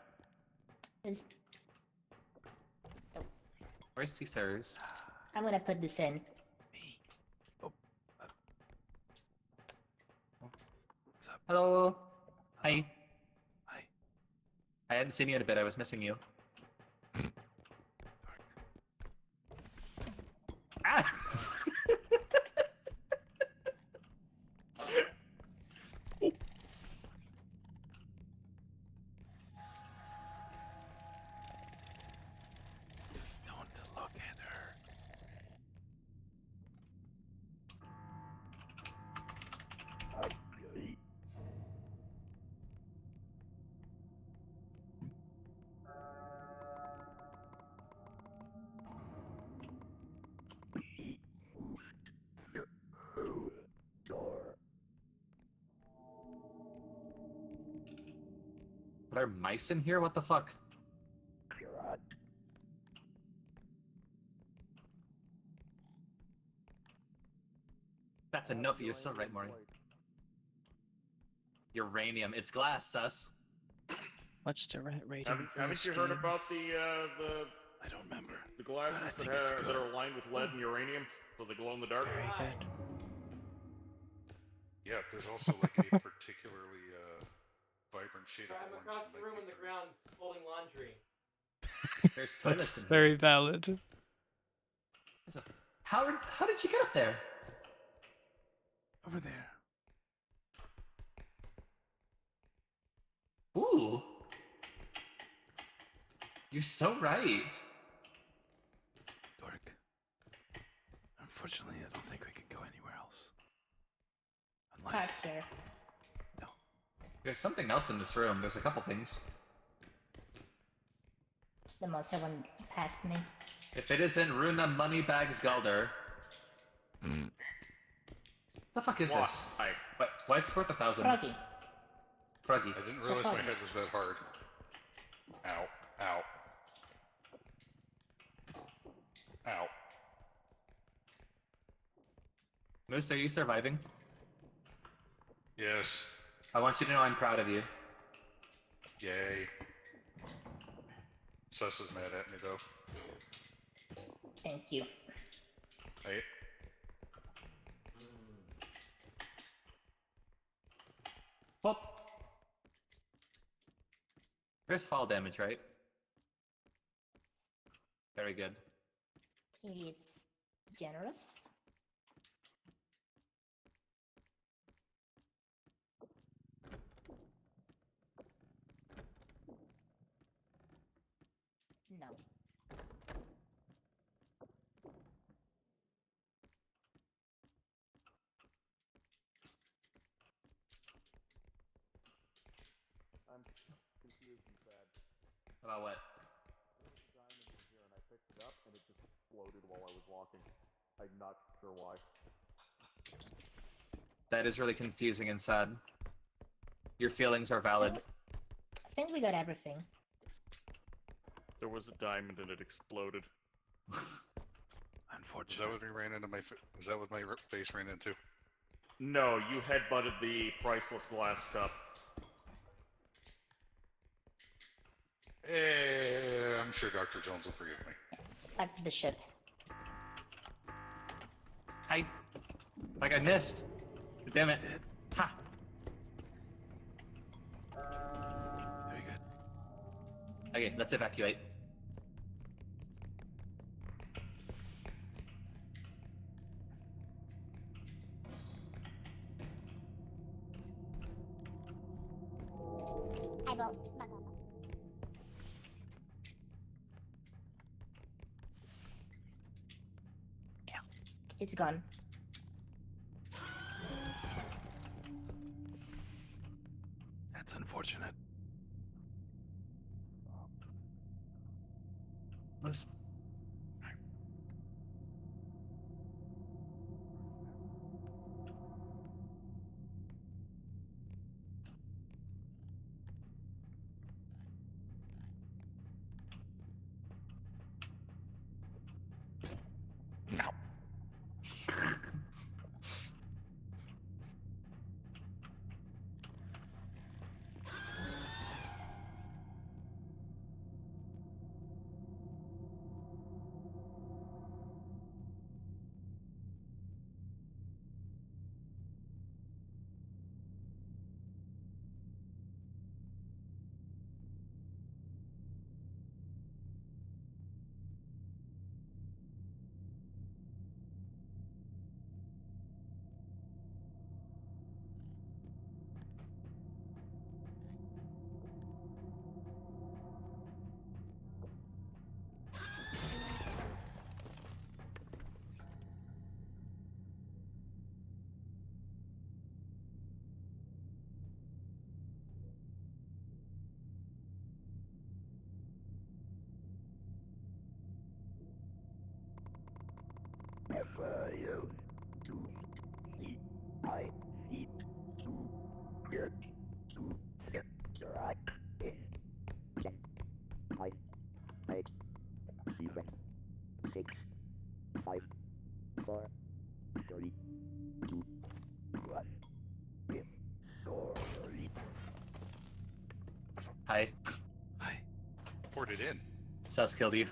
There's- Where's Caesar's? I'm gonna put this in. What's up? Hello. Hi. Hi. I hadn't seen you in a bit. I was missing you. Ah! Don't look at her. Are there mice in here? What the fuck? That's enough. You're so right, Maury. Uranium. It's glass, sus. What's the rating for Haven't this you heard game? about the I don't remember. the glasses that think it's good. are lined with lead and uranium, so they glow in the dark? Very good. Yeah, there's also like a particularly vibrant shade of I'm orange. across that the might room be on the yours. ground folding laundry. There's toilets That's in here. very valid. How did you get up there? Over there. Ooh. You're so right. Dork. Unfortunately, I don't think we can go anywhere else. Unless... Faster. There's something else in this room. There's a couple things. The monster went past me. If it isn't Runa Moneybags Galder. The fuck is this? Why is this worth 1,000? Froggy. Froggy. I didn't realize my head was that hard. Ow. Ow. Ow. Moose, are you surviving? Yes. I want you to know I'm proud of you. Yay. Sus is mad at me though. Thank you. Hey. Whoop. There's fall damage, right? Very good. It is generous. No. I'm confused and sad. About what? Diamond was here and I picked it up and it just exploded while I was walking. I'm not sure why. That is really confusing and sad. Your feelings are valid. I think we got everything. There was a diamond and it exploded. Is that what we ran into my? Is that what my face ran into? No, you headbutted the priceless glass cup. I'm sure Dr. Jones will forgive me. Back to the ship. I missed. Damn it. Ha. Very good. Okay, let's evacuate. I will. It's gone. That's unfortunate. Moose. teleported in. Sus killed you.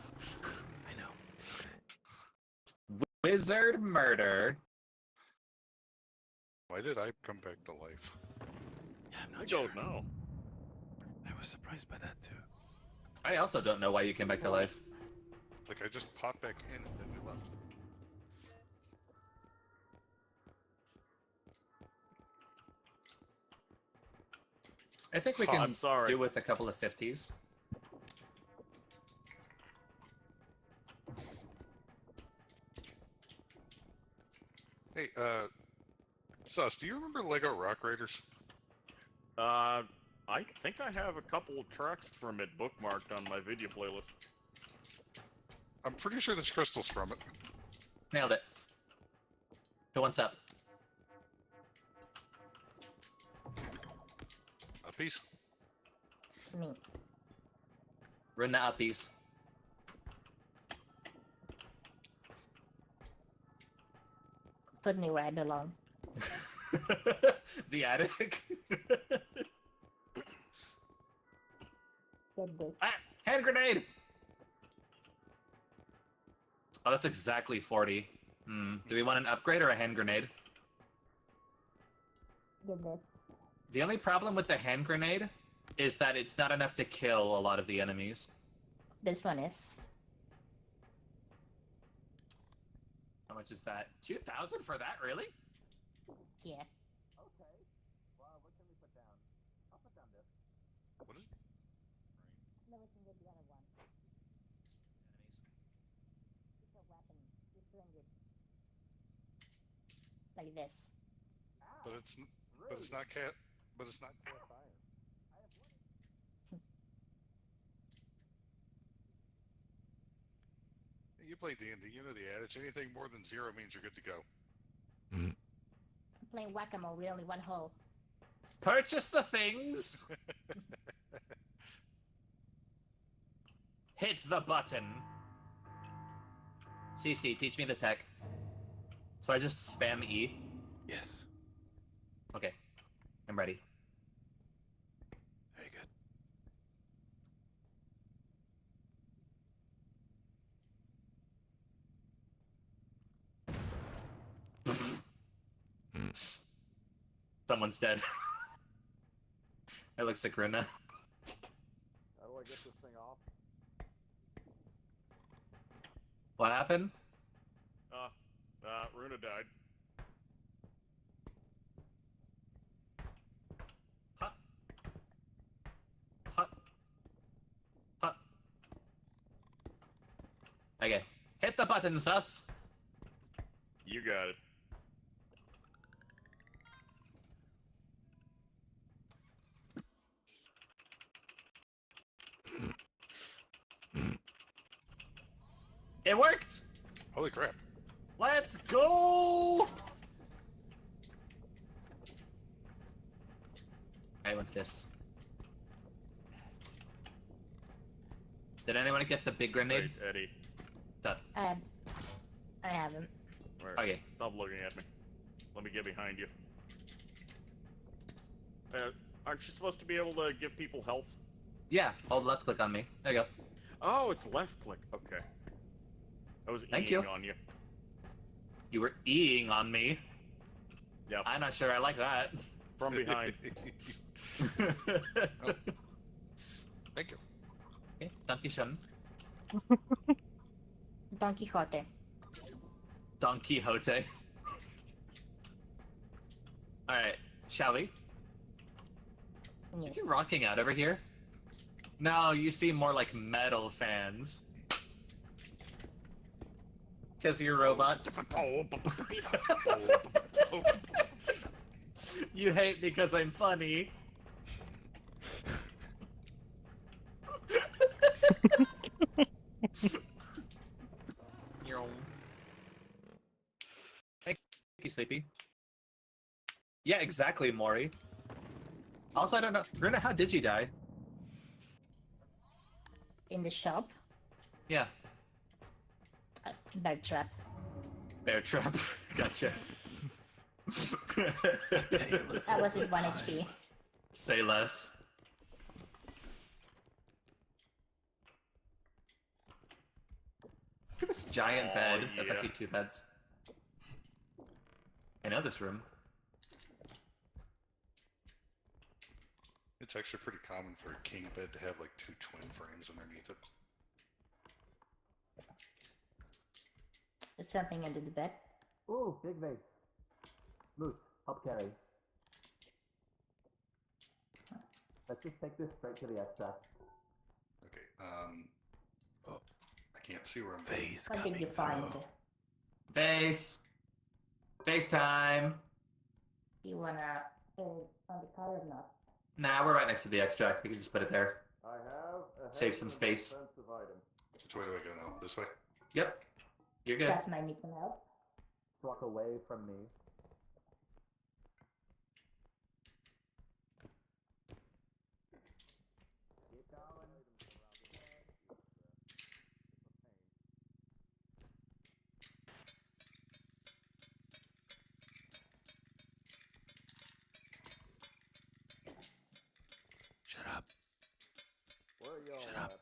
I know. It's okay. Wizard murder. Why did I come back to life? Yeah, I'm I not sure. don't know. I was surprised by that too. I also don't know why you came back to life. Like, I just popped back in and then we left. I think we Oh, can I'm sorry. do with a couple of 50s. Hey, Sus, do you remember Lego Rock Raiders? I think I have a couple tracks from it bookmarked on my video playlist. I'm pretty sure there's crystals from it. Nailed it. Who wants up? A piece. Me. Run the uppies. Put me where I belong. The attic. Get this. Ah, hand grenade! Oh, that's exactly 40. Do we want an upgrade or a hand grenade? Get this. The only problem with the hand grenade is that it's not enough to kill a lot of the enemies. This one is. How much is that? 2,000 for that, really? Yeah. Okay. Wow, what can we put down? I'll put down this. What is... No, we can get the other one. It's a weapon. It's good. Like this. But it's not cat. But it's not cast iron. You play D&D, you know the adage. Anything more than 0 means you're good to go. I'm playing whack-a-mole with only one hole. Purchase the things! Hit the button! CC, teach me the tech. So I just spam E? Yes. Okay. I'm ready. Very good. Someone's dead. It looks like Runa. How do I get this thing off? What happened? Runa died. Hut. Hut. Hut. Okay. Hit the button, sus! You got it. It worked! Holy crap. Let's go! I want this. Did anyone get the big grenade? Wait, Eddie. Done. I haven't. Where? Okay. Stop looking at me. Let me get behind you. Aren't you supposed to be able to give people health? Yeah, hold left click on me. There you go. Oh, it's left click. Okay. I was Thank E-ing you. on you. You were E-ing on me. Yep. I'm not sure I like that. From behind. Oh. Thank you. Okay, Donkey Shun. Don Quixote. Don Quixote. Alright, shall we? Yes. Is he rocking out over here? No, you seem more like metal fans. Because you're a robot. You hate because I'm funny. Thank you, Sleepy. Yeah, exactly, Maury. Also, I don't know. Runa, how did you die? In the shop. Yeah. Bear trap. Bear trap. Gotcha. That was his 1 HP. Say less. Look at this giant Oh, bed. That's yeah. actually 2 beds. I know this room. It's actually pretty common for a king bed to have like 2 twin frames underneath it. There's something under the bed. Ooh, big vase. Moose, help carry. Let's just take this straight to the extract. Okay, I can't see where I'm Vase What did you find? Vase. FaceTime. You wanna put it on the car or not? Nah, we're right next to the extract. We can just put it there. I have a Save some space. expensive item. Which way do I go now? This way? Yep. You're good. Just might need some help. Walk away from me. Keep going. Shut up. Where are y'all Shut up. at?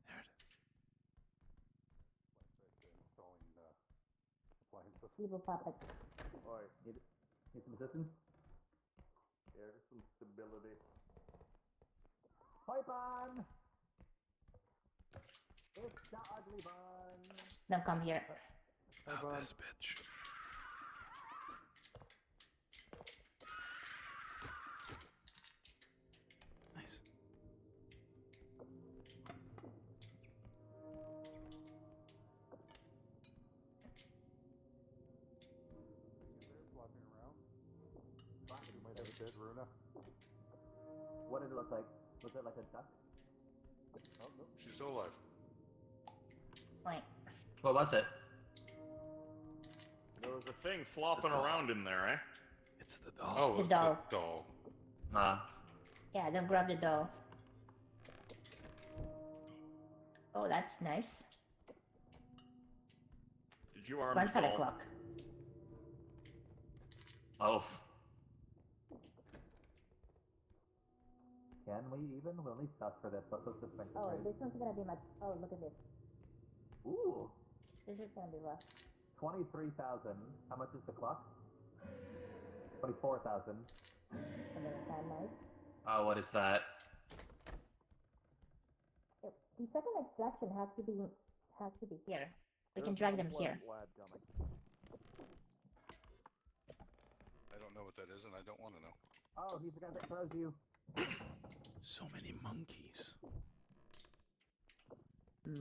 There it is. Evil puppet. Alright, need some assistance? Here's some stability. Pipe on! It's the ugly bun! Don't come here. Oh, this bitch. Nice. You might have a dead Runa. What did it look like? Was it like a duck? Oh, no. She's still alive. Wait. What was it? There was a thing flopping around in there, eh? It's the doll. Oh, The it's doll. a doll. Yeah, don't grab the doll. Oh, that's nice. Did you arm the Grandfather doll? clock. Oh. Can we even? We'll need stuff for this. Let's just think. Oh, this one's gonna be much. Oh, look at this. Ooh! This is gonna be rough. 23,000. How much is the clock? 24,000. And then a time knife. Oh, what is that? The second extraction has to be here. We can drag them here. I don't know what that is, and I don't want to know. Oh, he's the guy that throws you. So many monkeys.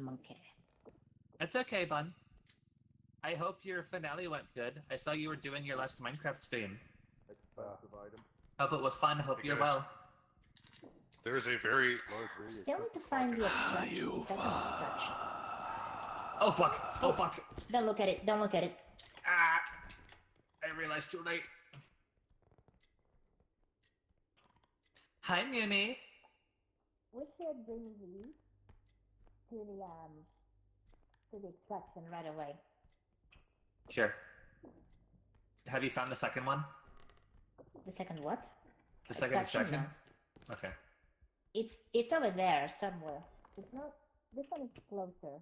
Monkey. It's okay, Bun. I hope your finale went good. I saw you were doing your last Minecraft stream. Expensive item. Hope it was fun. Hope Hey, you're guys. well. There is a very Still need to find the extraction. The second extraction. Oh fuck! Oh fuck! Don't look at it. Don't look at it. Ah! I realized too late. Hi, Muni. We should bring these to the extraction right away. Sure. Have you found the second one? The second what? The second extraction? no. Okay. It's over there somewhere. It's not. This one is closer,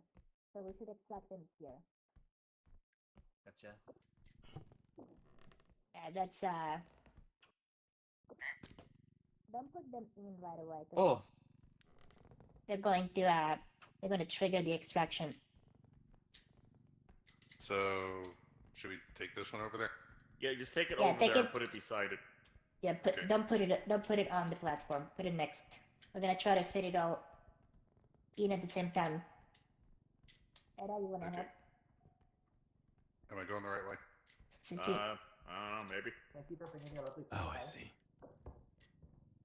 so we should extract them here. Gotcha. Yeah, that's Don't put them in right away. 'Cause Oh. they're going to trigger the extraction. So, should we take this one over there? Yeah, just take it Yeah, over take there and it- put it beside it. Yeah, don't put it on the platform. Put it next. We're gonna try to fit it all in at the same time. Edda, you wanna help? Am I going the right way? Since I don't know, maybe. Thank you for bringing your lovely Oh, I see.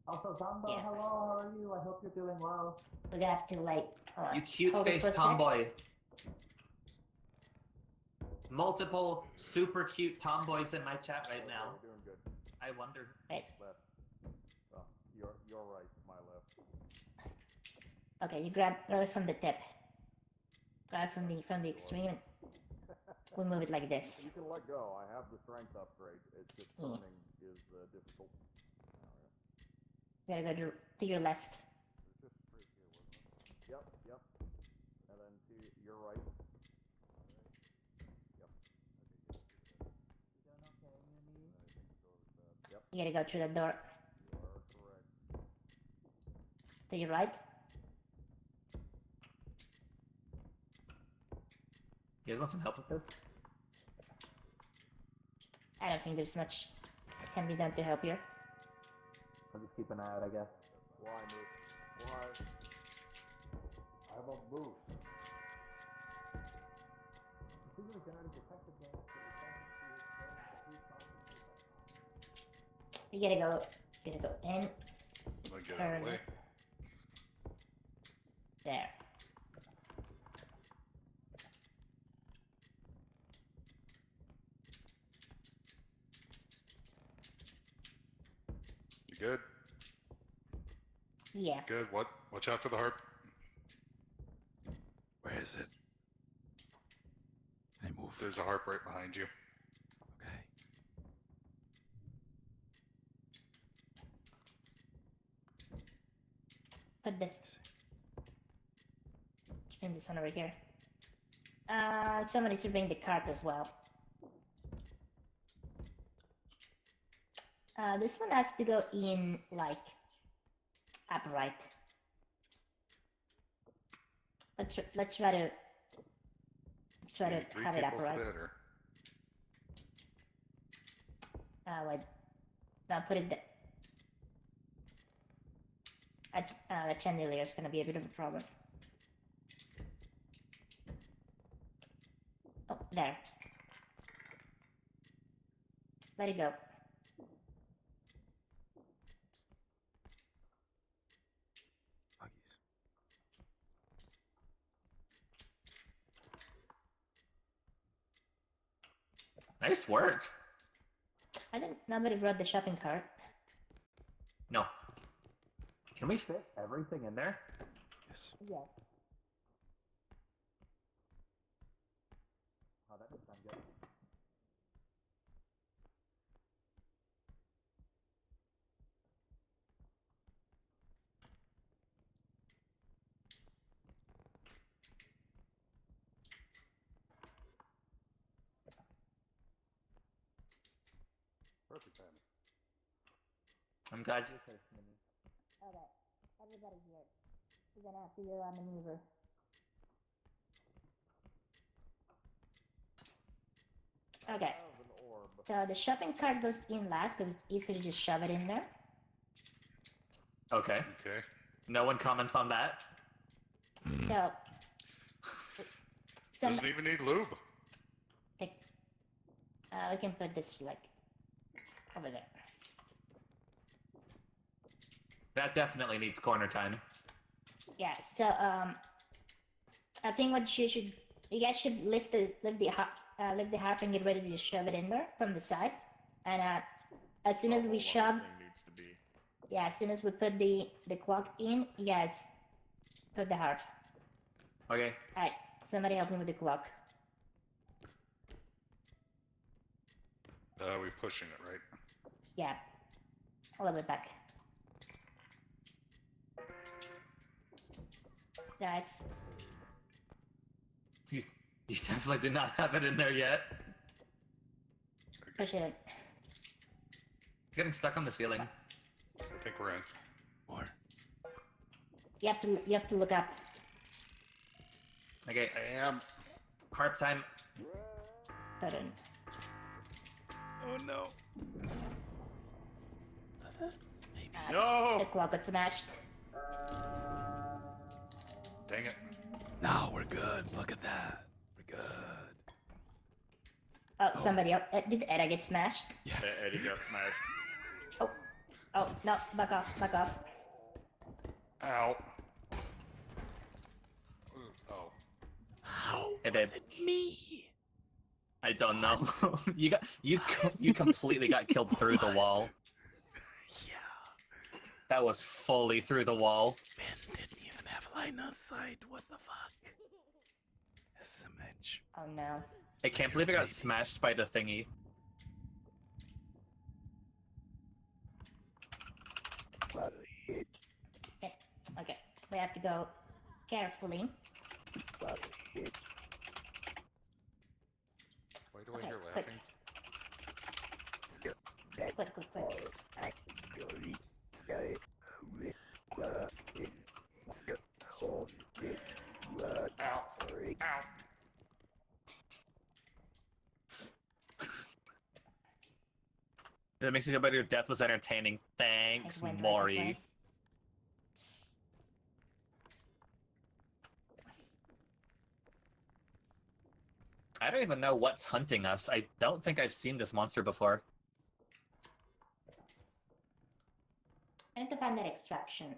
Also, Zamba, Yeah. hello, how are you? I hope you're doing well. We're gonna have to like. hold on. You cute Hold it faced for a sec. tomboy. Multiple super cute tomboys in my chat right now. You're doing good. I wonder. Right. Left. Oh, you're right, my left. Okay, you grab it from the tip. Grab from the extreme. And we move it like this. You can let go. I have the strength upgrade. It's just Yeah. turning is difficult. You gotta go to your left. Yep, yep. And then to your right. Yep. Yep. You gotta go through the door. You are correct. To your right. You guys want some help with this? I don't think there's much that can be done to help here. I'll just keep an eye out, I guess. Why, move? Why? I won't move. You gotta go in. I'll get out of the way. There. You good? Yeah. Good. What? Watch out for the harp. Where is it? Can I move? There's a harp right behind you. Okay. Put this. Spin this one over here. Somebody needs to bring the cart as well. This one has to go in, like, upright. Let's try to Three have it people for upright. that, or? Wait. No, put it there. The chandelier is gonna be a bit of a problem. Oh, there. Let it go. Nice work. I didn't. Nobody brought the shopping cart. No. Can we fit everything in there? Yes. Yeah. Oh, that doesn't sound good. Perfect timing. I'm glad you said it. Okay, everybody here. We're gonna have to go on the maneuver. Okay. So the shopping cart goes in last because it's easy to just shove it in there. Okay. Okay. No one comments on that. So. Doesn't even need lube. We can put this like over there. That definitely needs corner time. Yeah. So I think what you guys should lift the harp and get ready to just shove it in there from the side, and as soon as we shove. Needs to be. Yeah, as soon as we put the clock in, you guys put the harp. Okay. Alright, somebody help me with the clock. We're pushing it, right? Yeah. A little bit back. Guys. You definitely did not have it in there yet. Push it in. It's getting stuck on the ceiling. I think we're in. More. You have to look up. Okay. I am. Harp time. Put in. Oh no. No! The clock got smashed. Dang it. No, we're good. Look at that. We're good. Oh, somebody else. Did Edda get smashed? Yes. Eddie got smashed. Oh, no, back off, back off. Ow. Oh. How Hey, was babe. it me? I don't know. you completely got killed through the wall. Yeah. That was fully through the wall. Ben didn't even have line of sight. What the fuck? A smidge. Oh no. I can't believe I got smashed by the thingy. Okay, we have to go carefully. Why do I Okay, hear quick. laughing? Quick. Ow. Ow. That makes me feel better. Your death was entertaining. Thanks, It went Maury. right. I don't even know what's hunting us. I don't think I've seen this monster before. I need to find that extraction.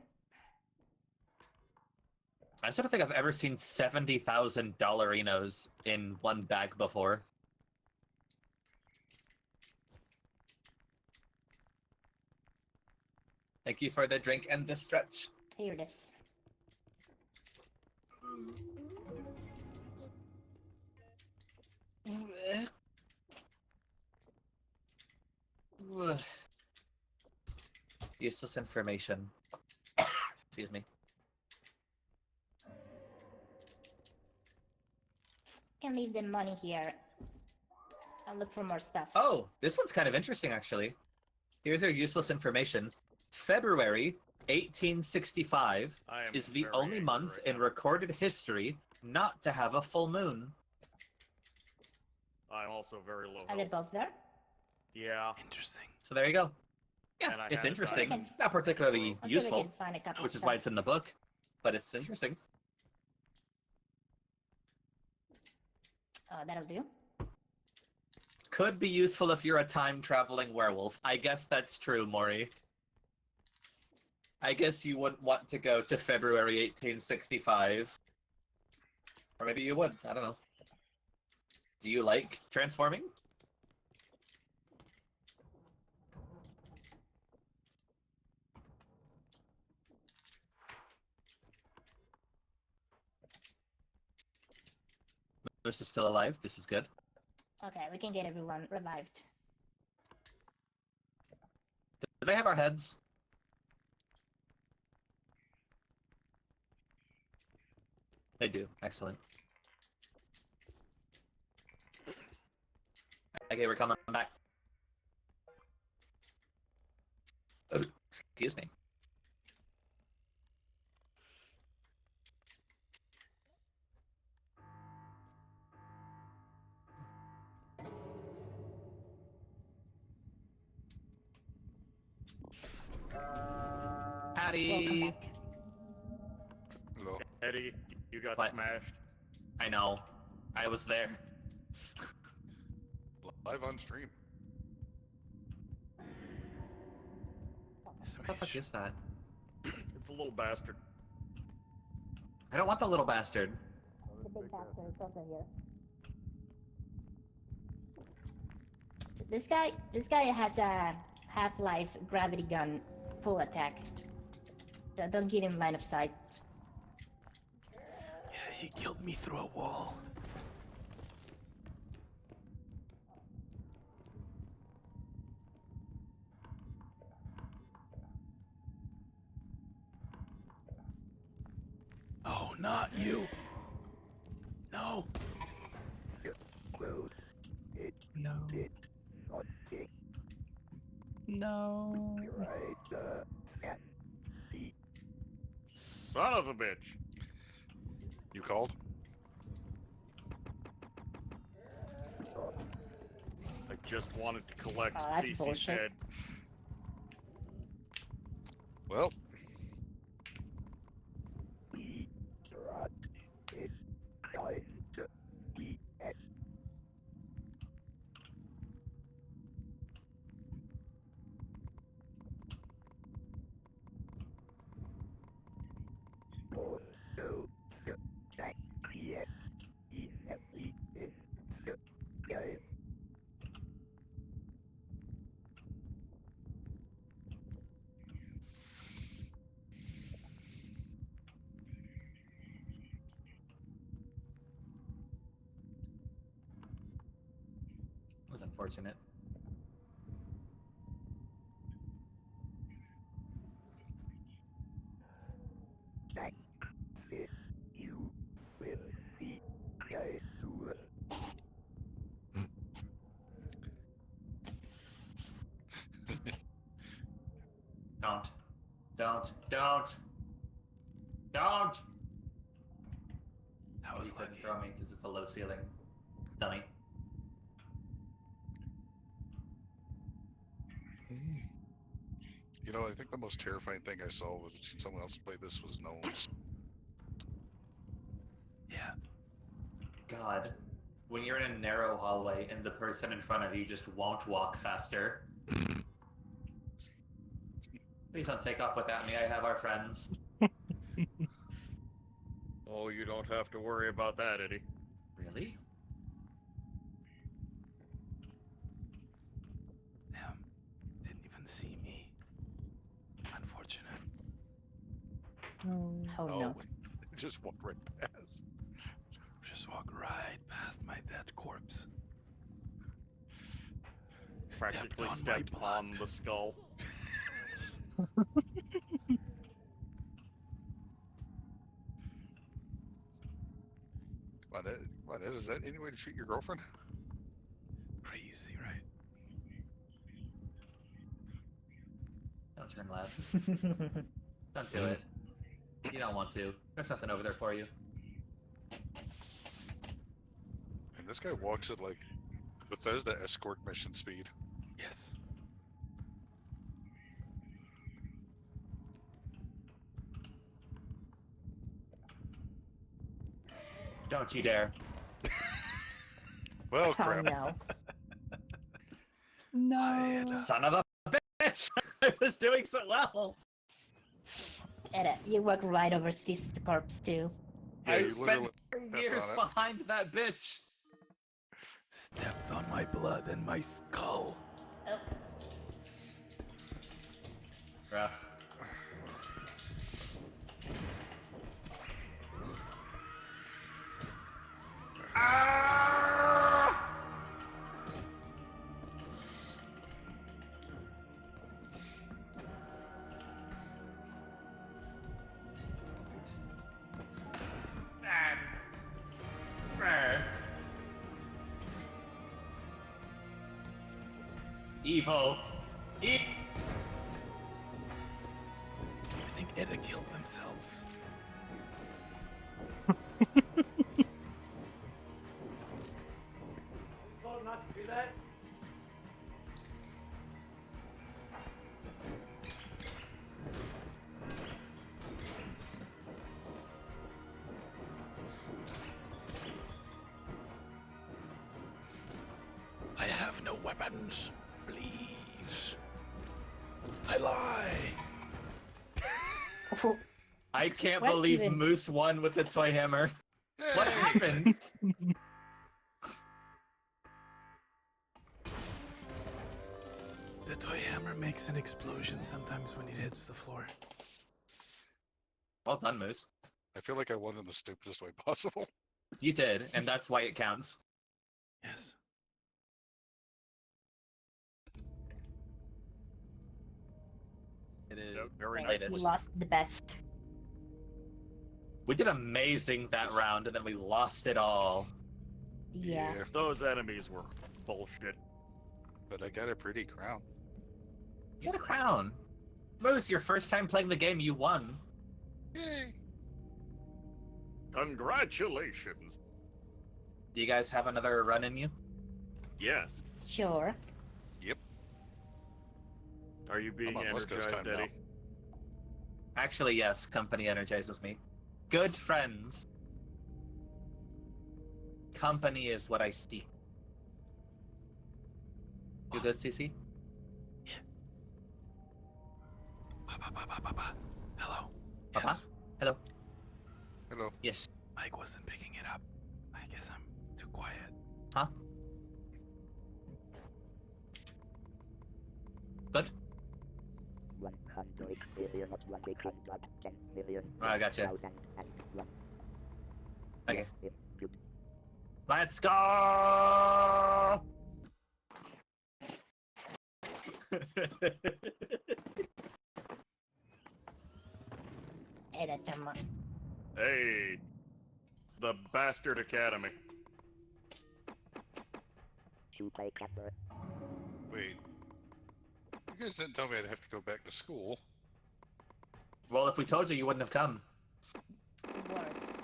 I sort of think I've ever seen 70,000 dollarinos in one bag before. Thank you for the drink and the stretch. Here it is. Useless information. Excuse me. Can leave the money here. I'll look for more stuff. Oh, this one's kind of interesting, actually. Here's our useless information. February 1865 is the only month in recorded history not to have a full moon. I'm also very low Are they health. both there? Yeah. Interesting. So there you go. Yeah, And I it's had a interesting. diamond. Not particularly Let's see if we useful, can find a couple which is stuff. why it's in the book, but it's interesting. Oh, that'll do. Could be useful if you're a time-traveling werewolf. I guess that's true, Maury. I guess you wouldn't want to go to February 1865. Or maybe you would. I don't know. Do you like transforming? Moose is still alive. This is good. Okay, we can get everyone revived. Do they have our heads? They do. Excellent. Okay, we're coming back. Oh, excuse me. Patty! Hello. Eddie, you got What? smashed. I know. I was there. Live on stream. What the fuck is that? It's a little bastard. I don't want the little bastard. The big bastard is also here. This guy has a half-life gravity gun pull attack. So don't give him line of sight. Yeah, he killed me through a wall. Oh, not you. No. No. No. Son of a bitch. You called? I just wanted to collect Oh, that's TC's bullshit. head. Well, It was unfortunate. Don't. Don't. Don't. Don't! That was you couldn't throw me because it's a low ceiling. Dummy. You know, I think the most terrifying thing I saw was watching someone else play this was gnomes. Yeah. God. When you're in a narrow hallway and the person in front of you just won't walk faster. Please don't take off without me, I have our friends. Oh, you don't have to worry about that, Eddie. Really? Damn. Didn't even see me. Unfortunate. Oh no. Just walked right past. Just walk right past my dead corpse. Practically stepped on the skull. Come on, Ed, is that any way to treat your girlfriend? Crazy, right? Don't turn left. Don't do it. You don't want to. There's nothing over there for you. And this guy walks at like Bethesda escort mission speed. Yes. Don't you dare. Well, Oh crap. no. No. Son of a bitch! I was doing so well! Ed, you walk right over C's corpse too. I spent 3 years behind that bitch! Stepped on my blood and my skull. Oh. Rough. Evil. I think Edda killed themselves. Told him not to do that. I have no weapons. Please. I lie. I can't What believe even? Moose won with the toy hammer. What happened? The toy hammer makes an explosion sometimes when it hits the floor. Well done, Moose. I feel like I won in the stupidest way possible. You did, and that's why it counts. Yes. It is very Thanks, nice. you lost the best. We did amazing that round, and then we lost it all. Yeah. Those enemies were bullshit. But I got a pretty crown. You got a crown. Moose, your first time playing the game, you won. Yay! Congratulations. Do you guys have another run in you? Yes. Sure. Yep. Are you being I'm on West Coast energized, time now. Eddie? Actually, yes, company energizes me. Good friends. Company is what I seek. You good, CC? Hello. Papa? Yes. Hello. Hello. Yes. Mike wasn't picking it up. I guess I'm too quiet. Huh? Good. 100 million, 110 million. I gotcha. 1,001. Okay. Yeah, good. Let's go! Ed, come on. Hey, the Bastard Academy. Super camper. Wait. You guys didn't tell me I'd have to go back to school. Well, if we told you, you wouldn't have come. Worse.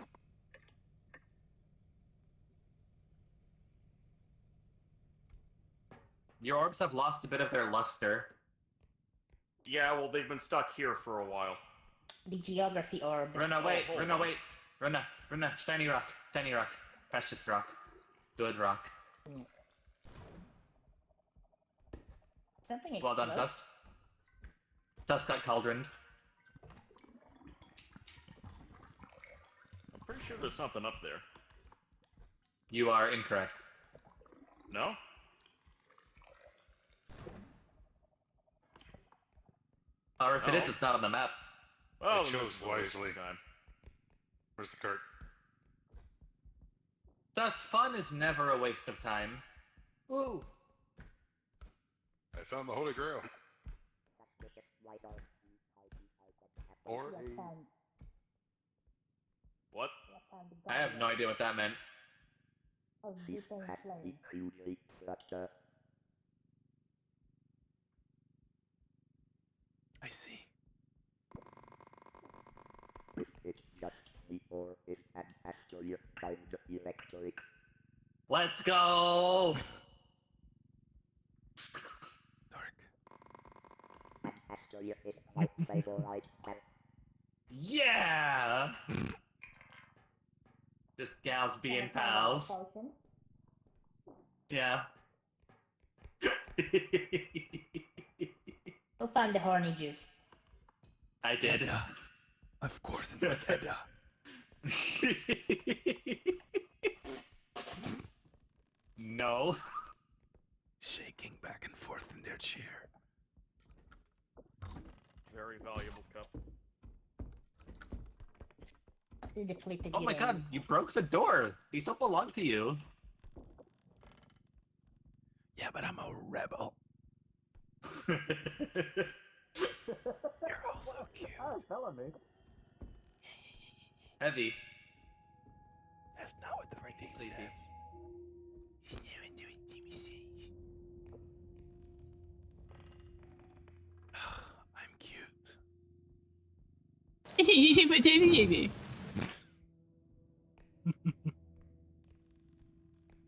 Your orbs have lost a bit of their luster. Yeah, well, they've been stuck here for a while. The geography orb. Runa, wait, hold Runa, on. wait. Runa, shiny rock, precious rock, good rock. Something Well done, explodes. Sus. Sus got cauldroned. I'm pretty sure there's something up there. You are incorrect. No? Or if it is, it's not on the map. Well, I then chose this is a waste of wisely. time. Where's the cart? Sus, fun is never a waste of time. Woo! I found the Holy Grail. Or What? I have no idea what that meant. I see. Let's go! Yeah! Just gals being pals. Yeah. Who found the horny juice? I did. Edna. Of course it was Edna. No. Shaking back and forth in their chair. Very valuable cup. The depleted Oh my uranium. god, you broke the door! These don't belong to you. Yeah, but I'm a rebel. You're all so cute. Oh, telling me. Heavy. That's not what the writing says. You never do what Jimmy says. I'm cute.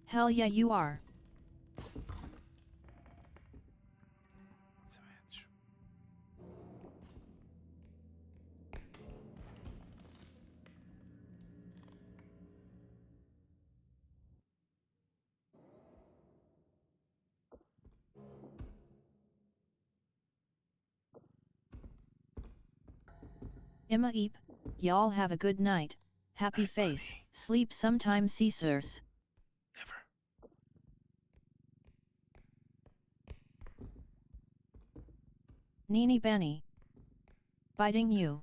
Hell yeah, you are. Emma Eep, y'all have a good night. Happy face, sleep sometime, Caesars. Never. Nini Benny. Biting you.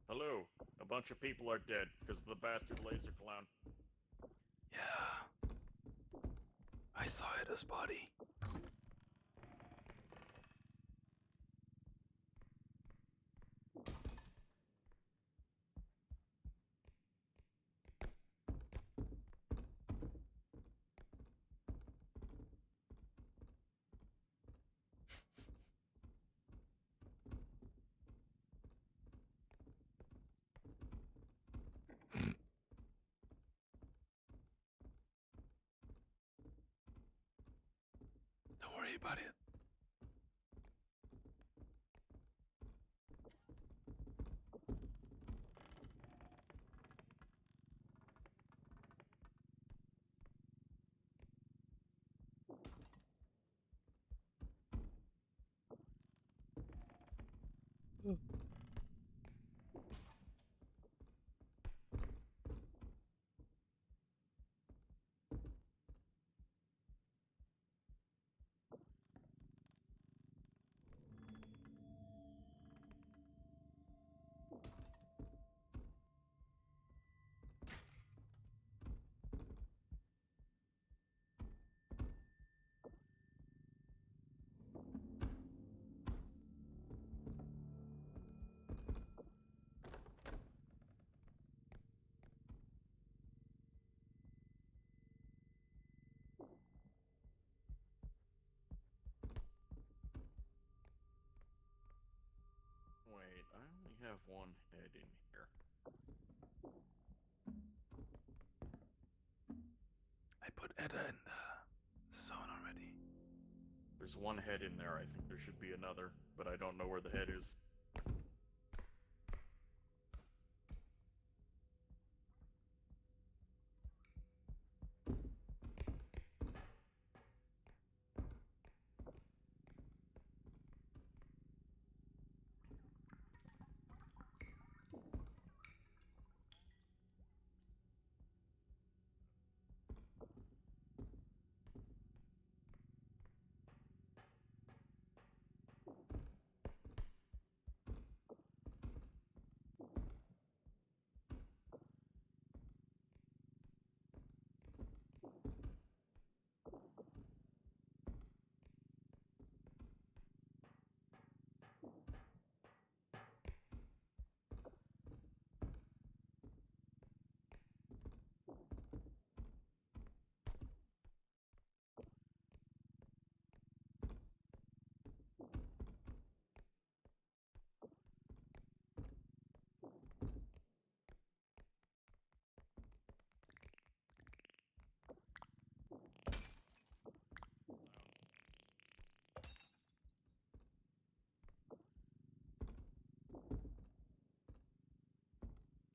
Hello. A bunch of people are dead because of the bastard laser clown. Yeah. I saw Edna's body. Don't worry about it. have one head in here. I put Edda in the zone already. There's one head in there. I think there should be another, but I don't know where the head is.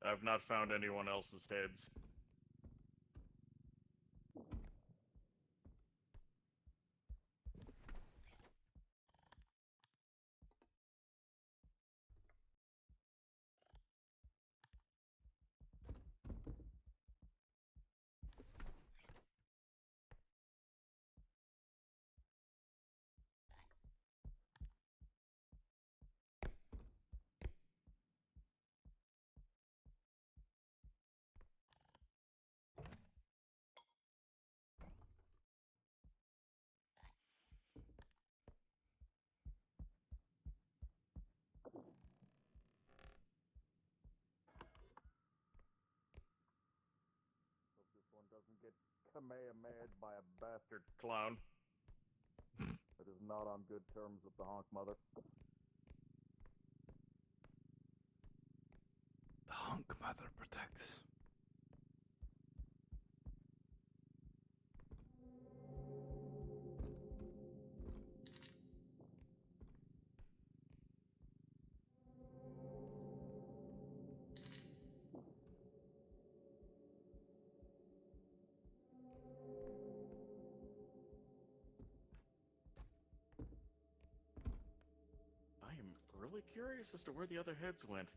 I've not found anyone else's heads. This one doesn't get kamehama'd by a bastard clown. that is not on good terms with the honk mother. The honk mother protects. I am really curious as to where the other heads went.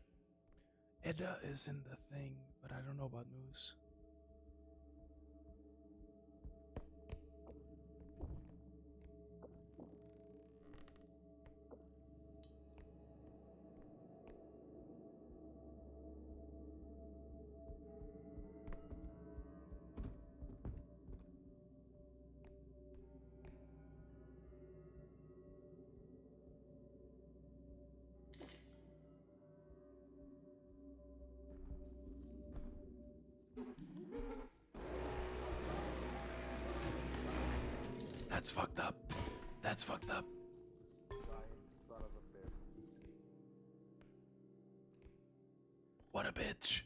Edda is in the thing, but I don't know about Moose. That's fucked up. That's fucked up. Son of a bitch. What a bitch.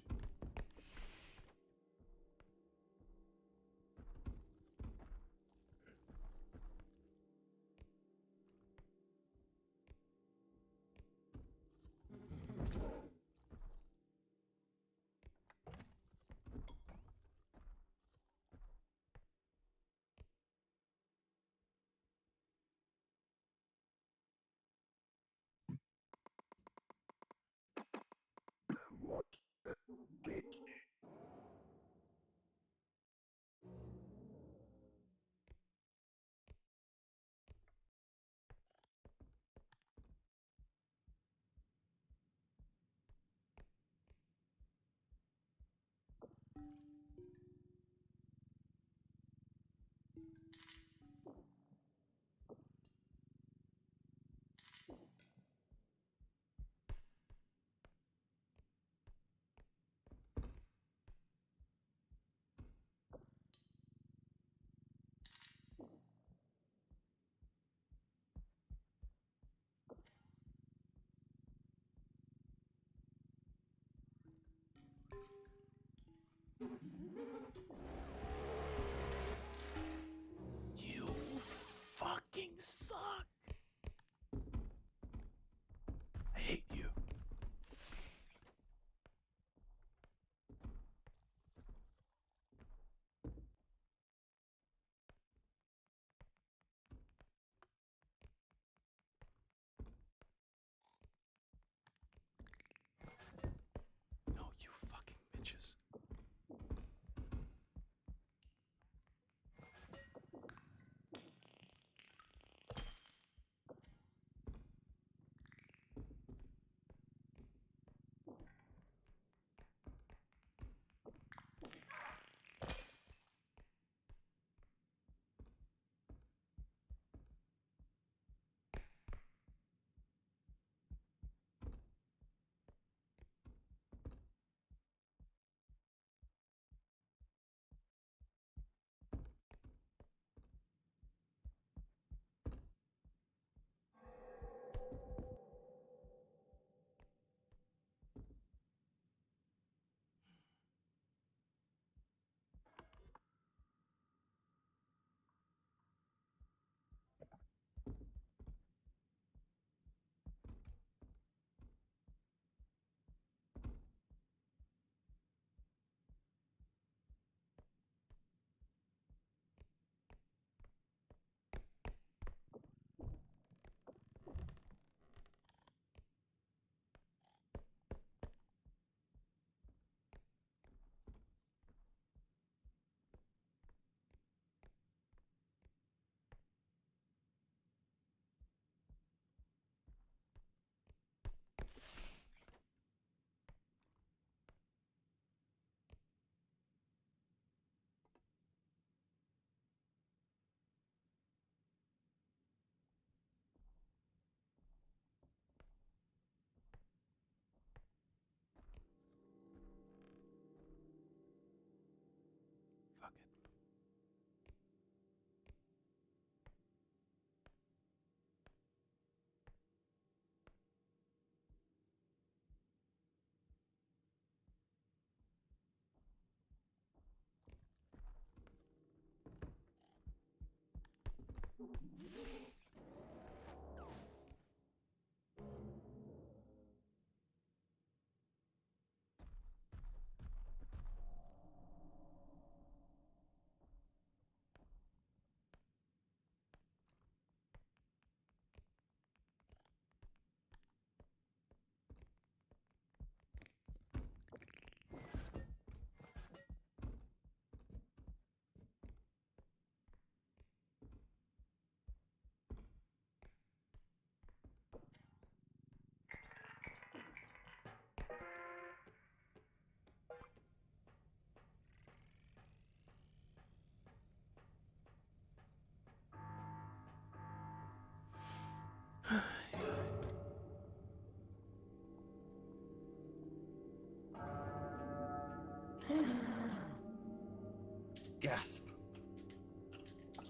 Gasp.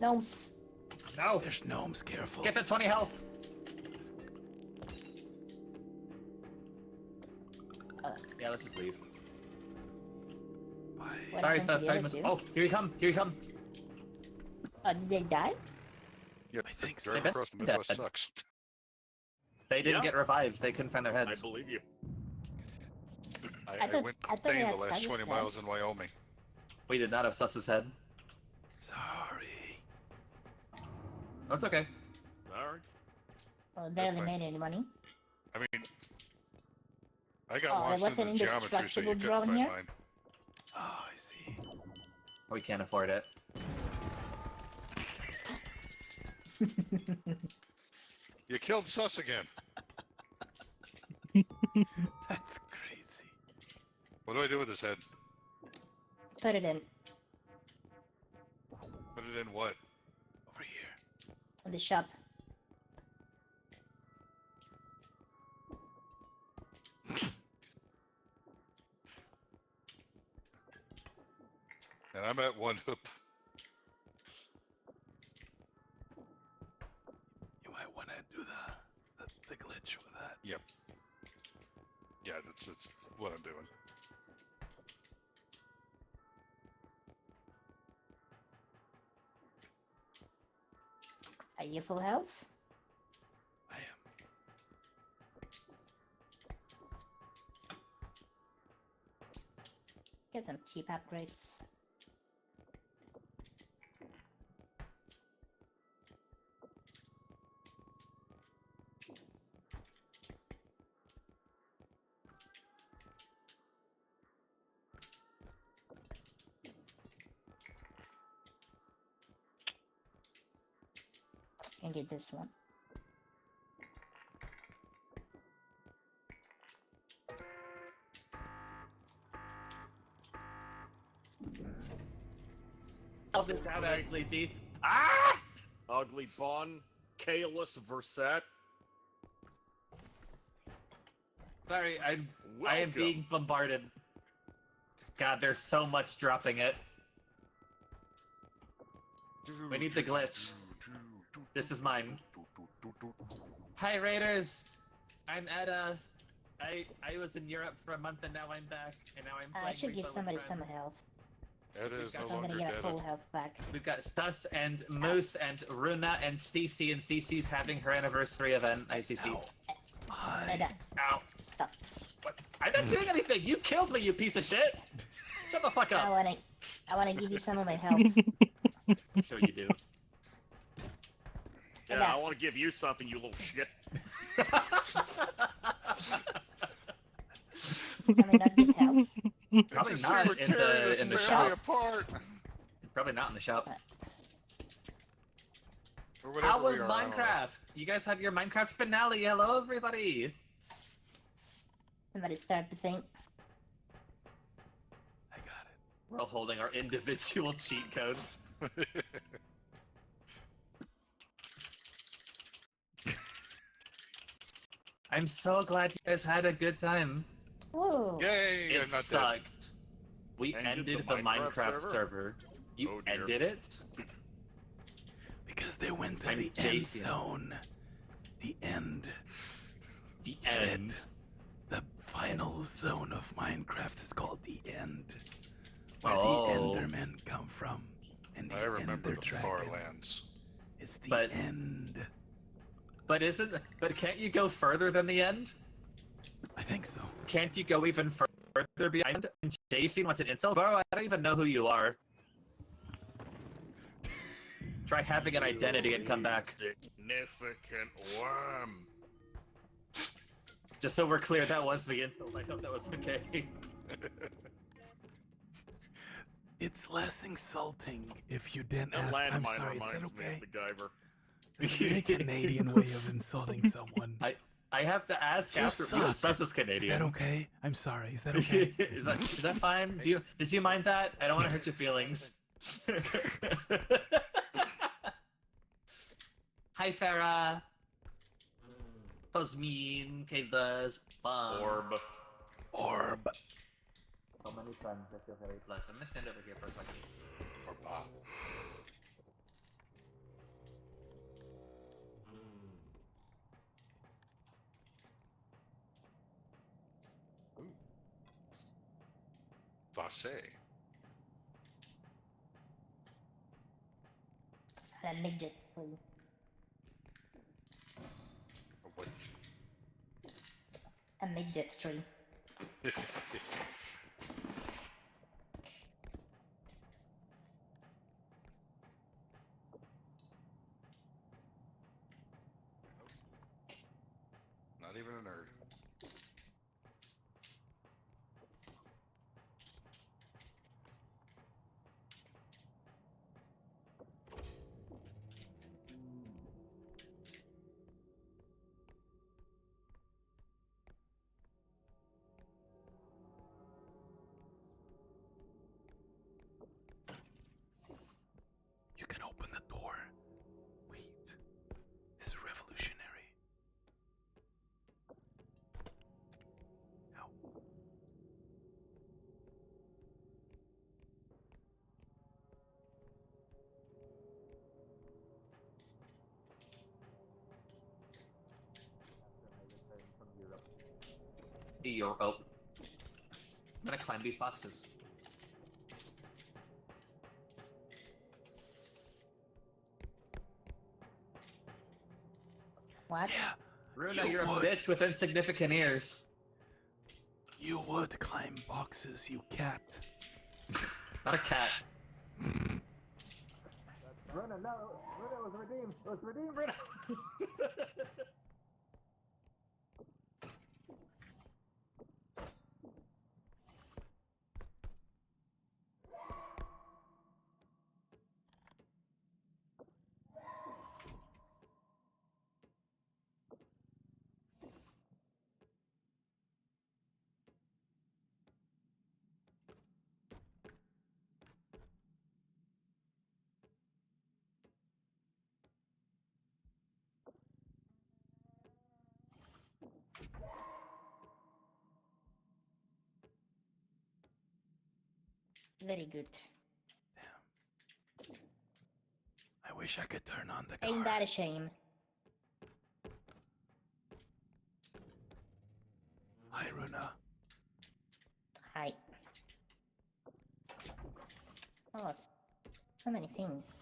Gnomes. No. There's gnomes, careful. Get to 20 health. Yeah, let's just leave. What Sorry, happened to Sus. the Sorry, other two? Oh, here you come. Here you come. Did they die? Yeah, I think driving so. across the Midwest Dead. sucks. They didn't get revived. They couldn't find their heads. I believe you. I thought- went I thought we staying the had last Sus's 20 head. miles in Wyoming. We did not have Sus's head. Sorry. That's okay. Alright. Well, barely fine. made any money. I mean, I got Oh, there launched was an into geometry, so indestructible you couldn't drone find here? mine. Oh, I see. We can't afford it. You killed Sus again. That's crazy. What do I do with his head? Put it in Put it in what? Over here. the shop. And I'm at 1 hoop. You might want to do the glitch with that. Yep. Yeah, that's what I'm doing. Are you full health? I am. Get some cheap upgrades. Can get this one. Sit down, Sleepy. Ah! Ugly Bon. Kalis Versat. Sorry, I am Welcome. being bombarded. God, there's so much dropping it. We need the glitch. This is mine. Hi, Raiders. I'm at I was in Europe for a month and now I'm back, and now I'm playing I should Repo give with somebody some friends. health. That is no I'm longer gonna get a dead. full health back. We've got Stus and Moose and Runa and Cece, and Cece's having her anniversary event, ICC. Ow. Stop. What? I'm not doing anything! You killed me, you piece of shit! Shut the fuck up! I wanna give you some of my health. I'm sure you do. Yeah, I want to give you something, you little shit. I mean, not give health. Probably It's not we're in tearing the this in the family shop. apart. Probably not in the shop. Or whatever How we was are, I don't know. Minecraft? You guys had your Minecraft finale. Hello, everybody. Somebody start the thing. We're all holding our individual cheat codes. I'm so glad you guys had a good time. Whoa. Yay! It I'm not dead. sucked. We ended the Minecraft server. You Oh, dear. ended it? Because they went to I'm the end Jason. zone. The end. The Get it? end. The final zone of Minecraft is called the end. Where Oh. the Endermen come from. And the I remember Ender the Dragon. Farlands. It's the But- end. But can't you go further than the end? I think so. Can't you go even further behind? And Jason wants an insult? Bro, I don't even know who you are. Try having an identity and come back. Significant worm. Just so we're clear, that was the insult. I hope that was okay. It's less insulting if you didn't A ask. I'm landmine sorry, is that reminds me okay? of the Guyver. It's a very Canadian way of insulting someone. I have to ask You after suck. because Sus is Is Canadian. that okay? I'm sorry. Is that okay? is that fine? Did you mind that? I don't want to hurt your feelings. Hi Farah. Osmin, Kayla's, Orb. Orb. How many friends. I feel very blessed. I'm gonna stand over here for a second. Vasse. A midget, please. What? A midget tree. Not even a nerd. You can open the door. Wait. This is revolutionary. Ow. Europe. I'm gonna climb these boxes. What? Yeah. Runa, you're a bitch with insignificant ears. You would climb boxes, you cat. Not a cat. Runa, no! Runa was redeemed! It was redeemed, Runa! Very good. I wish I could turn on the car. Ain't that a shame? Hi, Runa. Hi. Oh, so many things.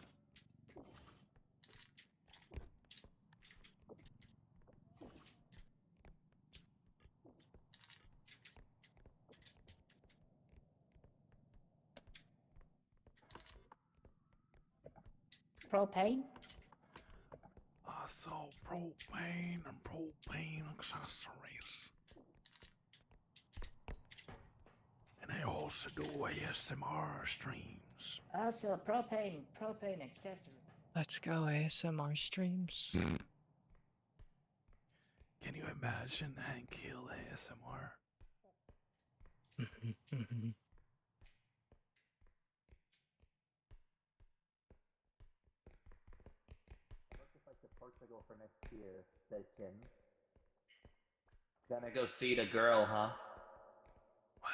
Propane? Also, propane and propane accessories. And I also do ASMR streams. Also, propane accessory. Let's go ASMR streams. Can you imagine Hank Hill ASMR? Portugal for next year, says Jim. Gonna go see the girl, huh? What?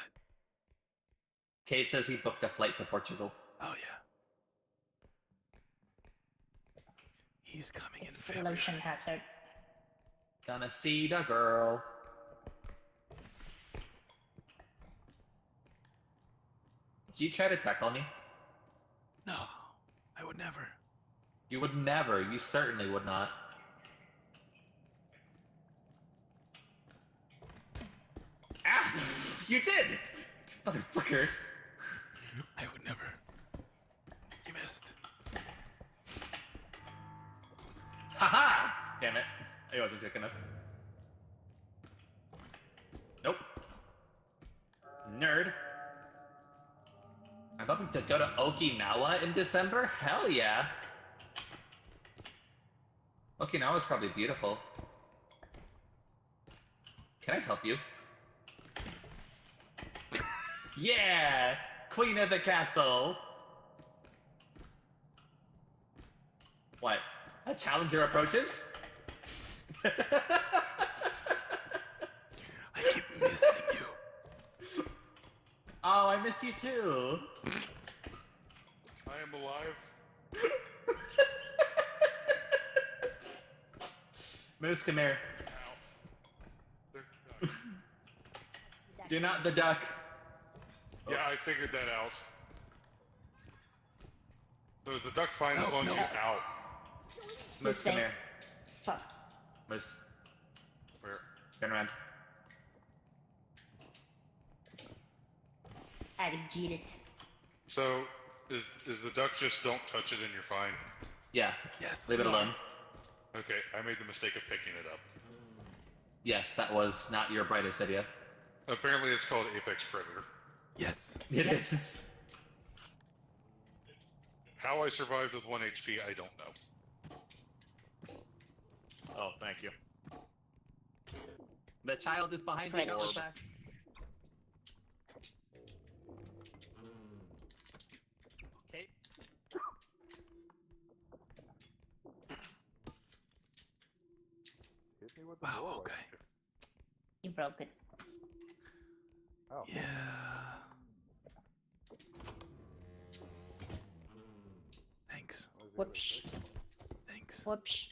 Kate says he booked a flight to Portugal. Oh yeah. He's coming in It's February. pollution hazard. Gonna see the girl. Did you try to tackle me? No, I would never. You would never. You certainly would not. Ah! You did! Motherfucker. I would never. You missed. Haha! Damn it. It wasn't quick enough. Nope. Nerd. I'm about to go to Okinawa in December? Hell yeah. Okinawa's probably beautiful. Can I help you? Yeah! Queen of the castle! What? A challenger approaches? I keep missing you. Oh, I miss you too. I am alive. Moose, come here. There- Do not the duck. Yeah, I figured that out. So is the duck fine as long as you out? Moose, come here. Fuck. Moose. Where? Turn around. I cheated. So is the duck just don't touch it and you're fine? Yeah. Yes. Leave it alone. Okay, I made the mistake of picking it up. Yes, that was not your brightest idea. Apparently it's called Apex Predator. Yes. It is. How I survived with 1 HP, I don't know. Oh, thank you. The child is behind you. Go back. Okay. Wow, okay. You broke it. Oh. Yeah. Thanks. Whoops. Thanks. Whoops.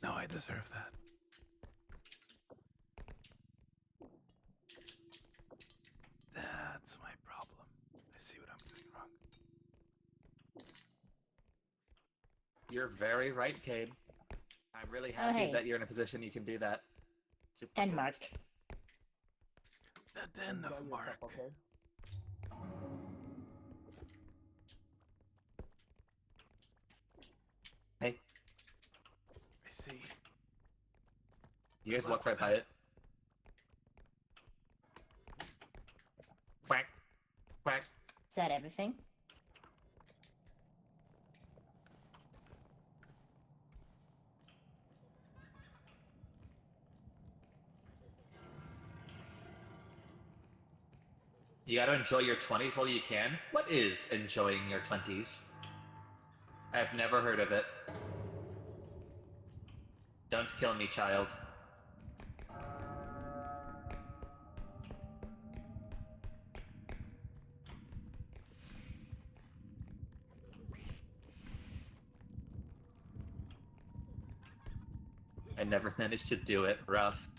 No, I deserve that. That's my problem. I see what I'm doing wrong. You're very right, Cade. I'm really happy hey. that you're in a position you can do that. Super cool. Denmark. The Denmark. Okay. Hey, I see. you guys walked right by it. Quack. Quack. Is that everything? You gotta enjoy your 20s while you can. What is enjoying your 20s? I've never heard of it. Don't kill me, child. I never managed to do it. Rough.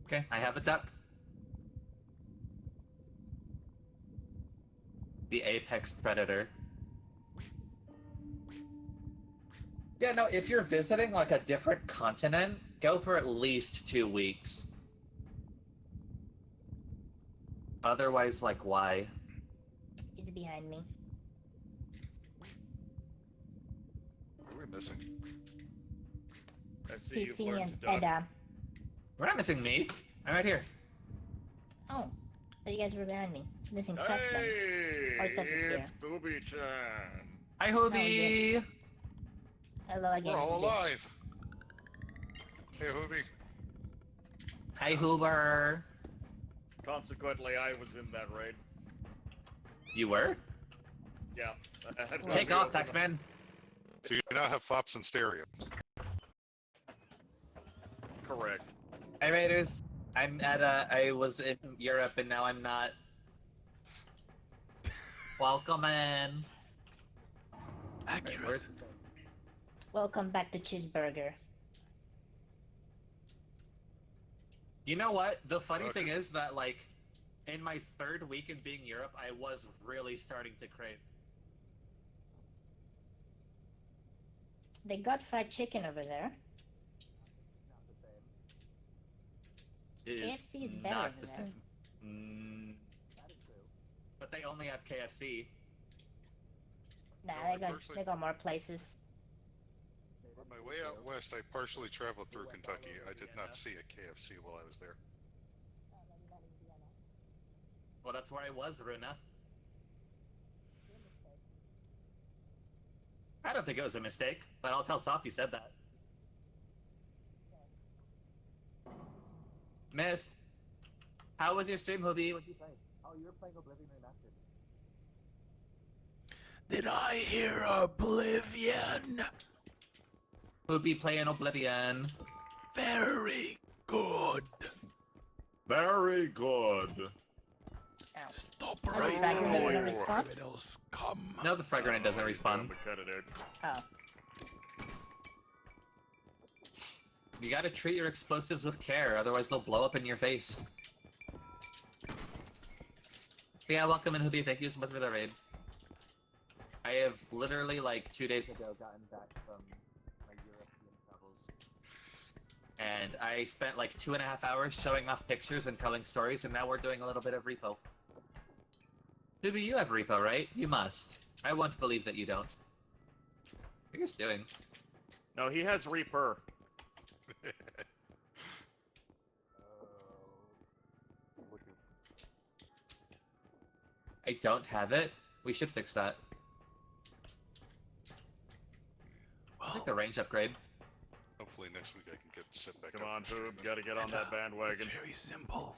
Okay, I have a duck. The apex predator. Yeah, no, if you're visiting like a different continent, go for at least 2 weeks. Otherwise, like, why? It's behind me. Who are we missing? I see you've CC learned and to duck. Edda. We're not missing me. I'm right here. Oh, so you guys were behind me. Missing Sus then. Hey, Or Sus is here. it's Booby-chan. Hi, Oh, Hobie. yeah. Hello again. We're all Hubie. alive. Hey, Hoobie. Hi, Hoober. Consequently, I was in that raid. You were? Yeah. Take off, Taxman. So you now have fops and stereo. Correct. Hi, Raiders. I was in Europe and now I'm not. Welcome in. Accurate. Welcome back to Cheeseburger. You know what? The funny thing is that, like, in my 3rd week in being Europe, I was really starting to crave. They got fried chicken over there. It is KFC is better not over the there. same. But they only have KFC. Nah, they got more places. On my way out west, I partially traveled through Kentucky. I did not see a KFC while I was there. Well, that's where I was, Runa. I don't think it was a mistake, but I'll tell Soph you said that. Missed. How was your stream, Hobie? What'd you play? Oh, you're playing Oblivion Remastered. Did I hear Oblivion? Who'd be playing Oblivion? Very good. Very good. Stop Oh, right the fragment now, doesn't respawn? criminals. Come. No, the frag grenade doesn't respawn. Oh. You gotta treat your explosives with care, otherwise they'll blow up in your face. Yeah, welcome in, Hoobie. Thank you so much for the raid. I have literally, like, 2 days ago gotten back from my European travels. And I spent, like, 2.5 hours showing off pictures and telling stories, and now we're doing a little bit of repo. Hoobie, you have repo, right? You must. I won't believe that you don't. What are you guys doing? No, he has Reaper. I don't have it. We should fix that. I think the range upgrade. Hopefully next week I can get set back Come up. on, and Boob, streaming. gotta get on that bandwagon. It's very simple.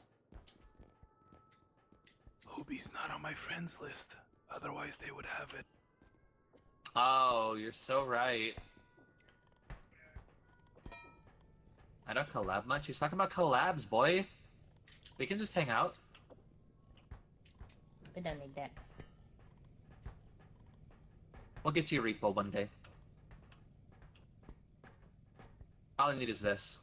Hoobie's not on my friends list. Otherwise, they would have it. Oh, you're so right. I don't collab much. He's talking about collabs, boy. We can just hang out. We don't need that. We'll get you a repo one day. All I need is this.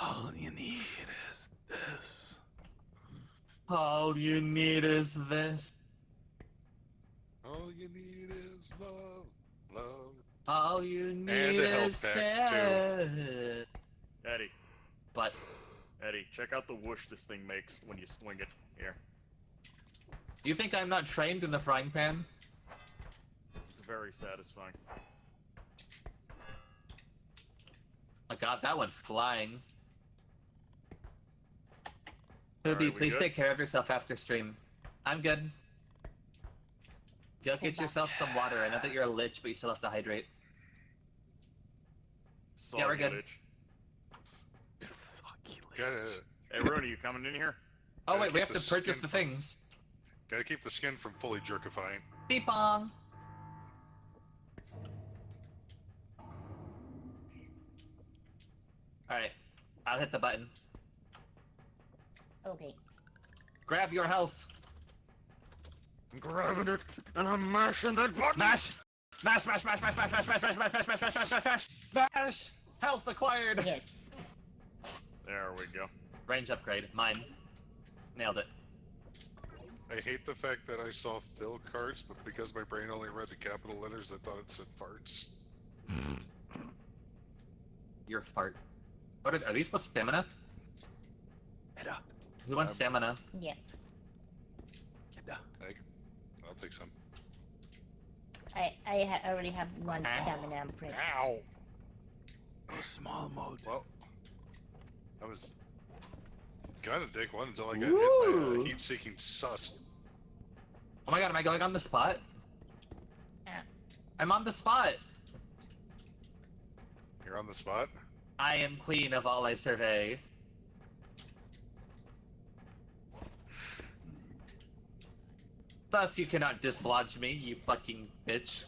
All you need is this. All you need is this. All you need is love, love. All you need And a is health pack, that. Eddie. But Eddie, check out the whoosh this thing makes when you swing it. Here. do you think I'm not trained in the frying pan? It's very satisfying. I got that one flying. Alright, Hoobie, we please good? take care of yourself after stream. I'm good. Go get yourself some water. I know that you're a lich, but you still have to hydrate. Soggy Yeah, we're good. lich. Sucky Hey, Rooney, you coming in here? Oh Gotta wait, we keep have to the purchase skin the from- things. Gotta keep the skin from fully jerkifying. Beep bong. Alright, I'll hit the button. Okay. Grab your health. I'm grabbing it, and I'm mashing that button! Mash! Mash, mash, mash, mash, mash, mash, mash, mash, mash, mash, mash, mash, mash, mash, mash! Mash! Health acquired! Yes. There we go. Range upgrade. Mine. Nailed it. I hate the fact that I saw fill cards, but because my brain only read the capital letters, I thought it said farts. Your fart. What are these both stamina? Edda. Who wants stamina? Yeah. Edda. I'll take some. I already have one stamina. I'm pretty. Ow! Go small mode. Well, I was gonna take one until I got hit by a heat-seeking sus. Oh my god, am I going on the spot? Yeah. I'm on the spot! You're on the spot? I am queen of all I survey. Thus you cannot dislodge me, you fucking bitch.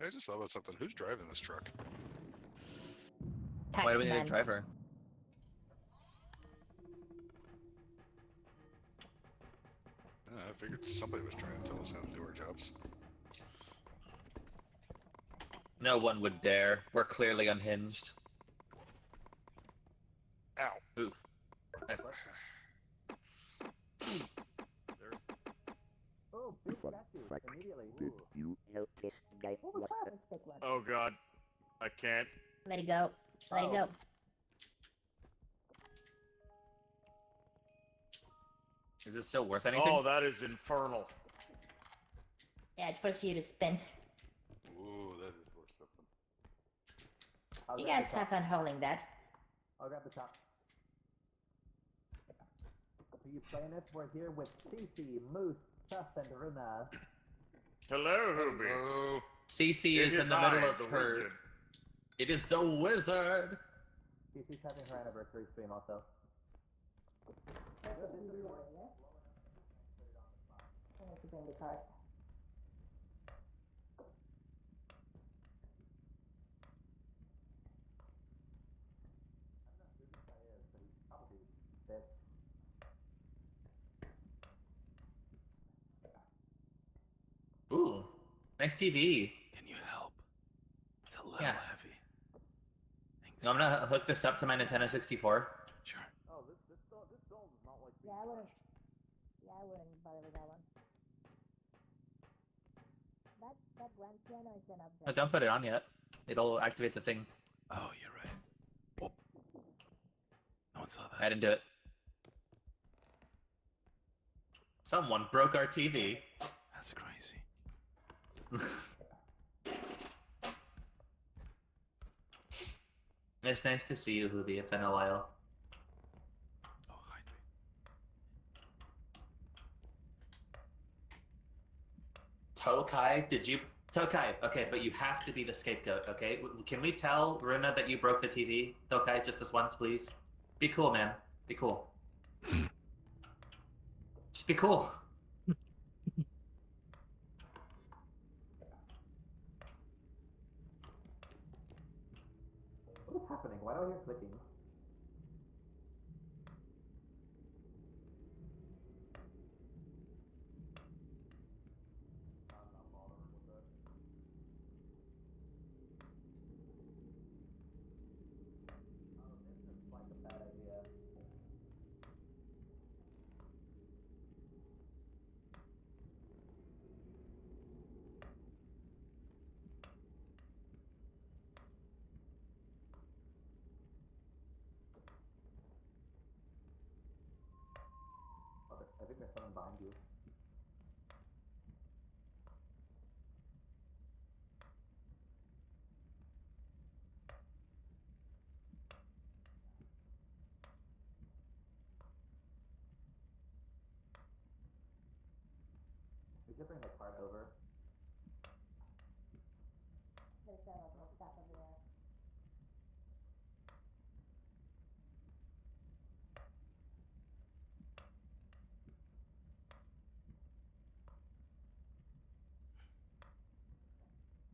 I just thought about something. Who's driving this truck? Why do we need a Taxman. driver? I figured somebody was trying to tell us how to do our jobs. No one would dare. We're clearly unhinged. Ow. Oof. Oh, big statue. Immediately. Ooh. You know this guy. Let's take one. Oh god. I can't. Let it go. Let it go. Is it still worth anything? Oh, that is infernal. Yeah, it forces you to spin. Ooh, that is worth something. You guys have fun holding that. I'll grab the top. you playing it? We're here with Cece, Moose, Tuff, and Runa. Hello, Hooby. Hello. Cece It is in is the I, middle of the her. wizard. It is the wizard. Cece's having her anniversary stream also. I need to bring the card. Ooh, nice TV. Can you help? It's a little Yeah. heavy. I'm gonna hook this up to my Nintendo 64. Sure. Oh, this doll is not like. Yeah, I wouldn't bother with that one. That grand piano is an object. Oh, don't put it on yet. It'll activate the thing. Oh, you're right. Oh. No one saw that. I didn't do it. Someone broke our TV. That's crazy. It's nice to see you, Hooby. It's been a while. Oh, Tokai, did you... Tokai, okay, but you have to be the scapegoat, okay? Can we tell Runa that you broke the TV? Tokai, just this once, please? Be cool, man. Be cool. Just be cool. What is happening? Why do I hear clicking? I think there's someone behind you. We should bring the cart over. There's some stuff over there.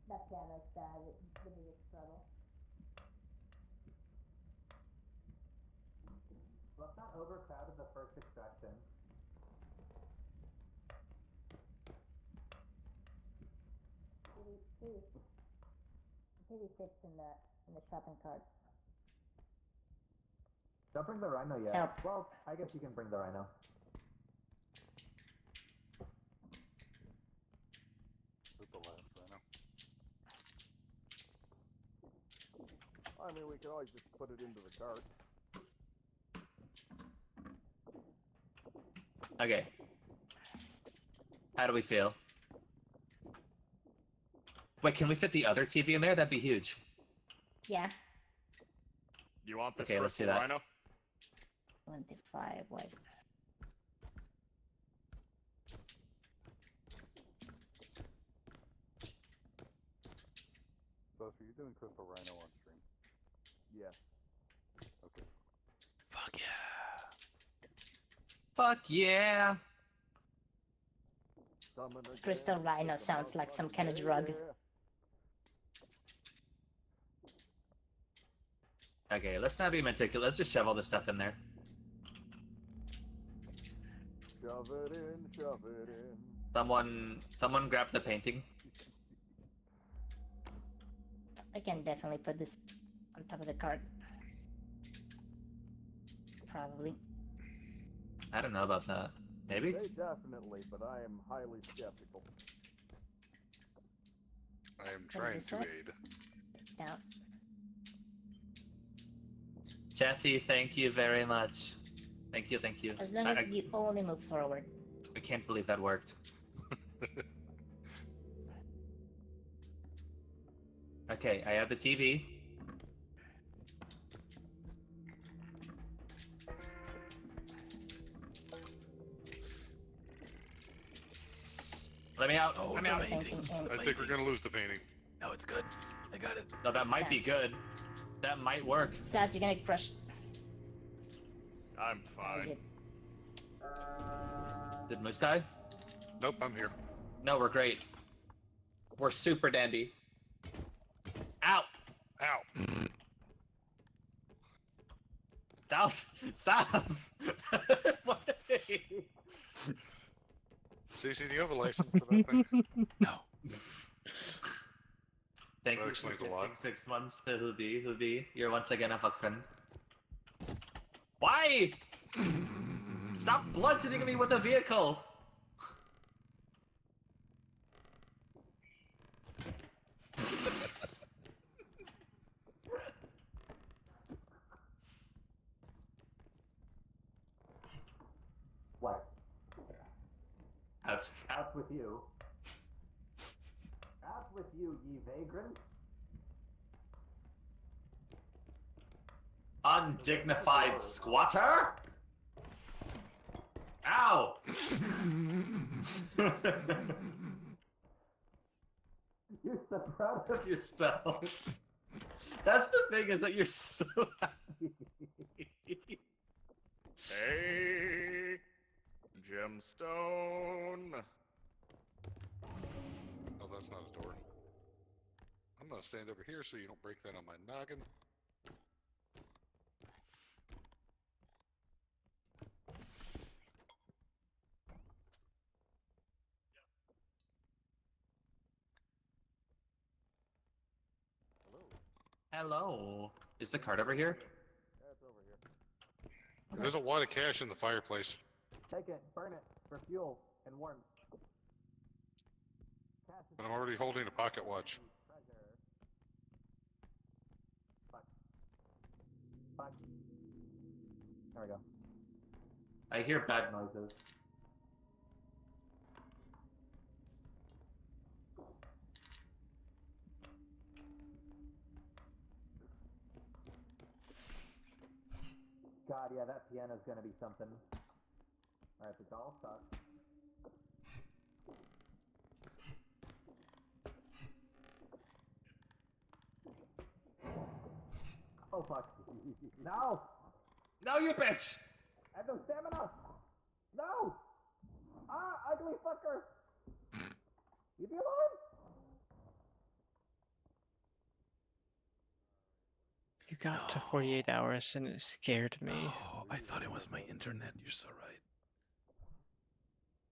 That piano is the biggest trouble. Let's not overcrowd the first extraction. TV fits in the shopping cart. Don't bring the rhino yet. Help. Well, I guess you can bring the rhino. With the last rhino. I mean, we could always just put it into the cart. Okay. How do we feel? Wait, can we fit the other TV in there? That'd be huge. Yeah. You want this Okay, let's do crystal that. rhino? 25 white. So, you're doing crystal rhino on stream? Yeah. Okay. Fuck yeah. Fuck yeah. Crystal Rhino sounds like some kind of drug. Okay, let's not be meticulous. Let's just shove all this stuff in there. Shove it in, shove it in. Someone grab the painting. I can definitely put this on top of the cart. Probably. I don't know about that. Maybe? They definitely, but I am highly skeptical. I am Put it trying this to way. aid. Down. Jeffy, thank you very much. Thank you, thank you. As long as you only move forward. I can't believe that worked. Okay, I have the TV. Let me out. Oh, Let me the out. painting. I think we're gonna lose the painting. No, it's good. I got it. No, that might be good. That might work. Saz, you're gonna crush. I'm fine. Did Moose die? Nope, I'm here. No, we're great. We're super dandy. Ow! Ow! Stop! Stop! CC, do you have a license for that thing? No. Thank That you explains for a lot. gifting 6 months to Hoobie. Hoobie, you're once again a fuck friend. Why? Stop bludgeoning me with a vehicle! What? Out. Out with you. Out with you, ye vagrant. Undignified squatter? Ow! You're so proud of yourself. That's the thing, is that you're so happy. Hey, gemstone. Oh, that's not a door. I'm gonna stand over here so you don't break that on my noggin. Hello. Is the card over here? Yeah, it's over here. There's a wad of cash in the fireplace. Take it, burn it for fuel and warmth. But I'm already holding a pocket watch. Fuck. Fuck. There we go. I hear bad noises. God, yeah, that piano's gonna be something. Alright, the doll sucks. Oh fuck. No! No, you bitch! I have no stamina! No! Ah, ugly fucker! Leave me alone! You got to 48 hours and it scared me. Oh, I thought it was my internet. You're so right.